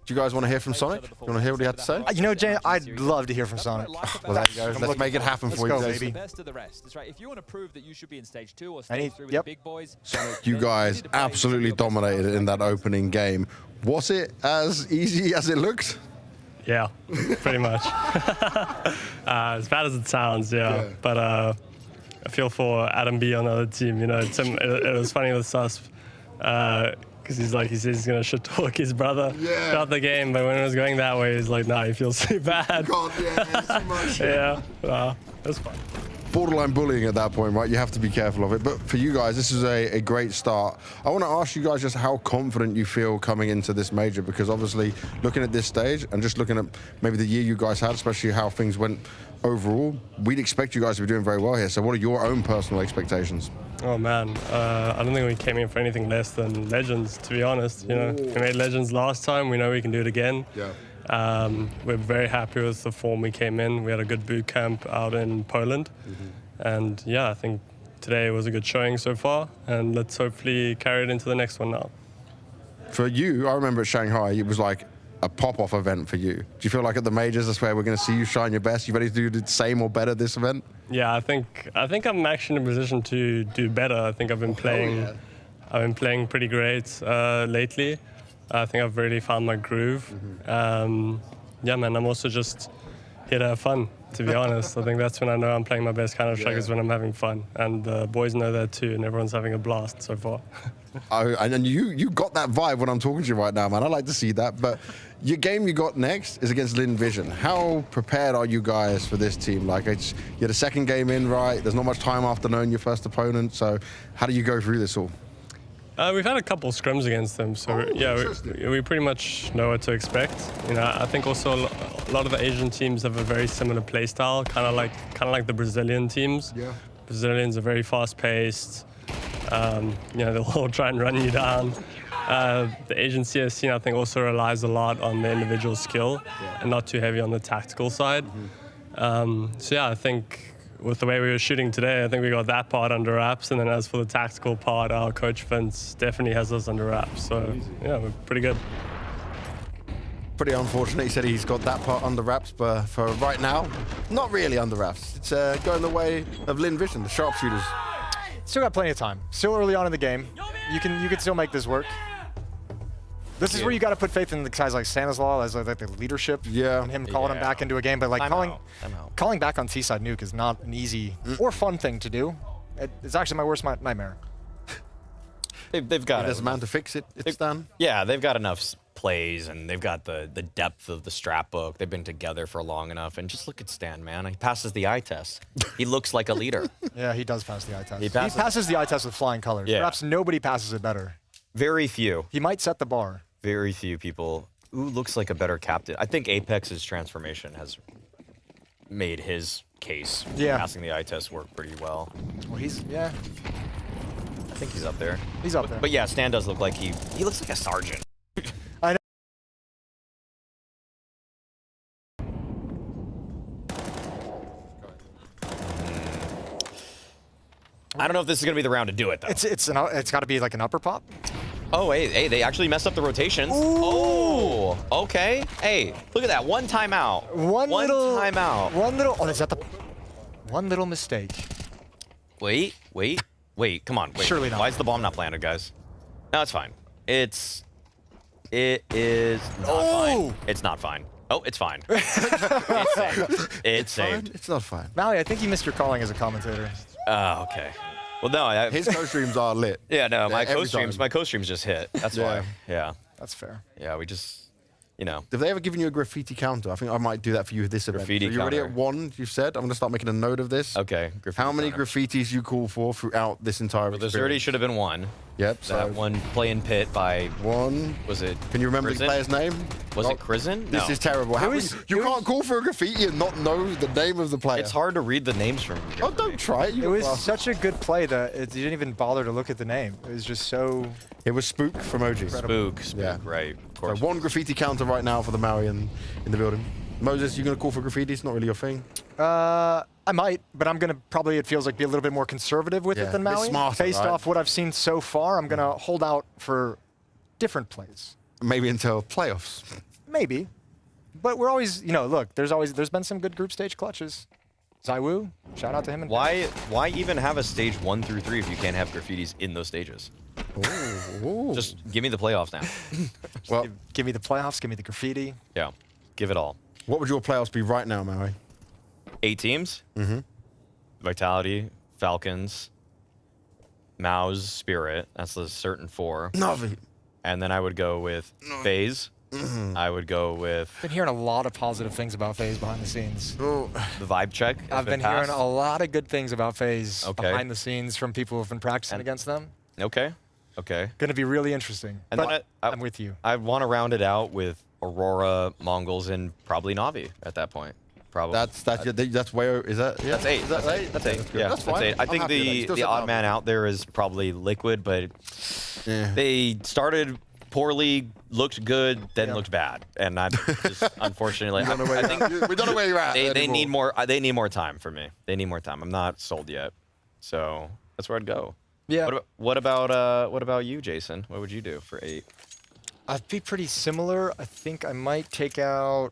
Do you guys want to hear from Sonic? You want to hear what he had to say? You know, Jay, I'd love to hear from Sonic. Well, there you go. Let's make it happen for you, baby. Best of the rest. That's right. If you want to prove that you should be in stage 2 or Any- stage 3 with yep. the big boys, You guys absolutely dominated in that opening game. Was it as easy as it looked? Yeah, pretty much. As bad as it sounds, yeah. But I feel for Adam B on the other team. You know, it was funny with Sus. Because he says he's going to shit talk his brother throughout the game, but when it was going that way, he's like, nah, he feels too bad. God, yeah, too much. Yeah, that's fine. Borderline bullying at that point, right? You have to be careful of it. But for you guys, this is a great start. I want to ask you guys just how confident you feel coming into this major, because obviously looking at this stage and just looking at maybe the year you guys had, especially how things went overall, we'd expect you guys to be doing very well here. So what are your own personal expectations? Oh man, I don't think we came in for anything less than Legends, to be honest. You know, we made Legends last time. We know we can do it again. Yeah. We're very happy with the form we came in. We had a good boot camp out in Poland. And yeah, I think today was a good showing so far. And let's hopefully carry it into the next one now. For you, I remember at Shanghai, it was like a pop-off event for you. Do you feel like at the majors, that's where we're going to see you shine your best? You ready to do the same or better this event? Yeah, I think I'm actually in a position to do better. I think I've been playing pretty great lately. I think I've really found my groove. Yeah, man, I'm also just here to have fun, to be honest. I think that's when I know I'm playing my best Counter-Strike is when I'm having fun. And the boys know that too, and everyone's having a blast so far. And you got that vibe when I'm talking to you right now, man. I like to see that. But your game you got next is against Lynn Vision. How prepared are you guys for this team? Like, you're the second game in, right? There's not much time after knowing your first opponent. So how do you go through this all? We've had a couple scrims against them, so we pretty much know what to expect. You know, I think also a lot of the Asian teams have a very similar play style, kind of like the Brazilian teams. Yeah. Brazilians are very fast-paced. You know, they'll all try and run you down. The Asian CS scene, I think, also relies a lot on the individual skill and not too heavy on the tactical side. So yeah, I think with the way we were shooting today, I think we got that part under wraps. And then as for the tactical part, our coach Vince definitely has us under wraps. So yeah, we're pretty good. Pretty unfortunate. He said he's got that part under wraps, but for right now, not really under wraps. It's going the way of Lynn Vision, the sharpshooters. Still got plenty of time. Still early on in the game. You can still make this work. This is where you got to put faith in the guys like Stanislaw as like the leadership. Yeah. And him calling him back into a game. But like calling back on T-side nuke is not an easy or fun thing to do. It's actually my worst nightmare. They've got There's a man to fix it. It's done. Yeah, they've got enough plays and they've got the depth of the strap book. They've been together for long enough. And just look at Stan, man. He passes the eye test. He looks like a leader. Yeah, he does pass the eye test. He passes- passes the eye test with flying colors. Yeah. Perhaps nobody passes it better. Very few. He might set the bar. Very few people. Who looks like a better captain? I think Apex's transformation has made his case. Yeah. Passing the eye test work pretty well. Well, I think he's up there. He's up there. But yeah, Stan does look like he looks like a sergeant. I know. I don't know if this is gonna be the round to do it though. It's got to be like an upper pop. Oh, hey, they actually messed up the rotations. Ooh. Oh, okay. Hey, look at that. One timeout. One timeout. Oh, is that the one little mistake? Wait. Come on. Wait. Surely not. Why is the bomb not planted, guys? No, it's fine. It is not fine. It's not fine. Oh, it's fine. It's saved. It's saved. It's not fine. Mally, I think you missed your calling as a commentator. Oh, okay. Well, no, his co-streams are lit. Yeah, no, my every co-streams just hit. That's why. Yeah. That's fair. Yeah, we just, you know. Have they ever given you a graffiti counter? I think I might do that for you with this Graffiti event. So you're already counter. at 1, you've said. I'm going to start making a note of this. Okay. How many counter. graffitis you call for throughout this entire Well, there's already should have been 1. Yep. That one play in pit by 1. Was it? Can you remember Prison? the player's name? Was it Prison? This is terrible. You can't call for a graffiti and not know the name of the player. It's hard to read the names from here. Oh, don't try it. It was such a good play that you didn't even bother to look at the name. It was just so... It was Spook from OG. Spook, right. Of course. So 1 graffiti counter right now for the Marion in the building. Moses, you going to call for graffiti? It's not really your thing. I might, but I'm going to probably, it feels like, be a little bit more conservative with it than a bit Maui. smarter, Based right? off what I've seen so far, I'm going to hold out for different plays. Maybe until playoffs. Maybe. But we're always, look, there's been some good group stage clutches. Zywoo, shout out to him. And Why even have a stage 1 through 3 if you can't have graffitis in those stages? Ooh. Just give me the playoffs now. Well, give me the playoffs, give me the graffiti. Yeah, give it all. What would your playoffs be right now, Maui? 8 teams. Mm-hmm. Vitality, Falcons, Mao's Spirit. That's the certain 4. Navi. And then I would go with FaZe. I would go with Been hearing a lot of positive things about FaZe behind the scenes. Oh. the vibe check. I've been hearing a lot of good things about FaZe Okay. behind the scenes from people who've been practicing against them. Okay. Going to be really interesting. And But then I'm with you. I want to round it out with Aurora, Mongols, and probably Navi at that point. Probably. That's where is that? Yeah. That's 8. Is that 8? That's 8. That's good. Yeah, That's that's fine. 8. I I'm think happy with that. You still the said odd Navi. man out there is probably Liquid, but they started poorly, looked good, then looked bad, and I'm just unfortunately. We don't know where you're at. They need more. They need more time for me. They need more time. I'm not sold yet, so that's where I'd go. Yeah. What about you, Jason? What would you do for 8? I'd be pretty similar. I think I might take out...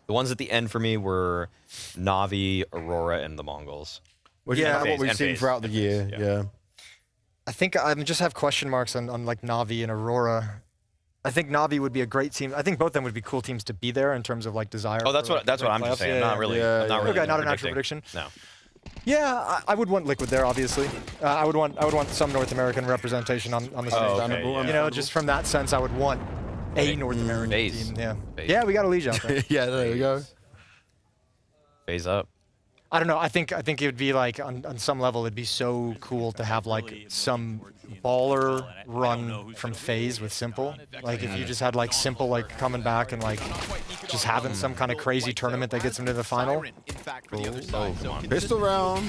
The ones at the end for me were Navi, Aurora, and the Mongols. Which is what we've seen throughout the year. Yeah. I think I just have question marks on like Navi and Aurora. I think Navi would be a great team. I think both of them would be cool teams to be there in terms of like desire. Oh, that's what I'm just saying. Not really. I'm not really. Okay, not an actual prediction. No. Yeah, I would want Liquid there, obviously. I would want some North American representation on the stage. Okay, Just from that sense, I would want a North American team. Yeah. Yeah, we got a Liege out there. Yeah, there you go. Phase up. I don't know. I think it would be like on some level it'd be so cool to have like some baller run from FaZe with Simple. Like if you just had like Simple like coming back and like just having some kind of crazy tournament that gets them to the final. Pistol round.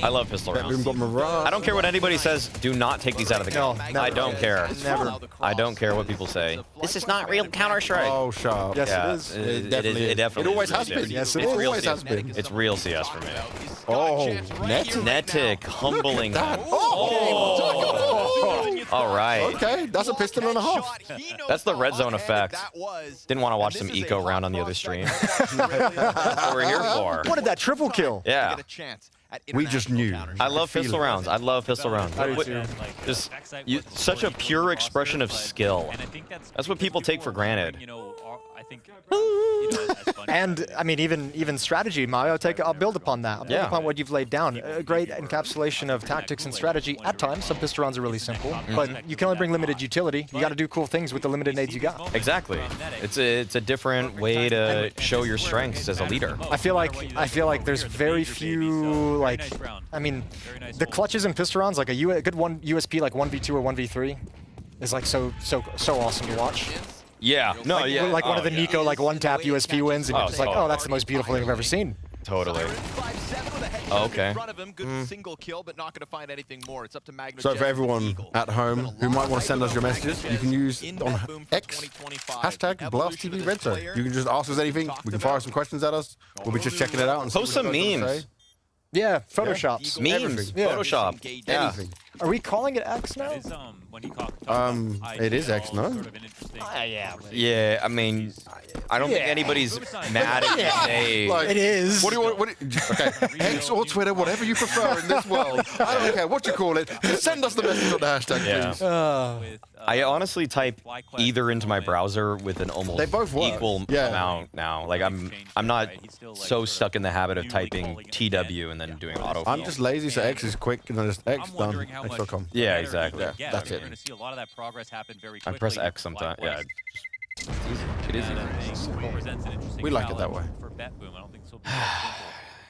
I love pistol rounds. We've got Mirage. I don't care what anybody says. Do not take these out of the game. No, never. I don't care. Never. I don't care what people say. This is not real Counter-Strike. Oh, sharp. Yes, Yeah, it is. It definitely definitely always is. has been. Yes, it It's is. real Always CS. has been. It's real CS for me. Oh, Netic humbling them. Oh. All right. Okay, that's a pistol and a half. That's the red zone effect. Didn't want to watch some eco round on the other stream. That's what we're here for. What did that triple kill? Yeah. We just knew. I love pistol rounds. I love pistol rounds. I do too. Just such a pure expression of skill. That's what people take for granted. And I mean, even strategy, Mario. I'll build upon that. I'll build Yeah. upon what you've laid down. A great encapsulation of tactics and strategy. At times, some pistol rounds are really simple, but you can only bring limited utility. You got to do cool things with the limited nades you got. Exactly. It's a different way to show your strengths as a leader. I feel like there's very few like. I mean, the clutches and pistol rounds, like a good one USP like 1v2 or 1v3, is like so awesome to watch. Yeah. No. Like, yeah. like one of the yeah. Nico like one tap USP wins, and you're just like, oh, that's the most beautiful thing I've ever seen. Totally. Oh, okay. So for everyone at home who might want to send us your messages, you can use on X hashtag BlastTV Red Zone. You can just ask us anything. We can fire some questions at us. We'll be just checking it out and Post see what some you guys have to memes. say. Yeah, Photoshops. Memes. Yeah. Photoshop. Yeah. Anything. Are we calling it X now? It is X, no? Yeah. I mean, I don't think anybody's mad if you say... It is. What do you want? Okay, X or Twitter, whatever you prefer in this world. I don't care what you call it. Just send us the message on the hashtag, please. I honestly type either into my browser with an almost equal amount now. Like I'm not so stuck in the habit of typing TW and then doing autofill. I'm just lazy, so X is quick and then just X done. X.com. Yeah, exactly. Yeah, that's it. You're going to see a lot of that progress happen very I quickly. press X sometimes. Yeah. It is easy. We like it that way. For BetBoom, I don't think so.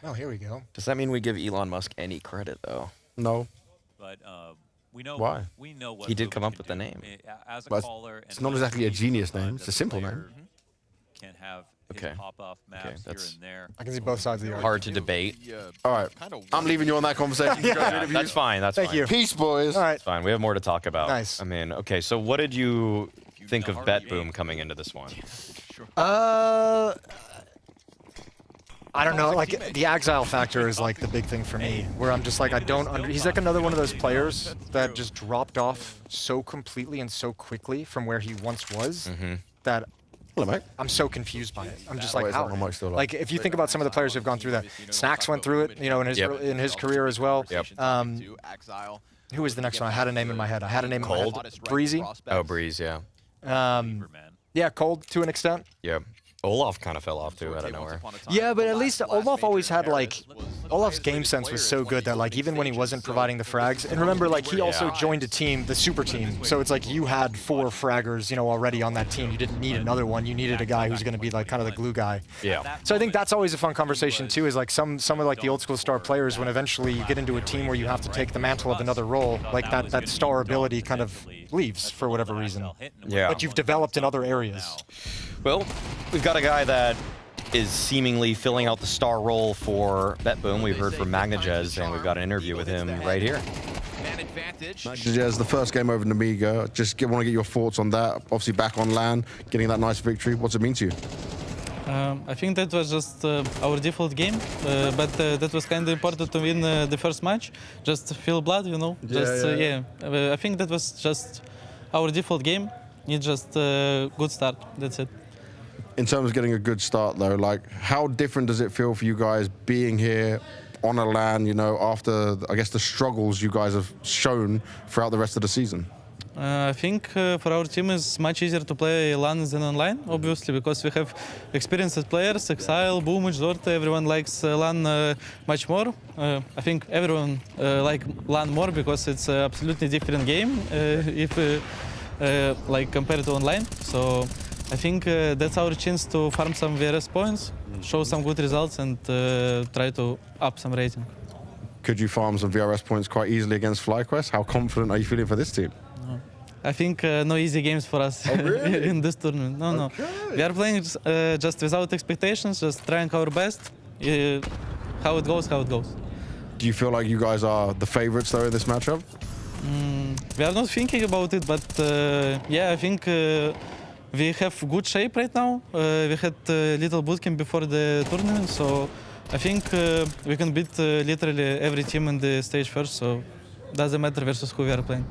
Oh, here we go. Does that mean we give Elon Musk any credit, though? No. But we know why. We know what he did come up with the name. As a But caller, it's not exactly a genius name. It's a simple name. Can have Okay. pop-off maps here and there. I can see both sides of the argument. Hard to debate. All right. I'm leaving you on that conversation. That's fine. That's Thank fine. you. Peace, boys. All right. It's fine. We have more to talk about. Nice. I mean, okay, so what did you think of BetBoom coming into this one? I don't know, like the exile factor is like the big thing for me, where I'm just like, he's like another one of those players that just dropped off so completely and so quickly from where he once was that I'm so confused by it. I'm just like, how? Like, if you think about some of the players who've gone through that, Snacks went through it, you know, in his career as well. Who was the next one? I had a name in my head. Cold? Breezy? Oh, Breeze, yeah. Yeah, Cold to an extent. Yeah. Olaf kind of fell off too out of nowhere. Yeah, but at least Olaf always had like, Olaf's game sense was so good that like even when he wasn't providing the frags, and remember like he also joined a team, the super team, so it's like you had 4 fraggers, you know, already on that team. You didn't need another one. You needed a guy who's going to be like kind of the glue guy. Yeah. So I think that's always a fun conversation too, is like some of like the old school star players, when eventually you get into a team where you have to take the mantle of another role, like that star ability kind of leaves for whatever reason. Yeah. But you've developed in other areas. Well, we've got a guy that is seemingly filling out the star role for BetBoom. We've heard from Magnajez, and we've got an interview with him right here. Magnajez, the first game over Nemiga. Just want to get your thoughts on that. Obviously back on LAN, getting that nice victory. What's it mean to you? I think that was just our default game, but that was kind of important to win the first match. Just feel blood, you know. I think that was just our default game. It's just a good start. That's it. In terms of getting a good start, though, like how different does it feel for you guys being here on a LAN, you know, after, I guess, the struggles you guys have shown throughout the rest of the season? I think for our team it's much easier to play LAN than online, obviously, because we have experienced players, Exile, Boom, Zorte, everyone likes LAN much more. I think everyone likes LAN more because it's an absolutely different game like compared to online. So I think that's our chance to farm some VRS points, show some good results, and try to up some rating. Could you farm some VRS points quite easily against FlyQuest? How confident are you feeling for this team? I think no easy games for us in this tournament. No. We are playing just without expectations, just trying our best. How it goes, how it goes. Do you feel like you guys are the favorites, though, in this matchup? We are not thinking about it, but yeah, I think we have good shape right now. We had a little bootcamp before the tournament, so I think we can beat literally every team in the stage first, so doesn't matter versus who we are playing.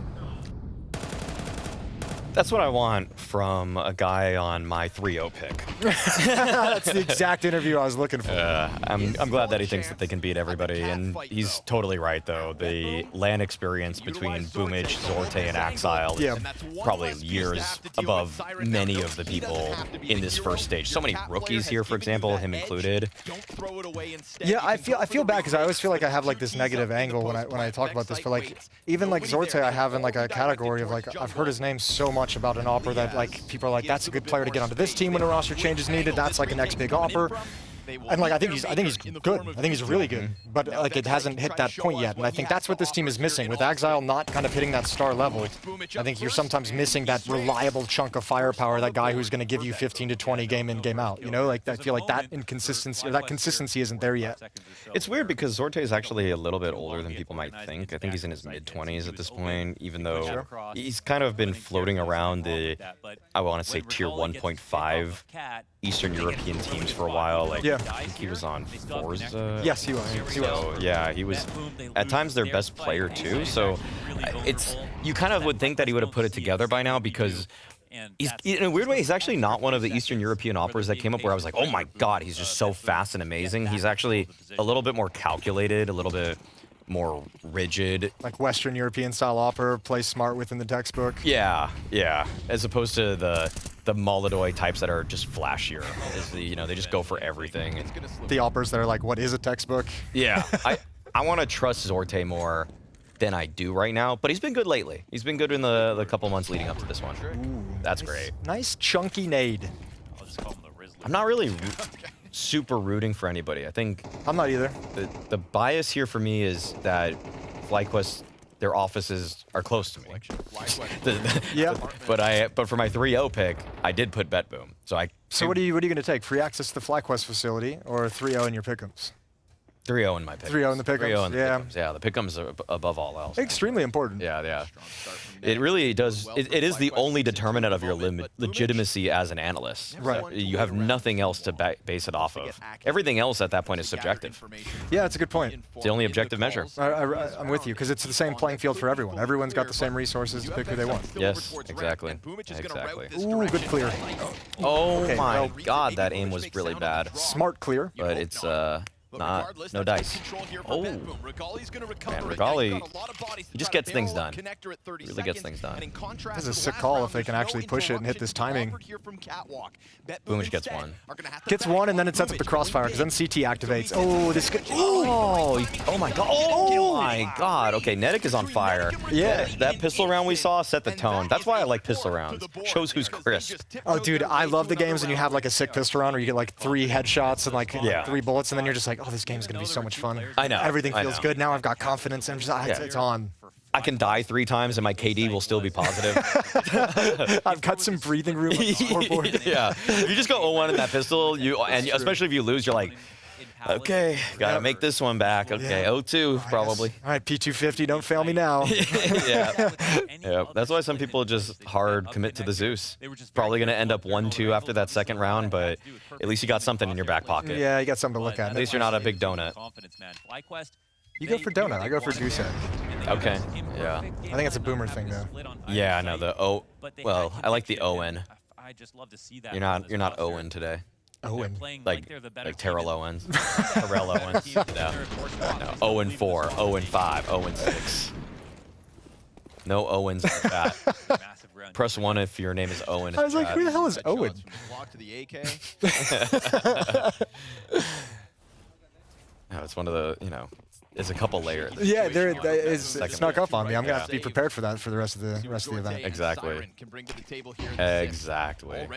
That's what I want from a guy on my 3-0 pick. That's the exact interview I was looking for. I'm glad that he thinks that they can beat everybody, and he's totally right, though. The LAN experience between Boomage, Zorte, and Axile is probably years above many of the people in this first stage. So many rookies here, for example, him included. Yeah, I feel bad because I always feel like I have like this negative angle when I talk about this. But like even like Zorte, I have in like a category of like I've heard his name so much about an Opera that like people are like, that's a good player to get onto this team when a roster change is needed. That's like a next big Opera. And like I think he's good. I think he's really good. But like it hasn't hit that point yet. And I think that's what this team is missing. With Exile not kind of hitting that star level, I think you're sometimes missing that reliable chunk of firepower, that guy who's going to give you 15 to 20 game in, game out. You know, like I feel like that inconsistency or that consistency isn't there yet. It's weird because Zorte is actually a little bit older than people might think. I think he's in his mid-20s at this point, even though he's kind of been floating around the, I want to say, tier 1.5 Eastern European teams for a while. Like, I think he was on Forza. Yes, he was. So, yeah, he was at times their best player too. So it's, you kind of would think that he would have put it together by now because In a weird way, he's actually not one of the Eastern European operas that came up where I was like, oh my god, he's just so fast and amazing. He's actually a little bit more calculated, a little bit more rigid. Like Western European style opera, play smart within the textbook. Yeah, yeah. As opposed to the Molodoi types that are just flashier. They just go for everything. The operas that are like, what is a textbook? Yeah, I want to trust Zorte more than I do right now, but he's been good lately. He's been good in the couple months leading up to this one. Ooh, that's great. Nice chunky nade. I'm not really super rooting for anybody. I think I'm not either. The bias here for me is that FlyQuest, their offices are close to me. Yeah. But for my 3-0 pick, I did put BetBoom. So what are you going to take? Free access to the FlyQuest facility or 3-0 in your pick'ems? 3-0 in my picks. 3-0 in the pick'ems. 3-0 in the yeah. pick'ems. Yeah, the pick'ems are above all else. Extremely important. Yeah, yeah. It really does. It is the only determinant of your legitimacy as an analyst. Right. You have nothing else to base it off of. Everything else at that point is subjective. Yeah, that's a good point. It's the only objective measure. I'm with you, because it's the same playing field for everyone. Everyone's got the same resources to pick who they want. Yes, exactly. Exactly. Ooh, good clear. Oh Okay, my well, god, that aim was really bad. Smart clear. But it's no dice. Oh, man, Regali, he just gets things done. Really gets things done. This is a sick call if they can actually push it and hit this timing. Boomish gets one. Gets one, and then it sets up the crossfire, because then CT activates. Oh, this could... Oh my god. Oh my god. Okay, Nedic is on fire. Yeah. That pistol round we saw set the tone. That's why I like pistol rounds. Shows who's crisp. Oh, dude, I love the games when you have like a sick pistol round where you get like 3 headshots and like 3 bullets, and then you're just like, oh, this game's going to be so much fun. I know. Everything I feels know. good. Now I've got confidence, and it's on. I can die 3 times and my KD will still be positive. I've got some breathing room on the scoreboard. Yeah. If you just go 0-1 in that pistol, and especially if you lose, you're like, okay, gotta make this one back. Okay, 0-2 probably. All right, P250, don't fail me now. Yeah, that's why some people just hard commit to the Zeus. Probably gonna end up 1-2 after that second round, but at least you got something in your back pocket. Yeah, you got something to look at. At least you're not a big donut. You go for donut. I go for goose egg. Okay. Yeah. I think it's a boomer thing though. Yeah, I know the O. Well, I like the Owen. I just love to see that. You're not Owen today. Owen. Like Terrell Owens. Terrell Owens. No. 0-4, 0-5, 0-6. No Owens like that. Press 1 if your name is Owen. I was like, who the hell is Owen? No, it's one of the, it's a couple layers. Yeah, it snuck up on me. I'm gonna have to be prepared for that for the rest of the event. Exactly. Exactly.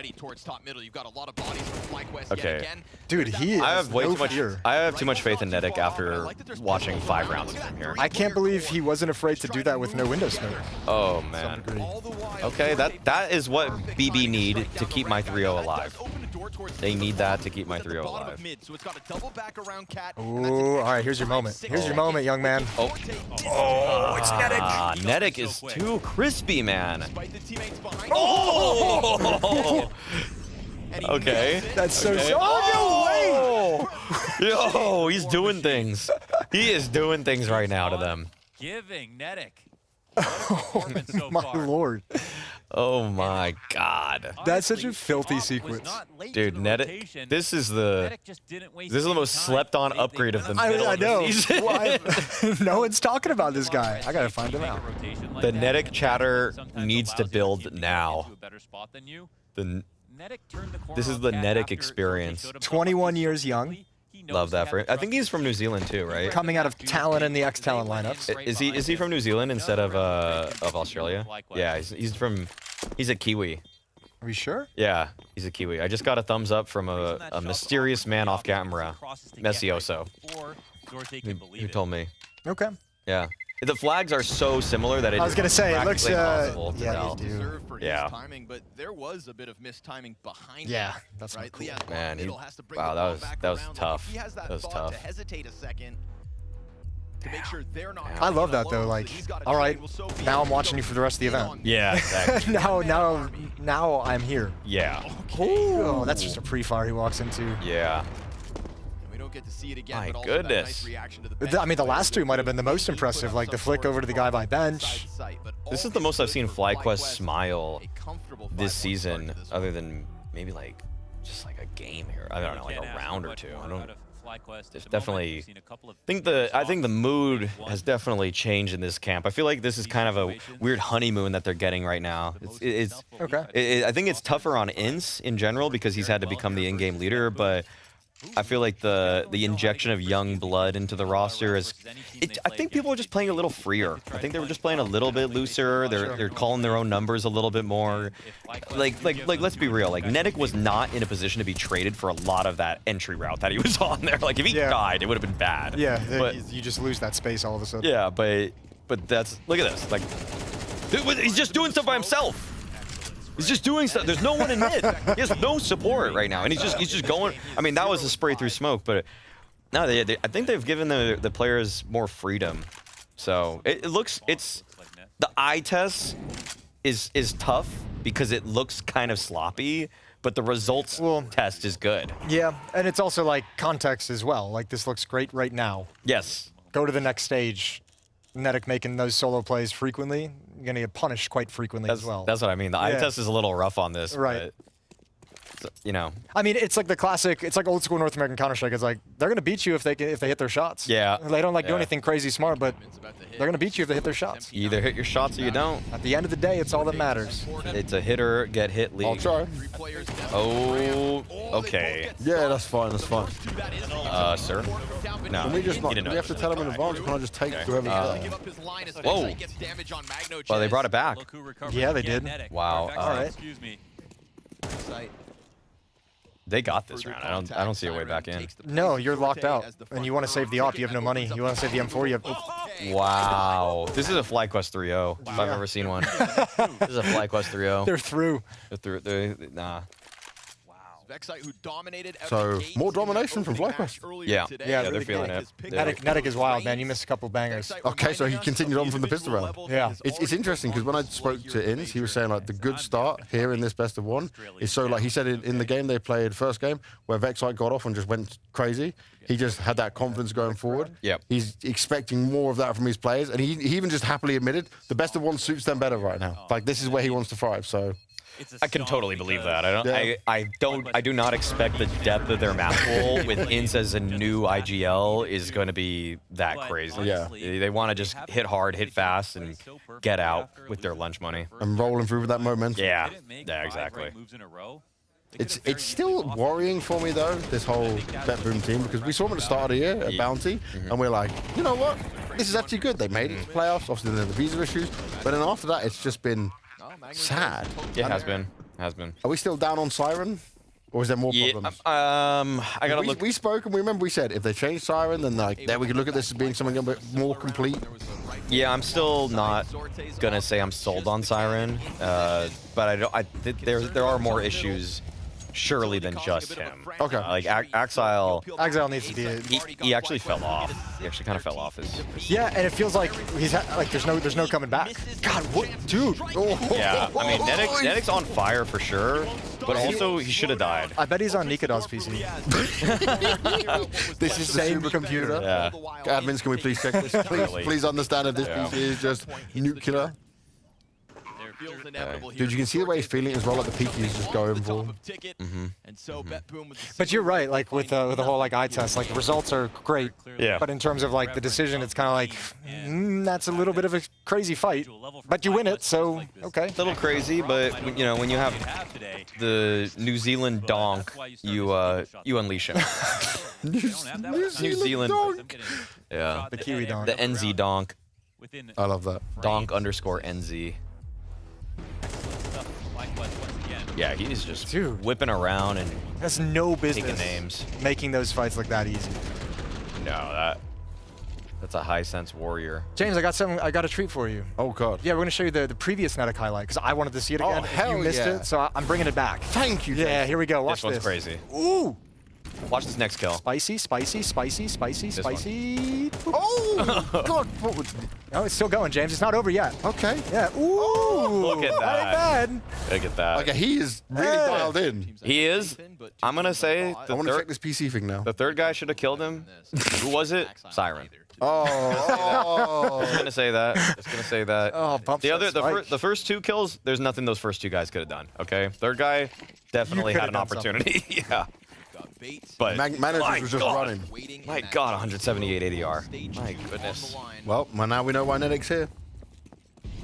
Okay. Dude, I have way too much. I have too much faith in Nedic after watching 5 rounds of him here. I can't believe he wasn't afraid to do that with no window smoke. Oh man. Okay, that is what BB need to keep my 3-0 alive. They need that to keep my 3-0 alive. Ooh, all right, here's your moment. Here's your moment, young man. Oh, it's Nedic. Nedic is too crispy, man. Oh! Okay. That's so... Oh, no way! Yo, he's doing things. He is doing things right now to them. Giving Nedic. Oh, my lord. Oh my god. That's such a filthy sequence. Dude, Nedic, this is the most slept on upgrade of the middle I know. of the season. Well, no one's talking about this guy. I gotta find him out. The Nedic chatter needs to build now. This is the Nedic experience. 21 years young. Love that for him. I think he's from New Zealand too, right? Coming out of Talent and the X-Talent lineups. Is he from New Zealand instead of Australia? Yeah, he's a Kiwi. Are we sure? Yeah, he's a Kiwi. I just got a thumbs up from a mysterious man off camera, Messioso, who told me. Okay. Yeah. The flags are so similar that I was gonna say it looks impossible to yeah, tell. they do. Yeah. Timing, but there was a bit of missed timing behind. Yeah, that's not cool. Man, wow, that was tough. That was tough. To hesitate a second. To make sure they're not I love that though. Like, all right, now I'm watching you for the rest of the event. Yeah, exactly. now I'm here. Yeah. Oh, that's just a pre-fire he walks into. Yeah. We don't get to see it again. My but also goodness. that nice reaction to the I mean, the last 2 might have been the most impressive, like the flick over to the guy by bench. This is the most I've seen FlyQuest smile this season, other than maybe like just like a game here. I don't know, like a round or two. I don't. It's definitely. I think the mood has definitely changed in this camp. I feel like this is kind of a weird honeymoon that they're getting right now. It's okay. I think it's tougher on Ince in general because he's had to become the in-game leader, but I feel like the injection of young blood into the roster is. I think people are just playing a little freer. I think they were just playing a little bit looser. They're calling their own numbers a little bit more. Like let's be real. Like Nedic was not in a position to be traded for a lot of that entry route that he was on there. Like if he died, it would have been bad. Yeah, but you just lose that space all of a sudden. yeah, but that's look at this. Like he's just doing stuff by himself. He's just doing stuff. There's no one in mid. He has no support right now, and he's just going. I mean, that was a spray through smoke, but no, I think they've given the players more freedom. So it's the eye test is tough because it looks kind of sloppy, but the results test is good. Yeah, and it's also like context as well. Like this looks great right now. Yes. Go to the next stage. Nedic making those solo plays frequently, you're going to get punished quite frequently as well. That's what I mean. The eye test is a little rough on this. Right. But, you know. I mean, it's like the classic, it's like old school North American Counter-Strike. It's like, they're going to beat you if they hit their shots. Yeah. They don't do anything crazy smart, but they're going to beat you if they hit their shots. You either hit your shots or you don't. At the end of the day, it's all that matters. It's a hitter, get hit league. I'll try. Oh, okay. Yeah, that's fine, that's fine. Sir? No. Can we just not, do we have to tell him in advance? Can I just take whoever's there? Whoa. Well, they brought it back. Yeah, they did. Wow. All right. Excuse me. They got this round. I don't see a way back in. No, you're locked out. And you want to save the op, you have no money. You want to save the M4, you have... Wow. This is a FlyQuest 3.0, if I've ever seen one. This is a FlyQuest 3.0. They're through. They're through. Nah. Vexite, who dominated So, more domination from FlyQuest. Yeah, Yeah, they're feeling it. Nedic is wild, man. You missed a couple bangers. Okay, so he continued on from the pistol round. Yeah. It's interesting because when I spoke to Inns, he was saying like the good start here in this best of one is so like he said in the game they played first game where Vexite got off and just went crazy. He just had that confidence going forward. Yep. He's expecting more of that from his players, and he even just happily admitted the best of one suits them better right now. Like this is where he wants to thrive. So. I can totally believe that. I do not expect the depth of their map pool with Ince as a new IGL is going to be that crazy. Yeah. They want to just hit hard, hit fast, and get out with their lunch money. And rolling through with that momentum. Yeah. Yeah, exactly. It's still worrying for me though, this whole BetBoom team, because we saw them at the start of the year at Bounty, and we're like, you know what? This is actually good. They made it to playoffs. Obviously, there are the visa issues, but then after that, it's just been sad. It has been. Are we still down on Siren? Or is there more problems? I gotta look. We spoke and we remember we said if they change Siren, then like there we could look at this as being something a bit more complete. Yeah, I'm still not gonna say I'm sold on Siren, but there are more issues. Surely than just him. Okay. Like Axile needs to be. He actually fell off. He actually kind of fell off Yeah, and it feels like he's like there's no coming back. God, what, dude? Yeah, I mean Nedic's on fire for sure, but also he should have died. I bet he's on Nikadon's PC. This is the supercomputer. Yeah. Admins, can we please check this? Please understand if this PC is just nuclear. Dude, you can see the way he's feeling as well. Like the peak he's just going for. But you're right. Like with the whole like eye test, like the results are great. Yeah. But in terms of like the decision, it's kind of like that's a little bit of a crazy fight. But you win it, so okay. A little crazy, but you know when you have the New Zealand donk, you unleash him. New Zealand donk. Yeah. The Kiwi donk. The NZ donk. I love that. Donk_NZ. Yeah, he's just whipping around and has no business taking names, making those fights look that easy. No, that's a high sense warrior. James, I got a treat for you. Oh God. Yeah, we're gonna show you the previous Nedic highlight because I wanted to see it again. Oh hell you missed yeah. it, so I'm bringing it back. Thank you. Yeah, here we go. Watch this. This one's crazy. Ooh. Watch this next kill. Spicy, spicy, spicy, spicy, This spicy. Oh, God. What was... Oh, it's still going, James. It's not over yet. Okay. Yeah. Ooh. Look at Not that. bad. Look at that. Like, he is really dialed in. He is. I'm going to say I want to check this PC thing now. the third guy should have killed him. Who was it? Siren. Oh. Just gonna say that. Just gonna say that. Oh, bump the first 2 kills, there's nothing those first 2 guys could have done. Okay, third guy definitely had an opportunity. Yeah. But Managers was just running. My God, 178 ADR. My goodness. Well, now we know why Nedic's here.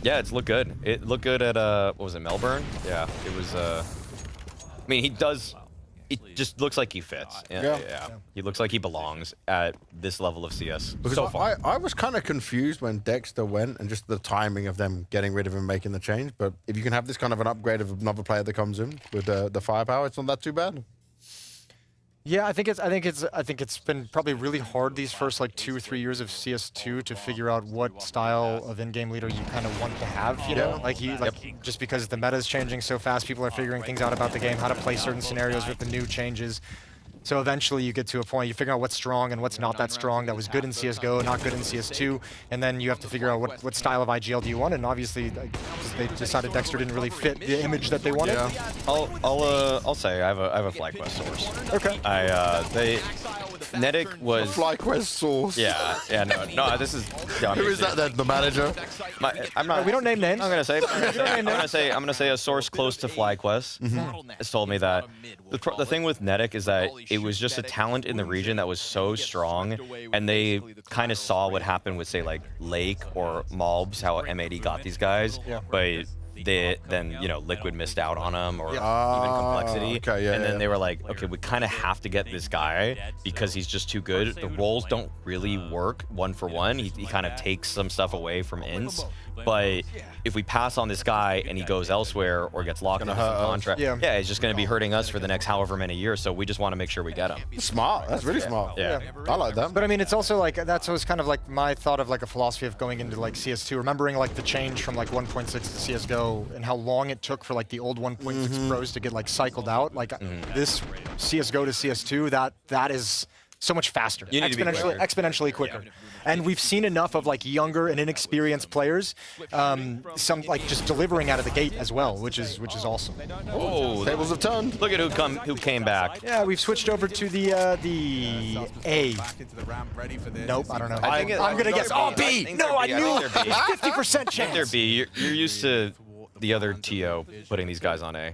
Yeah, it's looked good. It looked good at what was it, Melbourne? Yeah, it was. I mean, he does. It just looks like he fits. Yeah. He looks like he belongs at this level of CS Because so far. I was kind of confused when Dexter went and just the timing of them getting rid of him, making the change. But if you can have this kind of an upgrade of another player that comes in with the firepower, it's not that too bad. Yeah, I think it's been probably really hard these first like 2 or 3 years of CS2 to figure out what style of in-game leader you kind of want to have. You know, just because the meta is changing so fast, people are figuring things out about the game, how to play certain scenarios with the new changes. So eventually you get to a point, you figure out what's strong and what's not that strong, that was good in CSGO, not good in CS2, and then you have to figure out what style of IGL do you want, and obviously they decided Dexter didn't really fit the image that they wanted. Yeah. I'll say I have a FlyQuest source. Okay. Nedic was a FlyQuest source. Yeah, no, this is. Yeah, who is that then? The manager? I'm not. We don't name names. I'm gonna say a source close to FlyQuest has told me that the thing with Nedic is that it was just a talent in the region that was so strong, and they kind of saw what happened with, say, like Lake or Malbs, how M80 got these guys, but then Liquid missed out on him, or even Complexity, and then they were like, okay, we kind of have to get this guy because he's just too good. The roles don't really work 1-for-1. He kind of takes some stuff away from Ints, but if we pass on this guy and he goes elsewhere or gets locked into some contract, it's just going to be hurting us for the next however many years. So we just want to make sure we get him. Smart. That's really smart. Yeah. I like that. But I mean, it's also like that's always kind of like my thought of like a philosophy of going into like CS2, remembering like the change from like 1.6 to CSGO and how long it took for like the old 1.6 pros to get like cycled out. Like this CSGO to CS2, that is so much faster, exponentially quicker. And we've seen enough of like younger and inexperienced players, some like just delivering out of the gate as well, which is awesome. Oh, tables have turned. Look at who came back. Yeah, we've switched over to the A. Nope, I don't know. I'm gonna guess. Oh, B. No, I knew. 50% chance. They're B. You're used to the other TO putting these guys on A.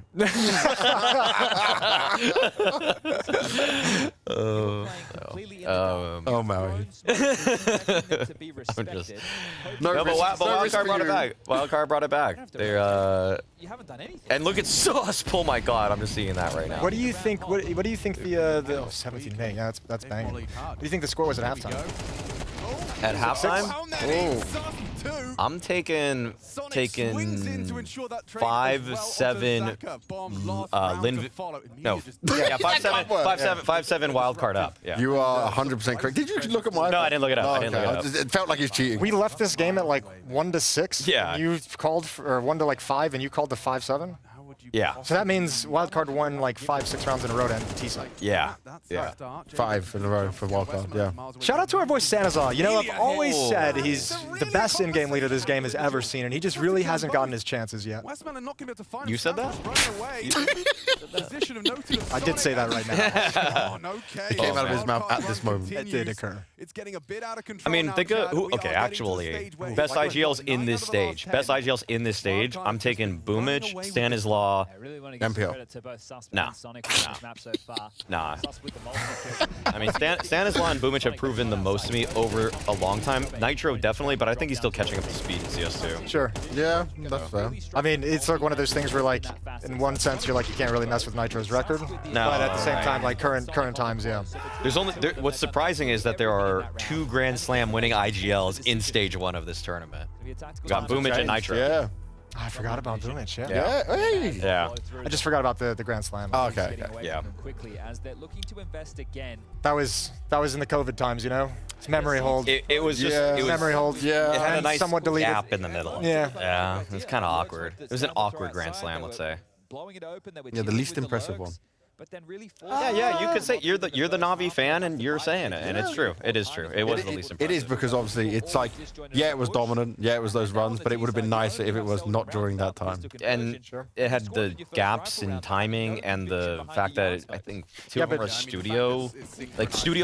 Maui. I'm just. No, but Wildcard brought it back. Wildcard brought it back. They're and look at Sauce. Oh my God, I'm just seeing that right now. What do you think? What do you think the 17 May? Yeah, that's banging. What do you think the score was at halftime? At halftime? Oh. I'm taking 5-7 Lynn. No. Yeah, 5-7 Wildcard up. Yeah. You are 100% correct. Did you look at my? No, I didn't look it up. It felt like he's cheating. We left this game at like 1-6. Yeah. You called for 1-5, and you called the 5-7. Yeah. So that means Wildcard won like 5-6 rounds in a row to end the T-side. Yeah. 5 in a row for Wildcard. Yeah. Shout out to our boy Sanazar. You know, I've always said he's the best in-game leader this game has ever seen, and he just really hasn't gotten his chances yet. You said that? I did say that right now. It came out of his mouth at this moment. It did occur. I mean, think of okay, actually, best IGLs in this stage. Best IGLs in this stage. I'm taking Boomich, Stanislaw, MPL. Nah. I mean, Stanislaw and Boomich have proven the most to me over a long time. Nitro definitely, but I think he's still catching up to speed in CS2. Sure. Yeah, that's fair. I mean, it's like one of those things where, like, in one sense, you're like, you can't really mess with Nitro's record. No. But at the same time, like, current times, yeah. What's surprising is that there are 2 Grand Slam winning IGLs in stage 1 of this tournament. We got Boomich and Nitro. Yeah. I forgot about Boomich, Yeah. Hey. Yeah. I just forgot about the Grand Slam. Oh, okay. Yeah. That was in the COVID times, you know? It's memory hold. It was just it was memory hold. Yeah. It had a nice somewhat deleted gap in the middle. Yeah. Yeah. It was kind of awkward. It was an awkward Grand Slam, let's say. Yeah, the least impressive one. but then really Yeah, you could say you're the Na'Vi fan, and you're saying it, and it's true. It is true. It was the least impressive. It is because obviously it's like, yeah, it was dominant, yeah, it was those runs, but it would have been nicer if it was not during that time. And it had the gaps in timing and the fact that I think two of them were studio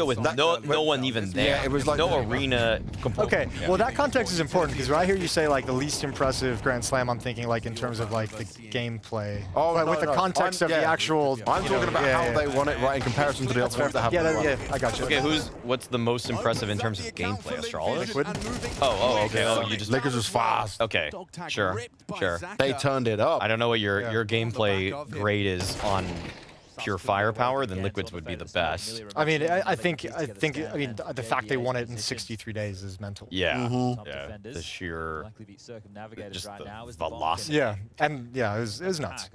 with no one even there. Yeah, it was like no arena. Okay, well that context is important because when I hear you say like the least impressive Grand Slam, I'm thinking like in terms of like the gameplay. Oh, but with the context of the actual. I'm talking about how they won it right in comparison to the other ones that happened. Yeah, I got you. Okay, what's the most impressive in terms of gameplay? Astralis? Okay. Oh, you just Lakers was fast. Okay, sure. They turned it up. I don't know what your gameplay grade is on pure firepower, then Liquids would be the best. I mean, I think the fact they won it in 63 days is mental. Yeah, yeah. The sheer, just the velocity. Yeah, and yeah, it was nuts.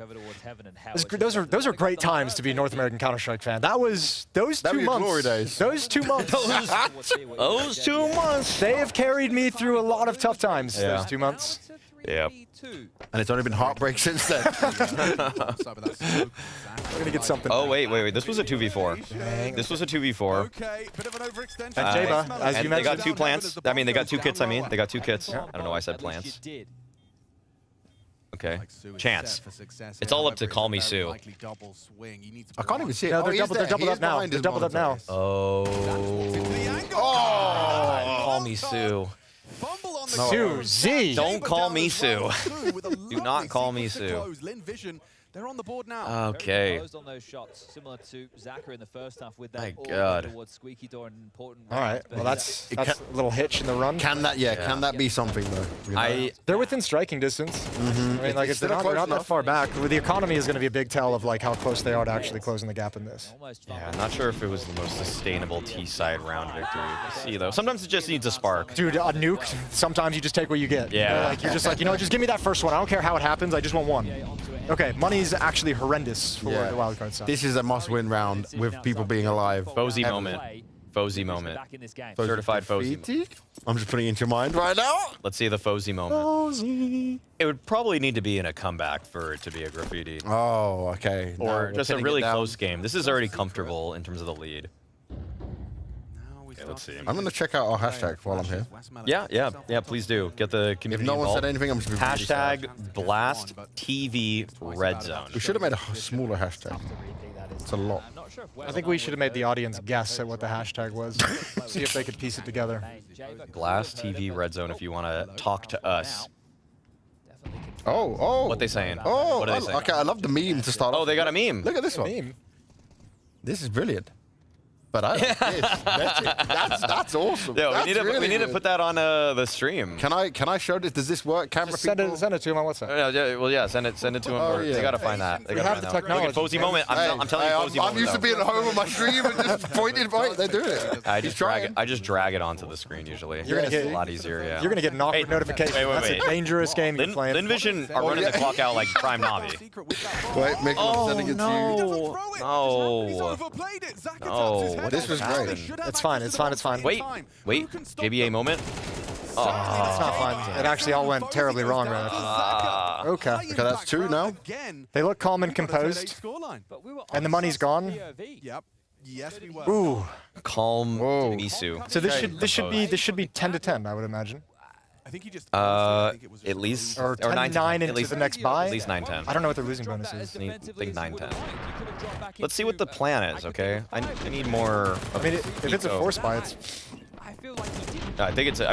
Those are great times to be a North American Counter-Strike fan. Those 2 months. Glory days. Those 2 months. those 2 months. They have carried me through a lot of tough times. Yeah. Those 2 months. Yep. And it's only been heartbreak since then. We're gonna get something. Oh wait. This was a 2v4. This was a 2v4. Okay, bit of an overextension. And Jeba, as you and mentioned, they got 2 plants. I mean, they got 2 kits. They got 2 kits. I don't know why I said plants. Okay. Chance. It's all up to Call Me Sue. I can't even see it. No, they're doubled up now. They're doubled up now. Oh. Call Me Sue. Sue Z. Don't call me Sue. Do not call me Sue. They're on the board now. Okay. On those shots, similar to Zaka in the first half with My that God. Squeaky Door, an important All right. Well, that's a little hitch in the run. Can that be something though? You know? They're within striking distance. I mean, like they're not that far back. The economy is going to be a big tell of like how close they are to actually closing the gap in this. Yeah, I'm not sure if it was the most sustainable T-side round victory. We'll see though. Sometimes it just needs a spark. Dude, a nuke. Sometimes you just take what you get. Yeah. Like you're just like, just give me that first one. I don't care how it happens. I just want one. Okay, money's actually horrendous for the wildcard side. This is a must-win round with people being alive. Fozy moment. Fozy moment. Certified Fozy moment. I'm just putting it into your mind right now. Let's see the Fozy moment. Fozy. It would probably need to be in a comeback for it to be a graffiti. Oh, okay. Or just a really close game. This is already comfortable in terms of the lead. Okay, let's see. I'm going to check out our hashtag while I'm here. Yeah, please do. Get the community If no one involved. said anything, I'm just going to be Hashtag Blast TV Red Zone. We should have made a smaller hashtag. It's a lot. I think we should have made the audience guess at what the hashtag was. See if they could piece it together. Blast TV Red Zone if you want to talk to us. Oh. What they saying? Oh, what are they saying? Okay, I love the meme to start off. Oh, they got a meme. Look at this one. Meme. This is brilliant. But I like this. That's awesome. Yeah, we That's need to put that on the stream. Can I show this? Does this work? Camera Just people? send it to him on WhatsApp. Yeah, send it to them. Oh, yeah. They gotta find that. They We gotta have find the that. technology. Look at Fozy moment. I'm telling you, Fozy moment. I'm used to being at home on my stream and just pointing right. They're doing it. I just drag it onto the screen usually. You're gonna get a lot easier. Yeah. You're gonna get an awkward notification. Wait. That's a dangerous game you're playing. Lynn Vision are running the clock out like Prime Navi. Wait, make sending it to you. No. This was great. It's fine. It's fine. Wait. JBA moment. It's not fun. It actually all went terribly wrong right after. Okay, that's 2 now. They look calm and composed. And the money's gone. Yep. Yes, we were. Ooh. Calm Misu. So this should be 10 to 10, I would imagine. I think he just. At least or 10-9 into the next buy. At least 9-10. I don't know what the losing bonus is. I think 9-10. Let's see what the plan is, okay? I need more. I mean, if it's a force buy, it's. I think it's a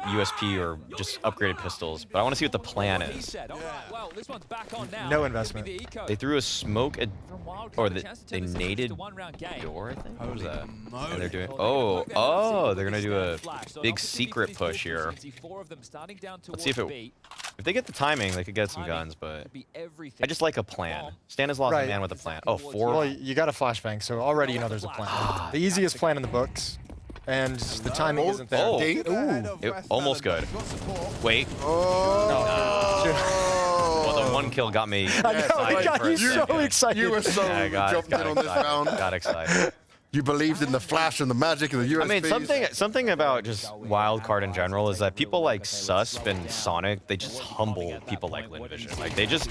USP or just upgraded pistols, but I want to see what the plan is. No investment. They threw a smoke or they naded door, I think. What was that? And they're doing they're gonna do a big secret push here. Let's see if they get the timing, they could get some guns, but I just like a plan. Stanislaus a man with a plan. Oh, 4. Well, you got a flashbang, so already you know there's a plan. The easiest plan in the books. And the timing isn't there. Almost good. Wait. Well, the 1 kill got me. I know, it got you so excited. You were so jumped in on this round. Got excited. You believed in the flash and the magic and the USBs. I mean, something about just Wildcard in general is that people like Susp and Sonic, they just humble people like Lynn Vision. Like they just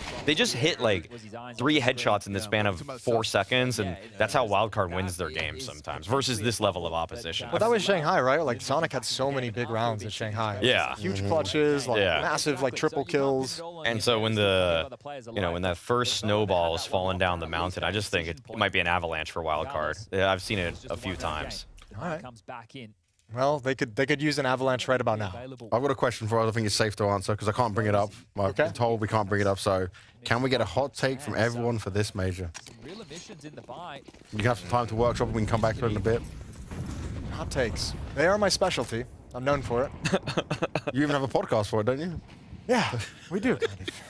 hit like 3 headshots in the span of 4 seconds, and that's how Wildcard wins their games sometimes versus this level of opposition. Well, that was Shanghai, right? Like Sonic had so many big rounds at Shanghai. Yeah. Huge clutches, like massive like triple kills. And so when when that first snowball is falling down the mountain, I just think it might be an avalanche for Wildcard. Yeah, I've seen it a few times. All right. Well, they could use an avalanche right about now. I've got a question for us. I think it's safe to answer because I can't bring it up. I've been told we can't bring it up. So, can we get a hot take from everyone for this major? You have some time to workshop and we can come back to it in a bit. Hot takes. They are my specialty. I'm known for it. You even have a podcast for it, don't you? Yeah, we do.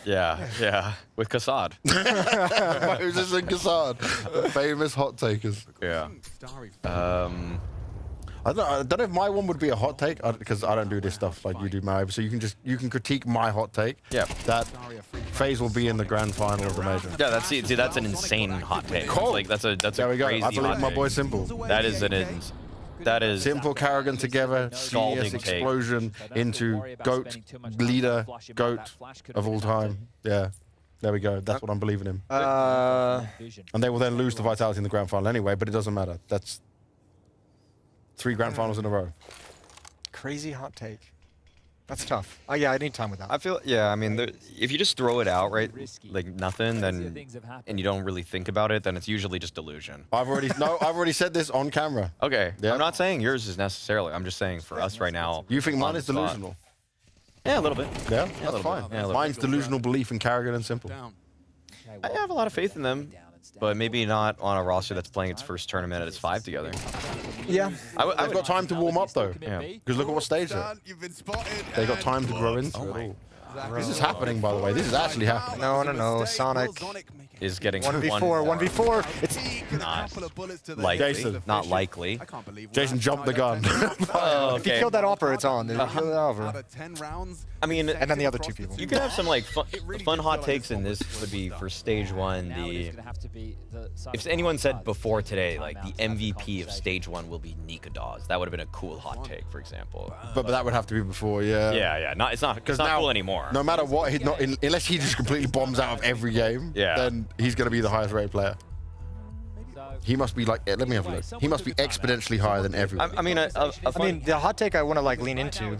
Yeah. With Kassad. Who's this in Kassad? The famous hot takers. Yeah. I don't know if my one would be a hot take because I don't do this stuff like you do, Mario. So you can critique my hot take. Yeah. That FaZe will be in the grand final of the major. Yeah, that's an insane hot take. Cool. Like that's a there we go. crazy I believe hot my take. boy Simple. That is Simple, Karrigan together, Scalding genius take. explosion into GOAT, leader, GOAT of all time. Yeah, there we go. That's what I'm believing in. And they will then lose to Vitality in the grand final anyway, but it doesn't matter. That's 3 grand finals in a row. Crazy hot take. That's tough. Yeah, I need time with that. I feel, I mean, if you just throw it out, right, like nothing, then, and you don't really think about it, then it's usually just delusion. I've already said this on camera. Okay. Yeah. I'm not saying yours is necessarily. I'm just saying for us right now. You think mine on is the spot. delusional? Yeah, a little bit. Yeah, a that's little fine. bit. Yeah, a little Mine's bit. delusional belief in Karrigan and Simple. I have a lot of faith in them, but maybe not on a roster that's playing its first tournament at its 5 together. Yeah. I've got time to warm up though. Yeah. Because look at what stage they're. They got time to grow into it all. This is happening, by the way. This is actually happening. No. Sonic is getting 1v4. It's not likely. Jason. Not likely. Jason jumped the gun. Oh, If he killed that Opera, it's on. Dude. He killed that Opera. I mean, and then the other 2 people. You could have some like fun hot takes in this would be for stage 1. If anyone said before today, like the MVP of stage 1 will be Nika Dawes, that would have been a cool hot take, for example. But that would have to be before, yeah. Yeah. It's not cool anymore. No matter what, unless he just completely bombs out of every game, then he's going to be the highest rated player. He must be like, let me have a look. He must be exponentially higher than everyone. I mean, the hot take I want to like lean into.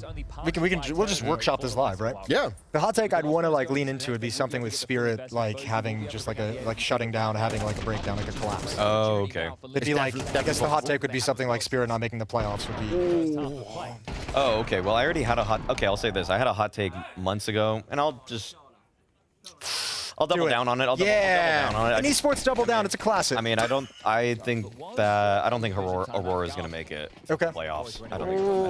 We'll just workshop this live, right? Yeah. The hot take I'd want to like lean into would be something with Spirit, like having just like shutting down, having like a breakdown, like a collapse. Oh, okay. It'd be like, I guess the hot take would be something like Spirit not making the playoffs would be. Oh, okay. Well, I already had a hot. Okay, I'll say this. I had a hot take months ago, and I'll double down on it. I'll double down on it. In esports, double down. It's a classic. I mean, I think Aurora is going to make it to the playoffs. I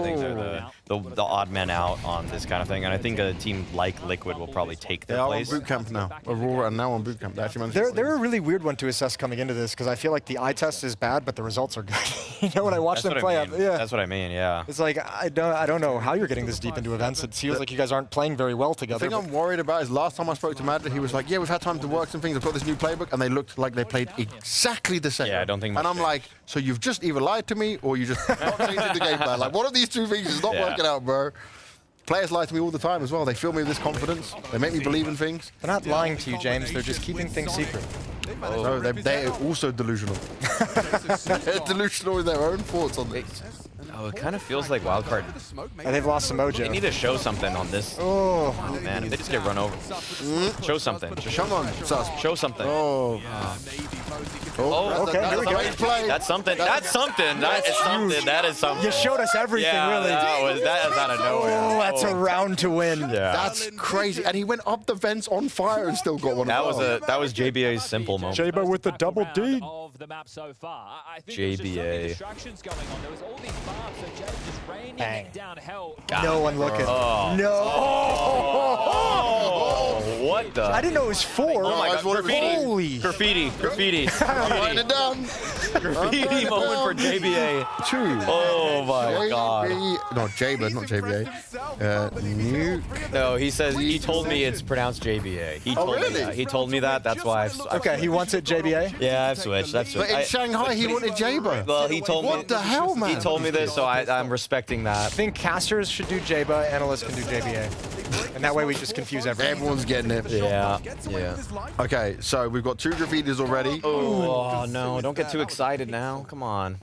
think they're the odd men out on this kind of thing, and I think a team like Liquid will probably take their place. They are on boot camp now. Aurora are now on boot camp. They're a really weird one to assess coming into this because I feel like the eye test is bad, but the results are good. You know, when I watch them play, That's what I mean. Yeah. It's like I don't know how you're getting this deep into events. It feels like you guys aren't playing very well together. The thing I'm worried about is last time I spoke to Magic, he was like, yeah, we've had time to work some things. I've got this new playbook, and they looked like they played exactly the same. Yeah, I don't think. And I'm like, so you've just either lied to me or you just not changing the game plan. Like, one of these 2 things is not working out, bro. Players lie to me all the time as well. They fill me with this confidence. They make me believe in things. They're not lying to you, James. They're just keeping things secret. Oh. No, they're also delusional. They're delusional in their own thoughts on this. Oh, it kind of feels like Wildcard. And they've lost some mojo. They need to show something on this. Oh, man, they just get run over. Show something. Come on, show something. Okay, here we go. That's something. That's something. That is something. That is something. You showed us everything, really. That is out of nowhere. Oh, that's a round to win. Yeah. That's crazy. And he went up the vents on fire and still got one. That was JBA's simple moment. JBA with the double D. JBA. Bang. No one looking. Oh. No. Oh, what the? I didn't know it was 4. Oh my God. Holy. Graffiti. Write it down. Graffiti moment for JBA. True. Oh my god. No, Jaber, not JBA. Nuke. No, he says he told me it's pronounced JBA. He told me that. He told me that. That's why I've Okay, he wants it JBA? Yeah, I've switched. But in Shanghai, he wanted Jaber. Well, he told me. What the hell, man? He told me this, so I'm respecting that. I think casters should do Jaba, analysts can do JBA. And that way we just confuse everyone. Everyone's getting it. Yeah, yeah. Okay, so we've got 2 graffitis already. Oh no, don't get too excited now. Come on.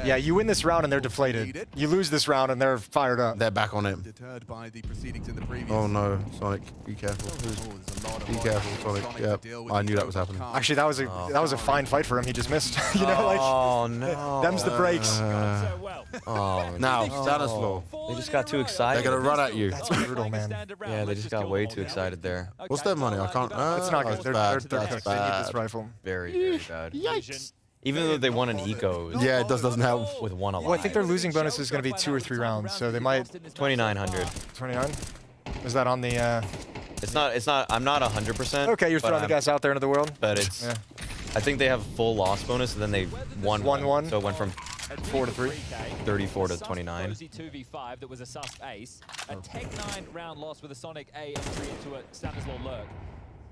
Yeah, you win this round and they're deflated. You lose this round and they're fired up. They're back on him. Oh no, Sonic, be careful. Be careful, Sonic. Yep, I knew that was happening. Actually, that was a fine fight for him. He just missed. You know, like. Oh no. Them's the breaks. Oh, now, Stanislaw. They just got too excited. They're gonna run at you. That's brutal, man. Yeah, they just got way too excited there. What's their money? I can't. It's not good. That's They're bad. cooked. That's They need bad. this rifle. Very, very bad. Yikes. Even though they won an eco. Yeah, it doesn't help. With one alive. Well, I think their losing bonus is going to be 2 or 3 rounds, so they might. 2,900. 29. Is that on the? It's not. I'm not 100%. Okay, you're throwing the guys out there into the world. But it's. Yeah. I think they have full loss bonus, and then they won 1-1. So it went from 4 to 3. 34 to 29. 2v5 that was a sus ace. A Tech 9 round loss with a Sonic A entry into a Stanislaw lurk.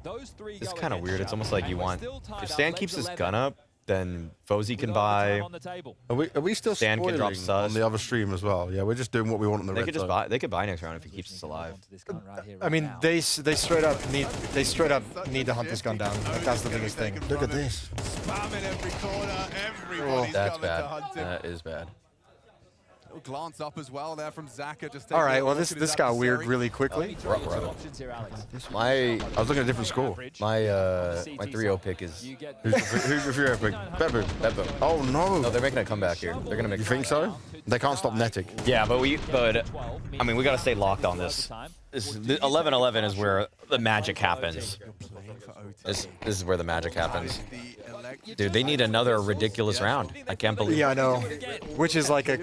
Those 3 It's go kind of against weird. each It's almost other, like you and we're want. still tied If up, Stan legs keeps his 11. gun up, then Fozy can With buy. overtime on the table. Are we still Stan can drop spoiling sus. on the other stream as well? Yeah, we're just doing what we want on the They red could just side. buy. They could buy next round if he keeps us alive. I mean, they straight up need to hunt this gun down. Like, that's the biggest thing. Look at this. Spamming every corner. Everybody's That's coming to bad. hunt him. That is bad. Little glance up as well there from Zaka. Just All right, taking a well, look at his this got weird adversary. really quickly. My. I was looking at a different score. My 3-0 pick is. Who's your pick? BetBoom. BetBoom. Oh no. No, they're making a comeback here. They're gonna make. You think so? They can't stop Netic. Yeah, but I mean, we gotta stay locked on this. 11-11 is where the magic happens. This is where the magic happens. Dude, they need another ridiculous round. I can't believe. Yeah, I know. Which is like a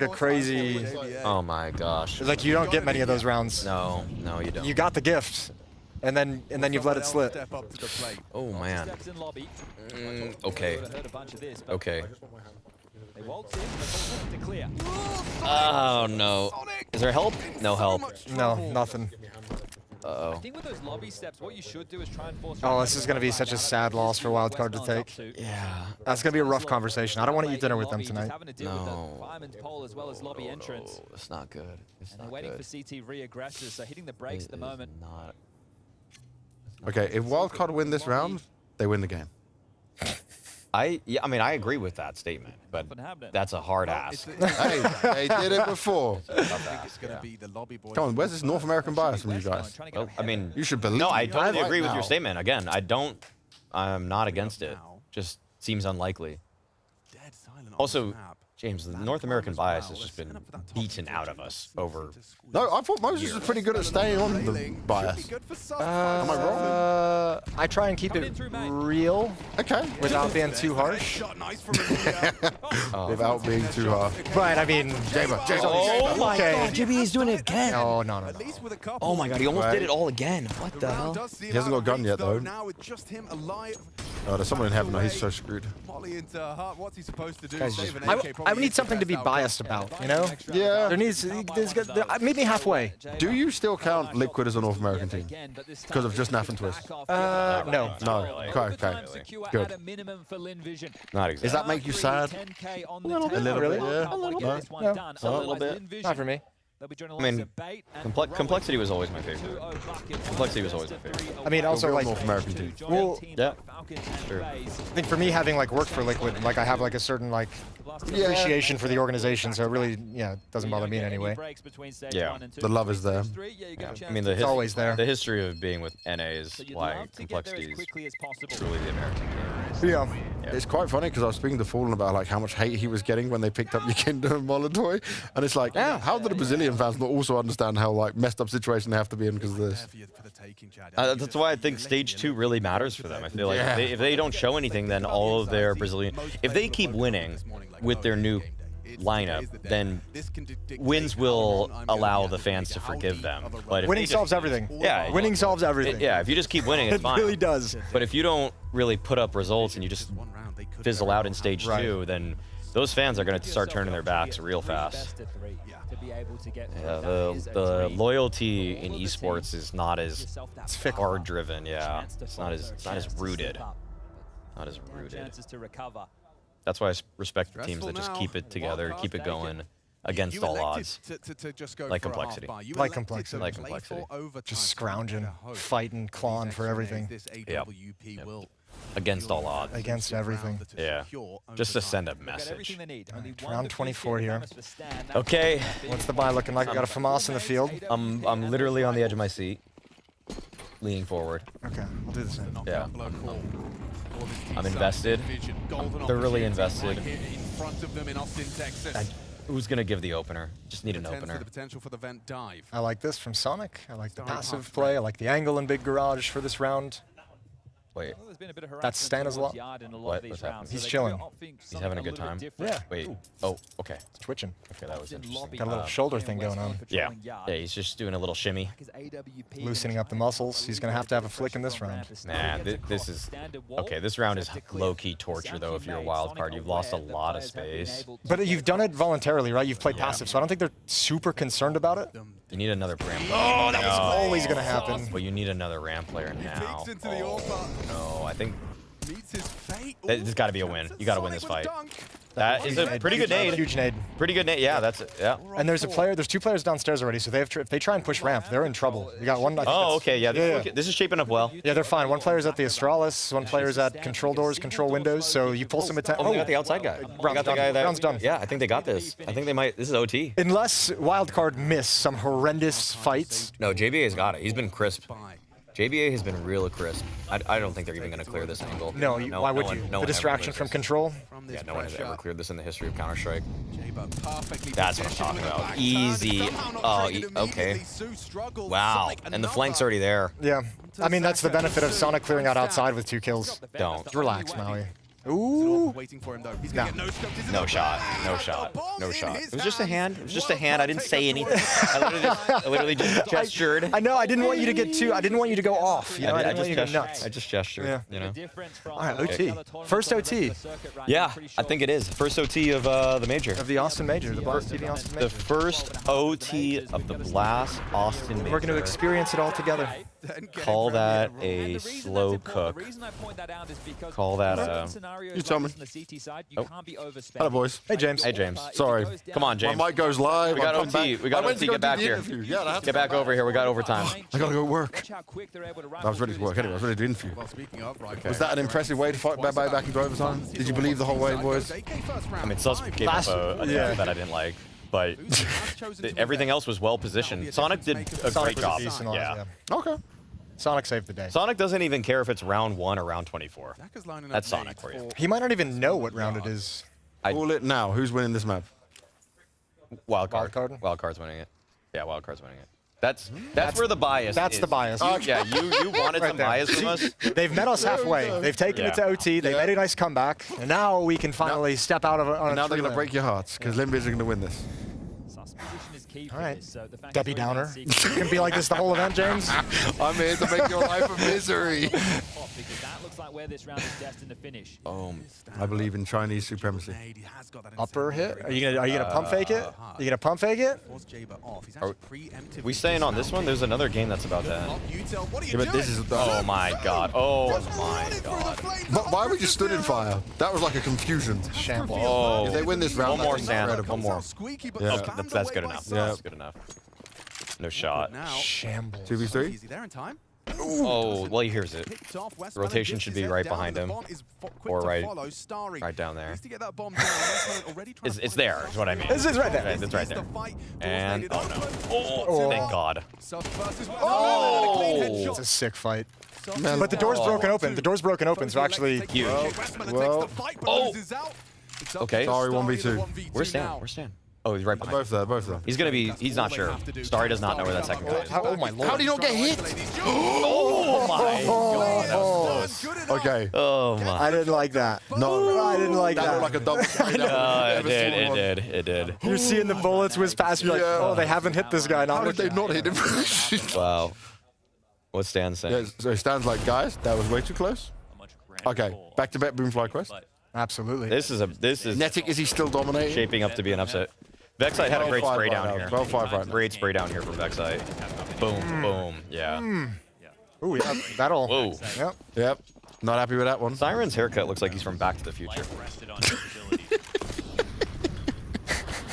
crazy. Oh my gosh. Like you don't get many of those rounds. No, you don't. You got the gift, and then you've let it slip. Oh man. Okay. Okay. Oh no. Is there help? No help. No, nothing. Uh-oh. I think with those lobby steps, what you should do is try and force. Oh, this is going to be such a sad loss for Wildcard to take. Yeah. That's going to be a rough conversation. I don't want to eat dinner with them tonight. No. As well as lobby entrance. It's not good. It's And not waiting good. for CT re-aggressors, so hitting the brakes at the moment. Not. Okay, if Wildcard win this round, they win the game. I mean, I agree with that statement, but that's a hard ask. Hey, they did it before. It's going to be the lobby boys. Come on, where's this North American bias from you guys? Well, I mean, you should believe. No, I totally right agree with now. your statement. Again, I'm not against it. Just seems unlikely. Also, James, the North American bias has just been beaten out of us over. No, I thought Moses was pretty good at staying on the bias. Am I wrong? I try and keep it real. Okay. Without being too harsh. Without being too harsh. But I mean, Oh my God, JB is doing it again. No. Oh my God, he almost did it all again. What the hell? He hasn't got a gun yet, though. Now with just him alive. Oh, there's someone in heaven. Oh, he's so screwed. Molly into heart. What's he supposed to do? Guys, Save an I AK, probably need something to be biased about, you know? Yeah. Meet me halfway. Do you still count Liquid as a North American team? Because of just Naf and Twist? No. No. Okay. Good. Not exactly. Does that make you sad? A little bit. A little really? bit, yeah. A little bit. A little bit. Not for me. I mean, complexity was always my favorite. Complexity was always my favorite. I mean, also Real like North American team. Well, Yeah. Sure. I think for me, having like worked for Liquid, like I have like a certain like appreciation for the organization, so it really, yeah, it doesn't bother me in any way. Yeah. The love is there. Yeah. I mean, It's always there. The history of being with NA is why complexity is truly the American game. Yeah. It's quite funny because I was speaking to Fallen about like how much hate he was getting when they picked up Yakinda and Molotoy, and it's like, how do the Brazilian fans not also understand how like messed up situation they have to be in because of this? That's why I think stage 2 really matters for them. I feel like if they don't show anything, then all of their Brazilian, if they keep winning with their new lineup, then wins will allow the fans to forgive them. But winning solves everything. Yeah, winning solves everything. Yeah, if you just keep winning, it's fine. It really does. But if you don't really put up results and you just fizzle out in stage 2, then those fans are going to start turning their backs real fast. Yeah, the loyalty in esports is not as hard driven. Yeah, it's not as rooted. Not as rooted. That's why I respect the teams that just keep it together, keep it going against all odds. Like complexity. Like complexity. Like complexity. Just scrounging, fighting, clawing for everything. Yep. Against all odds. Against everything. Yeah. Just to send a message. Round 24 here. Okay. What's the buy looking like? I got a FAMAS in the field. I'm literally on the edge of my seat, leaning forward. Okay, we'll do the same. Yeah. I'm invested. I'm thoroughly invested. Who's gonna give the opener? Just need an opener. I like this from Sonic. I like the passive play. I like the angle in Big Garage for this round. Wait. That's Stanislaw. What's happening? He's chilling. He's having a good time? Yeah. Wait. Oh, okay. He's twitching. Okay, that was interesting. Got a little shoulder thing going on. Yeah. Yeah, he's just doing a little shimmy. Loosening up the muscles. He's going to have a flick in this round. Nah, this is... Okay, this round is low-key torture, though, if you're a wild card. You've lost a lot of space. But you've done it voluntarily, right? You've played passive, so I don't think they're super concerned about it. You need another ramp player. Oh, that was always going to happen. But you need another ramp player now. Oh, no, I think... There's got to be a win. You got to win this fight. That is a pretty good nade. Huge nade. Pretty good nade. Yeah, that's it. Yeah. And there's two players downstairs already, so they have if they try and push ramp, they're in trouble. You got one. Oh, okay. Yeah, this is shaping up well. Yeah, they're fine. One player's at the Astralis, one player's at control doors, control windows. So you pull some attention. Oh, they got the outside guy. Round's done. Round's done. Yeah, I think they got this. I think they might. This is OT. Unless Wildcard miss some horrendous fights. No, JBA's got it. He's been crisp. JBA has been real crisp. I don't think they're even going to clear this angle. No, why would you? The distraction from control? Yeah, no one has ever cleared this in the history of Counter-Strike. That's what I'm talking about. Easy. Oh, okay. Wow. And the flank's already there. Yeah. I mean, that's the benefit of Sonic clearing out outside with 2 kills. Don't. Relax, Maui. Ooh. No shot. No shot. No shot. It was just a hand. It was just a hand. I didn't say anything. I literally just gestured. I know. I didn't want you to get too. I didn't want you to go off. You know, I didn't want you to go nuts. I just gestured. Yeah. You know. All right. OT. First OT. Yeah, I think it is. First OT of the major. Of the Austin Major. The Blast TV Austin Major. The first OT of the Blast Austin Major. We're going to experience it all together. Call that a slow cook. Call that a... You tell me. Oh. Hello, boys. Hey, James. Hey, James. Sorry. Come on, James. My mic goes live. We got OT. We got OT. Get back here. Get back over here. We got overtime. I got to go work. I was ready to work anyway. I was ready to interview. Was that an impressive way to fight back into overtime? Did you believe the whole way, boys? I mean, Sus gave up a yeah. that I didn't like. But everything else was well positioned. Sonic did a great job. Yeah. Okay. Sonic saved the day. Sonic doesn't even care if it's round 1 or round 24. That's Sonic for you. He might not even know what round it is. Call it now. Who's winning this map? Wildcard. Wildcard's winning it. Yeah, Wildcard's winning it. That's where the bias That's is. the bias. Yeah, you wanted some bias from us. They've met us halfway. They've taken it to OT. They made a nice comeback. And now we can finally step out of it. Now they're going to break your hearts because Limbiz are going to win this. All right, Debbie Downer. You can be like this the whole event, James. I'm here to make your life a misery. I believe in Chinese supremacy. Upper hit? Are you gonna pump fake it? Are you gonna pump fake it? Are we staying on this one? There's another game that's about that. Yeah, but this is. Oh my god. Oh my god. But why we just stood in fire? That was like a confusion. Shambles. Oh. If they win this round, one more sand. One more. Yeah. Okay, that's good enough. Yeah. That's good enough. No shot. Shambles. 2v3? Oh, well, here's it. Rotation should be right behind him. Or right down there. It's there, is what I mean. It's right there. It's right there. And, oh no. Oh, thank God. Oh! It's a sick fight. But the door's broken open. The door's broken open, so actually... Huge. Well, oh! Okay. Sorry, 1v2. Where's Stan? Where's Stan? Oh, he's right behind. Both there, both there. He's gonna be. He's not sure. Starry does not know where that second guy is. Oh my lord! How did he not get hit? Oh my god, that was close. Okay. Oh my. I didn't like that. No, I didn't like that. That looked like a double. It did. You're seeing the bullets whiz past. You're like, oh, they haven't hit this guy. How did they not hit him? Wow. What's Stan saying? Yeah, so Stan's like, guys, that was way too close. Okay, back to BetBoom FlyQuest. Absolutely. This is Netic, is he still dominating? Shaping up to be an upset. Vexite had a great spray down here. 12-5 right. Great spray down here from Vexite. Boom, boom. Yeah. Ooh, yeah, that'll. Whoa. Yep. Not happy with that one. Siren's haircut looks like he's from Back to the Future.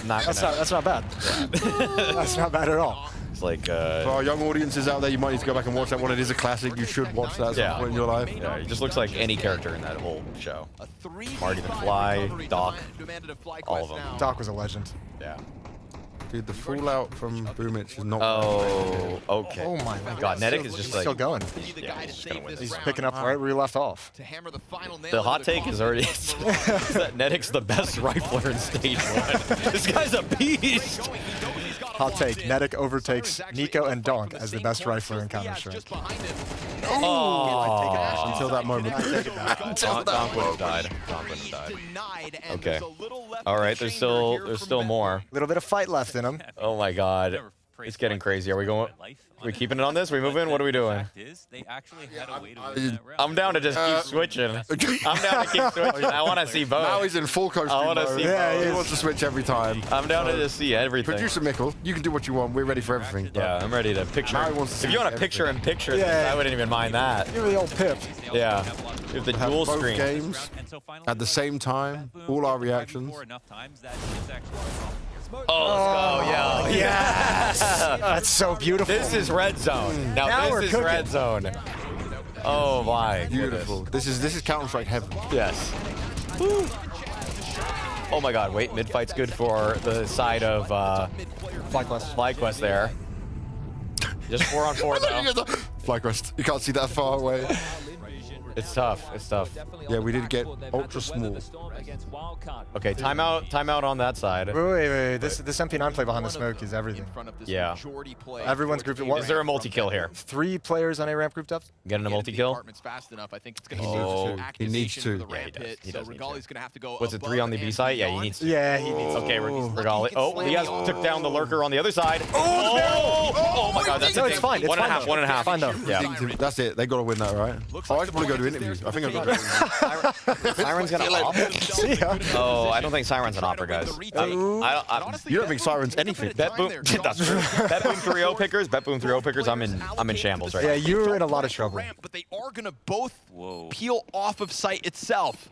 That's not bad. That's not bad at all. It's like for our young audiences out there, you might need to go back and watch that one. It is a classic. You should watch that at some point in your life. Yeah, he just looks like any character in that whole show. Marty McFly, Doc, all of them. Doc was a legend. Yeah. Dude, the fallout from Boomich is not. Oh, okay. Oh my god, Netic is just like still going. Yeah, he's just gonna win. He's picking up right where he left off. The hot take is already that Netic's the best rifler in stage 1. This guy's a beast. Hot take: Netic overtakes Nico and Donk as the best rifler in Counter-Strike. Oh, until that moment. Donk would have died. Donk would have died. Okay. All right. There's still more. A little bit of fight left in him. Oh my god. It's getting crazy. Are we going? Are we keeping it on this? Are we moving? What are we doing? I'm down to just keep switching. I'm down to keep switching. I want to see both. Now he's in full coach. I want to see both. He wants to switch every time. I'm down to just see everything. Producer Mickle, you can do what you want. We're ready for everything. Yeah, I'm ready to picture. If you want to picture in picture, I wouldn't even mind that. Give me the old pip. Yeah. With the dual both screen. games at the same time. All our reactions. Oh, let's go, yo. Yes! That's so beautiful. This is red zone. Now this is cooking. red zone. Oh my Beautiful. goodness. This is Counter-Strike heaven. Yes. Woo. Oh my god, wait, mid-fight's good for the side of FlyQuest there. Just 4-on-4 though. FlyQuest. You can't see that far away. It's tough. It's tough. Yeah, we did get ultra small. Okay, timeout on that side. Wait. This MP9 play behind the smoke is everything. Yeah. Everyone's grouped. Is there a multi-kill here? 3 players on A ramp grouped up. Getting a multi-kill? He needs to. Yeah, he does. He does need to. Was it 3 on the B side? Yeah, he needs to. Yeah, he needs to. Okay, Regali. Oh, he has took down the lurker on the other side. Oh my god, that's no, it's fine. It's 1.5. 1.5. Fine though. Yeah. That's it. They got to win that, right? Oh, I just want to go to interviews. I think I've got to go. Siren's gonna op? See ya. Oh, I don't think Siren's an opera, guys. You don't think Siren's anything? BetBoom. That's true. BetBoom 3-0 pickers. BetBoom 3-0 pickers. I'm in shambles right now. Yeah, you're in a lot of trouble. But they are going to both peel off of site itself.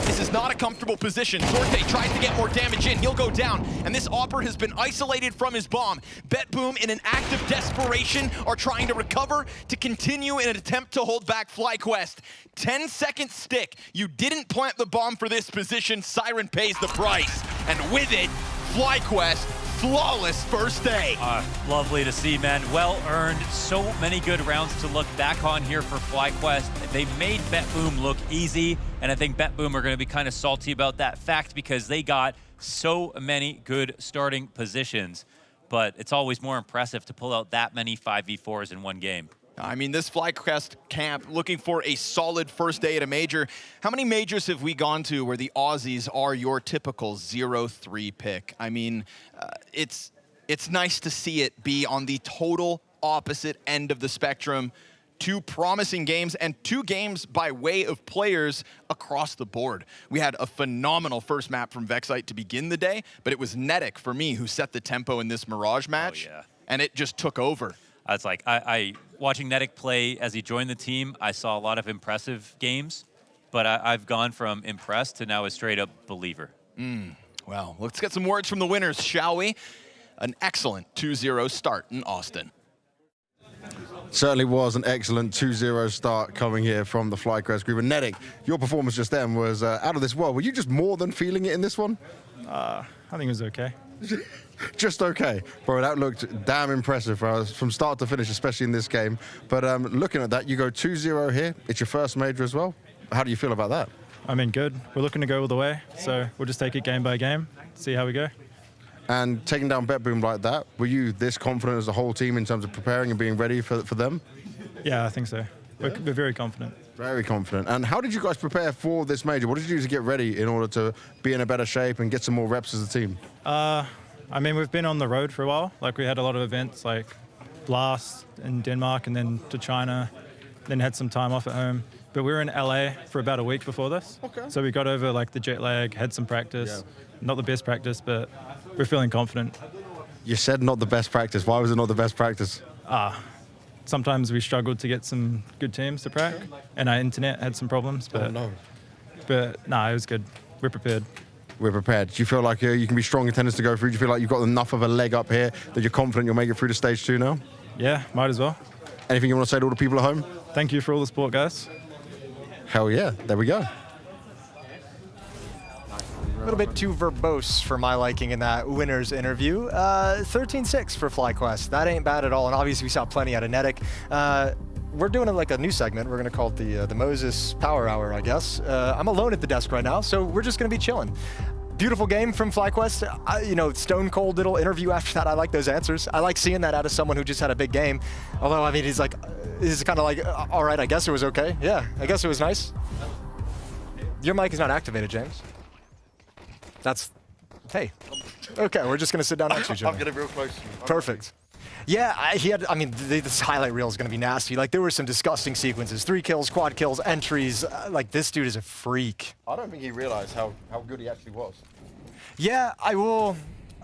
This is not a comfortable position. Sorte tries to get more damage in. He'll go down. And this Opper has been isolated from his bomb. BetBoom, in an act of desperation, are trying to recover to continue in an attempt to hold back FlyQuest. 10-second stick. You didn't plant the bomb for this position. Siren pays the price. And with it, FlyQuest, flawless first day. Lovely to see, man. Well earned. So many good rounds to look back on here for FlyQuest. They made BetBoom look easy, and I think BetBoom are going to be kind of salty about that fact because they got so many good starting positions. But it's always more impressive to pull out that many 5v4s in one game. I mean, this FlyQuest camp looking for a solid first day at a major. How many majors have we gone to where the Aussies are your typical 0-3 pick? I mean, it's nice to see it be on the total opposite end of the spectrum. 2 promising games and 2 games by way of players across the board. We had a phenomenal first map from Vexite to begin the day, but it was Netic for me who set the tempo in this Mirage match, and it just took over. It's like, watching Netic play as he joined the team, I saw a lot of impressive games, but I've gone from impressed to now a straight-up believer. Well, let's get some words from the winners, shall we? An excellent 2-0 start in Austin. Certainly was an excellent 2-0 start coming here from the FlyQuest group. And Netic, your performance just then was out of this world. Were you just more than feeling it in this one? I think it was okay. Just okay. Bro, that looked damn impressive from start to finish, especially in this game. But looking at that, you go 2-0 here. It's your first major as well. How do you feel about that? I mean, good. We're looking to go all the way, so we'll just take it game by game, see how we go. and taking down BetBoom like that, were you this confident as a whole team in terms of preparing and being ready for them? Yeah, I think so. We're very confident. Very confident. And how did you guys prepare for this major? What did you do to get ready in order to be in a better shape and get some more reps as a team? I mean, we've been on the road for a while. Like, we had a lot of events, like Blast in Denmark and then to China, then had some time off at home. But we were in LA for about a week before this. Okay. So we got over, like, the jet lag, had some practice. Not the best practice, but we're feeling confident. You said not the best practice. Why was it not the best practice? Sometimes we struggled to get some good teams to prac, and our internet had some problems. But, But no, it was good. We're prepared. We're prepared. Do you feel like you can be strong in tennis to go through? Do you feel like you've got enough of a leg up here that you're confident you'll make it through to stage 2 now? Yeah, might as well. Anything you want to say to all the people at home? Thank you for all the support, guys. Hell yeah. There we go. A little bit too verbose for my liking in that winner's interview. 13-6 for FlyQuest. That ain't bad at all. And obviously we saw plenty out of Netic. We're doing like a new segment. We're going to call it the Moses Power Hour, I guess. I'm alone at the desk right now, so we're just going to be chilling. Beautiful game from FlyQuest. Stone cold little interview after that. I like those answers. I like seeing that out of someone who just had a big game. Although, I mean, he's kind of like, all right, I guess it was okay. Yeah, I guess it was nice. Your mic is not activated, James. Hey. Okay, we're just going to sit down next to each other. I'm getting real close. Perfect. Yeah, this highlight reel is going to be nasty. Like, there were some disgusting sequences. 3 kills, quad kills, entries. This dude is a freak. I don't think he realized how good he actually was. Yeah, I will.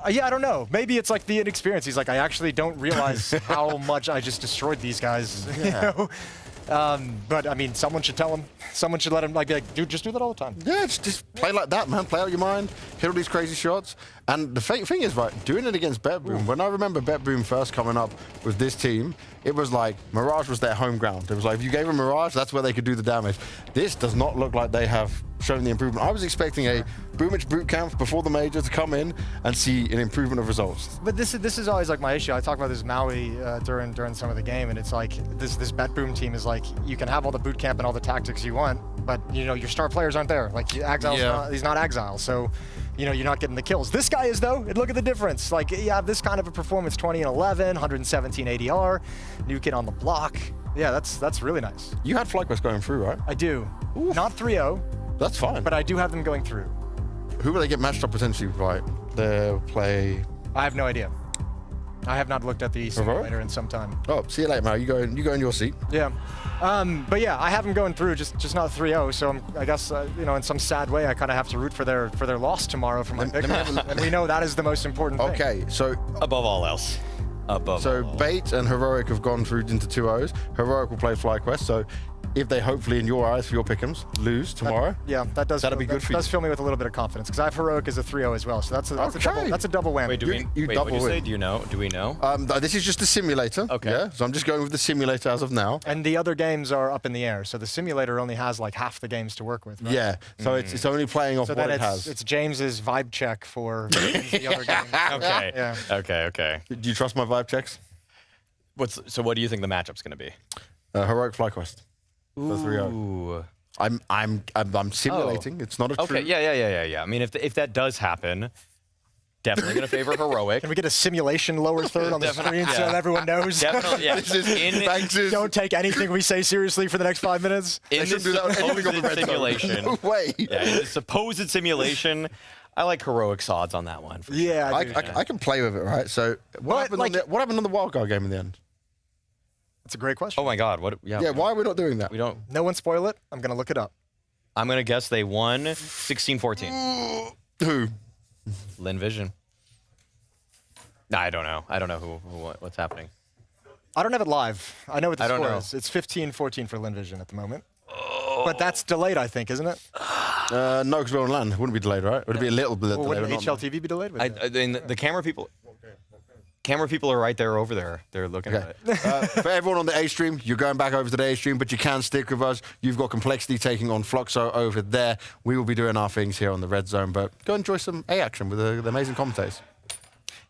I don't know. Maybe it's like the inexperience. He's like, I actually don't realize how much I just destroyed these guys. Yeah. But I mean, someone should tell him. Someone should let him be like, dude, just do that all the time. Yeah, just play like that, man. Play out your mind, hit all these crazy shots. And the thing is, right, doing it against BetBoom, when I remember BetBoom first coming up with this team, it was like Mirage was their home ground. It was like, if you gave them Mirage, that's where they could do the damage. This does not look like they have shown the improvement. I was expecting a Boomich boot camp before the major to come in and see an improvement of results. But this is always like my issue. I talk about this Maui during some of the game, and it's like this BetBoom team is like, you can have all the boot camp and all the tactics you want, but your star players aren't there. Like Exile's he's not Exile, so you're not getting the kills. This guy is though, and look at the difference. Like, you have this kind of a performance, 20 and 11, 117 ADR, new kid on the block. Yeah, that's really nice. You had FlyQuest going through, right? I do. Oof. Not 3-0. That's fine. But I do have them going through. Who will they get matched up potentially by? They'll play... I have no idea. I have not looked at the simulator in some time. Oh, see you later, Mario. You go in your seat. Yeah. But yeah, I have them going through, just not 3-0. So I guess in some sad way, I kind of have to root for their loss tomorrow for my pick. And we know that is the most important thing. Okay, so above all else. Bait and Heroic have gone through into 2-0s. Heroic will play FlyQuest. So if they hopefully, in your eyes, for your pick'ems, lose tomorrow, that'll be good for you. That does fill me with a little bit of confidence because I have Heroic as a 3-0 as well. So that's a double whammy. Wait, what did you say? Do we know? This is just a simulator. Okay. Yeah, so I'm just going with the simulator as of now. And the other games are up in the air. So the simulator only has like half the games to work with. Right? Yeah. So it's only playing off what it has. It's James's vibe check for the other game. Okay. Yeah. Okay. Do you trust my vibe checks? So what do you think the matchup's going to be? Heroic FlyQuest. Ooh. I'm simulating. It's not a true. Okay. Yeah. I mean, if that does happen, definitely going to favor Heroic. Can we get a simulation lower third on the screen so that everyone knows? Definitely. Yeah. Don't take anything we say seriously for the next 5 minutes. In this supposed simulation. No way. Yeah, in the supposed simulation, I like Heroic's odds on that one. Yeah, I can play with it, right? So what happened on the Wildcard game in the end? That's a great question. Oh my God! What? Yeah. Why are we not doing that? We don't. No one spoil it. I'm gonna look it up. I'm gonna guess they won 16-14. Who? Lynn Vision. Nah, I don't know. I don't know what's happening. I don't have it live. I know what the I don't score know. is. It's 15-14 for Lynn Vision at the moment. But that's delayed, I think, isn't it? No, because we're on land. It wouldn't be delayed, right? It would be a little bit delayed. Wouldn't HLTV be delayed? The camera people. Camera people are right there over there. They're looking at it. For everyone on the A stream, you're going back over to the A stream, but you can stick with us. You've got Complexity taking on Fluxo over there. We will be doing our things here on the Red Zone, but go enjoy some A action with the amazing commentators.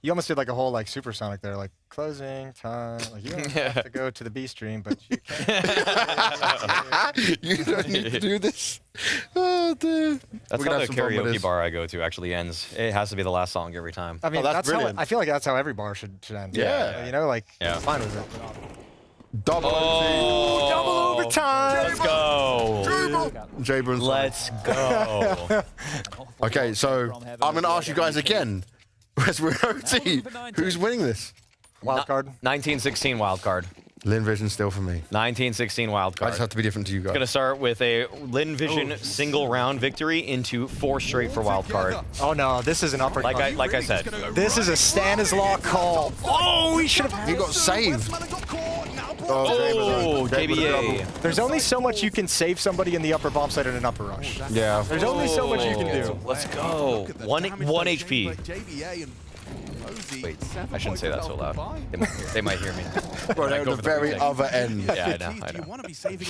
You almost did like a whole like supersonic there, like closing time. Like you don't have to go to the B stream, but you can. You don't need to do this. Oh, dude. That's We're gonna how the have some fun with karaoke this. bar I go to actually ends. It has to be the last song every time. I mean, that's how brilliant. I feel like that's how every bar should end. Yeah. You know, like Yeah. I'm fine with it. Double Oh, Double overtime. Let's go. Jabron's. Let's go. Okay, so I'm going to ask you guys again. As we're OT, who's winning this? Wildcard. 1916 wildcard. Lynn Vision still for me. 1916 I wildcard. just have to be different to you guys. Going to start with a Lynn Vision single round victory into 4 straight for wildcard. Oh no, this is an uppercut. Like I said. This is a Stanislaw call. Oh, he should have. He got saved. Oh, JBA. There's only so much you can save somebody in the upper bomb side in an upper rush. Yeah. There's only so much you can do. Let's go. One HP. Wait, I shouldn't say that so loud. They might hear me. Bro, they're at the very other end. Yeah, I know.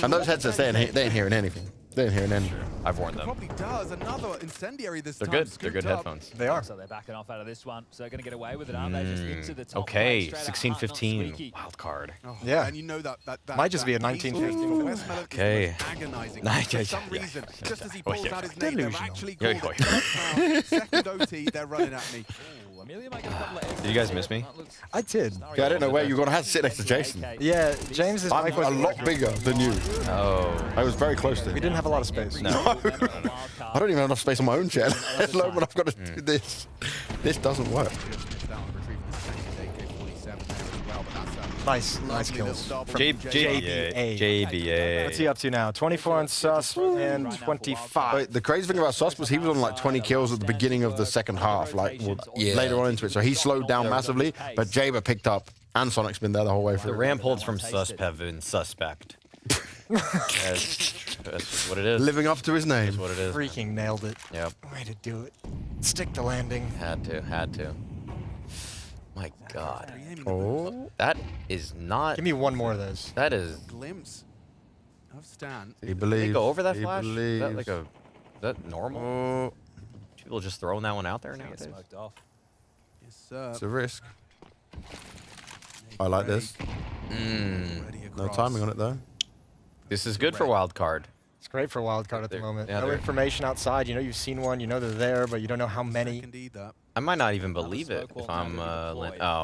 And those headsets, they ain't hearing anything. They ain't hearing anything. I've worn them. Probably does. Another incendiary this They're time. good. They're good headphones. They are. So they're backing off out of this one. So they're going to get away with it, aren't they? Just into the top Okay, right, straight out, 16-15 wildcard. Yeah. And you know that Might just be a 19-15. Okay. Agonizing. Nice. For some reason, just as he Oh, pulls yeah. out his name, they've actually Yeah, called yeah. it. Second OT, they're running at me. Did you guys miss me? I did. Yeah, I didn't know where you were going to have to sit next to Jason. Yeah, James's I'm mic was a lot bigger than you. Oh. I was very close to We him. didn't have a lot of space. No. I don't even have enough space on my own chair, let alone when I've got to do this. This doesn't work. Nice kills. JBA. What's he up to now? 24 on sus and 25. But the crazy thing about Sus was he was on like 20 kills at the beginning of the second half, like later on into it. So he slowed down massively, but Jaber picked up, and Sonic's been there the whole way through. The ramp holds from sus have been suspect. That's what it is. Living up to his name. That's what it is. Freaking nailed it. Yep. Way to do it. Stick the landing. Had to. My God. Oh. That is not. Give me one more of those. That is. Glimpse of Stan. He Did believes. they go over that He flash? Is that like believes. is that normal? People just throwing that one out there nowadays. Yes, sir. It's a risk. I like this. No timing on it though. This is good for wildcard. It's great for wildcard at the They're- moment. yeah, No they're- information outside. You know you've seen one. You know they're there, but you don't know how many. I might not even believe it if I'm. Oh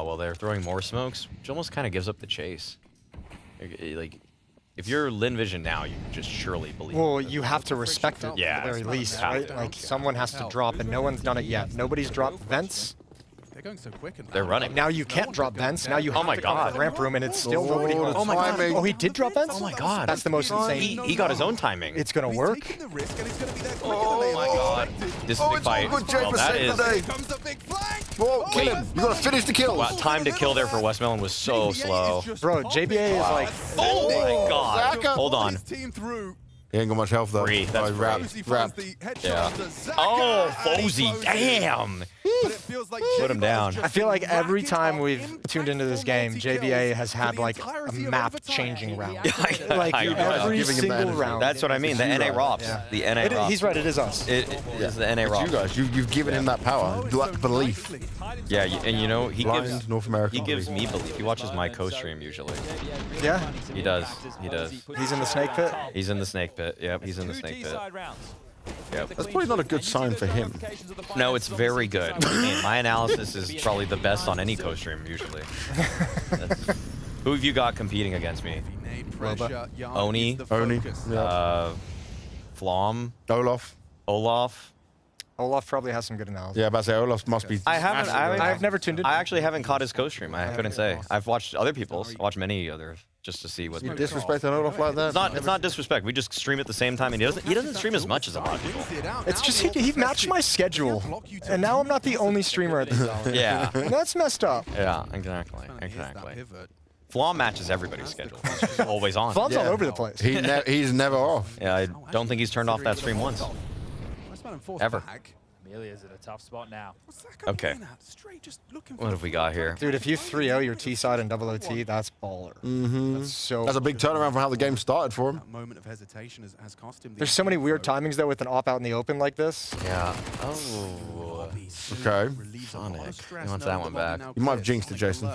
well, they're throwing more smokes, which almost kind of gives up the chase. Like, if you're Lynn Vision now, you just surely believe. Well, you have to respect it Yeah, at the very least, have right? to. Like someone has to drop, and no one's done it yet. Nobody's dropped vents. They're going so quick. They're running. Now you can't drop vents. Now you have my to come to God. the ramp room, and it's still nobody. Oh my God. Oh, he did drop vents. Oh my God. That's the most insane. He got his own timing. It's gonna work. Oh my God. This is a big fight. Well, that is. Whoa, kill him. You gotta finish the kills. Wow, time to kill there for Westmelon was so slow. Bro, JBA is like. Oh my God. Zaka. Hold on. He ain't got much health though. Free. That's wrap. Yeah. Oh, Fozy. Damn. Put him down. I feel like every time we've tuned into this game, JBA has had like a map-changing round. Like I know. every Giving him the single energy. round. That's what I mean. The NA ROPS. Yeah. The NA ROPS. He's right. It is us. It is the NA It's ROPS. you guys. You've given him that power, like belief. Yeah, and you know, he Blind gives North America. He gives me belief. He watches my co-stream usually. Yeah. He does. He does. He's in the snake pit. He's in the snake pit. Yep, he's in the snake pit. Yep. That's probably not a good sign for him. No, it's very good. What do you mean? My analysis is probably the best on any co-stream usually. Who have you got competing against me? Oni. Flom. Olaf. Olaf probably has some good analysis. Yeah, but I say Olaf must be. I've never tuned in. I actually haven't caught his co-stream. I couldn't say. I've watched other people's. I watched many others just to see what. You disrespect an Olaf like that? It's not disrespect. We just stream at the same time, and he doesn't stream as much as a lot of people. It's just he matched my schedule, and now I'm not the only streamer at this hour. Yeah. That's messed up. Yeah, exactly. Flom matches everybody's schedule. He's just always on. Flom's all over the place. He's never off. Yeah, I don't think he's turned off that stream once. Ever. Amelia's in a tough spot now. Okay. What have we got here? Dude, if you 3-0 your T side and double OT, that's baller. That's a big turnaround from how the game started for him. Moment of hesitation has cost him. There's so many weird timings though with an op out in the open like this. Yeah. Oh. Okay. Sonic. He wants that one back. You might have jinxed it, Jason.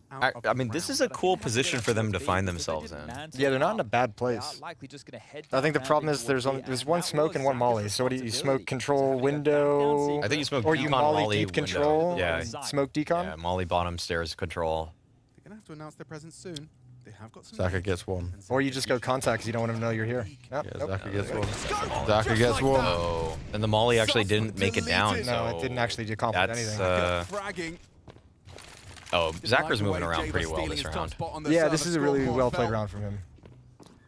I mean, this is a cool position for them to find themselves in. Yeah, they're not in a bad place. I think the problem is there's one smoke and one molly. So what do you smoke control window? I think you smoke or decon, you molly deep control. Yeah. Smoke decon. Yeah, molly bottom stairs control. They're gonna have to announce their presence soon. They have got some. Zaka gets one. Or you just go contact because you don't want them to know you're here. Yep, Yeah, nope. Zaka gets one. Zaka gets one. Oh, and the molly actually didn't make it down. No, so it didn't actually accomplish anything. Oh, Zacha's moving around pretty well this round. Yeah, this is a really well played round from him.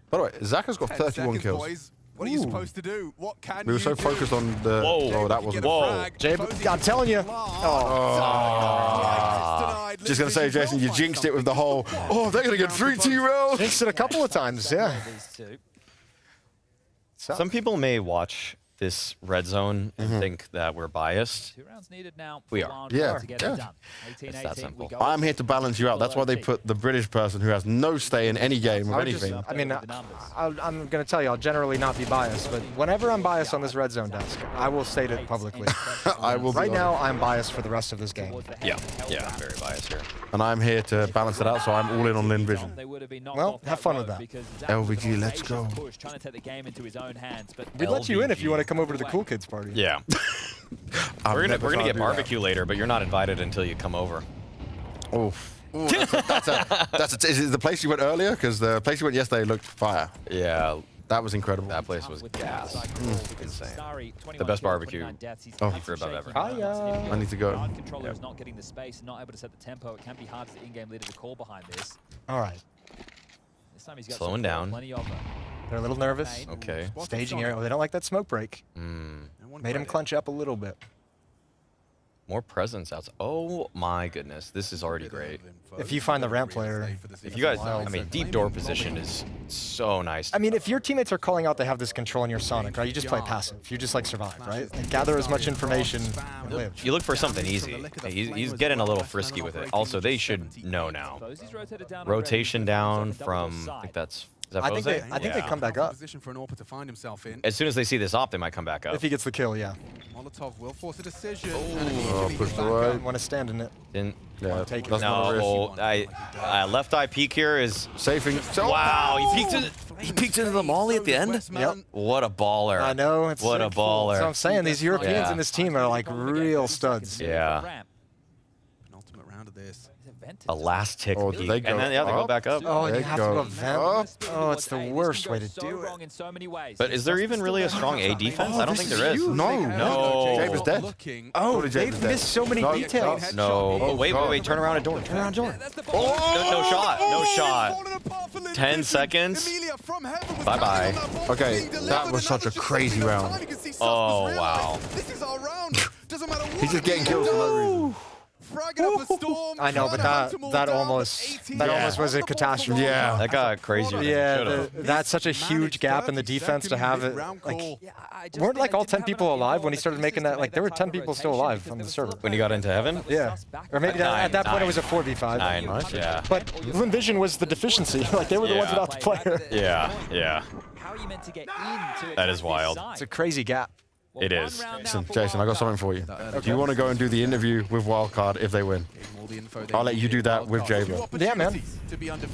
By the way, Zaka's got 31 kills. What are you supposed to do? What can We were so focused on the. Whoa. Oh, that wasn't. Whoa. I'm telling you. Just gonna say, Jason, you jinxed it with the whole. Oh, they're gonna get 3 T-rolls. Jinxed it a couple of times, yeah. Some people may watch this red zone and think that we're biased. 2 rounds needed now. We are. Yeah, It's that simple. I'm here to balance you out. That's why they put the British person who has no stay in any game or anything. I mean, I'm going to tell you, I'll generally not be biased, but whenever I'm biased on this red zone desk, I will state it publicly. I will. Right now, I'm biased for the rest of this game. Yeah, I'm very biased here. And I'm here to balance it out, so I'm all in on Lynn Vision. Well, have fun with that. LVG, let's go. Trying to take the game into his own hands, but We'd let you in if you want to come over to the Cool Kids party. Yeah. we're gonna get barbecue later, but you're not invited until you come over. Oh. Is it the place you went earlier? Because the place you went yesterday looked fire. Yeah. That was incredible. That place was gas. Insane. The best barbecue for above ever. I need to go. Guard controller is not getting the space, not able to set the tempo. It can be hard for the in-game leader to call behind this. All right. This time he's got Slowing down. plenty of them. They're a little nervous. Okay. Staging area. Oh, they don't like that smoke break. Made him clench up a little bit. More presence outside. Oh my goodness, this is already great. If you find the ramp player. If you guys, I mean, deep door position is so nice. I mean, if your teammates are calling out they have this control in your Sonic, right? You just play passive. You just like survive, right? And gather as much information and live. You look for something easy. He's getting a little frisky with it. Also, they should know now. Rotation down from, I think that's. Is that I think Bose? they come back up. As soon as they see this op, they might come back up. If he gets the kill, yeah. Molotov will force a decision. Oh, pushed away. Want to stand in it. Didn't. Yeah, take it. No, left eye peek here is safing. Wow, he peeked into the molly at the end. Yep. What a baller. I know. What a baller. So I'm saying these Europeans in this team are like real studs. Yeah. Penultimate round of this. A last tick Oh, peek. they go And then, yeah, they go up? bape up. Oh, and They you have to go go vent. Oh, it's the worst way to do it. But is there even really a strong A defense? I don't think there is. No. Jabe is dead. Oh, Jabe they've is dead. missed so many details. No. Oh, wait. Turn around and door. Turn around door. No shot. No shot. 10 seconds. Bye-bye. Okay, that was such a crazy round. Oh, wow. He's just getting kills for no reason. I know, but that almost was a catastrophe. Yeah, that got crazy. Yeah, that's such a huge gap in the defense to have it. Like, weren't like all 10 people alive when he started making that? Like, there were 10 people still alive on the server. When he got into heaven? Yeah, or maybe at that point it was a 4v5. 9, yeah. But Lynn Vision was the deficiency. Like, they were the ones without the player. Yeah. How are you meant to get into it? That is wild. It's a crazy gap. It is. Jason, I got something for you. Do you want to go and do the interview with Wildcard if they win? I'll let you do that with Jaber. Yeah, man.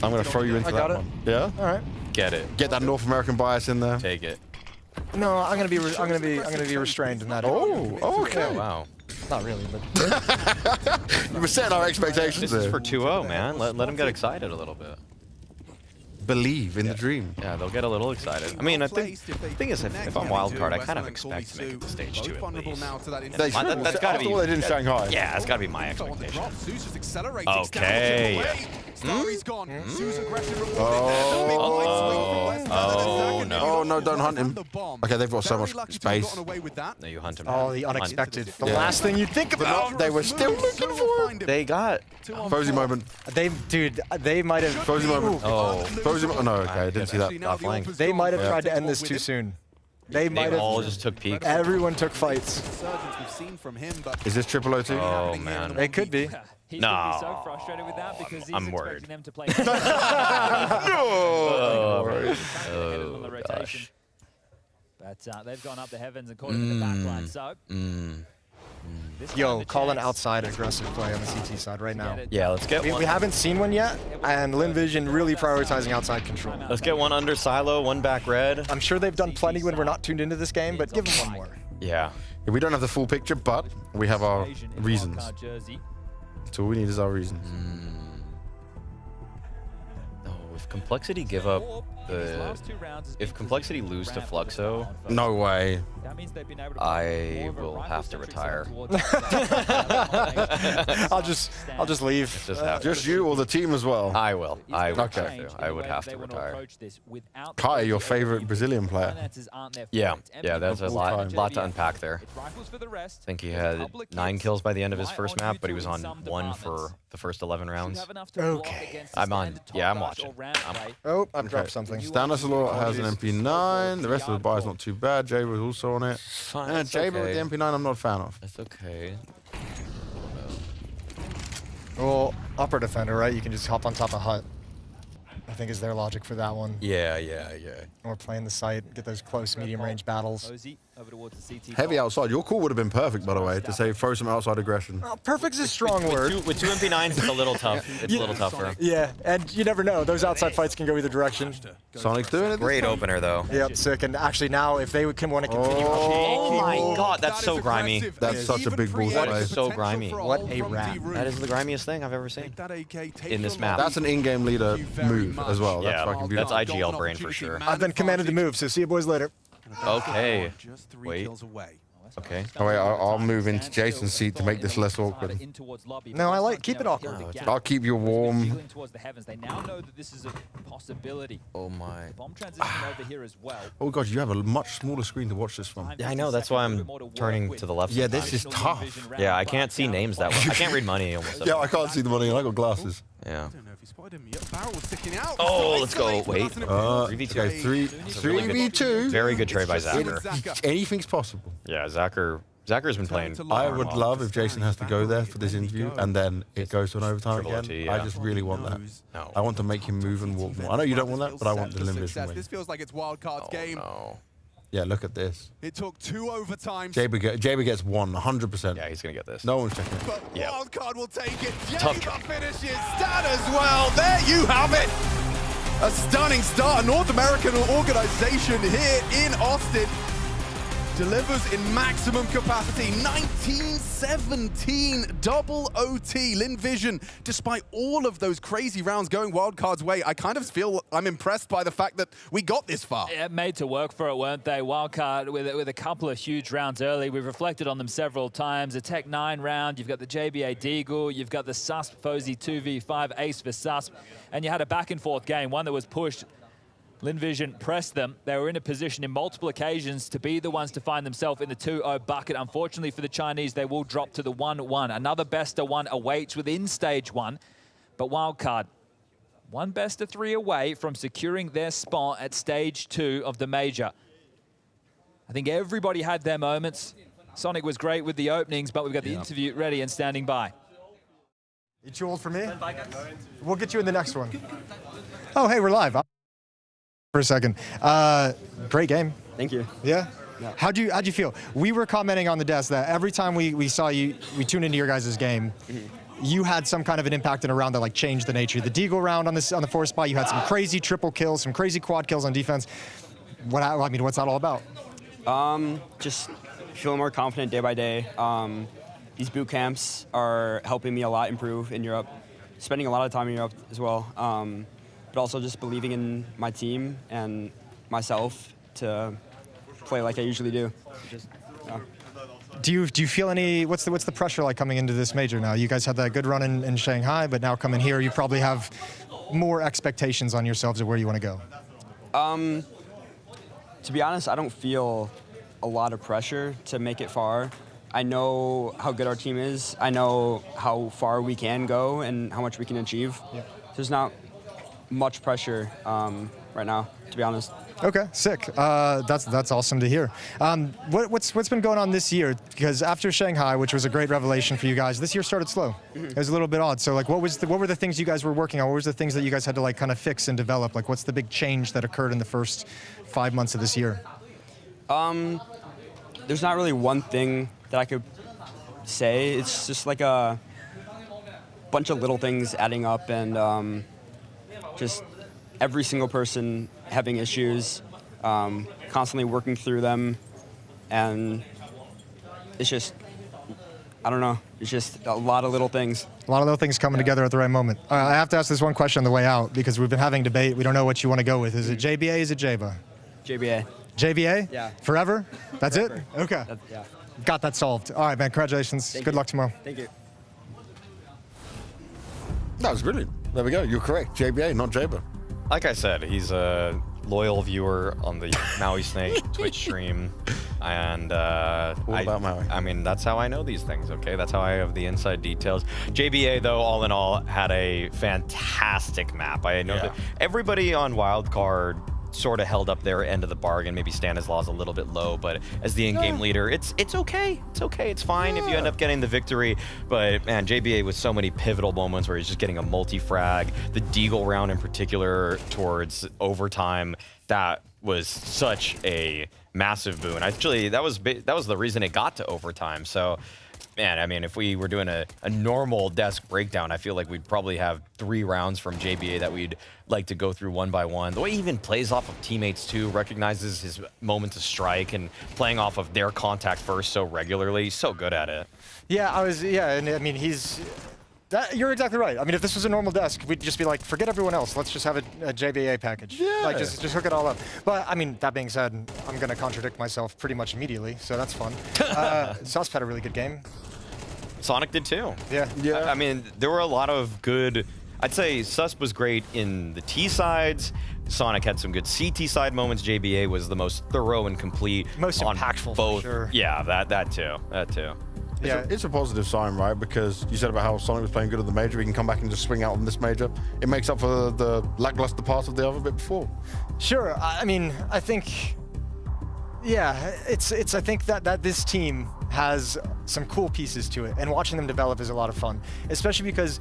I'm going to throw you into that one. Yeah. All right. Get it. Get that North American bias in there. Take it. No, I'm gonna be restrained in that. Oh, okay. Yeah, wow. Not really, but you were setting our expectations. This is for 2-0, man. Let them get excited a little bit. Believe in the dream. Yeah, they'll get a little excited. I mean, I think the thing is, if I'm Wildcard, I kind of expect to make it to stage 2 at least. That's got to be. All they did in Shanghai. Yeah, that's got to be my expectation. Okay. Oh no. Oh no! Don't hunt him. Okay, they've got so much space. No, you hunt him. Oh, the unexpected. The last thing you think about. They were still looking for him. They got Frozy moment. They might have. Frozy moment. Oh. Frozy moment. Oh, no, okay, I didn't see that. Flank. They might have tried to end this too soon. They might have. all just took peeks. Everyone took fights. Is this triple OT? Oh man. It could be. He's No. gonna be so frustrated with that because he's I'm expecting worried. them to play. Oh, on the gosh. rotation. But they've gone up the heavens and caught him in the backline. So Yo, call an outside aggressive play on the CT side right now. Yeah, let's get one. We haven't seen one yet, and Lynn Vision really prioritizing outside control. Let's get one under silo, one back red. I'm sure they've done plenty when we're not tuned into this game, but give them one more. Yeah. We don't have the full picture, but we have our reasons. So all we need is our reasons. Oh, if Complexity give up if Complexity lose to Fluxo, no way. I will have to retire. I'll just leave. Just you or the team as well? I will. I would Okay. have to. I would have to retire. Kai, your favorite Brazilian player? Yeah, that's a Of all time. lot to unpack there. I think he had 9 kills by the end of his first map, but he was on 1 for the first 11 rounds. Okay. I'm watching. Oh, I've dropped something. Stanislaw has an MP9. The rest of the buy is not too bad. Jay was also on it. Fine, Jay with the MP9, I'm not a fan of. That's okay. Well, upper defender, right? You can just hop on top of Hut. I think is their logic for that one. Yeah. Or playing the site, get those close, medium range battles. Heavy outside. Your call would have been perfect, by the way, to say throw some outside aggression. Oh, perfect's a strong word. With two MP9s, it's a little tough. It's a little tougher. Yeah, and you never know. Those outside fights can go either direction. Sonic's doing it. Great opener, though. Yep, sick. And actually now, if they can want to continue Oh my god, that's so grimy. That's such a big ball to That play. is so grimy. What a rat. That is the grimiest thing I've ever seen in this map. That's an in-game leader move as well. That's Yeah, fucking beautiful. that's IGL brain for sure. I've been commanded to move, so see you boys later. Okay. Wait. Okay. Oh wait, I'll move into Jason's seat to make this less awkward. No, I like keep it awkward. I'll keep you warm. Oh my. Oh god, you have a much smaller screen to watch this from. Yeah, I know. That's why I'm turning to the left. Yeah, this is tough. Yeah, I can't see names that well. I can't read money almost. Yeah, I can't see the money. I got glasses. Yeah. Oh, let's go. Wait. 3v2. Okay, 3v2. Very good trade by Zacher. Anything's possible. Yeah, Zacher's been playing. I would love if Jason has to go there for this interview and then it goes to an overtime Triple again. OT, yeah. I just really want that. No. I want to make him move and walk more. I know you don't want that, but I want the Lynn Vision win. This feels like it's Wildcard's game. No. Yeah, look at this. It took 2 overtimes. Jaber gets 100%. Yeah, he's gonna get this. No one's checking it. But Yeah. Wildcard will take it. Tough Jaber finishes Stan as well. There you have it. A stunning start. A North American organization here in Austin delivers in maximum capacity. 19-17 double OT. Lynn Vision, despite all of those crazy rounds going Wildcard's way, I kind of feel I'm impressed by the fact that we got this far. Yeah, made to work for it, weren't they? Wildcard with a couple of huge rounds early. We've reflected on them several times. A Tech 9 round, you've got the JBA Deagle, you've got the SUSP Fozy 2v5 ace for SUSP, and you had a back and forth game, one that was pushed. Lynn Vision pressed them. They were in a position in multiple occasions to be the ones to find themselves in the 2-0 bucket. Unfortunately for the Chinese, they will drop to the 1-1. Another best of 1 awaits within stage 1. But Wildcard, one best of 3 away from securing their spot at stage 2 of the major. I think everybody had their moments. Sonic was great with the openings, but we've got the interview ready and standing by. You too old for me? We'll get you in the next one. Oh, hey, we're live. For a second. Great game. Thank you. Yeah? How'd you feel? We were commenting on the desk that every time we saw you, we tuned into your guys' game, you had some kind of an impact in a round that like changed the nature. The Deagle round on the 4th spot, you had some crazy triple kills, some crazy quad kills on defense. What's that all about? Just feeling more confident day by day. These boot camps are helping me a lot improve in Europe. Spending a lot of time in Europe as well. But also just believing in my team and myself to play like I usually do. Do you feel any, what's the pressure like coming into this major now? You guys had that good run in Shanghai, but now coming here, you probably have more expectations on yourselves of where you want to go. To be honest, I don't feel a lot of pressure to make it far. I know how good our team is. I know how far we can go and how much we can achieve. Yeah. There's not much pressure right now, to be honest. Okay, sick. That's awesome to hear. What's been going on this year? Because after Shanghai, which was a great revelation for you guys, this year started slow. It was a little bit odd. So like, what were the things you guys were working on? What was the things that you guys had to like kind of fix and develop? Like, what's the big change that occurred in the first 5 months of this year? There's not really one thing that I could say. It's just like a bunch of little things adding up, and just every single person having issues, constantly working through them, and it's just, I don't know, it's just a lot of little things. A lot of little things coming together at the right moment. I have to ask this one question on the way out, because we've been having debate. We don't know what you want to go with. Is it JBA, is it JBA? JBA. JBA? Yeah. Forever? That's Forever. it? Okay. Yeah. Got that solved. All right, man, congratulations. Thank Good you. luck tomorrow. Thank you. That was brilliant. There we go. You're correct. JBA, not JBA. Like I said, he's a loyal viewer on the Maui Snake Twitch stream. And about Maui. I mean, that's how I know these things, okay? That's how I have the inside details. JBA, though, all in all, had a fantastic map. I know that everybody on Wildcard sort of held up their end of the bargain. Maybe Stanislaus a little bit low, but as the in-game leader, it's okay. It's okay. It's fine if you end up getting the victory. But man, JBA with so many pivotal moments where he's just getting a multi-frag, the Deagle round in particular towards overtime, that was such a massive boon. Actually, that was the reason it got to overtime. So man, I mean, if we were doing a normal desk breakdown, I feel like we'd probably have 3 rounds from JBA that we'd like to go through one by one. The way he even plays off of teammates too, recognizes his moment to strike, and playing off of their contact first so regularly, he's so good at it. Yeah, and I mean, you're exactly right. I mean, if this was a normal desk, we'd just be like, forget everyone else. Let's just have a JBA package. Yeah. Like, just hook it all up. But, I mean, that being said, I'm going to contradict myself pretty much immediately, so that's fun. Susp had a really good game. Sonic did too. Yeah. I mean, there were a lot of good, I'd say Susp was great in the T sides. Sonic had some good CT side moments. JBA was the most thorough and complete. Most on impactful, both. for sure. Yeah, that too. It's a positive sign, right? Because you said about how Sonic was playing good at the major. He can come back and just swing out on this major. It makes up for the lackluster part of the other bit before. Sure. I mean, I think, I think that this team has some cool pieces to it, and watching them develop is a lot of fun, especially because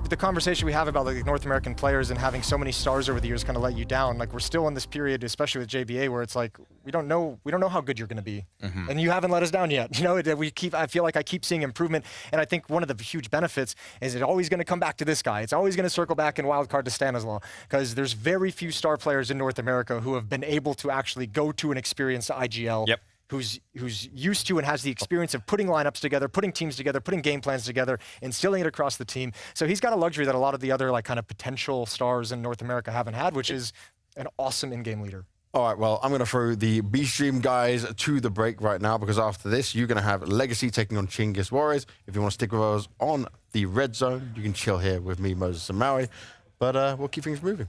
the conversation we have about like North American players and having so many stars over the years kind of let you down. Like, we're still in this period, especially with JBA, where it's like we don't know how good you're going to be, and you haven't let us down yet. You know, I feel like I keep seeing improvement, and I think one of the huge benefits is it's always going to come back to this guy. It's always going to circle back in Wildcard to Stanislaus, because there's very few star players in North America who have been able to actually go to an experienced IGL. Yep. Who's used to and has the experience of putting lineups together, putting teams together, putting game plans together, instilling it across the team. So he's got a luxury that a lot of the other like kind of potential stars in North America haven't had, which is an awesome in-game leader. All right, well, I'm going to throw the B-Stream guys to the break right now, because after this, you're going to have Legacy taking on Chinggis Warriors. If you want to stick with us on the red zone, you can chill here with me, Moses, and Maui. But we'll keep things moving.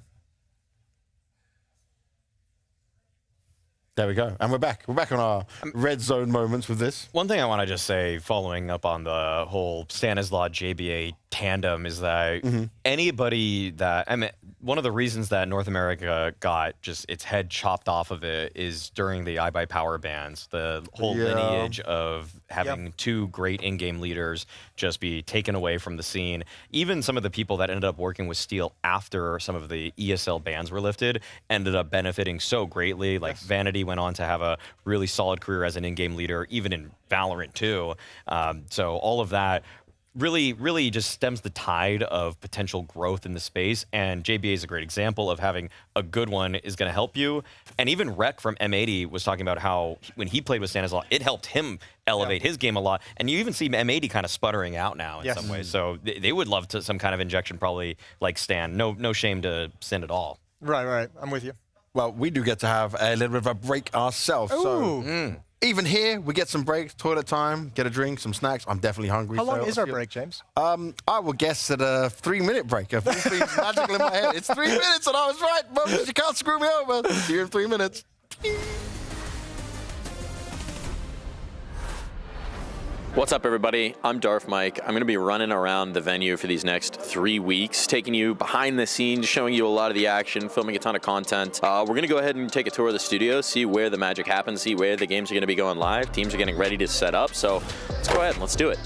There we go. And we're back. We're back on our red zone moments with this. One thing I want to just say, following up on the whole Stanislaus JBA tandem, is that anybody that, I mean, one of the reasons that North America got just its head chopped off of it is during the iBuyPower bans. The whole lineage of having 2 great in-game leaders just be taken away from the scene. Even some of the people that ended up working with Steel after some of the ESL bans were lifted ended up benefiting so greatly. Like Vanity went on to have a really solid career as an in-game leader, even in Valorant too. So all of that really just stems the tide of potential growth in the space, and JBA is a great example of having a good one is going to help you. And even Rec from M80 was talking about how when he played with Stanislaus, it helped him elevate his game a lot. And you even see M80 kind of sputtering out now in some ways. So they would love to some kind of injection, probably like Stan. No shame to sin at all. Right. I'm with you. Well, we do get to have a little bit of a break ourselves. Ooh. So even here, we get some breaks, toilet time, get a drink, some snacks. I'm definitely hungry. How long is our break, James? I will guess at a 3-minute break. If this thing's magical in my head, it's 3 minutes, and I was right. Moses, you can't screw me over. See you in 3 minutes. What's up, everybody? I'm Darth Mike. I'm going to be running around the venue for these next 3 weeks, taking you behind the scenes, showing you a lot of the action, filming a ton of content. We're going to go ahead and take a tour of the studio, see where the magic happens, see where the games are going to be going live. Teams are getting ready to set up, so let's go ahead and let's do it.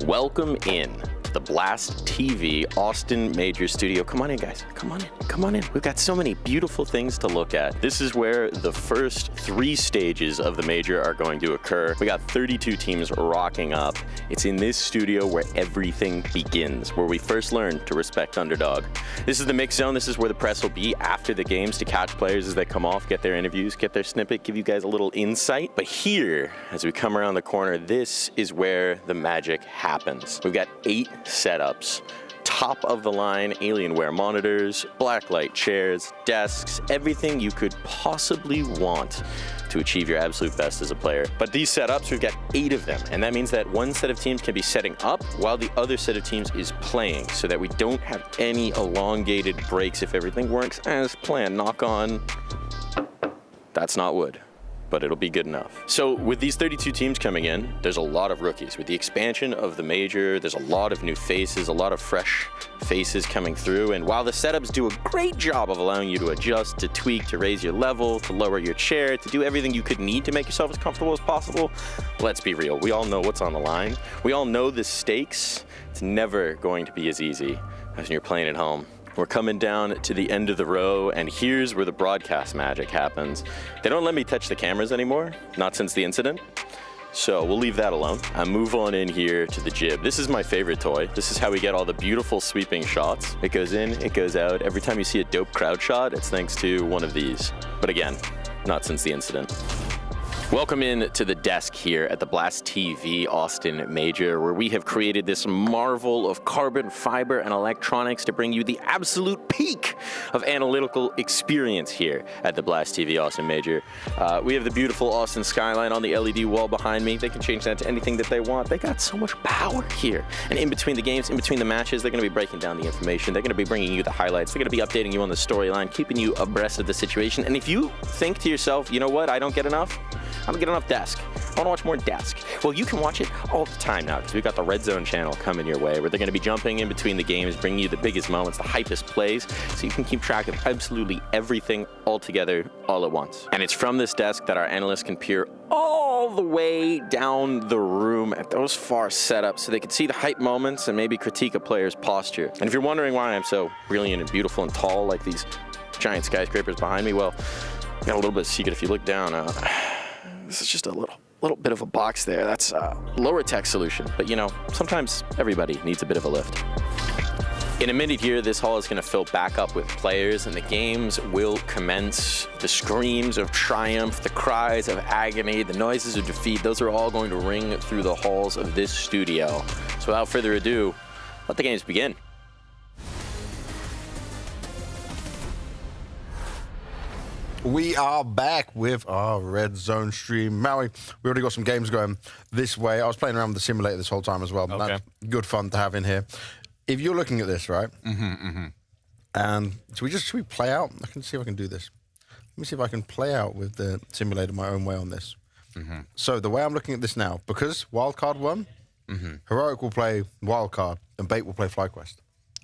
Welcome in to the Blast TV Austin Major Studio. Come on in, guys. Come on in. Come on in. We've got so many beautiful things to look at. This is where the first 3 stages of the Major are going to occur. We got 32 teams rocking up. It's in this studio where everything begins, where we first learn to respect underdog. This is the mix zone. This is where the press will be after the games to catch players as they come off, get their interviews, get their snippet, give you guys a little insight. But here, as we come around the corner, this is where the magic happens. We've got 8 setups. Top of the line Alienware monitors, blacklight chairs, desks, everything you could possibly want to achieve your absolute best as a player. But these setups, we've got 8 of them, and that means that one set of teams can be setting up while the other set of teams is playing, so that we don't have any elongated breaks if everything works as planned. Knock on. That's not wood, but it'll be good enough. So with these 32 teams coming in, there's a lot of rookies. With the expansion of the Major, there's a lot of new faces, a lot of fresh faces coming through. And while the setups do a great job of allowing you to adjust, to tweak, to raise your level, to lower your chair, to do everything you could need to make yourself as comfortable as possible, let's be real. We all know what's on the line. We all know the stakes. It's never going to be as easy as when you're playing at home. We're coming down to the end of the row, and here's where the broadcast magic happens. They don't let me touch the cameras anymore, not since the incident. So we'll leave that alone. I move on in here to the jib. This is my favorite toy. This is how we get all the beautiful sweeping shots. It goes in, it goes out. Every time you see a dope crowd shot, it's thanks to one of these. But again, not since the incident. Welcome in to the desk here at the Blast TV Austin Major, where we have created this marvel of carbon fiber and electronics to bring you the absolute peak of analytical experience here at the Blast TV Austin Major. We have the beautiful Austin skyline on the LED wall behind me. They can change that to anything that they want. They got so much power here. And in between the games, in between the matches, they're going to be breaking down the information. They're going to be bringing you the highlights. They're going to be updating you on the storyline, keeping you abreast of the situation. And if you think to yourself, you know what, I don't get enough. I don't get enough desk. I want to watch more desk. Well, you can watch it all the time now because we've got the Red Zone channel coming your way where they're going to be jumping in between the games, bringing you the biggest moments, the hypest plays, so you can keep track of absolutely everything all together, all at once. And it's from this desk that our analysts can peer all the way down the room at those far setups so they can see the hype moments and maybe critique a player's posture. And if you're wondering why I'm so brilliant and beautiful and tall like these giant skyscrapers behind me, well, I got a little bit of secret. If you look down, this is just a little bit of a box there. That's a lower tech solution. But you know, sometimes everybody needs a bit of a lift. In a minute here, this hall is going to fill back up with players and the games will commence. The screams of triumph, the cries of agony, the noises of defeat, those are all going to ring through the halls of this studio. So without further ado, let the games begin. We are back with our Red Zone stream. Maui, we already got some games going this way. I was playing around with the simulator this whole time as well. Okay. That's good fun to have in here. If you're looking at this, right? And should we play out? I can see if I can do this. Let me see if I can play out with the simulator my own way on this. So the way I'm looking at this now, because Wildcard won, Heroic will play Wildcard and Bait will play FlyQuest.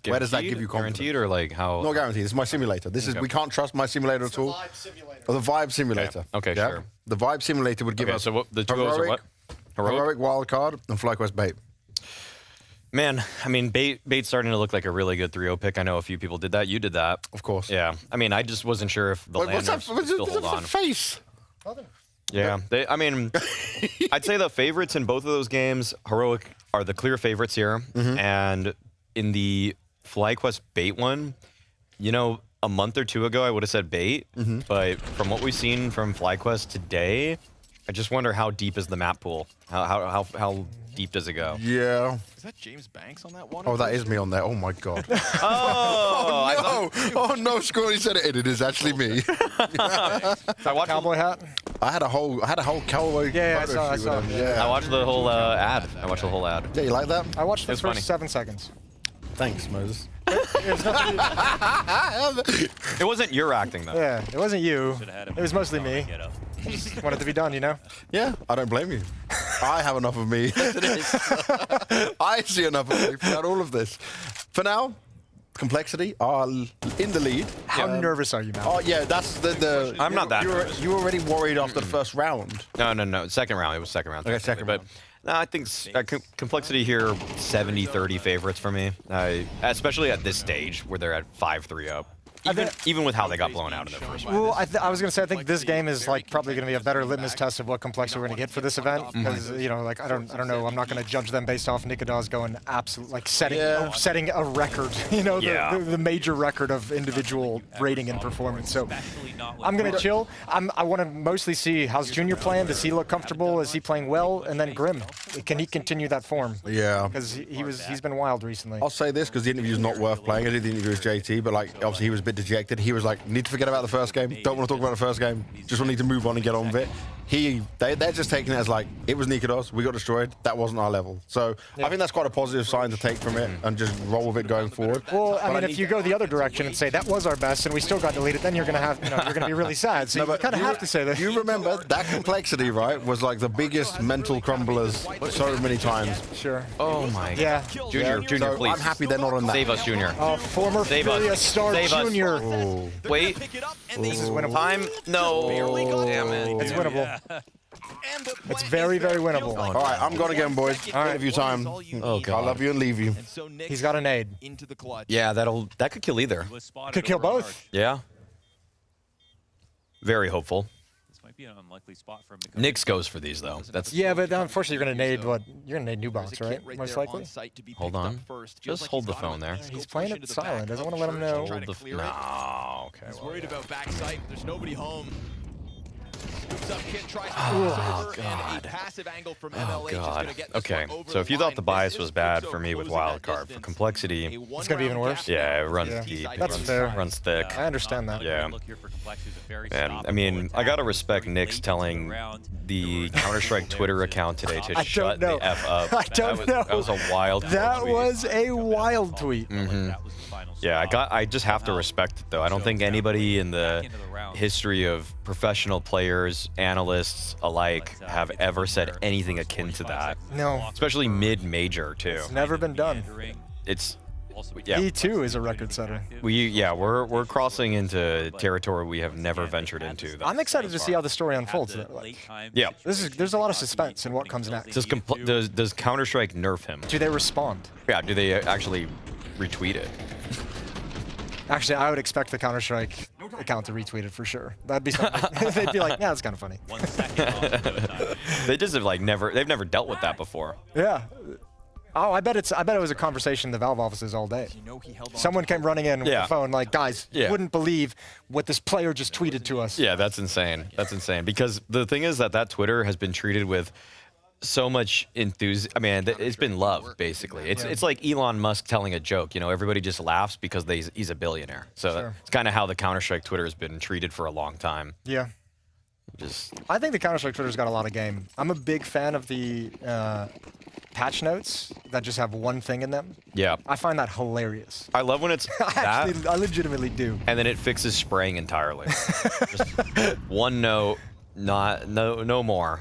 Where does that give you confidence? Guaranteed or like how? Not guaranteed. This is my simulator. This is we can't trust my simulator at all. The vibe simulator. Or the vibe simulator. Okay, sure. The vibe simulator would give us so what, the two are what? Heroic Wildcard and FlyQuest Bait. Man, I mean, Bait's starting to look like a really good 3-0 pick. I know a few people did that. You did that. Of course. Yeah. I mean, I just wasn't sure if the land still hold on. Face? Yeah. I mean, I'd say the favorites in both of those games, Heroic are the clear favorites here. And in the FlyQuest Bait one, you know, a month or two ago, I would have said Bait. But from what we've seen from FlyQuest today, I just wonder how deep is the map pool? How deep does it go? Yeah. Is that James Banks on that one? Oh, that is me on there. Oh my god. Oh, oh no, Scrawny said it. It is actually me. I watched cowboy hat. I had a whole cowboy. Yeah, I photo shoot saw. with him. Yeah. I watched the whole ad. Yeah, you like that? I watched the was first funny. 7 seconds. Thanks, Moses. It wasn't your acting though. Yeah, it wasn't you. It was mostly me. Just wanted to be done, you know? Yeah, I don't blame you. I have enough of me as it is. I see enough of me throughout all of this. For now, Complexity are in the lead. How nervous are you, man? Oh, yeah, that's the I'm not that nervous. You were already worried after the first round. No. Second round. It was second round. Okay, second but round. No, I think Complexity here, 70-30 favorites for me, especially at this stage where they're at 5-3 up. Even with how they got blown out in their first round. Well, I was going to say, I think this game is like probably going to be a better litmus test of what complexity we're going to get for this event. Because you know, like I don't know, I'm not going to judge them based off Nikodaz going absolute, like setting a record. You know, the major record of individual rating and performance. So I'm going to chill. I want to mostly see how's Junior playing. Does he look comfortable? Is he playing well? And then Grim, can he continue that form? Yeah. Because he's been wild recently. I'll say this because the interview's not worth playing. I did the interview with JT, but like obviously he was a bit dejected. He was like, need to forget about the first game. Don't want to talk about the first game. Just want to move on and get on with it. They're just taking it as like, it was Nikodaz, we got destroyed, that wasn't our level. So I think that's quite a positive sign to take from it and just roll with it going forward. Well, I mean, if you go the other direction and say that was our best and we still got deleted, then you're going to have, you're going to be really sad. So you kind of have to say that. You remember that complexity, right, was like the biggest mental crumblers so many times. Sure. Oh my. Yeah. Junior, so please. I'm happy they're not on that. Save us, Junior. Oh, former Furious star Junior. Oh. Wait. This is winnable. Time? No. Damn it. It's winnable. It's very, very winnable. All right, I'm going again, boys. All right, interview time. Oh, God. I love you and leave you. He's got a nade. Yeah, that could kill either. Could kill both. Yeah. Very hopeful. This might be an unlikely spot for him to Nyx goes for these, though. Yeah, but unfortunately, you're going to nade what? You're going to nade new box, right? Most likely. Hold on. Just hold the phone there. He's playing it silent. Doesn't want to let him know. No. Okay. He's worried about backside. There's nobody home. Oh, God. Oh, God. Okay, so if you thought the bias was bad for me with Wildcard, for Complexity... It's going to be even worse? Yeah, it runs deep. That's fair. Runs thick. I understand that. Yeah. And, I mean, I got to respect Nyx telling the Counter-Strike Twitter account today to shut the F up. I don't know. That was a wild tweet. That was a wild tweet. Yeah, I just have to respect it, though. I don't think anybody in the history of professional players, analysts alike, have ever said anything akin to that. No. Especially mid-major, too. It's never been done. It's... Yeah. He, too, is a record setter. We're crossing into territory we have never ventured into. I'm excited to see how the story unfolds. Like, yeah. There's a lot of suspense in what comes next. Does Counter-Strike nerf him? Do they respond? Yeah, do they actually retweet it? Actually, I would expect the Counter-Strike account to retweet it for sure. That'd be something. They'd be like, yeah, that's kind of funny. They just have they've never dealt with that before. Yeah. Oh, I bet it was a conversation in the Valve offices all day. Someone came running in with the phone like, guys, you wouldn't believe what this player just tweeted to us. Yeah, that's insane. That's insane. Because the thing is that Twitter has been treated with so much enthusiasm. I mean, it's been loved, basically. It's like Elon Musk telling a joke. You know, everybody just laughs because he's a billionaire. So it's kind of how the Counter-Strike Twitter has been treated for a long time. Yeah. I think the Counter-Strike Twitter's got a lot of game. I'm a big fan of the patch notes that just have one thing in them. Yeah. I find that hilarious. I love when it's I legitimately do. And then it fixes spraying entirely. Just one note, no more.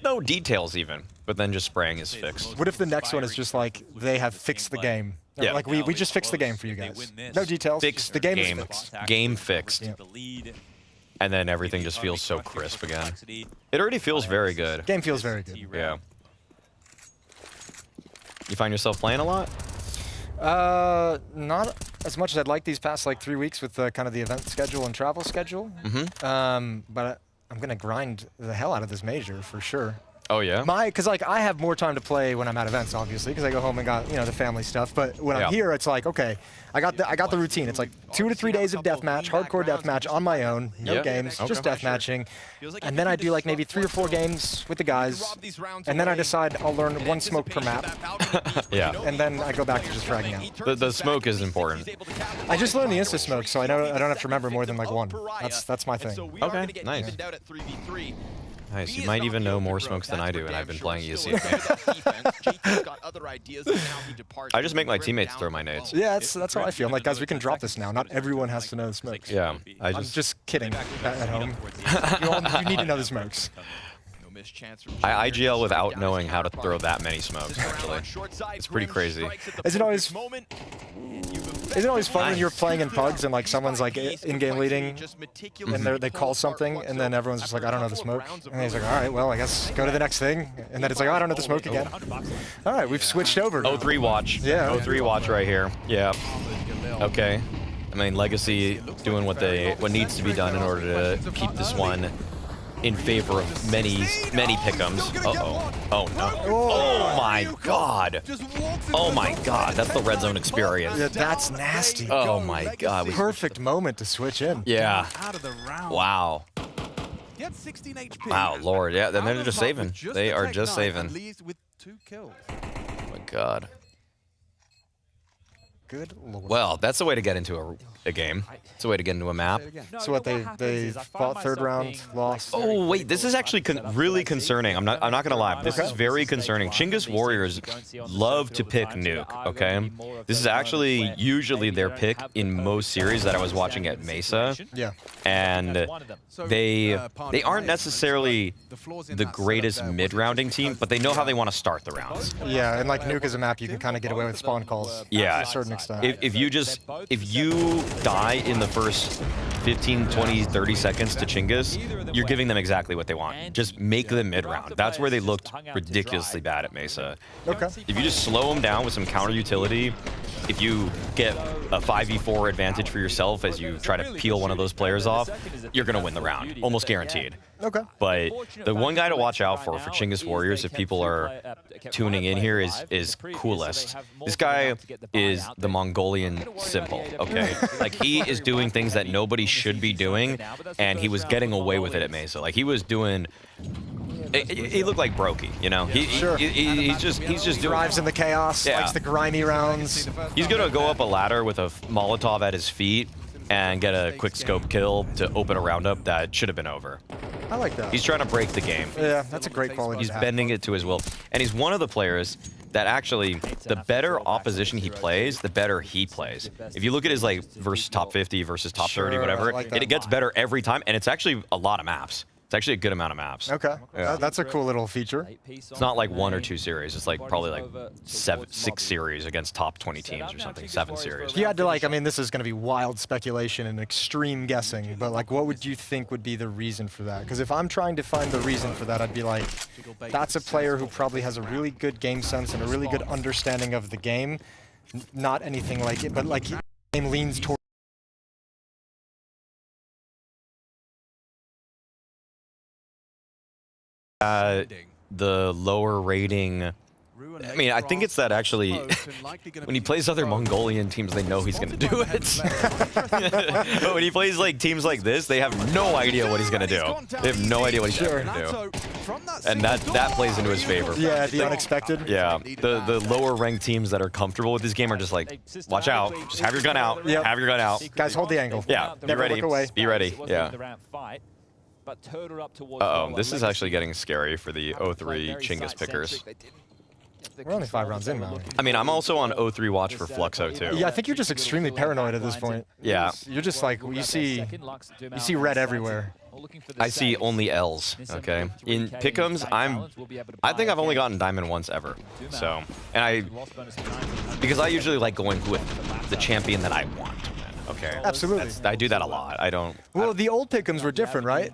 No details even, but then just spraying is fixed. What if the next one is just like, they have fixed the game? Yeah. Like, we just fixed the game for you guys. No details. Fixed the game is fixed. Game fixed. Yeah. And then everything just feels so crisp again. It already feels very good. Game feels very good. Yeah. You find yourself playing a lot? Not as much as I'd like these past like 3 weeks with kind of the event schedule and travel schedule. But I'm gonna grind the hell out of this major for sure. Oh yeah. Because like I have more time to play when I'm at events, obviously, because I go home and got the family stuff. But when I'm here, it's like okay, I got the routine. It's like 2 to 3 days of deathmatch, hardcore deathmatch on my own, no games, just deathmatching, and then I do like maybe 3 or 4 games with the guys, and then I decide I'll learn 1 smoke per map. Yeah. And then I go back to just fragging out. The smoke is important. I just learned the insta smoke, so I don't have to remember more than like 1. That's my thing. Okay, nice. Nice. You might even know more smokes than I do, and I've been playing ESC. I just make my teammates throw my nades. Yeah, that's how I feel. I'm like, guys, we can drop this now. Not everyone has to know the smokes. Yeah, I'm just kidding at home. You need to know the smokes. I IGL without knowing how to throw that many smokes, actually. It's pretty crazy. Is it always... Isn't it always fun when you're playing in pugs and like someone's like in-game leading and they call something and then everyone's just like, I don't know the smoke. And he's like, all right, well, I guess go to the next thing. And then it's like, oh, I don't know the smoke again. All right, we've switched over. 0-3 watch. Yeah. 0-3 watch right here. Yeah. Okay. I mean, Legacy doing what needs to be done in order to keep this one in favor of many pick'ems. Uh-oh. Oh, no. Oh, my God. Oh, my God. That's the red zone experience. Yeah, that's nasty. Oh, my God. Perfect moment to switch in. Yeah. Wow. Wow, Lord. Yeah, then they're just saving. They are just saving. Oh, my God. Good Lord. Well, that's the way to get into a game. It's a way to get into a map. So what, they fought third round, lost? Oh, wait, this is actually really concerning. I'm not going to lie. This is very concerning. Chinggis Warriors love to pick Nuke, okay? This is actually usually their pick in most series that I was watching at Mesa. Yeah. And they aren't necessarily the greatest mid-rounding team, but they know how they want to start the rounds. Yeah, and like Nuke is a map you can kind of get away with spawn calls. Yeah. To a certain extent. If you die in the first 15, 20, 30 seconds to Chinggis, you're giving them exactly what they want. Just make them mid-round. That's where they looked ridiculously bad at Mesa. Okay. If you just slow them down with some counter utility, if you get a 5v4 advantage for yourself as you try to peel one of those players off, you're going to win the round, almost guaranteed. Okay. But the one guy to watch out for Chinggis Warriors, if people are tuning in here, is Coolest. This guy is the Mongolian simple, okay? Like, he is doing things that nobody should be doing, and he was getting away with it at Mesa. Like, he was doing... He looked like Brokey, you know? He's just drives in the chaos, likes the grimy rounds. He's gonna go up a ladder with a Molotov at his feet and get a quick scope kill to open a roundup that should have been over. I like that. He's trying to break the game. Yeah, that's a great quality. He's bending it to his will. And he's one of the players that actually, the better opposition he plays, the better he plays. If you look at his like versus top 50 versus top 30, whatever, it gets better every time, and it's actually a lot of maps. It's actually a good amount of maps. Okay, yeah. That's a cool little feature. It's not like 1 or 2 series. It's like probably like 6 series against top 20 teams or something. 7 series. If you had to like, I mean, this is going to be wild speculation and extreme guessing, but like, what would you think would be the reason for that? Because if I'm trying to find the reason for that, I'd be like, that's a player who probably has a really good game sense and a really good understanding of the game. Not anything like it, but like, the game leans towards the lower rating. I mean, I think it's that actually, when he plays other Mongolian teams, they know he's going to do it. But when he plays like teams like this, they have no idea what he's going to do. They have no idea what he's going to do. And that plays into his favor. Yeah, the unexpected. Yeah, the lower ranked teams that are comfortable with this game are just like, watch out, just have your gun out, have your gun out. Guys, hold the angle. Yeah, be Never ready, look away. be ready, yeah. Uh-oh, this is actually getting scary for the 0-3 Chinggis pickers. We're only 5 rounds in now. I mean, I'm also on 0-3 watch for Fluxo too. Yeah, I think you're just extremely paranoid at this point. Yeah. You're just like, you see red everywhere. I see only L's, okay? In pick'ems, I think I've only gotten diamond once ever. So, and because I usually like going with the champion that I want. Okay. Absolutely. I do that a lot. I don't. Well, the old pick'ems were different, right?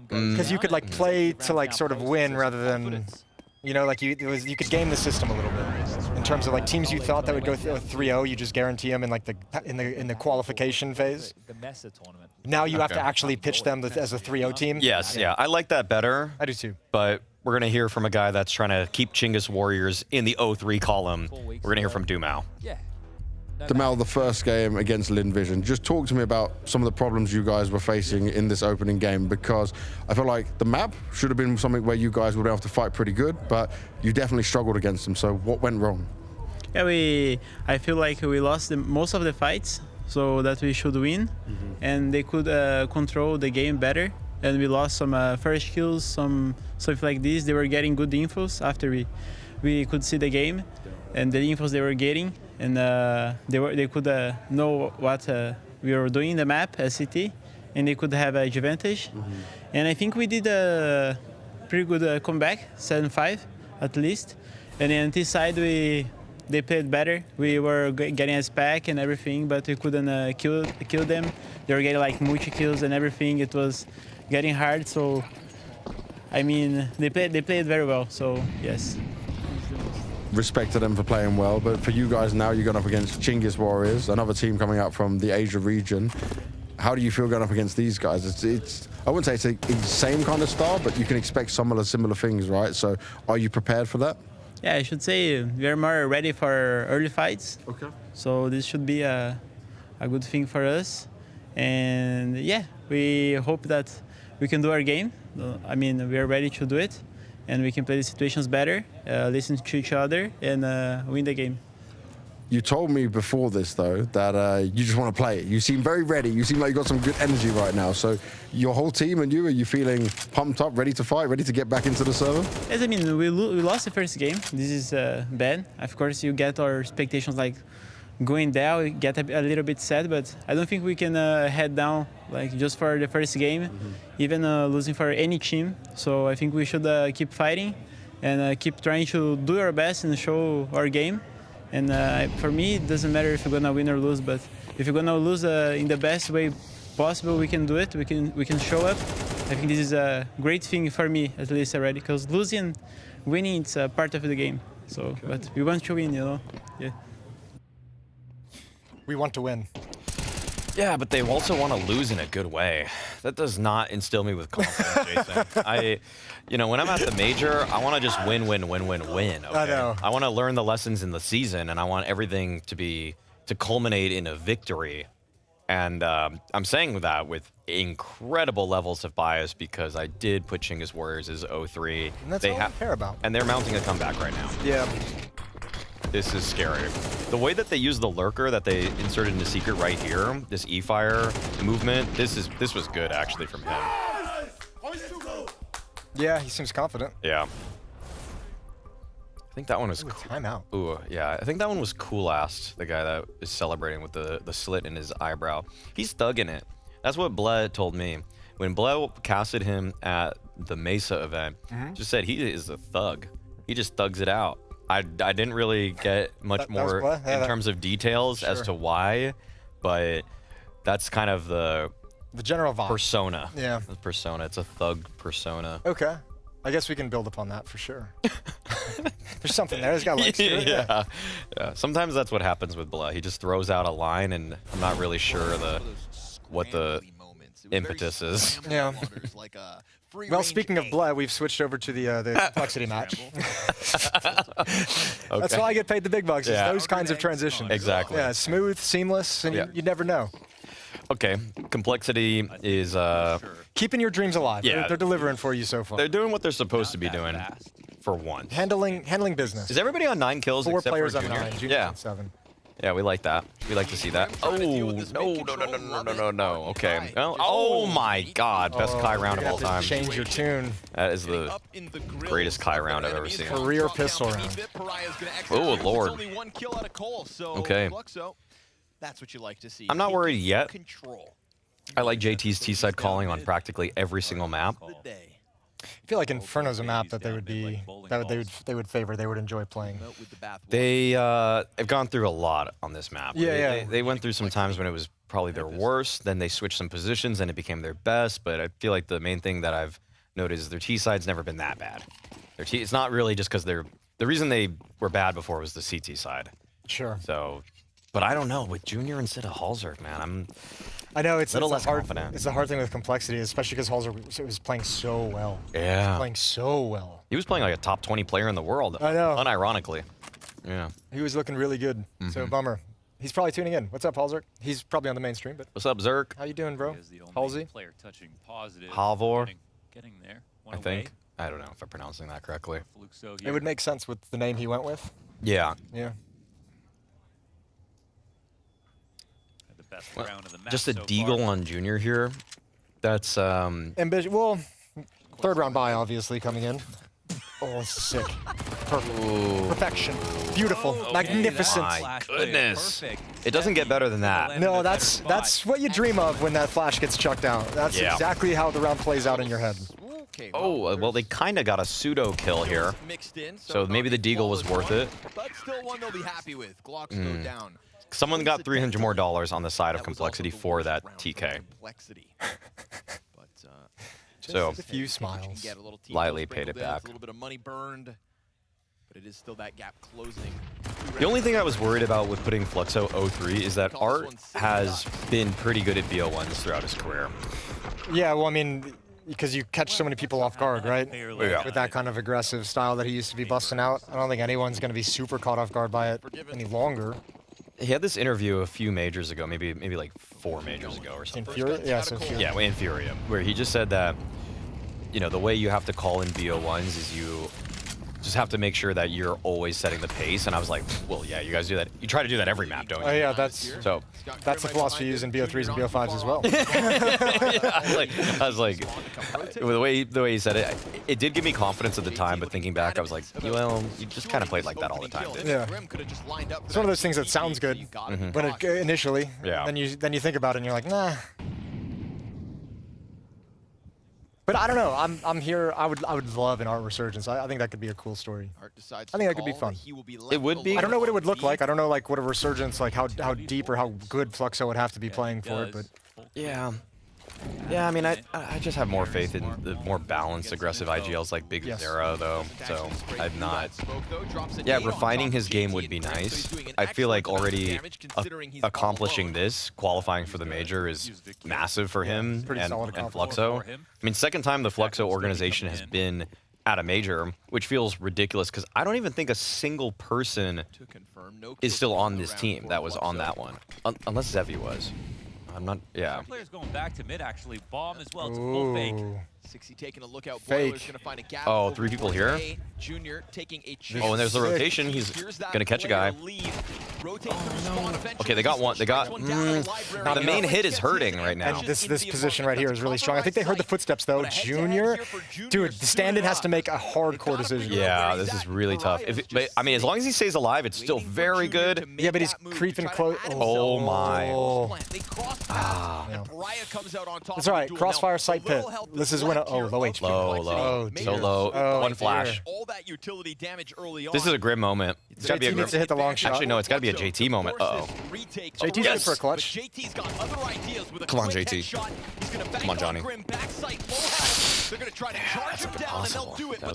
Because you could like play to like sort of win rather than, you know, like you could game the system a little bit in terms of like teams you thought that would go 3-0, you just guarantee them in like in the qualification phase. Now you have to actually pitch them as a 3-0 team. Yes, yeah, I like that better. I do too. But we're gonna hear from a guy that's trying to keep Chinggis Warriors in the 0-3 column. We're gonna hear from Dumao. Yeah. Demel, the first game against Lynn Vision, just talk to me about some of the problems you guys were facing in this opening game, because I feel like the map should have been something where you guys would have to fight pretty good, but you definitely struggled against them. So what went wrong? Yeah, I feel like we lost most of the fights, so that we should win, and they could control the game better, and we lost some first kills, some stuff like this. They were getting good infos after we could see the game, and the infos they were getting. And they could know what we were doing in the map as CT, and they could have an advantage. And I think we did a pretty good comeback, 7-5 at least. And then this side we they played better. We were getting us back and everything, but we couldn't kill them. They were getting like multi-kills and everything. It was getting hard, so I mean, they played very well, so yes. Respect to them for playing well, but for you guys now, you're going up against Chinggis Warriors, another team coming up from the Asia region. How do you feel going up against these guys? It's I wouldn't say it's the same kind of style, but you can expect some of the similar things, right? So are you prepared for that? Yeah, I should say we are more ready for early fights. Okay. So this should be a good thing for us. And yeah, we hope that we can do our game. I mean, we are ready to do it. And we can play the situations better, listen to each other, and win the game. You told me before this, though, that you just want to play it. You seem very ready. You seem like you've got some good energy right now. So your whole team and you, are you feeling pumped up, ready to fight, ready to get back into the server? Yes, I mean, we lost the first game. This is bad. Of course, you get our expectations like going down, we get a little bit sad, but I don't think we can head down like just for the first game, even losing for any team. So I think we should keep fighting and keep trying to do our best and show our game. And for me, it doesn't matter if you're gonna win or lose, but if you're gonna lose in the best way possible, we can do it. We can show up. I think this is a great thing for me, at least already, because losing and winning, it's a part of the game. So, but we want to win, you know. Yeah. We want to win. Yeah, but they also want to lose in a good way. That does not instill me with confidence, Jason. You know, when I'm at the major, I want to just win, okay? I know. I want to learn the lessons in the season, and I want everything to culminate in a victory. And I'm saying that with incredible levels of bias because I did put Chinggis Warriors as 0-3. And that's all we care about. And they're mounting a comeback right now. Yeah. This is scary. The way that they use the lurker that they inserted into secret right here, this E-fire movement, this was good actually from him. Yeah, he seems confident. Yeah. I think that one was timeout. Ooh, yeah. I think that one was coolest. The guy that is celebrating with the slit in his eyebrow. He's thugging it. That's what Bled told me. When Bled casted him at the Mesa event, just said he is a thug. He just thugs it out. I didn't really get much more in terms of details as to why, but that's kind of the general vibe. Persona. Yeah. The persona. It's a thug persona. Okay. I guess we can build upon that for sure. There's something there. There's got legs to it. Yeah. Sometimes that's what happens with Blah. He just throws out a line, and I'm not really sure what the impetus is. Yeah. Well, speaking of blood, we've switched over to the complexity match. Okay. That's why I get paid the big bucks, is those kinds of transitions. Exactly. Yeah, smooth, seamless, and you never know. Okay, complexity is... keeping your dreams alive. Yeah. They're delivering for you so far. They're doing what they're supposed to be doing for once. Handling business. Is everybody on 9 kills 4 except players for on Junior? 9, Junior Yeah. on 7. Yeah, we like that. We like to see that. Oh, no. Okay. Well, oh my God. Best Kai round of all time. Change your tune. That is the greatest Kai round I've ever seen. Career pistol round. Oh, Lord. Okay. That's what you like to see. I'm not worried yet. I like JT's T-side calling on practically every single map. I feel like Inferno's a map that they would favor. They would enjoy playing. They have gone through a lot on this map. Yeah, They went through some times when it was probably their worst. Then they switched some positions and it became their best. But I feel like the main thing that I've noticed is their T-side's never been that bad. It's not really just because the reason they were bad before was the CT side. Sure. So, but I don't know with Junior instead of Halzerk, man. I know it's less hard. confident. It's the hard thing with complexity, especially because Halzer was playing so well. Yeah. Playing so well. He was playing like a top 20 player in the world. I know. Unironically. Yeah. He was looking really good. So bummer. He's probably tuning in. What's up, Halzer? He's probably on the main stream, but what's up, Zerk? How you doing, bro? Halsey? Halvor. Getting there. I think. I don't know if I'm pronouncing that correctly. It would make sense with the name he went with. Yeah. Yeah. Well, just a deagle on Junior here. That's Ambition. Well, third round bye, obviously, coming in. Oh, sick. Perfect. Perfection. Beautiful. Magnificent. My goodness. It doesn't get better than that. No, that's what you dream of when that flash gets chucked out. That's exactly how the round plays out in your head. Oh, well, they kind of got a pseudo kill here. So maybe the deagle was worth it. still one they'll be happy with. Glocks go down. Someone got $300 more on the side of complexity for that TK. Complexity. But So a few smiles. Lightly paid it back. A little bit of money burned, but it is still that gap closing. The only thing I was worried about with putting Fluxo 03 is that Art has been pretty good at BO1s throughout his career. Yeah, well, I mean, because you catch so many people off guard, right? Yeah. With that kind of aggressive style that he used to be busting out. I don't think anyone's going to be super caught off guard by it any longer. He had this interview a few majors ago, maybe like 4 majors ago or something. Furia? Yeah, so Furia. Yeah, in Furia, where he just said that, you know, the way you have to call in BO1s is you just have to make sure that you're always setting the pace. And I was like, well, yeah, you guys do that. You try to do that every map, don't you? Oh, yeah, that's the philosophy used in BO3s and BO5s as well. Yeah, I was like, the way he said it, it did give me confidence at the time, but thinking back, I was like, well, you just kind of played like that all the time. Yeah. It's one of those things that sounds good when it, initially. Yeah. Then you think about it and you're like, nah. But I don't know. I'm here. I would love an Art resurgence. I think that could be a cool story. I think that could be fun. It would be. I don't know what it would look like. I don't know like what a resurgence, like how deep or how good Fluxo would have to be playing for it. But yeah. Yeah, I mean, I just have more faith in the more balanced, aggressive IGLs like Big Zera, though. So I'm not. Yeah, refining his game would be nice. I feel like already accomplishing this, qualifying for the major, is massive for him and Fluxo. I mean, second time the Fluxo organization has been at a major, which feels ridiculous because I don't even think a single person is still on this team that was on that one, unless Zevi was. I'm not, yeah. Players going back to mid, actually. Bomb as well. It's a full fake. 60 taking a look out. Fake. Gonna find a gap. Oh, 3 people here. Junior taking a Oh, and there's the rotation. He's gonna catch a guy. Okay, they got one. They got. The main hit is hurting right now. And this position right here is really strong. I think they heard the footsteps though. Junior, dude, the stand-in has to make a hardcore decision. Yeah, this is really tough. But I mean, as long as he stays alive, it's still very good. Yeah, but he's creeping close. Oh my. It's all right. Crossfire sight pit. This is when. Oh, low HP. Low. So low. Oh, one flash. This is a grim moment. It's gotta be a JT needs to hit the long shot. Actually, no, it's gotta be a JT moment. Uh-oh. JT's good for a clutch. Come on, JT. Come on, Johnny.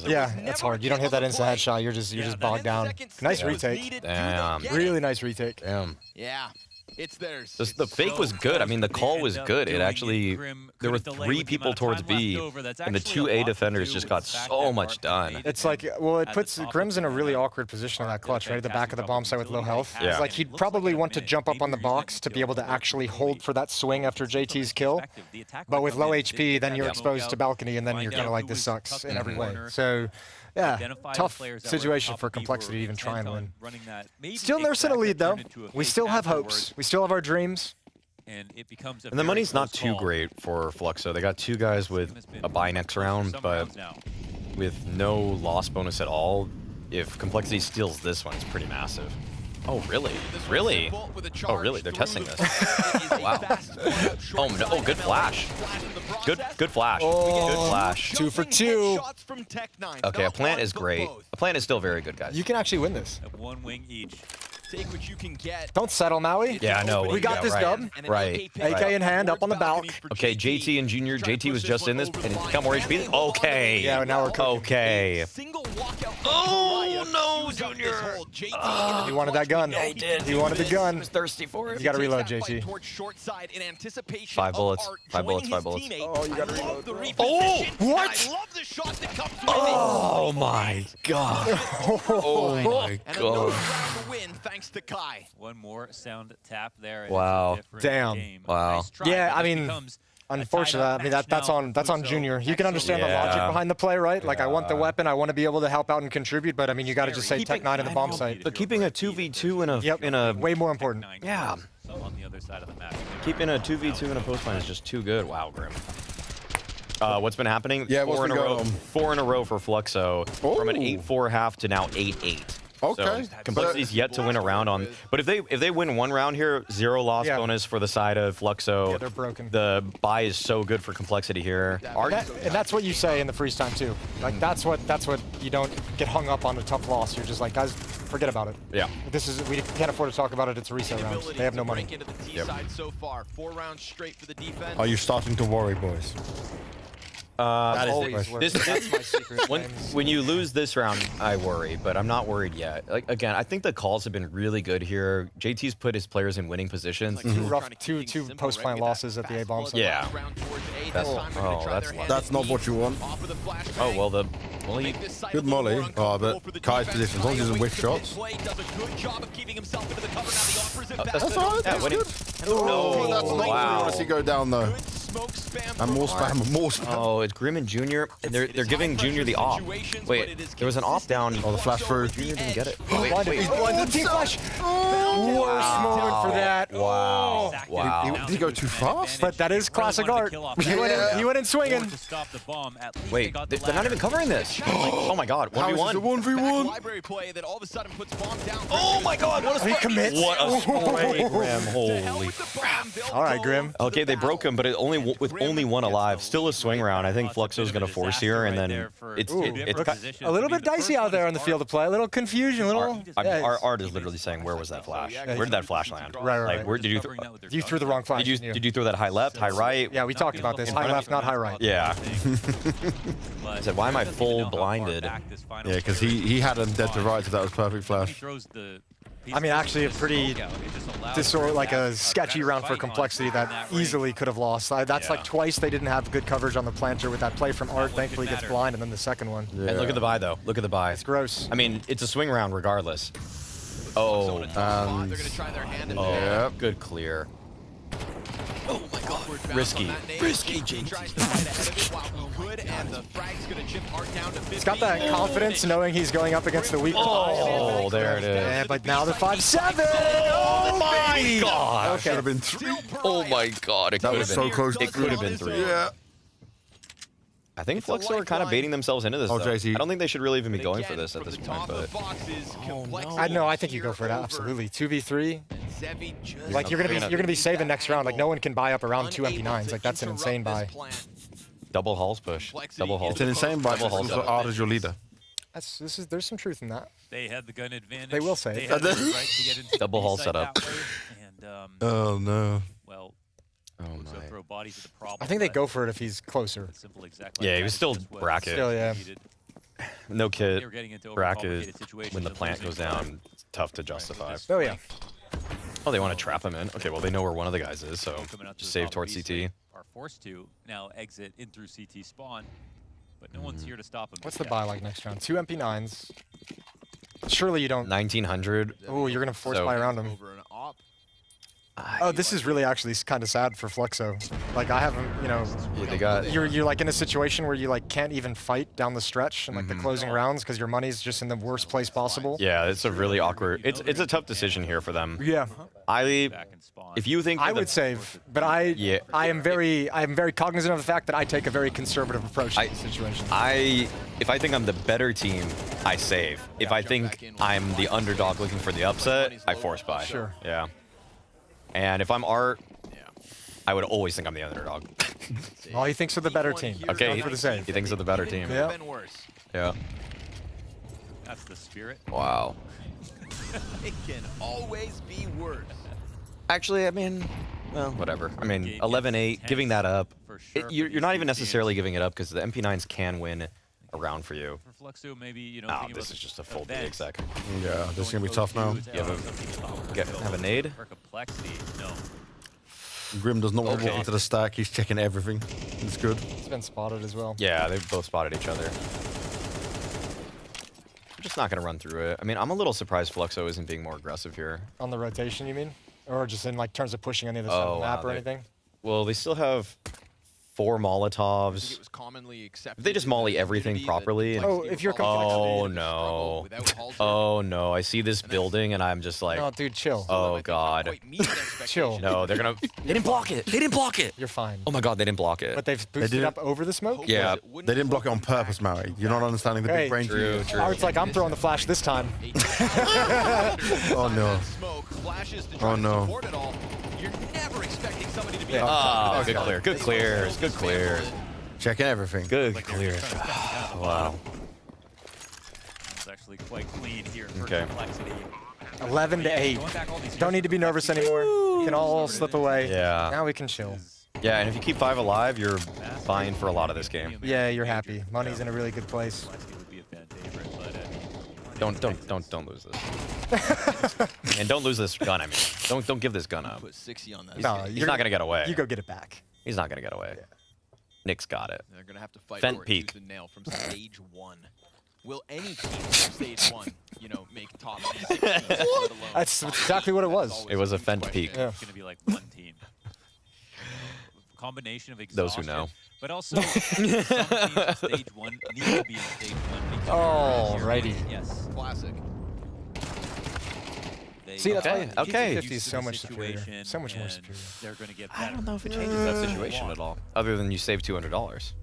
Yeah, that's hard. You don't hit that instant headshot. You're just bogged down. Nice retake. Damn. Really nice retake. Damn. Yeah. It's theirs. The fake was good. I mean, the call was good. It actually, there were 3 people towards B, and the 2 A defenders just got so much done. It's like, well, it puts Grim's in a really awkward position on that clutch, right at the back of the bomb site with low health. Yeah. It's like he'd probably want to jump up on the box to be able to actually hold for that swing after JT's kill. But with low HP, then you're exposed to balcony, and then you're kind of like, this sucks in every way. So, yeah, tough situation for Complexity to even try and win. Still nursing a lead, though. We still have hopes. We still have our dreams. And it becomes And the money's not too great for Fluxo. They got 2 guys with a bye next round, but with no loss bonus at all, if Complexity steals this one, it's pretty massive. Oh, really? Really? Oh, really? They're testing this. Wow. Oh, no. Oh, good flash. Good flash. Oh, good flash. 2 for 2. Okay, a plant is great. A plant is still very good, guys. You can actually win this. 1 wing each. Take what you can get. Don't settle, Maui. Yeah, I know. We got this dub. Right. AK in hand, up on the balk. Okay, JT and Junior. JT was just in this, and it's got more HP. Okay. Yeah, now we're cooking. Okay. Oh, no, Junior. He wanted that gun. Yeah, he did. He wanted the gun. He was thirsty for it. You got to reload, JT. 5 bullets. 5 bullets. 5 bullets. Oh, you got to reload. Oh, what? Oh, my God. Oh, my God. Thanks to Kai. 1 more sound tap there. Wow. Damn. Wow. Yeah, I mean, unfortunately, I mean that's on Junior. You can understand the logic behind the play, right? Like, I want the weapon, I want to be able to help out and contribute, but I mean, you got to just say Tech9 in the bomb site. But keeping a 2v2 in a way more important. Yeah. On the other side of the map. Keeping a 2v2 in a post line is just too good. Wow, Grim. What's been happening? Yeah, 4 in a row. 4 in a row for Fluxo. From an 8-4 half to now 8-8. Okay. So Complexity's yet to win a round on. But if they win one round here, 0 loss bonus for the side of Fluxo. Yeah, they're broken. The buy is so good for Complexity here. And that's what you say in the freeze time too. Like that's what you don't get hung up on a tough loss. You're just like, guys, forget about it. Yeah. We can't afford to talk about it. It's a reset round. They have no money. So far, 4 rounds straight for the defense. Are you starting to worry, boys? That is always worries. That's my secret. When you lose this round, I worry, but I'm not worried yet. Like again, I think the calls have been really good here. JT's put his players in winning positions. Two post-plant losses at the A bomb. Yeah. That's not what you want. Oh well, the molly. Good molly. Oh, but Kai's position, as long as he doesn't whiff shots. That's all right. That's good. Oh, that's not where you want to see go down though. And more spam, more spam. Oh, it's Grim and Junior. They're giving Junior the off. Wait, there was an off down. Oh, the flash through. Junior didn't get it. He's blinded. Team flash. Worst moment for that. Wow. Wow. Did he go too fast? But that is classic art. He went in swinging. Wait, they're not even covering this. Oh my God, 1v1. 1v1. Oh my God, what a He commits. What a spray, Grim. Holy crap. All right, Grim. Okay, they broke him, but with only one alive. Still a swing round. I think Fluxo's going to force here, and then it's a little bit dicey out there on the field of play. A little confusion. Our art is literally saying, where was that flash? Where did that flash land? Right. Like, where did you? You threw the wrong flash. Did you throw that high left, high right? Yeah, we talked about this. High left, not high right. Yeah. I said, why am I full blinded? Yeah, because he had him dead to right, so that was perfect flash. I mean, actually, a pretty like a sketchy round for Complexity that easily could have lost. That's like twice they didn't have good coverage on the planter with that play from Art. Thankfully, gets blind, and then the second one. Yeah. And look at the buy, though. Look at the buy. It's gross. I mean, it's a swing round regardless. Oh, yeah, good clear. Oh my God, risky, JT. He's got that confidence knowing he's going up against the weak. Oh, there it is. Yeah, but now the 5-7. Oh my God. Okay. Should have been 3. Oh my God, That was so close. It could have been 3. Yeah. I think Fluxo are kind of baiting themselves into this. Oh, though. JT. I don't think they should really even be going for this at this point. But I think you go for it. Absolutely. 2v3. Like you're gonna be saving next round. Like no one can buy up around 2 MP9s. Like that's an insane buy. Double halls push. Double halls. It's an insane buy. Double halls. Art is your leader. There's some truth in that. They had the gun advantage. They will say They it. had the right to get into Double the hall side setup. that way, and, Oh no. well, Oh so my. throw bodies at the problem. I think they go for it if he's closer. Simple, exactly. Yeah, he was still bracket. Still, yeah. No kit. They were getting into Bracket. overcomplicated situations When the and plant losing goes down, it's tough to justify. Oh yeah. Oh, they want to trap him in. Okay, well they know where one of the guys is, so Coming out to just the save top towards of CT. Are forced to now exit in through CT spawn, but no one's here to stop him. What's the buy like next round? 2 MP9s. Surely you don't. 1900. Oh, you're gonna force So- buy around him. Oh, this is really actually kind of sad for Fluxo. Like I haven't, Yeah, they got. you're like in a situation where you like can't even fight down the stretch and like the closing rounds because your money's just in the worst place possible. Yeah, it's a really awkward. It's a tough decision here for them. Yeah. If you think I would save, but I am very cognizant of the fact that I take a very conservative approach to this situation. If I think I'm the better team, I save. If I think I'm the underdog looking for the upset, I force buy. Sure. Yeah. And if I'm Art, I would always think I'm the underdog. Oh, he thinks of the better team. Okay, Going for the save. he thinks of the better team. Yeah. Yeah. That's the spirit. Wow. It can always be worse. Actually, I mean, well, whatever. I mean, 11-8, giving that up. You're not even necessarily giving it up because the MP9s can win a round for you. For Fluxo, maybe Oh, this is just a full big exec. Yeah, this is gonna be tough now. You have a nade? For complexity, no. Grim does not want to walk into the stack. He's checking everything. It's good. It's been spotted as well. Yeah, they've both spotted each other. I'm just not going to run through it. I mean, I'm a little surprised Fluxo isn't being more aggressive here. On the rotation, you mean? Or just in like terms of pushing on the other side of the map or anything? Well, they still have 4 Molotovs. If they just molly everything properly. And if you're oh no. Oh no. I see this building and I'm just like. No, dude, chill. Oh god. Chill. No, they're gonna. They didn't block it. They didn't block it. You're fine. Oh my god, they didn't block it. But they've boosted up over the smoke? Yeah. They didn't block it on purpose, Maui. You're not understanding the big brain. True. It's like I'm throwing the flash this time. Oh no. Oh no. You're never expecting somebody to be Oh, good clear. Good clears. Good clears. Checking everything. Good clears. Wow. It's actually quite clean here for Okay. Complexity. 11 to 8. Don't need to be nervous anymore. We can all slip away. Yeah. Now we can chill. Yeah, and if you keep 5 alive, you're fine for a lot of this game. Yeah, you're happy. Money's in a really good place. Don't lose this. And don't lose this gun. I mean, don't give this gun up. No, He's not gonna get away. You go get it back. He's not gonna get away. Nick's got it. They're gonna have to fight Fent for it peak. tooth and nail from stage 1. Will any team from stage 1, make top 16? That's exactly what it was. It was a Fent peak. Yeah. It's going to be like one team. Combination of Those exhaustion. who know. But also, some teams in stage 1 need to be in stage 1. Alrighty. Yes. Classic. See, that's Okay, why okay. 50 is so much superior. So much more and superior. They're going to get I better. don't know if it changes that situation at all. Other than you save $200.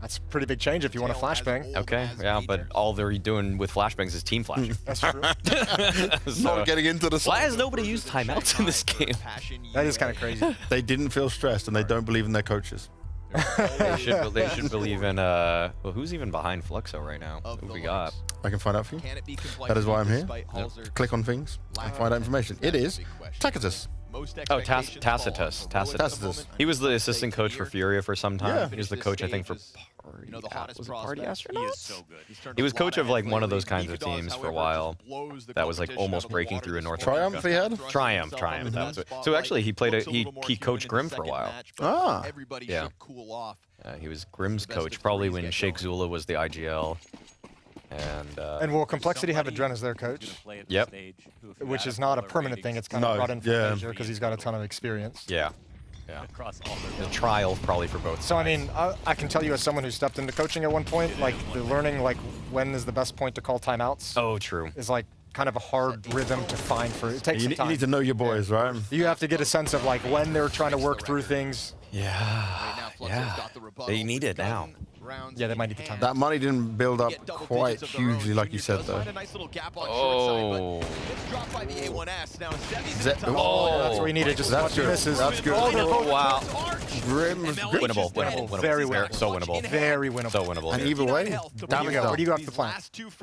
That's a pretty big change if you want a flashbang. Okay, yeah, but all they're doing with flashbangs is team flashing. That's true. Not getting into the. Why has nobody used timeouts in this game? That is kind of crazy. They didn't feel stressed and they don't believe in their coaches. They should believe in well, who's even behind Fluxo right now? Who we got? I can find out for you. That is why I'm here. Click on things and find out information. It is Tacitus. Oh, Tacitus. He was the assistant coach for Furia for some time. Yeah. He was the coach, I think, for Party. Was it Party Astronauts? He is so good. He was coach of like one of those kinds of teams for a while. That was like almost breaking through in North Triumph he had? Triumph. That was it. So actually, he played he coached Grim for a while. Ah. Yeah. He was Grim's coach probably when Sheikh Zula was the IGL. And will Complexity have Adren as their coach? Yep. Which is not a permanent thing. It's kind of brought in for Major because he's got a ton of experience. Yeah. The trial probably for both. So I mean, I can tell you as someone who stepped into coaching at one point, like the learning like when is the best point to call timeouts. Oh, true. Is like kind of a hard rhythm to find for. It takes some time. You need to know your boys, right? You have to get a sense of like when they're trying to work through things. Yeah. They need it now. Yeah, they might need the time. That money didn't build up quite hugely, like you said, though. Oh. Oh, that's where you need it. Just that's good. Misses. That's good. Oh, wow. Grim. Winnable. Very winnable. So winnable. Very winnable. So winnable. And either way, Damage go. Where do you go off the plan?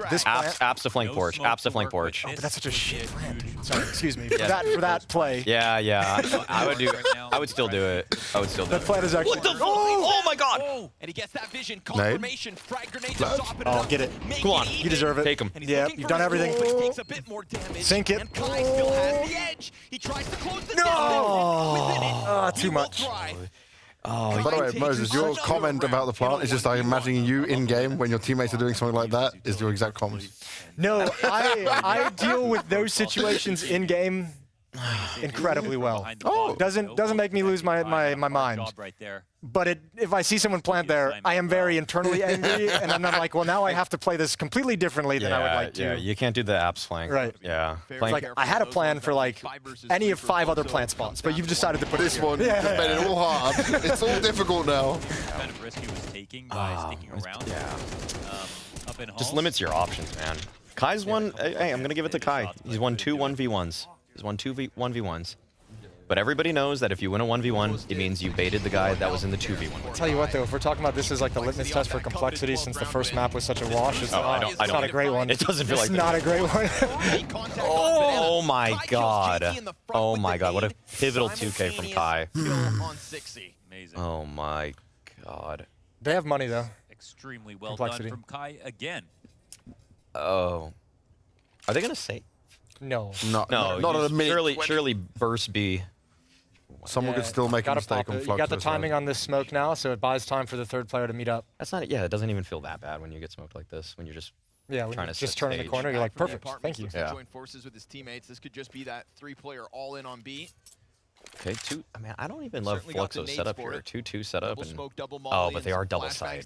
This plan. Apps to flank porch. Apps to flank porch. Oh, but that's such a shit plan, dude. Sorry, excuse me. For that play. Yeah. I would still do it. That plan is actually. What the? Oh my god. And he gets that vision. Confirmation. Frag grenades on top of it. Oh, get it. Come on. You deserve it. Take him. Yeah, you've done everything. Takes a bit more damage. Sink it. And Kai still has the edge. He tries to close the No. Too much. by the way, Moses, your comment about the plant is just like imagining you in game when your teammates are doing something like that is your exact comment. No, I deal with those situations in game incredibly well. Oh, doesn't make me lose my mind. But if I see someone plant there, I am very internally angry, and I'm not like, well, now I have to play this completely differently than I would like to. Yeah, you can't do the apps flank. Right. Yeah. It's like I had a plan for like any of 5 other plant spots, but you've decided to put This it one just made it all hard. It's all difficult now. Kind of risk he was taking by sticking around. Up in Just limits your options, man. Kai's won. Hey, I'm gonna give it to Kai. He's won 2 1v1s. He's won 2 1v1s. But everybody knows that if you win a 1v1, it means you baited the guy that was in the 2v1. I'll tell you what, though, if we're talking about this as like the litmus test for complexity, since the first map was such a wash, it's not a great one. It doesn't feel like it's not a great one. Oh my god. Oh my god. What a pivotal 2K from Kai. Amazing. Oh my god. They have money, though. Extremely well Complexity. done from Kai again. Oh. Are they gonna save? No. Not at a minute. Surely burst B. Someone could still make a mistake on You got the Fluxo, timing on this smoke now, so it buys time for the third player to meet up. That's not. Yeah, it doesn't even feel that bad when you get smoked like this. When you're just when trying you to just set turn in the stage. corner, you're like, perfect, thank you. Yeah. Join forces with his teammates. This could just be that 3-player all-in on B. Okay, I mean, I don't even love Fluxo setup here. 2-2 setup. And, oh, but they are double side.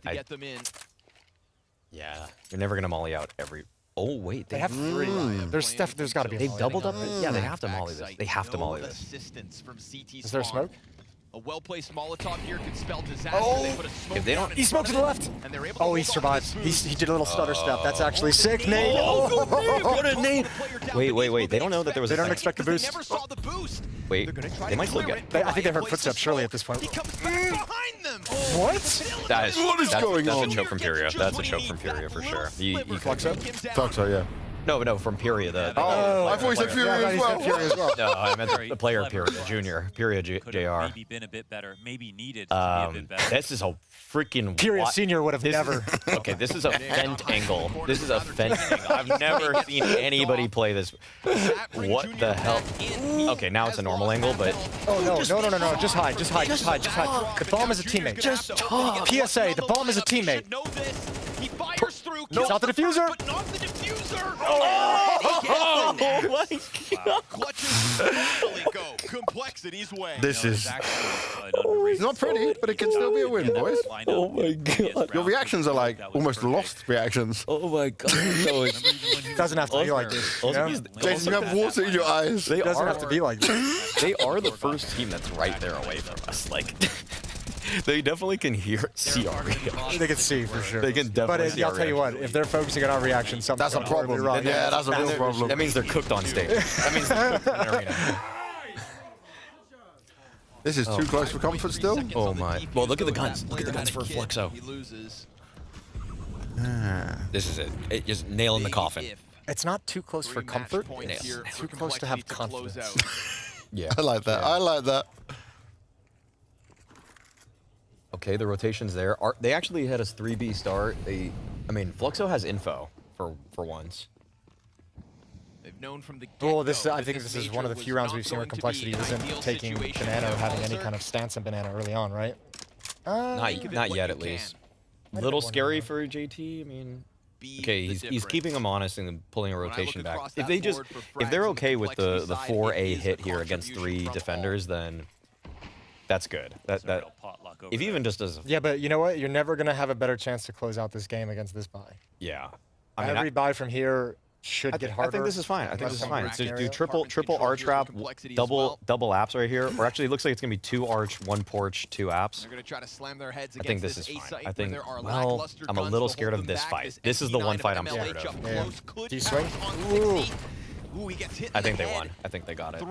Yeah, you're never going to molly out every... Oh, wait. They have 3. There's got to be a They've molly. doubled up. Yeah, they have to molly this. They have to molly this. Is there smoke? A well-placed Molotov here could spell disaster. Oh! They put a smoke If they don't... He smoked to the left. And they're able Oh, to he survived. He did a little stutter step. That's actually sick, Nate. Oh, what a nade. Wait. They don't know that there was They a don't second. expect the boost. Never saw the boost. Wait, they might still get it. I think they heard footsteps surely at this point. He comes back behind them. What? That's a choke from Furia. That's a choke from Furia for sure. Fluxo? Fluxo, yeah. No, from Furia. I thought he said Furia as well. No, I meant the player Furia, Junior. Furia JR. Maybe been a bit better. Maybe needed to be a bit better. This is a freaking... Furia Senior would have never... Okay, this is a Fent angle. This is a Fent angle. I've never seen anybody play this. What the hell? Okay, now it's a normal angle, but... Oh, no. Just hide. The bomb is a teammate. Just talk. PSA, the bomb is a teammate. He fires through. It's not the diffuser. But not the diffuser. Oh my God. Clutches totally go Complexity's way. This is... It's not pretty, but it can still be a win, boys. Oh my God. Your reactions are like almost lost reactions. Oh my God. It doesn't have to be like this. Jason, you have water in your eyes. It doesn't have to be like this. They are the first team that's right there away from us. Like... They definitely can see our reaction. They can see for sure. They can definitely see I'll tell you what, if they're focusing on our reaction, that's a problem. Wrong. Yeah, that's a real problem. That means they're cooked on stage. That means they're cooked in an arena. This is too close for comfort still. Oh my. Well, look at the guns. Look at the guns for Fluxo. He loses. This is it. It just nail in the coffin. It's not too close for comfort. Yes. It's too close to have confidence. Yeah. I like that. I like that. Okay, the rotation's there. They actually had us 3B start. I mean, Fluxo has info for once. They've known from the Well, I think this is one of the few rounds we've seen where Complexity isn't taking banana or having any kind of stance in banana early on, right? Not yet, at least. A little scary for JT. I mean, okay, he's keeping them honest and pulling a rotation back. If they're okay with the 4A hit here against 3 defenders, then that's good. If even just as... Yeah, but you know what? You're never going to have a better chance to close out this game against this buy. Yeah. Every buy from here should get harder. I think this is fine. So do triple arch trap, double apps right here. Or actually, it looks like it's going to be 2 arch, 1 porch, 2 apps. They're going to try to slam their heads I think against this is fine. A-site I think, where there are well, lackluster I'm a guns little to scared hold of them this back. fight. This is the one fight I'm scared MLH up of. close could Do you swing? Ooh. Ooh, he gets hit I think they won. I think they got it.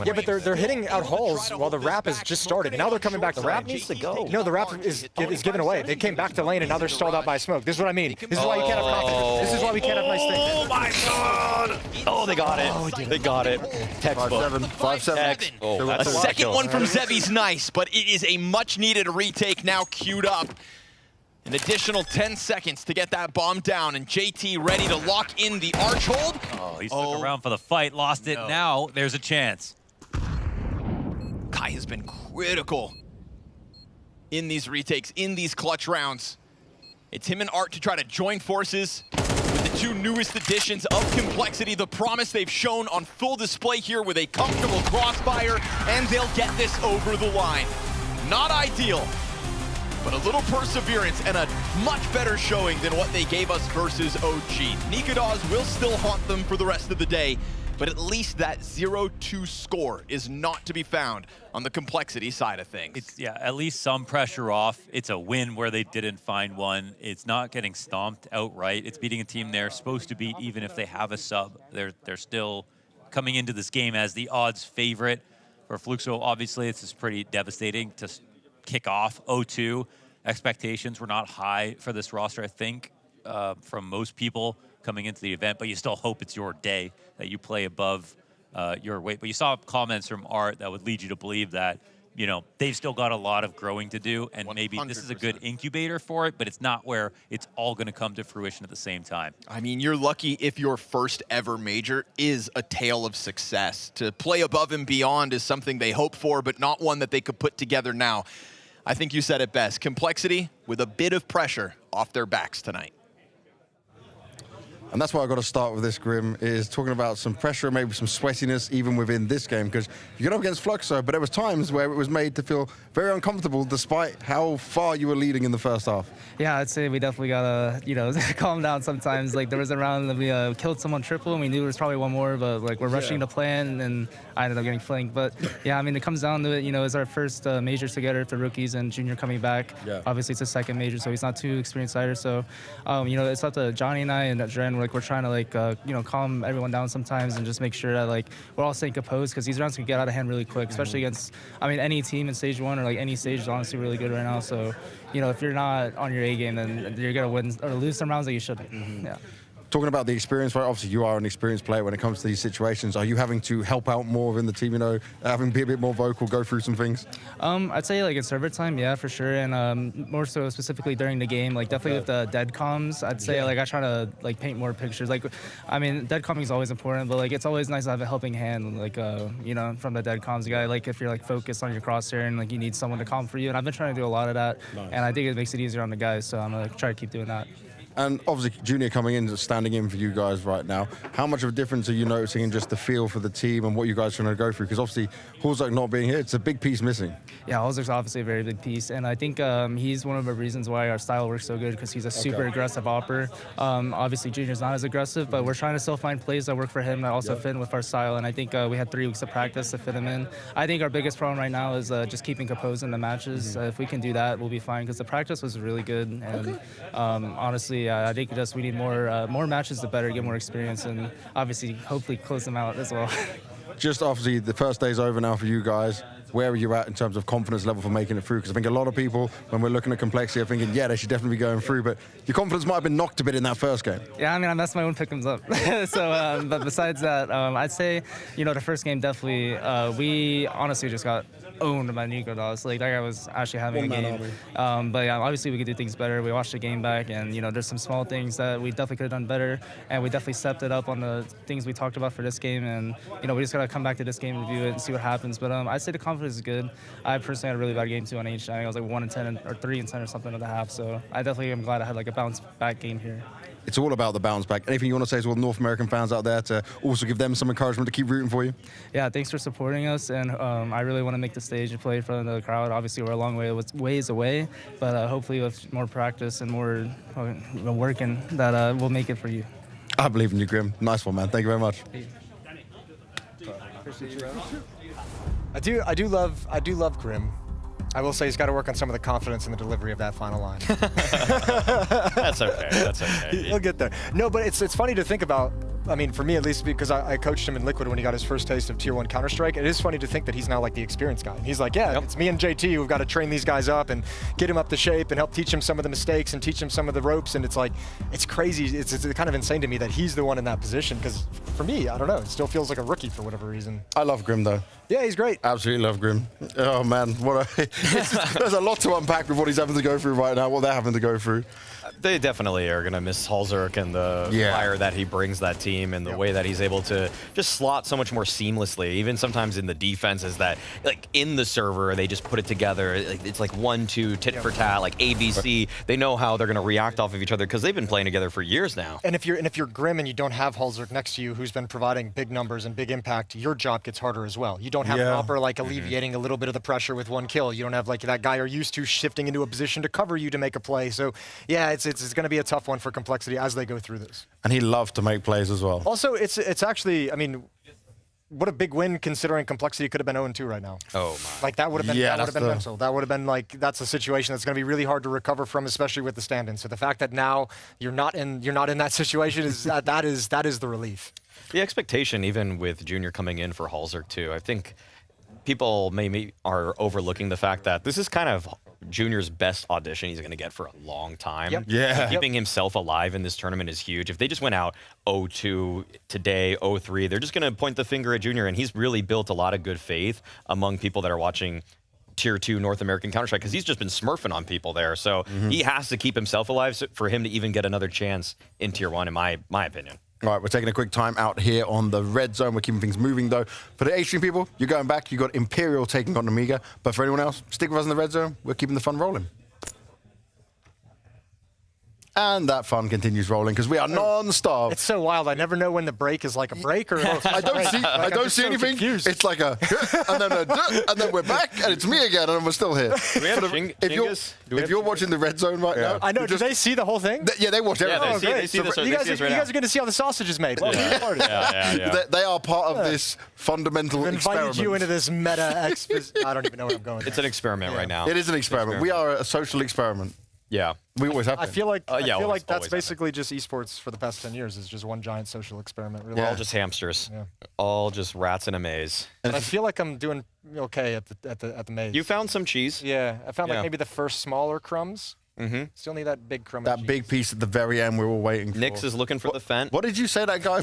Yeah, but they're hitting out halls while the wrap is just started. And now they're coming back to The wrap lane. needs to go. No, the wrap is given away. They came back to lane and now they're stalled out by smoke. This is what I mean. This is why you can't have confidence. This is why we can't have nice things. Oh my God! Oh, they got it. They got it. Textbook. 5-7. Oh, A that's a lot of second kills. one from Zevi's nice, but it is a much-needed retake now queued up. An additional 10 seconds to get that bomb down, and JT ready to lock in the arch hold. Oh, he stuck around for the fight, lost it. Now there's a chance. Kai has been critical in these retakes, in these clutch rounds. It's him and Art to try to join forces with the 2 newest additions of Complexity. The promise they've shown on full display here with a comfortable crossfire, and they'll get this over the line. Not ideal, but a little perseverance and a much better showing than what they gave us versus OG. Nikados will still haunt them for the rest of the day, but at least that 0-2 score is not to be found on the Complexity side of things. Yeah, at least some pressure off. It's a win where they didn't find one. It's not getting stomped outright. It's beating a team they're supposed to beat even if they have a sub. They're still coming into this game as the odds favorite. For Fluxo, obviously, it's just pretty devastating to kick off 0-2. Expectations were not high for this roster, I think, from most people coming into the event, but you still hope it's your day, that you play above your weight. But you saw comments from Art that would lead you to believe that, you know, they've still got a lot of growing to do, and maybe this is a good incubator for it, but it's not where it's all going to come to fruition at the same time. I mean, you're lucky if your first ever major is a tale of success. To play above and beyond is something they hope for, but not one that they could put together now. I think you said it best. Complexity with a bit of pressure off their backs tonight. And that's why I've got to start with this, Grim, is talking about some pressure, maybe some sweatiness even within this game, because you got up against Fluxo, but there was times where it was made to feel very uncomfortable despite how far you were leading in the first half. Yeah, I'd say we definitely gotta, calm down sometimes. Like there was a round that we killed someone triple, and we knew there was probably one more, but like we're rushing the plan, and I ended up getting flanked. But yeah, I mean, it comes down to it. It's our first major together with the rookies and Junior coming back. Yeah. Obviously, it's a second major, so he's not too experienced either. So, it's up to Johnny and I and Dren. We're trying to calm everyone down sometimes and just make sure that we're all staying composed, because these rounds can get out of hand really quick, especially against any team in stage 1 or any stage is honestly really good right now. So, if you're not on your A game, then you're gonna win or lose some rounds that you shouldn't. Yeah. Talking about the experience, right? Obviously, you are an experienced player when it comes to these situations. Are you having to help out more within the team, having to be a bit more vocal, go through some things? I'd say in server time, yeah, for sure. And more so specifically during the game, definitely with the dead comms, I'd say I try to paint more pictures. Dead comming is always important, but it's always nice to have a helping hand, from the dead comms guy. If you're focused on your crosshair and you need someone to comm for you. And I've been trying to do a lot of that, and I think it makes it easier on the guys. So I'm gonna try to keep doing that. And obviously, Junior coming in, standing in for you guys right now. How much of a difference are you noticing in just the feel for the team and what you guys are trying to go through? Because obviously, Halzak not being here, it's a big piece missing. Yeah, Halzak's obviously a very big piece, and I think he's one of the reasons why our style works so good, because he's a super aggressive opper. Obviously, Junior's not as aggressive, but we're trying to still find plays that work for him that also fit in with our style, and I think we had 3 weeks of practice to fit him in. I think our biggest problem right now is just keeping composed in the matches. If we can do that, we'll be fine, because the practice was really good, and honestly, I think we need more matches to better, get more experience, and obviously, hopefully, close them out as well. Just obviously, the first day's over now for you guys. Where are you at in terms of confidence level for making it through? Because I think a lot of people, when we're looking at complexity, are thinking, yeah, they should definitely be going through, but your confidence might have been knocked a bit in that first game. Yeah, I messed my own pick'ems up. So, but besides that, I'd say, the first game definitely, we honestly just got owned by Nico Dolls. That guy was actually having a game. But yeah, obviously we could do things better. We watched the game back, and there's some small things that we definitely could have done better, and we definitely stepped it up on the things we talked about for this game, and we just gotta come back to this game, review it, and see what happens. But I'd say the confidence is good. I personally had a really bad game too on H. I think I was 1-10 or 3-10 or something at the half. So I definitely am glad I had a bounce back game here. It's all about the bounce back. Anything you want to say to all the North American fans out there to also give them some encouragement to keep rooting for you? Yeah, thanks for supporting us, and I really want to make the stage and play in front of the crowd. Obviously, we're a long ways away, but hopefully with more practice and more working, that we'll make it for you. I believe in you, Grim. Nice one, man. Thank you very much. I do love Grim. I will say he's got to work on some of the confidence in the delivery of that final line. That's okay. That's okay. He'll get there. No, but it's funny to think about. I mean, for me at least, because I coached him in Liquid when he got his first taste of Tier 1 Counter-Strike. It is funny to think that he's now the experienced guy. And he's it's me and JT who've got to train these guys up and get him up to shape and help teach him some of the mistakes and teach him some of the ropes. And it's crazy. It's kind of insane to me that he's the one in that position, because for me, I don't know, it still feels like a rookie for whatever reason. I love Grim, though. Yeah, he's great. Absolutely love Grim. Oh, man. There's a lot to unpack with what he's having to go through right now, what they're having to go through. They definitely are going to miss Halzak and the fire that he brings that team, and the way that he's able to just slot so much more seamlessly. Even sometimes in the defenses that, in the server, they just put it together. It's 1-2, tit for tat, ABC. They know how they're going to react off of each other because they've been playing together for years now. And if you're Grim and you don't have Halzak next to you, who's been providing big numbers and big impact, your job gets harder as well. You don't have an opper alleviating a little bit of the pressure with 1 kill. You don't have that guy you're used to shifting into a position to cover you to make a play. So yeah, it's going to be a tough one for Complexity as they go through this. And he loved to make plays as well. Also, it's actually, what a big win considering Complexity could have been 0-2 right now. Oh my! That would have been mental. That would have been that's a situation that's going to be really hard to recover from, especially with the stand-in. So the fact that now you're not in that situation is that is the relief. The expectation, even with Junior coming in for Halzak too, I think people maybe are overlooking the fact that this is kind of Junior's best audition he's going to get for a long time. Yep. Yeah. Keeping himself alive in this tournament is huge. If they just went out 0-2 today, 0-3, they're just going to point the finger at Junior, and he's really built a lot of good faith among people that are watching Tier 2 North American Counter-Strike, because he's just been smurfing on people there. So he has to keep himself alive for him to even get another chance in Tier 1, in my opinion. All right, we're taking a quick time out here on the red zone. We're keeping things moving, though. For the H-Stream people, you're going back. You got Imperial taking on Nemiga. But for anyone else, stick with us in the red zone. We're keeping the fun rolling. And that fun continues rolling because we are non-stop. It's so wild. I never know when the break is like a break or I don't see anything. It's like a and then and then we're back and it's me again and we're still here. Do we have Chinggis? If you're watching the red zone right now, I know. Do they see the whole thing? Yeah, they watch everything. They see this. You guys are going to see how the sausage is made. They are part of this fundamental I've invited experiment. you into this meta. I don't even know where I'm going. It's an experiment right now. It is an experiment. We are a social experiment. Yeah. We always have I been. feel like I feel like that's always basically just esports for the past 10 years. Is just one giant social experiment. Really. We're all just hamsters. Yeah. All just rats in a maze. And I feel like I'm doing okay at the maze. You found some cheese. Yeah, I found like maybe the first smaller crumbs. Mm-hmm. Still need that big crumb. That big piece at the very end we're all waiting for. Nix is looking for the fent. What did you say, that guy?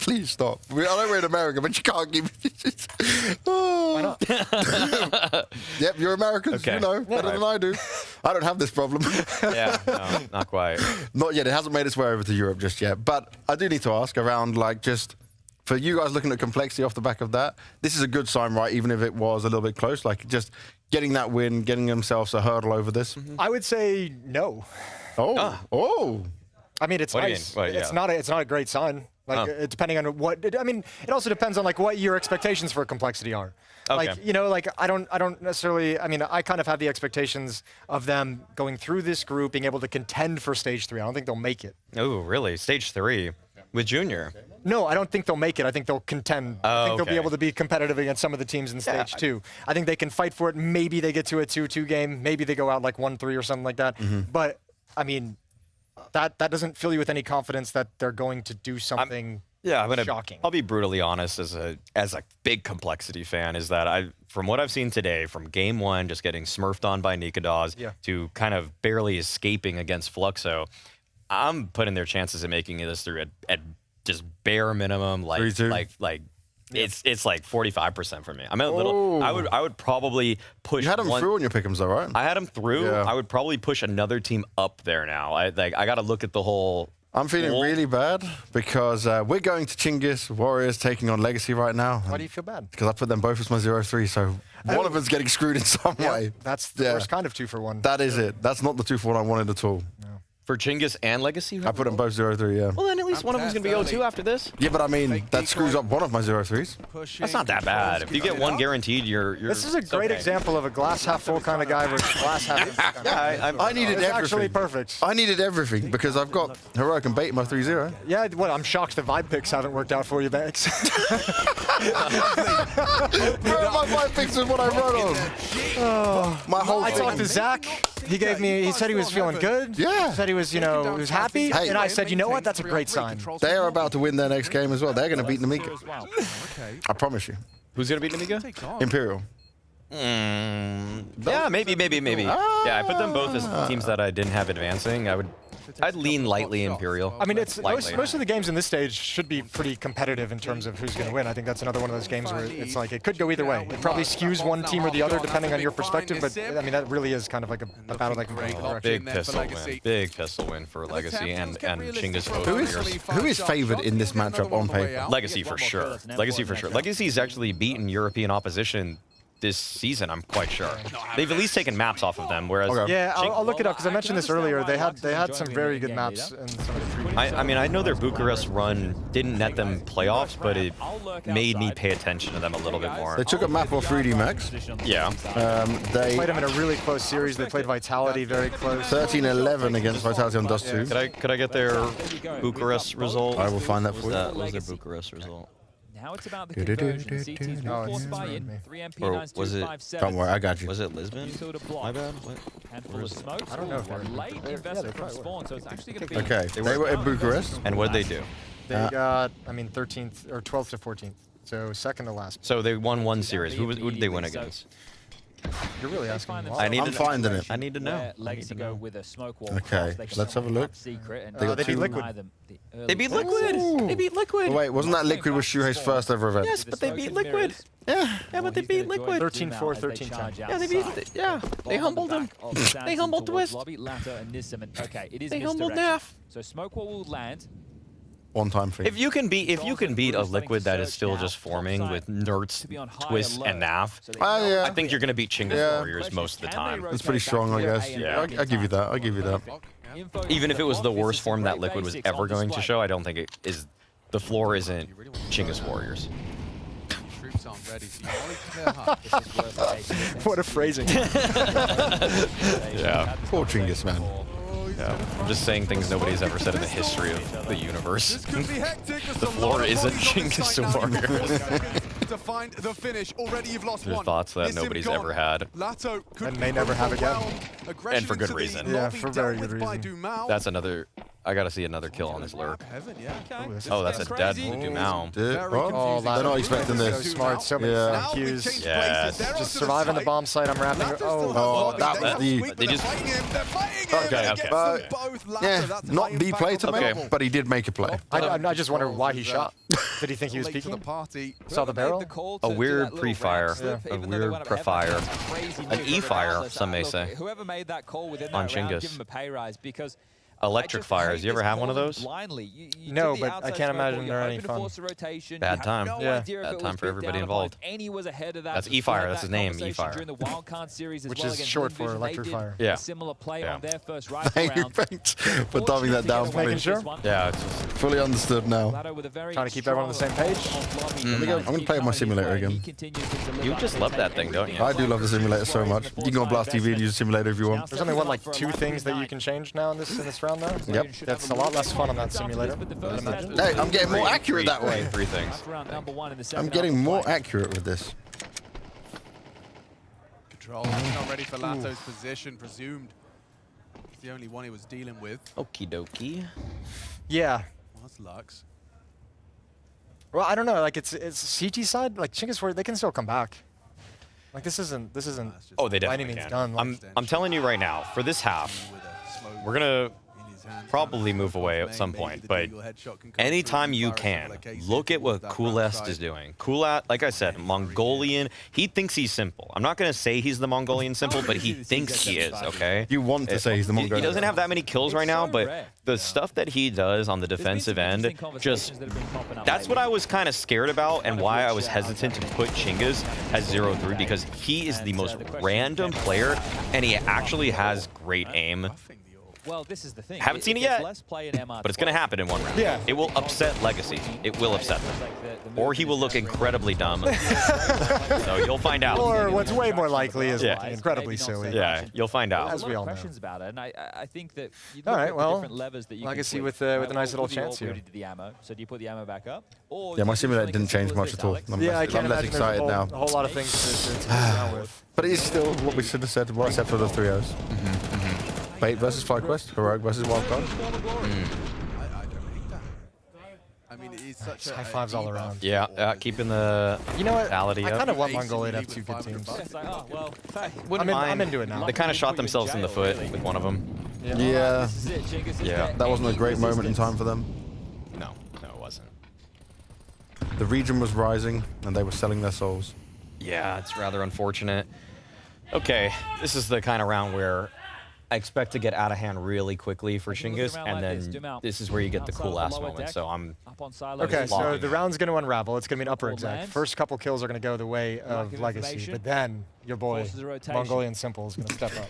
Please stop. I know we're in America, but you can't give me... Why not? Yep, you're Americans. Okay. You know better than I do. I don't have this problem. Yeah, no, not quite. Not yet. It hasn't made its way over to Europe just yet. But I do need to ask around, like, just for you guys looking at complexity off the back of that, this is a good sign, right? Even if it was a little bit close, like just getting that win, getting themselves a hurdle over this. I would say no. Oh. I mean, it's What do you nice. mean? Well, yeah. It's not a great sign. Like depending on what. I mean, it also depends on like what your expectations for complexity are. Okay. Like like I don't necessarily. I mean, I kind of have the expectations of them going through this group, being able to contend for stage 3. I don't think they'll make it. Oh, really? Stage 3 with Junior? No, I don't think they'll make it. I think they'll contend. I think they'll be able to be competitive against some of the teams in stage 2. I think they can fight for it. Maybe they get to a 2-2 game. Maybe they go out like 1-3 or something like that. But I mean, that doesn't fill you with any confidence that they're going to do something. Shocking. I'll be brutally honest as a big complexity fan is that from what I've seen today, from game 1, just getting smurfed on by Nikados to kind of barely escaping against Fluxo, I'm putting their chances of making this through at just bare minimum, like it's like 45% for me. I'm a little. I would probably push. You had them through on your pick'ems, though, right? I had them through. Yeah. I would probably push another team up there now. I got to look at the whole. I'm feeling really bad because we're going to Chinggis, Warriors taking on Legacy right now. Why do you feel bad? Because I put them both as my 0-3, so one of them's getting screwed in some way. That's the worst kind of 2-for-1. That is it. That's not the 2-for-1 I wanted at all. For Chinggis and Legacy? I put them both 0-3, yeah. Well, then at least one of them's going to be 0-2 after this. Yeah, but I mean, that screws up one of my 0-3s. That's not that bad. If you get one guaranteed, you're This is a great example of a glass half full kind of guy versus glass half empty kind of guy. I needed everything. Actually perfect. I needed everything because I've got Heroic and Bait in my 3-0. Yeah, well, I'm shocked the vibe picks haven't worked out for you, Banks. Where are my 5 picks with what I run on? My whole I talked to Zach. He said he was feeling good. Yeah. He said he was, he was happy. Hey. And I said, you know what? That's a great sign. They are about to win their next game as well. They're going to beat Nemiga. I promise you. Who's going to beat Nemiga? Imperial. Yeah, maybe. Yeah, I put them both as teams that I didn't have advancing. I'd lean lightly Imperial. I mean, most of the games in this stage should be pretty competitive in terms of who's going to win. I think that's another one of those games where it's like it could go either way. It probably skews one team or the other depending on your perspective, but I mean, that really is kind of like a battle that can go either direction. Big pistol win for Legacy and Chinggis both. Who is favored in this matchup on paper? Legacy for sure. Legacy's actually beaten European opposition this season, I'm quite sure. They've at least taken maps off of them, whereas... Yeah, I'll look it up, because I mentioned this earlier. They had some very good maps in some of the previous... I mean, I know their Bucharest run didn't net them playoffs, but it made me pay attention to them a little bit more. They took a map off 3D Max. Yeah. They played them in a really close series. They played Vitality very close. 13-11 against Vitality on Dust 2. Could I get their Bucharest result? I will find that for you. What was their Bucharest result? Now it's about the conversion. CT's will force buy in. 3 MP9s, 257. Don't worry, I got you. Was it Lisbon? My bad. Handful of smokes. I don't know if they're late investment from Spawn, so it's actually going to be... Okay, they were in Bucharest. And what did they do? They got, 13th or 12th to 14th. So second to last. So they won one series. Who did they win against? You're really asking me. I'm finding it. I need to know. Legacy go with a smoke wall. Okay, let's have a look. They beat Liquid. They beat Liquid. They beat Liquid. Oh, wait, wasn't that Liquid was Shuhei's first ever event? Yes, but they beat Liquid. Yeah, but they beat Liquid. 13-4, 13-10. Yeah, they beat. Yeah, they humbled them. They humbled Twist. They humbled Naf. So smoke wall will land. One-time thing. If you can beat a Liquid that is still just forming with Nerds, Twist, and Naf, yeah. I think you're gonna beat Chinggis Warriors most of the time. That's pretty strong, I guess. Yeah. I'll give you that. I'll give you that. Even if it was the worst form that Liquid was ever going to show, I don't think it is. The floor isn't Chinggis Warriors. Troops aren't ready, so you want to clear hut. What a phrasing. Yeah. Poor Chinggis, man. Yeah. I'm just saying things nobody's ever said in the history of the universe. The floor isn't Chinggis Warriors. To find the finish. Already you've lost There's one. thoughts that nobody's ever had. Lato could And may never have again. And for good reason. Yeah, for very good reason. That's another. I gotta see another kill on this lurk. Oh, that's a dead Dumao. Oh, they're not expecting so this. smart. So many cues. Yes. Just surviving the bomb site. I'm wrapping. Oh, that was the. They just. Okay. Yeah, not the play to make, but he did make a play. I just wonder why he shot. Did he think he was peeking? Saw the barrel? A weird pre-fire. A weird pre-fire. An E-fire, some may say. Whoever made that call within on that round, Chinggis. give him a pay rise because Electric fires. You ever have one of those? No, but I can't imagine they're any fun. Bad time. Yeah. Bad time for everybody involved. That's E-fire. That's his name, E-fire. Which is short for electric fire. Yeah. Thank you, thanks for dumbing that down for me. Making sure? Yeah, it's just fully understood now. Trying to keep everyone on the same page. I'm going to play my simulator again. You just love that thing, don't you? I do love the simulator so much. You can go on Blast TV and use the simulator if you want. There's only like 2 things that you can change now in this round, though. Yep. That's a lot less fun on that simulator. Hey, I'm getting more accurate that way. 3 things. I'm getting more accurate with this. Control. Not ready for Lato's position, presumed. It's the only one he was dealing with. Okie dokie. Yeah. Well, that's Lux. Well, I don't know. Like it's CT side. Like Chinggis, they can still come back. Like this isn't. Oh, they by any definitely means can. done. Like, I'm telling you right now, for this half, we're gonna probably move away at some point, but anytime you can, look at what Coolest is doing. Coolest, like I said, Mongolian, he thinks he's simple. I'm not going to say he's the Mongolian simple, but he thinks he is, okay? You want to say he's the Mongolian. He doesn't have that many kills right now, but the stuff that he does on the defensive end, just, that's what I was kind of scared about and why I was hesitant to put Chinggis as 0-3, because he is the most random player, and he actually has great aim. Well, this is the thing. Haven't seen it yet, but it's going to happen in one round. Yeah. It will upset Legacy. It will upset them. Or he will look incredibly dumb. So you'll find out. Or what's way more likely is looking incredibly silly. Yeah, you'll find out. As we all know. About it, and I think that you all look right, at well, the different levers that you Legacy can with tweak, a nice little with the chance here. the ammo. So do you put the ammo back up? Or Yeah, my do you simulator do didn't something change as much simple at as all. Alex? Yeah, I can't I'm less imagine excited there's now. a whole lot of things to mess around with. But it is still what we should have said, what I said for the 3-0s. Bait versus FlyQuest, Heroic versus Wildcard. I mean, it's such High fives all around. Yeah, keeping the mentality I up. kind of want Mongolia to have 2 good teams. I'm into it now. They kind of shot themselves in the foot with one of them. Yeah. Yeah. That wasn't a great moment in time for them. No, it wasn't. The region was rising, and they were selling their souls. Yeah, it's rather unfortunate. Okay, this is the kind of round where I expect to get out of hand really quickly for Chinggis, and then this is where you get the cool last moment. So I'm okay. So the round's going to unravel. It's going to be an upper exec. First couple kills are going to go the way of Legacy, but then your boy Mongolian Simple is going to step up.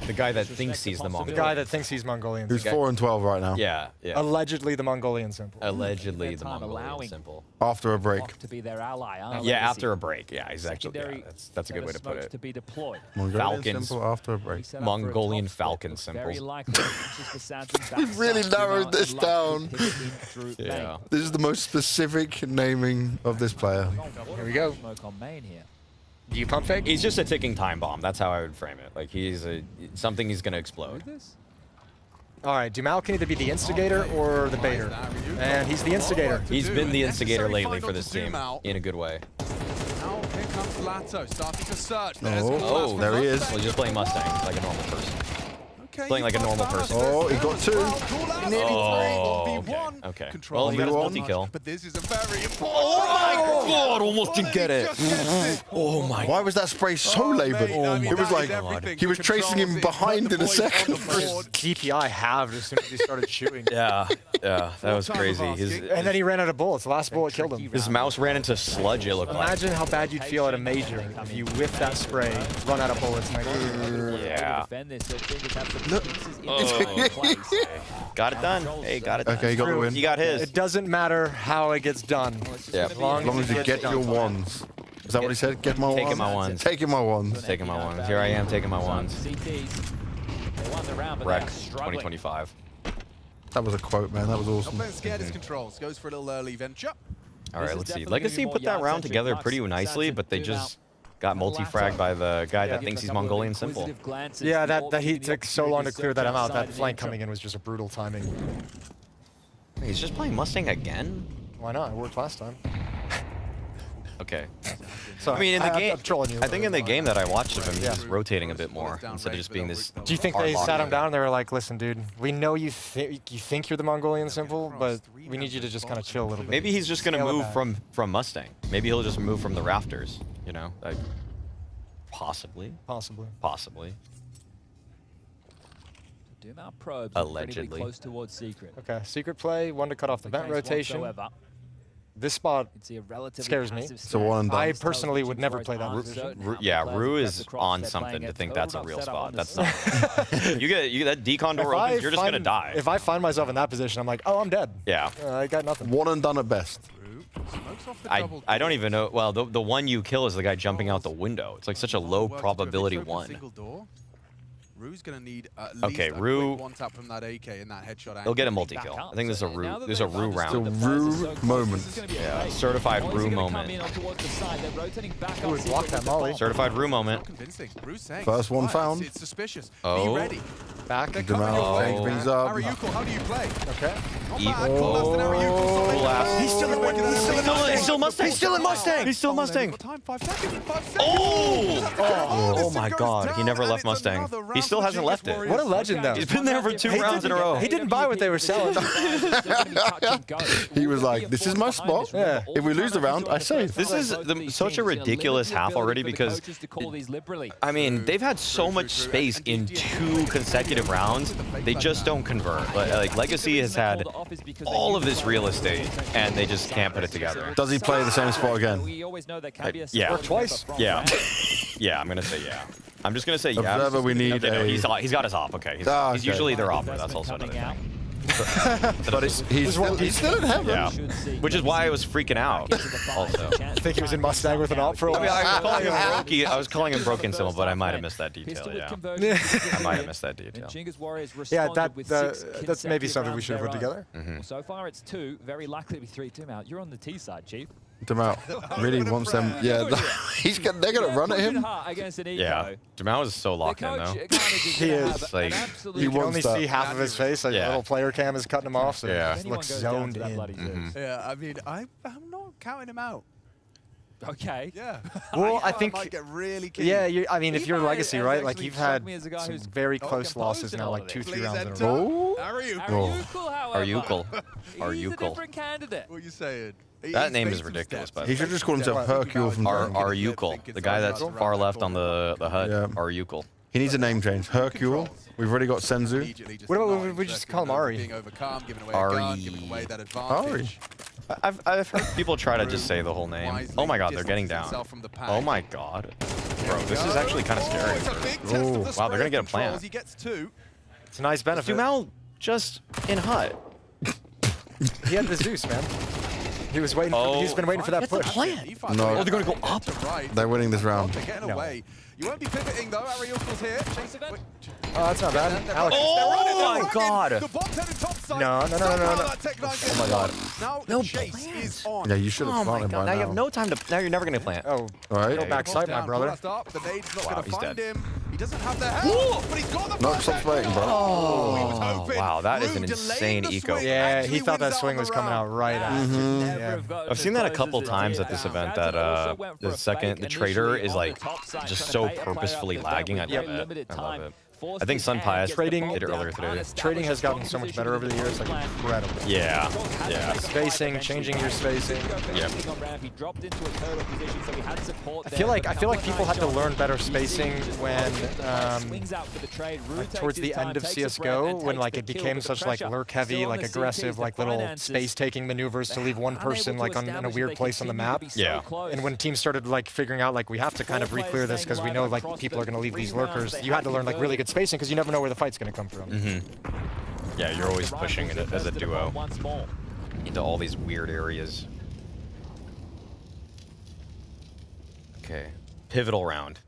The guy that thinks he's the Mongolian. The guy that thinks he's Mongolian. Who's 4-12 right now? Yeah. Allegedly the Mongolian Simple. Allegedly the Mongolian Simple. After a break. To be their ally, yeah, after a break. Yeah, exactly. Yeah, that's a good way to put it. To be deployed. Mongolian Falcons. Simple after a break. Mongolian Falcon Simple. We've really narrowed this down. Yeah. This is the most specific naming of this player. Here we go. Do you pump fake? He's just a ticking time bomb. That's how I would frame it. Like he's something he's gonna explode. All right, Dumao can either be the instigator or the baiter, and he's the instigator. He's been the instigator lately for this team in a good way. Now here comes Lato, starting to search. Oh, there he is. Well, he's just playing Mustang like a normal person. Playing like a normal person. Oh, he got 2. Oh, okay. Well, he got his multi-kill. But this is a very important. Oh my God! Almost didn't get it. Oh my! Why was that spray so laboured? It was like he was tracing him behind in a second. DPI halved as soon as he started shooting. Yeah, that was crazy. And then he ran out of bullets. The last bullet killed him. His mouse ran into sludge, it looked like. Imagine how bad you'd feel at a major if you whiff that spray, run out of bullets. Yeah. Look. Got it done. Hey, got it done. Okay, you got the win. You got his. It doesn't matter how it gets done. Yeah. As long as you get your wands. Is that what he said? Get my wands? Taking my wands. Taking my wands. Taking my wands. Here I am taking my wands. Rec 2025. That was a quote, man. That was awesome. Not playing scared as controls. Goes for a little early venture. All right, let's see. Legacy put that round together pretty nicely, but they just got multi-fragged by the guy that thinks he's Mongolian simple. Yeah, that he took so long to clear that out. That flank coming in was just a brutal timing. He's just playing Mustang again? Why not? It worked last time. Okay. So I mean, in the game, I'm trolling you. I think in the game that I watched of him, he was rotating a bit more instead of just being this. Do you think they sat him down and they were like, listen, dude, we know you think you're the Mongolian simple, but we need you to just kind of chill a little bit. Maybe he's just going to move from Mustang. Maybe he'll just move from the rafters, you know? Like, possibly. Possibly. Dumouth probes allegedly close towards Secret. Okay, Secret play, one to cut off the vent rotation. This spot scares me. It's a one and done. I personally would never play that position. Yeah, Rue is on something to think that's a real spot. That's not. you get that decon door opens, you're just gonna die. If I find myself in that position, I'm like, oh, I'm dead. Yeah. I got nothing. One and done at best. I don't even know. Well, the one you kill is the guy jumping out the window. It's like such a low probability one. Rue's gonna need at least Okay, Rue. one tap from that AK in that headshot. He'll get a multi-kill. I think there's a Rue. There's a Rue round. It's a Rue moment. Yeah, certified Rue moment. Who would block that molly? Certified Rue moment. First one found. It's suspicious. Oh. Be ready. Back. Demao change things up. Ariuko, how do you play? Okay. He's still in He's still Mustang. He's still in Mustang. He's still Mustang. Oh my God! He never left Mustang. He still hasn't left it. What a legend, though. He's been there for 2 rounds in a row. He didn't buy what they were selling. He was like, this is my spot. Yeah. If we lose the round, I save. This is such a ridiculous half already because, I mean, they've had so much space in 2 consecutive rounds. They just don't convert. Like Legacy has had all of this real estate, and they just can't put it together. Does he play the same spot again? Yeah. Or twice. Yeah. Yeah, I'm going to say yeah. I'm just going to say yeah. Observer, we need no, a... he's got his op, okay. He's usually their opper, that's also another thing. But he's still in heaven. Yeah, which is why I was freaking out also. I think he was in Mustang with an op for a while. I mean, I was calling him broken symbol, but I might have missed that detail, yeah. I might have missed that detail. Yeah, that's maybe something we should have put together. So far it's 2, very likely to be 3 Dumouth. You're on the T side, Chief. Demao really wants them. Yeah, they're gonna run at him. Yeah, Demao is so locked in though. He is. Like, you can only see half of his face. Like Yeah. a little player cam is cutting him off, so Yeah. he looks zoned in. Yeah, I mean, I'm not counting him out. Okay. Yeah. Well, I think. might get really keen. Yeah, I mean, if you're Legacy, has right? Like actually you've had struck me as a guy some who's very not close composed losses in now, all like of 2, it. 3 Please rounds in a enter. row. Ariukal. He's a different candidate. What are you saying? That name is ridiculous, but He should just call himself Hercule from Ariukal, the guy that's far left on the HUD. Yeah. Ariukal. He needs a name change. Hercule. We've already got Senzu. What about we just call him Ari? Ari. I've heard people try to just say the whole name. Oh my God, they're getting down. Oh my God. Bro, this is actually kind of scary. Oh, wow, they're going to get a plant. It's a nice benefit. Dumao just in HUD. He had the Zeus, man. He was waiting. He's been waiting for that push. No. Oh, they're going to go up. They're winning this round. Away. You won't be pivoting though. Ariukal's here. Oh, that's not bad. Alex. Oh my God. No. Oh my God. Now No chase is on. Yeah, you should have planted by Now you have no time to. Now you're never going to plant. Oh, All right. go back sight, my brother. The nade's not Wow, going to he's find dead. him. He doesn't have the help, but he's got the No, stop waiting, bro. Oh, wow, that is an insane eco. Yeah, he thought that swing was coming out right after. Yeah. I've seen that a couple times at this event. That the trader is like just so purposefully lagging. I love it. I love it. I think Sun Pius did it earlier today. Trading has gotten so much better over the years, like incredible. Yeah. Spacing, changing your spacing. Yeah. I feel like people had to learn better spacing when like towards the end of CS:GO, when like it became such like lurk heavy, like aggressive, like little space taking maneuvers to leave one person like in a weird place on the map. Yeah. And when teams started like figuring out like we have to kind of re-clear this because we know like people are going to leave these lurkers, you had to learn like really good spacing because you never know where the fight's going to come from. Yeah, you're always pushing it as a duo into all these weird areas. Okay, pivotal round.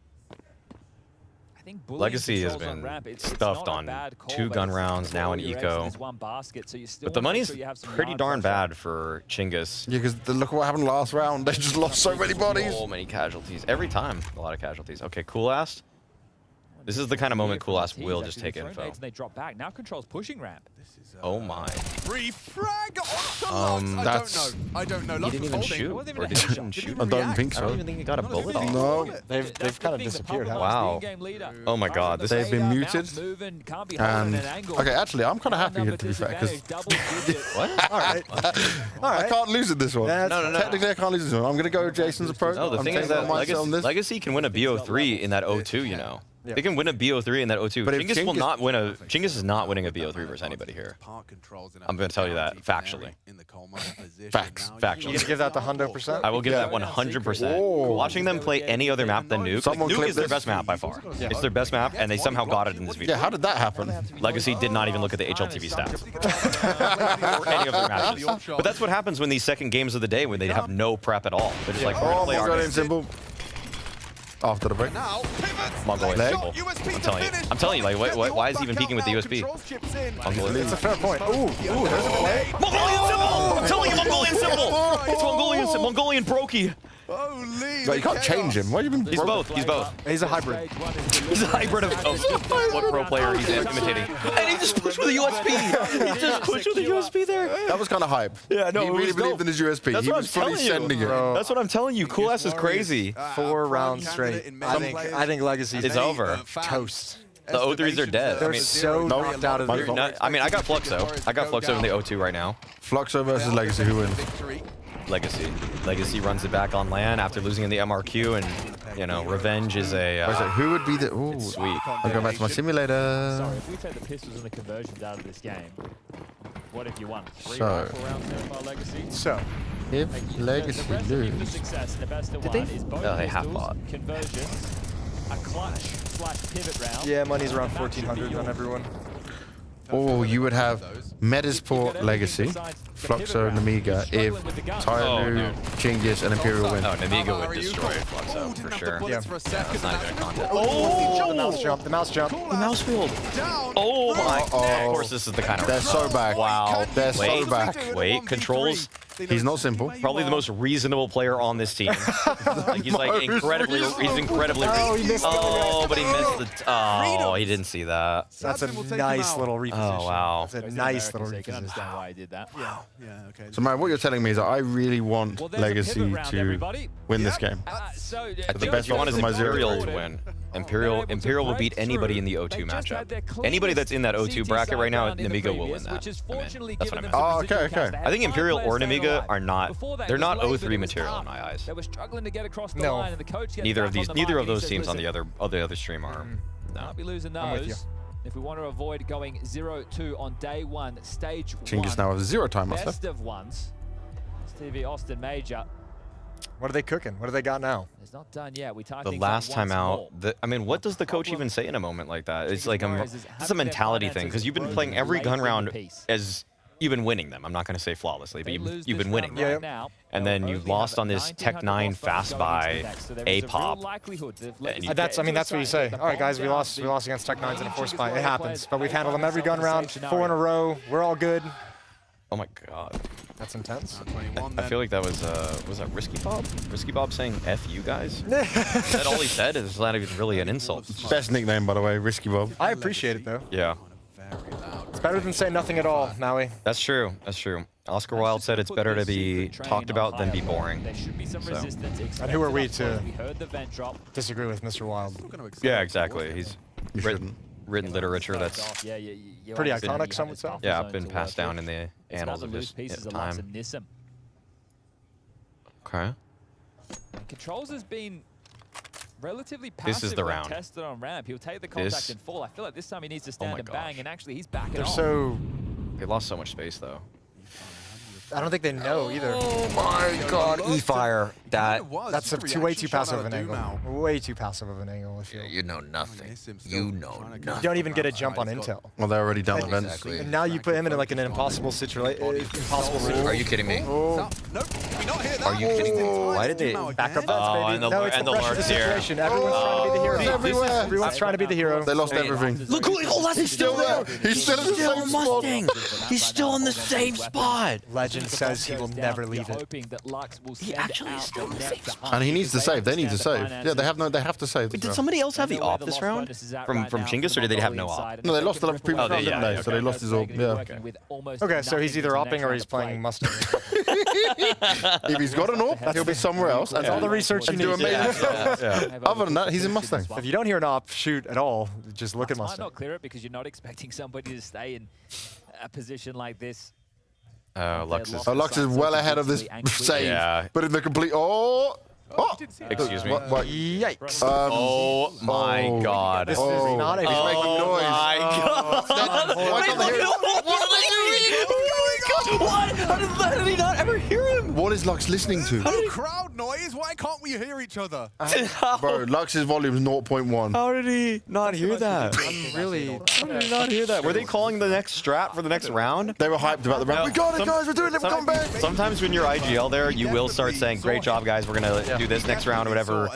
I think Legacy has been stuffed on 2 gun rounds, now an eco. But the money's pretty darn bad for Chinggis. Yeah, because look at what happened last round. They just lost so many bodies. So many casualties. Every time, a lot of casualties. Okay, Coolast. This is the kind of moment Coolast will just take info. They drop back. Now Control's pushing ramp. Oh my. Free frag off the That's... I don't know. He didn't even shoot. Or did he shoot? I don't think so. I don't even think he got a bullet off. No. They've kind of disappeared. Wow. Oh my god. They've been muted. And okay, actually, I'm kind of happy here, to be fair, because what? All right. I can't lose in this one. No. Technically, I can't lose this one. I'm going to go with Jason's approach. No, the thing is that Legacy can win a BO3 in that O2, you know. Yeah. They can win a BO3 in that O2. But Chinggis will not win a... Chinggis is not winning a BO3 versus anybody here. I'm going to tell you that factually. Facts. Factually. You going to give that the 100%? I will give that 100%. Watching them play any other map than Nuke, Nuke is their best map by far. Yeah. It's their best map, and they somehow got it in this video. Yeah, how did that happen? Legacy did not even look at the HLTV stats. Or any of their matches. But that's what happens when these second games of the day, when they have no prep at all. They're just like, we're going to play our game. Simple. After the break. Mongolian simple. I'm telling you, like, why is he even peeking with the USB? Mongolian. It's a fair point. Ooh, there's a play. Mongolian symbol! I'm telling you, Mongolian symbol! It's Mongolian brokey. No, you can't change him. Why have you been? He's both. He's both. He's a hybrid. He's a hybrid of what pro player he's imitating. And he just pushed with a USB. He just pushed with a USB there. That was kind of hype. Yeah, no, he really believed in his USB. That's He what was I'm fully telling you. sending it. That's what I'm telling you. Coolast is crazy. 4 rounds straight. I think Legacy's It's over. Toast. The O3s are dead. They're so knocked out of the... I mean, I got Fluxo. I got Fluxo in the O2 right now. Fluxo versus Legacy. Who wins? Legacy. Legacy runs it back on LAN after losing in the MRQ, and, you know, revenge is a... who would be the... Ooh, sweet. I'll go back to my simulator. Sorry, if we take the pistols and the conversions out of this game, what have you won? 3 So, rifle rounds there by Legacy? So, if Legacy lose... Success, the best of one is both they have pistols, bought. conversions, a clutch/pivot round. yeah, money's around 1,400 on everyone. Or you would have Metizport Legacy, Fluxo, Nemiga, if Tyloo, Chinggis, and Imperial win. Oh, Nemiga would destroy Fluxo for sure. Yeah. That's not even a contest. The mouse jump. The mouse jump. The mouse field. Oh my. Of course, this is the kind of. They're so back. Wow. They're so back. Wait, controls. He's not simple. Probably the most reasonable player on this team. Like, he's like incredibly. He's incredibly. Oh, he missed but he missed the. Oh, he didn't see that. That's a nice little reposition. Oh wow. That's a nice little So you can reposition. understand why he did that. Wow. Yeah, okay. So, man, what you're telling me is that I really want Well, there's a Legacy pivot round, to everybody. win this game. So, I think what you want is Imperial to win. Imperial will beat anybody in the O2 matchup. Anybody that's in that O2 bracket right now, Nemiga will win that. That's what I meant. Oh, okay. I think Imperial or Nemiga are not. They're not O3 material in my eyes. They were struggling to get across the No. line, and the coach gets Neither of back these. on the Neither mic of and he those says, teams on "Listen, the other stream are. No. Can't be losing I'm with you. those. If we want to avoid going 0-2 on day 1, stage 1. Chinggis now has 0 time left. Best of ones. Stevie Austin Major. What are they cooking? What do they got now? It's not done yet. We tie The things last up time once out, more. I mean, what does the coach even say in a moment like that? It's like it's a mentality thing because you've been playing every gun round as you've been winning them. I'm not going to say flawlessly, but you've been winning them. Yeah. And then you lost on this Tech 9 fast by A-pop. That's what you say. All right, guys, we lost against Tech 9s in a force fight. It happens, but we've handled them every gun round, 4 in a row. We're all good. Oh my god. That's intense. I feel like that was that Risky Bob? Risky Bob saying F you guys? Is that all he said? It's not even really an insult. Best nickname, by the way, Risky Bob. I appreciate it, though. Yeah. It's better than saying nothing at all, Maui. That's true. That's true. Oscar Wilde said it's better to be talked about than be boring. And who are we to disagree with Mr. Wilde? Yeah, exactly. He's written literature that's pretty iconic, some would say. Yeah, been passed down in the annals of his time. Okay. Controls has been relatively This passive is the when round. tested on ramp. He'll take the contact and fall. I feel like this time he needs to stand and bang, and actually he's backing They're off. so... They lost so much space, though. I don't think they know either. Oh my god, E-Fire. That's way too passive of an angle. Way too passive of an angle. If you know nothing. You know nothing. You don't even get a jump on intel. Well, they're already done events. Exactly. And now you put him in like an impossible situation. Are you kidding me? Oh. Are you kidding me? Why did they back up vents, baby? And the, no, it's and the the pressure of the lurks here. situation. Everyone's trying to be the hero. Everywhere. Everyone's trying to be the hero. They lost everything. Look, he's still there. He's still in the same Mustang. spot. He's still in the same spot. Legend says he will never leave it. He actually is still in the same spot. And he needs to save. They need to save. Yeah, they have to save. Wait, did somebody else have the op this round? From Chinggis, or did they have no op? No, they lost the previous round, didn't they? So they lost his op. Yeah. Okay, so he's either opping or he's playing Mustang. If he's got an op, he'll be somewhere else. That's all the research you need. Other than that, he's in Mustang. If you don't hear an op shoot at all, just look at Might Mustang. not clear it because you're not expecting somebody to stay in a position like this. Lux is well ahead of this save. Yeah. But in the complete... Oh! Excuse me. What? Yikes. Oh my god. This is not a... He's making noise. My god. Why can't they hear him? What are they doing? What? How did he not ever hear him? What is Lux listening to? Crowd noise? Why can't we hear each other? Bro, Lux's volume is 0.1. How did he not hear that? I'm really... How did he not hear that? Were they calling the next strat for the next round? They were hyped about the round. We got it, guys. We're doing it. We're coming back. Sometimes when you're IGL there, you will start saying, great job, guys. We're going to do this next round or whatever.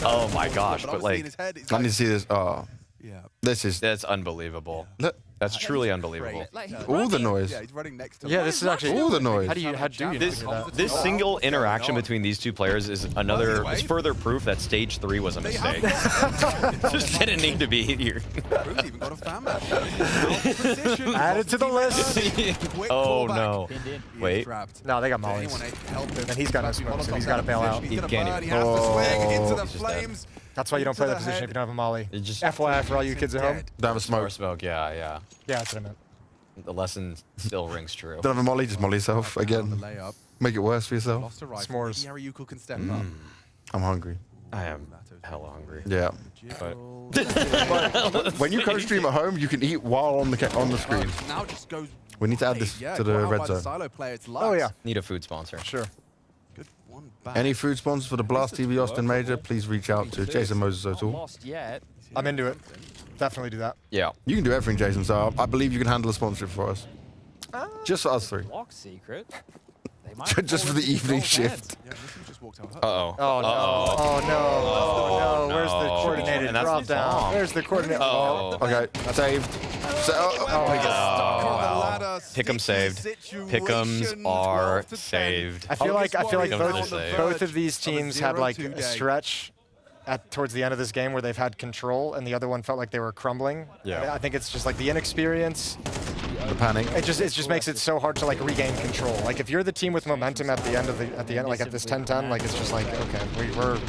Oh my gosh. But like, I need to see this. Oh. That's unbelievable. Look. That's truly unbelievable. All the noise. Yeah, this is actually... All the noise. How do you This single interaction between these two players is is further proof that stage 3 was a mistake. Just didn't need to be here. Add it to the list. Oh no. Wait. No, they got mollies. And he's got no smoke, so he's got to bail out. He can't even. That's why you don't play that position if you don't have a molly. FYI for all you kids at home. Don't have a smoke. Yeah. Yeah, that's what I meant. The lesson still rings true. Don't have a molly, just molly yourself again. Make it worse for yourself. S'mores. I'm hungry. I am hella hungry. Yeah. But when you co-stream at home, you can eat while on the screen. We need to add this to the red zone. Oh yeah. Need a food sponsor. Sure. Any food sponsors for the Blast TV Austin Major, please reach out to Jason Moses O'Toole. I'm into it. Definitely do that. Yeah. You can do everything, Jason, so I believe you can handle a sponsorship for us. Just for us three. Secret. Just for the evening shift. Uh-oh. Oh no. Oh no. Oh no. Where's the coordinated drop down? Where's the coordinated? Oh. Okay. Saved. Oh my god. Pick'em saved. Pick'ems are saved. I feel like Pick'ems are saved. both of these teams had like a stretch towards the end of this game where they've had control, and the other one felt like they were crumbling. Yeah. I think it's just like the inexperience. The panic. It just makes it so hard to like regain control. Like if you're the team with momentum at the end like at this 10-10, like it's just like okay,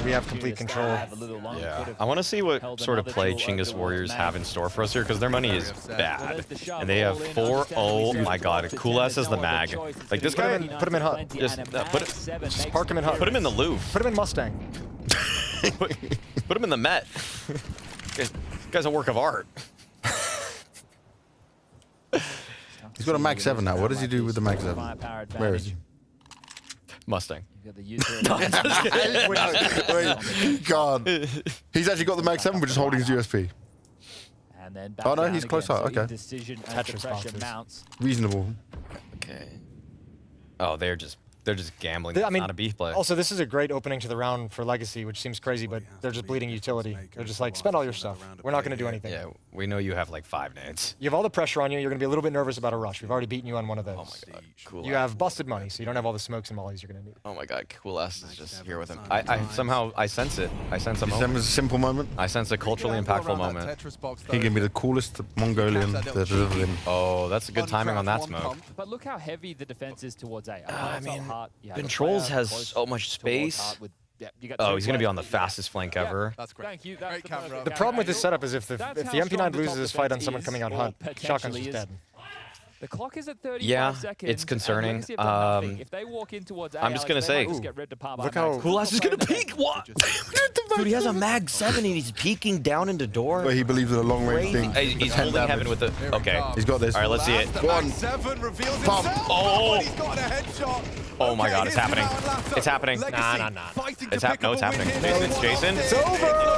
we have complete control. Yeah. I want to see what sort of play Chinggis Warriors have in store for us here because their money is bad, and they have 4. Oh my god, Cool S as the mag. Like this guy. Put him in hut. Just Just park him in hut. Put him in the Louvre. Put him in Mustang. Put him in the Met. This guy's a work of art. He's got a Mag 7 now. What does he do with the Mag 7? Where is he? Mustang. Wait, God. He's actually got the Mag 7, but just holding his USP. Oh no, he's close out. Okay. Reasonable. Okay. Oh, they're just gambling. I mean, not a beef play. Also, this is a great opening to the round for Legacy, which seems crazy, but they're just bleeding utility. They're just like, spend all your stuff. We're not going to do anything. Yeah, we know you have like 5 nades. You have all the pressure on you. You're going to be a little bit nervous about a rush. We've already beaten you on one of those. Oh my god, Cool. You have busted money, so you don't have all the smokes and mollies you're going to need. Oh my god, Cool S is just here with him. I somehow I sense it. I sense a moment. December's a simple moment. I sense a culturally impactful moment. He gave me the coolest Mongolian that has ever been. Oh, that's a good timing on that smoke. But look how heavy the defense is towards A. I mean, Controls has so much space. Oh, he's going to be on the fastest flank ever. That's great. Thank you. Great camera. The problem with this setup is if the MP9 loses his fight on someone coming out hunt, Shotgun's just dead. The clock is at 35 Yeah, seconds. it's concerning. Legacy have done nothing. If they walk in towards I'm just gonna say, look how Kulas is gonna peek. What? Dude, he has a mag 7 and he's peeking down into door. But he believes in a long range thing. He's holding heaven with the. Okay, he's got this. All right, let's see it. One. Pump. Oh my God, it's happening. It's happening. Nah. It's happening. No, it's happening. It's Jason. It's over.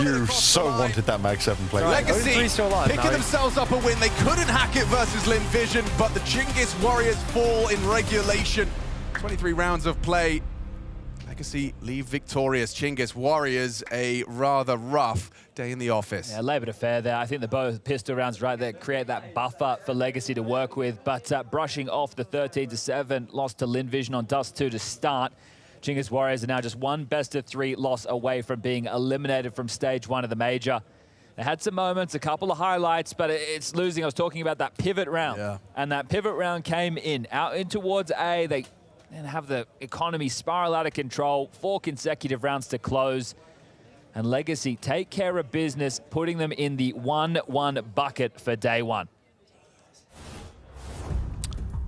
You so wanted that mag 7 play. Legacy picking themselves up a win. They couldn't hack it versus Lynn Vision, but the Chinggis Warriors fall in regulation. 23 rounds of play. Legacy leave victorious. Chinggis Warriors, a rather rough day in the office. Yeah, laboured affair there. I think the both pistol rounds right there create that buffer for Legacy to work with, but brushing off the 13-7 loss to Lynn Vision on Dust 2 to start. Chinggis Warriors are now just one best-of-3 loss away from being eliminated from stage 1 of the major. They had some moments, a couple of highlights, but it's losing. I was talking about that pivot round, and that pivot round came out in towards A. They then have the economy spiral out of control, 4 consecutive rounds to close. And Legacy take care of business, putting them in the 1-1 bucket for day 1.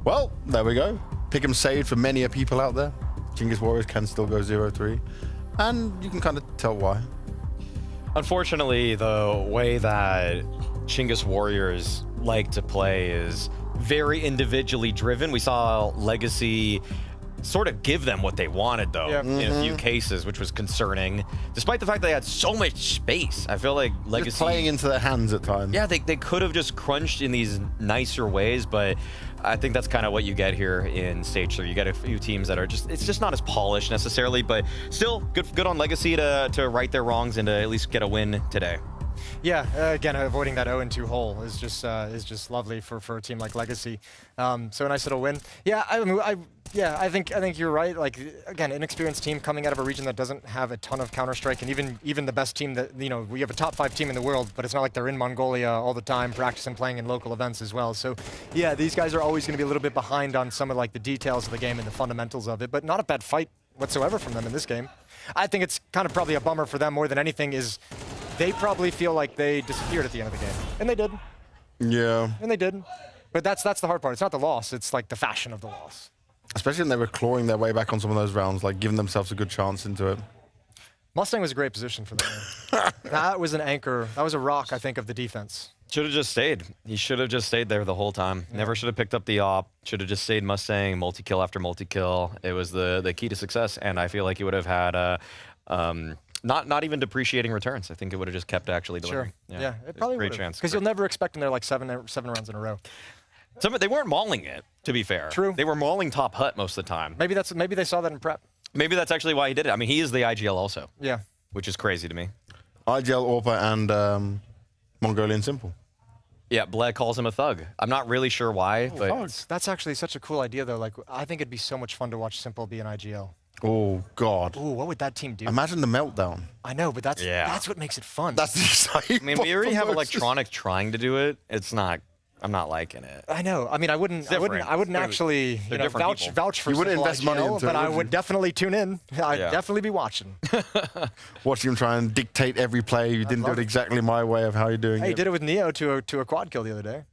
Well, there we go. Pick 'em saved for many a people out there. Chinggis Warriors can still go 0-3. And you can kind of tell why. Unfortunately, the way that Chinggis Warriors like to play is very individually driven. We saw Legacy sort of give them what they wanted, though, in a few cases, which was concerning. Despite the fact they had so much space, I feel like Legacy... Just playing into their hands at times. Yeah, they could have just crunched in these nicer ways, but I think that's kind of what you get here in Stage 3. You get a few teams that are just... It's just not as polished necessarily, but still good on Legacy to right their wrongs and to at least get a win today. Yeah, again, avoiding that 0-2 hole is just lovely for a team like Legacy. So a nice little win. Yeah, I think you're right. Like, again, inexperienced team coming out of a region that doesn't have a ton of Counter-Strike, and even the best team that, you know, we have a top 5 team in the world, but it's not like they're in Mongolia all the time practicing playing in local events as well. So yeah, these guys are always going to be a little bit behind on some of like the details of the game and the fundamentals of it, but not a bad fight whatsoever from them in this game. I think it's kind of probably a bummer for them more than anything is they probably feel like they disappeared at the end of the game. And they did. Yeah. And they did. But that's the hard part. It's not the loss. It's like the fashion of the loss. Especially when they were clawing their way back on some of those rounds, like giving themselves a good chance into it. Mustang was a great position for them. That was an anchor. That was a rock, I think, of the defense. Should have just stayed. He should have just stayed there the whole time. Yeah. Never should have picked up the op. Should have just stayed Mustang, multi-kill after multi-kill. It was the key to success, and I feel like he would have had not even depreciating returns. I think it would have just kept actually delivering. Sure. Yeah, it probably would have. Great chance. Because you'll never expect them there like seven rounds in a row. They weren't mauling it, to be fair. True. They were mauling top hut most of the time. Maybe they saw that in prep. Maybe that's actually why he did it. I mean, he is the IGL also. Yeah. Which is crazy to me. IGL, Orpa, and Mongolian Simple. Yeah, Bled calls him a thug. I'm not really sure why, but... That's actually such a cool idea, though. Like, I think it'd be so much fun to watch Simple be an IGL. Oh, God. Ooh, what would that team do? Imagine the meltdown. I know, but that's what makes it fun. That's the excitement. I mean, we already have Electronic trying to do it. It's not... I'm not liking it. I know. I mean, I wouldn't actually vouch for. You wouldn't invest money into it, but I would definitely tune in. I'd definitely be watching. Watching him try and dictate every play. You didn't do it exactly my way of how you're doing it. He did it with Neo to a quad kill the other day.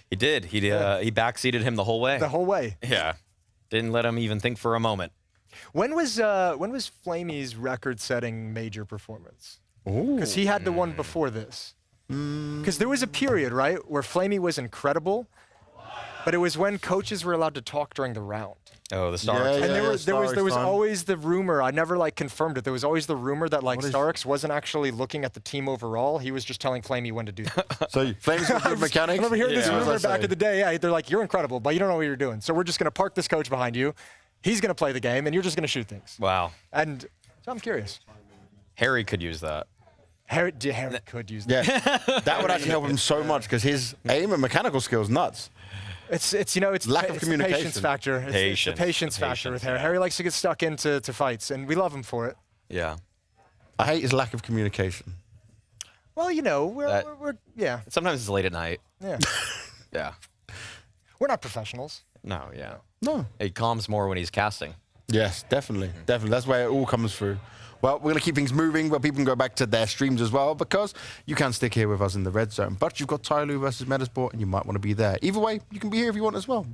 He did. He backseated him the whole way. The whole way. Yeah. Didn't let him even think for a moment. When was Flamey's record-setting major performance? Because he had the one before this. Because there was a period, right, where Flamey was incredible, but it was when coaches were allowed to talk during the round. Oh, the Starks. And there was always the rumor, I never confirmed it, there was always the rumor that Starks wasn't actually looking at the team overall, he was just telling Flamey when to do that. So Flamey's a good mechanic? I remember hearing this rumor back in the day, they're like, you're incredible, but you don't know what you're doing, so we're just going to park this coach behind you, he's going to play the game, and you're just going to shoot things. Wow. And so I'm curious. Harry could use that. Harry could use that. Yeah, that would actually help him so much because his aim and mechanical skills nuts. It's lack of communication. The patience factor. It's the patience factor with Harry. Harry likes to get stuck into fights, and we love him for it. Yeah. I hate his lack of communication. Well, you know, we're Sometimes it's late at night. Yeah. Yeah. We're not professionals. No, yeah. No. He calms more when he's casting. Yes, definitely. Definitely. That's where it all comes through. Well, we're going to keep things moving, but people can go back to their streams as well, because you can stick here with us in the red zone. But you've got Tyloo versus Metizport, and you might want to be there. Either way, you can be here if you want as well.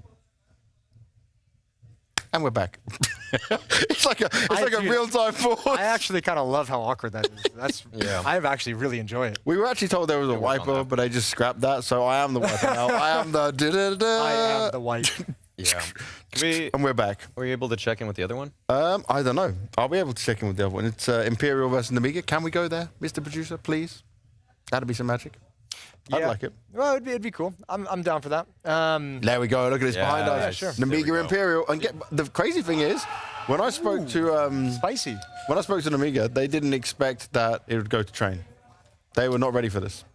And we're back. It's like a real-time pause. I actually kind of love how awkward that is. That's I actually really enjoy it. We were actually told there was a wiper, but I just scrapped that, so I am the wiper now. I am the da-da-da. I am the wipe. Yeah. And we're back. Were you able to check in with the other one? I don't know. I'll be able to check in with the other one. It's Imperial versus Nemiga. Can we go there, Mr. Producer, please? That'd be some magic. I'd like it. Well, it'd be cool. I'm down for that. There we go. Look at this behind us. Yeah, sure. Nemiga Imperial. And the crazy thing is, when I spoke to spicy. When I spoke to Nemiga, they didn't expect that it would go to train. They were not ready for this.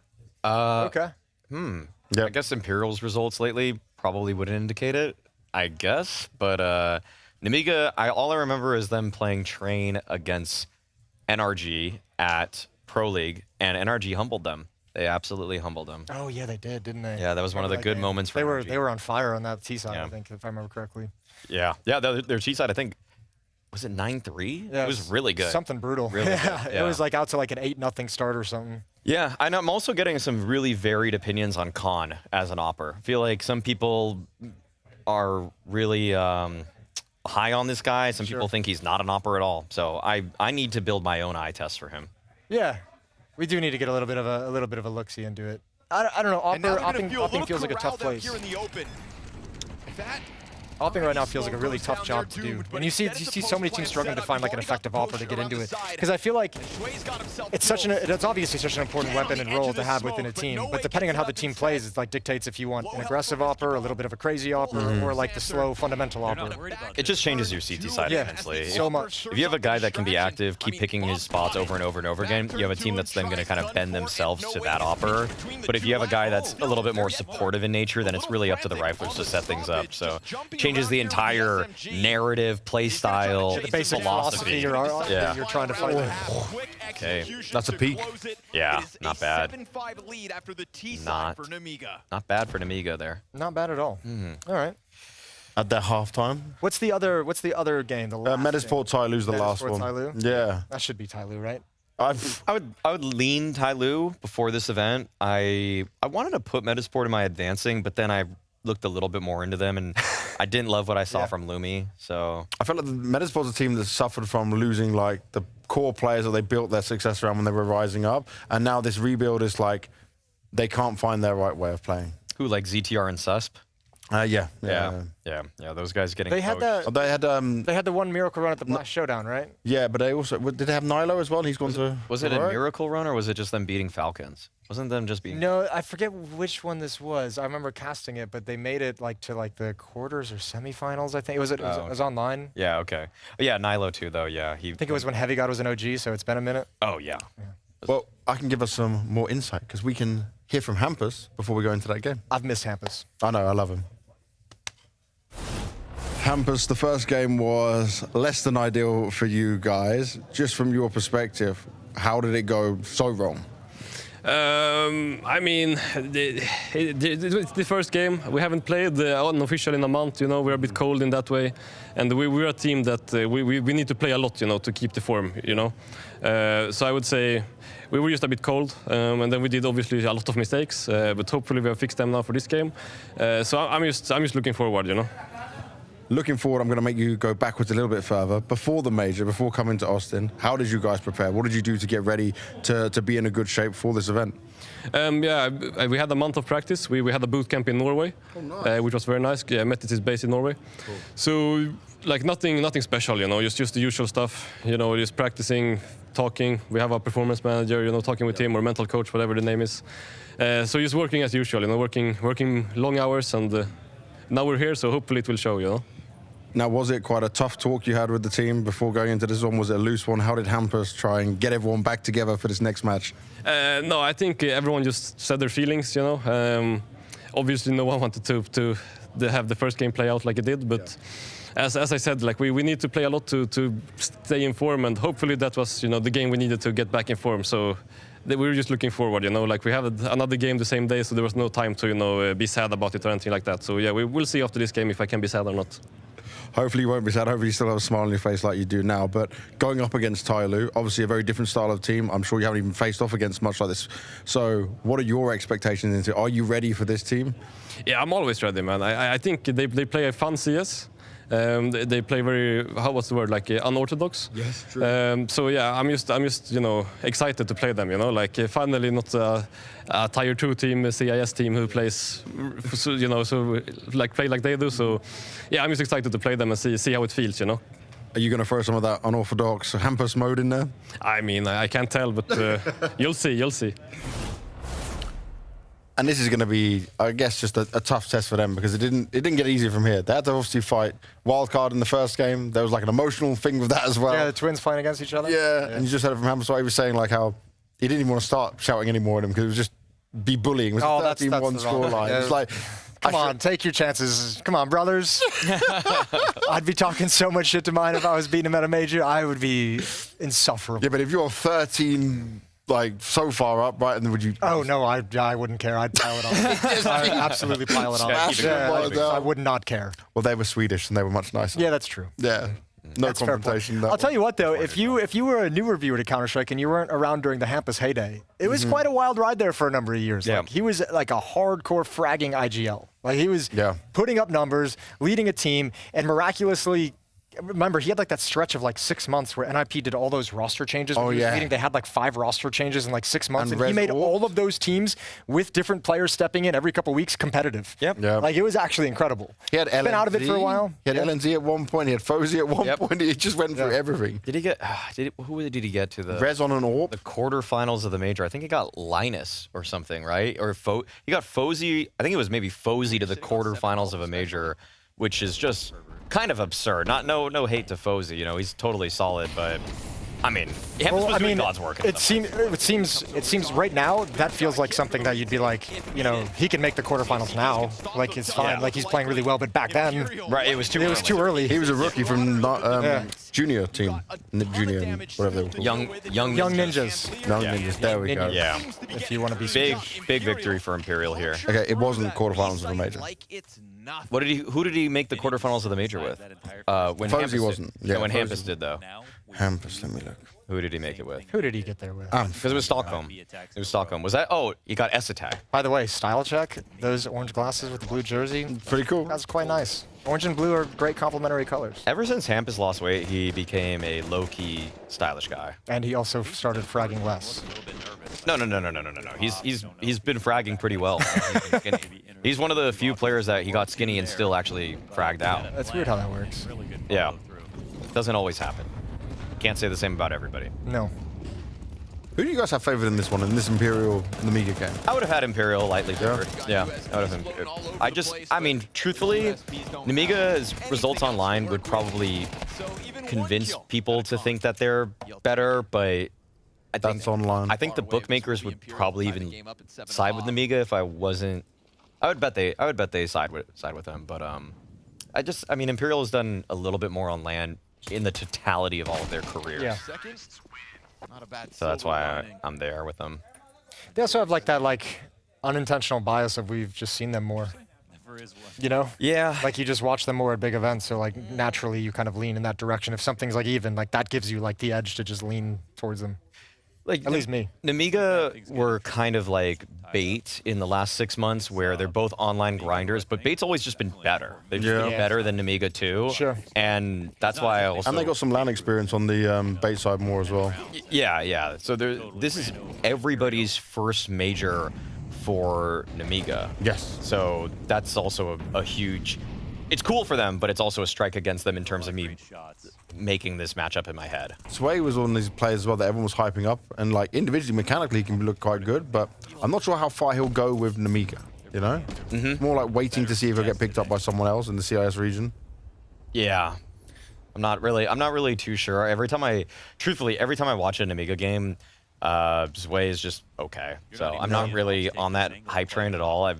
Okay. I guess Imperial's results lately probably wouldn't indicate it, I guess. But Nemiga, all I remember is them playing train against NRG at Pro League, and NRG humbled them. They absolutely humbled them. Oh yeah, they did, didn't they? Yeah, that was one of the good moments for NRG. They were on fire on that T side, I think, if I remember correctly. Yeah, their T side, I think, was it 9-3? Yeah, it was really good. Something brutal. Really good. It was like out to like an 8-0 start or something. Yeah, and I'm also getting some really varied opinions on Khan as an opper. I feel like some people are really high on this guy. Some people think he's not an opper at all. So I need to build my own eye test for him. Yeah, we do need to get a little bit of a look-see into it. I don't know. Opping feels like a tough place. Opping right now feels like a really tough job to do. And you see so many teams struggling to find like an effective opper to get into it. Because I feel like it's obviously such an important weapon and role to have within a team. But depending on how the team plays, it like dictates if you want an aggressive opper, a little bit of a crazy opper, or like the slow fundamental opper. It just changes your CT side immensely. So much. If you have a guy that can be active, keep picking his spots over and over and over again, you have a team that's then going to kind of bend themselves to that opper. But if you have a guy that's a little bit more supportive in nature, then it's really up to the riflers to set things up. So changes the entire narrative, play style, the basic philosophy you're trying to find. Okay, that's a peak. Yeah, not bad. Not bad for Nemiga there. Not bad at all. All right. At their halftime. What's the other game? The last Metizport Tyloo's the last one. Tyloo? Yeah. That should be Tyloo, right? I would lean Tyloo before this event. I wanted to put Metizport in my advancing, but then I looked a little bit more into them, and I didn't love what I saw from Lumi. So I felt like Metizport's a team that suffered from losing like the core players that they built their success around when they were rising up, and now this rebuild is like they can't find their right way of playing. Who, like ZTR and Susp? Yeah. Those guys getting. They had coached. They had the one miracle run at the Blast Showdown, right? Yeah, but they also did they have Nilo as well? He's gone to. Was it a miracle run, or was it just them beating Falcons? Wasn't them just beating? No, I forget which one this was. I remember casting it, but they made it like to like the quarters or semifinals. I think it was online. Yeah. Okay. Yeah, Nilo too, though. Yeah, I think it was when Heavy God was an OG, so it's been a minute. Oh yeah. Well, I can give us some more insight because we can hear from Hampus before we go into that game. I've missed Hampus. I know, I love him. Hampus, the first game was less than ideal for you guys. Just from your perspective, how did it go so wrong? I mean, it's the first game. We haven't played unofficial in a month, you know. We're a bit cold in that way. And we're a team that we need to play a lot, you know, to keep the form, you know. So I would say we were just a bit cold. And then we did obviously a lot of mistakes. But hopefully we have fixed them now for this game. So I'm just looking forward, you know. Looking forward, I'm going to make you go backwards a little bit further. Before the major, before coming to Austin, how did you guys prepare? What did you do to get ready to be in a good shape for this event? Yeah, we had a month of practice. We had a boot camp in Norway, which was very nice. Yeah, Metis is based in Norway. Cool. So, like nothing special, you know, just the usual stuff. You know, just practicing, talking. We have a performance manager, you know, talking with him or mental coach, whatever the name is. So just working as usual, you know, working long hours, and now we're here, so hopefully it will show, you know. Now, was it quite a tough talk you had with the team before going into this one? Was it a loose one? How did Hampus try and get everyone back together for this next match? No, I think everyone just said their feelings, you know. Obviously, no one wanted to have the first game play out like it did, but as I said, like we need to play a lot to stay in form, and hopefully that was, you know, the game we needed to get back in form. So we were just looking forward, you know, like we had another game the same day, so there was no time to, you know, be sad about it or anything like that. So yeah, we will see after this game if I can be sad or not. Hopefully you won't be sad. Hopefully you still have a smile on your face like you do now. But going up against Tyloo, obviously a very different style of team. I'm sure you haven't even faced off against much like this. So what are your expectations into? Are you ready for this team? Yeah, I'm always ready, man. I think they play a fun CS. They play very, what's the word, like unorthodox. Yes, true. So yeah, I'm just you know, excited to play them. You know, like finally not a tier 2 team, a CIS team who plays, you know, so like play like they do. So yeah, I'm just excited to play them and see how it feels. You know. Are you going to throw some of that unorthodox Hampus mode in there? I mean, I can't tell, but you'll see. You'll see. And this is going to be, I guess, just a tough test for them because it didn't get easier from here. They had to obviously fight Wildcard in the first game. There was like an emotional thing with that as well. Yeah, the twins fighting against each other. Yeah, and you just heard it from Hampus. He was saying like how he didn't even want to start shouting anymore at him because it was just be bullying. It was a 13-1 scoreline. Yeah. It's like, come on, take your chances. Come on, brothers. I'd be talking so much shit to mine if I was beating him at a major. I would be insufferable. Yeah, but if you're 13, like so far up, right, and then would you? Oh no, I wouldn't care. I'd pile it on. I'd absolutely pile it on. I would not care. Well, they were Swedish and they were much nicer. Yeah, that's true. Yeah. No That's fair confrontation. point. I'll tell you what, though, if you were a newer viewer to Counter-Strike and you weren't around during the Hampus heyday, it was quite a wild ride there for a number of years. Yeah. Like, he was like a hardcore fragging IGL. Like he was putting up numbers, leading a team, and miraculously. Remember, he had like that stretch of like 6 months where NIP did all those roster changes. When he was leading, they had like 5 roster changes in like 6 months, and he made all of those teams with different players stepping in every couple of weeks competitive. Yep. Like it was actually incredible. He had LNZ. Been out of it for a while. He had LNZ at one point. He had Fozy at one point. He just went through everything. Did he get? Who did he get to the? Rez on an AWP. The quarterfinals of the major. I think he got Linus or something, right? Or he got Fozy. I think it was maybe Fozy to the quarterfinals of a major, which is just kind of absurd. No hate to Fozy. You know, he's totally solid, but. I mean, Hampus was doing God's work. It seems right now that feels like something that you'd be like, you know, he can make the quarterfinals now. Like it's fine. Like he's playing really well, but back then, right? It was too early. He was a rookie from junior team, junior, whatever they were called. Young Ninjas. Young Ninjas. There we go. Yeah. If you want to be big victory for Imperial here. Okay, it wasn't quarterfinals of the major. Who did he make the quarterfinals of the major with? When Fozy Hampus wasn't. Did. Yeah, when Fozy Hampus did though. Hampus, let me look. Who did he make it with? Who did he get there with? Because it was Stockholm. It was Stockholm. Was that? Oh, he got S-Attack. By the way, style check. Those orange glasses with the blue jersey. Pretty cool. That's quite nice. Orange and blue are great complementary colors. Ever since Hampus lost weight, he became a low-key stylish guy. And he also started fragging less. No. He's been fragging pretty well. He's one of the few players that he got skinny and still actually fragged out. That's weird how that works. Yeah. Doesn't always happen. Can't say the same about everybody. No. Who do you guys have favored in this one, in this Imperial Nemiga game? I would have had Imperial lightly favored. Yeah, I would have. I mean, truthfully, Nemiga's results online would probably convince people to think that they're better, but that's online. I think the bookmakers would probably even side with Nemiga if I wasn't. I would bet they side with them, but I mean, Imperial has done a little bit more on LAN in the totality of all of their careers. Yeah. So that's why I'm there with them. They also have like that unintentional bias of we've just seen them more. You know? Yeah. Like you just watch them more at big events, so like naturally you kind of lean in that direction. If something's like even, like that gives you like the edge to just lean towards them. Like at least me. Nemiga were kind of like Bait in the last 6 months, where they're both online grinders, but Bait's always just been better. They've just been better than Nemiga too. Sure. And that's why I also. And they got some LAN experience on the Bait side more as well. Yeah. So this is everybody's first major for Nemiga. Yes. So that's also a huge. It's cool for them, but it's also a strike against them in terms of me making this matchup in my head. Sway was one of these players as well that everyone was hyping up, and like individually, mechanically, he can look quite good, but I'm not sure how far he'll go with Nemiga. You know, more like waiting to see if he'll get picked up by someone else in the CIS region. Yeah, I'm not really too sure. Every time I watch a Nemiga game, Sway is just okay. So I'm not really on that hype train at all.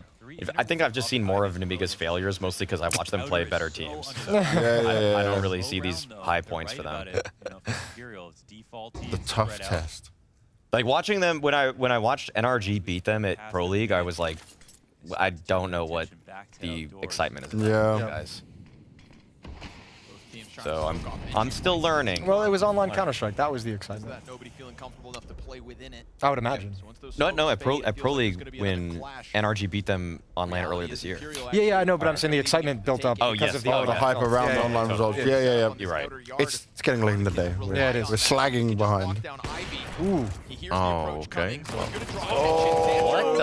I think I've just seen more of Nemiga's failures, mostly because I watch them play better teams. So I don't really see these high points for them. The tough test. Like watching them when I watched NRG beat them at Pro League, I was like, I don't know what the excitement is about, guys. So I'm still learning. Well, it was online Counter-Strike. That was the excitement. Nobody feeling comfortable enough to play within it. I would imagine. No, at Pro League when NRG beat them on LAN earlier this year. Yeah, I know, but I'm saying the excitement built up because of the hype around the online results. Yeah. You're right. It's getting late in the day. Yeah, it is. We're slagging behind. Ooh. Oh, okay. What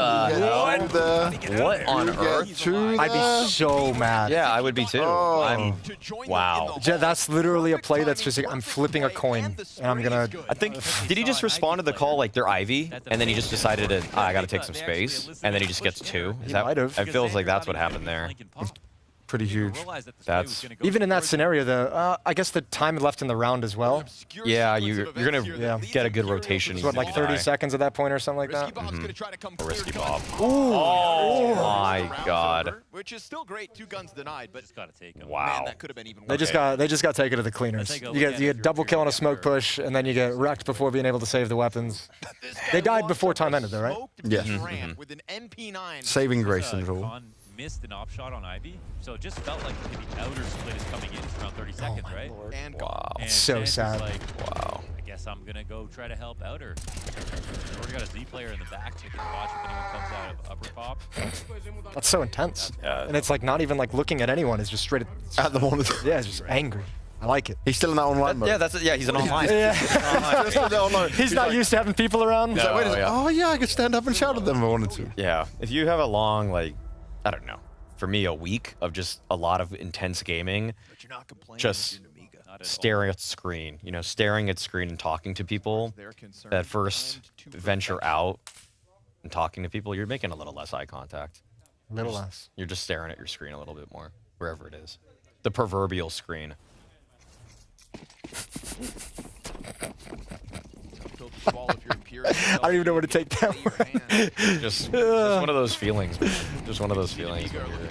What on earth? I'd be so mad. Yeah, I would be too. Wow. That's literally a play that's just like, I'm flipping a coin and I'm gonna. I think, did he just respond to the call like they're Ivy, and then he just decided to, I gotta take some space, and then he just gets 2? He might have. It feels like that's what happened there. Pretty huge. That's even in that scenario, I guess the time left in the round as well. Yeah, you're gonna get a good rotation. So what, like 30 seconds at that point or something like that? A risky bob. Ooh. Oh my God. Which is still great. 2 guns denied, but just gotta take him. Wow. Man, that could have been even They just got taken to the cleaners. You get double kill on a smoke push, and then you get wrecked before being able to save the weapons. They died before time ended, though, right? Yeah. With an MP9. Saving grace and all. Khan missed an op shot on Ivy, so it just felt like maybe outer split is coming in for around 30 seconds, right? And wow. And So Ned is sad. Like, wow. I guess I'm gonna go try to help outer. We already got a Z player in the back, so we can watch if anyone comes out of upper pop. That's so intense. And it's like not even like looking at anyone. It's just straight at the monitor. Yeah, it's just angry. I like it. He's still in that online mode. Yeah, that's it. Yeah, he's an online. He's not used to having people around. No, Wait, oh yeah, I could stand up and shout at them if I wanted to. Yeah, if you have a long, like, I don't know, for me, a week of just a lot of intense gaming, just staring at the screen, staring at screen and talking to people, that first venture out and talking to people, you're making a little less eye contact. A little less. You're just staring at your screen a little bit more, wherever it is. The proverbial screen. I don't even know where to take that. Just one of those feelings, man. Just one of those feelings when you're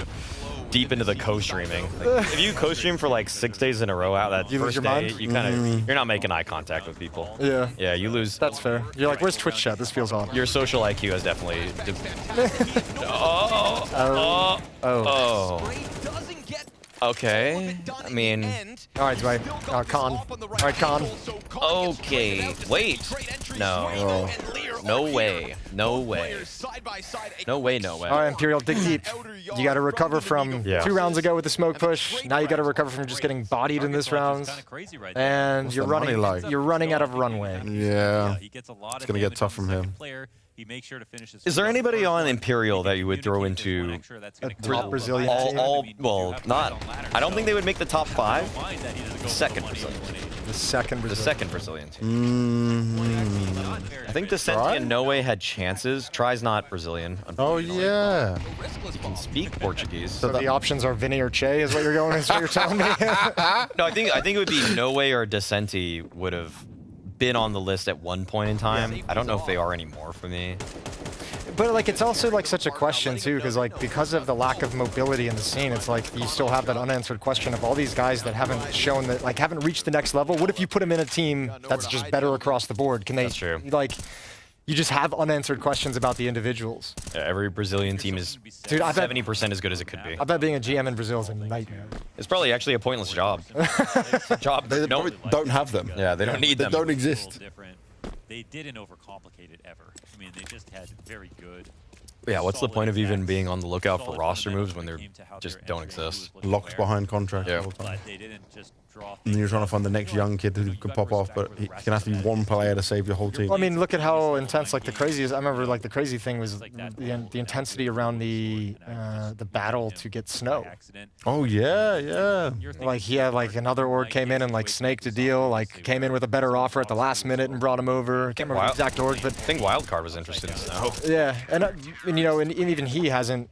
deep into the co-streaming. Like, if you co-stream for like 6 days in a row out that You lose first your day, mind? you kind of you're not making eye contact with people. Yeah. Yeah, you lose. That's fair. You're like, where's Twitch chat? This feels odd. Your social IQ has definitely. Okay. I mean. All right, Dwight. Khan. All right, Khan. Okay. Wait. No. No way. No way. No way. No way. All right, Imperial, dig deep. You got to recover from 2 rounds ago with the smoke push. Now you got to recover from just getting bodied in this round. And you're running out of runway. Yeah. It's gonna get tough from him. Is there anybody on Imperial that you would throw into a top Brazilian team? Well, not. I don't think they would make the top 5. The second Brazilian team. The second Brazilian team. I think Descent and No Way had chances. Try's not Brazilian. Oh yeah. He can speak Portuguese. So the options are Vinny or Che, is what you're going? Is what you're telling me? No, I think it would be No Way or Descenti would have been on the list at one point in time. I don't know if they are anymore for me. But like, it's also like such a question too, because like because of the lack of mobility in the scene, it's like you still have that unanswered question of all these guys that haven't shown that, like, haven't reached the next level. What if you put them in a team that's just better across the board? Can they? That's true. Like, you just have unanswered questions about the individuals. Yeah, every Brazilian team is 70% as good as it could be. I bet being a GM in Brazil is a nightmare. It's probably actually a pointless job. It's a job. They don't have them. Yeah, they don't need them. They don't exist. They didn't overcomplicate it ever. I mean, they just had very good. Yeah, what's the point of even being on the lookout for roster moves when they just don't exist? Locked behind contract Yeah. all the time. But they didn't just draw. And you're trying to find the next young kid who could pop off, but he's gonna have to be one player to save your whole team. Well, I mean, look at how intense, like the craziest. I remember, like the crazy thing was the intensity around the battle to get Snow. Oh yeah, yeah. Like he had like another org came in and like snaked a deal, like came in with a better offer at the last minute and brought him over. I can't remember the exact org, but I think Wildcard was interested in Snow. yeah, and you know, and even he hasn't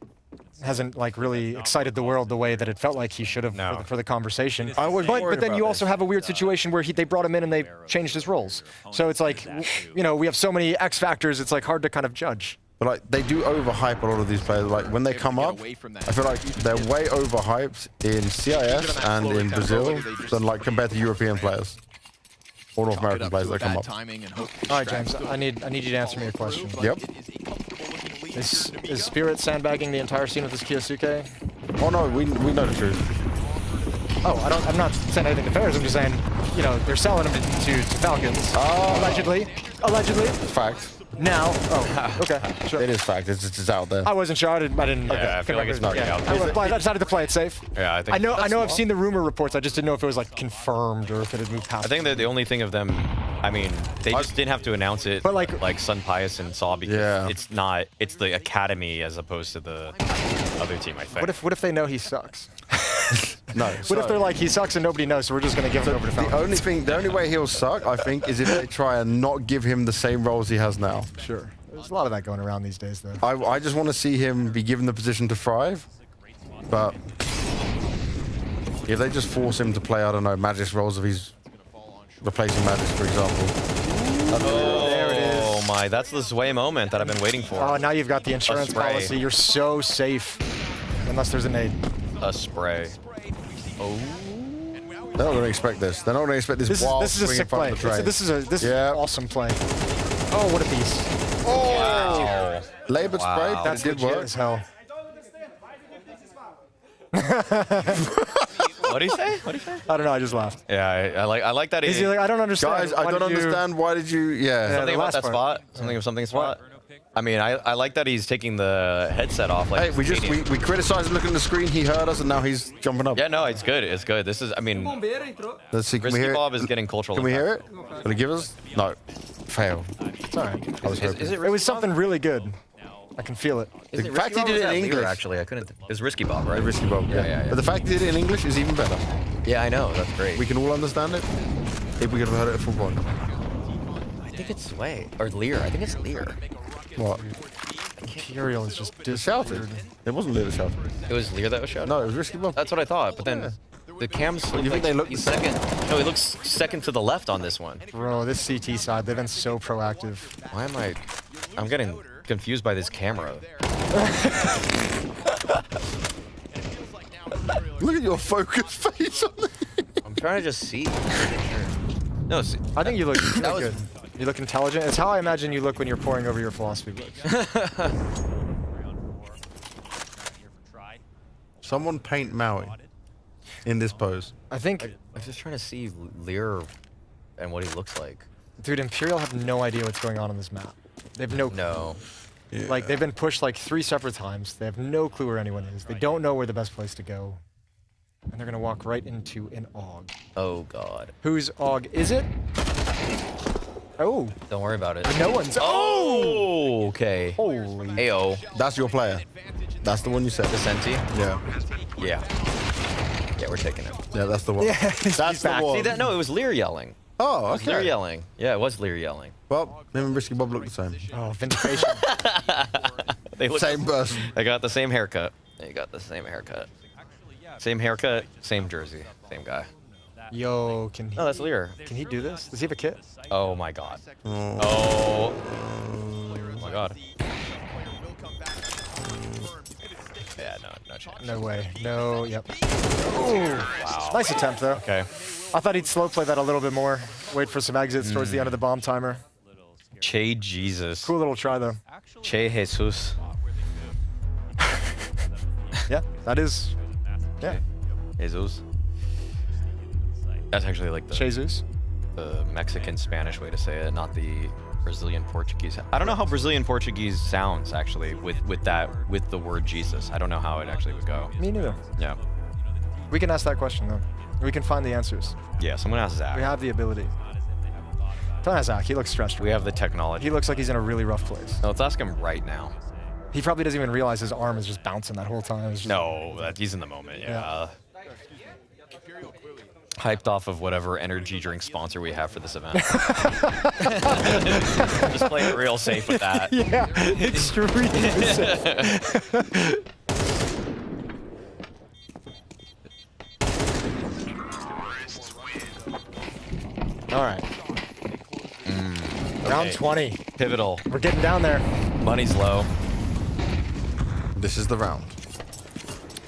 like really excited the world the way that it felt like he should have for the conversation. But then you also have a weird situation where they brought him in and they changed his roles. So it's like, you know, we have so many X factors. It's like hard to kind of judge. But like they do overhype a lot of these players. Like when they come up, I feel like they're way overhyped in CIS and in Brazil than like compared to European players or North American players that come up. All right, James, I need you to answer me a question. Yep. Is Spirit sandbagging the entire scene with this Kiyosuke? Oh no, we know the truth. Oh, I'm not saying anything nefarious. I'm just saying, you know, they're selling him to Falcons. Allegedly. Fact. Now. Oh, okay. Sure. It is fact. It's out there. I wasn't sure. I didn't. Yeah, I feel like it's already out there. I decided to play it safe. Yeah, I think. I know. I've seen the rumor reports. I just didn't know if it was like confirmed or if it had moved past. I think that the only thing of them, I mean, they just didn't have to announce it. But like Sun Pius and Saw, because it's not. It's the academy as opposed to the other team. I think. What if they know he sucks? No. What if they're like, he sucks and nobody knows, so we're just going to give him over to Falcons? The only way he'll suck, I think, is if they try and not give him the same roles he has now. Sure. There's a lot of that going around these days, though. I just want to see him be given the position to thrive, but if they just force him to play, I don't know, Magic's roles if he's replacing Magic, for example. There it is. Oh my, that's the Zway moment that I've been waiting for. Oh, now you've got the insurance policy. You're so safe, unless there's a nade. A spray. Oh. They're not going to expect this. They're not going to expect this. This is a sick play. This is an awesome play. Oh, what a piece. Oh. Wow. Labored spray. That's did legit work. as hell. What did he say? I don't know. I just laughed. Yeah, I like that. He's like, I don't understand. Guys, I don't understand. Why did you? Yeah. Something about that spot. Something spot. I mean, I like that he's taking the headset off. Like, hey, we criticized him looking at the screen. He heard us, and now he's jumping up. Yeah, no, it's good. It's good. This is, I mean, let's see. Can we Risky hear Bob it? is getting cultural. Can we hear it? Will it give us? No. Fail. It's all right. I was hoping. It was something really good. I can feel it. Is The it fact Risky he Bob did or it is that in Lear, English. Actually, I couldn't. It's Risky Bob, right? Risky Bob. Yeah. But the fact he did it in English is even better. Yeah, I know. That's great. We can all understand it. If we could have heard it at full volume. I think it's Sway or Lear. I think it's Lear. What? Imperial is just shouted. It wasn't Lear that shouted. It was Lear that was shouting? No, it was Risky Bob. That's what I thought. But then the cams. Do you think they look he's second? No, he looks second to the left on this one. Bro, this CT side, they've been so proactive. Why am I? I'm getting confused by this camera. Look at your focus face on it. I'm trying to just see. No, see, I think you look that was good. You look intelligent. It's how I imagine you look when you're pouring over your philosophy books. Someone paint Maui in this pose. I think. I'm just trying to see Lear and what he looks like. Dude, Imperial have no idea what's going on this map. They have no. Yeah. Like, they've been pushed like 3 separate times. They have no clue where anyone is. They don't know where the best place to go. And they're going to walk right into an AUG. Oh, God. Whose AUG is it? Oh. Don't worry about it. No one's. Oh, okay. Holy. Ayo. That's your player. That's the one you said. Vicente? Yeah. Yeah. Yeah, we're taking it. Yeah, that's the one. Yeah, That's the one. See that? No, it was Lear yelling. Oh, It was okay. Lear yelling. Yeah, it was Lear yelling. Well, him and Risky Bob look the same. Oh, vindication. They look Same person. They got the same haircut. They got the same haircut. Same haircut, same jersey, same guy. Yo, can he? No, that's Lear. Can he do this? Does he have a kit? Oh my God. Oh my God. Yeah, no chance. No way. No. Yep. Ooh. Wow. Nice attempt though. Okay. I thought he'd slow play that a little bit more. Wait for some exits towards the end of the bomb timer. Che Jesus. Cool little try though. Che Jesus. Yeah, that is. Yeah. Jesus. That's actually like the Jesus. The Mexican Spanish way to say it, not the Brazilian Portuguese. I don't know how Brazilian Portuguese sounds actually with the word Jesus. I don't know how it actually would go. Me neither. Yeah. We can ask that question though. We can find the answers. Yeah, someone ask Zach. We have the ability. Don't ask Zach. He looks stressed. We have the technology. He looks like he's in a really rough place. No, let's ask him right now. He probably doesn't even realize his arm is just bouncing that whole time. It's just No, he's in the moment. Yeah. Hyped off of whatever energy drink sponsor we have for this event. Just play it real safe with that. Yeah, extremely safe. All right. Round 20. Pivotal. We're getting down there. Money's low. This is the round.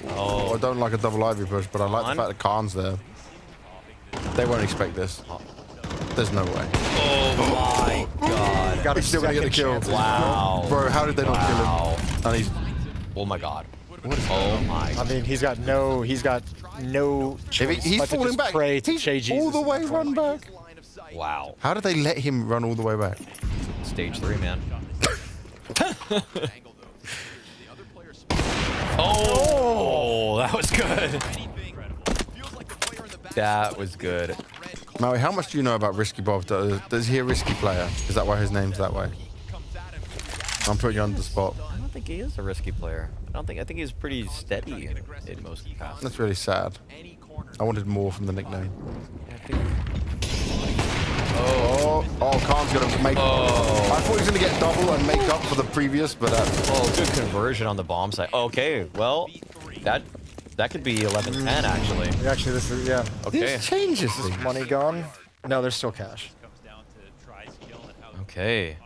Oh. I don't like a double Ivy push, but I like the fact that Khan's there. They won't expect this. There's no way. Oh my God. He's still gonna get the kill. Wow. Bro, how did they not kill him? And he's. Oh my God. What is oh my. I mean, he's got no choice He's but to falling just back. pray to He's Chinggis. all the way run back. Wow. How did they let him run all the way back? Stage 3, man. Oh, that was good. That was good. Maui, how much do you know about Risky Bob? Is he a risky player? Is that why his name's that way? I'm putting you on the spot. I don't think he is a risky player. I think he's pretty steady in most casts. That's really sad. I wanted more from the nickname. Oh, Khan's gonna make. I thought he was gonna get double and make up for the previous, but oh, good conversion on the bomb side. Okay, well, that could be 11-10 actually. Actually, this is Okay. This changes. Is money gone? No, there's still cash. Okay.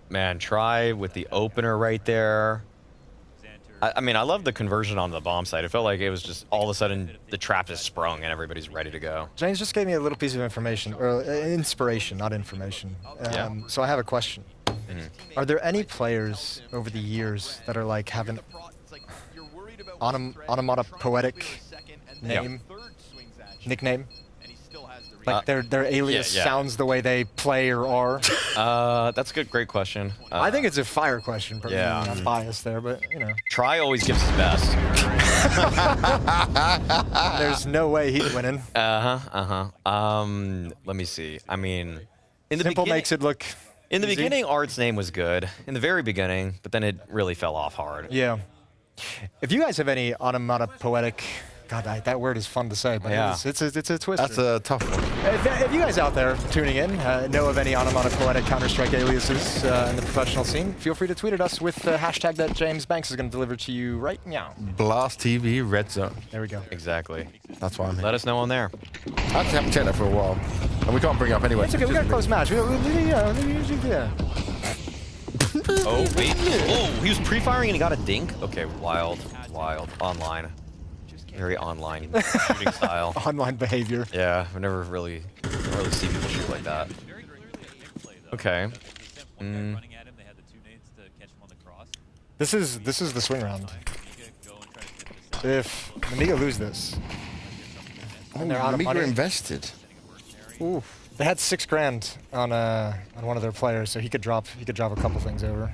Man, try with the opener right there. I mean, I love the conversion on the bomb side. It felt like it was just all of a sudden the trap is sprung and everybody's ready to go. James just gave me a little piece of information, or inspiration, not information. So I have a question. Are there any players over the years that are like have an onomatopoetic nickname? Like their alias sounds the way they play or are? That's a great question. I think it's a fire question. Yeah. I'm biased there, but you know. Try always gives his best. There's no way he's winning. Let me see. I mean, in the Simple makes it look in the easy. beginning, Art's name was good. In the very beginning, but then it really fell off hard. Yeah. If you guys have any onomatopoetic, God, that word is fun to say, but it's a twister. That's a tough one. If you guys out there tuning in know of any onomatopoetic Counter-Strike aliases in the professional scene, feel free to tweet at us with the hashtag that James Banks is going to deliver to you right now. Blast TV Red Zone. There we go. Exactly. That's why I'm here. Let us know on there. I actually haven't checked that for a while, and we can't bring it up anyway. It's okay, we got a close match. Yeah. Oh, wait. Oh, he was pre-firing and he got a dink? Okay, wild. Online. Very online shooting style. Online behavior. Yeah, I never really see people shoot like that. Okay. This is the swing round. If Nemiga lose this, and they're out of money, invested. Ooh, they had $6,000 on one of their players, so he could drop a couple things over.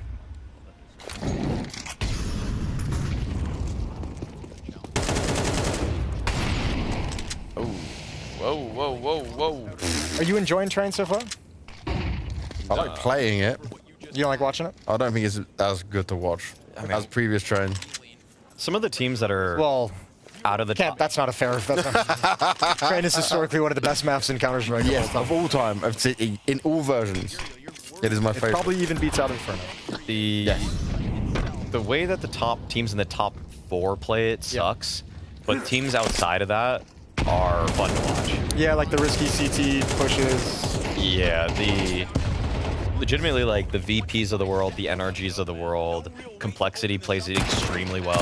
Whoa. Are you enjoying Train so far? I like playing it. You don't like watching it? I don't think it's as good to watch as previous Train. Some of the teams that are out of the top. That's not a fair. Train is historically one of the best maps in Counter-Strike. Yes, of all time, in all versions. It is my favorite. Probably even beats out Inferno. The way that the top teams in the top 4 play it sucks, but teams outside of that are fun to watch. Yeah, like the risky CT pushes. Yeah, legitimately like the VPs of the world, the NRGs of the world, Complexity plays it extremely well.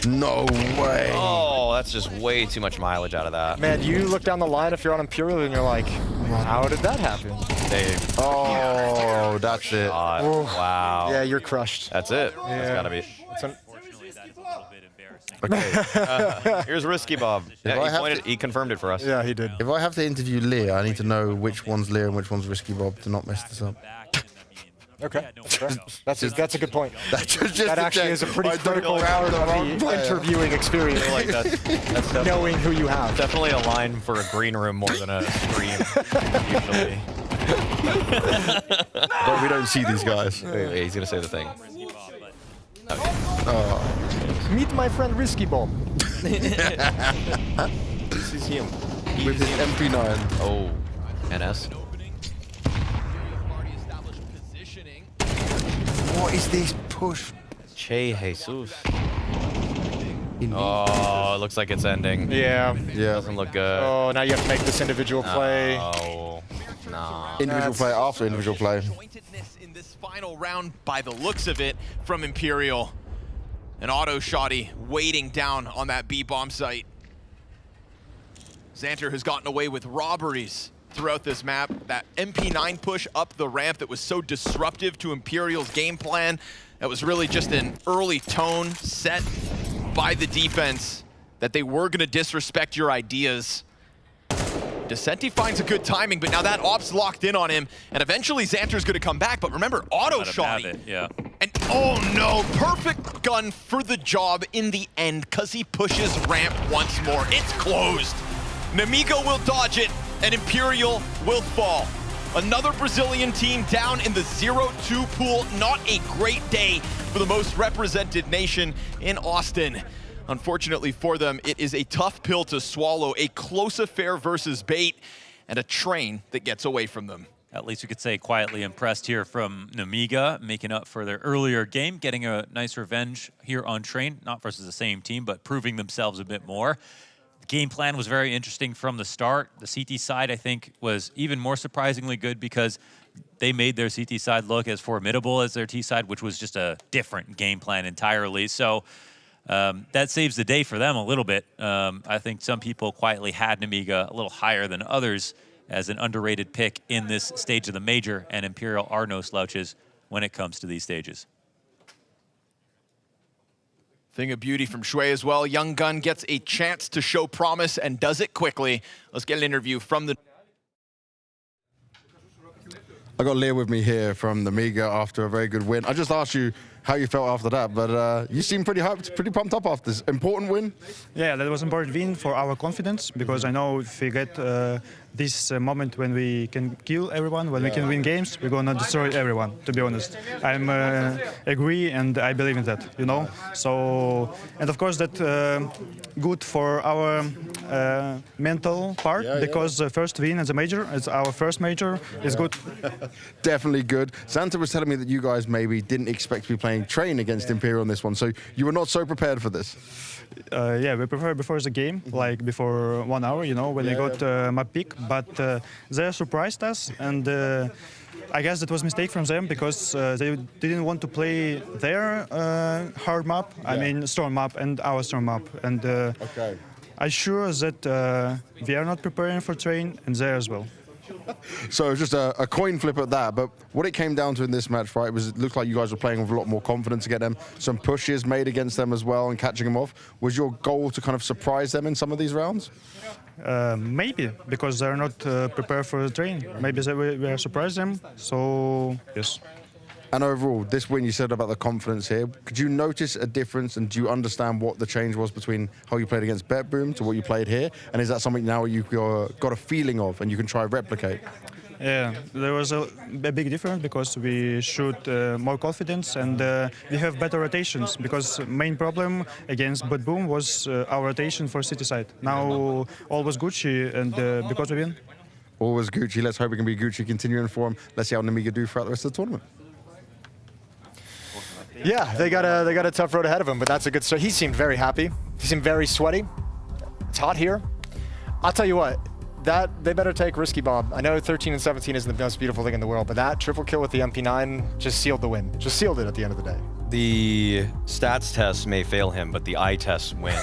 No way. Oh, that's just way too much mileage out of that. Man, you look down the line if you're on Imperial and you're like, how did that happen? That's it. Wow. Yeah, you're crushed. That's it. Yeah. That's gotta be. Okay. Here's Risky Bob. Yeah, he confirmed it for us. Yeah, he did. If I have to interview Lear, I need to know which one's Lear and which one's Risky Bob to not mess this up. Okay, that's a good point. Just that actually is a pretty critical part of the interviewing experience. Like that's knowing who you have. Definitely a line for a green room more than a stream. Usually. But we don't see these guys. Wait, he's gonna say the thing. Meet my friend Risky Bob. This is him. With his MP9. Oh, NS. What is this push? Che Jesus. Oh, it looks like it's ending. Yeah. Doesn't look good. Oh, now you have to make this individual play. Oh, no. Individual play after individual play. In this final round, by the looks of it, from Imperial. An auto shotty waiting down on that B bomb site. Xanter has gotten away with robberies throughout this map. That MP9 push up the ramp that was so disruptive to Imperial's game plan. That was really just an early tone set by the defense that they were going to disrespect your ideas. Descenti finds a good timing, but now that op's locked in on him, and eventually Xanter's going to come back. But remember, auto-shot. Yeah. And oh no, perfect gun for the job in the end, because he pushes ramp once more. It's closed. Nemiga will dodge it, and Imperial will fall. Another Brazilian team down in the 0-2 pool. Not a great day for the most represented nation in Austin. Unfortunately for them, it is a tough pill to swallow, a close affair versus Bait, and a train that gets away from them. At least we could say quietly impressed here from Nemiga, making up for their earlier game, getting a nice revenge here on Train, not versus the same team, but proving themselves a bit more. The game plan was very interesting from the start. The CT side, I think, was even more surprisingly good because they made their CT side look as formidable as their T side, which was just a different game plan entirely. So that saves the day for them a little bit. I think some people quietly had Nemiga a little higher than others as an underrated pick in this stage of the major, and Imperial are no slouches when it comes to these stages. Thing of beauty from Shui as well. Young Gun gets a chance to show promise and does it quickly. Let's get an interview from the... I got Lear with me here from Nemiga after a very good win. I just asked you how you felt after that, but you seem pretty hyped, pretty pumped up after this important win. Yeah, that was an important win for our confidence, because I know if we get this moment when we can kill everyone, when we can win games, we're gonna destroy everyone, to be honest. I'm agree and I believe in that, you know. So, and of course that good for our mental part, because the first win as a major, as our first major, is good. Definitely good. Xanter was telling me that you guys maybe didn't expect to be playing Train against Imperial on this one, so you were not so prepared for this. Yeah, we prepared before the game, like before 1 hour, you know, when they got map pick, but they surprised us, and I guess that was a mistake from them, because they didn't want to play their hard map, I mean storm map, and our storm map, and I'm sure that we are not preparing for Train, and they as well. So it was just a coin flip at that, but what it came down to in this match, right, was it looked like you guys were playing with a lot more confidence to get them, some pushes made against them as well and catching them off. Was your goal to kind of surprise them in some of these rounds? Maybe, because they're not prepared for the Train. Maybe we are surprised them, so yes. And overall, this win you said about the confidence here, could you notice a difference, and do you understand what the change was between how you played against BetBoom to what you played here? And is that something now you've got a feeling of and you can try and replicate? Yeah, there was a big difference, because we shoot more confidence, and we have better rotations, because main problem against BetBoom was our rotation for city side. Now all was Gucci, and because we win. All was Gucci. Let's hope it can be Gucci continuing form. Let's see how Nemiga do throughout the rest of the tournament. Yeah, they got a tough road ahead of him, but that's a good start. He seemed very happy. He seemed very sweaty. It's hot here. I'll tell you what, they better take Risky Bob. I know 13 and 17 isn't the most beautiful thing in the world, but that triple kill with the MP9 just sealed the win. Just sealed it at the end of the day. The stats test may fail him, but the eye test wins.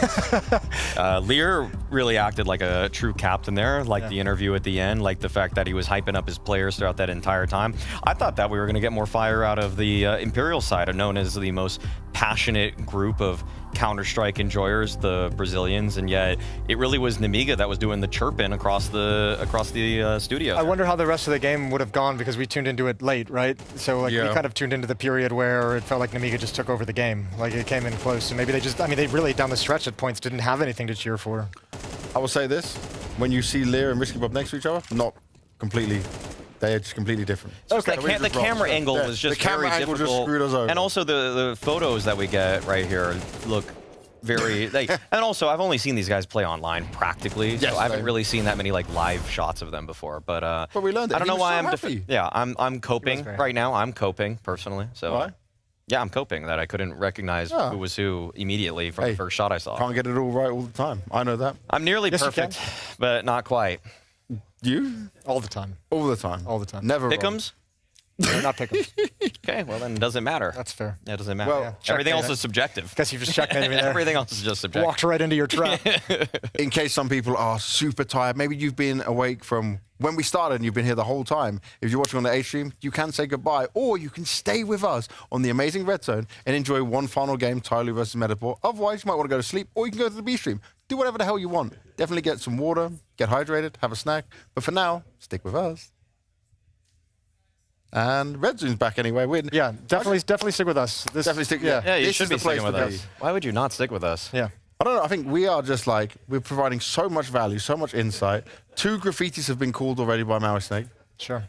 Lear really acted like a true captain there, like the interview at the end, like the fact that he was hyping up his players throughout that entire time. I thought that we were going to get more fire out of the Imperial side, known as the most passionate group of Counter-Strike enjoyers, the Brazilians, and yet it really was Nemiga that was doing the chirping across the studio. I wonder how the rest of the game would have gone, because we tuned into it late, right? So like we kind of tuned into the period where it felt like Nemiga just took over the game. Like it came in close, and maybe they really down the stretch at points didn't have anything to cheer for. I will say this, when you see Lear and Risky Bob next to each other, not completely. They are just completely different. Okay. The camera angle was just very difficult. Just screwed us over. And also the photos that we get right here look very... and also, I've only seen these guys play online practically, so I haven't really seen that many like live shots of them before. But we learned it. I don't know why I'm I'm coping right now. I'm coping personally. So why? Yeah, I'm coping that I couldn't recognize who was who immediately from the first shot I saw. Can't get it all right all the time. I know that. I'm nearly perfect, but not quite. You? All the time. All the time. All the time. Never Pick'ems? No, not Pick'ems. Okay, well then it doesn't matter. That's fair. Yeah, it doesn't matter. Well, everything else is subjective. Guess you just checked me there. Everything else is just subjective. Walked right into your trap. In case some people are super tired, maybe you've been awake from when we started and you've been here the whole time, if you're watching on the A stream, you can say goodbye, or you can stay with us on the amazing Red Zone and enjoy one final game, Tyloo versus Metizport. Otherwise, you might want to go to sleep, or you can go to the B stream. Do whatever the hell you want. Definitely get some water, get hydrated, have a snack. But for now, stick with us. And Red Zone's back anyway. Yeah, definitely stick with us. Definitely stick. Yeah, you this should is be the place sticking with to us. be. Why would you not stick with us? Yeah. I don't know. I think we are just like, we're providing so much value, so much insight. 2 graffitis have been called already by Maui Snake. Sure.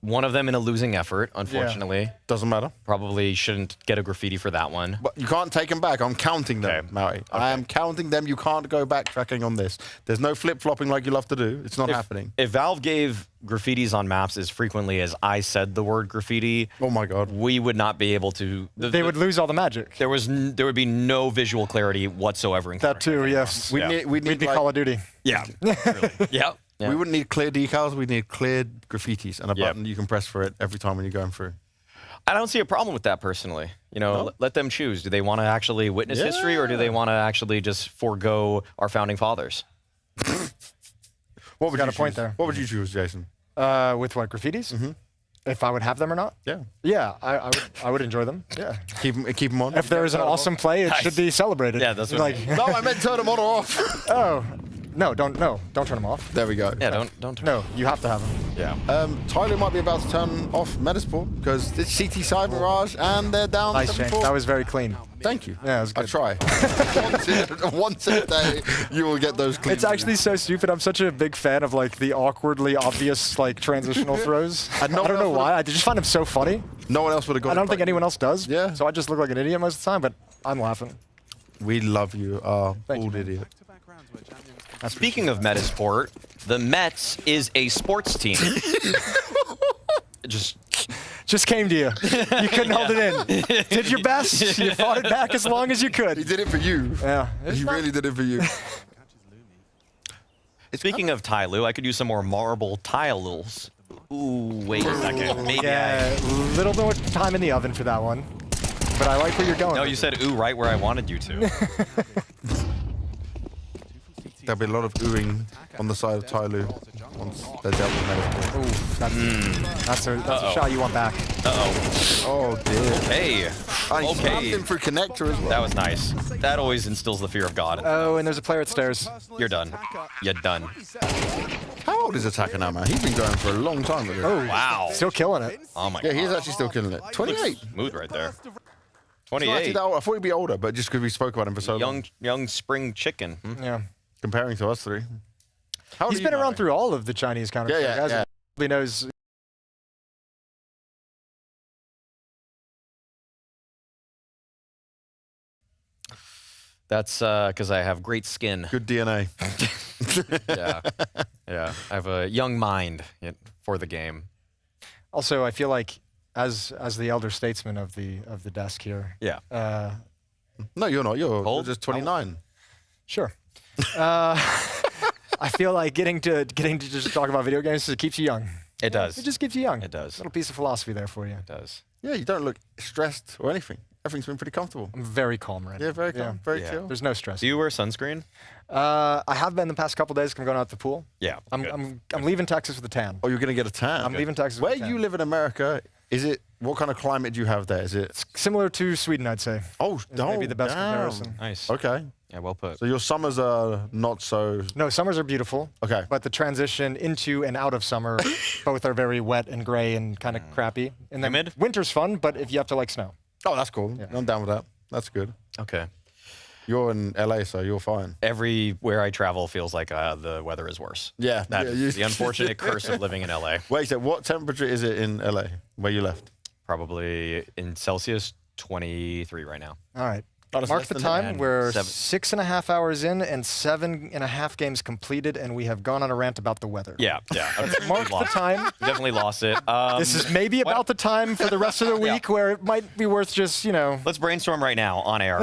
One of them in a losing effort, unfortunately. Yeah. Doesn't matter. Probably shouldn't get a graffiti for that one. But you can't take them back. I'm counting them, Maui. I am counting them. You can't go backtracking on this. There's no flip-flopping like you love to do. It's not happening. If Valve gave graffitis on maps as frequently as I said the word graffiti, oh my God, we would not be able to. They would lose all the magic. There would be no visual clarity whatsoever. In That too, yes. We'd be like, Call of Duty. Yeah. Really. Yeah. We wouldn't need clear decals. We need clear graffitis and a button you can press for it every time when you're going through. I don't see a problem with that personally. You know, let them choose. Do they want to actually witness history, or do they want to actually just forego our founding fathers? What would got you a point choose? there. What would you choose, Jason? With what, graffitis? Mm-hmm. If I would have them or not? Yeah. Yeah, I would enjoy them. Yeah. Keep them on. If there is an awesome play, it should be celebrated. Yeah, that's what like. No, I meant turn them on or off. Oh. No, don't turn them off. There we go. Yeah, don't turn No, you have to have them. Yeah. Tyloo might be about to turn off Metizport because it's CT Side Mirage and they're down Nice change. 7-4. That was very clean. Thank you. Yeah, it was good. I try. once a day, you will get those clean. It's actually so stupid. I'm such a big fan of like the awkwardly obvious like transitional throws. I don't know why. I just find them so funny. No one else would have got it. I don't think anyone else does. Yeah. So I just look like an idiot most of the time, but I'm laughing. We love you, old idiot. Speaking of Metizport, the Mets is a sports team. Just came to you. You couldn't hold it in. Did your best. You fought it back as long as you could. He did it for you. Yeah. He really did it for you. Speaking of Tyloo, I could use some more marble tiles. Ooh, wait a second. Maybe a little bit more time in the oven for that one. But I like where you're going. No, you said ooh right where I wanted you to. There'll be a lot of oohing on the side of Tyloo once they're dealt with Metizport. Ooh, that's a shot you want back. Oh dear. Okay. I slammed him through connector as well. That was nice. That always instills the fear of God. Oh, and there's a player at stairs. You're done. You're done. How old is Attacker now, man? He's been going for a long time with it. Oh, wow. Still killing it. Oh my God. Yeah, he's actually still killing it. 28. Smooth right there. He's not actually 28. that old. I thought he'd be older, but just because we spoke about him for so long. Young spring chicken. Yeah. Comparing to us three. How He's been around through all of the Chinese Counter-Strike. Yeah. He knows. That's because I have great skin. Good DNA. Yeah. I have a young mind for the game. Also, I feel like as the elder statesman of the desk here. Yeah. No, you're not. You're just 29. Sure. I feel like getting to just talk about video games keeps you young. It does. It just keeps you young. It does. Little piece of philosophy there for you. It does. Yeah, you don't look stressed or anything. Everything's been pretty comfortable. I'm very calm right now. Yeah, very calm. Very chill. There's no stress. Do you wear sunscreen? I have been the past couple days. I'm going out to the pool. Yeah. I'm leaving Texas with a tan. Oh, you're going to get a tan? I'm leaving Texas Where with a tan. you live in America, what kind of climate do you have there? Is it similar to Sweden, I'd say? Oh, maybe the best comparison. Nice. Okay. Yeah, well put. So your summers are not so... No, summers are beautiful. Okay. But the transition into and out of summer, both are very wet and gray and kind of crappy. And then Humid? winter's fun, but if you have to like snow. Oh, that's cool. Yeah. I'm down with that. That's good. Okay. You're in LA, so you're fine. Everywhere I travel feels like the weather is worse. Yeah. That's the unfortunate curse of living in LA. Wait, so what temperature is it in LA where you left? Probably in Celsius, 23 right now. All right. Oh, that's Mark less the than time. that. We're 7. 6.5 hours in and 7.5 games completed, and we have gone on a rant about the weather. Yeah. Mark the time. Definitely lost it. This is maybe about the time for the rest of the week where it might be worth just, Let's brainstorm right now on air.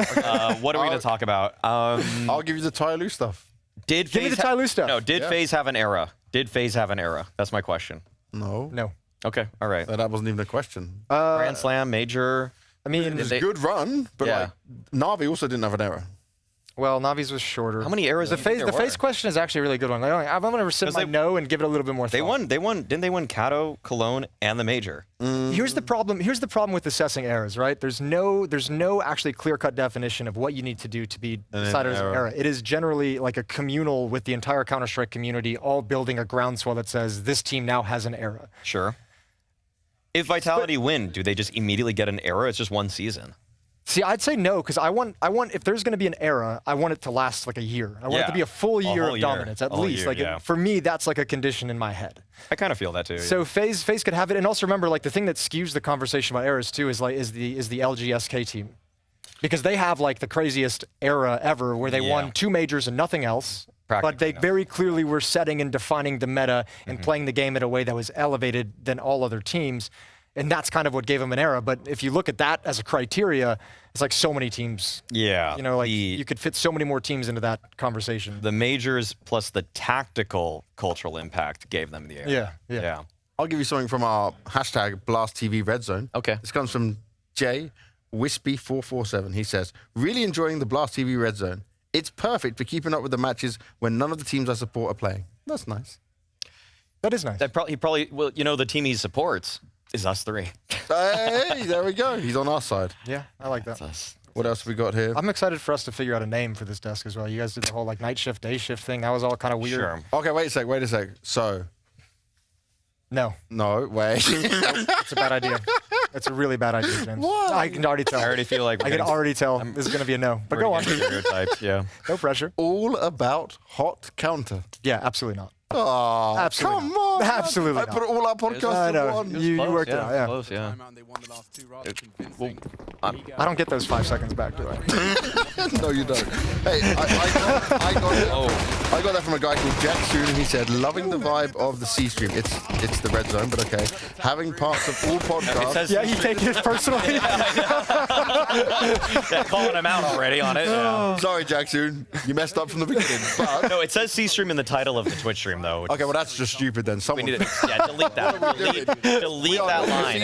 What are we going to talk about? I'll give you the Tyloo stuff. Give me the Tyloo stuff. No, did FaZe have an era? Did FaZe have an era? That's my question. No. Okay, all right. That wasn't even a question. Grand Slam, major. I mean, It's a good run, but like Navi also didn't have an error. Well, Navi's was shorter. How many eras The do you think phase, there the were? phase question is actually a really good one. I'm going to rescind my no and give it a little bit more thought. They won. Didn't they win Kato, Cologne, and the major? Here's the problem. Here's the problem with assessing eras, right? There's no actually clear-cut definition of what you need to do to be decided as an era. It is generally like a communal with the entire Counter-Strike community all building a groundswell that says this team now has an era. Sure. If Vitality win, do they just immediately get an era? It's just one season. See, I'd say no, because I want if there's going to be an era, I want it to last like a year. I want it to be a full year of dominance, at least. For me, that's like a condition in my head. I kind of feel that too. So FaZe could have it, and also remember, like the thing that skews the conversation about eras too is the LG.SK team, because they have like the craziest era ever, where they won 2 majors and nothing else. But they very clearly were setting and defining the meta and playing the game in a way that was elevated than all other teams. And that's kind of what gave them an era. But if you look at that as a criteria, it's like so many teams. Yeah. You know, like you could fit so many more teams into that conversation. The majors plus the tactical cultural impact gave them the era. Yeah. I'll give you something from our hashtag BlastTV Red Zone. Okay. This comes from Jay Wispy447. He says, really enjoying the BlastTV Red Zone. It's perfect for keeping up with the matches when none of the teams I support are playing. That's nice. That is nice. He probably, well, you know, the team he supports is us 3. Hey, there we go. He's on our side. Yeah, I like that. What else have we got here? I'm excited for us to figure out a name for this desk as well. You guys did the whole like night shift, day shift thing. That was all kind of weird. Sure. Okay, wait a sec. So. No. No, wait. It's a bad idea. It's a really bad idea, James. What? I can already tell. I already feel like I can already tell this is going to be a no. But go on. Stereotypes, yeah. No pressure. All about hot counter. Yeah, absolutely not. Oh, Absolutely come not. on. Absolutely I not. put all our podcasts I in know. one. You worked it out, yeah. Close, yeah. I don't get those 5 seconds back, do I? No, you don't. Hey, I got that from a guy called Jack Soon, and he said, loving the vibe of the C stream. It's the red zone, but okay. Having parts of all podcasts. Yeah, you take it personally. Yeah, calling him out already on it. Yeah. Sorry, Jack Soon. You messed up from the beginning. But No, it says C stream in the title of the Twitch stream, though. okay, well, that's just stupid then. We Someone. need to, delete that. delete that line.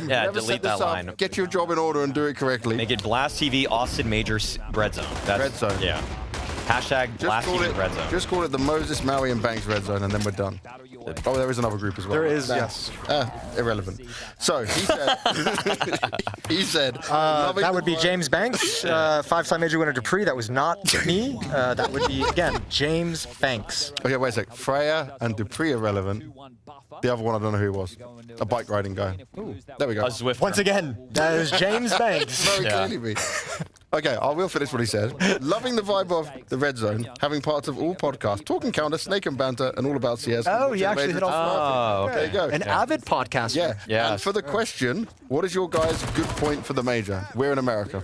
Yeah, Never delete set this that up. line. Get your job in order and do it correctly. Make it Blast TV Austin Major Red Zone. That's, Red Zone. Yeah. Hashtag Just Blast call TV it Red Zone. Just call it the Moses, Maui, and Banks Red Zone, and then we're done. Oh, there is another group as well. There is, Nah. yes. Irrelevant. So he said. He said. That would be James Banks, 5-time major winner Dupree. That was not me. That would be, again, James Banks. Okay, wait a sec. Freya and Dupree are relevant. The other one, I don't know who it was. A bike riding guy. Ooh, there we go. A Zwifter. Once again, that is James Banks. Very clearly me. Okay, I will finish what he said. Loving the vibe of the Red Zone, having parts of all podcasts, talking counter, snake and banter, and all about CS. Oh, he actually hit all Oh, There you go. An avid podcaster. Yeah. Yes. And for the question, what is your guys' good point for the major? We're in America.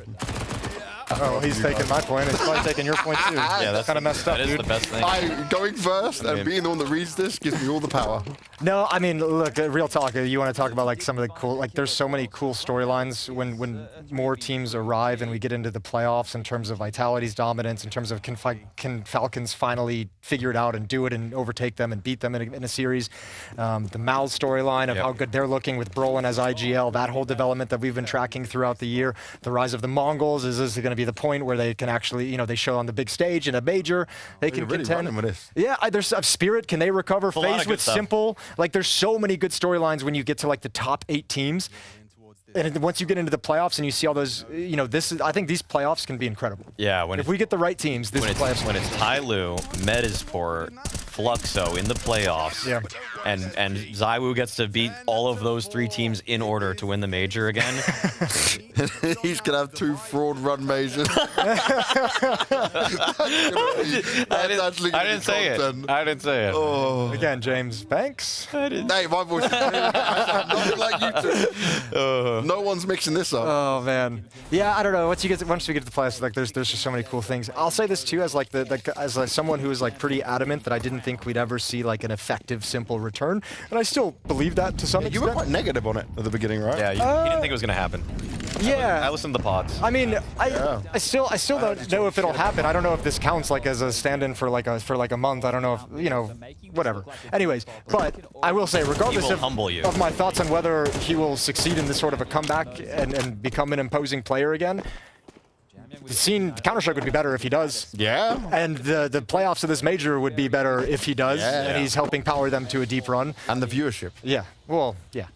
Oh, he's taking my point. He's probably taking your point too. Yeah, that's kind of messed up, That is dude. the best thing. Going first and being the one that reads this gives me all the power. No, I mean, look, real talk. You want to talk about like some of the cool, like there's so many cool storylines when more teams arrive and we get into the playoffs in terms of Vitality's dominance, in terms of can Falcons finally figure it out and do it and overtake them and beat them in a series. The Mal storyline of how good they're looking with Brolin as IGL, that whole development that we've been tracking throughout the year. The rise of the Mongols, is this going to be the point where they can actually, you know, they show on the big stage in a major, they can really contend. running with this. Yeah, there's Spirit, can they recover? A lot of FaZe good with stuff. Simple. Like there's so many good storylines when you get to like the top 8 teams. And once you get into the playoffs and you see all those, you know, I think these playoffs can be incredible. Yeah, If we get the right teams, this playoffs. when it's Tyloo, Metizport, Fluxo in the playoffs, Yeah. and Zywoo gets to beat all of those 3 teams in order to win the major again. He's going to have 2 fraud run majors. I didn't say it. I didn't say it. Oh. Again, James Banks. Hey, my voice is nothing like you two. No one's mixing this up. Oh man, yeah, I don't know. Once we get to the playoffs, like there's just so many cool things. I'll say this too, as like as like someone who is like pretty adamant that I didn't think we'd ever see like an effective, simple return, and I still believe that to some You extent. were quite negative on it at the beginning, right? Yeah, you didn't think it was going to happen. Yeah. I listened to the pods. I mean, I still don't know if it'll happen. I don't know if this counts like as a stand-in for like a month. I don't know if, you know, whatever. Anyways, but I will say, regardless will humble you. of my thoughts on whether he will succeed in this sort of a comeback and become an imposing player again, the scene, Counter-Strike would be better if he does. Yeah. And the playoffs of this major would be better if he does. Yeah. And he's helping power them to a deep run. And the viewership. Yeah. Well, yeah.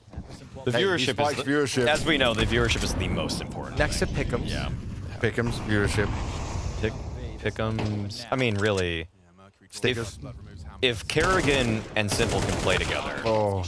The viewership is, viewership. as we know, the viewership is the most important. Next to Pick'ems. Yeah. Pick'ems, viewership. Pick'ems. I mean, really. Stickers. If Kerrigan and Simple can play together,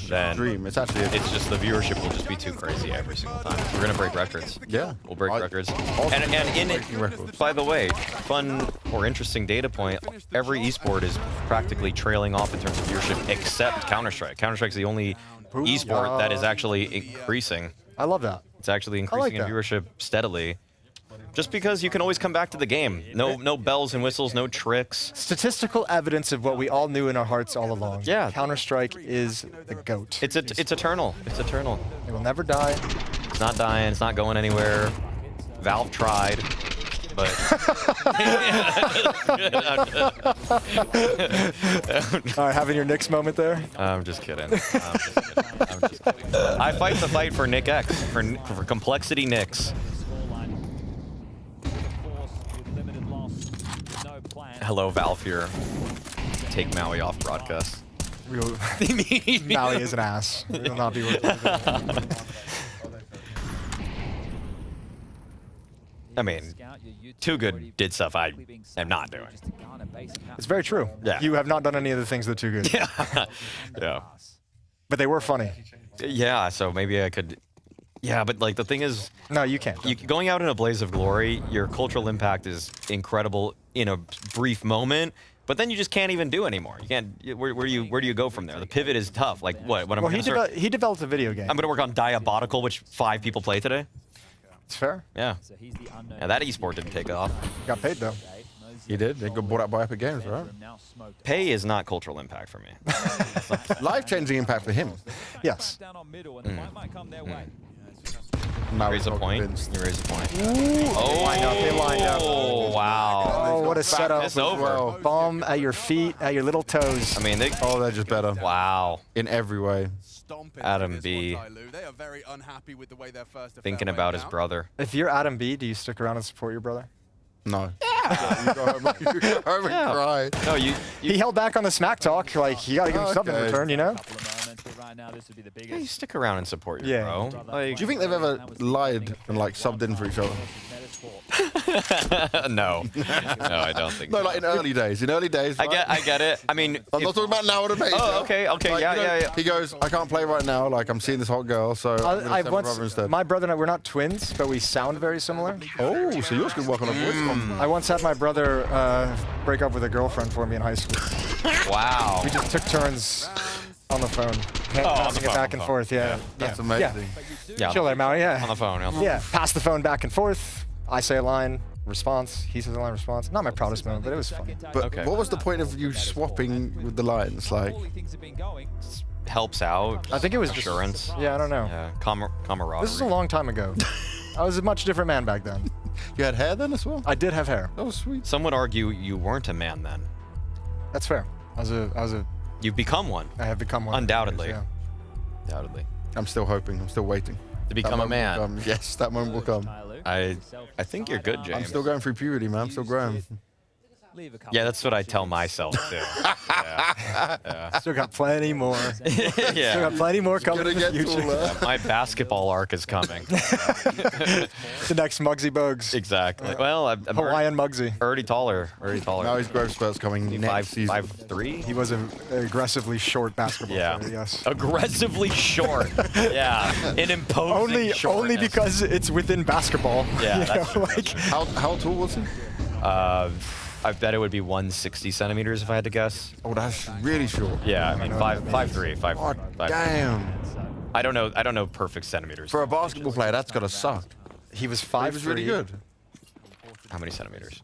then dream. It's actually it's just the viewership will just be too crazy every single time. We're gonna break records. Yeah, we'll break records. And in it, by the way, fun or interesting data point: every esport is practically trailing off in terms of viewership, except Counter-Strike. Counter-Strike's the only esport that is actually increasing. I love that. It's actually increasing in viewership steadily. Just because you can always come back to the game. No bells and whistles, no tricks. Statistical evidence of what we all knew in our hearts all along. Yeah. Counter-Strike is the GOAT. It's eternal. It's eternal. It will never die. It's not dying. It's not going anywhere. Valve tried, but... All right, having your Knicks moment there? I'm just kidding. I fight the fight for Nick X, for Complexity Knicks. Hello, Valve here. Take Maui off broadcast. Maui is an ass. We will not be working with him. I mean, Too Good did stuff I am not doing. It's very true. Yeah. You have not done any of the things that Too Good. Yeah. Yeah. But they were funny. Yeah, so maybe I could... Yeah, but like the thing is... No, you can't. Going out in a blaze of glory, your cultural impact is incredible in a brief moment, but then you just can't even do anymore. You can't... Where do you go from there? The pivot is tough. Like what? When Well, he developed a video game. I'm going to work on Diabolical, which 5 people play today. It's fair. Yeah. Yeah, that esport didn't take off. Got paid though. He did. They got bought out by Epic Games, right? Pay is not cultural impact for me. Life-changing impact for him. Yes. You raise a point. You raise a point. Oh, they lined up. Oh, wow. Oh, what a setup. It's over. Bomb at your feet, at your little toes. I mean, they're just better. Wow. In every way. Adam B. Thinking about his brother. If you're Adam B, do you stick around and support your brother? No. Yeah. You go home and cry. No, he held back on the smack talk. Like, you got to give him something in return, you know? Yeah, you stick around and support your bro. Like, do you think they've ever lied and like subbed in for each other? No. No, I don't think No, so. like in early days. In early days. I right? get it. I mean, I'm not talking about now at a major. Oh, okay, Like, yeah, you know, yeah. He goes, I can't play right now. Like I'm seeing this hot girl, so I'm gonna send my brother instead. My brother and I, we're not twins, but we sound very similar. Oh, so yours could work on a voice combo. I once had my brother break up with a girlfriend for me in high school. Wow. We just took turns on the phone, passing it back and forth. Yeah, That's amazing. Yeah. Chill there, Maui. Yeah. On the phone. Yeah, pass the phone back and forth. I say a line, response. He says a line, response. Not my proudest moment, but it was fun. But what was the point of you swapping with the lines? Like, Helps out. I think it was assurance. Just, yeah, I don't know. Yeah, camaraderie. This is a long time ago. I was a much different man back then. You had hair then as well? I did have hair. Oh, sweet. Some would argue you weren't a man then. That's fair. I was a. You've become one. I have become one. Undoubtedly. Yeah. Undoubtedly. I'm still hoping. I'm still waiting. To become a man. Yes, that moment will come. I think you're good, James. I'm still going through puberty, man. I'm still growing. Yeah, that's what I tell myself too. Yeah. Still got plenty more. Yeah. Still got plenty more coming in the future. Yeah, my basketball arc is coming. The next Muggsy Bogues. Exactly. Well, I'm Hawaiian Muggsy. already taller. Already taller. Now his growth spurt's coming next season. 5'3". He was an aggressively short basketball player, yes. Aggressively short. Yeah. An imposing shortness. Only because it's within basketball. Yeah, you that's know, like, How tall was he? I bet it would be 160 centimeters if I had to guess. Oh, that's really short. Yeah, I mean 5'3". Oh, damn. I don't know perfect centimeters. For a basketball player, that's gotta suck. He was 5'3". He was really good. How many centimeters?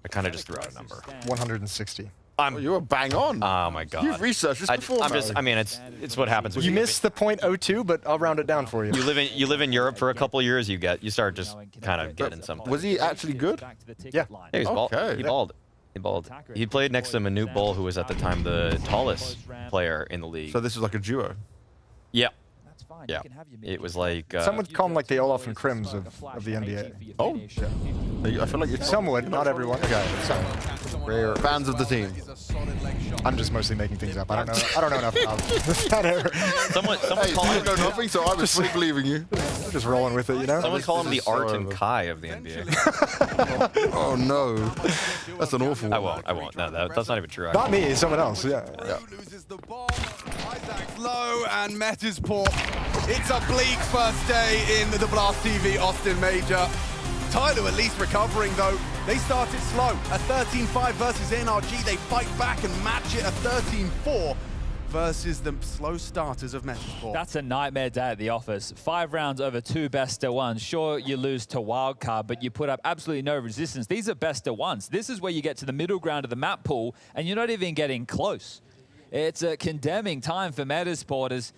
I kind of just threw out a number. 160. You were bang on. Oh my god. You've researched this before. I mean, it's what happens when You missed the .02, but I'll round it down for you. you live in Europe for a couple of years. You start just kind of getting something. Was he actually good? Yeah. He was bald. Okay. He balled. He balled. He played next to Manute Bol, who was at the time the tallest player in the league. So this is like a duo. Yeah. Yeah, it was like... Some would call them like the Olaf and Krims of the NBA. Oh, yeah. I feel like Some would, not everyone. Okay, some. Rare fans of the team. I'm just mostly making things up. I don't know enough about that era. Someone Hey, call you him... know nothing, so I was fully believing you. I'm just rolling with it, you know? Someone call him the is so Art and over. Kai of the NBA. Oh no, that's an awful one. I won't. No, that's not even true. Not me, someone else, yeah. Loses the ball. Isaac's low and Metizport. It's a bleak first day in the Blast TV Austin Major. Tyloo at least recovering though. They started slow. A 13-5 versus NRG. They fight back and match it a 13-4 versus the slow starters of Metizport. That's a nightmare day at the office. 5 rounds over 2 best-of-1s. Sure, you lose to Wildcard, but you put up absolutely no resistance. These are best-of-1s. This is where you get to the middle ground of the map pool, and you're not even getting close. It's a condemning time for Metizport as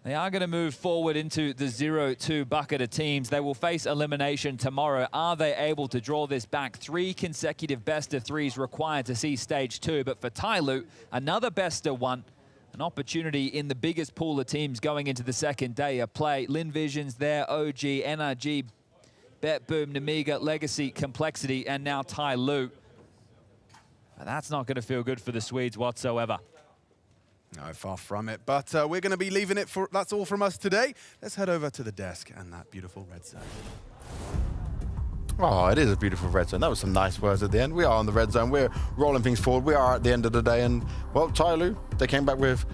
they are going to move forward into the 0-2 bucket of teams. They will face elimination tomorrow. Are they able to draw this back? 3 consecutive best-of-3s required to see stage 2, but for Tyloo, another best-of-1. An opportunity in the biggest pool of teams going into the second day of play. Lynn Vision's there, OG, NRG, BetBoom, Nemiga, Legacy, Complexity, and now Tyloo. And that's not going to feel good for the Swedes whatsoever. No, far from it. But we're going to be leaving it for... That's all from us today. Let's head over to the desk and that beautiful red zone. Oh, it is a beautiful red zone. That was some nice words at the end. We are on the red zone. We're rolling things forward. We are at the end of the day. And, well, Tyloo, they came back with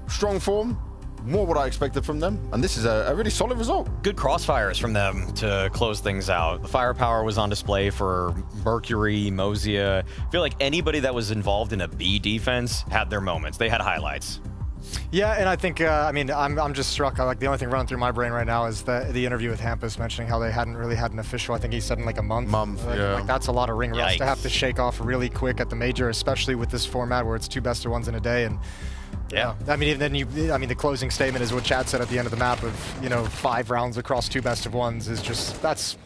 strong form. More what I expected from them. And this is a really solid result. Good crossfires from them to close things out. The firepower was on display for Mercury, Mozia. I feel like anybody that was involved in a B defense had their moments. They had highlights. Yeah, and I think, I mean, I'm just struck. Like the only thing running through my brain right now is the interview with Hampus mentioning how they hadn't really had an official. I think he said in like a month. Yeah. Like that's a lot of ring rust to have to shake off really quick at the major, especially with this format where it's 2 best-of-1s in a day. And yeah, I mean, even then I mean, the closing statement is what Chad said at the end of the map of 5 rounds across 2 best-of-1s is just that's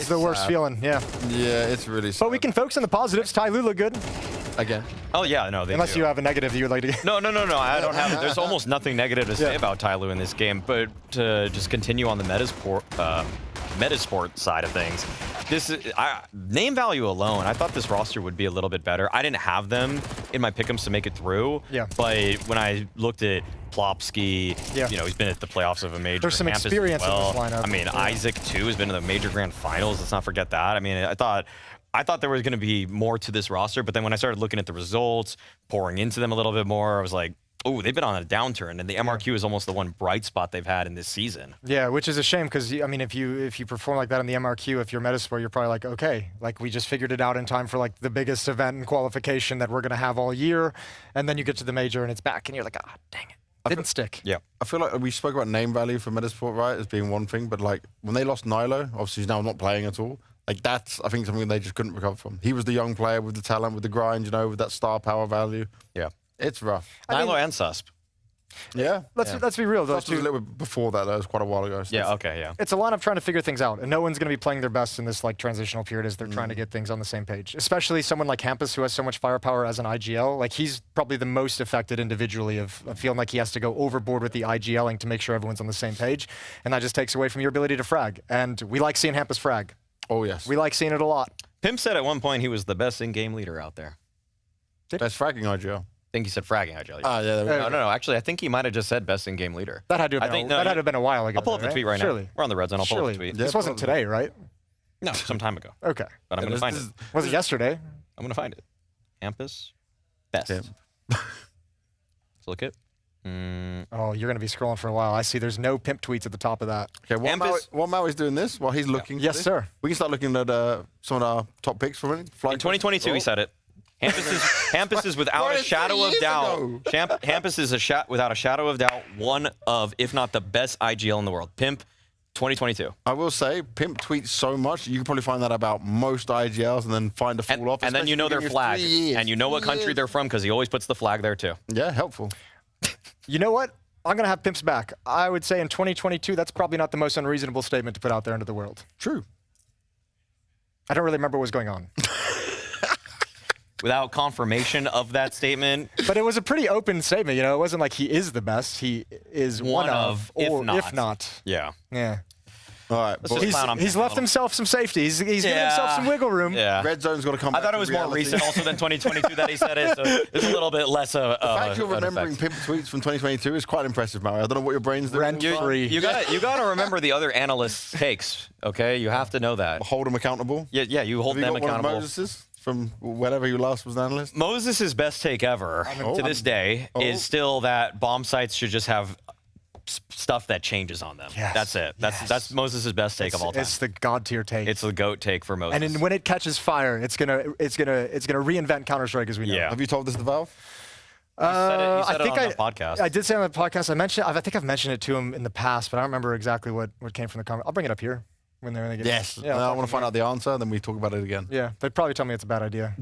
the worst feeling. Yeah. Yeah, it's really sad. But we can focus on the positives. Tyloo look good. Again. Oh yeah, no, they Unless do. you have a negative you would like to get. No, I don't have. There's almost nothing negative to say about Tyloo in this game, but to just continue on the Metizport side of things, this is, name value alone, I thought this roster would be a little bit better. I didn't have them in my pick'ems to make it through. Yeah. But when I looked at Plopsky, yeah. He's been at the playoffs of a major. There's some Hampus experience as well. in this lineup. I mean, Isaac too has been in the major grand finals. Let's not forget that. I mean, I thought there was going to be more to this roster, but then when I started looking at the results, pouring into them a little bit more, I was like, oh, they've been on a downturn, and the MRQ is almost the one bright spot they've had in this season. Yeah, which is a shame because, I mean, if you perform like that in the MRQ, if you're Metizport, you're probably like, okay, like we just figured it out in time for like the biggest event and qualification that we're going to have all year, and then you get to the major and it's back, and you're like, ah, dang it. Didn't stick. Yeah. I feel like we spoke about name value for Metizport, right, as being one thing, but like when they lost Nilo, obviously he's now not playing at all. Like that's, I think, something they just couldn't recover from. He was the young player with the talent, with the grind, with that star power value. Yeah. It's rough. Nilo and Susp. Yeah. Let's be real. Those Susp was a little bit before that. That was quite a while ago. So Yeah, okay, yeah. It's a lot of trying to figure things out, and no one's going to be playing their best in this like transitional period as they're trying to get things on the same page. Especially someone like Hampus who has so much firepower as an IGL. Like he's probably the most affected individually of feeling like he has to go overboard with the IGLing to make sure everyone's on the same page, and that just takes away from your ability to frag. And we like seeing Hampus frag. Oh yes. We like seeing it a lot. Pimp said at one point he was the best in-game leader out there. Best fragging IGL. I think he said fragging IGL. Yeah. No. Actually, I think he might have just said best in-game leader. That had to have been a while ago. I'll pull up the tweet right now. We're on the red zone. I'll pull up the tweet. This wasn't today, right? No, some time ago. Okay. But I'm going to find it. Was it yesterday? I'm going to find it. Hampus, best. Let's look at. Oh, you're going to be scrolling for a while. I see there's no pimp tweets at the top of that. Okay, while Maui's doing this, while he's looking. Yes, sir. We can start looking at some of our top picks from it. In 2022, he said it. Hampus is without a shadow of doubt. Hampus is without a shadow of doubt one of, if not the best IGL in the world. Pimp, 2022. I will say, Pimp tweets so much, you can probably find that about most IGLs and then find a fall off. And then you know their flag. And you know what country they're from because he always puts the flag there too. Yeah, helpful. You know what? I'm going to have Pimp's back. I would say in 2022, that's probably not the most unreasonable statement to put out there into the world. True. I don't really remember what was going on. without confirmation of that statement. But it was a pretty open statement, you know. It wasn't like he is the best. He is one of, or if not. Yeah. Yeah. All right. He's left himself some safety. He's given himself some wiggle room. Yeah. Red Zone's got to come I back thought it to was more reality. recent also than 2022 that he said it, so it's a little bit less of The fact you're remembering Pimp tweets from 2022 is quite impressive, Mario. I don't know what your brain's doing. You gotta remember the other analysts' takes, okay? You have to know that. Hold them accountable? Yeah, you hold Have them you got accountable. One of Moses's from whenever you last was an analyst? Moses' best take ever to this day is still that bomb sites should just have stuff that changes on them. Yes. That's it. That's Moses' best take of all time. It's the god tier take. It's the GOAT take for Moses. And when it catches fire, it's gonna reinvent Counter-Strike as we know. Yeah. Have you told this to Valve? You said it on the podcast. I did say on the podcast. I think I've mentioned it to him in the past, but I don't remember exactly what came from the comment. I'll bring it up here when they get Yes. Yeah, I want to find out the answer, then we talk about it again. Yeah, they'd probably tell me it's a bad idea.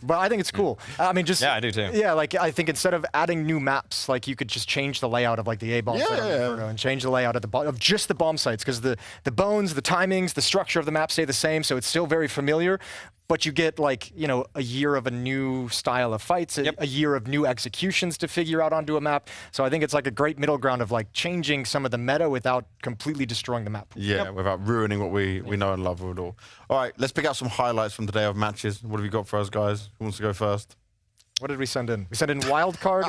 But I think it's cool. I mean, just I do too. Yeah, like I think instead of adding new maps, like you could just change the layout of like the A bomb site on Inferno and change the layout of just the bomb sites, because the bones, the timings, the structure of the map stay the same, so it's still very familiar. But you get like, you know, a year of a new style of fights, a year of new executions to figure out onto a map. So I think it's like a great middle ground of like changing some of the meta without completely destroying the map. Yeah, without ruining what we know and love with it all. All right, let's pick out some highlights from today of matches. What have you got for us, guys? Who wants to go first? What did we send in? We sent in Wildcard.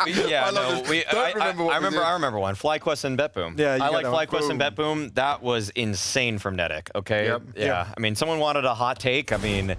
I remember one. FlyQuest and BetBoom. Yeah, I like FlyQuest and BetBoom. That was insane from Nedic. Okay. Yep. Yeah. I mean, someone wanted a hot take. I mean,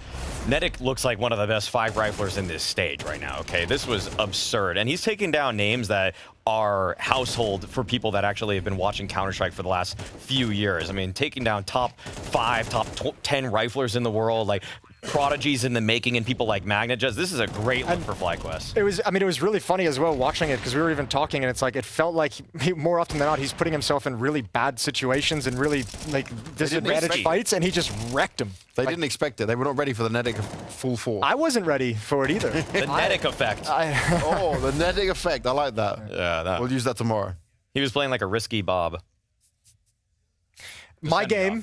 Nedic looks like one of the best 5 riflers in this stage right now. Okay. This was absurd, and he's taking down names that are household for people that actually have been watching Counter-Strike for the last few years. I mean, taking down top 5, top 10 riflers in the world, like prodigies in the making, and people like Magnet. This is a great look for FlyQuest. It was really funny as well watching it, because we were even talking, and it's like it felt like more often than not he's putting himself in really bad situations and really like disadvantaged fights, and he just wrecked them. They didn't expect it. They were not ready for the Nedic full force. I wasn't ready for it either. The Nedic effect. Oh, the Nedic effect. I like that. Yeah, we'll use that tomorrow. He was playing like a risky Bob. My game.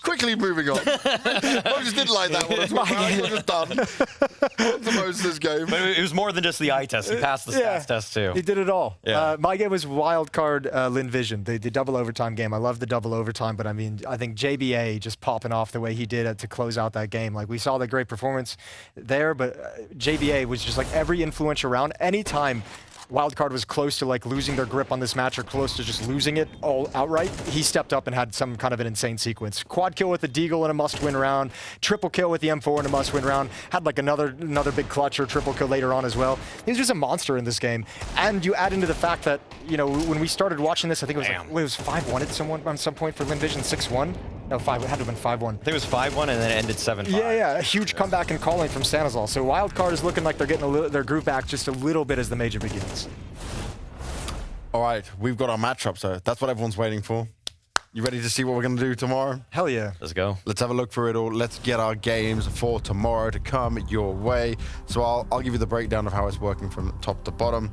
Quickly moving on. Moses didn't like that one. We're just done. On to Moses' game. But it was more than just the eye test. He passed the stats test too. He did it all. Yeah. My game was Wildcard Lynn Vision, the double overtime game. I love the double overtime, but I mean, I think JBA just popping off the way he did to close out that game. Like, we saw the great performance there, but JBA was just like every influential round. Anytime Wildcard was close to like losing their grip on this match or close to just losing it all outright, he stepped up and had some kind of an insane sequence. Quad kill with the Deagle in a must-win round, triple kill with the M4 in a must-win round, had like another big clutch or triple kill later on as well. He was just a monster in this game. And you add into the fact that, you know, when we started watching this, I think it was 5-1 at some point for Lynn Vision, 6-1? No, 5. It had to have been 5-1. I think it was 5-1 and then it ended 7-5. Yeah, a huge comeback and calling from Sanazal. So Wildcard is looking like they're getting their groove back just a little bit as the major begins. All right, we've got our matchup, so that's what everyone's waiting for. You ready to see what we're going to do tomorrow? Hell yeah. Let's go. Let's have a look through it all. Let's get our games for tomorrow to come your way. So I'll give you the breakdown of how it's working from top to bottom.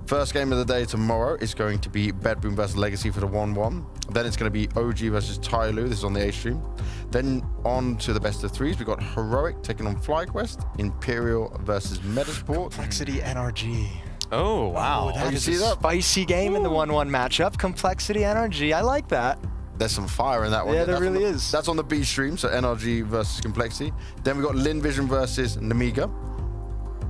First game of the day tomorrow is going to be BetBoom versus Legacy for the 1-1. Then it's going to be OG versus Tyloo. This is on the A stream. Then on to the best of 3s. We've got Heroic taking on FlyQuest. Imperial versus Metizport. Complexity NRG. Oh, wow. That is a spicy game in the 1-1 matchup. Complexity NRG. I like that. There's some fire in that one. Yeah, there really is. That's on the B stream, so NRG versus Complexity. Then we've got Lynn Vision versus Nemiga.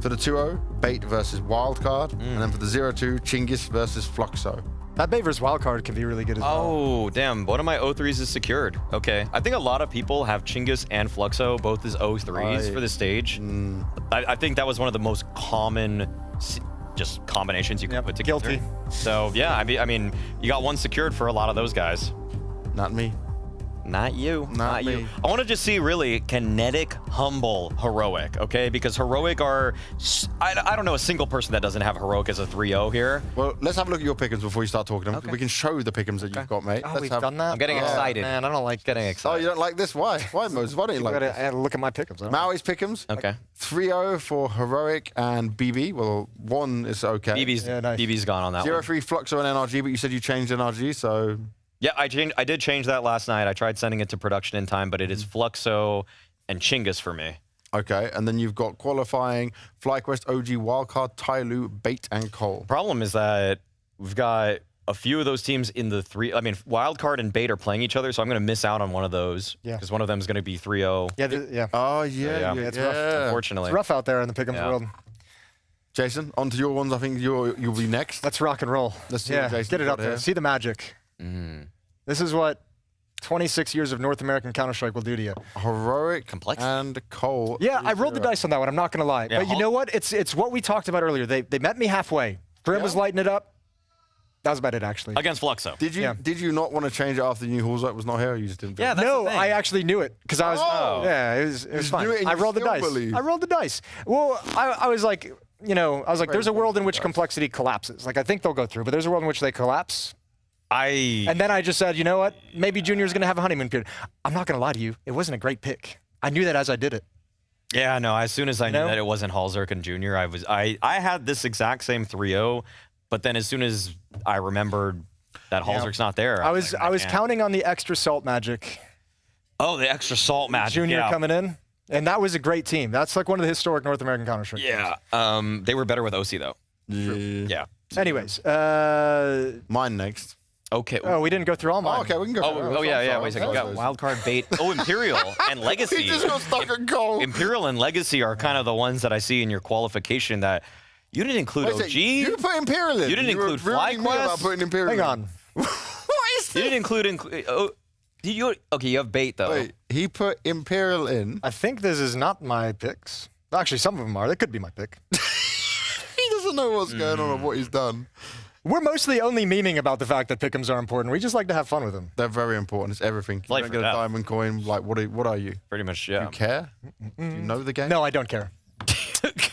For the 2-0, Bait versus Wildcard. And then for the 0-2, Chinggis versus Fluxo. That Bait versus Wildcard can be really good as well. Oh, damn. One of my O3s is secured. Okay. I think a lot of people have Chinggis and Fluxo both as O3s for the stage. I think that was one of the most common just combinations you could put together. Guilty. So, yeah, I mean, you got one secured for a lot of those guys. Not me. Not you. Not you. me. I want to just see, really, Kinetic humble Heroic, okay? Because Heroic are... I don't know a single person that doesn't have Heroic as a 3-0 here. Well, let's have a look at your pick'ems before you start talking. We can show the pick'ems that you've got, mate. Oh, we've done that? I'm getting excited. Man, I don't like getting excited. Oh, you don't like this? Why? Why, Moses? Why don't you like this? I had to look at my pick'ems. Maui's pick'ems. Okay. 3-0 for Heroic and BB. Well, 1 is okay. BB's gone on that one. 0-3 Fluxo and NRG, but you said you changed NRG, so... Yeah, I did change that last night. I tried sending it to production in time, but it is Fluxo and Chinggis for me. Okay, and then you've got qualifying FlyQuest, OG, Wildcard, Tyloo, Bait, and Cole. Problem is that we've got a few of those teams in the three. I mean, Wildcard and Bait are playing each other, so I'm going to miss out on one of those. Yeah. Because one of them is going to be 3-0. Yeah. Oh, yeah. It's rough. Unfortunately. It's rough out there in the Pick'ems world. Jason, on to your ones. I think you'll be next. Let's rock and roll. Let's see what Jason's get it got up there. here. See the magic. This is what 26 years of North American Counter-Strike will do to you. Heroic and Cole. Yeah, I rolled the dice on that one. I'm not going to lie. Yeah, but you know what? It's what we talked about earlier. They met me halfway. Grim was lighting it up. That was about it, actually. Against Fluxo. Did you not want to change it after you knew Halsite was not here? Or you just didn't. Yeah, no, I actually knew it because I was. Oh. Yeah, it was fine. knew it and I you rolled the still dice. believe. I rolled the dice. Well, I was like, there's a world in which complexity collapses. Like, I think they'll go through, but there's a world in which they collapse. And then I just said, you know what? Maybe Junior's going to have a honeymoon period. I'm not going to lie to you. It wasn't a great pick. I knew that as I did it. Yeah, no, as soon as I knew that it wasn't Halzerk and Junior, I had this exact same 3-0, but then as soon as I remembered that Halzerk's not there, I was counting on the extra salt magic. Oh, the extra salt magic. Junior coming in. And that was a great team. That's like one of the historic North American Counter-Strike teams. They were better with OC, though. Yeah. Anyways. Mine next. Okay. Oh, we didn't go through all mine. Oh, okay, we can go through. Oh, yeah. Wait a second. We got Wildcard, Bait. Oh, Imperial and Legacy. He just got stuck in Cole. Imperial and Legacy are kind of the ones that I see in your qualification that you didn't include Wait, OG. you put Imperial in. You didn't include really mean about FlyQuest. putting Imperial Hang in. on. What is this? You didn't include. Okay, you have Bait, though. Wait, he put Imperial in. I think this is not my picks. Actually, some of them are. They could be my pick. He doesn't know what's going on or what he's done. We're mostly only memeing about the fact that pick'ems are important. We just like to have fun with them. They're very important. It's everything. You Life don't or get a death. diamond coin. Like, what are you? Pretty much, Do yeah. you care? Do you know the game? No, I don't care.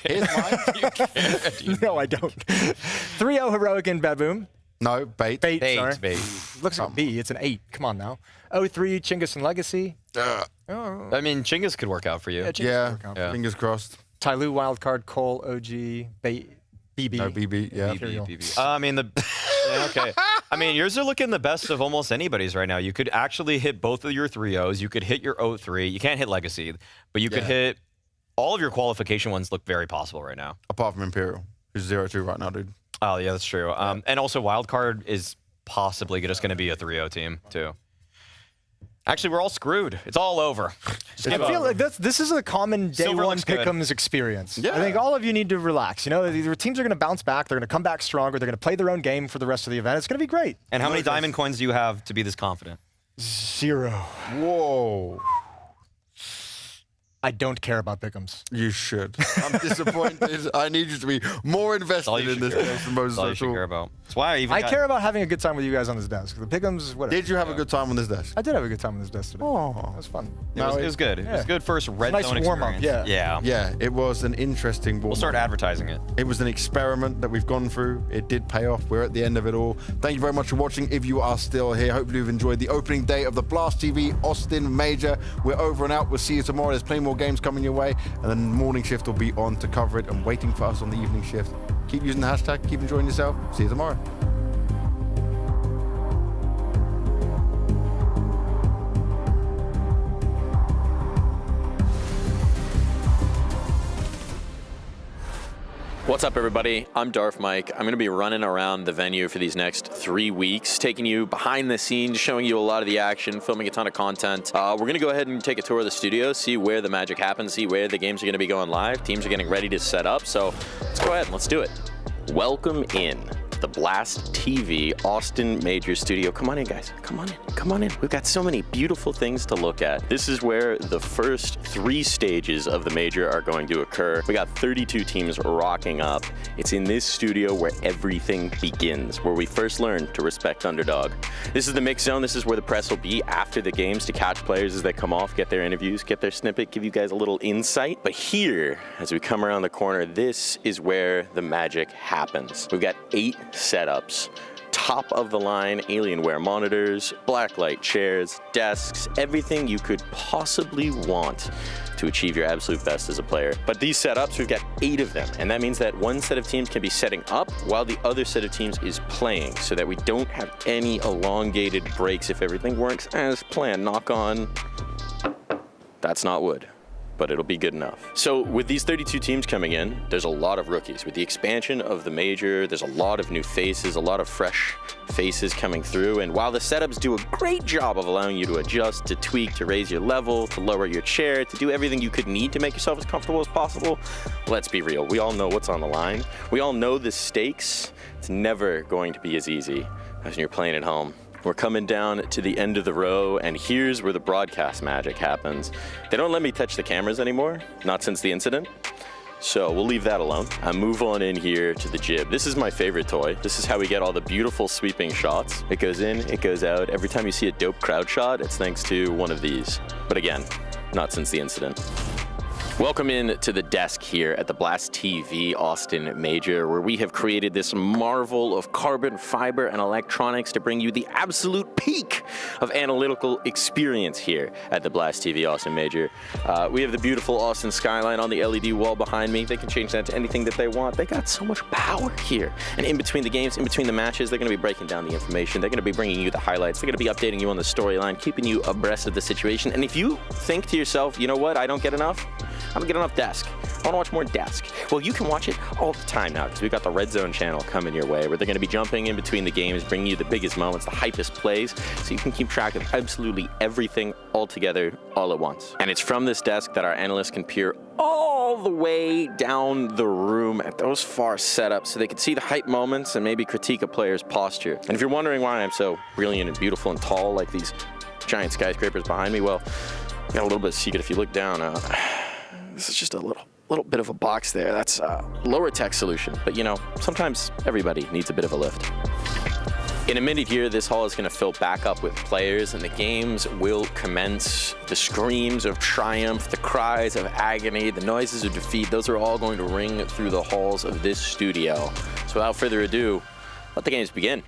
Here's mine. No, I don't. 3-0 Heroic and BetBoom. No, Bait. Bait, Bait, sorry. Bait. Looks like a B. It's an 8. Come on now. 0-3 Chinggis and Legacy. I mean, Chinggis could work out for you. Yeah, Chinggis could work out. Fingers crossed. Tyloo, Wildcard, Cole, OG, Bait, BB. No, BB, yeah. BB. I mean, okay. I mean, yours are looking the best of almost anybody's right now. You could actually hit both of your 3-0s. You could hit your 0-3. You can't hit Legacy, but you could hit all of your qualification ones. Look very possible right now. Apart from Imperial, who's 0-2 right now, dude. Oh, yeah, that's true. And also, Wildcard is possibly just going to be a 3-0 team, too. Actually, we're all screwed. It's all over. I feel like this is a common day Silver one looks good. pick'ems experience. Yeah. I think all of you need to relax. You know, the teams are going to bounce back. They're going to come back stronger. They're going to play their own game for the rest of the event. It's going to be great. And how many diamond coins do you have to be this confident? 0. Whoa. I don't care about pick'ems. You should. I'm disappointed. I need you to be more invested in this race than most That's all you should care about. That's why I even I care about having a good time with you guys on this desk. The pick'ems, whatever. Did you have a good time on this desk? I did have a good time on this desk today. Oh. It was fun. It was good. It was good first red Nice zone warm-up, experience. yeah. Yeah. Yeah, it was an interesting warm-up. We'll start advertising it. It was an experiment that we've gone through. It did pay off. We're at the end of it all. Thank you very much for watching. If you are still here, hopefully you've enjoyed the opening day of the Blast TV Austin Major. We're over and out. We'll see you tomorrow. There's plenty more games coming your way. And then morning shift will be on to cover it and waiting for us on the evening shift. Keep using the hashtag. Keep enjoying yourself. See you tomorrow. What's up, everybody? I'm Darth Mike. I'm going to be running around the venue for these next 3 weeks, taking you behind the scenes, showing you a lot of the action, filming a ton of content. We're going to go ahead and take a tour of the studio, see where the magic happens, see where the games are going to be going live. Teams are getting ready to set up, so let's go ahead and let's do it. Welcome in the Blast TV Austin Major Studio. Come on in, guys. Come on in. Come on in. We've got so many beautiful things to look at. This is where the first 3 stages of the Major are going to occur. We got 32 teams rocking up. It's in this studio where everything begins, where we first learn to respect underdog. This is the mix zone. This is where the press will be after the games to catch players as they come off, get their interviews, get their snippet, give you guys a little insight. But here, as we come around the corner, this is where the magic happens. We've got 8 setups. Top of the line Alienware monitors, blacklight chairs, desks, everything you could possibly want to achieve your absolute best as a player. But these setups, we've got 8 of them, and that means that one set of teams can be setting up while the other set of teams is playing, so that we don't have any elongated breaks if everything works as planned. Knock on. That's not wood. but it'll be good enough. So with these 32 teams coming in, there's a lot of rookies. With the expansion of the major, there's a lot of new faces, a lot of fresh faces coming through. And while the setups do a great job of allowing you to adjust, to tweak, to raise your level, to lower your chair, to do everything you could need to make yourself as comfortable as possible, let's be real. We all know what's on the line. We all know the stakes. It's never going to be as easy as when you're playing at home. We're coming down to the end of the row, and here's where the broadcast magic happens. They don't let me touch the cameras anymore, not since the incident. So we'll leave that alone. I move on in here to the jib. This is my favorite toy. This is how we get all the beautiful sweeping shots. It goes in, it goes out. Every time you see a dope crowd shot, it's thanks to one of these. But again, not since the incident. Welcome in to the desk here at the Blast TV Austin Major, where we have created this marvel of carbon fiber and electronics to bring you the absolute peak of analytical experience here at the Blast TV Austin Major. We have the beautiful Austin skyline on the LED wall behind me. They can change that to anything that they want. They got so much power here. And in between the games, in between the matches, they're going to be breaking down the information. They're going to be bringing you the highlights. They're going to be updating you on the storyline, keeping you abreast of the situation. And if you think to yourself, you know what, I don't get enough, I don't get enough desk. I want to watch more desk. Well, you can watch it all the time now because we've got the Red Zone channel coming your way where they're going to be jumping in between the games, bringing you the biggest moments, the hypest plays, so you can keep track of absolutely everything all together, all at once. And it's from this desk that our analysts can peer all the way down the room at those far setups so they can see the hype moments and maybe critique a player's posture. And if you're wondering why I'm so brilliant and beautiful and tall like these giant skyscrapers behind me, well, I got a little bit of secret. If you look down, this is just a little bit of a box there. That's a lower tech solution. But you know, sometimes everybody needs a bit of a lift. In a minute here, this hall is going to fill back up with players and the games will commence. The screams of triumph, the cries of agony, the noises of defeat, those are all going to ring through the halls of this studio. So without further ado, let the games begin.